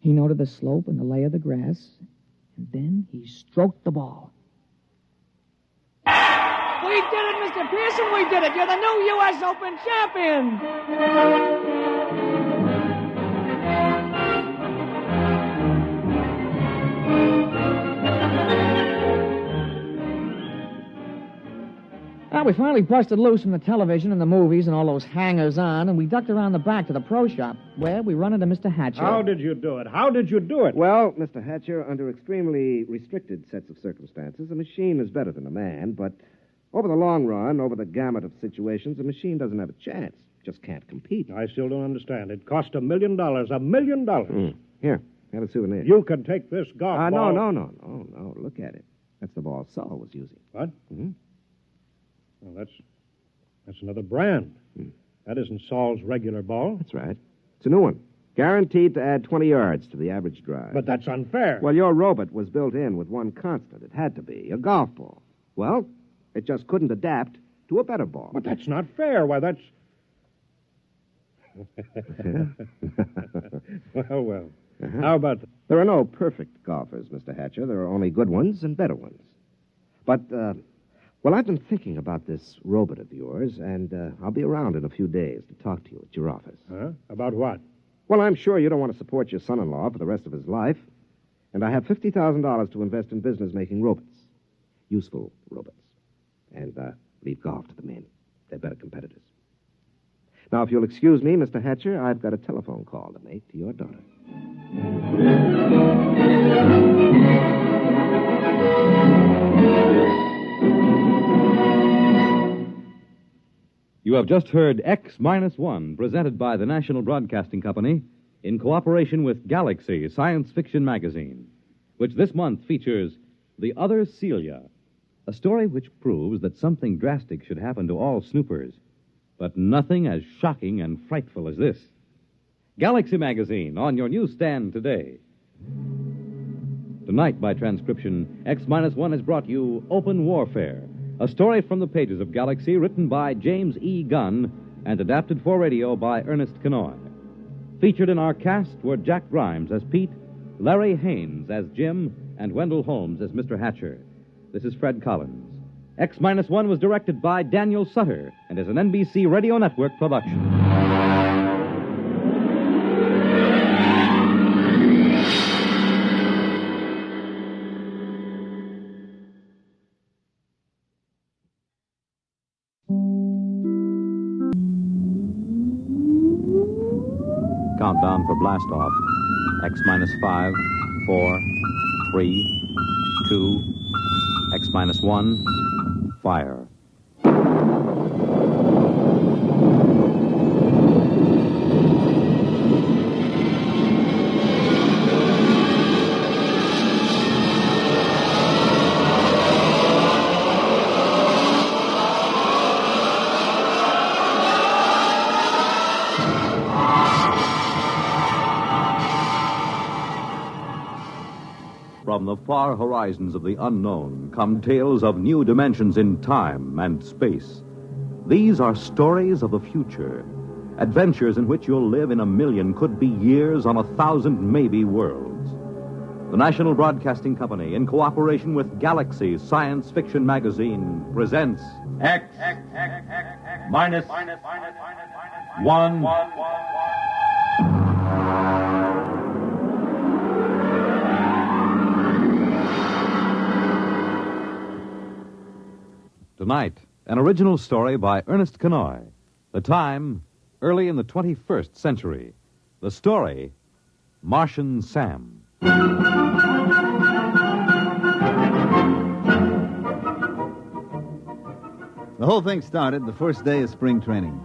He noted the slope and the lay of the grass, and then he stroked the ball. We did it, Mr. Pearson, we did it. You're the new U.S. Open champion. Well, we finally busted loose from the television and the movies and all those hangers-on, and we ducked around the back to the pro shop, where we run into Mr. Hatcher. How did you do it? Well, Mr. Hatcher, under extremely restricted sets of circumstances, a machine is better than a man, but over the long run, over the gamut of situations, a machine doesn't have a chance. Just can't compete. I still don't understand. It cost $1 million. $1 million. Here, have a souvenir. You can take this golf ball. No. Look at it. That's the ball Saul was using. What? Mm-hmm. Well, that's another brand. That isn't Saul's regular ball. That's right. It's a new one. Guaranteed to add 20 yards to the average drive. But that's unfair. Well, your robot was built in with one constant. It had to be a golf ball. Well, it just couldn't adapt to a better ball. But that's not fair. Why, that's... Well. Uh-huh. How about... There are no perfect golfers, Mr. Hatcher. There are only good ones and better ones. But, well, I've been thinking about this robot of yours, and I'll be around in a few days to talk to you at your office. Huh? About what? Well, I'm sure you don't want to support your son-in-law for the rest of his life. And I have $50,000 to invest in business-making robots. Useful robots. And leave golf to the men. They're better competitors. Now, if you'll excuse me, Mr. Hatcher, I've got a telephone call to make to your daughter. You have just heard X-1, presented by the National Broadcasting Company in cooperation with Galaxy Science Fiction Magazine, which this month features The Other Celia, a story which proves that something drastic should happen to all snoopers but nothing as shocking and frightful as this. Galaxy Magazine, on your newsstand today. Tonight, by transcription, X-1 has brought you Open Warfare, a story from the pages of Galaxy written by James E. Gunn and adapted for radio by Ernest Kenoy. Featured in our cast were Jack Grimes as Pete, Larry Haynes as Jim, and Wendell Holmes as Mr. Hatcher. This is Fred Collins. X-1 was directed by Daniel Sutter and is an NBC Radio Network production. Countdown for blast off. X-5, 4, 3, 2, X-1, fire. From the far horizons of the unknown come tales of new dimensions in time and space. These are stories of the future, adventures in which you'll live in a million, could be years, on 1,000 maybe worlds. The National Broadcasting Company, in cooperation with Galaxy Science Fiction Magazine, presents X minus 1. Tonight, an original story by Ernest Kenoy. The time, early in the 21st century. The story, Martian Sam. The whole thing started the first day of spring training.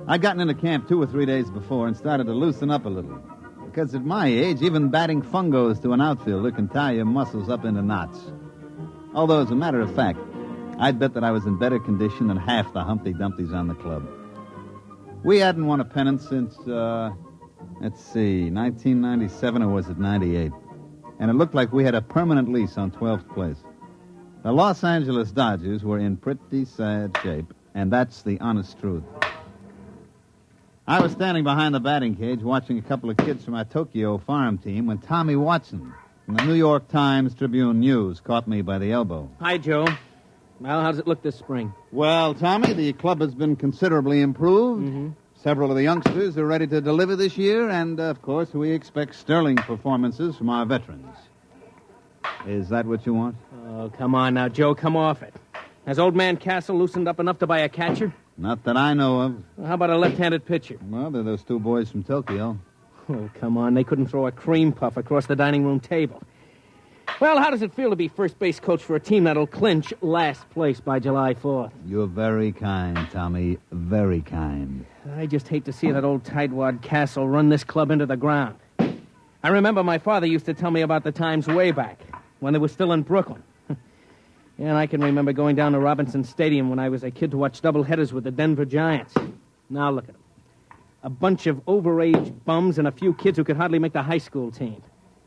I'd gotten into camp 2 or 3 days before and started to loosen up a little. Because at my age, even batting fungos to an outfielder can tie your muscles up into knots. Although, as a matter of fact, I'd bet that I was in better condition than half the Humpty Dumptys on the club. We hadn't won a pennant since, 1997, or was it 98? And it looked like we had a permanent lease on 12th place. The Los Angeles Dodgers were in pretty sad shape, and that's the honest truth. I was standing behind the batting cage watching a couple of kids from our Tokyo farm team when Tommy Watson from the New York Times Tribune News caught me by the elbow. Hi, Joe. Well, how does it look this spring? Well, Tommy, the club has been considerably improved. Mm-hmm. Several of the youngsters are ready to deliver this year, and, of course, we expect sterling performances from our veterans. Is that what you want? Oh, come on now, Joe, come off it. Has old man Castle loosened up enough to buy a catcher? Not that I know of. Well, how about a left-handed pitcher? Well, they're those 2 boys from Tokyo. Oh, come on, they couldn't throw a cream puff across the dining room table. Well, how does it feel to be first base coach for a team that'll clinch last place by July 4th? You're very kind, Tommy. Very kind. I just hate to see that old tightwad Castle run this club into the ground. I remember my father used to tell me about the times way back, when they were still in Brooklyn. And I can remember going down to Robinson Stadium when I was a kid to watch doubleheaders with the Denver Giants. Now look at them. A bunch of overage bums and a few kids who could hardly make the high school team.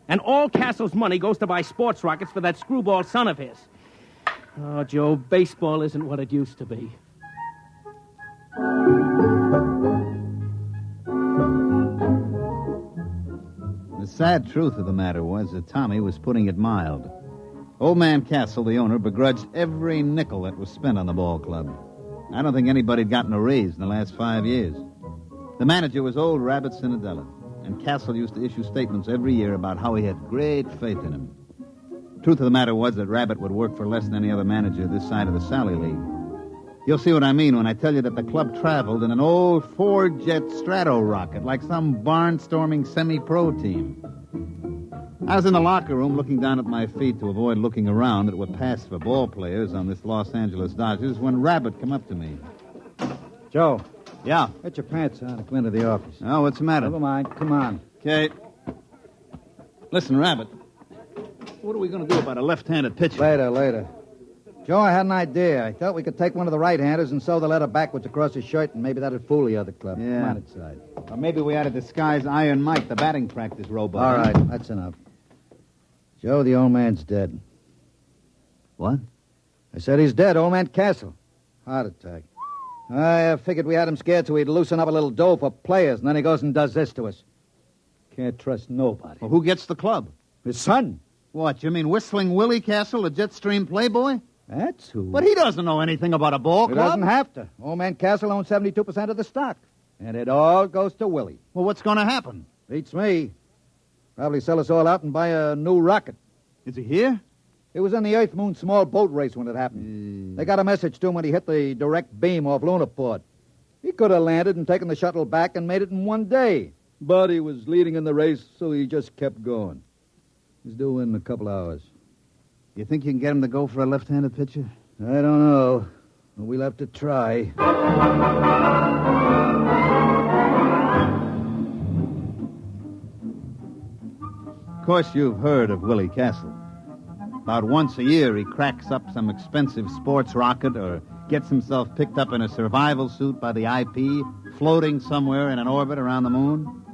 And all Castle's money goes to buy sports rockets for that screwball son of his. Oh, Joe, baseball isn't what it used to be. The sad truth of the matter was that Tommy was putting it mild. Old man Castle, the owner, begrudged every nickel that was spent on the ball club. I don't think anybody had gotten a raise in the last 5 years. The manager was old Rabbit Cinderella. And Castle used to issue statements every year about how he had great faith in him. Truth of the matter was that Rabbit would work for less than any other manager this side of the Sally League. You'll see what I mean when I tell you that the club traveled in an old four-jet Strato rocket like some barnstorming semi-pro team. I was in the locker room looking down at my feet to avoid looking around that were passed for ball players on this Los Angeles Dodgers when Rabbit come up to me. Joe. Yeah? Get your pants on and come into the office. Oh, what's the matter? Never mind. Come on. Okay. Listen, Rabbit. What are we going to do about a left-handed pitcher? Later. Joe, I had an idea. I thought we could take one of the right-handers and sew the letter backwards across his shirt, and maybe that'd fool the other club. Yeah. Come on inside. Or maybe we ought to disguise Iron Mike, the batting practice robot. All right, that's enough. Joe, the old man's dead. What? I said he's dead, old man Castle. Heart attack. I figured we had him scared so he'd loosen up a little dough for players, and then he goes and does this to us. Can't trust nobody. Well, who gets the club? His son. What, you mean Whistling Willie Castle, the Jetstream playboy? That's who. But he doesn't know anything about a ball He club. doesn't have to. Old man Castle owns 72% of the stock. And it all goes to Willie. Well, what's going to happen? Beats me. Probably sell us all out and buy a new rocket. Is he here? It was in the Earth-Moon small boat race when it happened. They got a message to him when he hit the direct beam off Lunaport. He could have landed and taken the shuttle back and made it in one day. But he was leading in the race, so he just kept going. He's due in a couple hours. You think you can get him to go for a left-handed pitcher? I don't know. We'll have to try. Of course, you've heard of Willie Castle. About once a year, he cracks up some expensive sports rocket or gets himself picked up in a survival suit by the IP, floating somewhere in an orbit around the moon.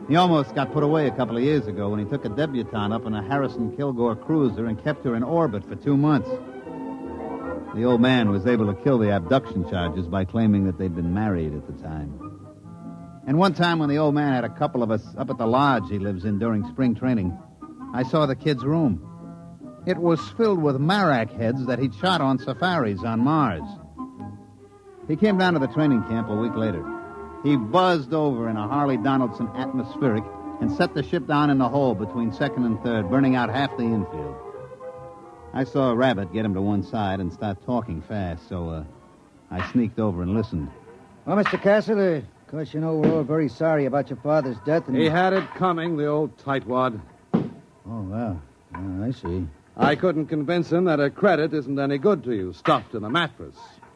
He almost got put away a couple of years ago when he took a debutante up in a Harrison Kilgore cruiser and kept her in orbit for 2 months. The old man was able to kill the abduction charges by claiming that they'd been married at the time. And one time when the old man had a couple of us up at the lodge he lives in during spring training, I saw the kid's room. It was filled with marak heads that he'd shot on safaris on Mars. He came down to the training camp a week later. He buzzed over in a Harley Donaldson atmospheric and set the ship down in the hole between second and third, burning out half the infield. I saw Rabbit get him to one side and start talking fast, so I sneaked over and listened. Well, Mr. Castle, of course, you know we're all very sorry about your father's death. And He had it coming, the old tightwad. Oh, well, I see. I couldn't convince him that a credit isn't any good to you, stuffed in a mattress.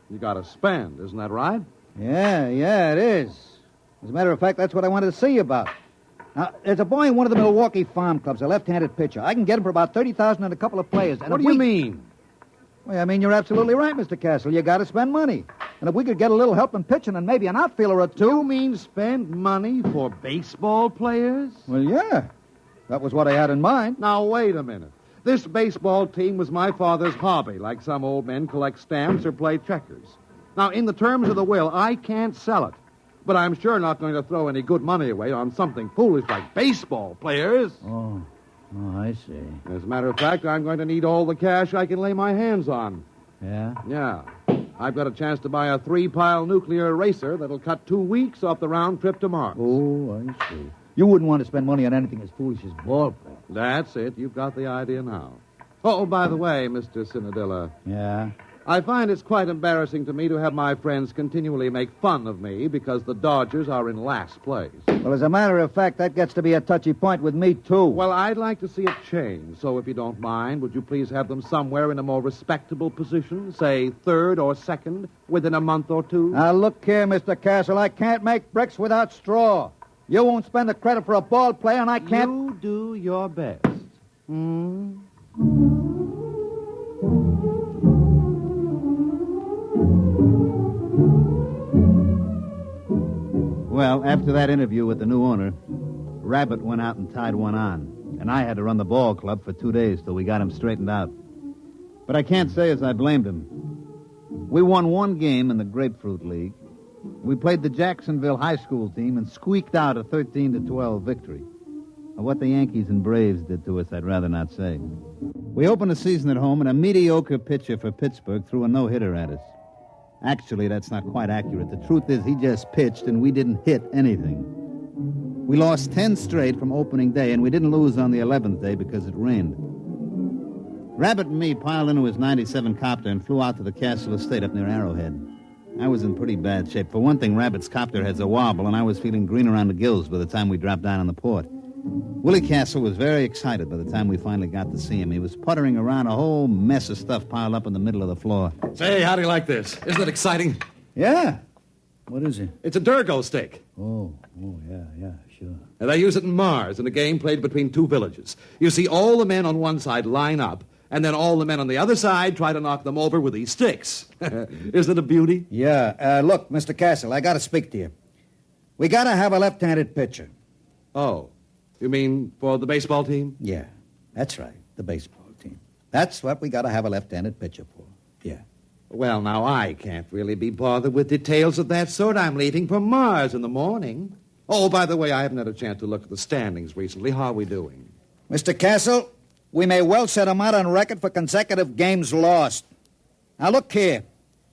You got to spend, isn't that right? Yeah, it is. As a matter of fact, that's what I wanted to see you about. Now, there's a boy in one of the Milwaukee farm clubs, a left-handed pitcher. I can get him for about $30,000 and a couple of players. And What do you mean? Well, I mean, you're absolutely right, Mr. Castle. You got to spend money. And if we could get a little help in pitching and maybe an outfielder or two... You mean spend money for baseball players? Well, yeah. That was what I had in mind. Now, wait a minute. This baseball team was my father's hobby, like some old men collect stamps or play checkers. Now, in the terms of the will, I can't sell it. But I'm sure not going to throw any good money away on something foolish like baseball players. Oh, I see. As a matter of fact, I'm going to need all the cash I can lay my hands on. Yeah? Yeah. I've got a chance to buy a 3-pile nuclear racer that'll cut 2 weeks off the round trip to Mars. Oh, I see. You wouldn't want to spend money on anything as foolish as ball play. That's it. You've got the idea now. Oh, by the way, Mr. Cinadilla. Yeah? I find it's quite embarrassing to me to have my friends continually make fun of me because the Dodgers are in last place. Well, as a matter of fact, that gets to be a touchy point with me, too. Well, I'd like to see it change. So if you don't mind, would you please have them somewhere in a more respectable position, say third or second, within a month or two? Now, look here, Mr. Castle. I can't make bricks without straw. You won't spend the credit for a ball player, and I can't... You do your best. Well, after that interview with the new owner, Rabbit went out and tied one on, and I had to run the ball club for 2 days till we got him straightened out. But I can't say as I blamed him. We won one game in the Grapefruit League. We played the Jacksonville high school team and squeaked out a 13-12 victory. What the Yankees and Braves did to us, I'd rather not say. We opened the season at home, and a mediocre pitcher for Pittsburgh threw a no-hitter at us. Actually, that's not quite accurate. The truth is he just pitched, and we didn't hit anything. We lost 10 straight from opening day, and we didn't lose on the 11th day because it rained. Rabbit and me piled into his 97 copter and flew out to the Castle Estate up near Arrowhead. I was in pretty bad shape. For one thing, Rabbit's copter has a wobble, and I was feeling green around the gills by the time we dropped down on the port. Willie Castle was very excited by the time we finally got to see him. He was puttering around a whole mess of stuff piled up in the middle of the floor. Say, how do you like this? Isn't it exciting? Yeah. What is it? It's a Durgo stick. Oh, yeah, sure. And they use it in Mars in a game played between two villages. You see, all the men on one side line up, And then all the men on the other side try to knock them over with these sticks. Isn't it a beauty? Yeah. Look, Mr. Castle, I got to speak to you. We got to have a left-handed pitcher. Oh, you mean for the baseball team? Yeah, that's right, the baseball team. That's what we got to have a left-handed pitcher for. Yeah. Well, now, I can't really be bothered with details of that sort. I'm leaving for Mars in the morning. Oh, by the way, I haven't had a chance to look at the standings recently. How are we doing? Mr. Castle, we may well set him out on record for consecutive games lost. Now, look here.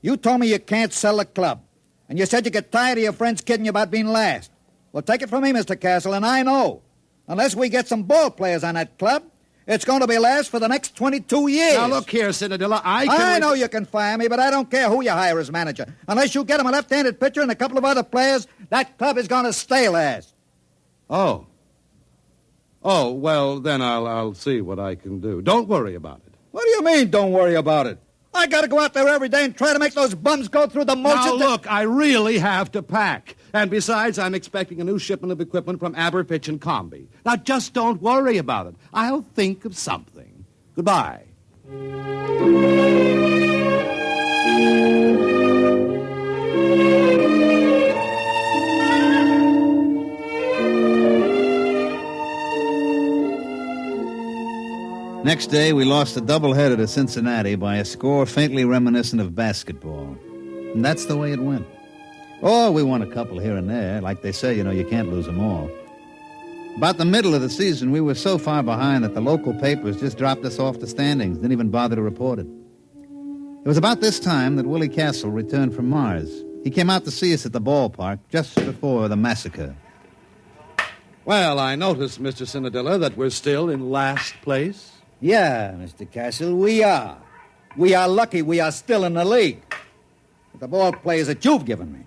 You told me you can't sell the club. And you said you get tired of your friends kidding you about being last. Well, take it from me, Mr. Castle, and I know. Unless we get some ball players on that club, it's going to be last for the next 22 years. Now, look here, Cinderella, I know you can fire me, but I don't care who you hire as manager. Unless you get him a left-handed pitcher and a couple of other players, that club is going to stay last. Oh. Oh, well, then I'll see what I can do. Don't worry about it. What do you mean, don't worry about it? I got to go out there every day and try to make those bums go through the motions. Now, look, I really have to pack. And besides, I'm expecting a new shipment of equipment from Aberfitch and Comby. Now, just don't worry about it. I'll think of something. Goodbye. Next day, we lost a doubleheader to Cincinnati by a score faintly reminiscent of basketball. And that's the way it went. Oh, we won a couple here and there. Like they say, you can't lose them all. About the middle of the season, we were so far behind that the local papers just dropped us off the standings, didn't even bother to report it. It was about this time that Willie Castle returned from Mars. He came out to see us at the ballpark just before the massacre. Well, I noticed, Mr. Cinderella, that we're still in last place. Yeah, Mr. Castle, we are. We are lucky we are still in the league. With the ball players that you've given me.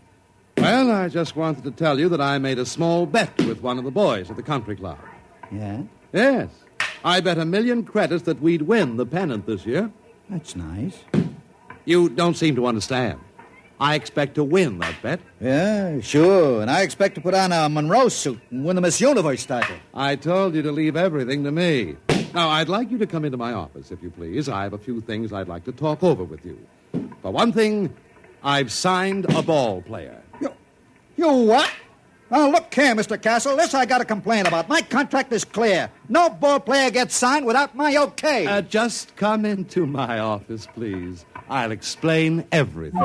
Well, I just wanted to tell you that I made a small bet with one of the boys at the country club. Yeah? Yes. I bet 1,000,000 credits that we'd win the pennant this year. That's nice. You don't seem to understand. I expect to win that bet. Yeah, sure. And I expect to put on a Monroe suit and win the Miss Universe title. I told you to leave everything to me. Now, I'd like you to come into my office, if you please. I have a few things I'd like to talk over with you. For one thing, I've signed a ball player. You what? Oh, look here, Mr. Castle. This I got to complain about. My contract is clear. No ball player gets signed without my okay. Just come into my office, please. I'll explain everything.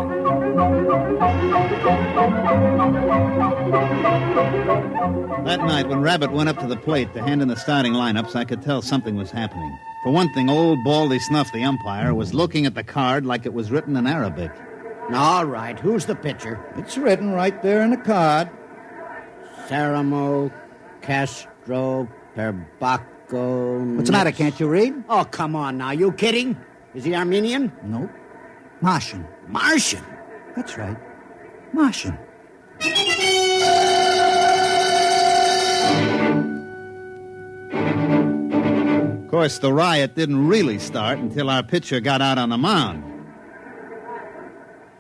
That night, when Rabbit went up to the plate to hand in the starting lineups, I could tell something was happening. For one thing, old Baldy Snuff, the umpire, was looking at the card like it was written in Arabic. All right, who's the pitcher? It's written right there in the card. Saramo, Castro, Perbaco... What's the matter, can't you read? Oh, come on now, you kidding? Is he Armenian? Nope. Martian. Martian? That's right. Martian. Of course, the riot didn't really start until our pitcher got out on the mound.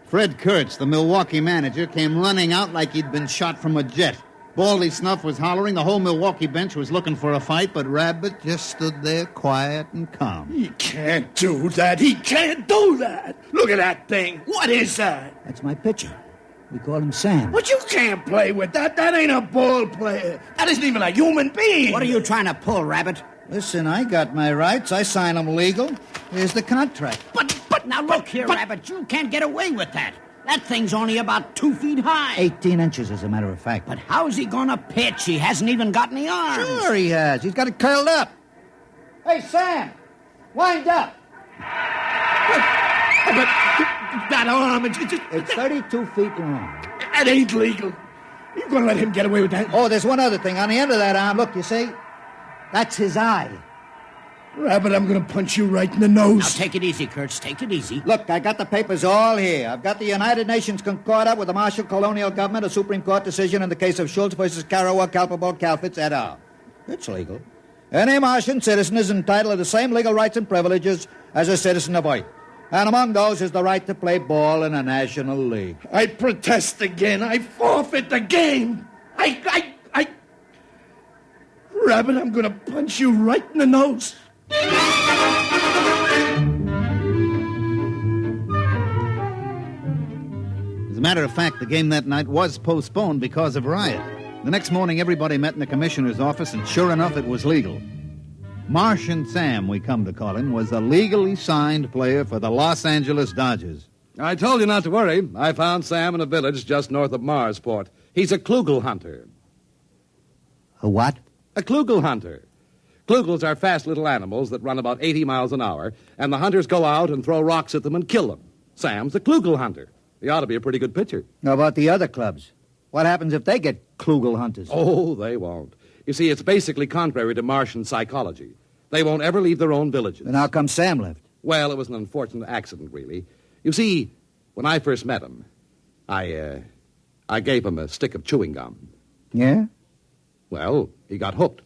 Fred Kurtz, the Milwaukee manager, came running out like he'd been shot from a jet. Baldy Snuff was hollering. The whole Milwaukee bench was looking for a fight, but Rabbit just stood there quiet and calm. He can't do that. He can't do that. Look at that thing. What is that? That's my pitcher. We call him Sam. But you can't play with that. That ain't a ball player. That isn't even a human being. What are you trying to pull, Rabbit? Listen, I got my rights. I sign them legal. Here's the contract. But now look here, Rabbit. You can't get away with that. That thing's only about 2 feet high. 18 inches, as a matter of fact. But how's he gonna pitch? He hasn't even got any arms. Sure he has. He's got it curled up. Hey, Sam, wind up. But that arm, It's 32 feet long. That ain't legal. You gonna let him get away with that? Oh, there's one other thing. On the end of that arm, look, you see? That's his eye. Rabbit, I'm going to punch you right in the nose. Now, take it easy, Kurtz. Take it easy. Look, I got the papers all here. I've got the United Nations Concordat with the Marshall Colonial Government, a Supreme Court decision in the case of Schultz versus Karawa, Kalpabal, Kalfitz, et al. It's legal. Any Martian citizen is entitled to the same legal rights and privileges as a citizen of Earth. And among those is the right to play ball in a national league. I protest again. I forfeit the game. Rabbit, I'm going to punch you right in the nose. As a matter of fact, the game that night was postponed because of riot. The next morning, everybody met in the commissioner's office, and sure enough, it was legal. Martian Sam, we come to call him, was a legally signed player for the Los Angeles Dodgers. I told you not to worry. I found Sam in a village just north of Marsport. He's a klugel hunter. A what? A klugel hunter. Klugels are fast little animals that run about 80 miles an hour, and the hunters go out and throw rocks at them and kill them. Sam's a klugel hunter. He ought to be a pretty good pitcher. How about the other clubs? What happens if they get klugel hunters? Oh, they won't. You see, it's basically contrary to Martian psychology. They won't ever leave their own villages. Then how come Sam left? Well, it was an unfortunate accident, really. You see, when I first met him, I gave him a stick of chewing gum. Yeah? Well, he got hooked.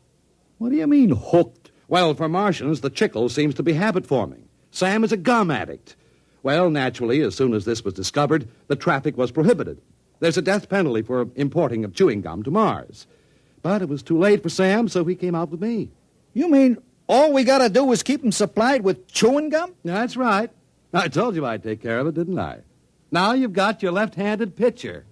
What do you mean, hooked? Well, for Martians, the chicle seems to be habit-forming. Sam is a gum addict. Well, naturally, as soon as this was discovered, the traffic was prohibited. There's a death penalty for importing of chewing gum to Mars. But it was too late for Sam, so he came out with me. You mean all we got to do is keep him supplied with chewing gum? That's right. I told you I'd take care of it, didn't I? Now you've got your left-handed pitcher.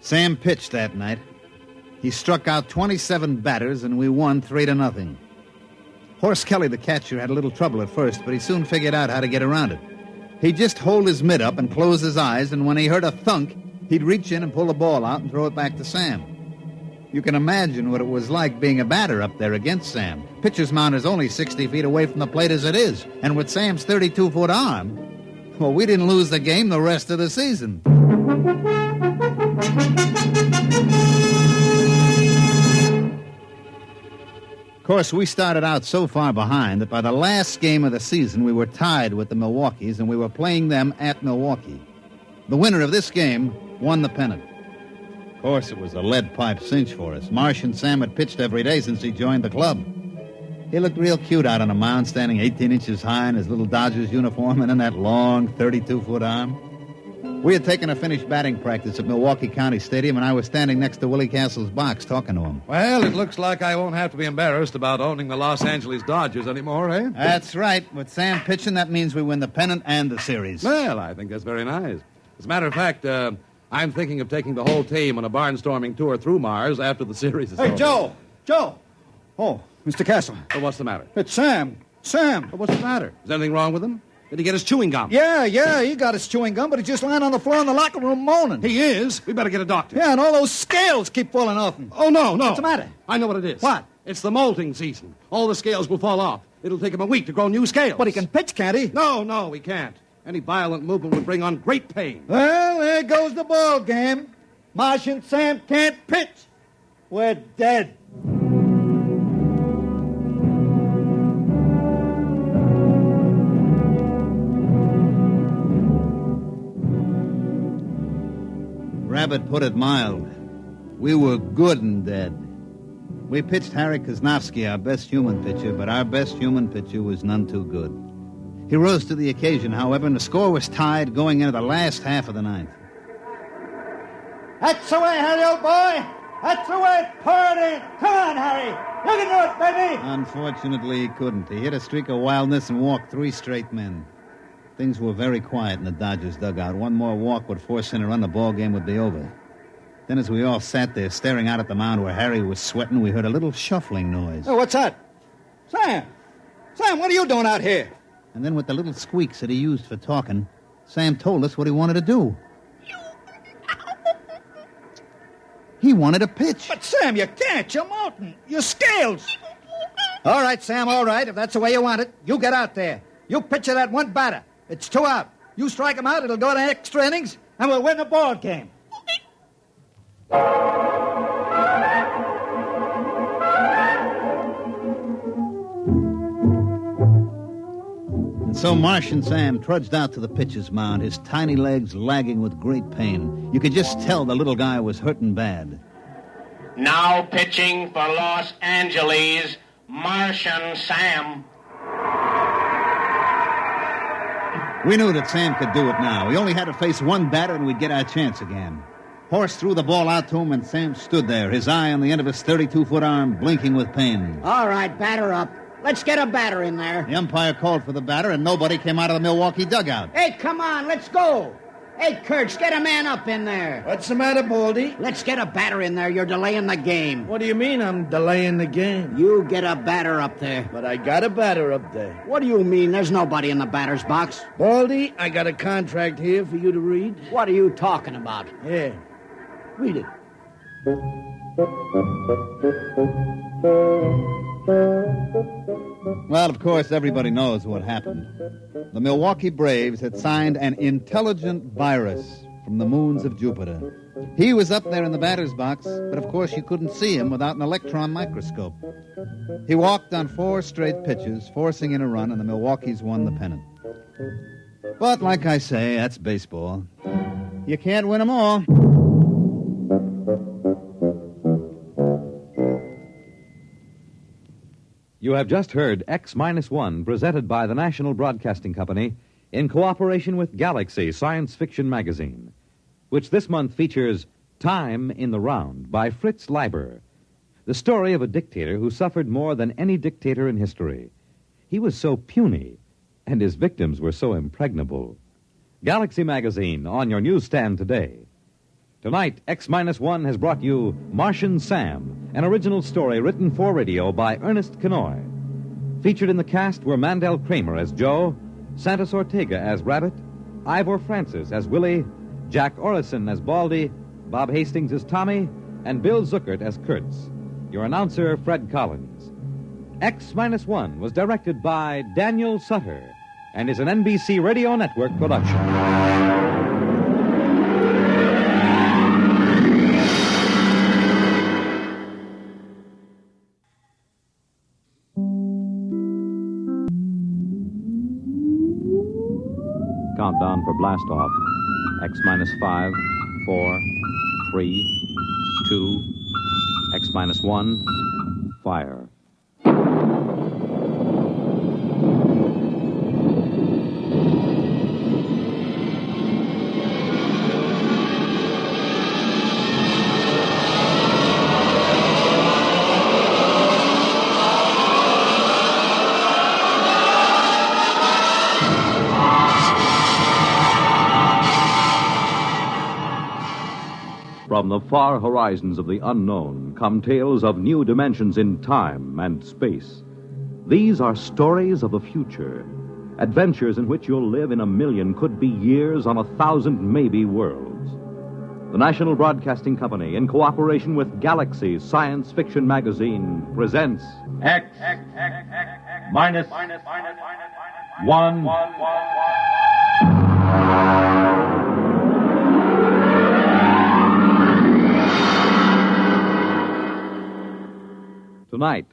Sam pitched that night. He struck out 27 batters, and we won 3-0. Horace Kelly, the catcher, had a little trouble at first, but he soon figured out how to get around it. He'd just hold his mitt up and close his eyes, and when he heard a thunk, he'd reach in and pull the ball out and throw it back to Sam. You can imagine what it was like being a batter up there against Sam. Pitcher's mound is only 60 feet away from the plate as it is, and with Sam's 32-foot arm, well, we didn't lose the game the rest of the season. Of course, we started out so far behind that by the last game of the season, we were tied with the Milwaukees, and we were playing them at Milwaukee. The winner of this game won the pennant. Of course, it was a lead-pipe cinch for us. Martian Sam had pitched every day since he joined the club. He looked real cute out on the mound, standing 18 inches high in his little Dodgers uniform and in that long 32-foot arm. We had taken a finished batting practice at Milwaukee County Stadium, and I was standing next to Willie Castle's box talking to him. Well, it looks like I won't have to be embarrassed about owning the Los Angeles Dodgers anymore, eh? That's right. With Sam pitching, that means we win the pennant and the series. Well, I think that's very nice. As a matter of fact, I'm thinking of taking the whole team on a barnstorming tour through Mars after the series is over. Hey, Joe! Joe! Oh, Mr. Castle. Well, what's the matter? It's Sam. Sam! Well, what's the matter? Is anything wrong with him? Did he get his chewing gum? Yeah, he got his chewing gum, but he's just lying on the floor in the locker room moaning. He is? We better get a doctor. Yeah, and all those scales keep falling off him. Oh, no. What's the matter? I know what it is. What? It's the molting season. All the scales will fall off. It'll take him a week to grow new scales. But he can pitch, can't he? No, he can't. Any violent movement would bring on great pain. Well, there goes the ball game. Martian Sam can't pitch. We're dead. Rabbit put it mild. We were good and dead. We pitched Harry Kosnowski, our best human pitcher, but our best human pitcher was none too good. He rose to the occasion, however, and the score was tied going into the last half of the ninth. That's the way, Harry, old boy. That's the way. Pour it in. Come on, Harry. You can do it, baby. Unfortunately, he couldn't. He hit a streak of wildness and walked 3 straight men. Things were very quiet in the Dodgers' dugout. One more walk would force in a run, the ball game would be over. Then as we all sat there staring out at the mound where Harry was sweating, we heard a little shuffling noise. Oh, what's that? Sam! Sam, what are you doing out here? And then with the little squeaks that he used for talking, Sam told us what he wanted to do. He wanted to pitch. But, Sam, you can't. You're molten. Your scales. All right, Sam, all right. If that's the way you want it, you get out there. You pitch at that one batter. It's 2 out. You strike him out, it'll go to extra innings, and we'll win the ball game. And so Martian Sam trudged out to the pitcher's mound, his tiny legs lagging with great pain. You could just tell the little guy was hurting bad. Now pitching for Los Angeles, Martian Sam. We knew that Sam could do it now. We only had to face one batter and we'd get our chance again. Horace threw the ball out to him and Sam stood there, his eye on the end of his 32-foot arm, blinking with pain. All right, batter up. Let's get a batter in there. The umpire called for the batter, and nobody came out of the Milwaukee dugout. Hey, come on, let's go. Hey, Kurtz, get a man up in there. What's the matter, Baldy? Let's get a batter in there. You're delaying the game. What do you mean I'm delaying the game? You get a batter up there. But I got a batter up there. What do you mean? There's nobody in the batter's box. Baldy, I got a contract here for you to read. What are you talking about? Yeah. Read it. Well, of course, everybody knows what happened. The Milwaukee Braves had signed an intelligent virus from the moons of Jupiter. He was up there in the batter's box, but of course you couldn't see him without an electron microscope. He walked on 4 straight pitches, forcing in a run, and the Milwaukees won the pennant. But like I say, that's baseball. You can't win them all. You have just heard X-1, presented by the National Broadcasting Company in cooperation with Galaxy Science Fiction Magazine, which this month features Time in the Round by Fritz Leiber, the story of a dictator who suffered more than any dictator in history. He was so puny, and his victims were so impregnable. Galaxy Magazine on your newsstand today. Tonight, X-1 has brought you Martian Sam, an original story written for radio by Ernest Kenoy. Featured in the cast were Mandel Kramer as Joe, Santos Ortega as Rabbit, Ivor Francis as Willie, Jack Orison as Baldy, Bob Hastings as Tommy, and Bill Zuckert as Kurtz. Your announcer, Fred Collins. X-1 was directed by Daniel Sutter and is an NBC Radio Network production. Countdown for blast off. X-5, 4, 3, 2, X-1, fire. From the far horizons of the unknown come tales of new dimensions in time and space. These are stories of the future, adventures in which you'll live in a million, could be years, on 1,000 maybe worlds. The National Broadcasting Company, in cooperation with Galaxy Science Fiction Magazine, presents Minus 1. Tonight,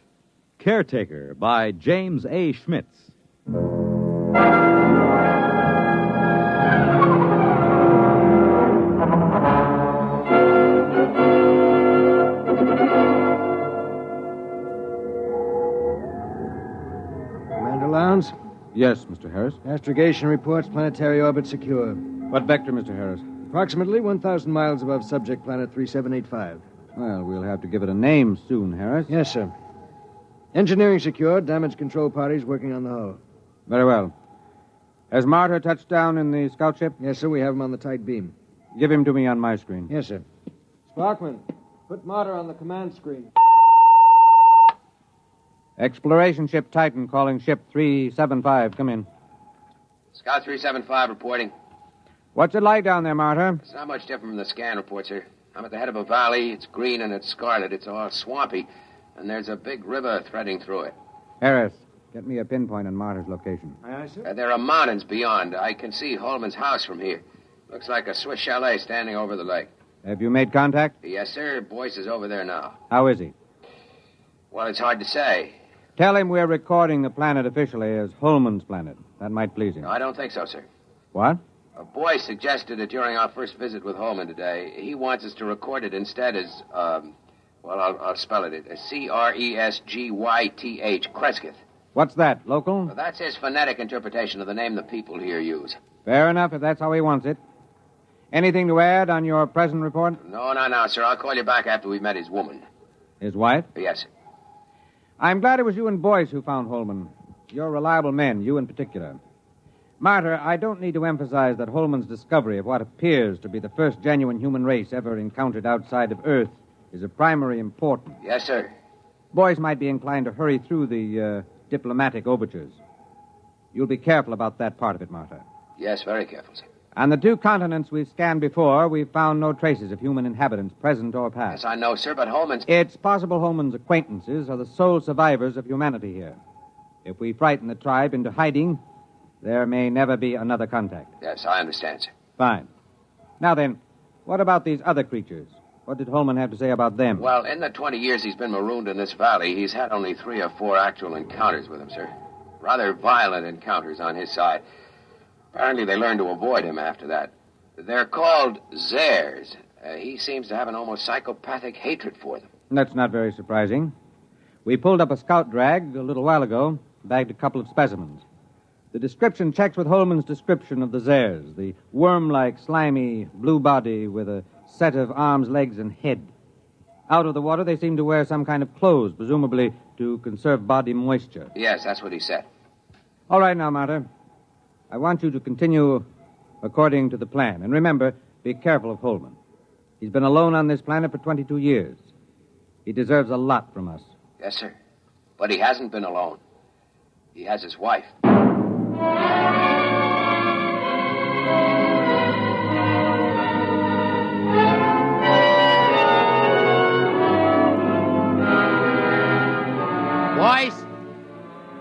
Caretaker by James A. Schmitz. Commander Lowndes? Yes, Mr. Harris. Astrogation reports planetary orbit secure. What vector, Mr. Harris? Approximately 1,000 miles above subject planet 3785. Well, we'll have to give it a name soon, Harris. Yes, sir. Engineering secure. Damage control parties working on the hull. Very well. Has Martyr touched down in the scout ship? Yes, sir. We have him on the tight beam. Give him to me on my screen. Yes, sir. Sparkman, put Martyr on the command screen. Exploration ship Titan calling ship 375. Come in. Scout 375 reporting. What's it like down there, Martyr? It's not much different from the scan report, sir. I'm at the head of a valley. It's green and it's scarlet. It's all swampy. And there's a big river threading through it. Harris, get me a pinpoint on Martyr's location. Aye, aye, sir. There are mountains beyond. I can see Holman's house from here. Looks like a Swiss chalet standing over the lake. Have you made contact? Yes, sir. Boyce is over there now. How is he? Well, it's hard to say. Tell him we're recording the planet officially as Holman's planet. That might please him. No, I don't think so, sir. What? Boyce suggested that during our first visit with Holman today, he wants us to record it instead as, I'll spell it. Cresgyth. Cresgyth. What's that, local? Well, that's his phonetic interpretation of the name the people here use. Fair enough, if that's how he wants it. Anything to add on your present report? No, sir. I'll call you back after we've met his woman. His wife? Yes, sir. I'm glad it was you and Boyce who found Holman. You're reliable men, you in particular. Martyr, I don't need to emphasize that Holman's discovery of what appears to be the first genuine human race ever encountered outside of Earth is of primary importance. Yes, sir. Boyce might be inclined to hurry through the diplomatic overtures. You'll be careful about that part of it, Martyr. Yes, very careful, sir. On the 2 continents we've scanned before, we've found no traces of human inhabitants, present or past. Yes, I know, sir, but Holman's... It's possible Holman's acquaintances are the sole survivors of humanity here. If we frighten the tribe into hiding, there may never be another contact. Yes, I understand, sir. Fine. Now then, what about these other creatures? What did Holman have to say about them? Well, in the 20 years he's been marooned in this valley, he's had only 3 or 4 actual encounters with them, sir. Rather violent encounters on his side. Apparently they learned to avoid him after that. They're called Zares. He seems to have an almost psychopathic hatred for them. That's not very surprising. We pulled up a scout drag a little while ago, bagged a couple of specimens. The description checks with Holman's description of the Zares, the worm-like, slimy, blue body with a set of arms, legs, and head. Out of the water, they seem to wear some kind of clothes, presumably to conserve body moisture. Yes, that's what he said. All right now, Martyr. I want you to continue according to the plan. And remember, be careful of Holman. He's been alone on this planet for 22 years. He deserves a lot from us. Yes, sir. But he hasn't been alone. He has his wife. Boyce?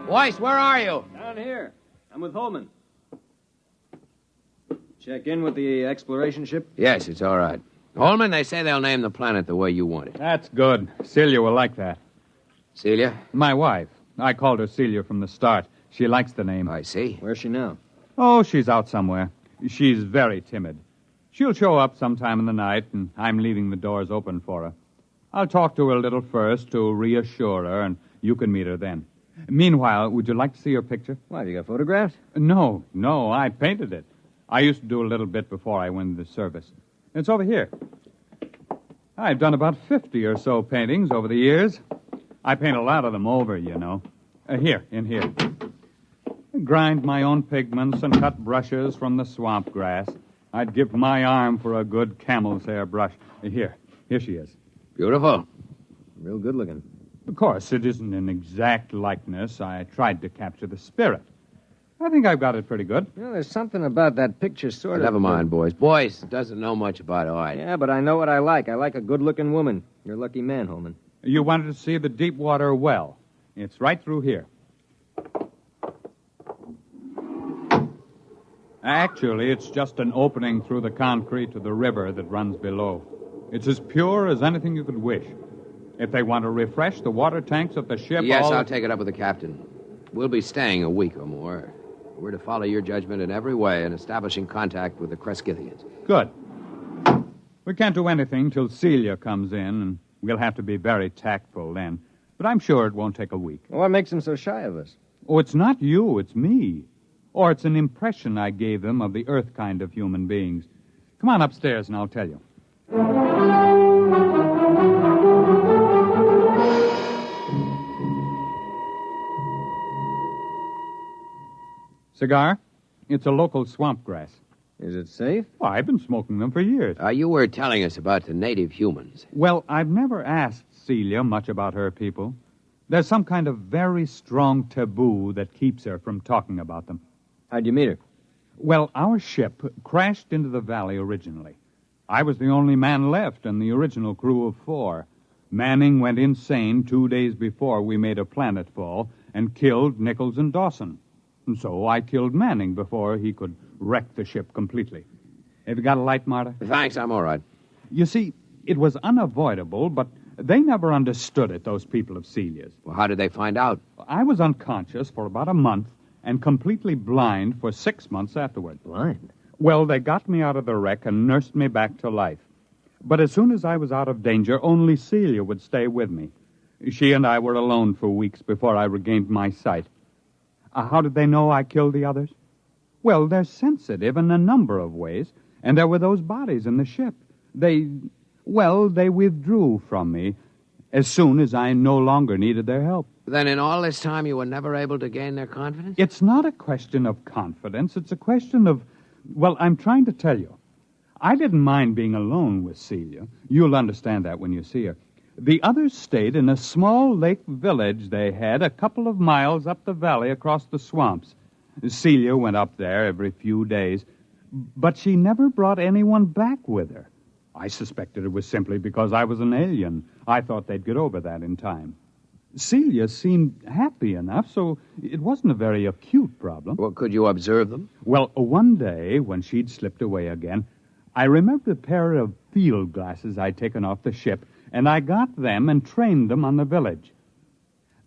Boyce, where are you? Down here. I'm with Holman. Check in with the exploration ship? Yes, it's all right. Holman, they say they'll name the planet the way you want it. That's good. Celia will like that. Celia? My wife. I called her Celia from the start. She likes the name. I see. Where's she now? Oh, she's out somewhere. She's very timid. She'll show up sometime in the night, and I'm leaving the doors open for her. I'll talk to her a little first to reassure her, and you can meet her then. Meanwhile, would you like to see her picture? Why, you got photographs? No, I painted it. I used to do a little bit before I went into service. It's over here. I've done about 50 or so paintings over the years. I paint a lot of them over, you know. Here. I grind my own pigments and cut brushes from the swamp grass. I'd give my arm for a good camel's hair brush. Here she is. Beautiful. Real good looking. Of course, it isn't an exact likeness. I tried to capture the spirit. I think I've got it pretty good. You know, there's something about that picture sort of... Never mind, boys. Boyce doesn't know much about art. Yeah, but I know what I like. I like a good-looking woman. You're a lucky man, Holman. You wanted to see the deep water well. It's right through here. Actually, it's just an opening through the concrete to the river that runs below. It's as pure as anything you could wish. If they want to refresh the water tanks at the ship... Yes, I'll take it up with the captain. We'll be staying a week or more. We're to follow your judgment in every way in establishing contact with the Cresquithians. Good. We can't do anything till Celia comes in, and we'll have to be very tactful then. But I'm sure it won't take a week. Well, what makes them so shy of us? Oh, it's not you, it's me. Or it's an impression I gave them of the Earth kind of human beings. Come on upstairs and I'll tell you. Cigar? It's a local swamp grass. Is it safe? Well, I've been smoking them for years. You were telling us about the native humans. Well, I've never asked Celia much about her people. There's some kind of very strong taboo that keeps her from talking about them. How'd you meet her? Well, our ship crashed into the valley originally. I was the only man left in the original crew of 4. Manning went insane 2 days before we made a planetfall and killed Nichols and Dawson. And so I killed Manning before he could wreck the ship completely. Have you got a light, Marta? Thanks, I'm all right. You see, it was unavoidable, but they never understood it, those people of Celia's. Well, how did they find out? I was unconscious for about a month and completely blind for 6 months afterward. Blind? Well, they got me out of the wreck and nursed me back to life. But as soon as I was out of danger, only Celia would stay with me. She and I were alone for weeks before I regained my sight. How did they know I killed the others? Well, they're sensitive in a number of ways, and there were those bodies in the ship. They withdrew from me, as soon as I no longer needed their help. Then in all this time you were never able to gain their confidence? It's not a question of confidence. It's a question of, well, I'm trying to tell you. I didn't mind being alone with Celia. You'll understand that when you see her. The others stayed in a small lake village they had a couple of miles up the valley across the swamps. Celia went up there every few days, but she never brought anyone back with her. I suspected it was simply because I was an alien. I thought they'd get over that in time. Celia seemed happy enough, so it wasn't a very acute problem. Well, could you observe them? Well, one day, when she'd slipped away again, I remembered a pair of field glasses I'd taken off the ship, and I got them and trained them on the village.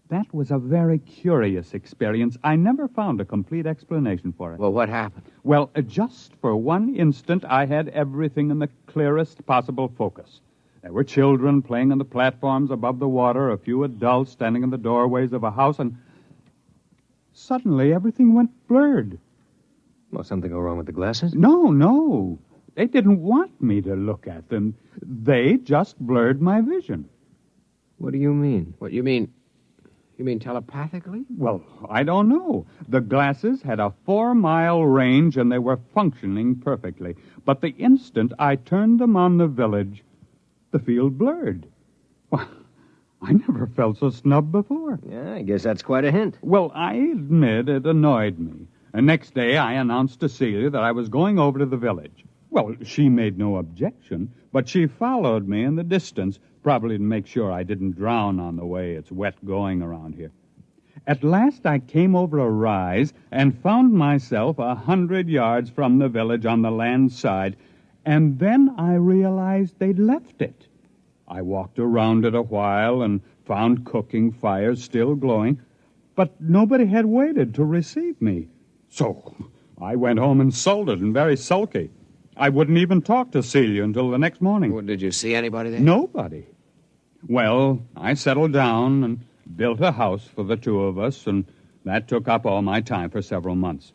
That was a very curious experience. I never found a complete explanation for it. Well, what happened? Well, just for one instant, I had everything in the clearest possible focus. There were children playing on the platforms above the water, a few adults standing in the doorways of a house, and suddenly everything went blurred. Well, something go wrong with the glasses? No. They didn't want me to look at them. They just blurred my vision. What do you mean? What, you mean telepathically? Well, I don't know. The glasses had a 4-mile range, and they were functioning perfectly. But the instant I turned them on the village, the field blurred. Well, I never felt so snubbed before. Yeah, I guess that's quite a hint. Well, I admit it annoyed me. The next day, I announced to Celia that I was going over to the village. Well, she made no objection, but she followed me in the distance, probably to make sure I didn't drown on the way. It's wet going around here. At last, I came over a rise and found myself 100 yards from the village on the land side, and then I realized they'd left it. I walked around it a while and found cooking fires still glowing, but nobody had waited to receive me. So I went home insulted and very sulky. I wouldn't even talk to Celia until the next morning. Well, did you see anybody there? Nobody. Well, I settled down and built a house for the two of us, and that took up all my time for several months.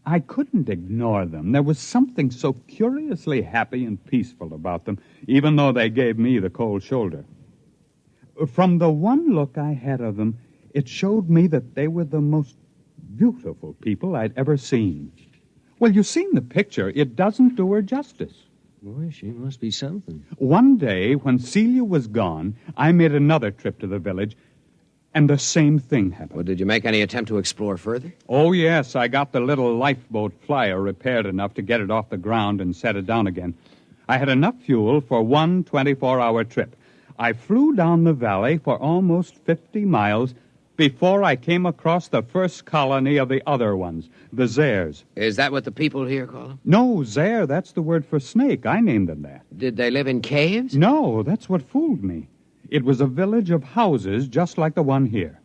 I couldn't ignore them. There was something so curiously happy and peaceful about them, even though they gave me the cold shoulder. From the one look I had of them, it showed me that they were the most beautiful people I'd ever seen. Well, you've seen the picture. It doesn't do her justice. Boy, she must be something. One day, when Celia was gone, I made another trip to the village, and the same thing happened. Well, did you make any attempt to explore further? Oh, yes. I got the little lifeboat flyer repaired enough to get it off the ground and set it down again. I had enough fuel for one 24-hour trip. I flew down the valley for almost 50 miles before I came across the first colony of the other ones, the Zares. Is that what the people here call them? No, Zare, that's the word for snake. I named them that. Did they live in caves? No, that's what fooled me. It was a village of houses just like the one here.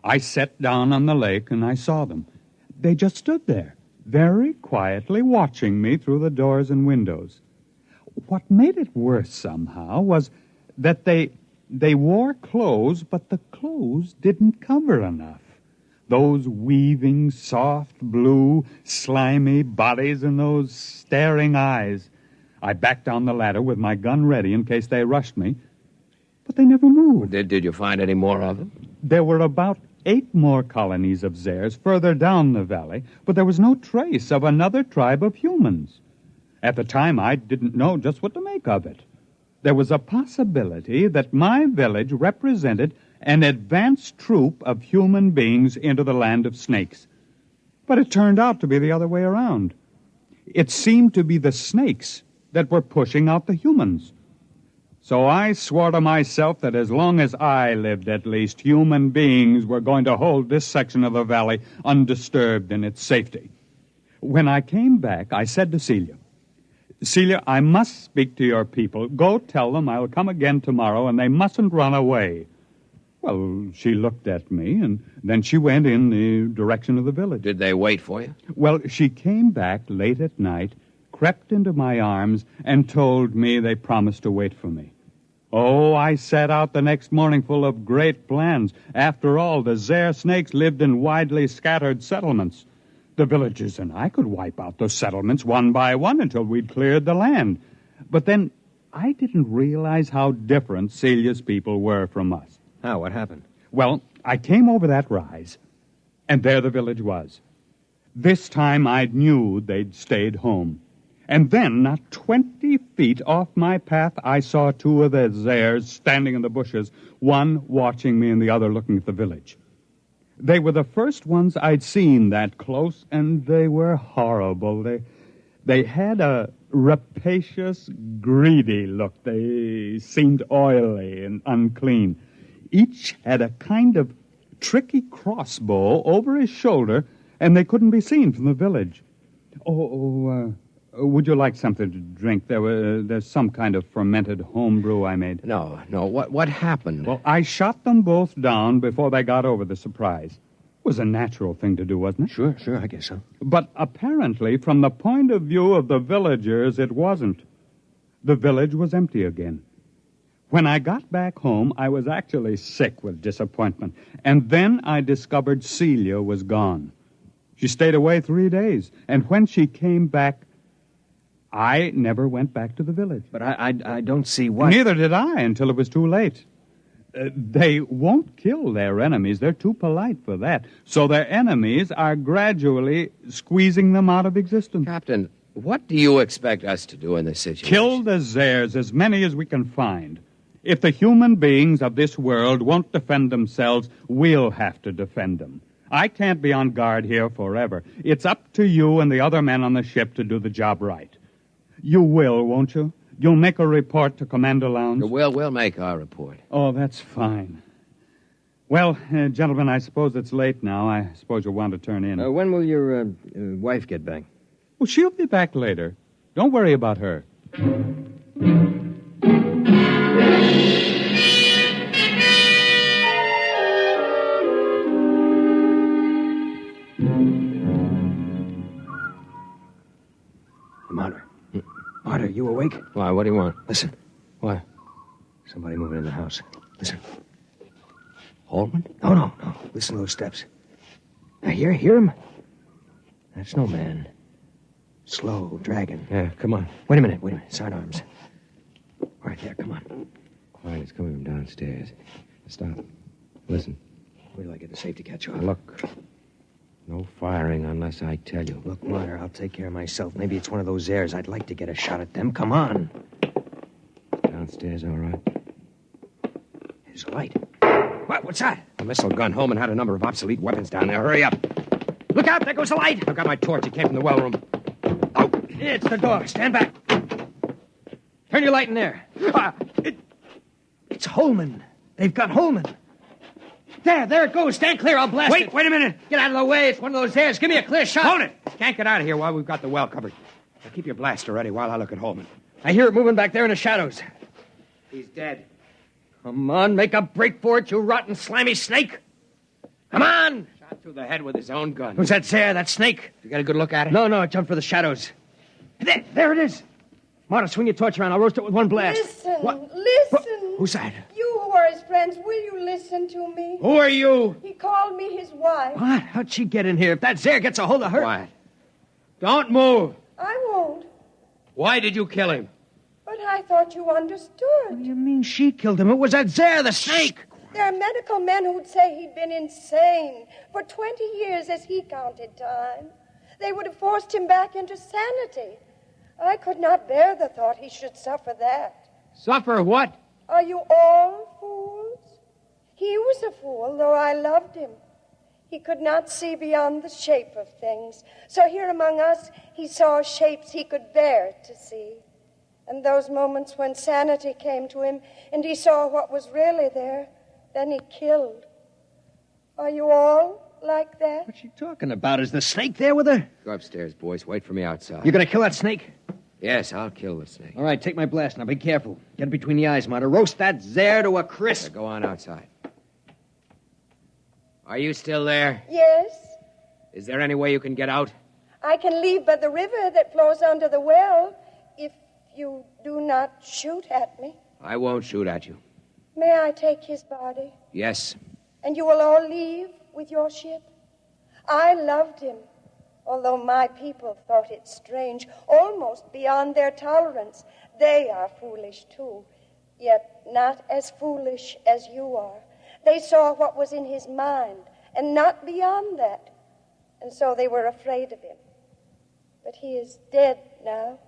I sat down on the lake and I saw them. They just stood there, very quietly watching me through the doors and windows. What made it worse somehow was that they wore clothes, but the clothes didn't cover enough. Those weaving, soft, blue, slimy bodies and those staring eyes. I backed down the ladder with my gun ready in case they rushed me, but they never moved. Did you find any more of them? There were about 8 more colonies of Zares further down the valley, but there was no trace of another tribe of humans. At the time, I didn't know just what to make of it. There was a possibility that my village represented an advanced troop of human beings into the land of snakes. But it turned out to be the other way around. It seemed to be the snakes that were pushing out the humans. So I swore to myself that as long as I lived, at least, human beings were going to hold this section of the valley undisturbed in its safety. When I came back, I said to Celia, "Celia, I must speak to your people. Go tell them I'll come again tomorrow, and they mustn't run away." Well, she looked at me, and then she went in the direction of the village. Did they wait for you? Well, she came back late at night, crept into my arms, and told me they promised to wait for me. Oh, I set out the next morning full of great plans. After all, the Zare snakes lived in widely scattered settlements. The villagers and I could wipe out those settlements one by one until we'd cleared the land. But then I didn't realize how different Celia's people were from us. How? What happened? Well, I came over that rise, and there the village was. This time I knew they'd stayed home. And then, not 20 feet off my path, I saw two of the Zares standing in the bushes, one watching me and the other looking at the village. They were the first ones I'd seen that close, and they were horrible. They had a rapacious, greedy look. They seemed oily and unclean. Each had a kind of tricky crossbow over his shoulder, and they couldn't be seen from the village. Would you like something to drink? There's some kind of fermented homebrew I made. No. What happened? Well, I shot them both down before they got over the surprise. It was a natural thing to do, wasn't it? Sure, I guess so. But apparently, from the point of view of the villagers, it wasn't. The village was empty again. When I got back home, I was actually sick with disappointment. And then I discovered Celia was gone. She stayed away 3 days. And when she came back, I never went back to the village. But I don't see why. Neither did I until it was too late. They won't kill their enemies. They're too polite for that. So their enemies are gradually squeezing them out of existence. Captain, what do you expect us to do in this situation? Kill the Zares, as many as we can find. If the human beings of this world won't defend themselves, we'll have to defend them. I can't be on guard here forever. It's up to you and the other men on the ship to do the job right. You will, won't you? You'll make a report to Commander Lowndes? We'll make our report. Oh, that's fine. Well, gentlemen, I suppose it's late now. I suppose you'll want to turn in. When will your wife get back? Well, she'll be back later. Don't worry about her. Marta, you awake? Why, what do you want? Listen. What? Somebody moving in the house. Listen. Holman? No. Listen to those steps. Now, hear him? That's no man. Slow, dragging. Yeah, come on. Wait a minute. Sidearms. Right there, come on. Quiet, it's coming from downstairs. Stop. Listen. Wait till I get the safety catch off. Look. No firing unless I tell you. Look, Marta, I'll take care of myself. Maybe it's one of those airs. I'd like to get a shot at them. Come on. Downstairs, all right? There's a light. What's that? A missile gun. Holman had a number of obsolete weapons down there. Hurry up. Look out, there goes the light. I've got my torch. It came from the well room. Oh, it's the door. Stand back. Turn your light in there. It's Holman. They've got Holman. There it goes. Stand clear. I'll blast it. Wait a minute. Get out of the way. It's one of those airs. Give me a clear shot. Hold it. Can't get out of here while we've got the well covered. Now keep your blaster ready while I look at Holman. I hear it moving back there in the shadows. He's dead. Come on, make a break for it, you rotten, slimy snake. Come on. Shot through the head with his own gun. Who's that Zare, that snake? You got a good look at it? No, it jumped for the shadows. There it is. Marta, swing your torch around. I'll roast it with one blast. Listen. Who's that? You who are his friends, will you listen to me? Who are you? He called me his wife. What? How'd she get in here? If that Zare gets a hold of her... Quiet. Don't move. I won't. Why did you kill him? But I thought you understood. What do you mean she killed him? It was that Zare, the snake. There are medical men who'd say he'd been insane for 20 years as he counted time. They would have forced him back into sanity. I could not bear the thought he should suffer that. Suffer what? Are you all fools? He was a fool, though I loved him. He could not see beyond the shape of things. So here among us, he saw shapes he could bear to see. And those moments when sanity came to him and he saw what was really there, then he killed. Are you all like that? What's she talking about? Is the snake there with her? Go upstairs, boys. Wait for me outside. You're going to kill that snake? Yes, I'll kill the snake. All right, take my blast. Now be careful. Get it between the eyes, Marta. Roast that Zare to a crisp. Go on outside. Are you still there? Yes. Is there any way you can get out? I can leave by the river that flows under the well if you do not shoot at me. I won't shoot at you. May I take his body? Yes. And you will all leave with your ship? I loved him, although my people thought it strange, almost beyond their tolerance, They are foolish, too, yet not as foolish as you are. They saw what was in his mind, and not beyond that. And so they were afraid of him. But he is dead now.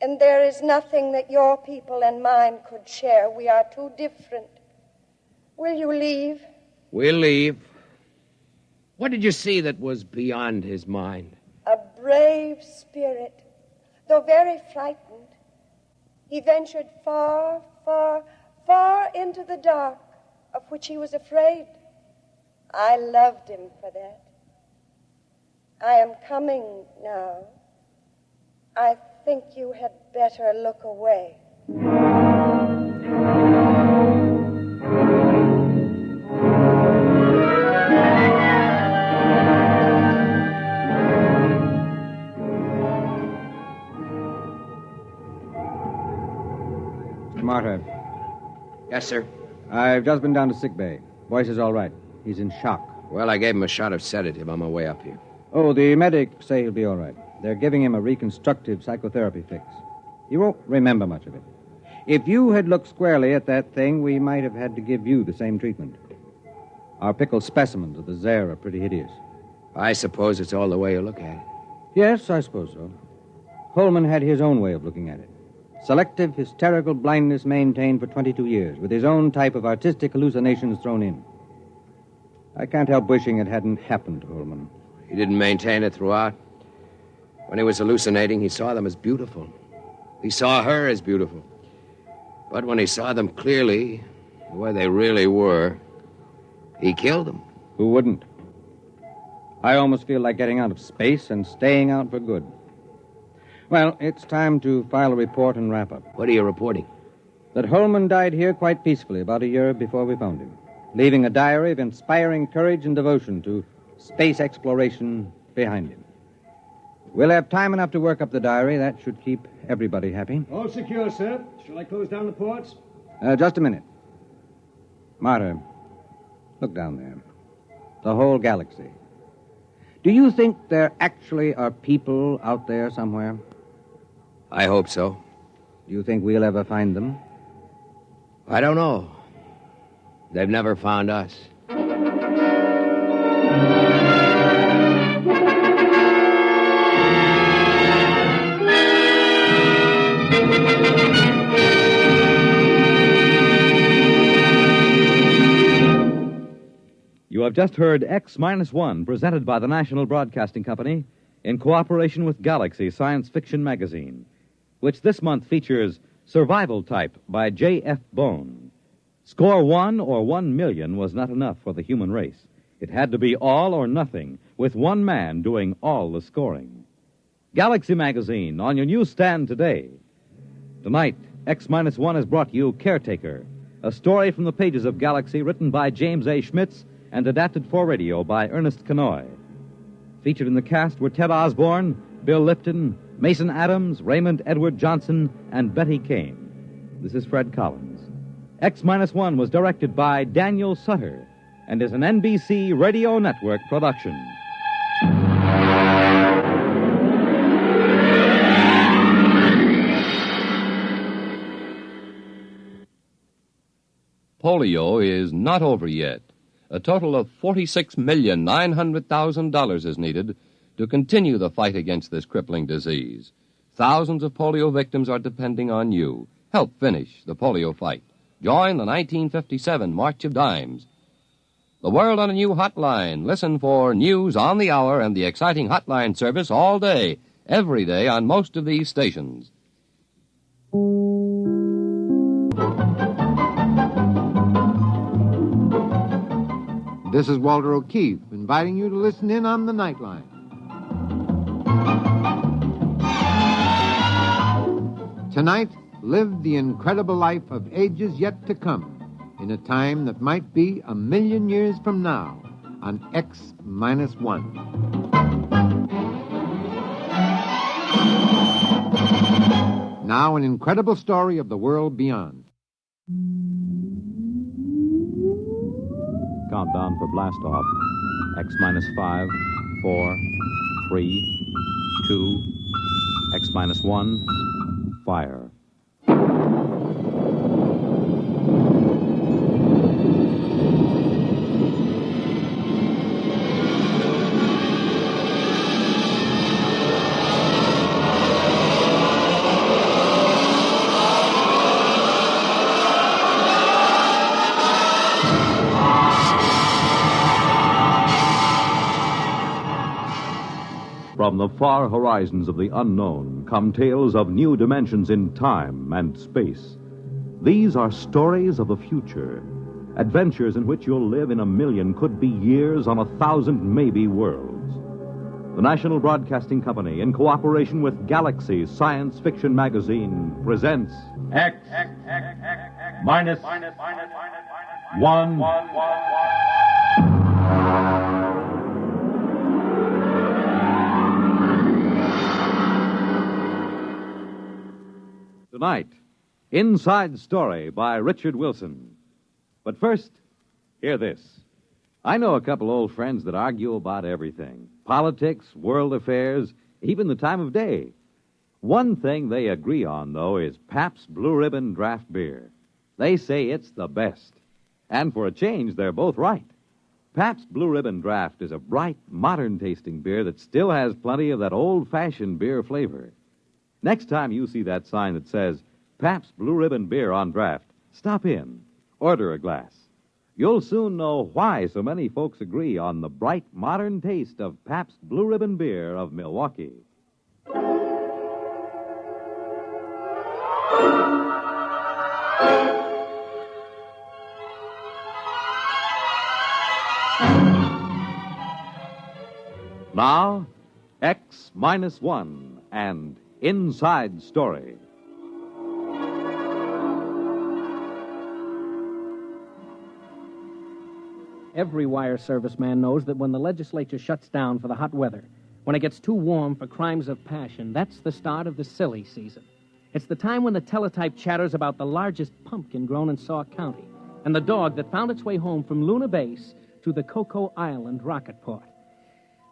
And there is nothing that your people and mine could share. We are too different. Will you leave? We'll leave. What did you see that was beyond his mind? A brave spirit, though very frightened. He ventured far, far, far into the dark, of which he was afraid. I loved him for that. I am coming now. I think you had better look away. Martyr. Yes, sir. I've just been down to sick bay. Voice is all right. He's in shock. Well, I gave him a shot of sedative on my way up here. Oh, the medics say he'll be all right. They're giving him a reconstructive psychotherapy fix. He won't remember much of it. If you had looked squarely at that thing, we might have had to give you the same treatment. Our pickled specimens of the Zare are pretty hideous. I suppose it's all the way you look at it. Yes, I suppose so. Holman had his own way of looking at it. Selective hysterical blindness maintained for 22 years, with his own type of artistic hallucinations thrown in. I can't help wishing it hadn't happened to Holman. He didn't maintain it throughout. When he was hallucinating, he saw them as beautiful. He saw her as beautiful. But when he saw them clearly, the way they really were, he killed them. Who wouldn't? I almost feel like getting out of space and staying out for good. Well, it's time to file a report and wrap up. What are you reporting? That Holman died here quite peacefully about a year before we found him, leaving a diary of inspiring courage and devotion to space exploration behind him. We'll have time enough to work up the diary. That should keep everybody happy. All secure, sir. Shall I close down the ports? Just a minute. Martyr, look down there. The whole galaxy. Do you think there actually are people out there somewhere? I hope so. Do you think we'll ever find them? I don't know. They've never found us. You have just heard X-1, presented by the National Broadcasting Company in cooperation with Galaxy Science Fiction Magazine, which this month features Survival Type by J.F. Bone. Score 1 or 1 million was not enough for the human race. It had to be all or nothing, with one man doing all the scoring. Galaxy Magazine, on your newsstand today. Tonight, X-1 has brought you Caretaker, a story from the pages of Galaxy written by James A. Schmitz and adapted for radio by Ernest Kenoy. Featured in the cast were Ted Osborne, Bill Lipton, Mason Adams, Raymond Edward Johnson, and Betty Kane. This is Fred Collins. X-1 was directed by Daniel Sutter and is an NBC Radio Network production. Polio is not over yet. A total of $46,900,000 is needed to continue the fight against this crippling disease. Thousands of polio victims are depending on you. Help finish the polio fight. Join the 1957 March of Dimes. The World on a New Hotline. Listen for news on the hour and the exciting hotline service all day, every day on most of these stations. This is Walter O'Keefe, inviting you to listen in on the Nightline. Tonight, live the incredible life of ages yet to come, in a time that might be 1,000,000 years from now, on X-1. Now, an incredible story of the world beyond. Countdown for blast-off. X-5, 4, 3, 2, X-1, fire. From the far horizons of the unknown come tales of new dimensions in time and space. These are stories of the future, adventures in which you'll live in a million, could be years, on 1,000 maybe worlds. The National Broadcasting Company, in cooperation with Galaxy Science Fiction Magazine, presents X minus 1. Tonight, Inside Story by Richard Wilson. But first, hear this. I know a couple old friends that argue about everything. Politics, world affairs, even the time of day. One thing they agree on, though, is Pabst Blue Ribbon draft beer. They say it's the best. And for a change, they're both right. Pabst Blue Ribbon Draft is a bright, modern-tasting beer that still has plenty of that old-fashioned beer flavor. Next time you see that sign that says Pabst Blue Ribbon Beer on draft, stop in, order a glass. You'll soon know why so many folks agree on the bright, modern taste of Pabst Blue Ribbon Beer of Milwaukee. Now, X-1 and Inside Story. Every wire service man knows that when the legislature shuts down for the hot weather, when it gets too warm for crimes of passion, that's the start of the silly season. It's the time when the teletype chatters about the largest pumpkin grown in Sauk County and the dog that found its way home from Luna Base to the Cocoa Island rocket port.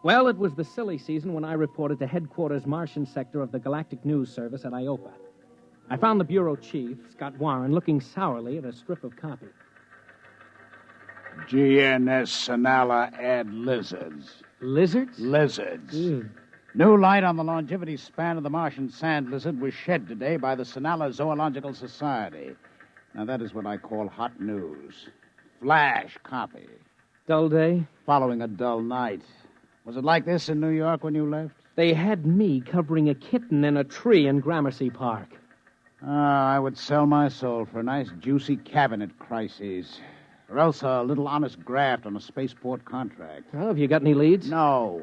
Well, it was the silly season when I reported to headquarters Martian sector of the Galactic News Service at IOPA. I found the bureau chief, Scott Warren, looking sourly at a strip of copy. GNS Sonala add lizards. Lizards? Lizards. Ew. New light on the longevity span of the Martian sand lizard was shed today by the Sonala Zoological Society. Now, that is what I call hot news. Flash copy. Dull day? Following a dull night. Was it like this in New York when you left? They had me covering a kitten in a tree in Gramercy Park. I would sell my soul for a nice, juicy cabinet crisis. Or else a little honest graft on a spaceport contract. Well, have you got any leads? No.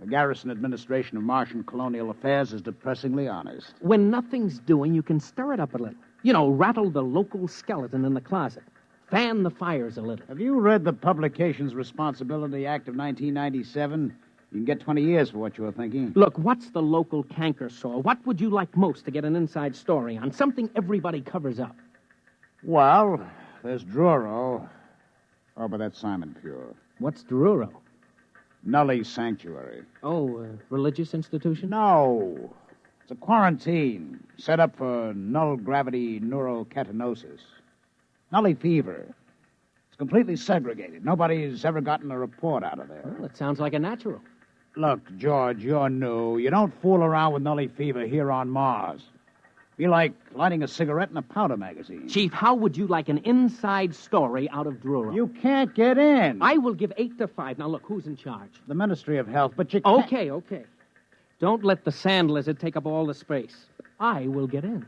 The Garrison Administration of Martian Colonial Affairs is depressingly honest. When nothing's doing, you can stir it up a little. You know, rattle the local skeleton in the closet. Fan the fires a little. Have you read the Publications Responsibility Act of 1997? You can get 20 years for what you were thinking. Look, what's the local canker sore? What would you like most to get an inside story on? Something everybody covers up. Well, there's Druro. Oh, but that's Simon Pure. What's Druro? Nully Sanctuary. Oh, religious institution? No. It's a quarantine set up for null-gravity neurocatinosis. Nully fever. It's completely segregated. Nobody's ever gotten a report out of there. Well, it sounds like a natural. Look, George, you're new. You don't fool around with Nully fever here on Mars. Be like lighting a cigarette in a powder magazine. Chief, how would you like an inside story out of Druro? You can't get in. I will give 8 to 5. Now, look, who's in charge? The Ministry of Health, but you can't... Okay. Don't let the sand lizard take up all the space. I will get in.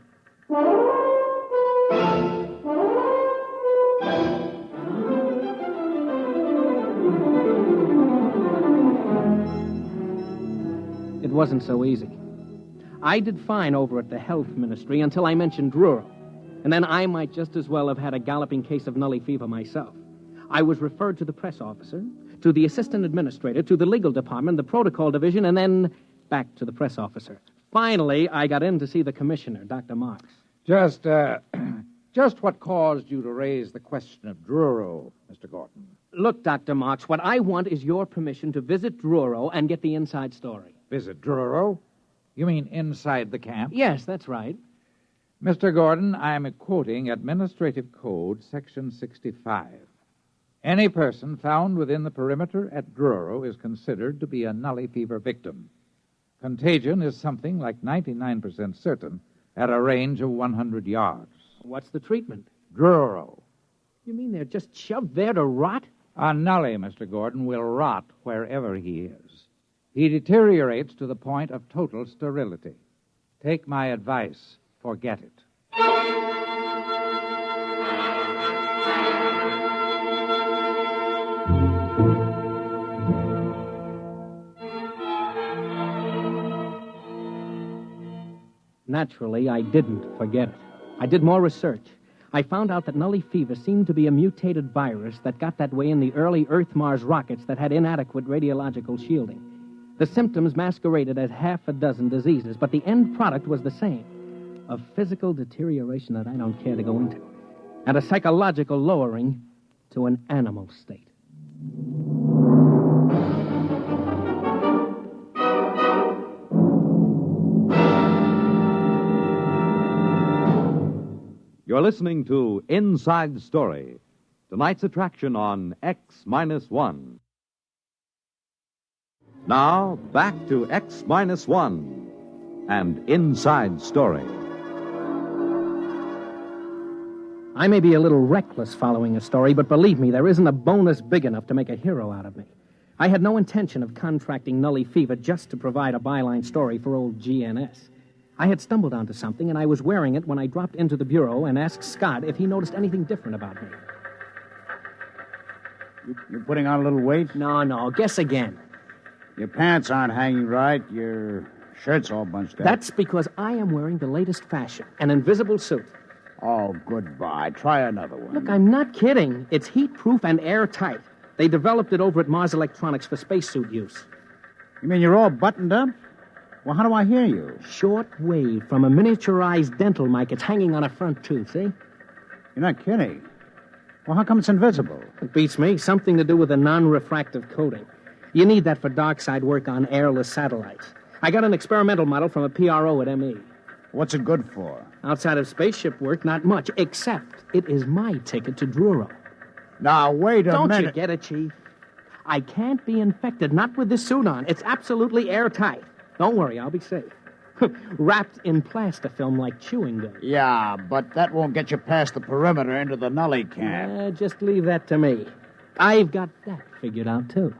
It wasn't so easy. I did fine over at the Health Ministry until I mentioned Druro. And then I might just as well have had a galloping case of Nully fever myself. I was referred to the press officer, to the assistant administrator, to the legal department, the protocol division, and then back to the press officer. Finally, I got in to see the commissioner, Dr. Marks. Just what caused you to raise the question of Druro, Mr. Gordon? Look, Dr. Marks, what I want is your permission to visit Druro and get the inside story. Visit Druro? You mean inside the camp? Yes, that's right. Mr. Gordon, I'm quoting Administrative Code, Section 65. Any person found within the perimeter at Druro is considered to be a Nully fever victim. Contagion is something like 99% certain at a range of 100 yards. What's the treatment? Druro. You mean they're just shoved there to rot? A Nully, Mr. Gordon, will rot wherever he is. He deteriorates to the point of total sterility. Take my advice. Forget it. Naturally, I didn't forget it. I did more research. I found out that Nully fever seemed to be a mutated virus that got that way in the early Earth-Mars rockets that had inadequate radiological shielding. The symptoms masqueraded as half a dozen diseases, but the end product was the same. A physical deterioration that I don't care to go into, and a psychological lowering to an animal state. You're listening to Inside Story, tonight's attraction on X-1. Now, back to X-1 and Inside Story. I may be a little reckless following a story, but believe me, there isn't a bonus big enough to make a hero out of me. I had no intention of contracting Nully fever just to provide a byline story for old GNS. I had stumbled onto something, and I was wearing it when I dropped into the bureau and asked Scott if he noticed anything different about me. You're putting on a little weight? No. Guess again. Your pants aren't hanging right. Your shirt's all bunched up. That's because I am wearing the latest fashion, an invisible suit. Oh, goodbye. Try another one. Look, I'm not kidding. It's heat-proof and airtight. They developed it over at Mars Electronics for spacesuit use. You mean you're all buttoned up? Well, how do I hear you? Short wave from a miniaturized dental mic. It's hanging on a front tooth, see? You're not kidding. Well, how come it's invisible? It beats me. Something to do with a non-refractive coating. You need that for dark side work on airless satellites. I got an experimental model from a PRO at ME. What's it good for? Outside of spaceship work, not much, except it is my ticket to Druro. Now, wait a minute. Don't you get it, Chief? I can't be infected, not with this suit on. It's absolutely airtight. Don't worry, I'll be safe. Wrapped in plastifilm like chewing gum. Yeah, but that won't get you past the perimeter into the Nully camp. Just leave that to me. I've got that figured out, too.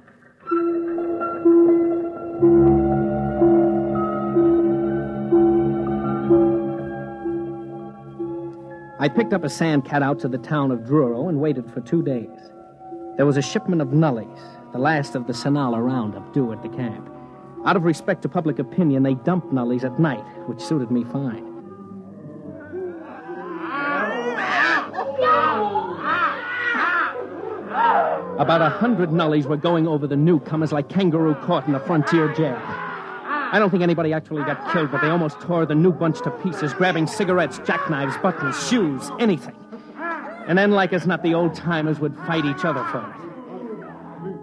I picked up a sandcat out to the town of Druro and waited for 2 days. There was a shipment of Nullies, the last of the Sonala roundup, due at the camp. Out of respect to public opinion, they dumped Nullies at night, which suited me fine. About 100 Nullies were going over the newcomers like kangaroo caught in a frontier jail. I don't think anybody actually got killed, but they almost tore the new bunch to pieces, grabbing cigarettes, jackknives, buttons, shoes, anything. And then, like as not, the old-timers would fight each other for it.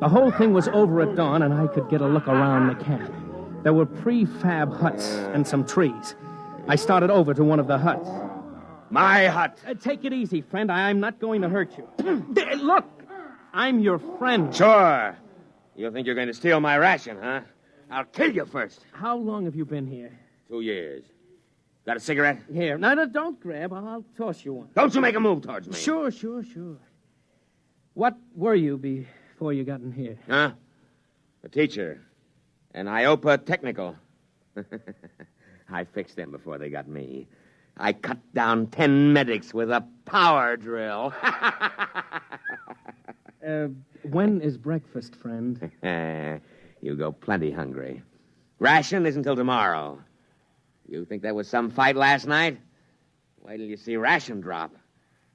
The whole thing was over at dawn, and I could get a look around the camp. There were prefab huts and some trees. I started over to one of the huts. My hut. Take it easy, friend. I'm not going to hurt you. Look, I'm your friend. Sure. You think you're going to steal my ration, huh? I'll kill you first. How long have you been here? 2 years. Got a cigarette? Here. No, don't grab. I'll toss you one. Don't you make a move towards me. Sure. What were you before you got in here? Huh? A teacher. An IOPA technical. I fixed them before they got me. I cut down 10 medics with a power drill. When is breakfast, friend? You go plenty hungry. Ration isn't till tomorrow. You think there was some fight last night? Wait till you see ration drop.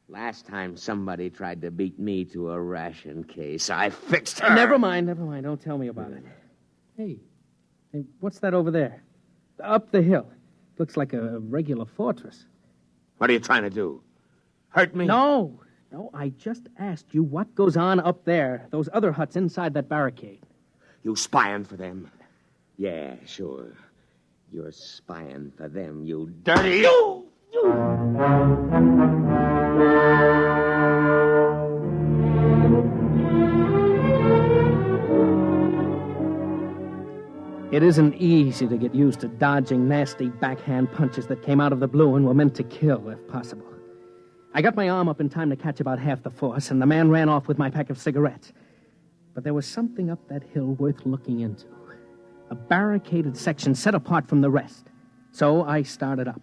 Last time somebody tried to beat me to a ration case, I fixed her. Never mind. Don't tell me about it. Hey, what's that over there? Up the hill. Looks like a regular fortress. What are you trying to do? Hurt me? No, I just asked you what goes on up there, those other huts inside that barricade. You spying for them? Yeah, sure. You're spying for them, you dirty... It isn't easy to get used to dodging nasty backhand punches that came out of the blue and were meant to kill, if possible. I got my arm up in time to catch about half the force, and the man ran off with my pack of cigarettes. But there was something up that hill worth looking into. A barricaded section set apart from the rest. So I started up.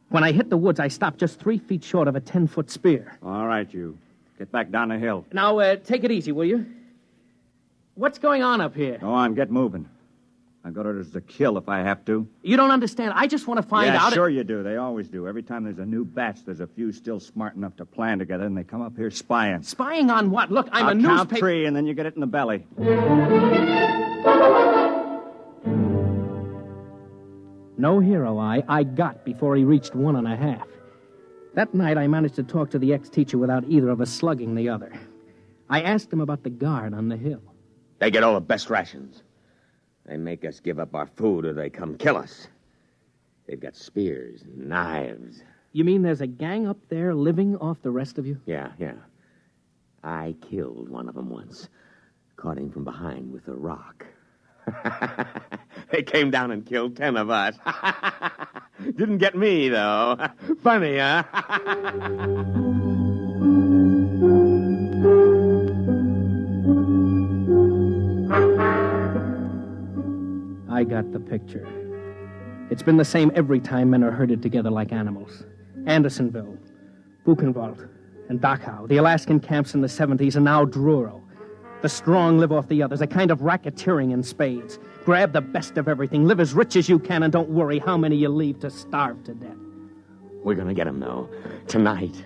When I hit the woods, I stopped just 3 feet short of a 10-foot spear. All right, you. Get back down the hill. Now, take it easy, will you? What's going on up here? Go on, get moving. I've got orders to kill if I have to. You don't understand. I just want to find out... Yeah, sure you do. They always do. Every time there's a new batch, there's a few still smart enough to plan together, and they come up here spying. Spying on what? Look, I'm a count newspaper... 3, and then you get it in the belly. No hero I got before he reached 1.5. That night, I managed to talk to the ex-teacher without either of us slugging the other. I asked him about the guard on the hill. They get all the best rations. They make us give up our food or they come kill us. They've got spears and knives. You mean there's a gang up there living off the rest of you? Yeah. I killed one of them once. Caught him from behind with a rock. They came down and killed 10 of us. Didn't get me, though. Funny, huh? I got the picture. It's been the same every time men are herded together like animals. Andersonville, Buchenwald, and Dachau, the Alaskan camps in the 70s, and now Druro. The strong live off the others, a kind of racketeering in spades. Grab the best of everything, live as rich as you can, and don't worry how many you leave to starve to death. We're gonna get them, though. Tonight.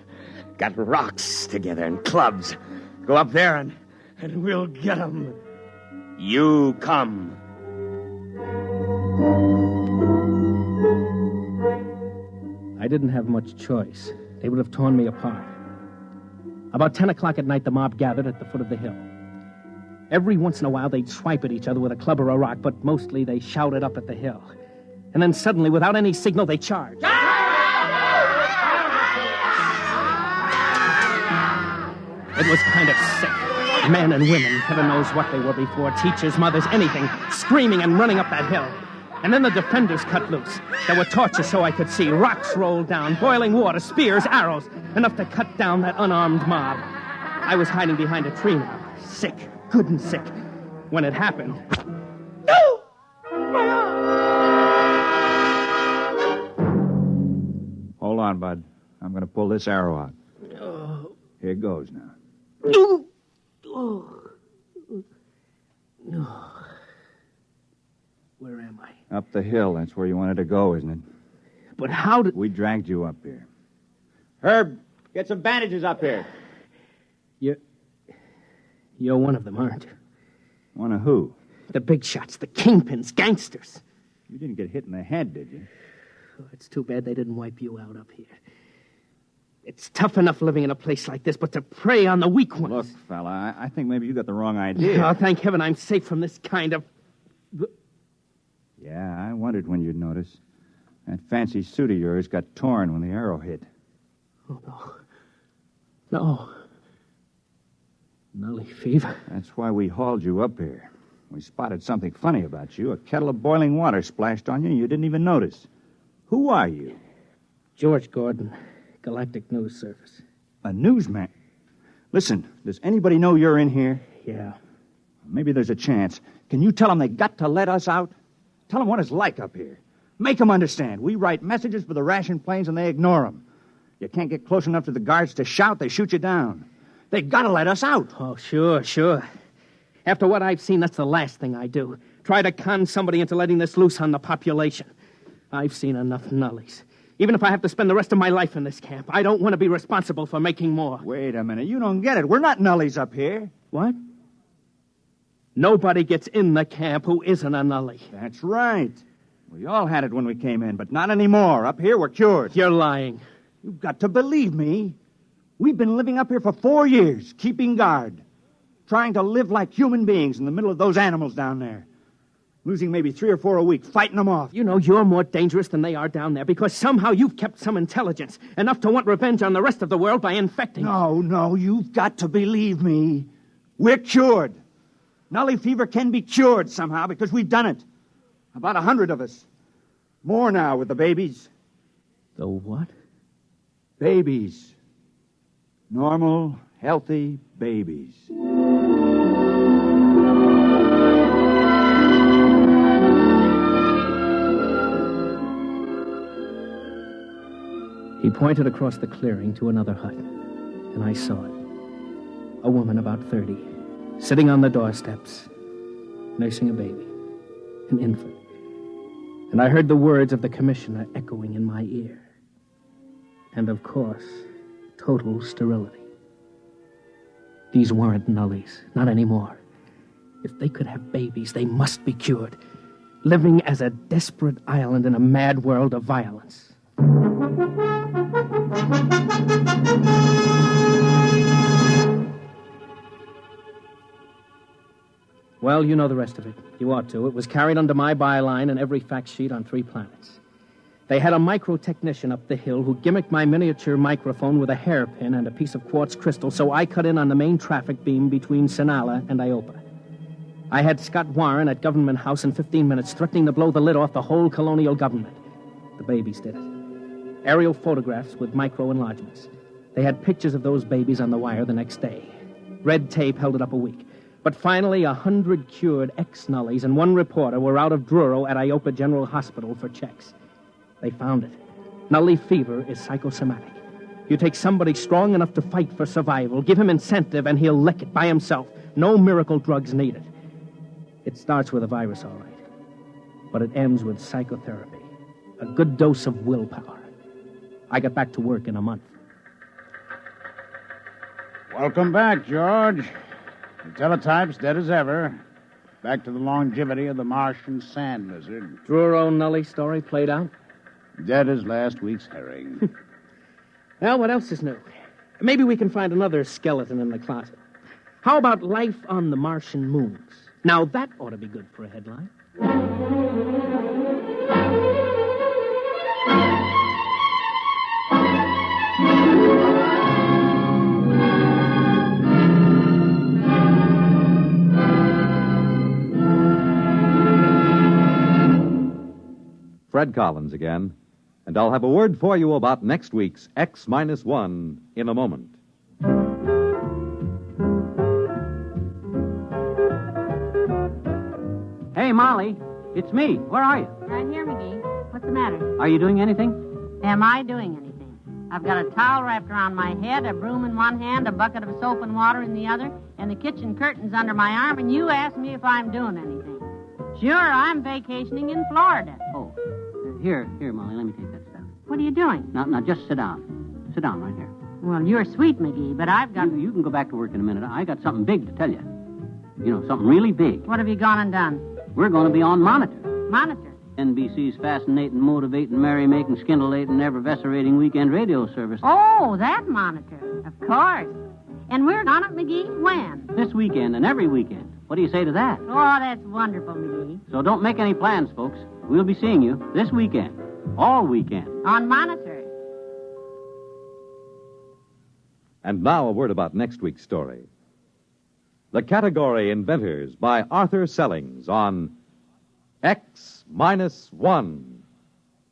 Got rocks together and clubs. Go up there and we'll get them. You come. I didn't have much choice. They would have torn me apart. About 10 o'clock at night, the mob gathered at the foot of the hill. Every once in a while, they'd swipe at each other with a club or a rock, but mostly they shouted up at the hill. And then suddenly, without any signal, they charged. It was kind of sick. Men and women, heaven knows what they were before, teachers, mothers, anything, screaming and running up that hill. And then the defenders cut loose. There were torches so I could see, rocks rolled down, boiling water, spears, arrows, enough to cut down that unarmed mob. I was hiding behind a tree now, sick, good and sick. When it happened... No! Hold on, bud. I'm going to pull this arrow out. Here goes now. No. Where am I? Up the hill. That's where you wanted to go, isn't it? But how did... We dragged you up here. Herb, get some bandages up here. You're one of them, aren't you? One of who? The big shots, the kingpins, gangsters. You didn't get hit in the head, did you? Oh, it's too bad they didn't wipe you out up here. It's tough enough living in a place like this, but to prey on the weak ones... Look, fella, I think maybe you got the wrong idea. Oh, thank heaven I'm safe from this kind of... Yeah, I wondered when you'd notice. That fancy suit of yours got torn when the arrow hit. Oh, no. No. Nully fever. That's why we hauled you up here. We spotted something funny about you. A kettle of boiling water splashed on you, and you didn't even notice. Who are you? George Gordon, Galactic News Service. A newsman? Listen, does anybody know you're in here? Yeah. Maybe there's a chance. Can you tell them they got to let us out? Tell them what it's like up here. Make them understand. We write messages for the ration planes, and they ignore them. You can't get close enough to the guards to shout, they shoot you down. They got to let us out. Oh, sure. After what I've seen, that's the last thing I do. Try to con somebody into letting this loose on the population. I've seen enough nullies. Even if I have to spend the rest of my life in this camp, I don't want to be responsible for making more. Wait a minute. You don't get it. We're not nullies up here. What? Nobody gets in the camp who isn't a nully. That's right. We all had it when we came in, but not anymore. Up here, we're cured. You're lying. You've got to believe me. We've been living up here for 4 years, keeping guard. Trying to live like human beings in the middle of those animals down there. Losing maybe 3 or 4 a week, fighting them off. You know, you're more dangerous than they are down there because somehow you've kept some intelligence, enough to want revenge on the rest of the world by infecting it. No, you've got to believe me. We're cured. Nully fever can be cured somehow because we've done it. About 100 of us. More now with the babies. The what? Babies. Normal, healthy babies. He pointed across the clearing to another hut, and I saw it. A woman about 30, sitting on the doorsteps, nursing a baby, an infant. And I heard the words of the commissioner echoing in my ear. And of course, total sterility. These weren't nullies, not anymore. If they could have babies, they must be cured, living as a desperate island in a mad world of violence. Well, you know the rest of it. You ought to. It was carried under my byline in every fact sheet on 3 planets. They had a micro-technician up the hill who gimmicked my miniature microphone with a hairpin and a piece of quartz crystal, so I cut in on the main traffic beam between Sinala and Iopa. I had Scott Warren at Government House in 15 minutes, threatening to blow the lid off the whole colonial government. The babies did it. Aerial photographs with micro-enlargements. They had pictures of those babies on the wire the next day. Red tape held it up a week. But finally, 100 cured ex-nullies and 1 reporter were out of Druro at Iopa General Hospital for checks. They found it. Nully fever is psychosomatic. You take somebody strong enough to fight for survival, give him incentive, and he'll lick it by himself. No miracle drugs needed. It starts with a virus, all right. But it ends with psychotherapy. A good dose of willpower. I got back to work in a month. Welcome back, George. The teletype's dead as ever. Back to the longevity of the Martian sand lizard. Druro Nully story played out? Dead as last week's herring. Well, what else is new? Maybe we can find another skeleton in the closet. How about life on the Martian moons? Now, that ought to be good for a headline. Fred Collins again, and I'll have a word for you about next week's X-1 in a moment. Hey, Molly, it's me. Where are you? Right here, McGee. What's the matter? Are you doing anything? Am I doing anything? I've got a towel wrapped around my head, a broom in one hand, a bucket of soap and water in the other, and the kitchen curtains under my arm, and you ask me if I'm doing anything. Sure, I'm vacationing in Florida. Oh, here, Molly, let me take that stuff. What are you doing? Now, just sit down. Sit down right here. Well, you're sweet, McGee, but I've got... You can go back to work in a minute. I got something big to tell you. You know, something really big. What have you gone and done? We're going to be on Monitor. Monitor? NBC's fascinating, motivating, merry-making, scintillating, ever-vescerating weekend radio service. Oh, that Monitor. Of course. And we're on it, McGee? When? This weekend and every weekend. What do you say to that? Oh, that's wonderful, McGee. So don't make any plans, folks. We'll be seeing you this weekend. All weekend. On Monitor. And now a word about next week's story. The category Inventors by Arthur Sellings on X-1.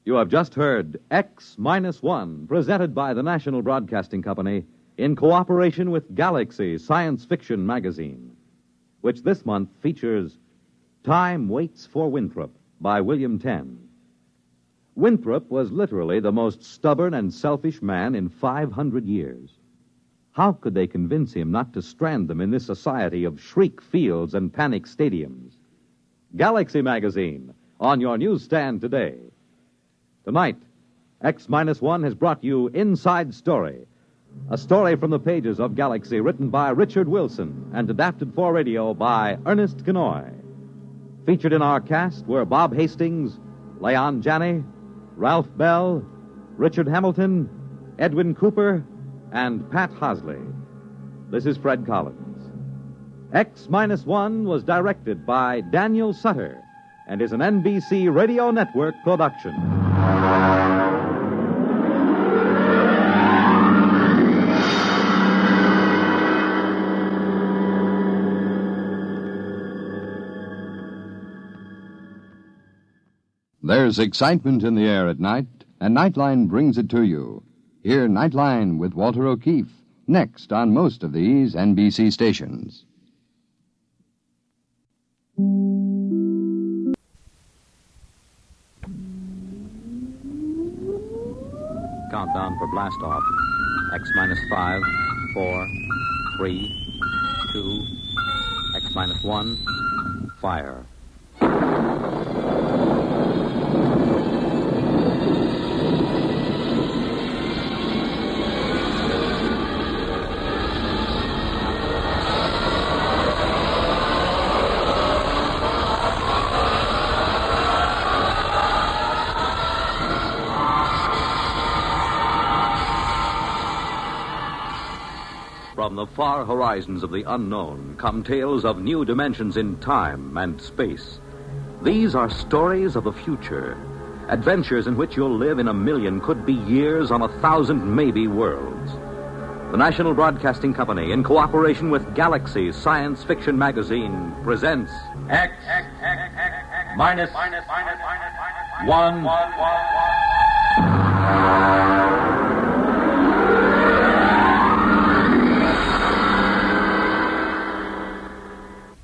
You have just heard X-1, presented by the National Broadcasting Company in cooperation with Galaxy Science Fiction Magazine, which this month features Time Waits for Winthrop by William Tenn. Winthrop was literally the most stubborn and selfish man in 500 years. How could they convince him not to strand them in this society of shriek fields and panic stadiums? Galaxy Magazine, on your newsstand today. Tonight, X-1 has brought you Inside Story, a story from the pages of Galaxy written by Richard Wilson and adapted for radio by Ernest Kenoy. Featured in our cast were Bob Hastings, Leon Janney, Ralph Bell, Richard Hamilton, Edwin Cooper, and Pat Hosley. This is Fred Collins. X-1 was directed by Daniel Sutter and is an NBC Radio Network production. There's excitement in the air at night, and Nightline brings it to you. Hear Nightline with Walter O'Keefe, next on most of these NBC stations. Countdown for blast off. X minus 5, 4, 3, 2, X minus 1, fire. From the far horizons of the unknown come tales of new dimensions in time and space. These are stories of the future, adventures in which you'll live in a million, could be years, on 1,000 maybe worlds. The National Broadcasting Company, in cooperation with Galaxy Science Fiction Magazine, presents X minus 1.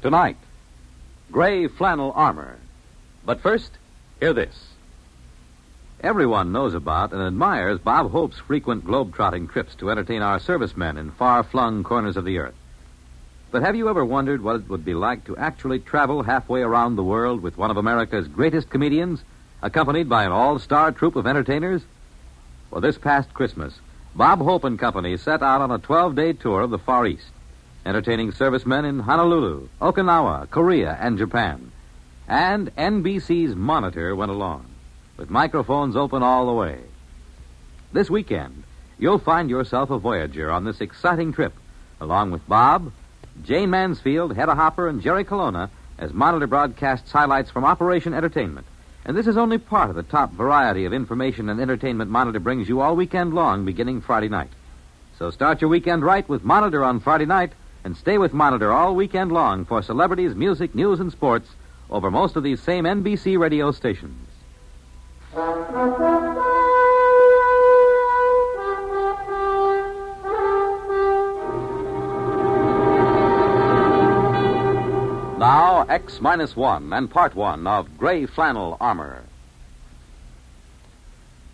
Tonight, gray flannel armor. But first, hear this. Everyone knows about and admires Bob Hope's frequent globe-trotting trips to entertain our servicemen in far-flung corners of the earth. But have you ever wondered what it would be like to actually travel halfway around the world with one of America's greatest comedians, accompanied by an all-star troupe of entertainers? Well, this past Christmas, Bob Hope and Company set out on a 12-day tour of the Far East, entertaining servicemen in Honolulu, Okinawa, Korea, and Japan. And NBC's Monitor went along, with microphones open all the way. This weekend, you'll find yourself a voyager on this exciting trip, along with Bob, Jane Mansfield, Hedda Hopper, and Jerry Colonna, as Monitor broadcasts highlights from Operation Entertainment. And this is only part of the top variety of information and entertainment Monitor brings you all weekend long, beginning Friday night. So start your weekend right with Monitor on Friday night, and stay with Monitor all weekend long for celebrities, music, news, and sports over most of these same NBC radio stations. Now, X minus 1 and part 1 of Gray Flannel Armor.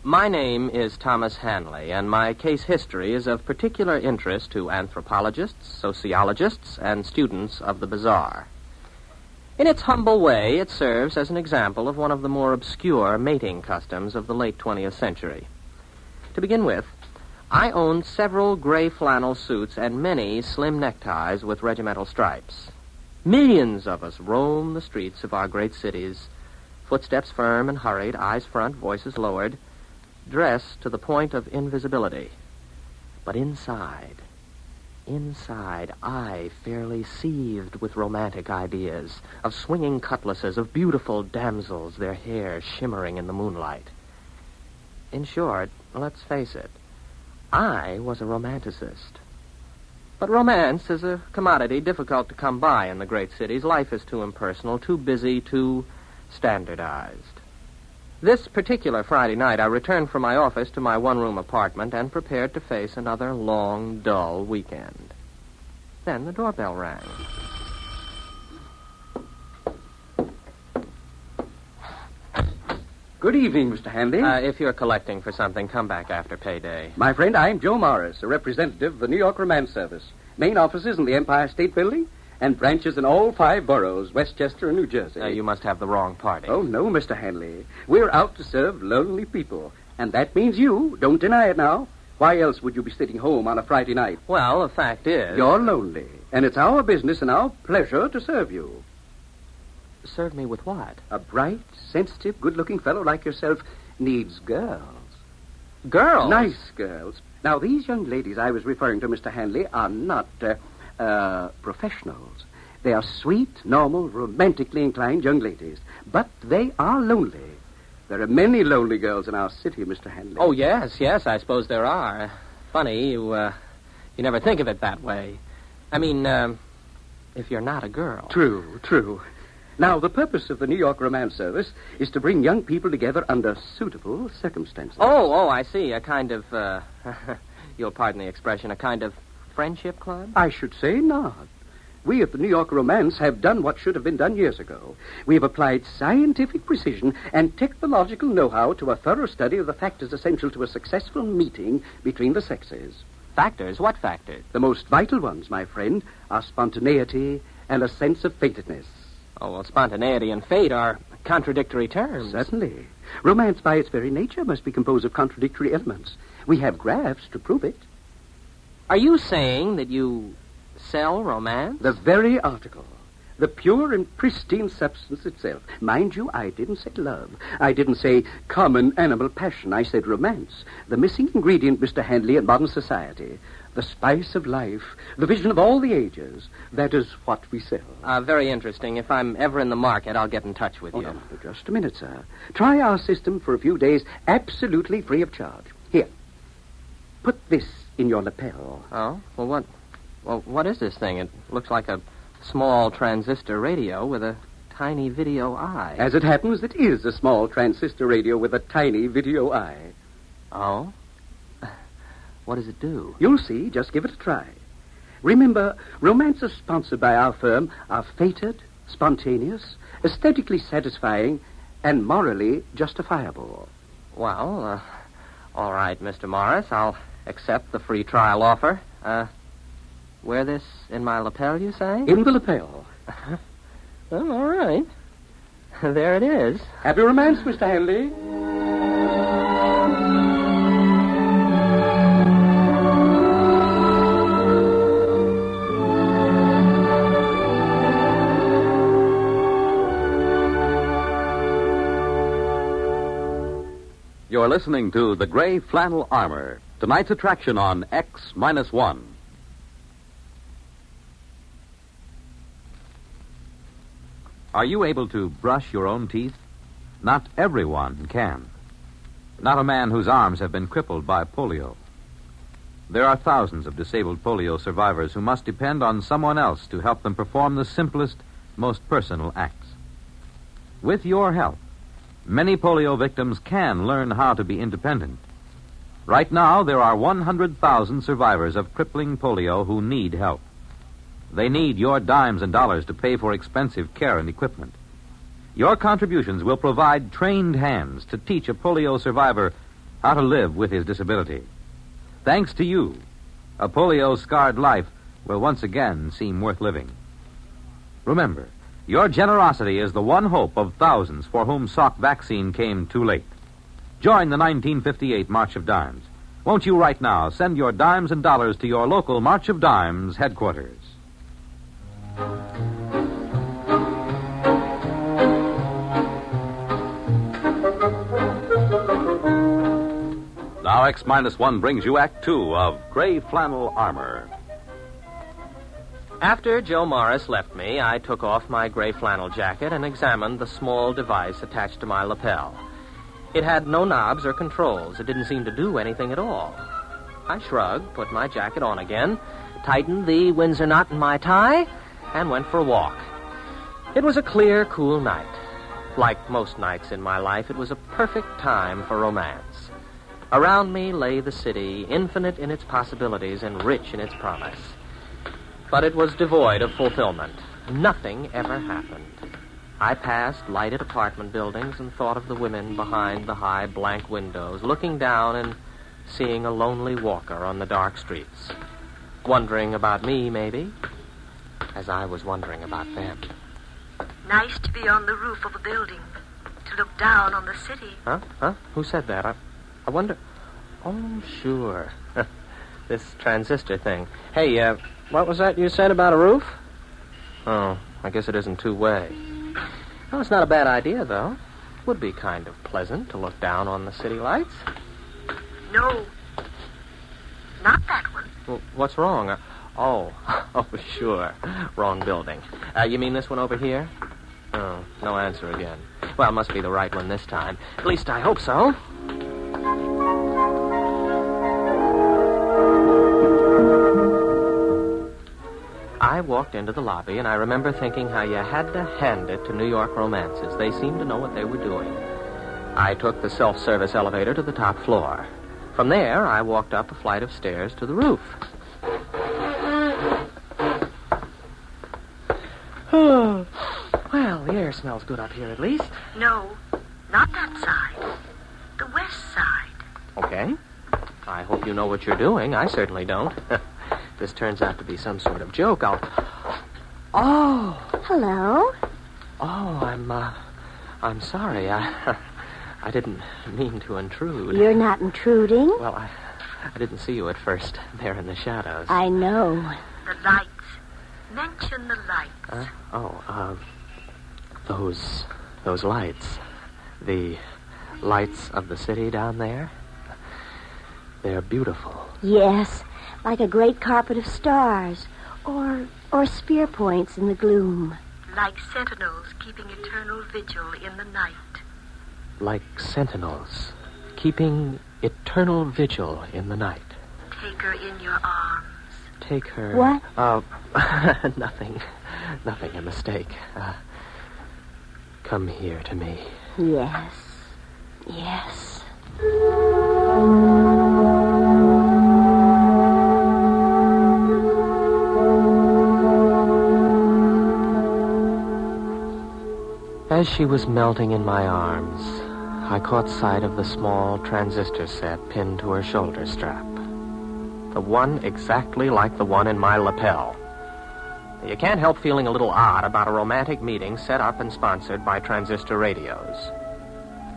My name is Thomas Hanley, and my case history is of particular interest to anthropologists, sociologists, and students of the bizarre. In its humble way, it serves as an example of one of the more obscure mating customs of the late 20th century. To begin with, I owned several gray flannel suits and many slim neckties with regimental stripes. Millions of us roam the streets of our great cities, footsteps firm and hurried, eyes front, voices lowered, dressed to the point of invisibility. But inside, I fairly seethed with romantic ideas, of swinging cutlasses, of beautiful damsels, their hair shimmering in the moonlight. In short, let's face it, I was a romanticist. But romance is a commodity difficult to come by in the great cities. Life is too impersonal, too busy, too standardized. This particular Friday night, I returned from my office to my one-room apartment and prepared to face another long, dull weekend. Then the doorbell rang. Good evening, Mr. Hanley. If you're collecting for something, come back after payday. My friend, I'm Joe Morris, a representative of the New York Romance Service. Main offices in the Empire State Building and branches in all 5 boroughs, Westchester and New Jersey. You must have the wrong party. Oh, no, Mr. Hanley. We're out to serve lonely people. And that means you. Don't deny it now. Why else would you be sitting home on a Friday night? Well, the fact is... You're lonely. And it's our business and our pleasure to serve you. Serve me with what? A bright, sensitive, good-looking fellow like yourself needs girls. Girls? Nice girls. Now, these young ladies I was referring to, Mr. Hanley, are not... professionals. They are sweet, normal, romantically inclined young ladies. But they are lonely. There are many lonely girls in our city, Mr. Hanley. Oh, yes, I suppose there are. Funny, you never think of it that way. I mean, if you're not a girl. True. Now, the purpose of the New York Romance Service is to bring young people together under suitable circumstances. Oh, I see. A kind of, you'll pardon the expression, a kind of friendship club? I should say not. We at the New York Romance have done what should have been done years ago. We have applied scientific precision and technological know-how to a thorough study of the factors essential to a successful meeting between the sexes. Factors? What factors? The most vital ones, my friend, are spontaneity and a sense of fatedness. Oh, well, spontaneity and fate are contradictory terms. Certainly. Romance, by its very nature, must be composed of contradictory elements. We have graphs to prove it. Are you saying that you sell romance? The very article. The pure and pristine substance itself. Mind you, I didn't say love. I didn't say common animal passion. I said romance. The missing ingredient, Mr. Handley, in modern society. The spice of life. The vision of all the ages. That is what we sell. Very interesting. If I'm ever in the market, I'll get in touch with you. No, just a minute, sir. Try our system for a few days, absolutely free of charge. Here. Put this in your lapel. Oh? Well, what is this thing? It looks like a small transistor radio with a tiny video eye. As it happens, it is a small transistor radio with a tiny video eye. Oh? What does it do? You'll see. Just give it a try. Remember, romances sponsored by our firm are fated, spontaneous, aesthetically satisfying, and morally justifiable. Well, all right, Mr. Morris. I'll accept the free trial offer. Wear this in my lapel, you say? In the lapel. Well, all right. There it is. Happy romance, Mr. Handley. You're listening to The Gray Flannel Armor, tonight's attraction on X-1. Are you able to brush your own teeth? Not everyone can. Not a man whose arms have been crippled by polio. There are thousands of disabled polio survivors who must depend on someone else to help them perform the simplest, most personal acts. With your help, many polio victims can learn how to be independent. Right now, there are 100,000 survivors of crippling polio who need help. They need your dimes and dollars to pay for expensive care and equipment. Your contributions will provide trained hands to teach a polio survivor how to live with his disability. Thanks to you, a polio-scarred life will once again seem worth living. Remember, your generosity is the one hope of thousands for whom Salk vaccine came too late. Join the 1958 March of Dimes. Won't you right now send your dimes and dollars to your local March of Dimes headquarters? Now X-1 brings you Act 2 of Gray Flannel Armor. After Joe Morris left me, I took off my gray flannel jacket and examined the small device attached to my lapel. It had no knobs or controls. It didn't seem to do anything at all. I shrugged, put my jacket on again, tightened the Windsor knot in my tie, and went for a walk. It was a clear, cool night. Like most nights in my life, it was a perfect time for romance. Around me lay the city, infinite in its possibilities and rich in its promise. But it was devoid of fulfillment. Nothing ever happened. I passed lighted apartment buildings and thought of the women behind the high blank windows, looking down and seeing a lonely walker on the dark streets. Wondering about me, maybe, as I was wondering about them. Nice to be on the roof of a building, to look down on the city. Huh? Who said that? I wonder... Oh, sure. This transistor thing. Hey, what was that you said about a roof? Oh, I guess it isn't two-way. Well, it's not a bad idea, though. It would be kind of pleasant to look down on the city lights. No. Not that one. Well, what's wrong? Oh, sure. Wrong building. You mean this one over here? Oh, no answer again. Well, it must be the right one this time. At least I hope so. I walked into the lobby, and I remember thinking how you had to hand it to New York Romances. They seemed to know what they were doing. I took the self-service elevator to the top floor. From there, I walked up a flight of stairs to the roof. Well, the air smells good up here at least. No, not that side. The west side. Okay. I hope you know what you're doing. I certainly don't. This turns out to be some sort of joke. Oh. Hello. Oh, I'm sorry. I didn't mean to intrude. You're not intruding. Well, I didn't see you at first. There in the shadows. I know. The lights. Mention the lights. Those lights. The lights of the city down there. They're beautiful. Yes, like a great carpet of stars, or spear points in the gloom. Like sentinels keeping eternal vigil in the night. Like sentinels keeping eternal vigil in the night. Take her in your arms. Take her... What? Nothing. Nothing, a mistake. Come here to me. Yes. Yes. As she was melting in my arms, I caught sight of the small transistor set pinned to her shoulder strap. The one exactly like the one in my lapel. You can't help feeling a little odd about a romantic meeting set up and sponsored by transistor radios.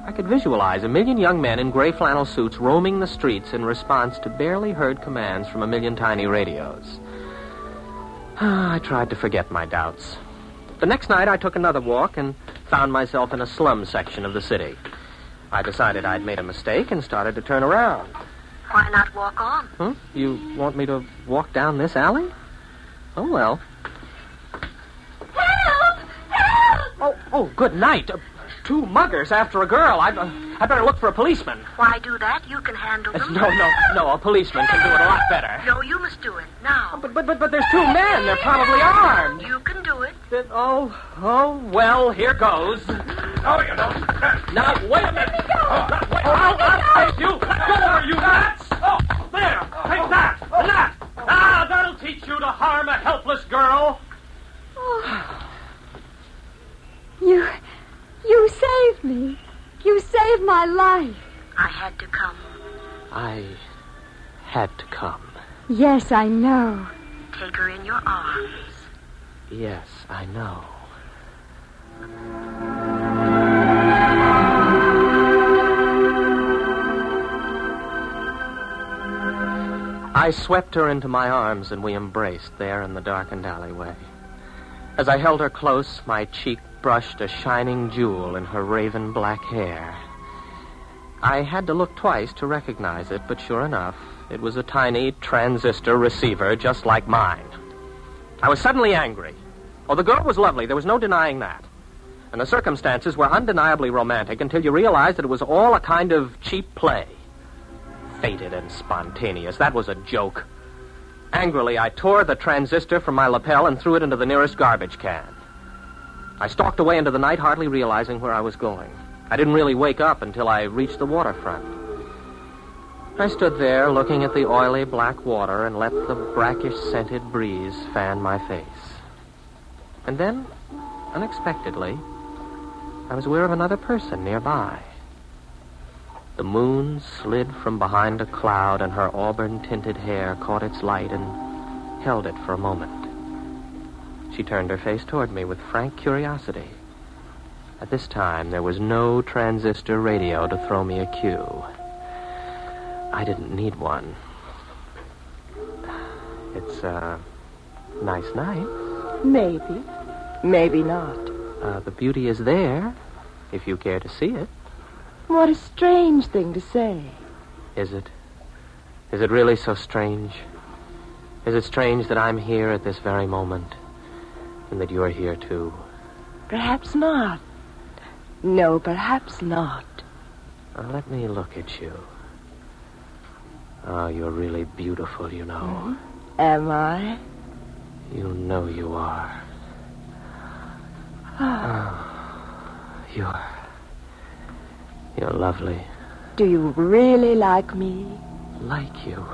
I could visualize 1 million young men in gray flannel suits roaming the streets in response to barely heard commands from 1 million tiny radios. I tried to forget my doubts. The next night, I took another walk and found myself in a slum section of the city. I decided I'd made a mistake and started to turn around. Why not walk on? Huh? You want me to walk down this alley? Oh, well. Help! Help! Oh, good night. 2 muggers after a girl. I better look for a policeman. Why do that? You can handle them. No. A policeman can do it a lot better. No, you must do it now. But there's 2 men. They're probably armed. You can do it. Well, here goes. Oh, you don't. Now, wait a minute. I'll take you. Go over, you nuts. Oh, there. Take that. And that. That'll teach you to harm a helpless girl. Oh. You saved me. You saved my life. I had to come. I had to come. Yes, I know. Take her in your arms. Yes, I know. I swept her into my arms and we embraced there in the darkened alleyway. As I held her close, my cheek brushed a shining jewel in her raven black hair. I had to look twice to recognize it, but sure enough, it was a tiny transistor receiver just like mine. I was suddenly angry. Oh, the girl was lovely. There was no denying that. And the circumstances were undeniably romantic until you realized that it was all a kind of cheap play. Fated and spontaneous. That was a joke. Angrily, I tore the transistor from my lapel and threw it into the nearest garbage can. I stalked away into the night, hardly realizing where I was going. I didn't really wake up until I reached the waterfront. I stood there looking at the oily black water and let the brackish-scented breeze fan my face. And then, unexpectedly, I was aware of another person nearby. The moon slid from behind a cloud, and her auburn-tinted hair caught its light and held it for a moment. She turned her face toward me with frank curiosity. At this time, there was no transistor radio to throw me a cue. I didn't need one. It's a nice night. Maybe. Maybe not. The beauty is there, if you care to see it. What a strange thing to say. Is it? Is it really so strange? Is it strange that I'm here at this very moment, and that you're here too? Perhaps not. No, perhaps not. Let me look at you. Oh, you're really beautiful, you know. Am I? You know you are. You're lovely. Do you really like me? Like you?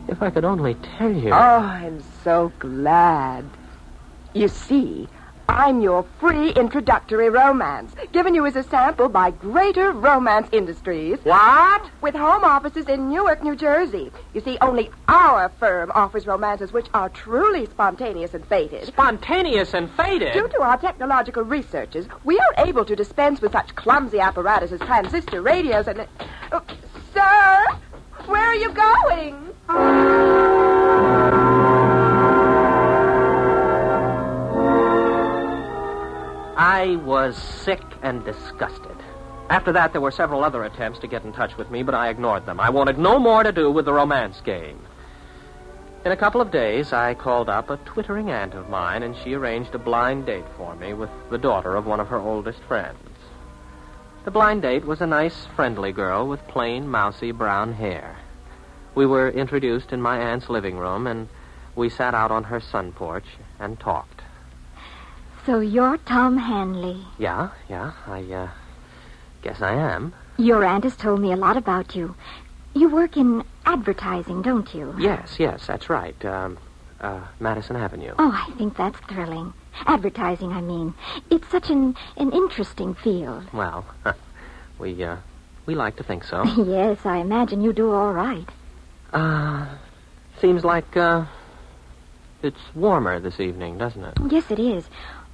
If I could only tell you. Oh, I'm so glad. You see, I'm your free introductory romance, given you as a sample by Greater Romance Industries. What? With home offices in Newark, New Jersey. You see, only our firm offers romances which are truly spontaneous and fated. Spontaneous and fated? Due to our technological researches, we are able to dispense with such clumsy apparatus as transistor radios and... Sir, where are you going? I was sick and disgusted. After that, there were several other attempts to get in touch with me, but I ignored them. I wanted no more to do with the romance game. In a couple of days, I called up a twittering aunt of mine, and she arranged a blind date for me with the daughter of one of her oldest friends. The blind date was a nice, friendly girl with plain, mousy brown hair. We were introduced in my aunt's living room, and we sat out on her sun porch and talked. So you're Tom Hanley. Yeah, I guess I am. Your aunt has told me a lot about you. You work in advertising, don't you? Yes, that's right. Madison Avenue. Oh, I think that's thrilling. Advertising, I mean. It's such an interesting field. Well, we like to think so. Yes, I imagine you do all right. Seems like, it's warmer this evening, doesn't it? Yes, it is.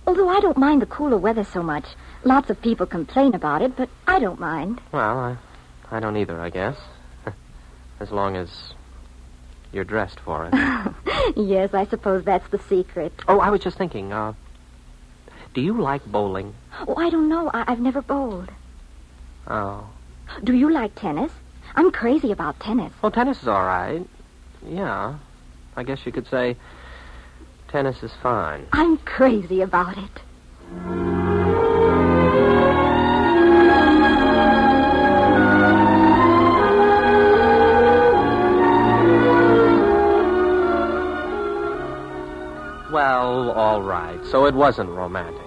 Although I don't mind the cooler weather so much. Lots of people complain about it, but I don't mind. Well, I don't either, I guess. As long as you're dressed for it. Yes, I suppose that's the secret. Oh, I was just thinking, do you like bowling? Oh, I don't know. I've never bowled. Oh. Do you like tennis? I'm crazy about tennis. Well, tennis is all right. Yeah. I guess you could say tennis is fine. I'm crazy about it. Well, all right. So it wasn't romantic.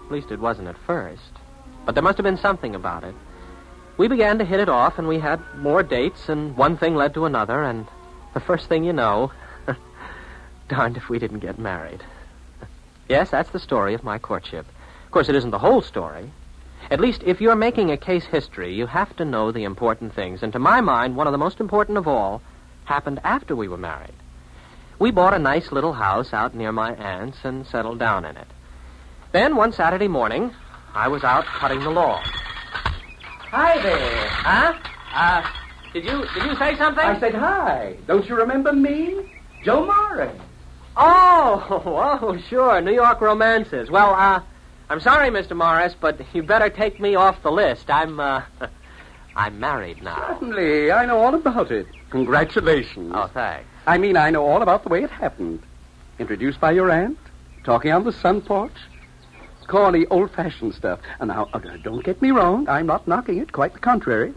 At least it wasn't at first. But there must have been something about it. We began to hit it off, and we had more dates, and one thing led to another, and the first thing you know, darned if we didn't get married. Yes, that's the story of my courtship. Of course, it isn't the whole story. At least, if you're making a case history, you have to know the important things. And to my mind, one of the most important of all happened after we were married. We bought a nice little house out near my aunt's and settled down in it. Then, one Saturday morning, I was out cutting the lawn. Hi there. Huh? Did you say something? I said hi. Don't you remember me? Joe Morris. Oh, sure. New York romances. Well, I'm sorry, Mr. Morris, but you better take me off the list. I'm married now. Certainly. I know all about it. Congratulations. Oh, thanks. I mean, I know all about the way it happened. Introduced by your aunt, talking on the sun porch, corny, old-fashioned stuff. And now, don't get me wrong. I'm not knocking it. Quite the contrary.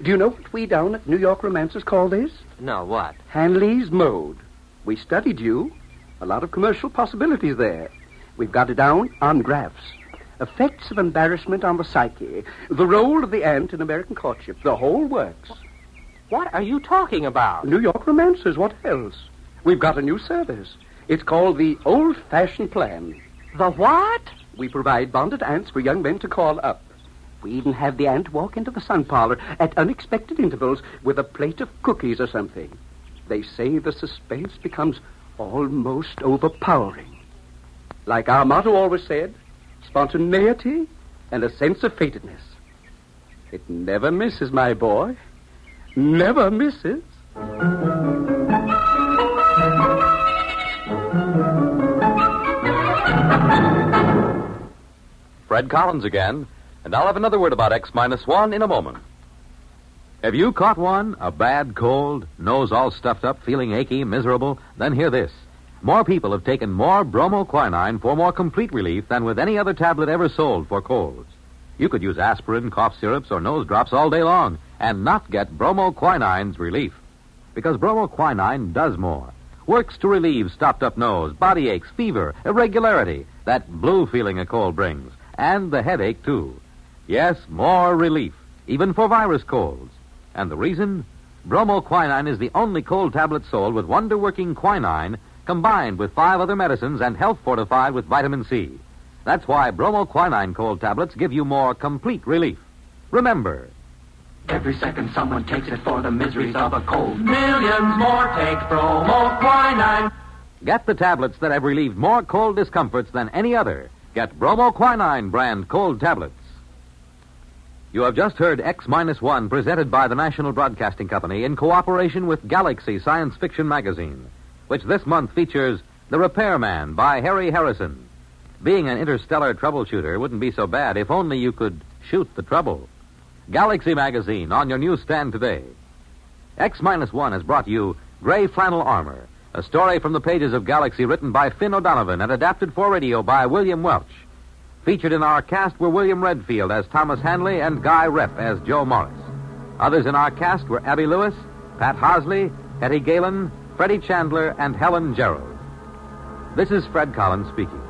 Do you know what we down at New York romances call this? No, what? Hanley's Mode. We studied you. A lot of commercial possibilities there. We've got it down on graphs. Effects of embarrassment on the psyche. The role of the aunt in American courtship. The whole works. What are you talking about? New York romances. What else? We've got a new service. It's called the old-fashioned plan. The what? We provide bonded aunts for young men to call up. We even have the aunt walk into the sun parlor at unexpected intervals with a plate of cookies or something. They say the suspense becomes almost overpowering. Like our motto always said, spontaneity and a sense of fatedness. It never misses, my boy. Never misses. Fred Collins again, and I'll have another word about X-1 in a moment. Have you caught one? A bad cold, nose all stuffed up, feeling achy, miserable? Then hear this. More people have taken more bromoquinine for more complete relief than with any other tablet ever sold for colds. You could use aspirin, cough syrups, or nose drops all day long and not get bromoquinine's relief. Because bromoquinine does more. Works to relieve stopped-up nose, body aches, fever, irregularity, that blue feeling a cold brings, and the headache, too. Yes, more relief, even for virus colds. And the reason? Bromoquinine is the only cold tablet sold with wonder-working quinine combined with 5 other medicines and health fortified with vitamin C. That's why bromoquinine cold tablets give you more complete relief. Remember, every second someone takes it for the miseries of a cold. Millions more take bromoquinine. get the tablets that have relieved more cold discomforts than any other. Get bromoquinine brand cold tablets. You have just heard X-1 presented by the National Broadcasting Company in cooperation with Galaxy Science Fiction Magazine, which this month features The Repairman by Harry Harrison. Being an interstellar troubleshooter wouldn't be so bad if only you could shoot the trouble. Galaxy Magazine on your newsstand today. X-1 has brought you Gray Flannel Armor, a story from the pages of Galaxy written by Finn O'Donovan and adapted for radio by William Welch. Featured in our cast were William Redfield as Thomas Hanley and Guy Rep as Joe Morris. Others in our cast were Abby Lewis, Pat Hosley, Hetty Galen, Freddie Chandler, and Helen Gerald. This is Fred Collins speaking.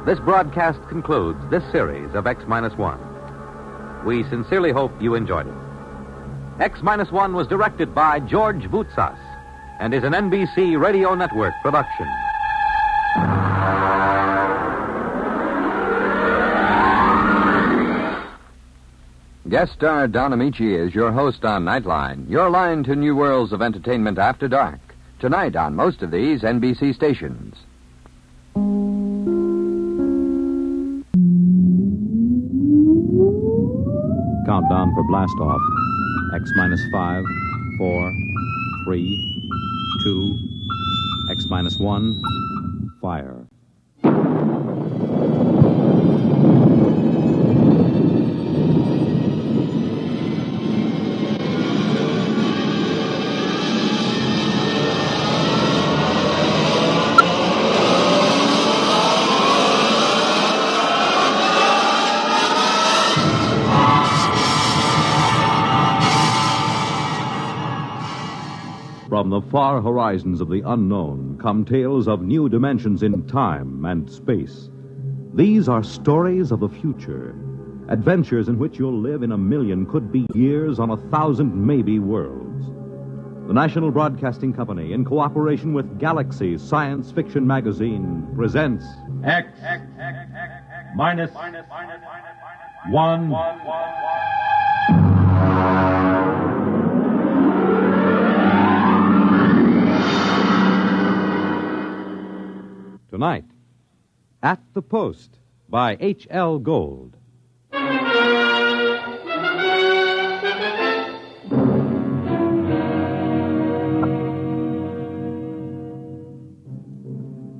This broadcast concludes this series of X-1. We sincerely hope you enjoyed it. X-1 was directed by George Voutsas and is an NBC Radio Network production. Guest star Don Amici is your host on Nightline, your line to new worlds of entertainment after dark. Tonight on most of these NBC stations. Countdown for blast off. X-5, 4, 3, 2, X-1, fire. From the far horizons of the unknown come tales of new dimensions in time and space. These are stories of the future, adventures in which you'll live in a million, could be years, on 1,000 maybe worlds. The National Broadcasting Company, in cooperation with Galaxy Science Fiction Magazine, presents X-1. Tonight, At the Post by H.L. Gold.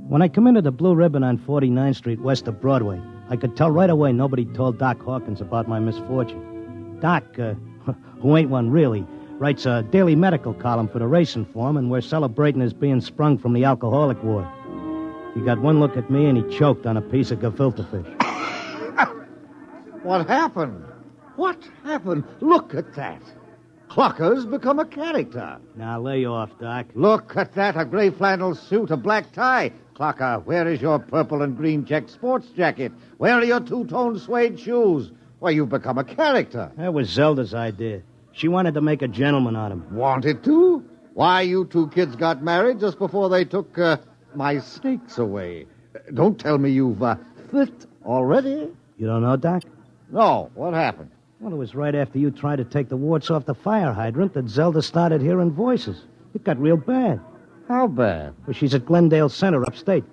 When I come into the Blue Ribbon on 49th Street west of Broadway, I could tell right away nobody told Doc Hawkins about my misfortune. Doc, who ain't one really, writes a daily medical column for the Racing Form, and we're celebrating his being sprung from the alcoholic ward. He got one look at me, and he choked on a piece of gefilte fish. What happened? What happened? Look at that. Clucker's become a character. Now, lay off, Doc. Look at that, a gray flannel suit, a black tie. Clucker, where is your purple and green check sports jacket? Where are your two-tone suede shoes? Why, you've become a character. That was Zelda's idea. She wanted to make a gentleman out of him. Wanted to? Why, you two kids got married just before they took my snakes away. Don't tell me you've fit already. You don't know, Doc? No. What happened? Well, it was right after you tried to take the warts off the fire hydrant that Zelda started hearing voices. It got real bad. How bad? Well, she's at Glendale Center upstate.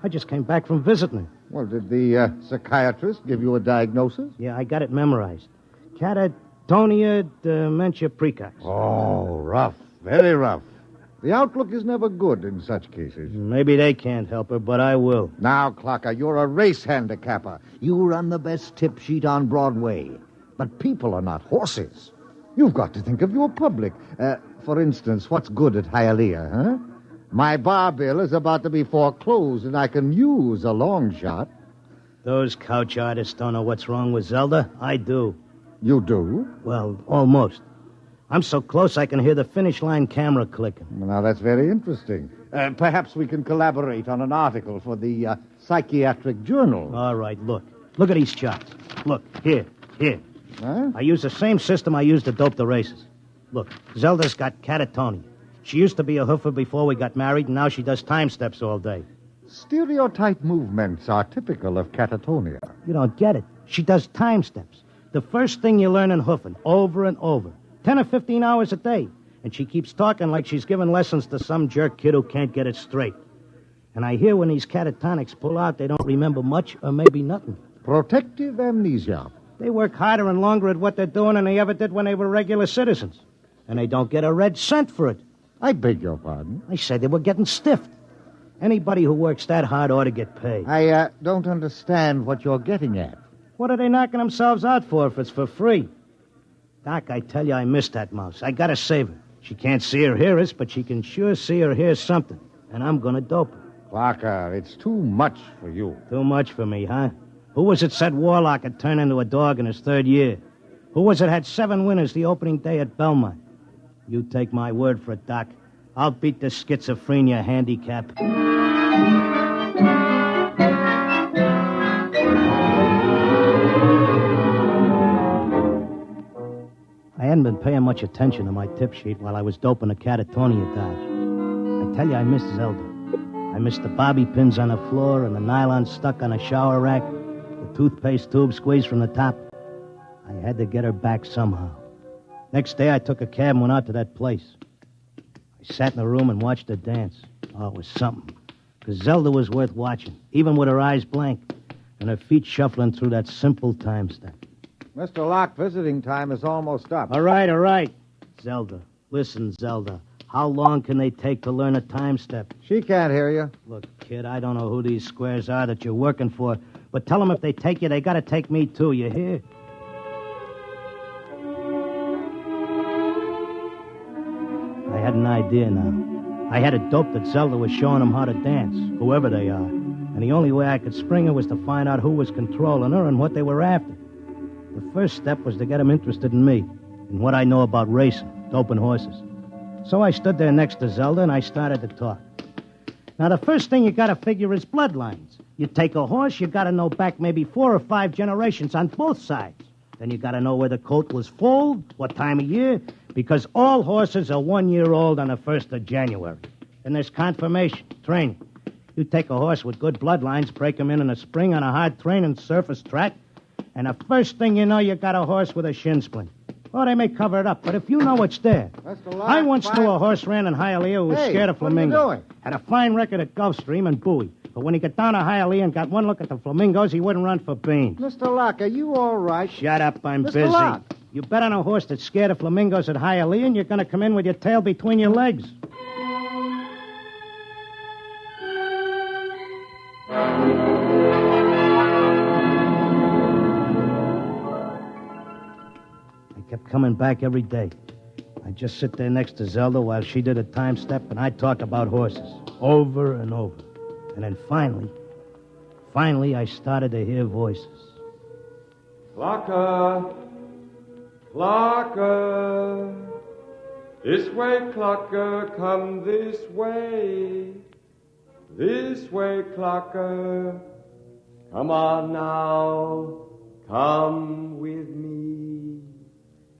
I just came back from visiting her. Well, did the psychiatrist give you a diagnosis? Yeah, I got it memorized. Catatonia dementia precox. Oh, rough. Very rough. The outlook is never good in such cases. Maybe they can't help her, but I will. Now, Clocker, you're a race handicapper. You run the best tip sheet on Broadway. But people are not horses. You've got to think of your public. For instance, what's good at Hialeah, huh? My bar bill is about to be foreclosed, and I can use a long shot. Those couch artists don't know what's wrong with Zelda. I do. You do? Well, almost. I'm so close I can hear the finish line camera clicking. Well, now, that's very interesting. Perhaps we can collaborate on an article for the Psychiatric Journal. All right, look. Look at these charts. Look, here. Huh? I use the same system I used to dope the races. Look, Zelda's got catatonia. She used to be a hoofer before we got married, and now she does time steps all day. Stereotype movements are typical of catatonia. You don't get it. She does time steps. The first thing you learn in hoofing, over and over. 10 or 15 hours a day. And she keeps talking like she's giving lessons to some jerk kid who can't get it straight. And I hear when these catatonics pull out, they don't remember much or maybe nothing. Protective amnesia. They work harder and longer at what they're doing than they ever did when they were regular citizens. And they don't get a red cent for it. I beg your pardon? I said they were getting stiffed. Anybody who works that hard ought to get paid. I don't understand what you're getting at. What are they knocking themselves out for if it's for free? Doc, I tell you, I miss that mouse. I gotta save her. She can't see or hear us, but she can sure see or hear something. And I'm gonna dope her. Clarker, it's too much for you. Too much for me, huh? Who was it said Warlock had turned into a dog in his third year? Who was it had 7 winners the opening day at Belmont? You take my word for it, Doc. I'll beat the schizophrenia handicap. I hadn't been paying much attention to my tip sheet while I was doping a catatonia dodge. I tell you, I missed Zelda. I missed the bobby pins on the floor and the nylon stuck on a shower rack, the toothpaste tube squeezed from the top. I had to get her back somehow. Next day, I took a cab and went out to that place. I sat in the room and watched her dance. Oh, it was something. Because Zelda was worth watching, even with her eyes blank and her feet shuffling through that simple time step. Mr. Locke, visiting time is almost up. All right. Zelda. Listen, Zelda. How long can they take to learn a time step? She can't hear you. Look, kid, I don't know who these squares are that you're working for, but tell them if they take you, they got to take me, too. You hear? I had an idea now. I had a dope that Zelda was showing them how to dance, whoever they are. And the only way I could spring her was to find out who was controlling her and what they were after. The first step was to get them interested in me and what I know about racing, doping horses. So I stood there next to Zelda and I started to talk. Now, the first thing you got to figure is bloodlines. You take a horse, you got to know back maybe 4 or 5 generations on both sides. Then you got to know where the coat was foaled, what time of year, because all horses are 1 year old on the 1st of January. Then there's confirmation, training. You take a horse with good bloodlines, break him in a spring on a hard training surface track, and the first thing you know, you got a horse with a shin splint. Oh, they may cover it up, but if you know it's there. I once knew a horse ran in Hialeah who was scared of flamingos. What are you doing? Had a fine record at Gulfstream and Bowie. But when he got down to Hialeah and got one look at the flamingos, he wouldn't run for beans. Mr. Locke, are you all right? Shut up, I'm Mr. busy. Locke. You bet on a horse that's scared of flamingos at Hialeah, and you're going to come in with your tail between your legs. I kept coming back every day. I'd just sit there next to Zelda while she did a time step, and I'd talk about horses over and over. And then finally, I started to hear voices. Clocker! Clocker! This way, Clocker, come this way. This way, Clocker. Come on now, come with me.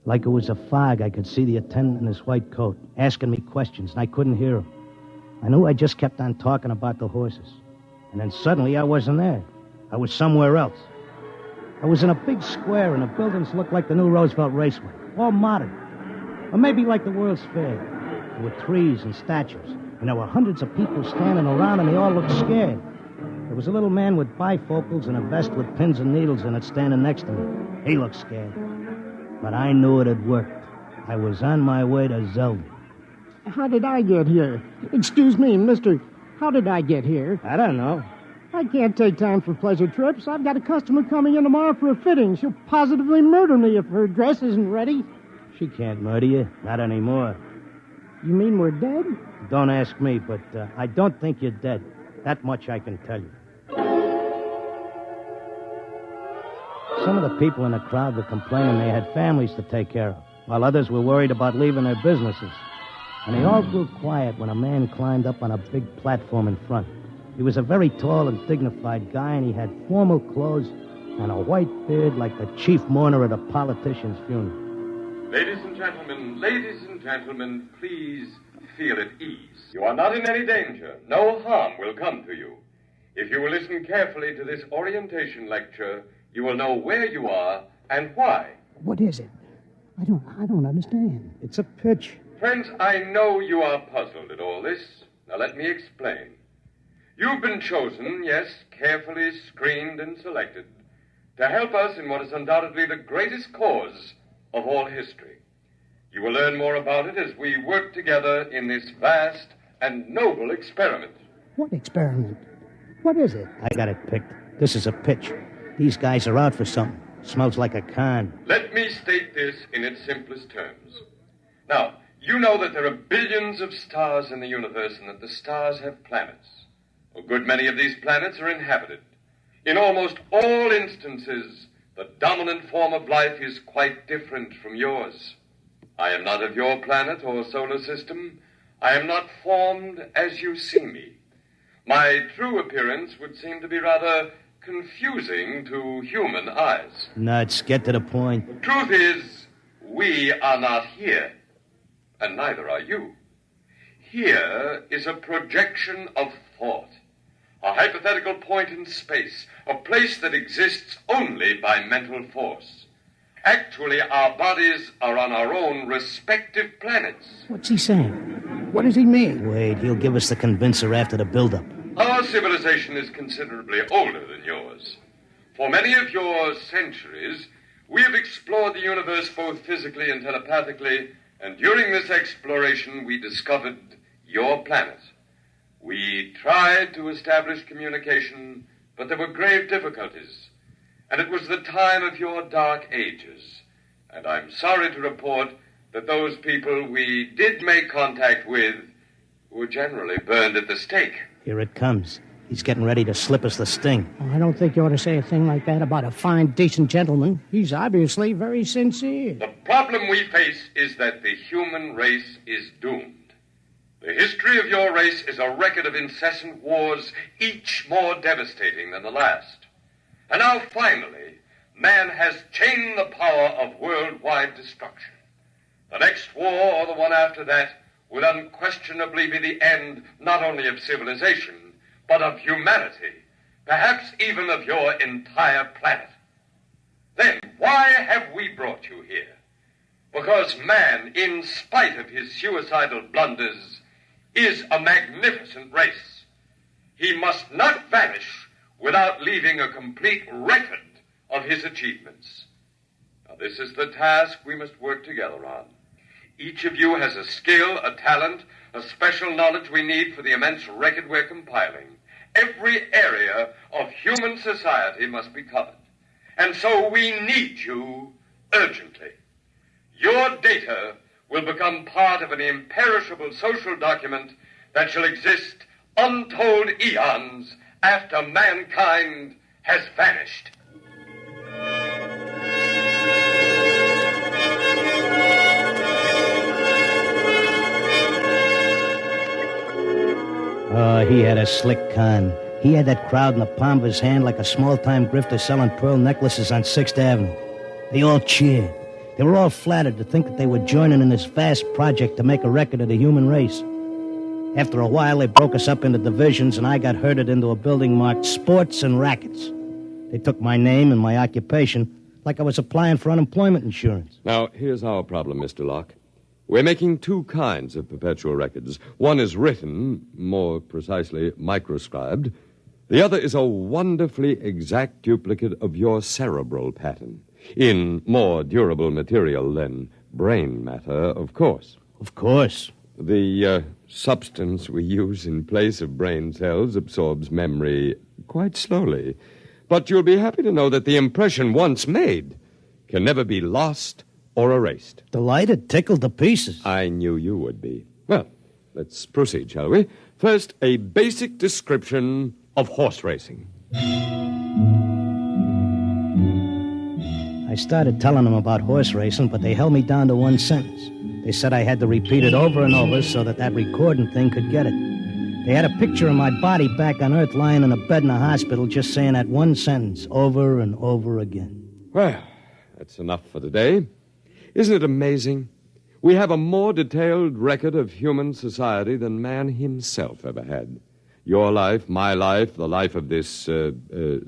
Like it was a fog, I could see the attendant in his white coat, asking me questions, and I couldn't hear him. I knew I just kept on talking about the horses. And then suddenly I wasn't there. I was somewhere else. I was in a big square, and the buildings looked like the new Roosevelt Raceway, all modern. Or maybe like the World's Fair. There were trees and statues, and there were hundreds of people standing around, and they all looked scared. There was a little man with bifocals and a vest with pins and needles in it standing next to me. He looked scared. But I knew it had worked. I was on my way to Zelda. How did I get here? Excuse me, mister. How did I get here? I don't know. I can't take time for pleasure trips. I've got a customer coming in tomorrow for a fitting. She'll positively murder me if her dress isn't ready. She can't murder you. Not anymore. You mean we're dead? Don't ask me, but I don't think you're dead. That much I can tell you. Some of the people in the crowd were complaining they had families to take care of, while others were worried about leaving their businesses. And they all grew quiet when a man climbed up on a big platform in front. He was a very tall and dignified guy, and he had formal clothes and a white beard like the chief mourner at a politician's funeral. Ladies and gentlemen, please feel at ease. You are not in any danger. No harm will come to you. If you will listen carefully to this orientation lecture, you will know where you are and why. What is it? I don't understand. It's a pitch. Friends, I know you are puzzled at all this. Now let me explain. You've been chosen, yes, carefully screened and selected, to help us in what is undoubtedly the greatest cause of all history. You will learn more about it as we work together in this vast and noble experiment. What experiment? What is it? I got it picked. This is a pitch. These guys are out for something. Smells like a con. Let me state this in its simplest terms. Now, you know that there are billions of stars in the universe and that the stars have planets. A good many of these planets are inhabited. In almost all instances, the dominant form of life is quite different from yours. I am not of your planet or solar system. I am not formed as you see me. My true appearance would seem to be rather confusing to human eyes. Nuts, get to the point. The truth is, we are not here, and neither are you. Here is a projection of thought, a hypothetical point in space, a place that exists only by mental force. Actually, our bodies are on our own respective planets. What's he saying? What does he mean? Wait, he'll give us the convincer after the build-up. Our civilization is considerably older than yours. For many of your centuries, we have explored the universe both physically and telepathically, and during this exploration, we discovered your planet. We tried to establish communication, but there were grave difficulties. And it was the time of your dark ages. And I'm sorry to report that those people we did make contact with were generally burned at the stake. Here it comes. He's getting ready to slip us the sting. Oh, I don't think you ought to say a thing like that about a fine, decent gentleman. He's obviously very sincere. The problem we face is that the human race is doomed. The history of your race is a record of incessant wars, each more devastating than the last. And now, finally, man has chained the power of worldwide destruction. The next war, or the one after that, will unquestionably be the end not only of civilization, but of humanity, perhaps even of your entire planet. Then, why have we brought you here? Because man, in spite of his suicidal blunders, is a magnificent race. He must not vanish without leaving a complete record of his achievements. Now, this is the task we must work together on. Each of you has a skill, a talent, a special knowledge we need for the immense record we're compiling. Every area of human society must be covered. And so we need you urgently. Your data will become part of an imperishable social document that shall exist untold eons after mankind has vanished. Oh, he had a slick con. He had that crowd in the palm of his hand like a small-time grifter selling pearl necklaces on 6th Avenue. They all cheered. They were all flattered to think that they were joining in this vast project to make a record of the human race. After a while, they broke us up into divisions, and I got herded into a building marked Sports and Rackets. They took my name and my occupation like I was applying for unemployment insurance. Now, here's our problem, Mr. Locke. We're making two kinds of perpetual records. One is written, more precisely microscribed. The other is a wonderfully exact duplicate of your cerebral pattern, in more durable material than brain matter, of course. Of course. The substance we use in place of brain cells absorbs memory quite slowly. But you'll be happy to know that the impression once made can never be lost or erased. Delighted, tickled to pieces. I knew you would be. Well, let's proceed, shall we? First, a basic description of horse racing. I started telling them about horse racing, but they held me down to one sentence. They said I had to repeat it over and over so that recording thing could get it. They had a picture of my body back on Earth lying in a bed in a hospital just saying that one sentence over and over again. Well, that's enough for today. Isn't it amazing? We have a more detailed record of human society than man himself ever had. Your life, my life, the life of this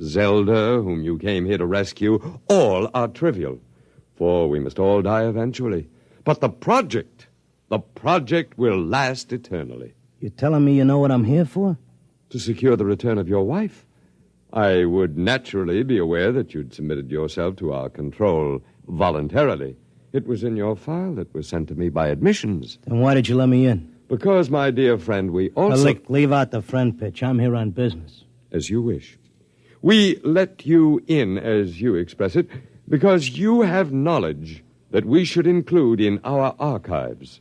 Zelda, whom you came here to rescue, all are trivial. For we must all die eventually. But the project will last eternally. You're telling me you know what I'm here for? To secure the return of your wife. I would naturally be aware that you'd submitted yourself to our control voluntarily. It was in your file that was sent to me by admissions. Then why did you let me in? Because, my dear friend, we also... Look, leave out the friend pitch. I'm here on business. As you wish. We let you in, as you express it, because you have knowledge that we should include in our archives.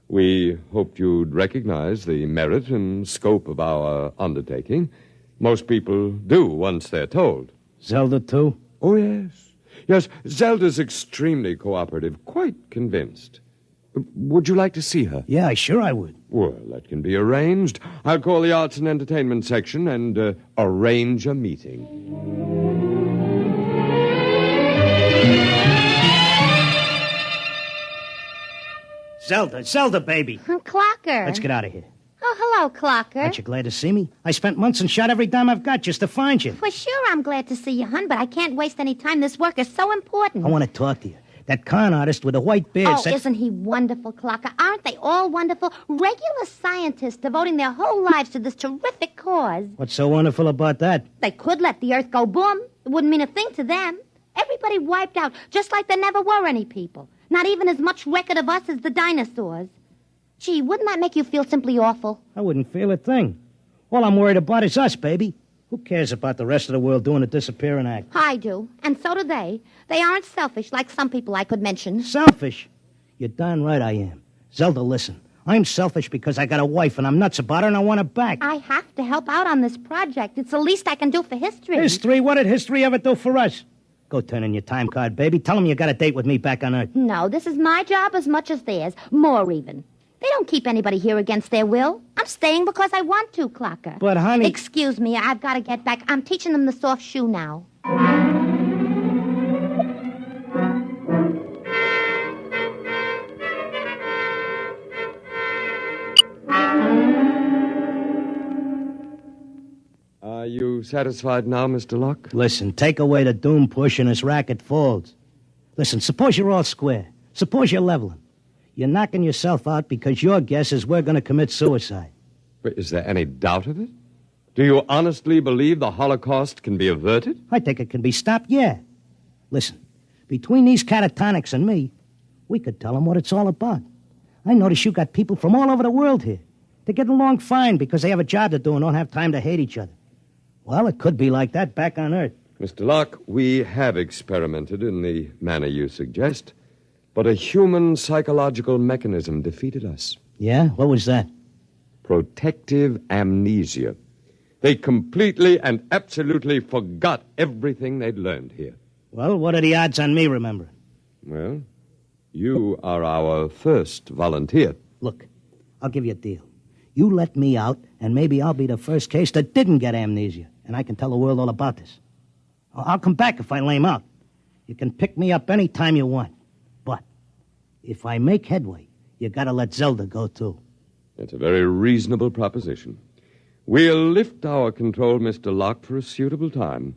We hoped you'd recognize the merit and scope of our undertaking. Most people do once they're told. Zelda, too? Oh, yes. Yes, Zelda's extremely cooperative, quite convinced. Would you like to see her? Yeah, sure I would. Well, that can be arranged. I'll call the Arts and Entertainment section and arrange a meeting. Zelda, baby. Clocker. Let's get out of here. Oh, hello, Clocker. Aren't you glad to see me? I spent months and shot every dime I've got just to find you. For sure I'm glad to see you, hon, but I can't waste any time. This work is so important. I want to talk to you. That con artist with the white beard said... isn't he wonderful, Clocker? Aren't they all wonderful? Regular scientists devoting their whole lives to this terrific cause. What's so wonderful about that? They could let the Earth go boom. It wouldn't mean a thing to them. Everybody wiped out, just like there never were any people. Not even as much record of us as the dinosaurs. Gee, wouldn't that make you feel simply awful? I wouldn't feel a thing. All I'm worried about is us, baby. Who cares about the rest of the world doing a disappearing act? I do, and so do they. They aren't selfish like some people I could mention. Selfish? You're darn right I am. Zelda, listen. I'm selfish because I got a wife and I'm nuts about her and I want her back. I have to help out on this project. It's the least I can do for history. History? What did history ever do for us? Go turn in your time card, baby. Tell them you got a date with me back on Earth. No, this is my job as much as theirs. More even. They don't keep anybody here against their will. I'm staying because I want to, Clocker. But, honey... Excuse me, I've got to get back. I'm teaching them the soft shoe now. Are you satisfied now, Mr. Locke? Listen, take away the doom push and this racket falls. Listen, suppose you're all square. Suppose you're leveling. You're knocking yourself out because your guess is we're going to commit suicide. But is there any doubt of it? Do you honestly believe the Holocaust can be averted? I think it can be stopped, yeah. Listen, between these catatonics and me, we could tell them what it's all about. I notice you got people from all over the world here. They get along fine because they have a job to do and don't have time to hate each other. Well, it could be like that back on Earth. Mr. Locke, we have experimented in the manner you suggest. But a human psychological mechanism defeated us. Yeah? What was that? Protective amnesia. They completely and absolutely forgot everything they'd learned here. Well, what are the odds on me remembering? Well, you are our first volunteer. Look, I'll give you a deal. You let me out, and maybe I'll be the first case that didn't get amnesia, and I can tell the world all about this. I'll come back if I lame out. You can pick me up any time you want. If I make headway, you gotta let Zelda go, too. It's a very reasonable proposition. We'll lift our control, Mr. Locke, for a suitable time.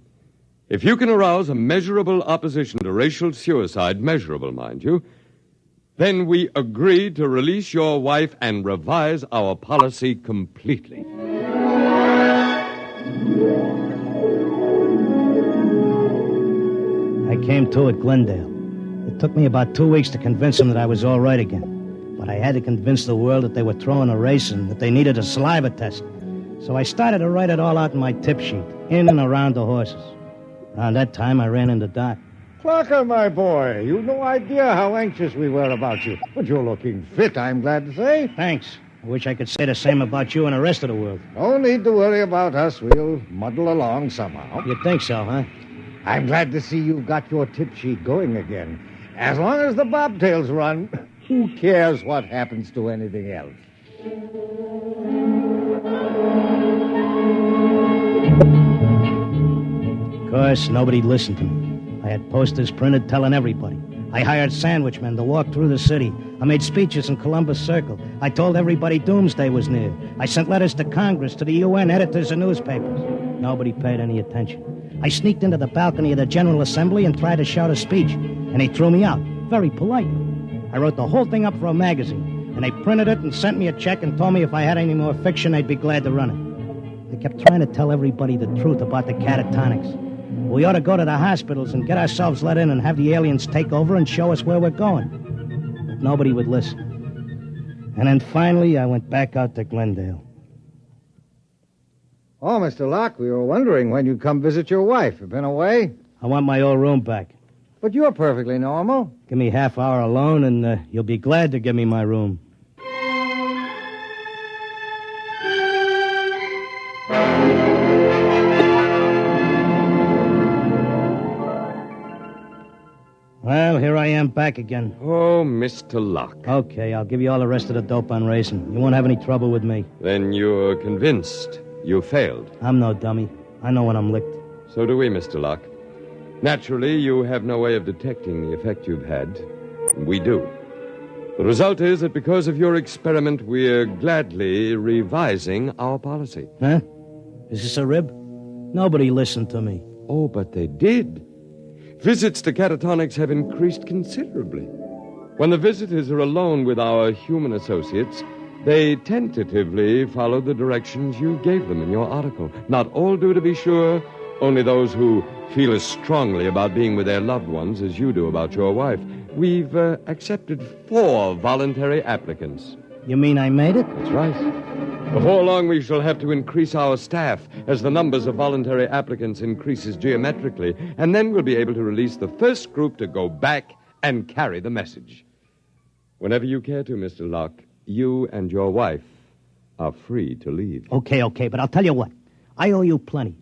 If you can arouse a measurable opposition to racial suicide, measurable, mind you, then we agree to release your wife and revise our policy completely. I came to at Glendale. It took me about 2 weeks to convince them that I was all right again. But I had to convince the world that they were throwing a race and that they needed a saliva test. So I started to write it all out in my tip sheet, in and around the horses. Around that time, I ran into Doc. Clocker, my boy, you've no idea how anxious we were about you. But you're looking fit, I'm glad to say. Thanks. I wish I could say the same about you and the rest of the world. No need to worry about us. We'll muddle along somehow. You think so, huh? I'm glad to see you've got your tip sheet going again. As long as the bobtails run, who cares what happens to anything else? Of course, nobody listened to me. I had posters printed telling everybody. I hired sandwichmen to walk through the city. I made speeches in Columbus Circle. I told everybody doomsday was near. I sent letters to Congress, to the UN, editors of newspapers. Nobody paid any attention. I sneaked into the balcony of the General Assembly and tried to shout a speech, and they threw me out, very politely. I wrote the whole thing up for a magazine, and they printed it and sent me a check and told me if I had any more fiction, they'd be glad to run it. They kept trying to tell everybody the truth about the catatonics. We ought to go to the hospitals and get ourselves let in and have the aliens take over and show us where we're going. But nobody would listen. And then finally, I went back out to Glendale. Oh, Mr. Locke, we were wondering when you'd come visit your wife. You been away? I want my old room back. But you're perfectly normal. Give me half hour alone, and you'll be glad to give me my room. Well, here I am back again. Oh, Mr. Locke. Okay, I'll give you all the rest of the dope on racing. You won't have any trouble with me. Then you're convinced you failed. I'm no dummy. I know when I'm licked. So do we, Mr. Locke. Naturally, you have no way of detecting the effect you've had. We do. The result is that because of your experiment, we're gladly revising our policy. Huh? Is this a rib? Nobody listened to me. Oh, but they did. Visits to catatonics have increased considerably. When the visitors are alone with our human associates, they tentatively follow the directions you gave them in your article. Not all do, to be sure. Only those who feel as strongly about being with their loved ones as you do about your wife. We've accepted 4 voluntary applicants. You mean I made it? That's right. Before long, we shall have to increase our staff as the numbers of voluntary applicants increases geometrically, and then we'll be able to release the first group to go back and carry the message. Whenever you care to, Mr. Locke, you and your wife are free to leave. Okay, but I'll tell you what. I owe you plenty.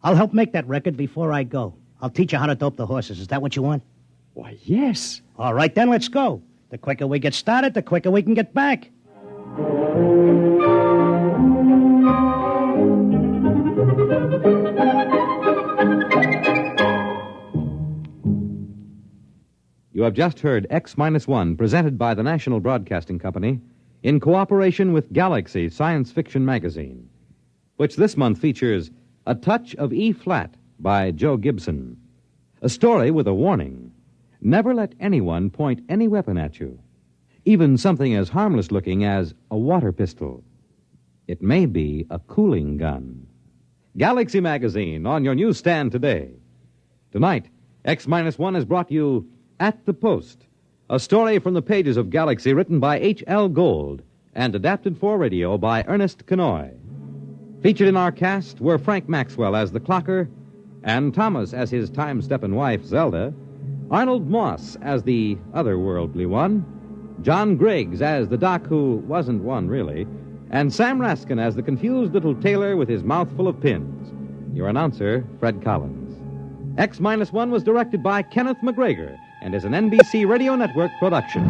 I'll help make that record before I go. I'll teach you how to dope the horses. Is that what you want? Why, yes. All right, then let's go. The quicker we get started, the quicker we can get back. You have just heard X-1, presented by the National Broadcasting Company in cooperation with Galaxy Science Fiction Magazine, which this month features A Touch of E-Flat by Joe Gibson, a story with a warning. Never let anyone point any weapon at you, even something as harmless-looking as a water pistol. It may be a cooling gun. Galaxy Magazine on your newsstand today. Tonight, X-1 has brought you At the Post, a story from the pages of Galaxy written by H.L. Gold and adapted for radio by Ernest Kenoy. Featured in our cast were Frank Maxwell as the clocker, and Thomas as his time-steppin' wife, Zelda, Arnold Moss as the otherworldly one, John Griggs as the doc who wasn't one, really, and Sam Raskin as the confused little tailor with his mouth full of pins. Your announcer, Fred Collins. X-1 was directed by Kenneth McGregor and is an NBC Radio Network production.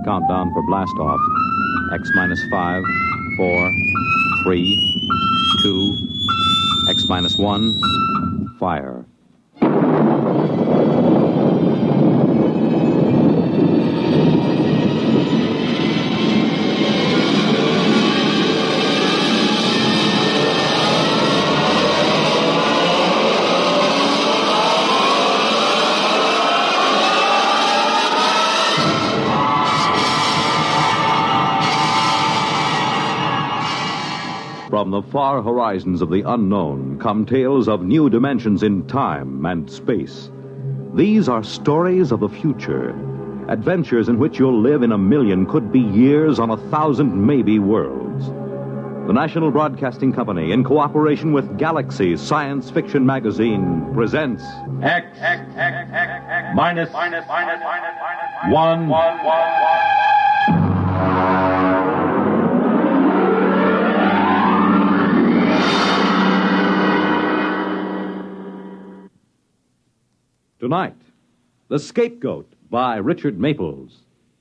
Countdown for blast off. X-5, 4, 3, 2, X-1, fire. From the far horizons of the unknown come tales of new dimensions in time and space. These are stories of the future, adventures in which you'll live in a million, could be years, on 1,000 maybe worlds. The National Broadcasting Company, in cooperation with Galaxy Science Fiction Magazine, presents X minus 1. Tonight, The Scapegoat by Richard Maples.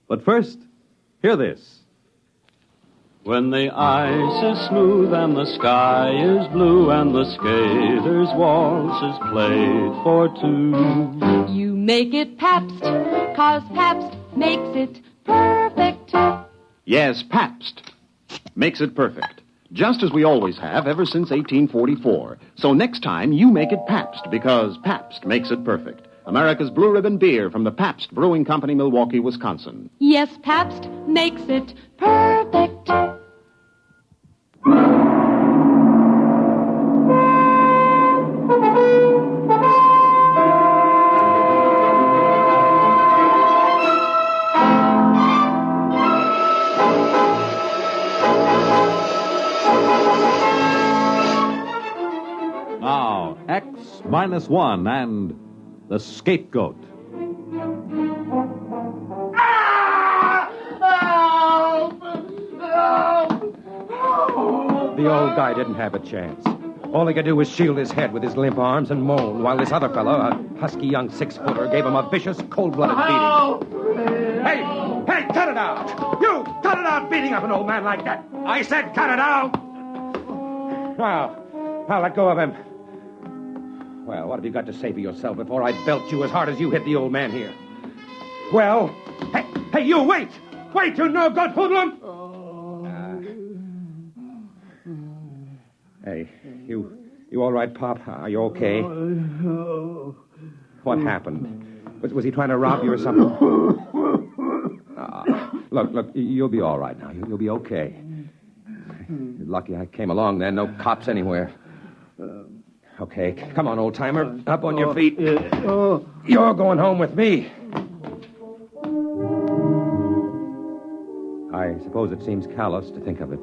But first, hear this. When the ice is smooth and the sky is blue and the skaters' waltz is played for two. You make it Pabst, 'cause Pabst makes it perfect. Yes, Pabst makes it perfect. Just as we always have ever since 1844. So next time, you make it Pabst, because Pabst makes it perfect. America's Blue Ribbon beer from the Pabst Brewing Company, Milwaukee, Wisconsin. Yes, Pabst makes it perfect. Now, X-1 and The Scapegoat. The old guy didn't have a chance. All he could do was shield his head with his limp arms and moan, while this other fellow, a husky young 6-footer, gave him a vicious, cold-blooded beating. Hey, cut it out! You, cut it out beating up an old man like that! I said cut it out! Now, let go of him. Well, what have you got to say for yourself before I belt you as hard as you hit the old man here? Well, hey, you, wait! Wait, you no-good hoodlum! Hey, you all right, Pop? Are you okay? What happened? Was he trying to rob you or something? Look, you'll be all right now. You'll be okay. You're lucky I came along then. No cops anywhere. Okay, come on, old-timer. Up on your feet. You're going home with me. I suppose it seems callous to think of it,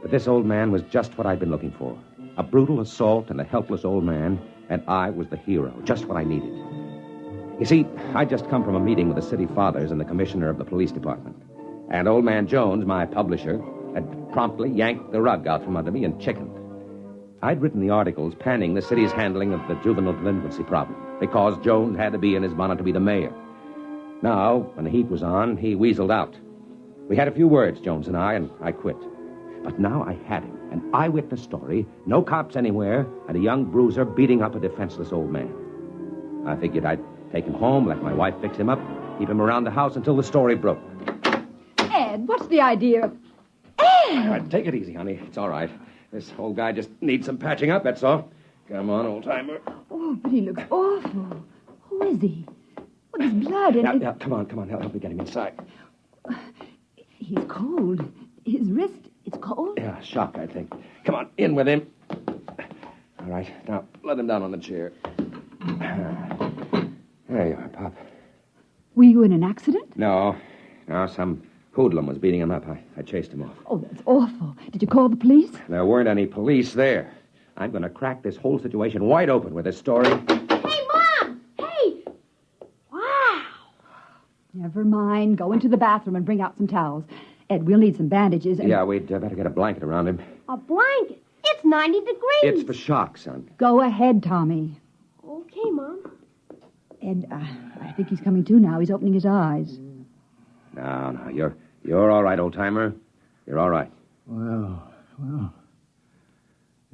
but this old man was just what I'd been looking for. A brutal assault and a helpless old man, and I was the hero, just what I needed. You see, I'd just come from a meeting with the city fathers and the commissioner of the police department. And old man Jones, my publisher, had promptly yanked the rug out from under me and chickened. I'd written the articles panning the city's handling of the juvenile delinquency problem, because Jones had to be in his bonnet to be the mayor. Now, when the heat was on, he weaseled out. We had a few words, Jones and I quit. But now I had him, an eyewitness story, no cops anywhere, and a young bruiser beating up a defenseless old man. I figured I'd take him home, let my wife fix him up, keep him around the house until the story broke. Ed, what's the idea of... Ed! All right, take it easy, honey. It's all right. This old guy just needs some patching up, that's all. Come on, old-timer. Oh, but he looks awful. Who is he? Well, there's blood in it. Now, come on. Help me get him inside. He's cold. His wrist, it's cold. Yeah, shock, I think. Come on, in with him. All right, now, let him down on the chair. There you are, Pop. Were you in an accident? No, some hoodlum was beating him up. I chased him off. Oh, that's awful. Did you call the police? There weren't any police there. I'm going to crack this whole situation wide open with this story. Hey, Mom! Hey! Wow! Never mind. Go into the bathroom and bring out some towels. Ed, we'll need some bandages. And... Yeah, we'd better get a blanket around him. A blanket? It's 90 degrees. It's for shock, son. Go ahead, Tommy. Okay, Mom. Ed, I think he's coming to now. He's opening his eyes. No, you're all right, old-timer. You're all right. Well,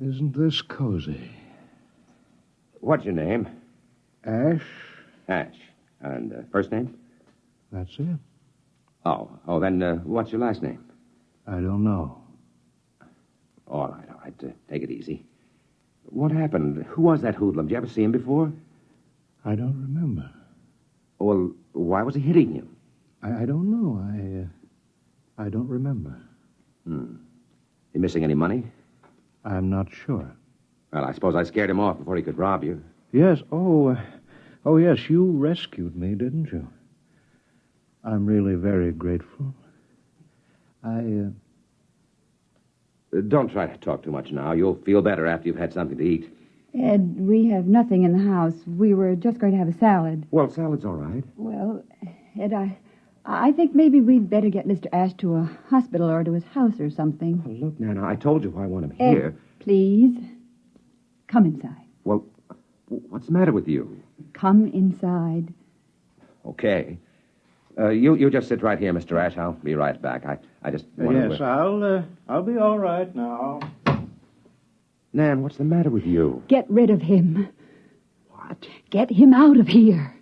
isn't this cozy? What's your name? Ash. Ash. And first name? That's it. Oh, then what's your last name? I don't know. All right. Take it easy. What happened? Who was that hoodlum? Did you ever see him before? I don't remember. Well, why was he hitting you? I don't know. I don't remember. You missing any money? I'm not sure. Well, I suppose I scared him off before he could rob you. Yes. Oh, yes, you rescued me, didn't you? I'm really very grateful. Don't try to talk too much now. You'll feel better after you've had something to eat. Ed, we have nothing in the house. We were just going to have a salad. Well, salad's all right. Well, Ed, I think maybe we'd better get Mr. Ash to a hospital or to his house or something. Oh, look, Nana, I told you I want him Ed, here. Please, come inside. Well, what's the matter with you? Come inside. Okay. You just sit right here, Mr. Ash. I'll be right back. I just want Yes, to... I'll be all right now. Nan, what's the matter with you? Get rid of him. What? Get him out of here.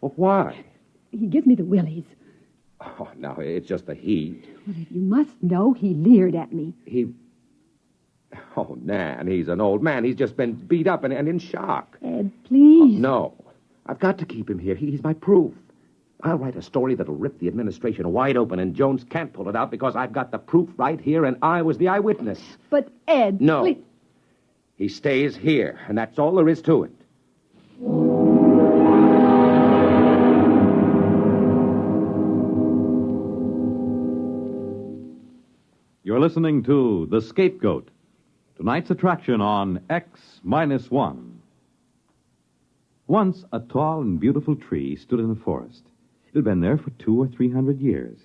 Well, why? He gives me the willies. Oh, no, it's just the heat. Well, you must know he leered at me. Oh, Nan, he's an old man. He's just been beat up and in shock. Ed, please. Oh, no. I've got to keep him here. He's my proof. I'll write a story that'll rip the administration wide open, and Jones can't pull it out because I've got the proof right here, and I was the eyewitness. But, Ed, No. please. He stays here, and that's all there is to it. You're listening to The Scapegoat, tonight's attraction on X-1. Once, a tall and beautiful tree stood in a forest. It had been there for 200 or 300 years.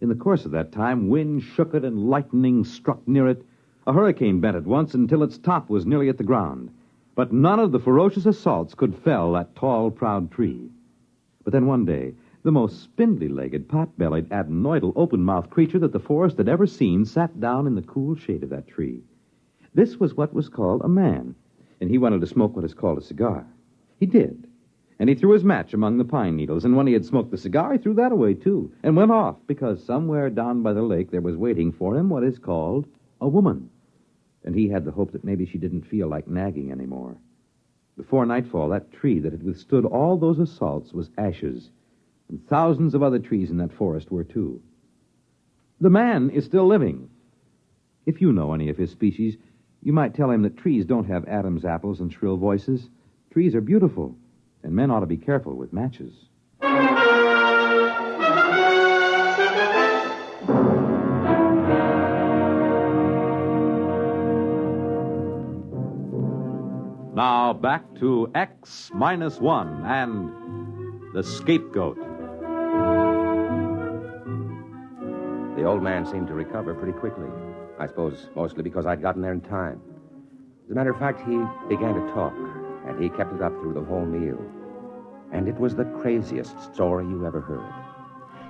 In the course of that time, wind shook it and lightning struck near it. A hurricane bent it once until its top was nearly at the ground. But none of the ferocious assaults could fell that tall, proud tree. But then one day, the most spindly-legged, pot-bellied, adenoidal, open-mouthed creature that the forest had ever seen sat down in the cool shade of that tree. This was what was called a man, and he wanted to smoke what is called a cigar. He did. And he threw his match among the pine needles, and when he had smoked the cigar, he threw that away, too, and went off, because somewhere down by the lake there was waiting for him what is called a woman. And he had the hope that maybe she didn't feel like nagging anymore. Before nightfall, that tree that had withstood all those assaults was ashes, and thousands of other trees in that forest were, too. The man is still living. If you know any of his species, you might tell him that trees don't have Adam's apples and shrill voices. Trees are beautiful, and men ought to be careful with matches. Now back to X-1 and The Scapegoat. The old man seemed to recover pretty quickly. I suppose mostly because I'd gotten there in time. As a matter of fact, he began to talk, and he kept it up through the whole meal. And it was the craziest story you ever heard.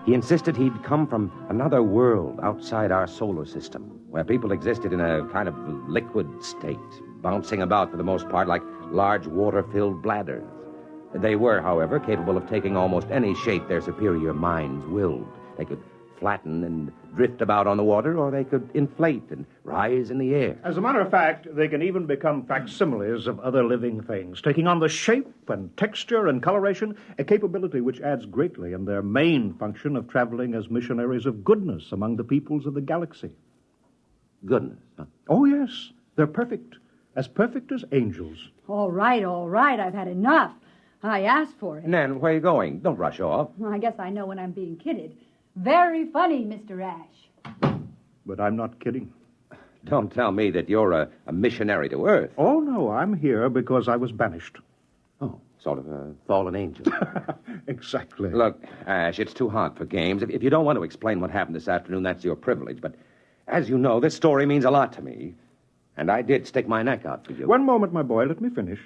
He insisted he'd come from another world outside our solar system, where people existed in a kind of liquid state, bouncing about for the most part like large water-filled bladders. They were, however, capable of taking almost any shape their superior minds willed. They could flatten and drift about on the water, or they could inflate and rise in the air. As a matter of fact, they can even become facsimiles of other living things, taking on the shape and texture and coloration, a capability which adds greatly in their main function of traveling as missionaries of goodness among the peoples of the galaxy. Goodness, huh? Oh, yes. They're perfect as angels. All right, I've had enough. I asked for it. Nan, where are you going? Don't rush off. Well, I guess I know when I'm being kidded. Very funny, Mr. Ash. But I'm not kidding. Don't tell me that you're a missionary to Earth. Oh, no, I'm here because I was banished. Oh, sort of a fallen angel. Exactly. Look, Ash, it's too hot for games. If you don't want to explain what happened this afternoon, that's your privilege. But as you know, this story means a lot to me. And I did stick my neck out for you. One moment, my boy. Let me finish.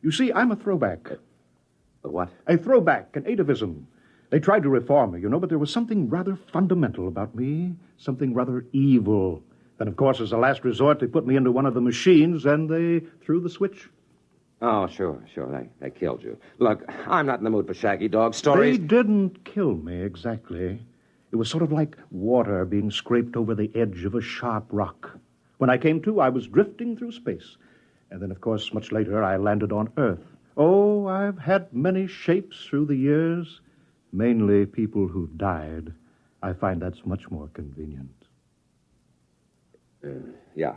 You see, I'm a throwback. A what? A throwback, an atavism. They tried to reform me, but there was something rather fundamental about me, something rather evil. Then, of course, as a last resort, they put me into one of the machines, and they threw the switch. Oh, sure. They killed you. Look, I'm not in the mood for shaggy dog stories. They didn't kill me, exactly. It was sort of like water being scraped over the edge of a sharp rock. When I came to, I was drifting through space. And then, of course, much later, I landed on Earth. Oh, I've had many shapes through the years. Mainly people who've died. I find that's much more convenient. Yeah.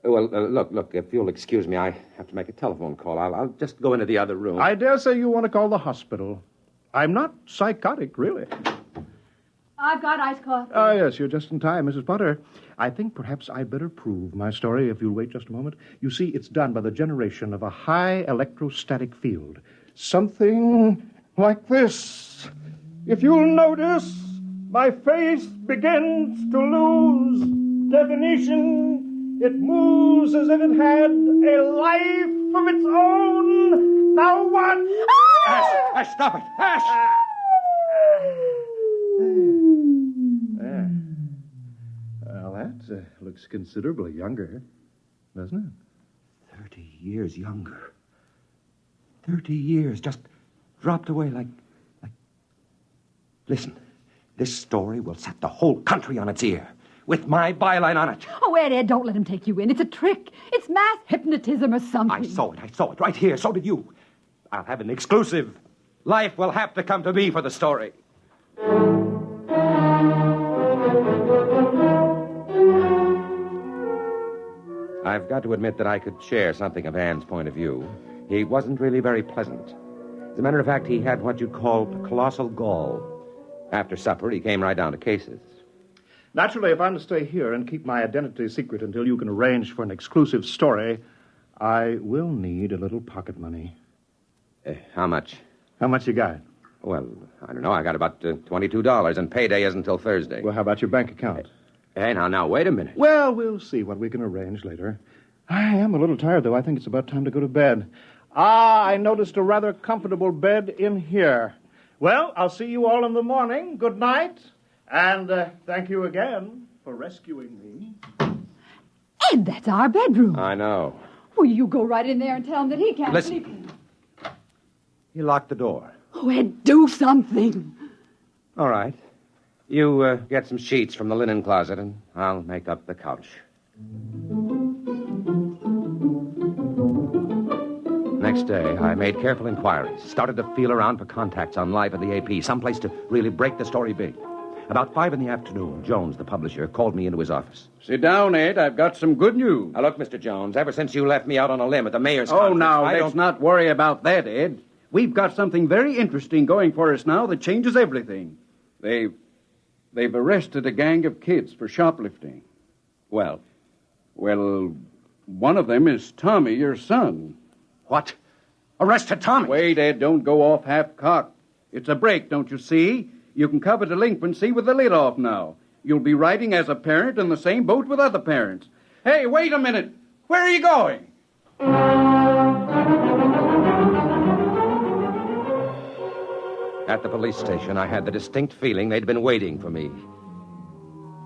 Well, look, if you'll excuse me, I have to make a telephone call. I'll just go into the other room. I dare say you want to call the hospital. I'm not psychotic, really. I've got iced coffee. Ah, yes, you're just in time, Mrs. Potter. I think perhaps I'd better prove my story if you'll wait just a moment. You see, it's done by the generation of a high electrostatic field. Something like this. If you'll notice, my face begins to lose definition. It moves as if it had a life of its own. Now what? Ash, stop it! Ash! looks considerably younger, doesn't it? 30 years younger. 30 years just dropped away like... Listen, this story will set the whole country on its ear, with my byline on it. Oh, Ed, don't let him take you in. It's a trick. It's mass hypnotism or something. I saw it right here. So did you. I'll have an exclusive. Life will have to come to me for the story. I've got to admit that I could share something of Anne's point of view. He wasn't really very pleasant. As a matter of fact, he had what you'd call colossal gall. After supper, he came right down to cases. Naturally, if I'm to stay here and keep my identity secret until you can arrange for an exclusive story, I will need a little pocket money. How much? How much you got? Well, I don't know. I got about $22, and payday isn't until Thursday. Well, how about your bank account? Hey, now, wait a minute. Well, we'll see what we can arrange later. I am a little tired, though. I think it's about time to go to bed. I noticed a rather comfortable bed in here. Well, I'll see you all in the morning. Good night. And thank you again for rescuing me. Ed, that's our bedroom. I know. Well, you go right in there and tell him that he can't Listen. sleep. He locked the door. Oh, Ed, do something. All right. You get some sheets from the linen closet, and I'll make up the couch. Next day, I made careful inquiries, started to feel around for contacts on Life at the AP, someplace to really break the story big. About 5 p.m, Jones, the publisher, called me into his office. Sit down, Ed. I've got some good news. Now, look, Mr. Jones, ever since you left me out on a limb at the mayor's Oh, conference, now, I let's not worry about that, Ed. We've got something very interesting going for us now that changes everything. They've arrested a gang of kids for shoplifting. Well? Well, one of them is Tommy, your son. What? Arrested Tommy? Wait, Ed, don't go off half-cocked. It's a break, don't you see? You can cover delinquency with the lid off now. You'll be riding as a parent in the same boat with other parents. Hey, wait a minute. Where are you going? At the police station, I had the distinct feeling they'd been waiting for me.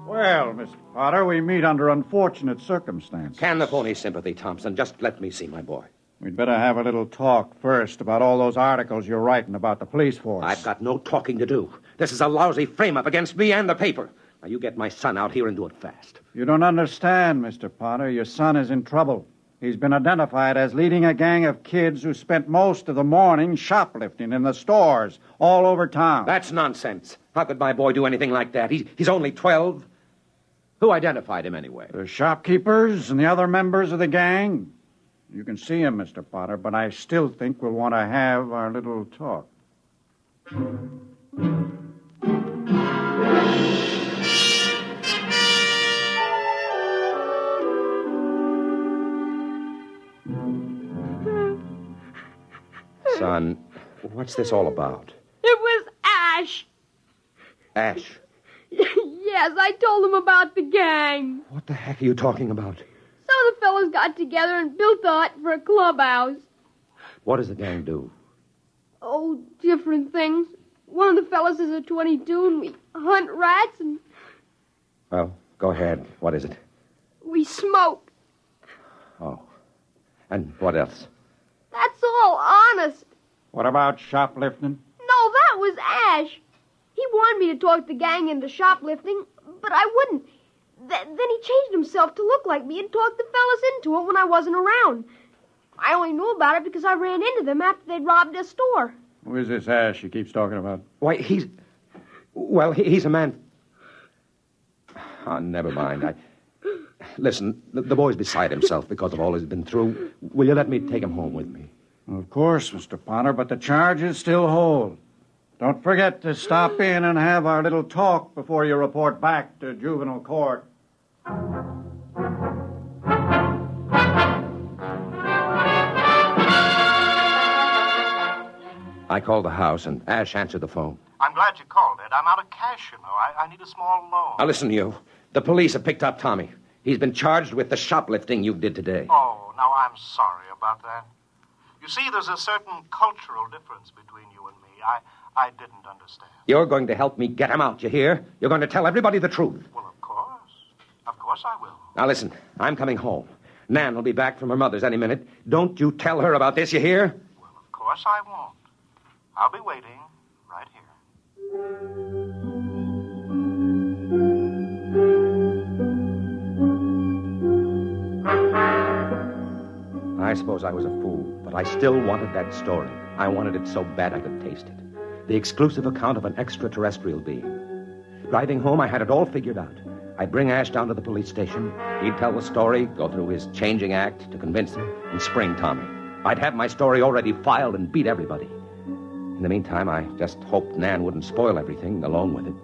Well, Mr. Potter, we meet under unfortunate circumstances. Can the phony sympathy, Thompson? Just let me see my boy. We'd better have a little talk first about all those articles you're writing about the police force. I've got no talking to do. This is a lousy frame-up against me and the paper. Now, you get my son out here and do it fast. You don't understand, Mr. Potter. Your son is in trouble. He's been identified as leading a gang of kids who spent most of the morning shoplifting in the stores all over town. That's nonsense. How could my boy do anything like that? He's only 12. Who identified him anyway? The shopkeepers and the other members of the gang. You can see him, Mr. Potter, but I still think we'll want to have our little talk. Son, what's this all about? It was Ash. Ash? Yes, I told him about the gang. What the heck are you talking about? Some of the fellas got together and built a hut for a clubhouse. What does the gang do? Oh, different things. One of the fellas is a 22, and we hunt rats, and Well, go ahead. What is it? we smoke. Oh. And what else? That's all, honest. What about shoplifting? No, that was Ash. He wanted me to talk the gang into shoplifting, but I wouldn't. Then he changed himself to look like me and talked the fellas into it when I wasn't around. I only knew about it because I ran into them after they'd robbed a store. Who is this Ash he keeps talking about? Why, he's a man... Oh, never mind. Listen, the boy's beside himself because of all he's been through. Will you let me take him home with me? Of course, Mr. Potter, but the charges still hold. Don't forget to stop in and have our little talk before you report back to juvenile court. I called the house, and Ash answered the phone. I'm glad you called, Ed. I'm out of cash, you know. I need a small loan. Now, listen to you. The police have picked up Tommy. He's been charged with the shoplifting you did today. Oh, now I'm sorry about that. You see, there's a certain cultural difference between you and me. I didn't understand. You're going to help me get him out, you hear? You're going to tell everybody the truth. Well, of course. Of course. course I will. Now, listen. I'm coming home. Nan will be back from her mother's any minute. Don't you tell her about this, you hear? Well, of course I won't. I'll be waiting right here. I suppose I was a fool, but I still wanted that story. I wanted it so bad I could taste it. The exclusive account of an extraterrestrial being. Driving home, I had it all figured out. I'd bring Ash down to the police station. He'd tell the story, go through his changing act to convince him, and spring Tommy. I'd have my story already filed and beat everybody. In the meantime, I just hoped Nan wouldn't spoil everything alone with it.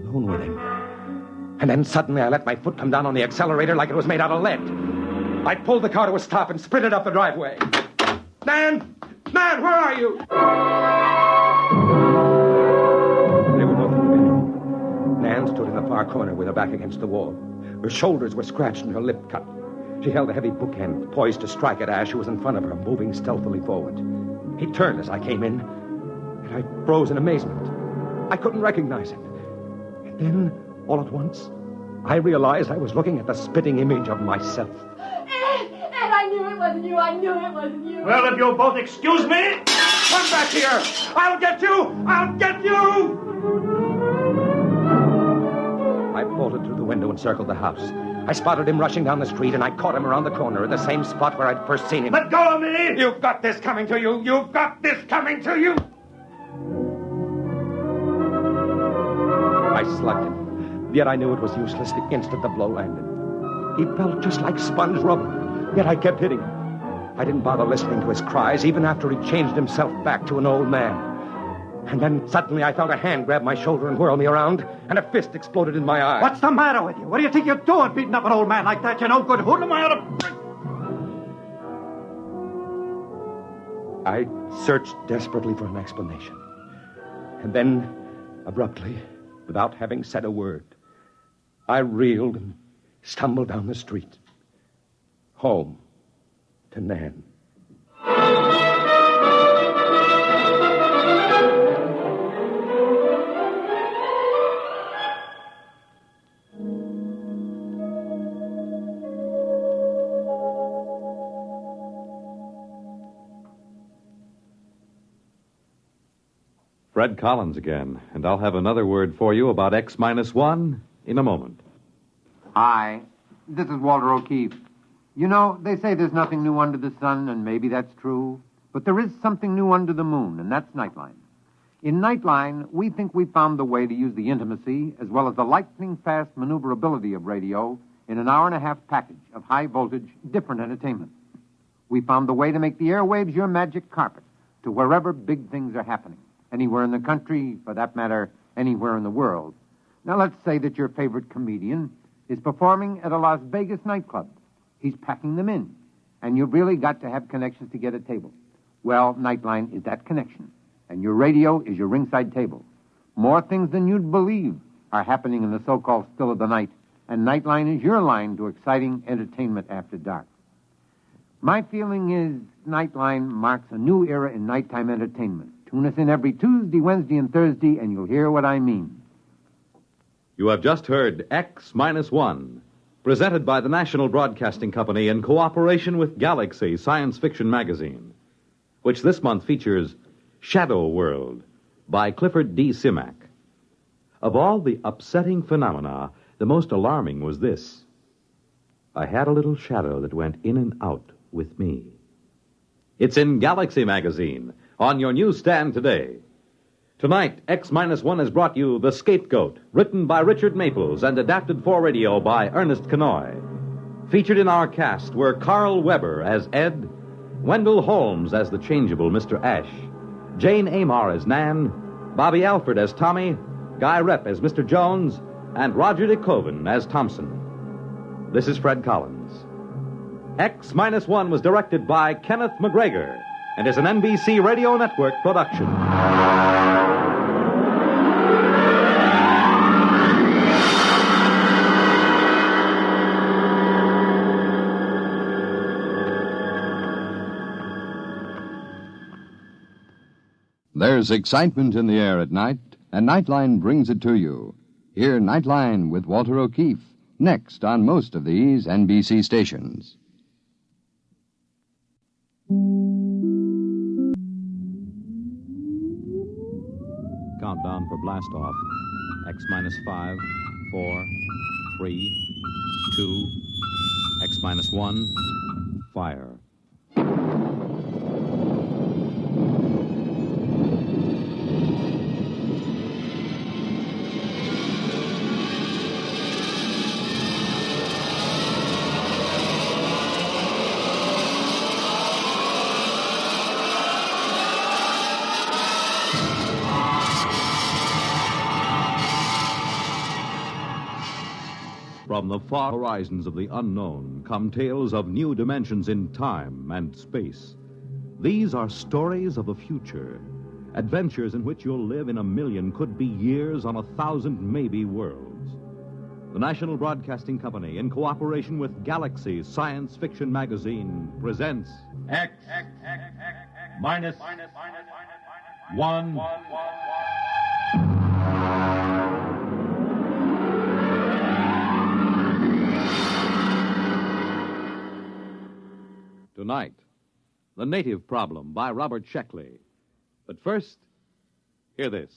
Alone with him. And then suddenly I let my foot come down on the accelerator like it was made out of lead. I pulled the car to a stop and sprinted up the driveway. Nan! Nan, where are you? They were both in the bedroom. Nan stood in the far corner with her back against the wall. Her shoulders were scratched and her lip cut. She held a heavy bookend, poised to strike at Ash, who was in front of her, moving stealthily forward. He turned as I came in, and I froze in amazement. I couldn't recognize him. And then, all at once, I realized I was looking at the spitting image of myself. Ed, I knew it wasn't you. I knew it wasn't you. Well, if you'll both excuse me, come back here. I'll get you. I'll get you. I bolted through the window and circled the house. I spotted him rushing down the street, and I caught him around the corner at the same spot where I'd first seen him. Let go of me! You've got this coming to you. You've got this coming to you. I slugged him, yet I knew it was useless the instant the blow landed. He felt just like sponge rubber, yet I kept hitting him. I didn't bother listening to his cries, even after he changed himself back to an old man. And then suddenly I felt a hand grab my shoulder and whirl me around, and a fist exploded in my eye. What's the matter with you? What do you think you're doing, beating up an old man like that? You no good hoodlum. I searched desperately for an explanation. And then, abruptly, without having said a word, I reeled and stumbled down the street. Home to Nan. Fred Collins again, and I'll have another word for you about X-1 in a moment. Hi, this is Walter O'Keefe. You know, they say there's nothing new under the sun, and maybe that's true. But there is something new under the moon, and that's Nightline. In Nightline, we think we found the way to use the intimacy as well as the lightning-fast maneuverability of radio in an hour-and-a-half package of high-voltage, different entertainment. We found the way to make the airwaves your magic carpet to wherever big things are happening. Anywhere in the country, for that matter, anywhere in the world. Now, let's say that your favorite comedian is performing at a Las Vegas nightclub. He's packing them in, and you've really got to have connections to get a table. Well, Nightline is that connection, and your radio is your ringside table. More things than you'd believe are happening in the so-called still of the night, and Nightline is your line to exciting entertainment after dark. My feeling is Nightline marks a new era in nighttime entertainment. Tune us in every Tuesday, Wednesday, and Thursday, and you'll hear what I mean. You have just heard X-1, presented by the National Broadcasting Company in cooperation with Galaxy Science Fiction Magazine, which this month features Shadow World by Clifford D. Simak. Of all the upsetting phenomena, the most alarming was this. I had a little shadow that went in and out with me. It's in Galaxy Magazine, on your newsstand today. Tonight, X-1 has brought you The Scapegoat, written by Richard Maples and adapted for radio by Ernest Kenoy. Featured in our cast were Carl Weber as Ed, Wendell Holmes as the changeable Mr. Ash, Jane Amar as Nan, Bobby Alford as Tommy, Guy Rep as Mr. Jones, and Roger DeCoven as Thompson. This is Fred Collins. X-1 was directed by Kenneth McGregor and is an NBC Radio Network production. There's excitement in the air at night, and Nightline brings it to you. Hear Nightline with Walter O'Keefe Next on most of these NBC stations. Countdown for blast off. X minus 5, 4, 3, 2, X minus 1, fire. From the far horizons of the unknown come tales of new dimensions in time and space. These are stories of the future, adventures in which you'll live in a million, could be years, on 1,000 maybe worlds. The National Broadcasting Company, in cooperation with Galaxy Science Fiction Magazine, presents X minus 1. Tonight, The Native Problem by Robert Sheckley. But first, hear this.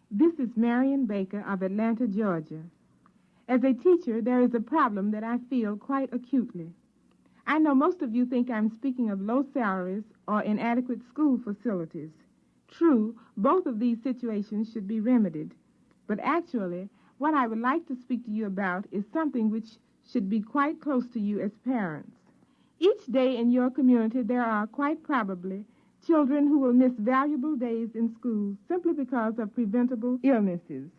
This is Marion Baker of Atlanta, Georgia. As a teacher, there is a problem that I feel quite acutely. I know most of you think I'm speaking of low salaries or inadequate school facilities. True, both of these situations should be remedied. But actually, what I would like to speak to you about is something which should be quite close to you as parents. Each day in your community, there are quite probably children who will miss valuable days in school simply because of preventable illnesses.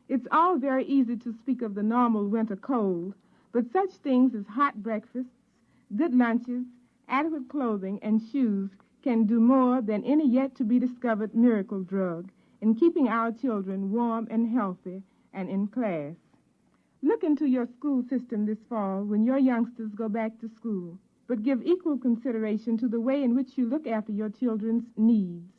It's all very easy to speak of the normal winter cold, but such things as hot breakfasts, good lunches, adequate clothing, and shoes can do more than any yet-to-be-discovered miracle drug in keeping our children warm and healthy and in class. Look into your school system this fall when your youngsters go back to school, but give equal consideration to the way in which you look after your children's needs.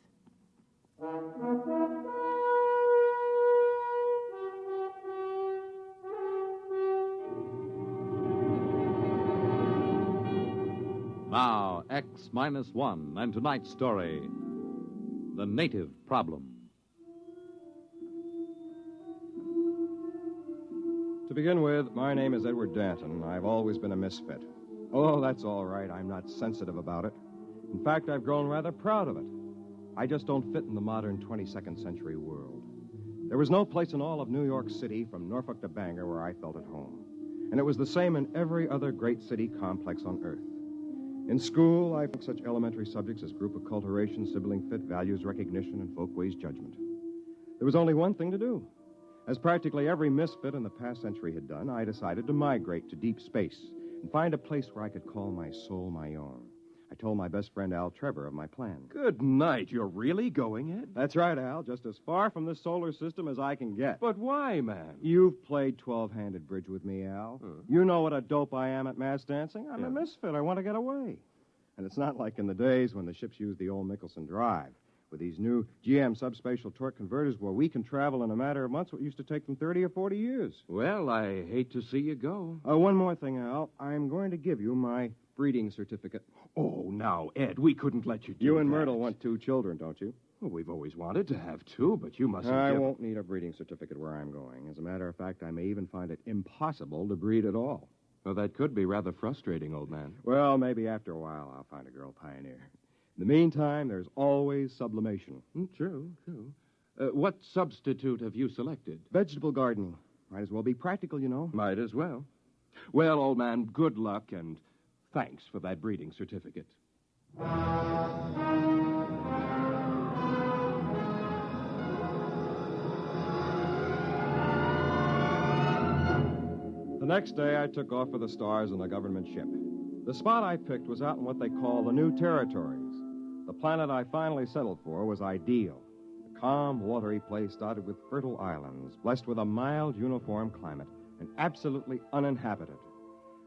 Now, X minus 1, and tonight's story, The Native Problem. To begin with, my name is Edward Danton. I've always been a misfit. Oh, that's all right. I'm not sensitive about it. In fact, I've grown rather proud of it. I just don't fit in the modern 22nd century world. There was no place in all of New York City, from Norfolk to Bangor, where I felt at home. And it was the same in every other great city complex on Earth. In school, I took such elementary subjects as group acculturation, sibling fit, values recognition, and folkways judgment. There was only one thing to do. As practically every misfit in the past century had done, I decided to migrate to deep space and find a place where I could call my soul my own. I told my best friend Al Trevor of my plan. Good night. You're really going, Ed? That's right, Al. Just as far from this solar system as I can get. But why, man? You've played 12-handed bridge with me, Al. You know what a dope I am at mass dancing. I'm a misfit. I want to get away. And it's not like in the days when the ships used the old Michelson drive. With these new GM subspatial torque converters where we can travel in a matter of months what used to take them 30 or 40 years. Well, I hate to see you go. One more thing, Al. I'm going to give you my breeding certificate. Oh, now, Ed, we couldn't let you do You and that. Myrtle want 2 children, don't you? Well, we've always wanted to have 2, but you mustn't I won't need a breeding certificate where I'm going. As a matter of fact, I may even find it impossible to breed at all. Well, that could be rather frustrating, old man. Well, maybe after a while I'll find a girl pioneer. In the meantime, there's always sublimation. True. What substitute have you selected? Vegetable gardening. Might as well be practical, you know. Might as well. Well, old man, good luck, and thanks for that breeding certificate. The next day, I took off for the stars on a government ship. The spot I picked was out in what they call the New Territories. The planet I finally settled for was ideal. A calm, watery place dotted with fertile islands, blessed with a mild, uniform climate, and absolutely uninhabited.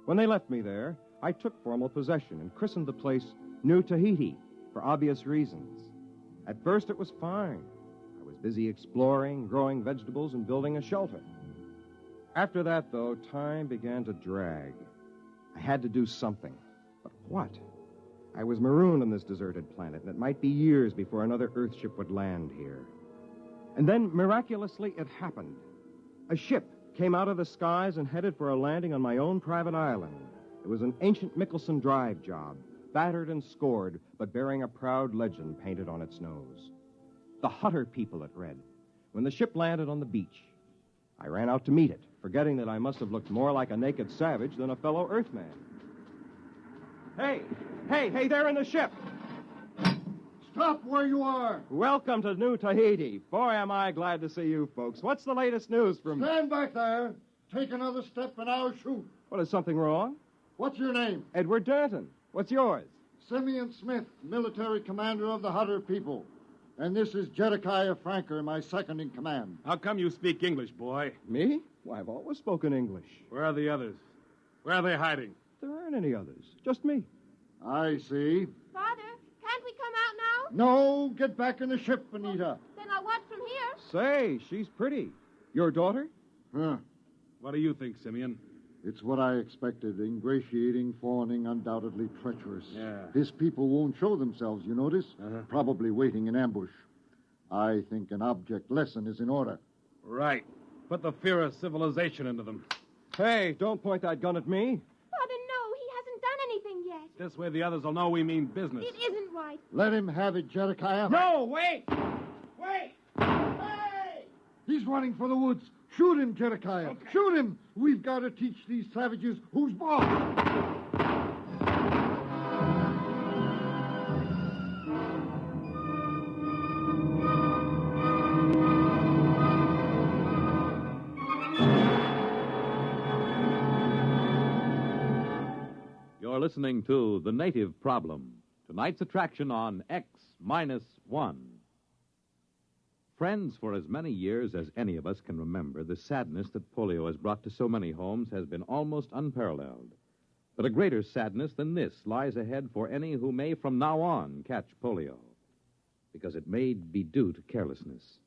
When they left me there, I took formal possession and christened the place New Tahiti, for obvious reasons. At first, it was fine. I was busy exploring, growing vegetables, and building a shelter. After that, though, time began to drag. I had to do something. But what? I was marooned on this deserted planet, and it might be years before another Earthship would land here. And then, miraculously, it happened. A ship came out of the skies and headed for a landing on my own private island. It was an ancient Michelson drive job, battered and scored, but bearing a proud legend painted on its nose. The Hutter people, it read. When the ship landed on the beach, I ran out to meet it, forgetting that I must have looked more like a naked savage than a fellow Earthman. Hey, there in the ship! Stop where you are! Welcome to New Tahiti. Boy, am I glad to see you folks. What's the latest news from... Stand back there. Take another step and I'll shoot. What, is something wrong? What's your name? Edward Danton. What's yours? Simeon Smith, military commander of the Hutter people. And this is Jedediah Franker, my second in command. How come you speak English, boy? Me? Why, I've always spoken English. Where are the others? Where are they hiding? There aren't any others. Just me. I see. Father, can't we come out now? No, get back in the ship, Anita. Then I'll watch from here. Say, she's pretty. Your daughter? Huh. What do you think, Simeon? It's what I expected. Ingratiating, fawning, undoubtedly treacherous. Yeah. His people won't show themselves, you notice? Uh-huh. Probably waiting in ambush. I think an object lesson is in order. Right. Put the fear of civilization into them. Hey, don't point that gun at me. Father, no, he hasn't done anything yet. This way the others will know we mean business. It isn't right. Let him have it, Jedediah. No, wait! Wait! Hey! He's running for the woods. Shoot him, Jedediah. Okay. Shoot him. We've got to teach these savages who's boss. You're listening to The Native Problem, tonight's attraction on X-1. Friends, for as many years as any of us can remember, the sadness that polio has brought to so many homes has been almost unparalleled. But a greater sadness than this lies ahead for any who may from now on catch polio, because it may be due to carelessness.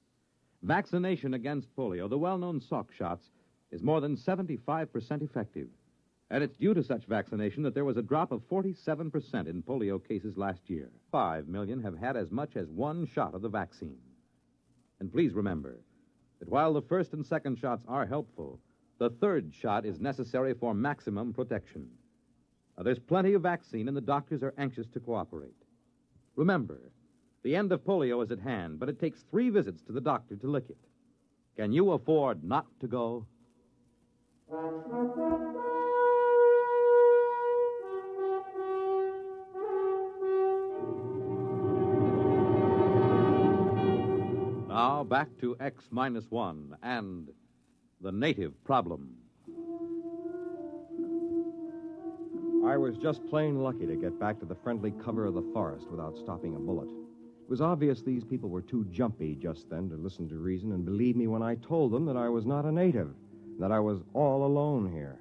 Vaccination against polio, the well-known Salk shots, is more than 75% effective. And it's due to such vaccination that there was a drop of 47% in polio cases last year. 5 million have had as much as one shot of the vaccine. And please remember that while the first and second shots are helpful, the third shot is necessary for maximum protection. Now, there's plenty of vaccine, and the doctors are anxious to cooperate. Remember, the end of polio is at hand, but it takes 3 visits to the doctor to lick it. Can you afford not to go? Now, back to X-1 and The Native Problem. I was just plain lucky to get back to the friendly cover of the forest without stopping a bullet. It was obvious these people were too jumpy just then to listen to reason and believe me when I told them that I was not a native, that I was all alone here.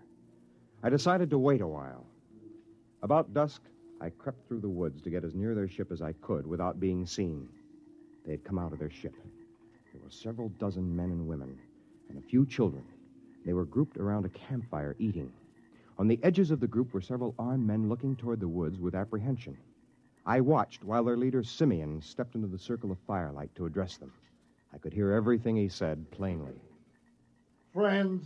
I decided to wait a while. About dusk, I crept through the woods to get as near their ship as I could without being seen. They had come out of their ship. There were several dozen men and women, and a few children. They were grouped around a campfire eating. On the edges of the group were several armed men looking toward the woods with apprehension. I watched while their leader, Simeon, stepped into the circle of firelight to address them. I could hear everything he said plainly. Friends,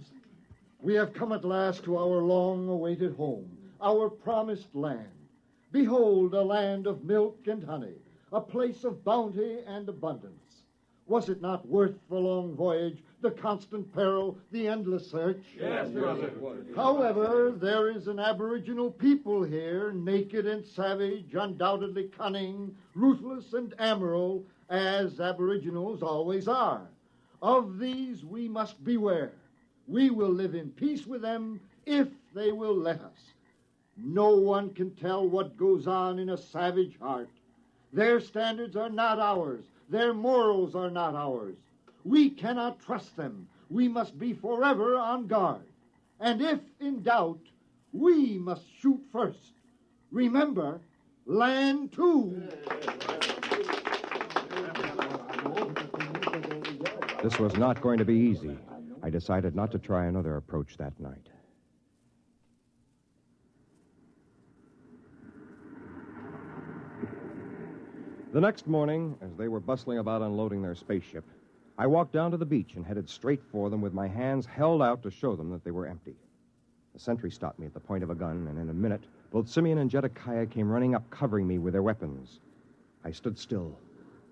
we have come at last to our long-awaited home, our promised land. Behold, a land of milk and honey, a place of bounty and abundance. Was it not worth the long voyage, the constant peril, the endless search? Yes, it was. However, there is an aboriginal people here, naked and savage, undoubtedly cunning, ruthless and amoral, as aboriginals always are. Of these we must beware. We will live in peace with them if they will let us. No one can tell what goes on in a savage heart. Their standards are not ours. Their morals are not ours. We cannot trust them. We must be forever on guard. And if in doubt, we must shoot first. Remember, land too. This was not going to be easy. I decided not to try another approach that night. The next morning, as they were bustling about unloading their spaceship, I walked down to the beach and headed straight for them with my hands held out to show them that they were empty. The sentry stopped me at the point of a gun, and in a minute, both Simeon and Jedekiah came running up, covering me with their weapons. I stood still,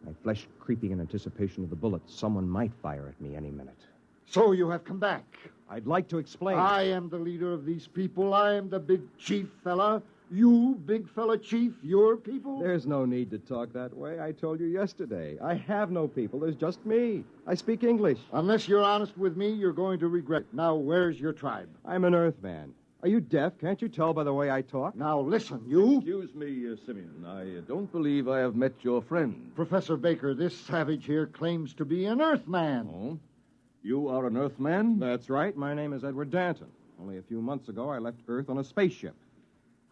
my flesh creeping in anticipation of the bullets someone might fire at me any minute. So you have come back. I'd like to explain. I am the leader of these people. I am the big chief fella. You, big fella chief, your people? There's no need to talk that way. I told you yesterday. I have no people. There's just me. I speak English. Unless you're honest with me, you're going to regret it. Now, where's your tribe? I'm an Earthman. Are you deaf? Can't you tell by the way I talk? Now, listen, you... Excuse me, Simeon. I don't believe I have met your friend. Professor Baker, this savage here claims to be an Earthman. Oh? You are an Earthman? That's right. My name is Edward Danton. Only a few months ago, I left Earth on a spaceship.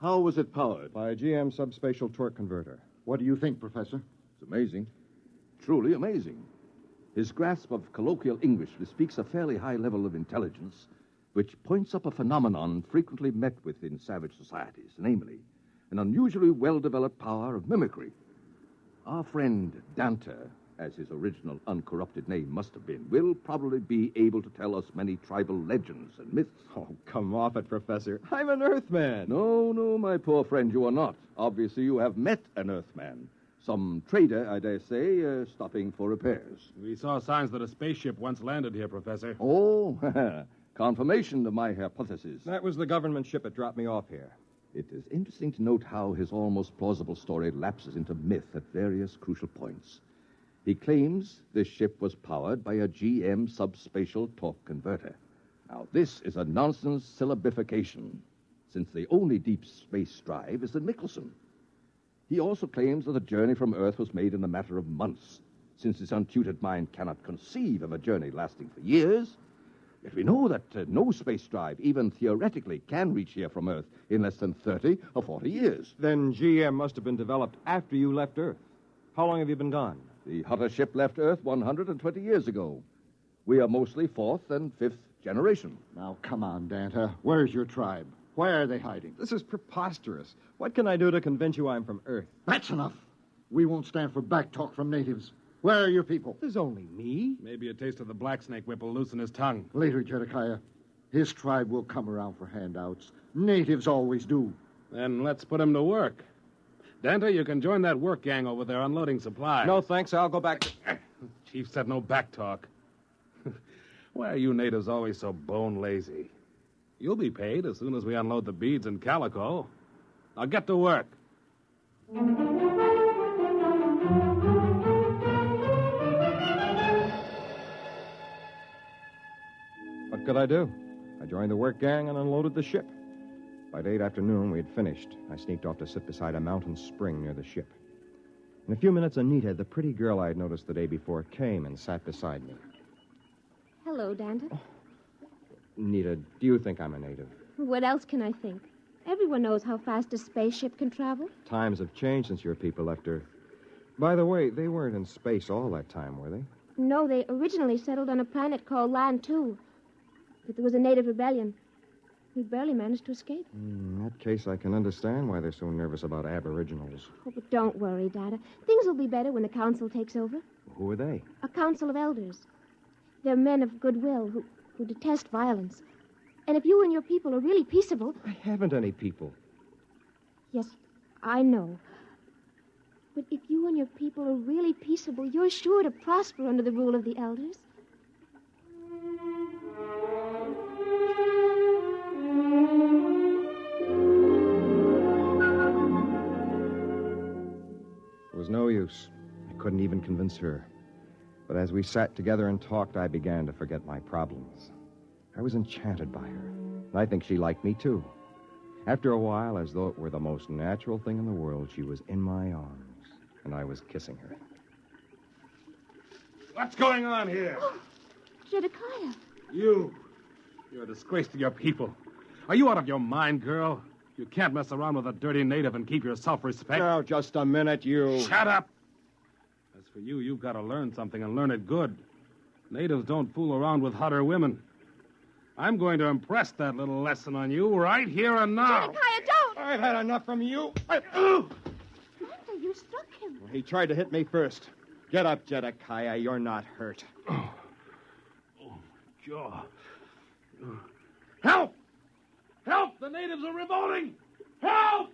How was it powered? By a GM subspatial torque converter. What do you think, Professor? It's amazing. Truly amazing. His grasp of colloquial English bespeaks a fairly high level of intelligence, which points up a phenomenon frequently met with in savage societies, namely, an unusually well-developed power of mimicry. Our friend Dante, as his original uncorrupted name must have been, will probably be able to tell us many tribal legends and myths. Oh, come off it, Professor. I'm an Earthman. No, my poor friend, you are not. Obviously, you have met an Earthman. Some trader, I dare say, stopping for repairs. We saw signs that a spaceship once landed here, Professor. Oh, confirmation of my hypothesis. That was the government ship that dropped me off here. It is interesting to note how his almost plausible story lapses into myth at various crucial points. He claims this ship was powered by a GM subspatial torque converter. Now, this is a nonsense syllabification, since the only deep space drive is the Nicholson. He also claims that the journey from Earth was made in a matter of months, since his untutored mind cannot conceive of a journey lasting for years. Yet we know that no space drive, even theoretically, can reach here from Earth in less than 30 or 40 years. Then GM must have been developed after you left Earth. How long have you been gone? The Hutter ship left Earth 120 years ago. We are mostly fourth and fifth generation. Now, come on, Dante. Where's your tribe? Where are they hiding? This is preposterous. What can I do to convince you I'm from Earth? That's enough. We won't stand for backtalk from natives. Where are your people? There's only me. Maybe a taste of the black snake whip will loosen his tongue. Later, Jedekiah. His tribe will come around for handouts. Natives always do. Then let's put him to work. Dante, you can join that work gang over there unloading supplies. No, thanks. I'll go back. Chief said no back talk. Why are you natives always so bone lazy? You'll be paid as soon as we unload the beads and calico. Now get to work. What could I do? I joined the work gang and unloaded the ship. By late afternoon, we had finished. I sneaked off to sit beside a mountain spring near the ship. In a few minutes, Anita, the pretty girl I had noticed the day before, came and sat beside me. Hello, Dante. Anita, do you think I'm a native? What else can I think? Everyone knows how fast a spaceship can travel. Times have changed since your people left Earth. By the way, they weren't in space all that time, were they? No, they originally settled on a planet called Land 2. But there was a native rebellion. We barely managed to escape. In that case, I can understand why they're so nervous about aboriginals. Oh, but don't worry, Dada. Things will be better when the council takes over. Who are they? A council of elders. They're men of goodwill who detest violence. And if you and your people are really peaceable... I haven't any people. Yes, I know. But if you and your people are really peaceable, you're sure to prosper under the rule of the elders. It was no use. I couldn't even convince her. But as we sat together and talked, I began to forget my problems. I was enchanted by her. And I think she liked me, too. After a while, as though it were the most natural thing in the world, she was in my arms, and I was kissing her. What's going on here? Jedekiah. You're a disgrace to your people. Are you out of your mind, girl? You can't mess around with a dirty native and keep your self-respect. Now, just a minute, you... Shut up! As for you, you've got to learn something and learn it good. Natives don't fool around with Hutter women. I'm going to impress that little lesson on you right here and now. Jedediah, don't! I've had enough from you. Danta, you struck him. He tried to hit me first. Get up, Jedediah. You're not hurt. Jaw. Help! Help! The natives are revolting! Help!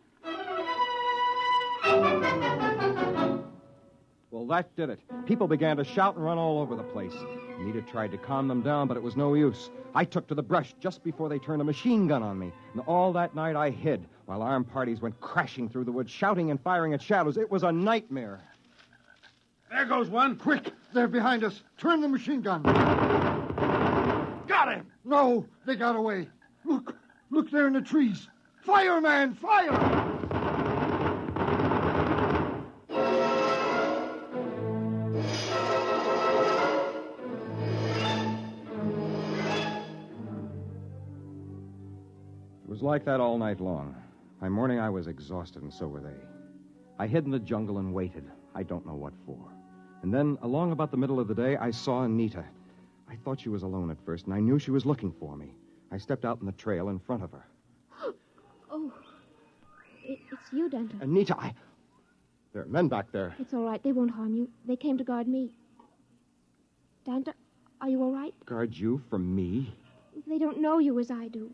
Well, that did it. People began to shout and run all over the place. Anita tried to calm them down, but it was no use. I took to the brush just before they turned a machine gun on me. And all that night I hid, while armed parties went crashing through the woods, shouting and firing at shadows. It was a nightmare. There goes one. Quick! They're behind us. Turn the machine gun. Got him! No, they got away. Look, they're in the trees. Fire, man, fire! It was like that all night long. By morning, I was exhausted, and so were they. I hid in the jungle and waited. I don't know what for. And then, along about the middle of the day, I saw Anita. I thought she was alone at first, and I knew she was looking for me. I stepped out in the trail in front of her. Oh, it's you, Danta. Anita, There are men back there. It's all right. They won't harm you. They came to guard me. Danta, are you all right? Guard you from me? They don't know you as I do.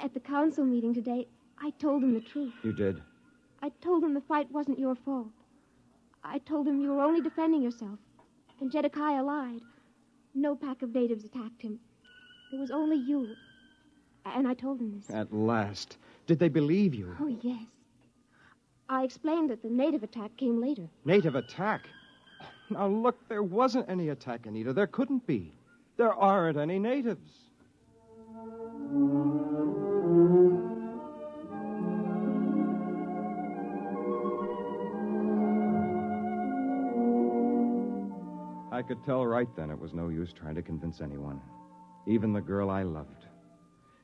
At the council meeting today, I told them the truth. You did? I told them the fight wasn't your fault. I told them you were only defending yourself. And Jedediah lied. No pack of natives attacked him. It was only you. And I told them this. At last. Did they believe you? Oh, yes. I explained that the native attack came later. Native attack? Now, look, there wasn't any attack, Anita. There couldn't be. There aren't any natives. I could tell right then it was no use trying to convince anyone, even the girl I loved.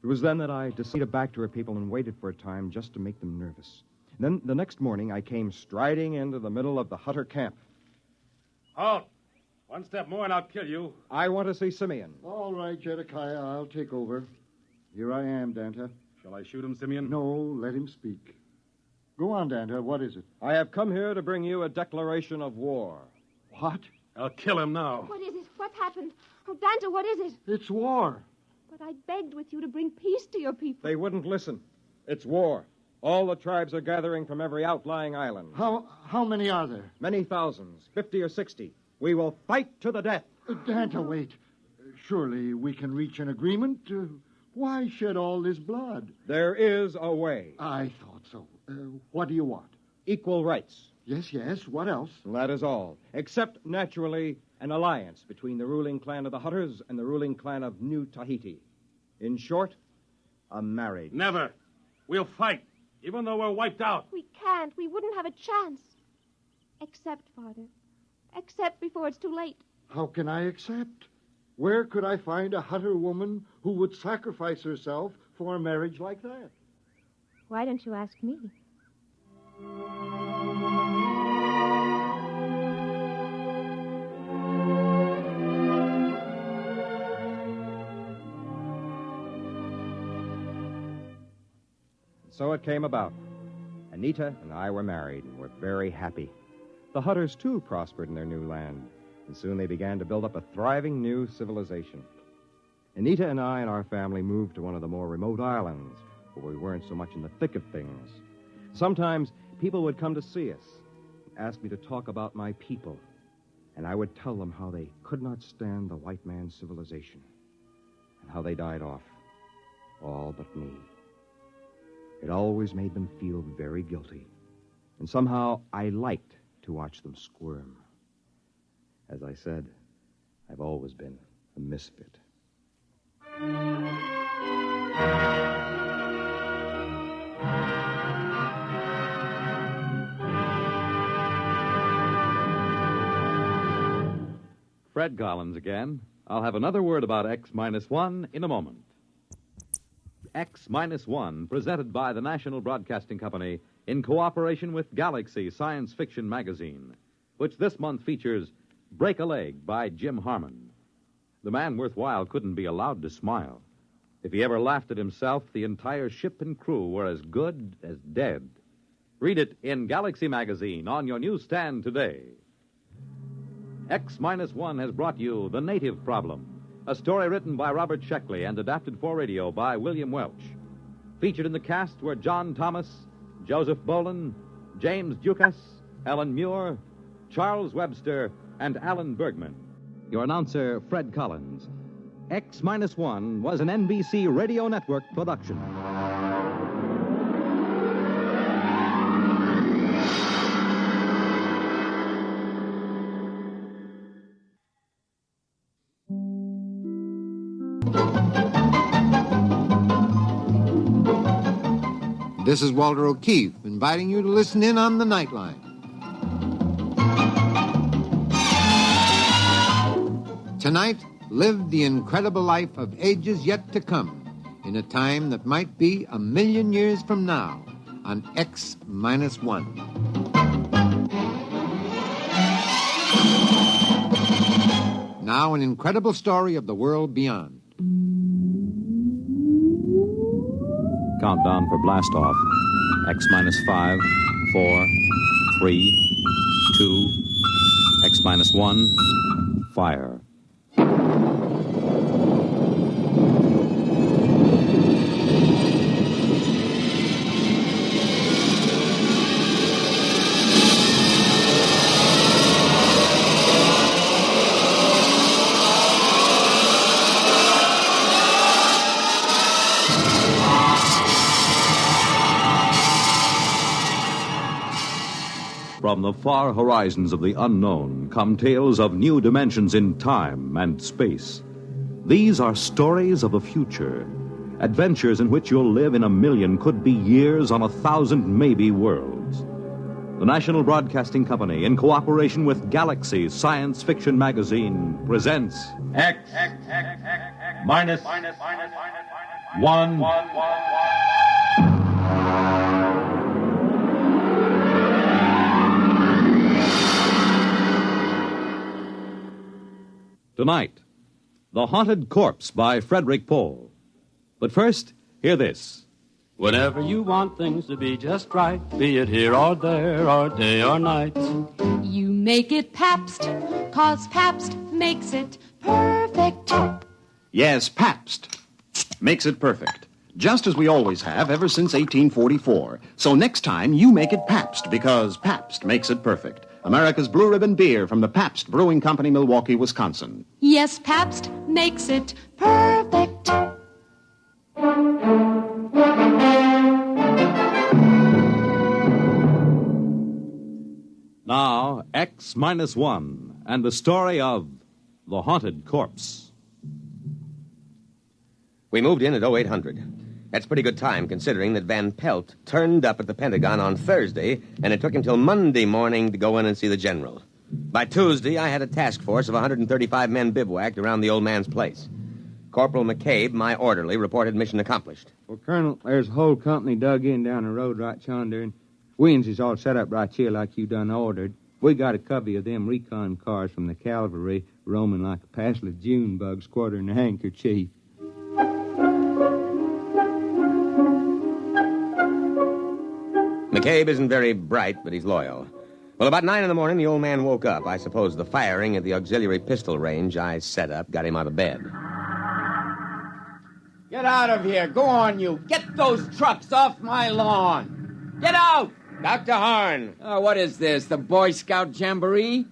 It was then that I decided back to her people and waited for a time just to make them nervous. Then, the next morning, I came striding into the middle of the Hutter camp. Halt! One step more and I'll kill you. I want to see Simeon. All right, Jedediah, I'll take over. Here I am, Danta. Shall I shoot him, Simeon? No, let him speak. Go on, Danta. What is it? I have come here to bring you a declaration of war. What? I'll kill him now. What is it? What's happened? Oh, Danta, what is it? It's war. But I begged with you to bring peace to your people. They wouldn't listen. It's war. All the tribes are gathering from every outlying island. How many are there? Many thousands, 50 or 60. We will fight to the death. Danta, wait. Surely we can reach an agreement. Why shed all this blood? There is a way. I thought so. What do you want? Equal rights. Yes. What else? That is all. Except, naturally, an alliance between the ruling clan of the Hutters and the ruling clan of New Tahiti. In short, a marriage. Never. We'll fight, even though we're wiped out. We can't. We wouldn't have a chance. Accept, Father. Accept before it's too late. How can I accept? Where could I find a Hutter woman who would sacrifice herself for a marriage like that? Why don't you ask me? So it came about. Anita and I were married and were very happy. The Hutters, too, prospered in their new land, and soon they began to build up a thriving new civilization. Anita and I and our family moved to one of the more remote islands, where we weren't so much in the thick of things. Sometimes people would come to see us and ask me to talk about my people, and I would tell them how they could not stand the white man's civilization and how they died off, all but me. It always made them feel very guilty, and somehow I liked to watch them squirm. As I said, I've always been a misfit. Fred Collins again. I'll have another word about X-1 in a moment. X-1, presented by the National Broadcasting Company in cooperation with Galaxy Science Fiction Magazine, which this month features Break a Leg by Jim Harmon. The man worthwhile couldn't be allowed to smile. If he ever laughed at himself, the entire ship and crew were as good as dead. Read it in Galaxy Magazine on your newsstand today. X-1 has brought you The Native Problem, a story written by Robert Sheckley and adapted for radio by William Welch. Featured in the cast were John Thomas, Joseph Boland, James Dukas, Ellen Muir, Charles Webster, and Alan Bergman. Your announcer, Fred Collins. X-1 was an NBC Radio Network production. This is Walter O'Keefe, inviting you to listen in on the Nightline. Tonight, live the incredible life of ages yet to come, in a time that might be 1,000,000 years from now, on X-1. Now, an incredible story of the world beyond. Countdown for blast-off. X-5, 4, 3, 2, X-1, fire. From the far horizons of the unknown come tales of new dimensions in time and space. These are stories of the future, adventures in which you'll live in 1,000,000, could be years, on 1,000 maybe worlds. The National Broadcasting Company, in cooperation with Galaxy Science Fiction Magazine, presents X-1. Tonight, The Haunted Corpse by Frederick Pohl. But first, hear this. Whenever you want things to be just right, be it here or there or day or night, You make it Pabst, 'cause Pabst makes it perfect. Yes, Pabst makes it perfect. Just as we always have ever since 1844. So next time, you make it Pabst, because Pabst makes it perfect. America's Blue Ribbon beer from the Pabst Brewing Company, Milwaukee, Wisconsin. Yes, Pabst makes it perfect. Now, X-1 and the story of The Haunted Corpse. We moved in at 0800. That's pretty good time, considering that Van Pelt turned up at the Pentagon on Thursday, and it took him till Monday morning to go in and see the general. By Tuesday, I had a task force of 135 men bivouacked around the old man's place. Corporal McCabe, my orderly, reported mission accomplished. Well, Colonel, there's a whole company dug in down the road right yonder, and Wins is all set up right here like you done ordered. We got a covey of them recon cars from the cavalry roaming like a passel of June bugs quartering a handkerchief. McCabe isn't very bright, but he's loyal. Well, about 9 in the morning, the old man woke up. I suppose the firing at the auxiliary pistol range I set up got him out of bed. Get out of here. Go on, you. Get those trucks off my lawn. Get out! Dr. Horn. Oh, what is this, the Boy Scout Jamboree?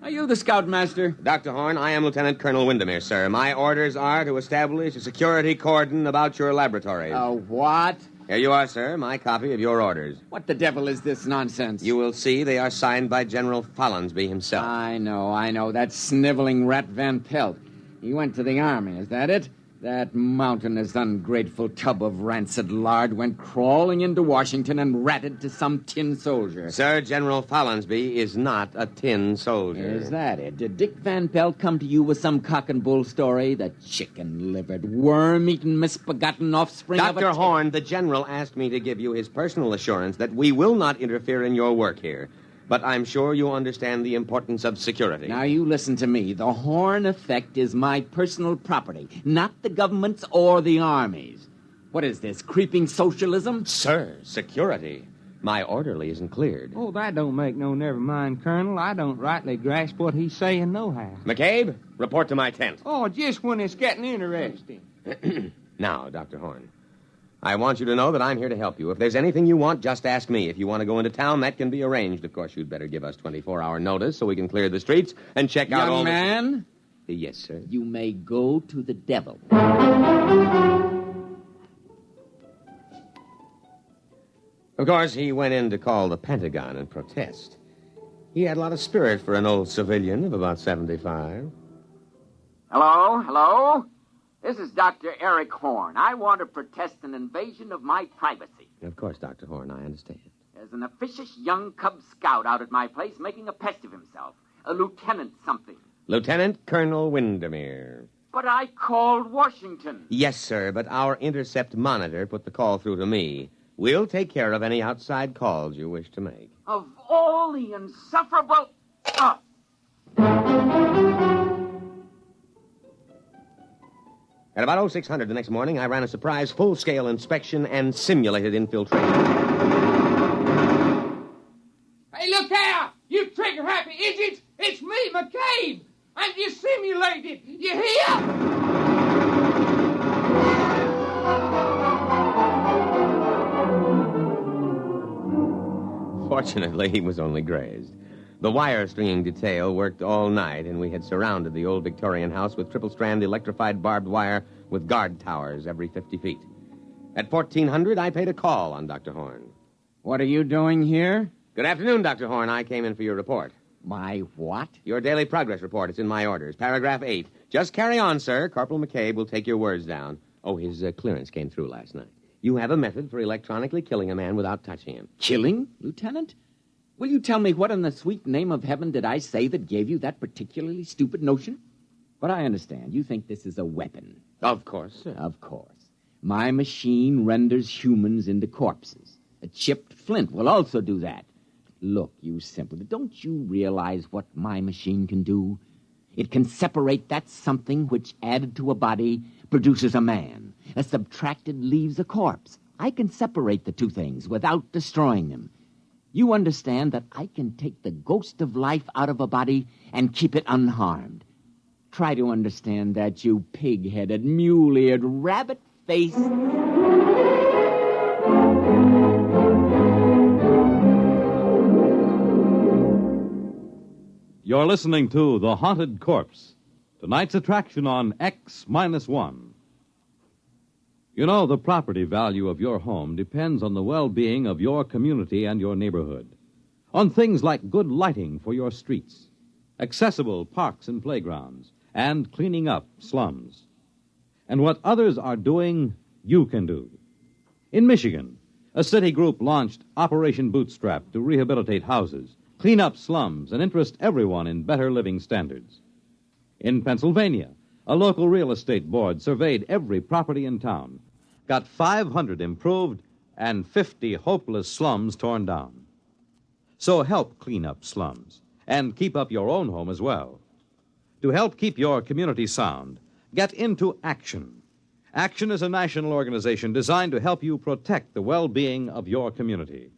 Are you the scoutmaster? Dr. Horn, I am Lieutenant Colonel Windermere, sir. My orders are to establish a security cordon about your laboratories. What? Here you are, sir, my copy of your orders. What the devil is this nonsense? You will see they are signed by General Follinsby himself. I know. That sniveling rat Van Pelt. He went to the army, is that it? That mountainous, ungrateful tub of rancid lard went crawling into Washington and ratted to some tin soldier. Sir, General Follinsby is not a tin soldier. Is that it? Did Dick Van Pelt come to you with some cock and bull story? The chicken-livered, worm-eaten, misbegotten offspring of a... Dr. Horn, the general asked me to give you his personal assurance that we will not interfere in your work here. But I'm sure you understand the importance of security. Now, you listen to me. The Horn effect is my personal property, not the government's or the Army's. What is this, creeping socialism? Sir, security. My orderly isn't cleared. Oh, that don't make no never mind, Colonel. I don't rightly grasp what he's saying nohow. McCabe, report to my tent. Oh, just when it's getting interesting. Now, Dr. Horn, I want you to know that I'm here to help you. If there's anything you want, just ask me. If you want to go into town, that can be arranged. Of course, you'd better give us 24-hour notice so we can clear the streets and check out all Young man? Yes, sir. You may go to the devil. Of course, he went in to call the Pentagon and protest. He had a lot of spirit for an old civilian of about 75. Hello? This is Dr. Eric Horn. I want to protest an invasion of my privacy. Of course, Dr. Horn, I understand. There's an officious young Cub Scout out at my place making a pest of himself. A lieutenant something. Lieutenant Colonel Windermere. But I called Washington. Yes, sir, but our intercept monitor put the call through to me. We'll take care of any outside calls you wish to make. Of all the insufferable... Oh. At about 0600 the next morning, I ran a surprise full-scale inspection and simulated infiltration. Hey, look out! You trigger-happy idiots! It's me, McCabe! And you simulated! You hear? Fortunately, he was only grazed. The wire-stringing detail worked all night, and we had surrounded the old Victorian house with triple-strand electrified barbed wire with guard towers every 50 feet. At 1400, I paid a call on Dr. Horn. What are you doing here? Good afternoon, Dr. Horn. I came in for your report. My what? Your daily progress report. It's in my orders. Paragraph 8. Just carry on, sir. Corporal McCabe will take your words down. Oh, his clearance came through last night. You have a method for electronically killing a man without touching him. Killing, Lieutenant? Will you tell me what in the sweet name of heaven did I say that gave you that particularly stupid notion? But I understand. You think this is a weapon. Of course, sir. Of course. My machine renders humans into corpses. A chipped flint will also do that. Look, you simpleton, don't you realize what my machine can do? It can separate that something which, added to a body, produces a man. A subtracted leaves a corpse. I can separate the two things without destroying them. You understand that I can take the ghost of life out of a body and keep it unharmed. Try to understand that, you pig-headed, mule-eared, rabbit-faced... You're listening to The Haunted Corpse, tonight's attraction on X-1. You know, the property value of your home depends on the well-being of your community and your neighborhood, on things like good lighting for your streets, accessible parks and playgrounds, and cleaning up slums. And what others are doing, you can do. In Michigan, a city group launched Operation Bootstrap to rehabilitate houses, clean up slums, and interest everyone in better living standards. In Pennsylvania, a local real estate board surveyed every property in town, got 500 improved and 50 hopeless slums torn down. So help clean up slums and keep up your own home as well. To help keep your community sound, get into Action. Action is a national organization designed to help you protect the well-being of your community.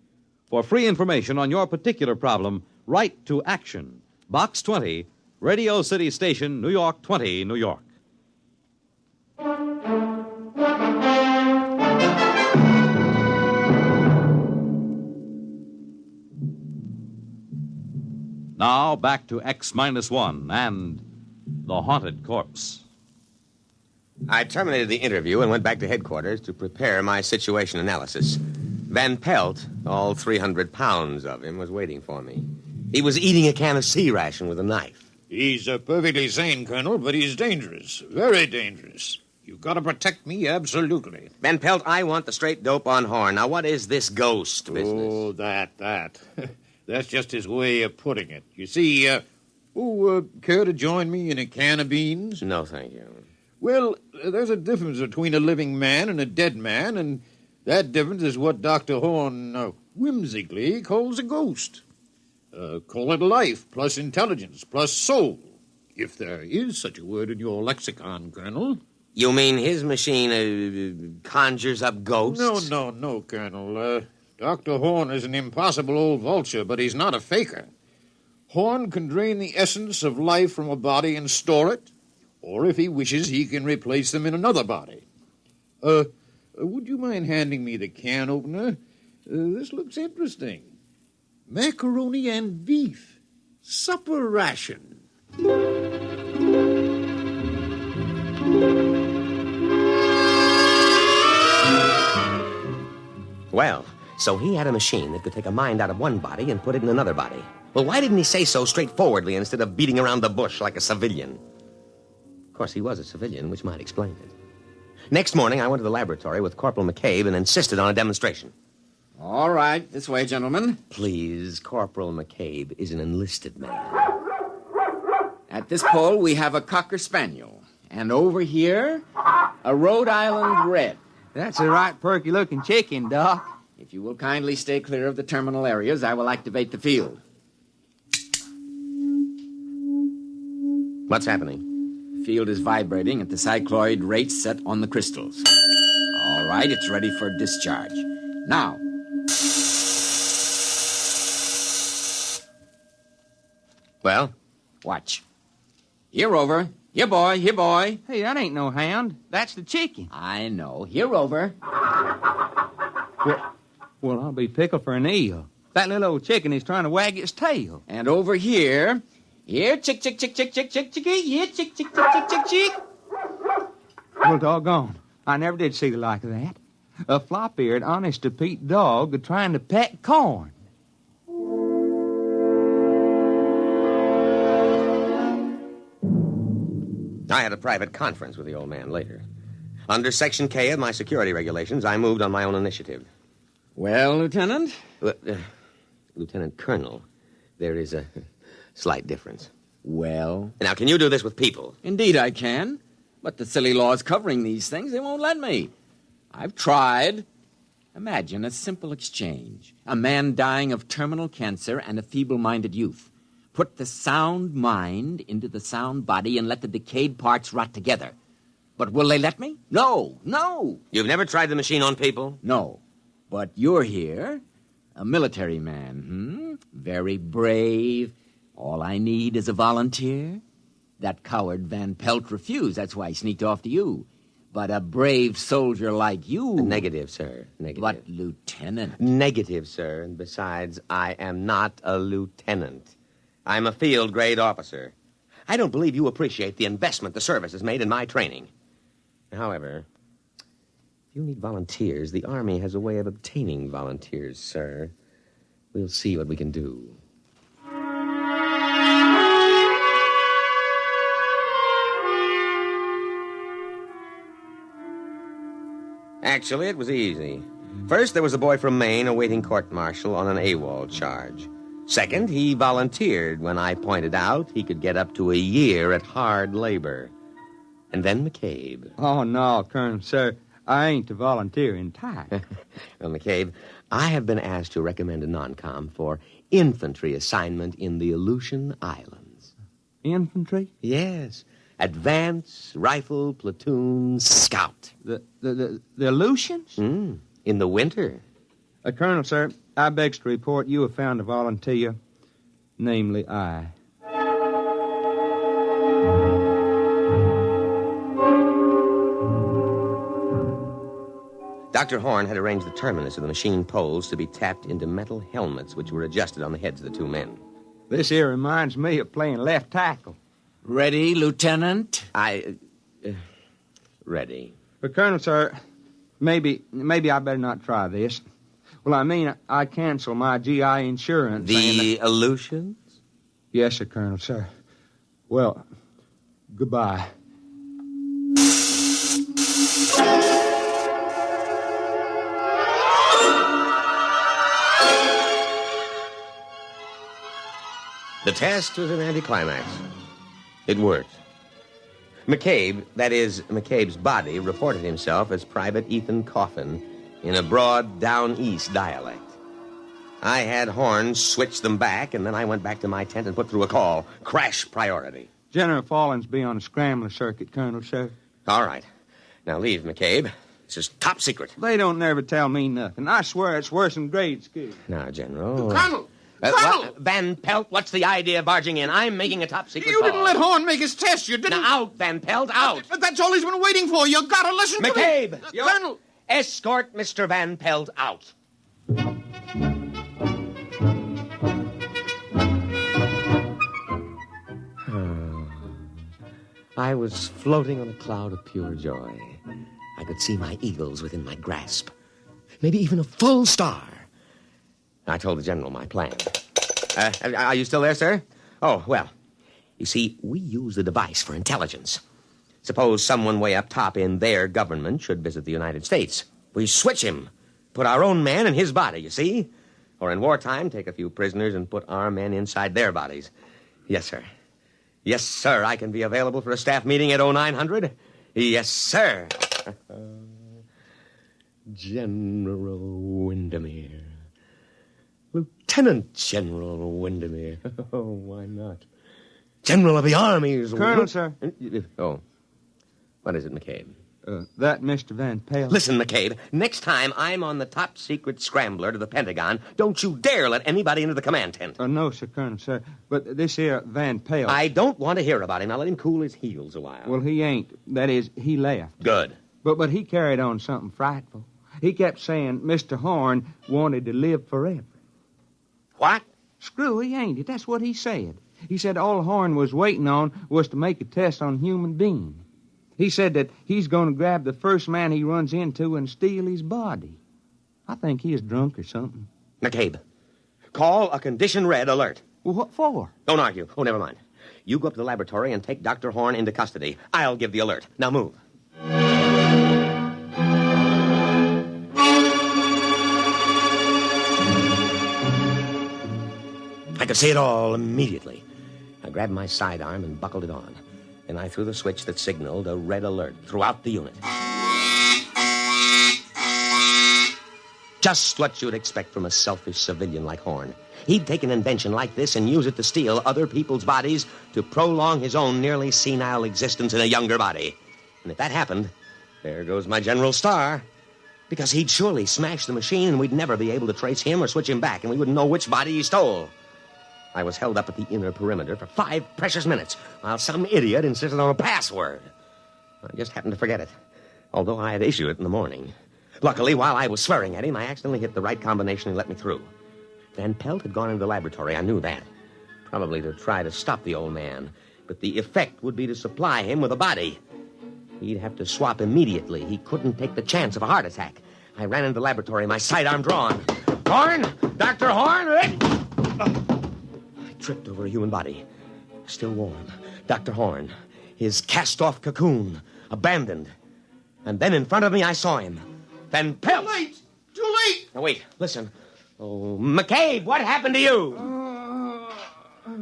For free information on your particular problem, write to Action, Box 20, Radio City Station, New York 20, New York. Now, back to X-1 and The Haunted Corpse. I terminated the interview and went back to headquarters to prepare my situation analysis. Van Pelt, all 300 pounds of him, was waiting for me. He was eating a can of sea ration with a knife. He's perfectly sane, Colonel, but he's dangerous. Very dangerous. You've got to protect me, absolutely. Van Pelt, I want the straight dope on Horn. Now, what is this ghost business? Oh, that. That's just his way of putting it. You see, care to join me in a can of beans? No, thank you. Well, there's a difference between a living man and a dead man, and that difference is what Dr. Horn whimsically calls a ghost. Call it life plus intelligence plus soul, if there is such a word in your lexicon, Colonel. You mean his machine conjures up ghosts? No, Colonel. Dr. Horn is an impossible old vulture, but he's not a faker. Horn can drain the essence of life from a body and store it, or if he wishes, he can replace them in another body. Would you mind handing me the can opener? This looks interesting. Macaroni and beef. Supper ration. Well, so he had a machine that could take a mind out of one body and put it in another body. Well, why didn't he say so straightforwardly instead of beating around the bush like a civilian? Of course, he was a civilian, which might explain it. Next morning, I went to the laboratory with Corporal McCabe and insisted on a demonstration. All right, this way, gentlemen. Please, Corporal McCabe is an enlisted man. At this pole, we have a Cocker Spaniel. And over here, a Rhode Island Red. That's a right perky-looking chicken, Doc. If you will kindly stay clear of the terminal areas, I will activate the field. What's happening? The field is vibrating at the cycloid rate set on the crystals. All right, it's ready for discharge. Now. Well? Watch. Here, Rover. Here, boy. Here, boy. Hey, that ain't no hound. That's the chicken. I know. Here, Rover. Well, I'll be pickled for an eel. That little old chicken is trying to wag its tail. And over here... Here, chick, chick, chick, chick, chick, chick, chickie. Here, chick, chick, chick, chick, chick, chick. Well, doggone. I never did see the like of that. A flop-eared, honest-to-Pete dog trying to peck corn. I had a private conference with the old man later. Under Section K of my security regulations, I moved on my own initiative. Well, Lieutenant? Lieutenant Colonel, there is a slight difference. Well? Now, can you do this with people? Indeed I can. But the silly laws covering these things, they won't let me. I've tried. Imagine a simple exchange. A man dying of terminal cancer and a feeble-minded youth. Put the sound mind into the sound body and let the decayed parts rot together. But will they let me? No. You've never tried the machine on people? No. But you're here, a military man, Very brave. All I need is a volunteer. That coward Van Pelt refused. That's why he sneaked off to you. But a brave soldier like you... Negative, sir. Negative. But, Lieutenant... Negative, sir. And besides, I am not a lieutenant. I'm a field-grade officer. I don't believe you appreciate the investment the service has made in my training. However, if you need volunteers, the Army has a way of obtaining volunteers, sir. We'll see what we can do. Actually, it was easy. First, there was a boy from Maine awaiting court-martial on an AWOL charge. Second, he volunteered when I pointed out he could get up to a year at hard labor. And then McCabe. Oh, no, Colonel, sir. I ain't a volunteering type. Well, McCabe, I have been asked to recommend a non-com for infantry assignment in the Aleutian Islands. Infantry? Yes. Advance, rifle, platoon, scout. The Aleutians? In the winter. Colonel, sir, I begs to report you have found a volunteer, namely I. Dr. Horn had arranged the terminus of the machine poles to be tapped into metal helmets which were adjusted on the heads of the two men. This here reminds me of playing left tackle. Ready, Lieutenant? Ready. But, Colonel, sir, maybe I better not try this. Well, I mean, I cancel my GI insurance. The Aleutians? Yes, sir, Colonel, sir. Well, goodbye. The test was an anticlimax. It worked. McCabe, that is, McCabe's body, reported himself as Private Ethan Coffin in a broad down-east dialect. I had Horn switch them back, and then I went back to my tent and put through a call. Crash priority. General Fallon's be on a scrambler circuit, Colonel, sir. All right. Now leave, McCabe. This is top secret. They don't never tell me nothing. I swear it's worse than grade school. Now, General. Colonel! Colonel! Van Pelt, what's the idea of barging in? I'm making a top secret You call. didn't let Horn make his test. You didn't. Now, out, Van Pelt, out. But that's all he's been waiting for. You gotta listen to me. McCabe! Colonel! Escort Mr. Van Pelt out. I was floating on a cloud of pure joy. I could see my eagles within my grasp. Maybe even a full star. I told the general my plan. Are you still there, sir? Oh, well, you see, we use the device for intelligence. Suppose someone way up top in their government should visit the United States. We switch him, put our own man in his body, you see? Or in wartime, take a few prisoners and put our men inside their bodies. Yes, sir. Yes, sir, I can be available for a staff meeting at 0900. Yes, sir. General Windermere. Lieutenant General Windermere. Oh, why not? General of the Armies. Colonel, sir. Oh. What is it, McCabe? That Mr. Van Pelt. Listen, McCabe, next time I'm on the top secret scrambler to the Pentagon, don't you dare let anybody into the command tent. No, sir, Colonel, sir. But this here Van Pelt. I don't want to hear about him. Now let him cool his heels a while. Well, he ain't. That is, he left. Good. But he carried on something frightful. He kept saying Mr. Horn wanted to live forever. What? Screw, he ain't it. That's what he said. He said all Horn was waiting on was to make a test on human beings. He said that he's going to grab the first man he runs into and steal his body. I think he is drunk or something. McCabe, call a condition red alert. Well, what for? Don't argue. Oh, never mind. You go up to the laboratory and take Dr. Horn into custody. I'll give the alert. Now move. I could see it all immediately. I grabbed my sidearm and buckled it on. Then I threw the switch that signaled a red alert throughout the unit. Just what you'd expect from a selfish civilian like Horn. He'd take an invention like this and use it to steal other people's bodies to prolong his own nearly senile existence in a younger body. And if that happened, there goes my General Star. Because he'd surely smash the machine and we'd never be able to trace him or switch him back, and we wouldn't know which body he stole. I was held up at the inner perimeter for 5 precious minutes while some idiot insisted on a password. I just happened to forget it, although I had issued it in the morning. Luckily, while I was swearing at him, I accidentally hit the right combination and let me through. Van Pelt had gone into the laboratory. I knew that. Probably to try to stop the old man. But the effect would be to supply him with a body. He'd have to swap immediately. He couldn't take the chance of a heart attack. I ran into the laboratory, my sidearm drawn. Horn! Dr. Horn! Tripped over a human body. Still warm. Dr. Horn. His cast-off cocoon. Abandoned. And then in front of me, I saw him. Van Pelt! Too late! Too late! Now, wait. Listen. Oh, McCabe, what happened to you?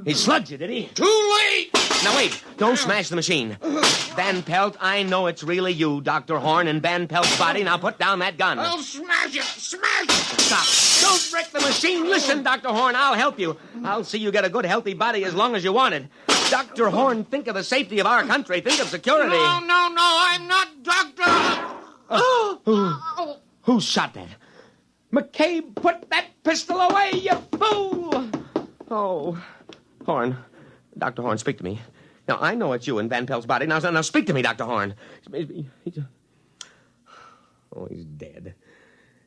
He slugged you, did he? Too late! Now, wait. Don't smash the machine. Van Pelt, I know it's really you, Dr. Horn, and Van Pelt's body. Now put down that gun. I'll smash it! Smash it! Stop. Don't wreck the machine. Listen, Dr. Horn, I'll help you. I'll see you get a good, healthy body as long as you want it. Dr. Horn, think of the safety of our country. Think of security. No, I'm not Doctor. Who shot that? McCabe, put that pistol away, you fool! Oh, Horn. Dr. Horn, speak to me. Now, I know it's you in Van Pelt's body. Now speak to me, Dr. Horn. Oh, he's dead.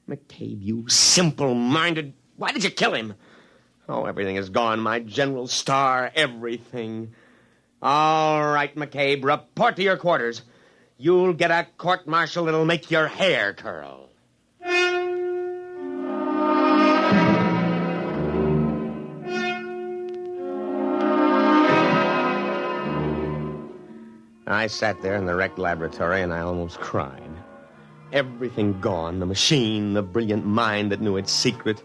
McCabe, you simple-minded... Why did you kill him? Oh, everything is gone. My General Star, everything. All right, McCabe, report to your quarters. You'll get a court-martial that'll make your hair curl. I sat there in the wrecked laboratory, and I almost cried. Everything gone, the machine, the brilliant mind that knew its secret.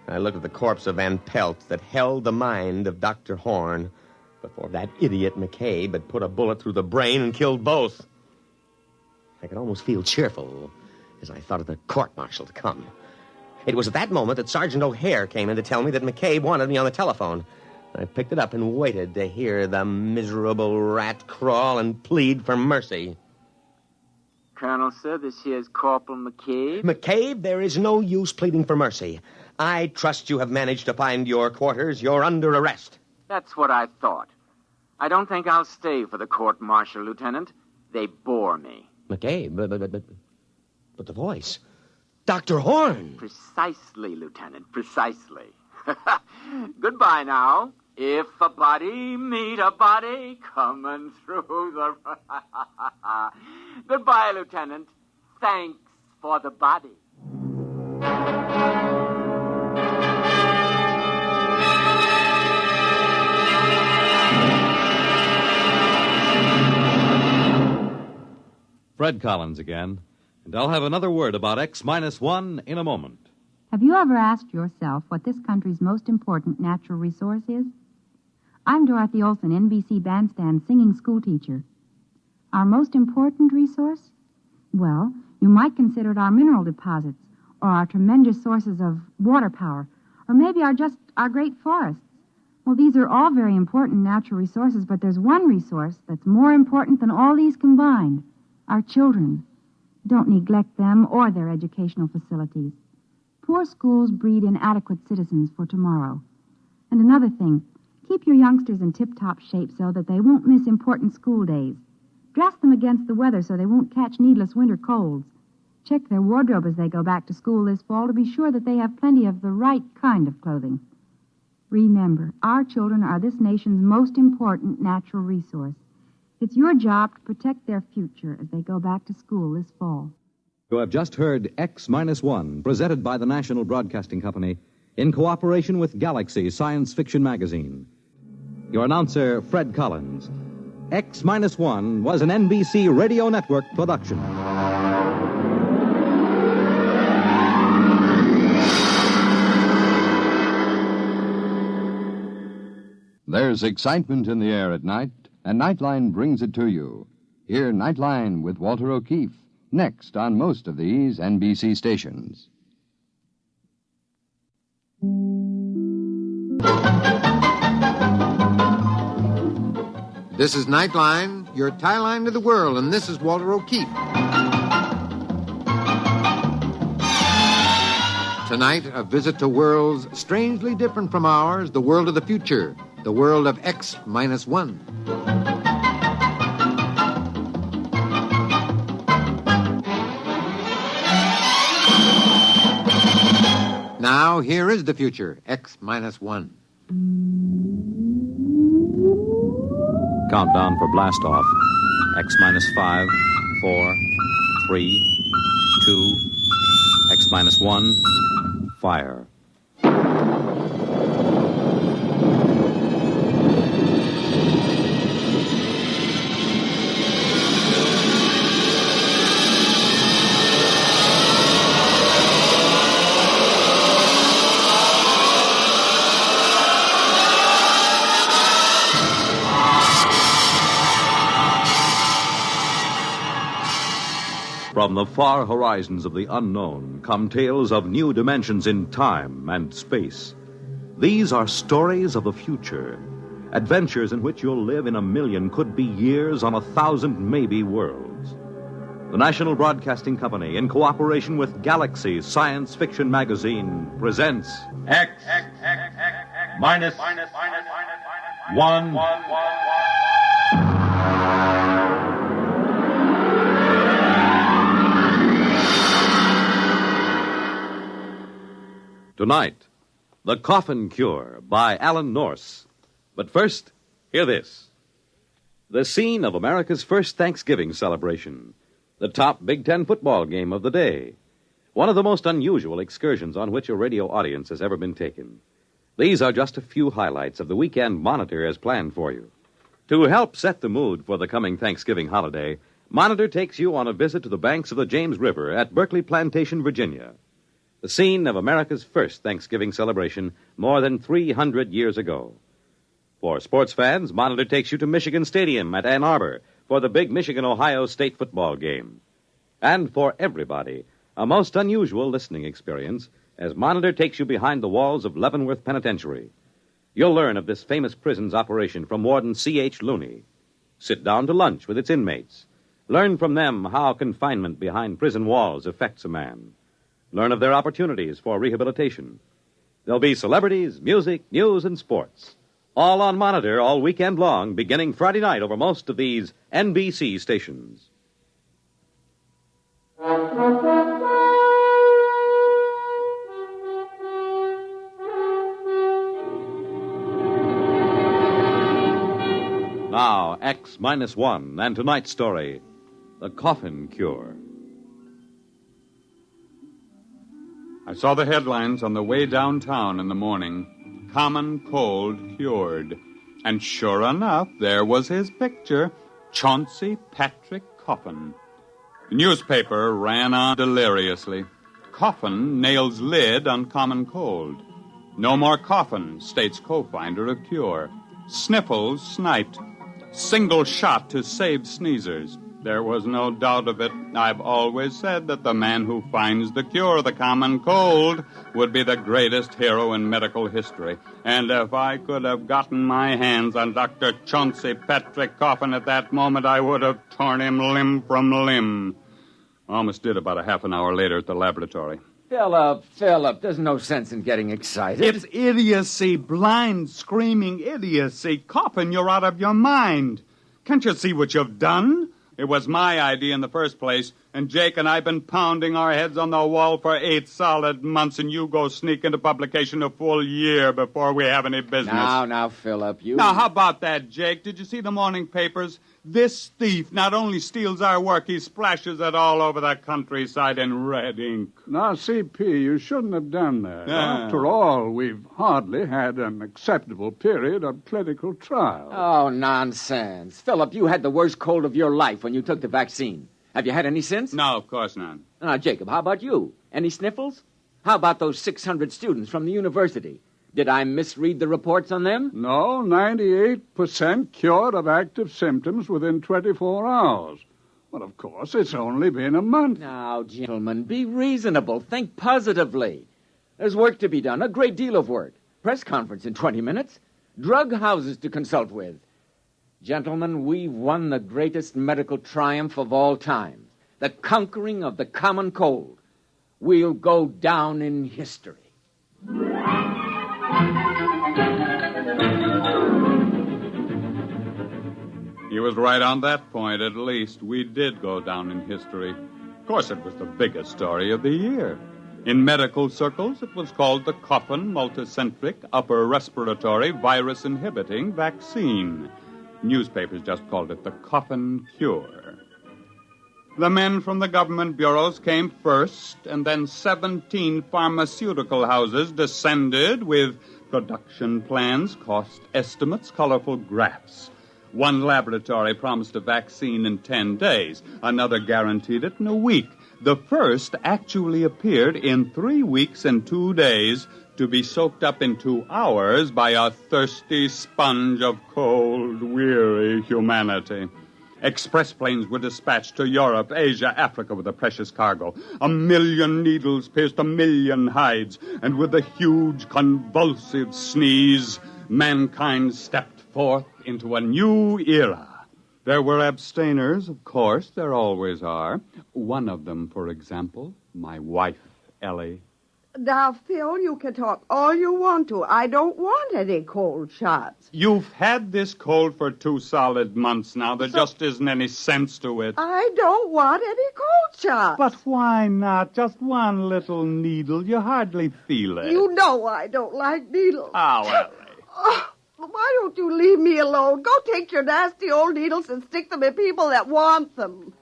I looked at the corpse of Van Pelt that held the mind of Dr. Horn before that idiot McCabe had put a bullet through the brain and killed both. I could almost feel cheerful as I thought of the court-martial to come. It was at that moment that Sergeant O'Hare came in to tell me that McCabe wanted me on the telephone. I picked it up and waited to hear the miserable rat crawl and plead for mercy. Colonel, sir, this here's Corporal McCabe. McCabe, there is no use pleading for mercy. I trust you have managed to find your quarters. You're under arrest. That's what I thought. I don't think I'll stay for the court-martial, Lieutenant. They bore me. McCabe, but the voice. Dr. Horn. Precisely, Lieutenant, precisely. Goodbye now. If a body meet a body coming through the... Goodbye, Lieutenant. Thanks for the body. Fred Collins again, and I'll have another word about X-1 in a moment. Have you ever asked yourself what this country's most important natural resource is? I'm Dorothy Olson, NBC Bandstand singing schoolteacher. Our most important resource? Well, you might consider it our mineral deposits, or our tremendous sources of water power, or maybe our great forests. Well, these are all very important natural resources, but there's one resource that's more important than all these combined. Our children. Don't neglect them or their educational facilities. Poor schools breed inadequate citizens for tomorrow. And another thing, keep your youngsters in tip-top shape so that they won't miss important school days. Dress them against the weather so they won't catch needless winter colds. Check their wardrobe as they go back to school this fall to be sure that they have plenty of the right kind of clothing. Remember, our children are this nation's most important natural resource. It's your job to protect their future as they go back to school this fall. You have just heard X-1, presented by the National Broadcasting Company in cooperation with Galaxy Science Fiction Magazine. Your announcer, Fred Collins. X-1 was an NBC Radio Network production. There's excitement in the air at night, and Nightline brings it to you. Hear Nightline with Walter O'Keefe, next on most of these NBC stations. This is Nightline, your tie line to the world, and this is Walter O'Keefe. Tonight, a visit to worlds strangely different from ours, the world of the future, the world of X-1. Now, here is the future, X-1. Countdown for blast-off. X-5, 4, 3, 2, X-1, fire. From the far horizons of the unknown come tales of new dimensions in time and space. These are stories of the future, adventures in which you'll live in a million, could be years, on 1,000 maybe worlds. The National Broadcasting Company, in cooperation with Galaxy Science Fiction Magazine, presents X-1. Tonight, The Coffin Cure by Alan Norse. But first, hear this. The scene of America's first Thanksgiving celebration. The top Big Ten football game of the day. One of the most unusual excursions on which a radio audience has ever been taken. These are just a few highlights of the weekend Monitor has planned for you. To help set the mood for the coming Thanksgiving holiday, Monitor takes you on a visit to the banks of the James River at Berkeley Plantation, Virginia. The scene of America's first Thanksgiving celebration more than 300 years ago. For sports fans, Monitor takes you to Michigan Stadium at Ann Arbor for the big Michigan-Ohio State football game. And for everybody, a most unusual listening experience as Monitor takes you behind the walls of Leavenworth Penitentiary. You'll learn of this famous prison's operation from Warden C.H. Looney. Sit down to lunch with its inmates. Learn from them how confinement behind prison walls affects a man. Learn of their opportunities for rehabilitation. There'll be celebrities, music, news, and sports. All on Monitor all weekend long, beginning Friday night over most of these NBC stations. Now, X-1, and tonight's story, The Coffin Cure. I saw the headlines on the way downtown in the morning. Common cold cured. And sure enough, there was his picture, Chauncey Patrick Coffin. The newspaper ran on deliriously. Coffin nails lid on common cold. No more coffin, states co-finder of cure. Sniffles sniped. Single shot to save sneezers. There was no doubt of it. I've always said that the man who finds the cure of the common cold would be the greatest hero in medical history. And if I could have gotten my hands on Dr. Chauncey Patrick Coffin at that moment, I would have torn him limb from limb. Almost did about a half an hour later at the laboratory. Philip, there's no sense in getting excited. It's idiocy, blind, screaming idiocy. Coffin, you're out of your mind. Can't you see what you've done? It was my idea in the first place, and Jake and I have been pounding our heads on the wall for 8 solid months, and you go sneak into publication a full year before we have any business. Now, Philip, you... Now, how about that, Jake? Did you see the morning papers? This thief not only steals our work, he splashes it all over the countryside in red ink. Now, CP, you shouldn't have done that. After all, we've hardly had an acceptable period of clinical trial. Oh, nonsense. Philip, you had the worst cold of your life when you took the vaccine. Have you had any since? No, of course not. Now, Jacob, how about you? Any sniffles? How about those 600 students from the university? Did I misread the reports on them? No, 98% cured of active symptoms within 24 hours. But, of course, it's only been a month. Now, gentlemen, be reasonable. Think positively. There's work to be done, a great deal of work. Press conference in 20 minutes. Drug houses to consult with. Gentlemen, we've won the greatest medical triumph of all time. The conquering of the common cold. We'll go down in history. He was right on that point, at least. We did go down in history. Of course, it was the biggest story of the year. In medical circles, it was called the Coffin Multicentric Upper Respiratory Virus Inhibiting Vaccine. Newspapers just called it the Coffin Cure. The men from the government bureaus came first, and then 17 pharmaceutical houses descended with production plans, cost estimates, colorful graphs. One laboratory promised a vaccine in 10 days. Another guaranteed it in a week. The first actually appeared in 3 weeks and 2 days to be soaked up in 2 hours by a thirsty sponge of cold, weary humanity. Express planes were dispatched to Europe, Asia, Africa with a precious cargo. 1 million needles pierced 1 million hides, and with a huge convulsive sneeze, mankind stepped forth into a new era. There were abstainers, of course, there always are. One of them, for example, my wife, Ellie. Now, Phil, you can talk all you want to. I don't want any cold shots. You've had this cold for 2 solid months now. There just isn't any sense to it. I don't want any cold shots. But why not? Just one little needle. You hardly feel it. You know I don't like needles. Oh, Ellie. Oh, why don't you leave me alone? Go take your nasty old needles and stick them in people that want them.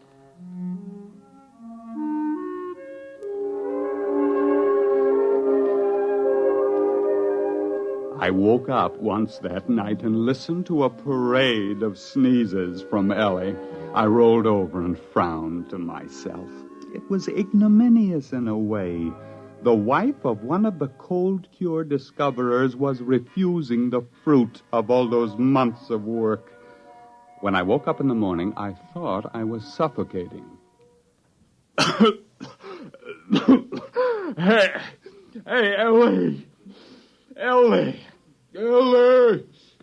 I woke up once that night and listened to a parade of sneezes from Ellie. I rolled over and frowned to myself. It was ignominious in a way. The wife of one of the cold cure discoverers was refusing the fruit of all those months of work. When I woke up in the morning, I thought I was suffocating. Hey, Ellie! Ellie!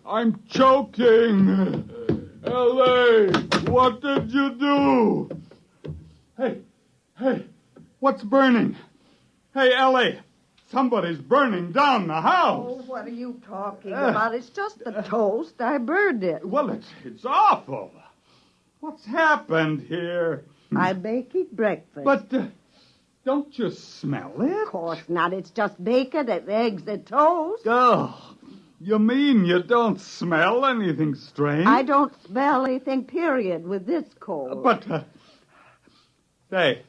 I'm choking! Ellie! What did you do? Hey! What's burning? Hey, Ellie! Somebody's burning down the house! Oh, what are you talking about? It's just the toast. I burned it. Well, it's awful. What's happened here? I'm baking breakfast. But don't you smell it? Of course not. It's just bacon and eggs and toast. Oh, you mean you don't smell anything strange? I don't smell anything, period, with this cold. But, say,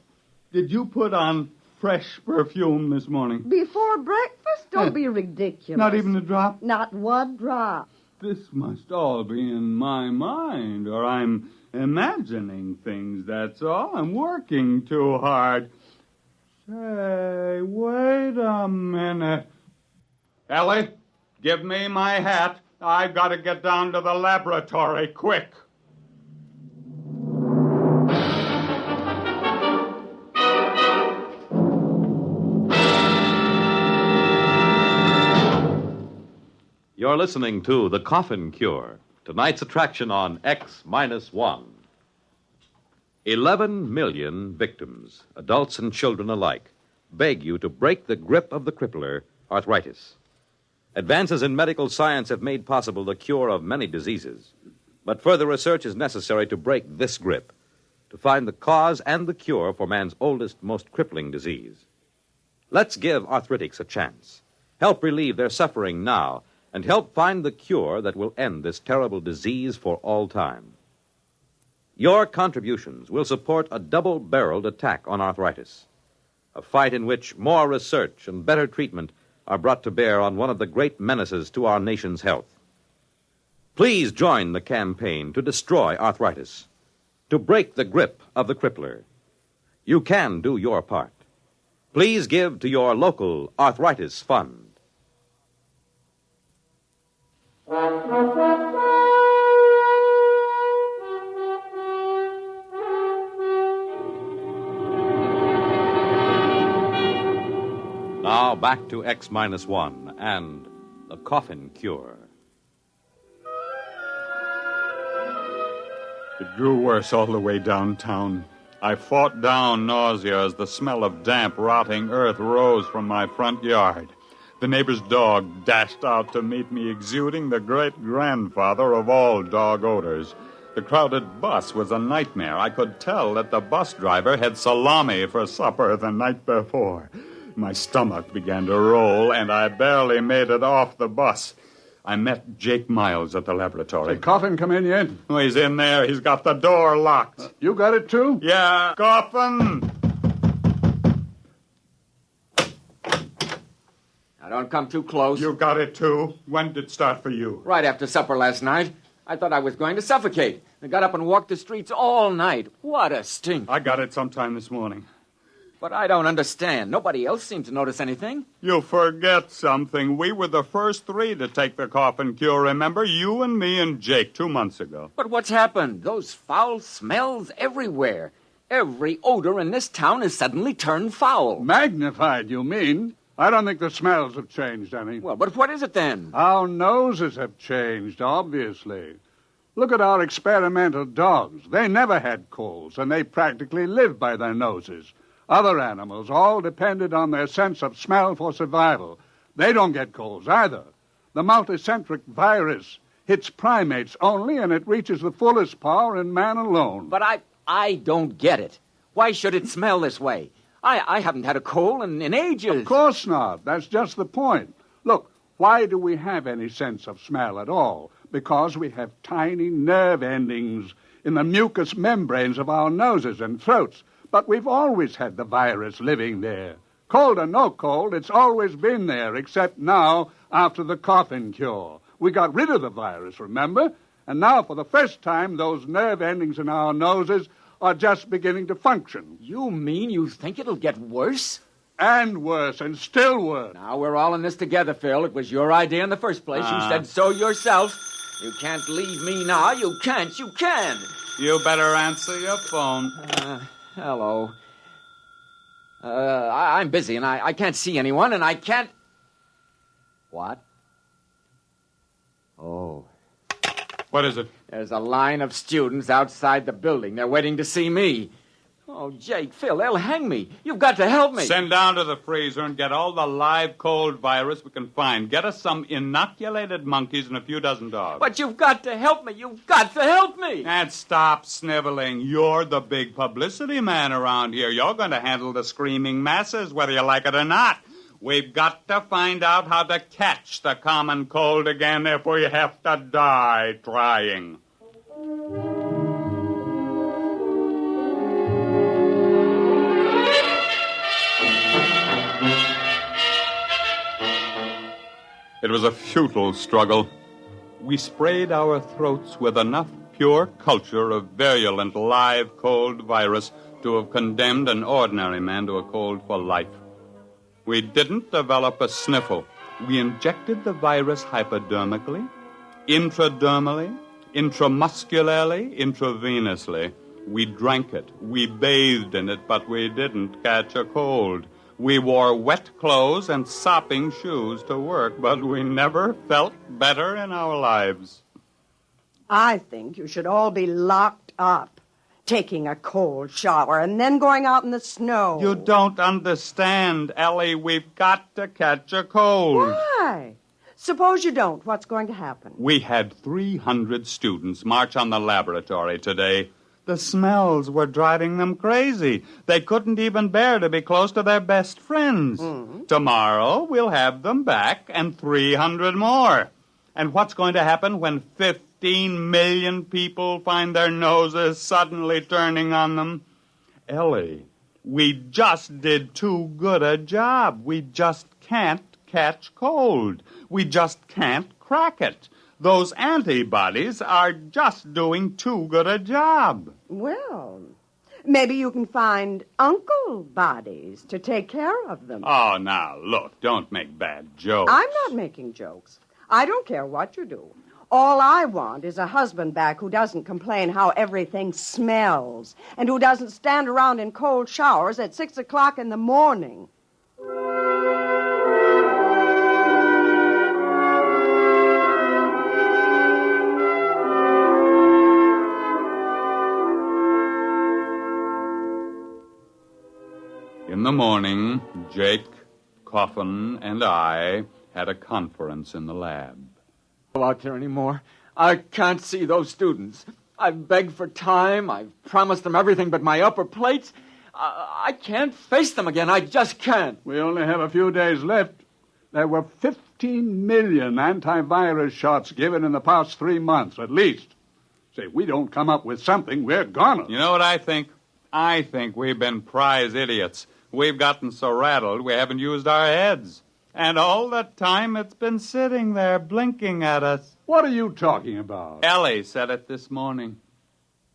did you put on fresh perfume this morning? Before breakfast? Don't be ridiculous. Not even a drop? Not one drop. This must all be in my mind, or I'm imagining things, that's all. I'm working too hard. Say, wait a minute. Ellie, give me my hat. I've got to get down to the laboratory, quick. You're listening to The Coffin Cure, tonight's attraction on X-1. 11 million victims, adults and children alike, beg you to break the grip of the crippler, arthritis. Advances in medical science have made possible the cure of many diseases, but further research is necessary to break this grip, to find the cause and the cure for man's oldest, most crippling disease. Let's give arthritics a chance. Help relieve their suffering now, and help find the cure that will end this terrible disease for all time. Your contributions will support a double-barreled attack on arthritis, a fight in which more research and better treatment are brought to bear on one of the great menaces to our nation's health. Please join the campaign to destroy arthritis, to break the grip of the crippler. You can do your part. Please give to your local arthritis fund. Now back to X-1 and The Coffin Cure. It grew worse all the way downtown. I fought down nausea as the smell of damp, rotting earth rose from my front yard. The neighbor's dog dashed out to meet me, exuding the great-grandfather of all dog odors. The crowded bus was a nightmare. I could tell that the bus driver had salami for supper the night before. My stomach began to roll, and I barely made it off the bus. I met Jake Miles at the laboratory. Did Coffin come in yet? Oh, he's in there. He's got the door locked. You got it, too? Yeah. Coffin! Now, don't come too close. You got it, too? When did it start for you? Right after supper last night. I thought I was going to suffocate. I got up and walked the streets all night. What a stink. I got it sometime this morning. But I don't understand. Nobody else seemed to notice anything. You forget something. We were the first three to take the coffin cure, remember? You and me and Jake 2 months ago. But what's happened? Those foul smells everywhere. Every odor in this town has suddenly turned foul. Magnified, you mean? I don't think the smells have changed any. Well, but what is it then? Our noses have changed, obviously. Look at our experimental dogs. They never had colds, and they practically lived by their noses. Other animals all depended on their sense of smell for survival. They don't get colds either. The multicentric virus hits primates only, and it reaches the fullest power in man alone. But I don't get it. Why should it smell this way? I haven't had a cold in ages. Of course not. That's just the point. Look, why do we have any sense of smell at all? Because we have tiny nerve endings in the mucous membranes of our noses and throats. But we've always had the virus living there. Cold or no cold, it's always been there, except now, after the coffin cure. We got rid of the virus, remember? And now, for the first time, those nerve endings in our noses are just beginning to function. You mean you think it'll get worse? And worse, and still worse. Now, we're all in this together, Phil. It was your idea in the first place. You said so yourself. You can't leave me now. You can't. You can. You better answer your phone. Hello. I'm busy, and I can't see anyone, and I can't... What? Oh. What is it? There's a line of students outside the building. They're waiting to see me. Oh, Jake, Phil, they'll hang me. You've got to help me. Send down to the freezer and get all the live cold virus we can find. Get us some inoculated monkeys and a few dozen dogs. But you've got to help me. You've got to help me. And stop sniveling. You're the big publicity man around here. You're going to handle the screaming masses, whether you like it or not. We've got to find out how to catch the common cold again if we have to die trying. It was a futile struggle. We sprayed our throats with enough pure culture of virulent live cold virus to have condemned an ordinary man to a cold for life. We didn't develop a sniffle. We injected the virus hypodermically, intradermally, intramuscularly, intravenously. We drank it. We bathed in it, but we didn't catch a cold. We wore wet clothes and sopping shoes to work, but we never felt better in our lives. I think you should all be locked up, taking a cold shower and then going out in the snow. You don't understand, Ellie. We've got to catch a cold. Why? Suppose you don't. What's going to happen? We had 300 students march on the laboratory today. The smells were driving them crazy. They couldn't even bear to be close to their best friends. Tomorrow, we'll have them back and 300 more. And what's going to happen when 15 million people find their noses suddenly turning on them? Ellie, we just did too good a job. We just can't catch cold. We just can't crack it. Those antibodies are just doing too good a job. Well, maybe you can find uncle bodies to take care of them. Oh, now, look, don't make bad jokes. I'm not making jokes. I don't care what you do. All I want is a husband back who doesn't complain how everything smells and who doesn't stand around in cold showers at 6 o'clock in the morning. In the morning, Jake, Coffin, and I had a conference in the lab. Go out there anymore. I can't see those students. I've begged for time. I've promised them everything but my upper plates. I can't face them again. I just can't. We only have a few days left. There were 15 million antivirus shots given in the past 3 months, at least. Say, if we don't come up with something, we're gonna. You know what I think? I think we've been prize idiots. We've gotten so rattled we haven't used our heads. And all the time it's been sitting there blinking at us. What are you talking about? Ellie said it this morning.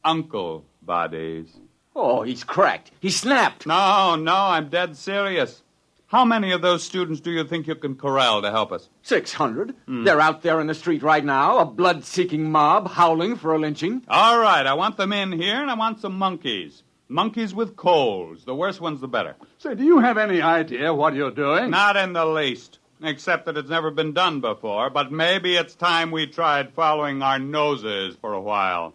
Uncle bodies. Oh, he's cracked. He snapped. No, I'm dead serious. How many of those students do you think you can corral to help us? 600. They're out there in the street right now, a blood-seeking mob howling for a lynching. All right, I want them in here, and I want some monkeys. Monkeys with colds. The worse ones, the better. Say, do you have any idea what you're doing? Not in the least, except that it's never been done before. But maybe it's time we tried following our noses for a while.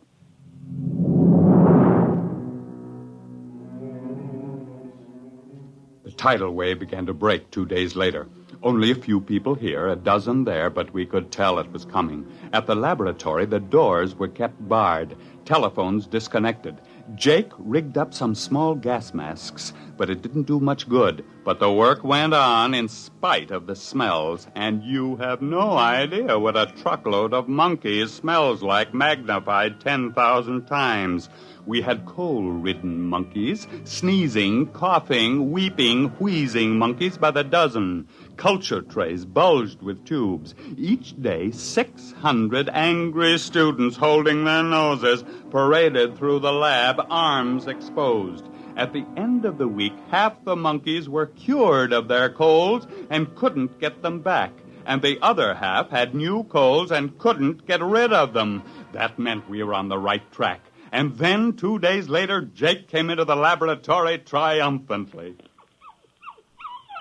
The tidal wave began to break 2 days later. Only a few people here, a dozen there, but we could tell it was coming. At the laboratory, the doors were kept barred, telephones disconnected. Jake rigged up some small gas masks, but it didn't do much good. But the work went on in spite of the smells, and you have no idea what a truckload of monkeys smells like magnified 10,000 times. We had coal-ridden monkeys, sneezing, coughing, weeping, wheezing monkeys by the dozen. Culture trays bulged with tubes. Each day, 600 angry students holding their noses paraded through the lab, arms exposed. At the end of the week, half the monkeys were cured of their colds and couldn't get them back. And the other half had new colds and couldn't get rid of them. That meant we were on the right track. And then, 2 days later, Jake came into the laboratory triumphantly.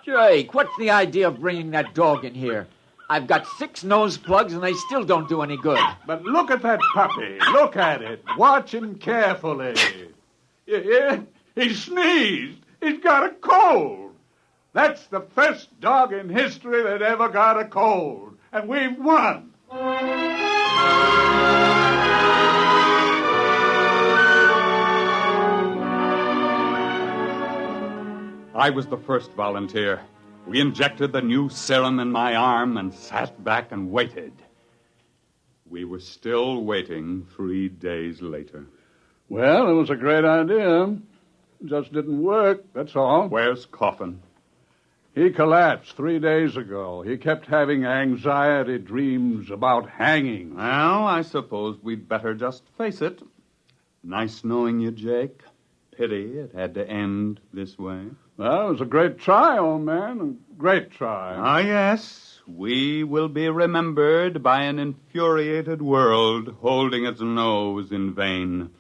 Jake, what's the idea of bringing that dog in here? I've got 6 nose plugs and they still don't do any good. But look at that puppy. Look at it. Watch him carefully. Yeah, he sneezed. He's got a cold. That's the first dog in history that ever got a cold. And we've won. I was the first volunteer. We injected the new serum in my arm and sat back and waited. We were still waiting 3 days later. Well, it was a great idea. It just didn't work, that's all. Where's Coffin? He collapsed 3 days ago. He kept having anxiety dreams about hanging. Well, I suppose we'd better just face it. Nice knowing you, Jake. Pity it had to end this way. Well, it was a great try, old man. A great try. Ah, yes. We will be remembered by an infuriated world holding its nose in vain.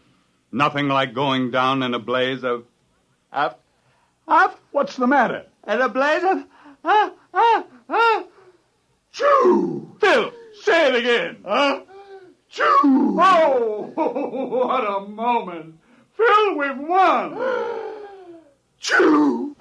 Nothing like going down in a blaze of... What's the matter? In a blaze of... Choo! Phil, say it again. Choo! Oh, what a moment. Phil, we've won. Choo!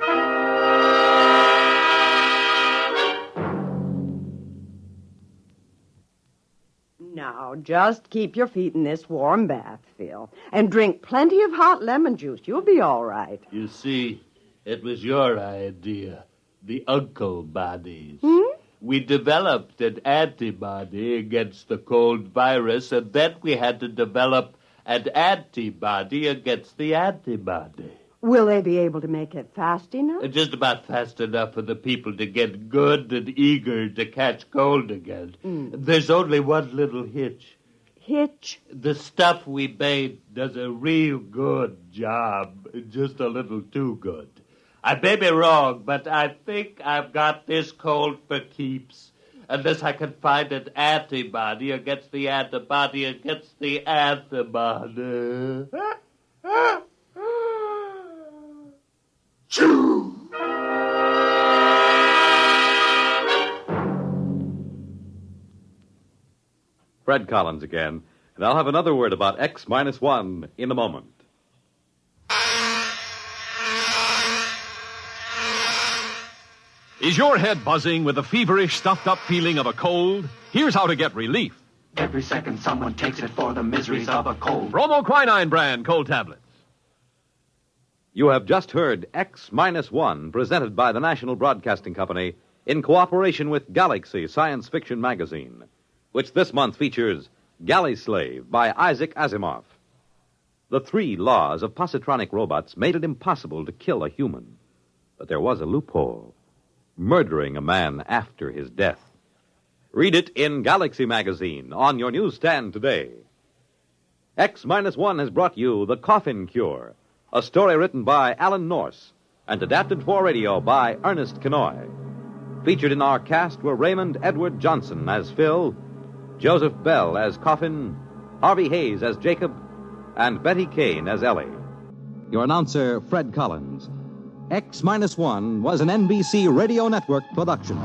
Now, just keep your feet in this warm bath, Phil, and drink plenty of hot lemon juice. You'll be all right. You see, it was your idea, the uncle bodies. We developed an antibody against the cold virus, and then we had to develop an antibody against the antibody. Will they be able to make it fast enough? Just about fast enough for the people to get good and eager to catch cold again. There's only one little hitch. Hitch? The stuff we made does a real good job, just a little too good. I may be wrong, but I think I've got this cold for keeps. Unless I can find an antibody against the antibody against the antibody. Choo! Fred Collins again, and I'll have another word about X-1 in a moment. Is your head buzzing with the feverish, stuffed-up feeling of a cold? Here's how to get relief. Every second someone takes it for the miseries of a cold. Bromoquinine brand cold tablets. You have just heard X-1, presented by the National Broadcasting Company in cooperation with Galaxy Science Fiction Magazine, which this month features Galley Slave by Isaac Asimov. The 3 laws of positronic robots made it impossible to kill a human, but there was a loophole. Murdering a man after his death. Read it in Galaxy Magazine on your newsstand today. X-1 has brought you The Coffin Cure, a story written by Alan Norse and adapted for radio by Ernest Kenoy. Featured in our cast were Raymond Edward Johnson as Phil, Joseph Bell as Coffin, Harvey Hayes as Jacob, and Betty Kane as Ellie. Your announcer, Fred Collins. X-1 was an NBC Radio Network production.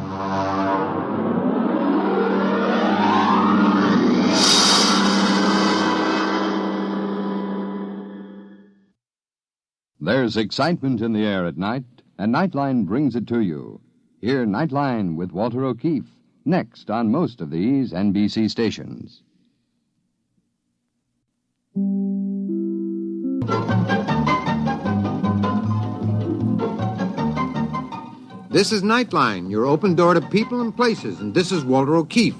There's excitement in the air at night, and Nightline brings it to you. Hear Nightline with Walter O'Keefe, next on most of these NBC stations. This is Nightline, your open door to people and places, and this is Walter O'Keefe.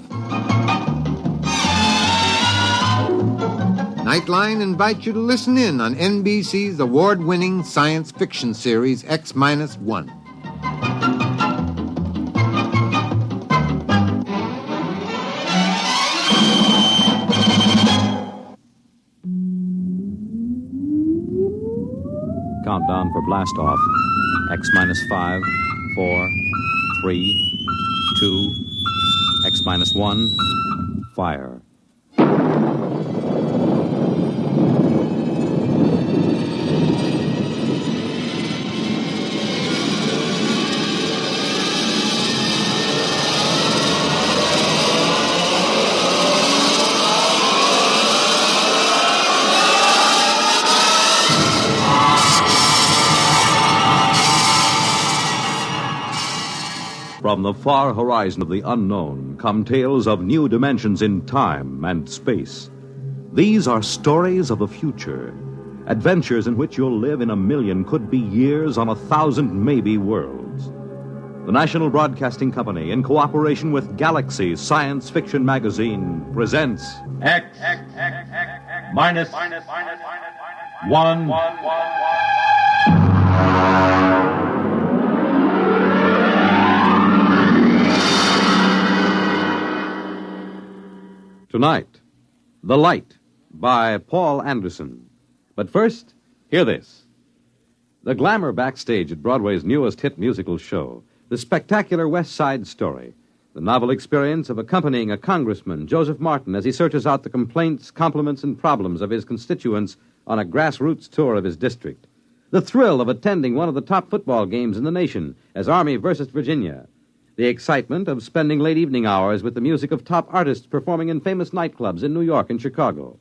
Nightline invites you to listen in on NBC's award-winning science fiction series X-1. Countdown for blast off. X-5, 4, 3, 2, X-1, fire. From the far horizon of the unknown come tales of new dimensions in time and space. These are stories of the future, adventures in which you'll live in a million, could be years, on 1,000 maybe worlds. The National Broadcasting Company, in cooperation with Galaxy Science Fiction Magazine, presents X minus 1. Tonight, The Light by Paul Anderson. But first, hear this. The glamour backstage at Broadway's newest hit musical show, the spectacular West Side Story, the novel experience of accompanying a congressman, Joseph Martin, as he searches out the complaints, compliments, and problems of his constituents on a grassroots tour of his district. The thrill of attending one of the top football games in the nation as Army versus Virginia. The excitement of spending late evening hours with the music of top artists performing in famous nightclubs in New York and Chicago.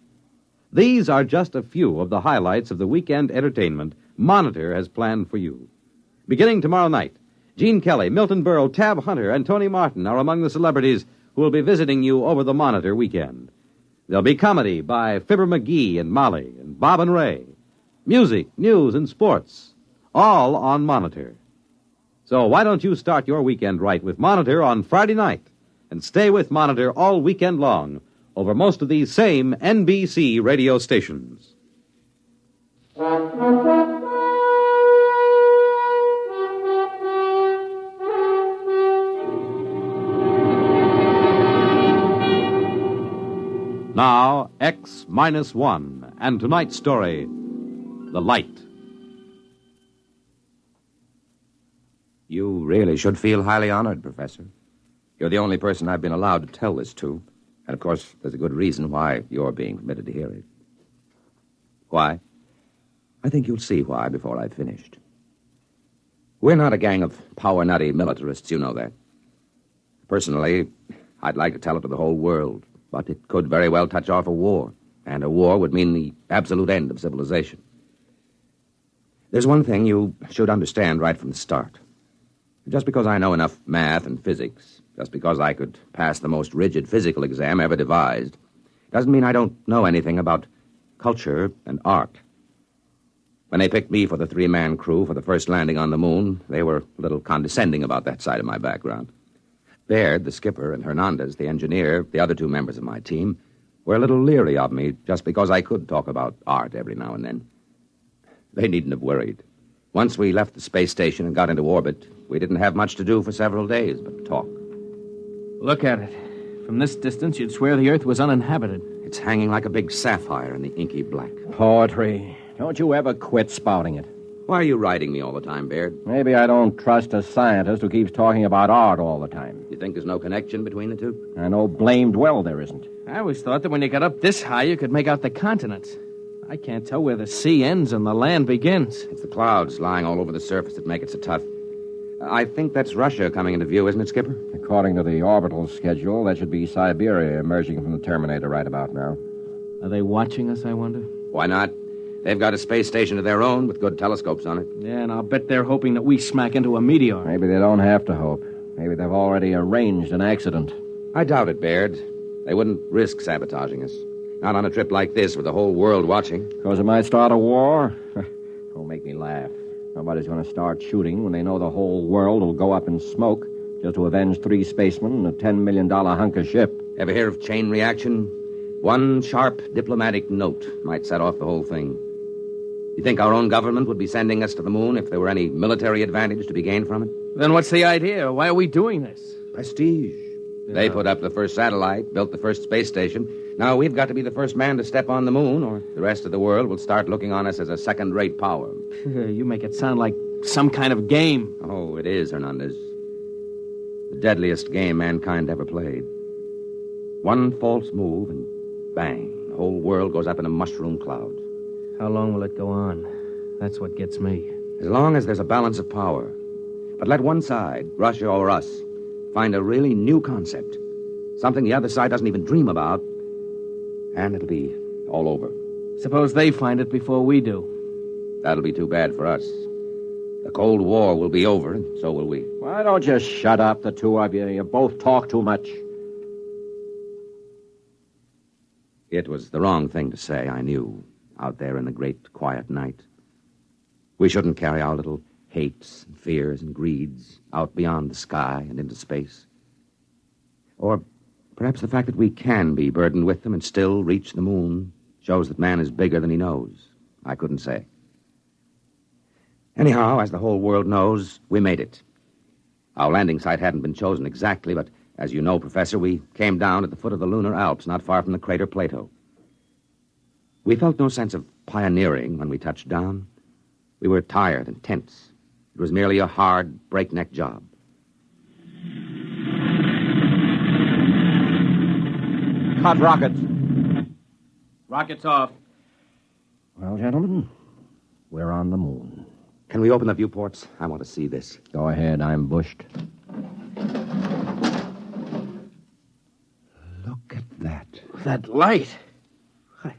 These are just a few of the highlights of the weekend entertainment Monitor has planned for you. Beginning tomorrow night, Gene Kelly, Milton Berle, Tab Hunter, and Tony Martin are among the celebrities who will be visiting you over the Monitor weekend. There'll be comedy by Fibber McGee and Molly and Bob and Ray. Music, news, and sports, all on Monitor. So why don't you start your weekend right with Monitor on Friday night and stay with Monitor all weekend long over most of these same NBC radio stations. Now, X-1, and tonight's story, The Light. You really should feel highly honored, Professor. You're the only person I've been allowed to tell this to. And, of course, there's a good reason why you're being permitted to hear it. Why? I think you'll see why before I've finished. We're not a gang of power-nutty militarists, you know that. Personally, I'd like to tell it to the whole world, but it could very well touch off a war, and a war would mean the absolute end of civilization. There's one thing you should understand right from the start. Just because I know enough math and physics, just because I could pass the most rigid physical exam ever devised, doesn't mean I don't know anything about culture and art. When they picked me for the three-man crew for the first landing on the moon, they were a little condescending about that side of my background. Baird, the skipper, and Hernandez, the engineer, the other two members of my team, were a little leery of me just because I could talk about art every now and then. They needn't have worried. Once we left the space station and got into orbit, we didn't have much to do for several days but talk. Look at it. From this distance, you'd swear the Earth was uninhabited. It's hanging like a big sapphire in the inky black. Poetry. Don't you ever quit spouting it. Why are you riding me all the time, Baird? Maybe I don't trust a scientist who keeps talking about art all the time. You think there's no connection between the two? I know blamed well there isn't. I always thought that when you got up this high, you could make out the continents. I can't tell where the sea ends and the land begins. It's the clouds lying all over the surface that make it so tough. I think that's Russia coming into view, isn't it, Skipper? According to the orbital schedule, that should be Siberia emerging from the Terminator right about now. Are they watching us, I wonder? Why not? They've got a space station of their own with good telescopes on it. Yeah, and I'll bet they're hoping that we smack into a meteor. Maybe they don't have to hope. Maybe they've already arranged an accident. I doubt it, Baird. They wouldn't risk sabotaging us. Not on a trip like this with the whole world watching. Because it might start a war? Don't make me laugh. Nobody's going to start shooting when they know the whole world will go up in smoke just to avenge 3 spacemen and a $10 million hunk of ship. Ever hear of chain reaction? One sharp diplomatic note might set off the whole thing. You think our own government would be sending us to the moon if there were any military advantage to be gained from it? Then what's the idea? Why are we doing this? Prestige. Yeah. They put up the first satellite, built the first space station. Now we've got to be the first man to step on the moon, or the rest of the world will start looking on us as a second-rate power. You make it sound like some kind of game. Oh, it is, Hernandez. The deadliest game mankind ever played. One false move, and bang, the whole world goes up in a mushroom cloud. How long will it go on? That's what gets me. As long as there's a balance of power. But let one side, Russia or us, find a really new concept, something the other side doesn't even dream about, and it'll be all over. Suppose they find it before we do. That'll be too bad for us. The Cold War will be over, and so will we. Why don't you shut up, the two of you? You both talk too much. It was the wrong thing to say, I knew, out there in the great quiet night. We shouldn't carry our little hates and fears and greeds out beyond the sky and into space. Or perhaps the fact that we can be burdened with them and still reach the moon shows that man is bigger than he knows. I couldn't say. Anyhow, as the whole world knows, we made it. Our landing site hadn't been chosen exactly, but as you know, Professor, we came down at the foot of the lunar Alps, not far from the crater Plato. We felt no sense of pioneering when we touched down. We were tired and tense. It was merely a hard, breakneck job. Cut rockets. Rockets off. Well, gentlemen, we're on the moon. Can we open the viewports? I want to see this. Go ahead, I'm bushed. Look at that. That light. I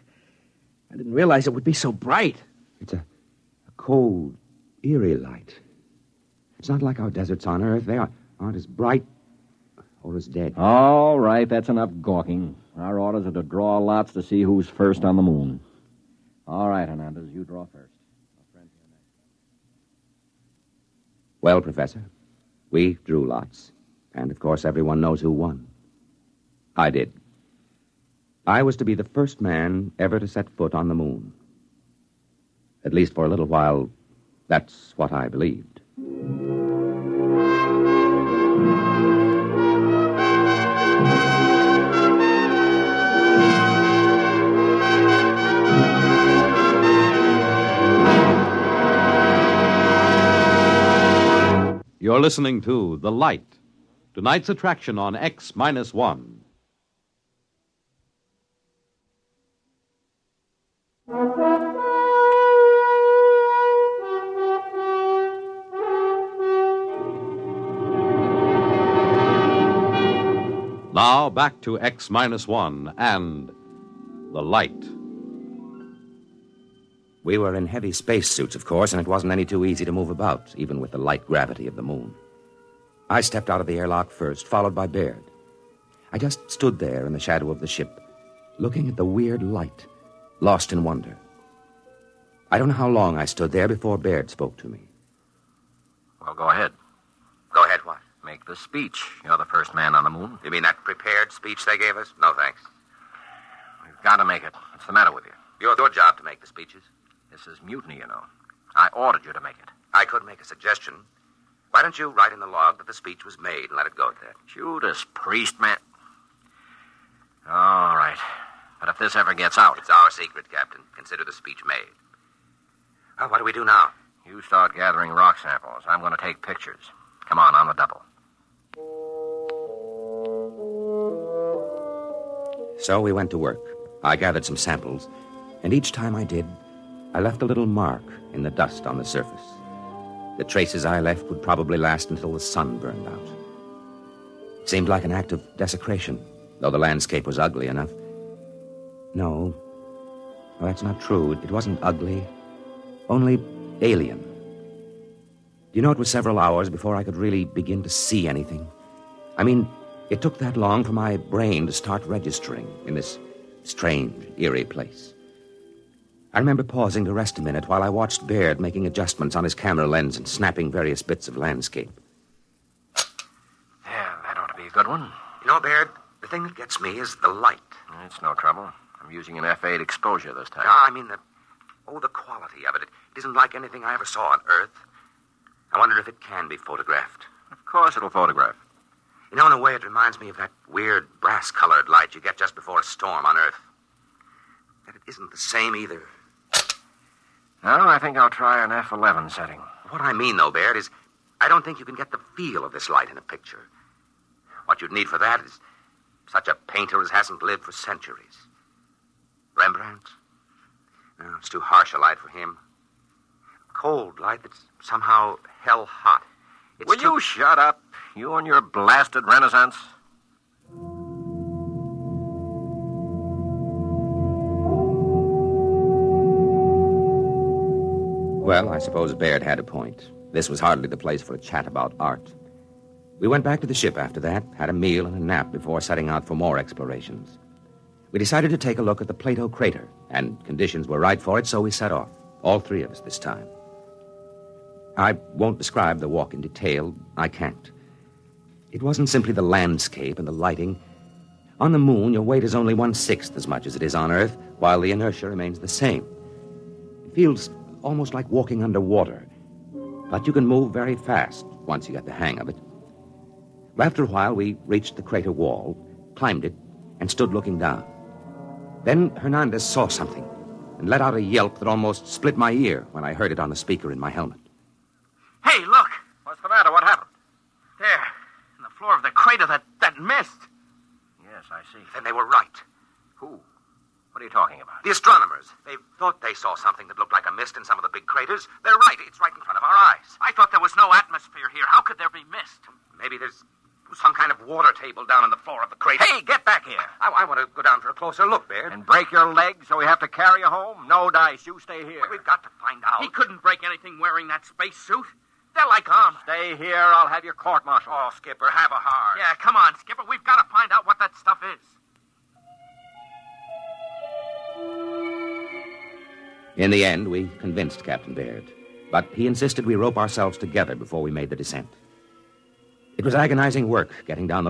didn't realize it would be so bright. It's a cold, eerie light. It's not like our deserts on Earth. They aren't as bright or as dead. All right, that's enough gawking. Our orders are to draw lots to see who's first on the moon. All right, Hernandez, you draw first. Well, Professor, we drew lots. And, of course, everyone knows who won. I did. I was to be the first man ever to set foot on the moon. At least for a little while, that's what I believed. You're listening to The Light, tonight's attraction on X-1. Now back to X-1 and The Light. We were in heavy spacesuits, of course, and it wasn't any too easy to move about, even with the light gravity of the moon. I stepped out of the airlock first, followed by Baird. I just stood there in the shadow of the ship, looking at the weird light, lost in wonder. I don't know how long I stood there before Baird spoke to me. Well, go ahead. Go ahead, what? Make the speech. You're the first man on the moon. You mean that prepared speech they gave us? No, thanks. We've got to make it. What's the matter with you? Your job to make the speeches. This is mutiny, you know. I ordered you to make it. I could make a suggestion. Why don't you write in the log that the speech was made and let it go at that? Judas Priest, man. All right. But if this ever gets out... It's our secret, Captain. Consider the speech made. Well, what do we do now? You start gathering rock samples. I'm going to take pictures. Come on the double. So we went to work. I gathered some samples, and each time I did, I left a little mark in the dust on the surface. The traces I left would probably last until the sun burned out. It seemed like an act of desecration, though the landscape was ugly enough. No, that's not true. It wasn't ugly, only alien. You know, it was several hours before I could really begin to see anything. I mean, it took that long for my brain to start registering in this strange, eerie place. I remember pausing to rest a minute while I watched Baird making adjustments on his camera lens and snapping various bits of landscape. Yeah, that ought to be a good one. You know, Baird, the thing that gets me is the light. It's no trouble. I'm using an F8 exposure this time. I mean, the quality of it. It isn't like anything I ever saw on Earth. I wonder if it can be photographed. Of course it'll photograph. You know, in a way, it reminds me of that weird brass-colored light you get just before a storm on Earth. But it isn't the same either. No, I think I'll try an F11 setting. What I mean, though, Baird, is I don't think you can get the feel of this light in a picture. What you'd need for that is such a painter as hasn't lived for centuries. Rembrandt? No, it's too harsh a light for him. Cold light that's somehow hell-hot. Will you shut up? You and your blasted Renaissance? Well, I suppose Baird had a point. This was hardly the place for a chat about art. We went back to the ship after that, had a meal and a nap before setting out for more explorations. We decided to take a look at the Plato crater, and conditions were right for it, so we set off. All three of us this time. I won't describe the walk in detail. I can't. It wasn't simply the landscape and the lighting. On the moon, your weight is only 1/6 as much as it is on Earth, while the inertia remains the same. It feels almost like walking underwater, but you can move very fast once you get the hang of it. After a while, we reached the crater wall, climbed it, and stood looking down. Then Hernandez saw something and let out a yelp that almost split my ear when I heard it on the speaker in my helmet. Hey, look! What's the matter? What happened? There, in the floor of the crater, that mist. Yes, I see. Then they were right. Who? What are you talking about? The astronomers. They thought they saw something that looked like a mist in some of the big craters. They're right. It's right in front of our eyes. I thought there was no atmosphere here. How could there be mist? Maybe there's some kind of water table down in the floor of the crater. Hey, get back here. I want to go down for a closer look, Baird. And break your leg so we have to carry you home? No dice. You stay here. We've got to find out. He couldn't break anything wearing that space suit. They're like arms. Stay here. I'll have your court-martial. Oh, Skipper, have a heart. Yeah, come on, Skipper. We've got to find out what that stuff is. In the end, we convinced Captain Baird, but he insisted we rope ourselves together before we made the descent. It was agonizing work getting down the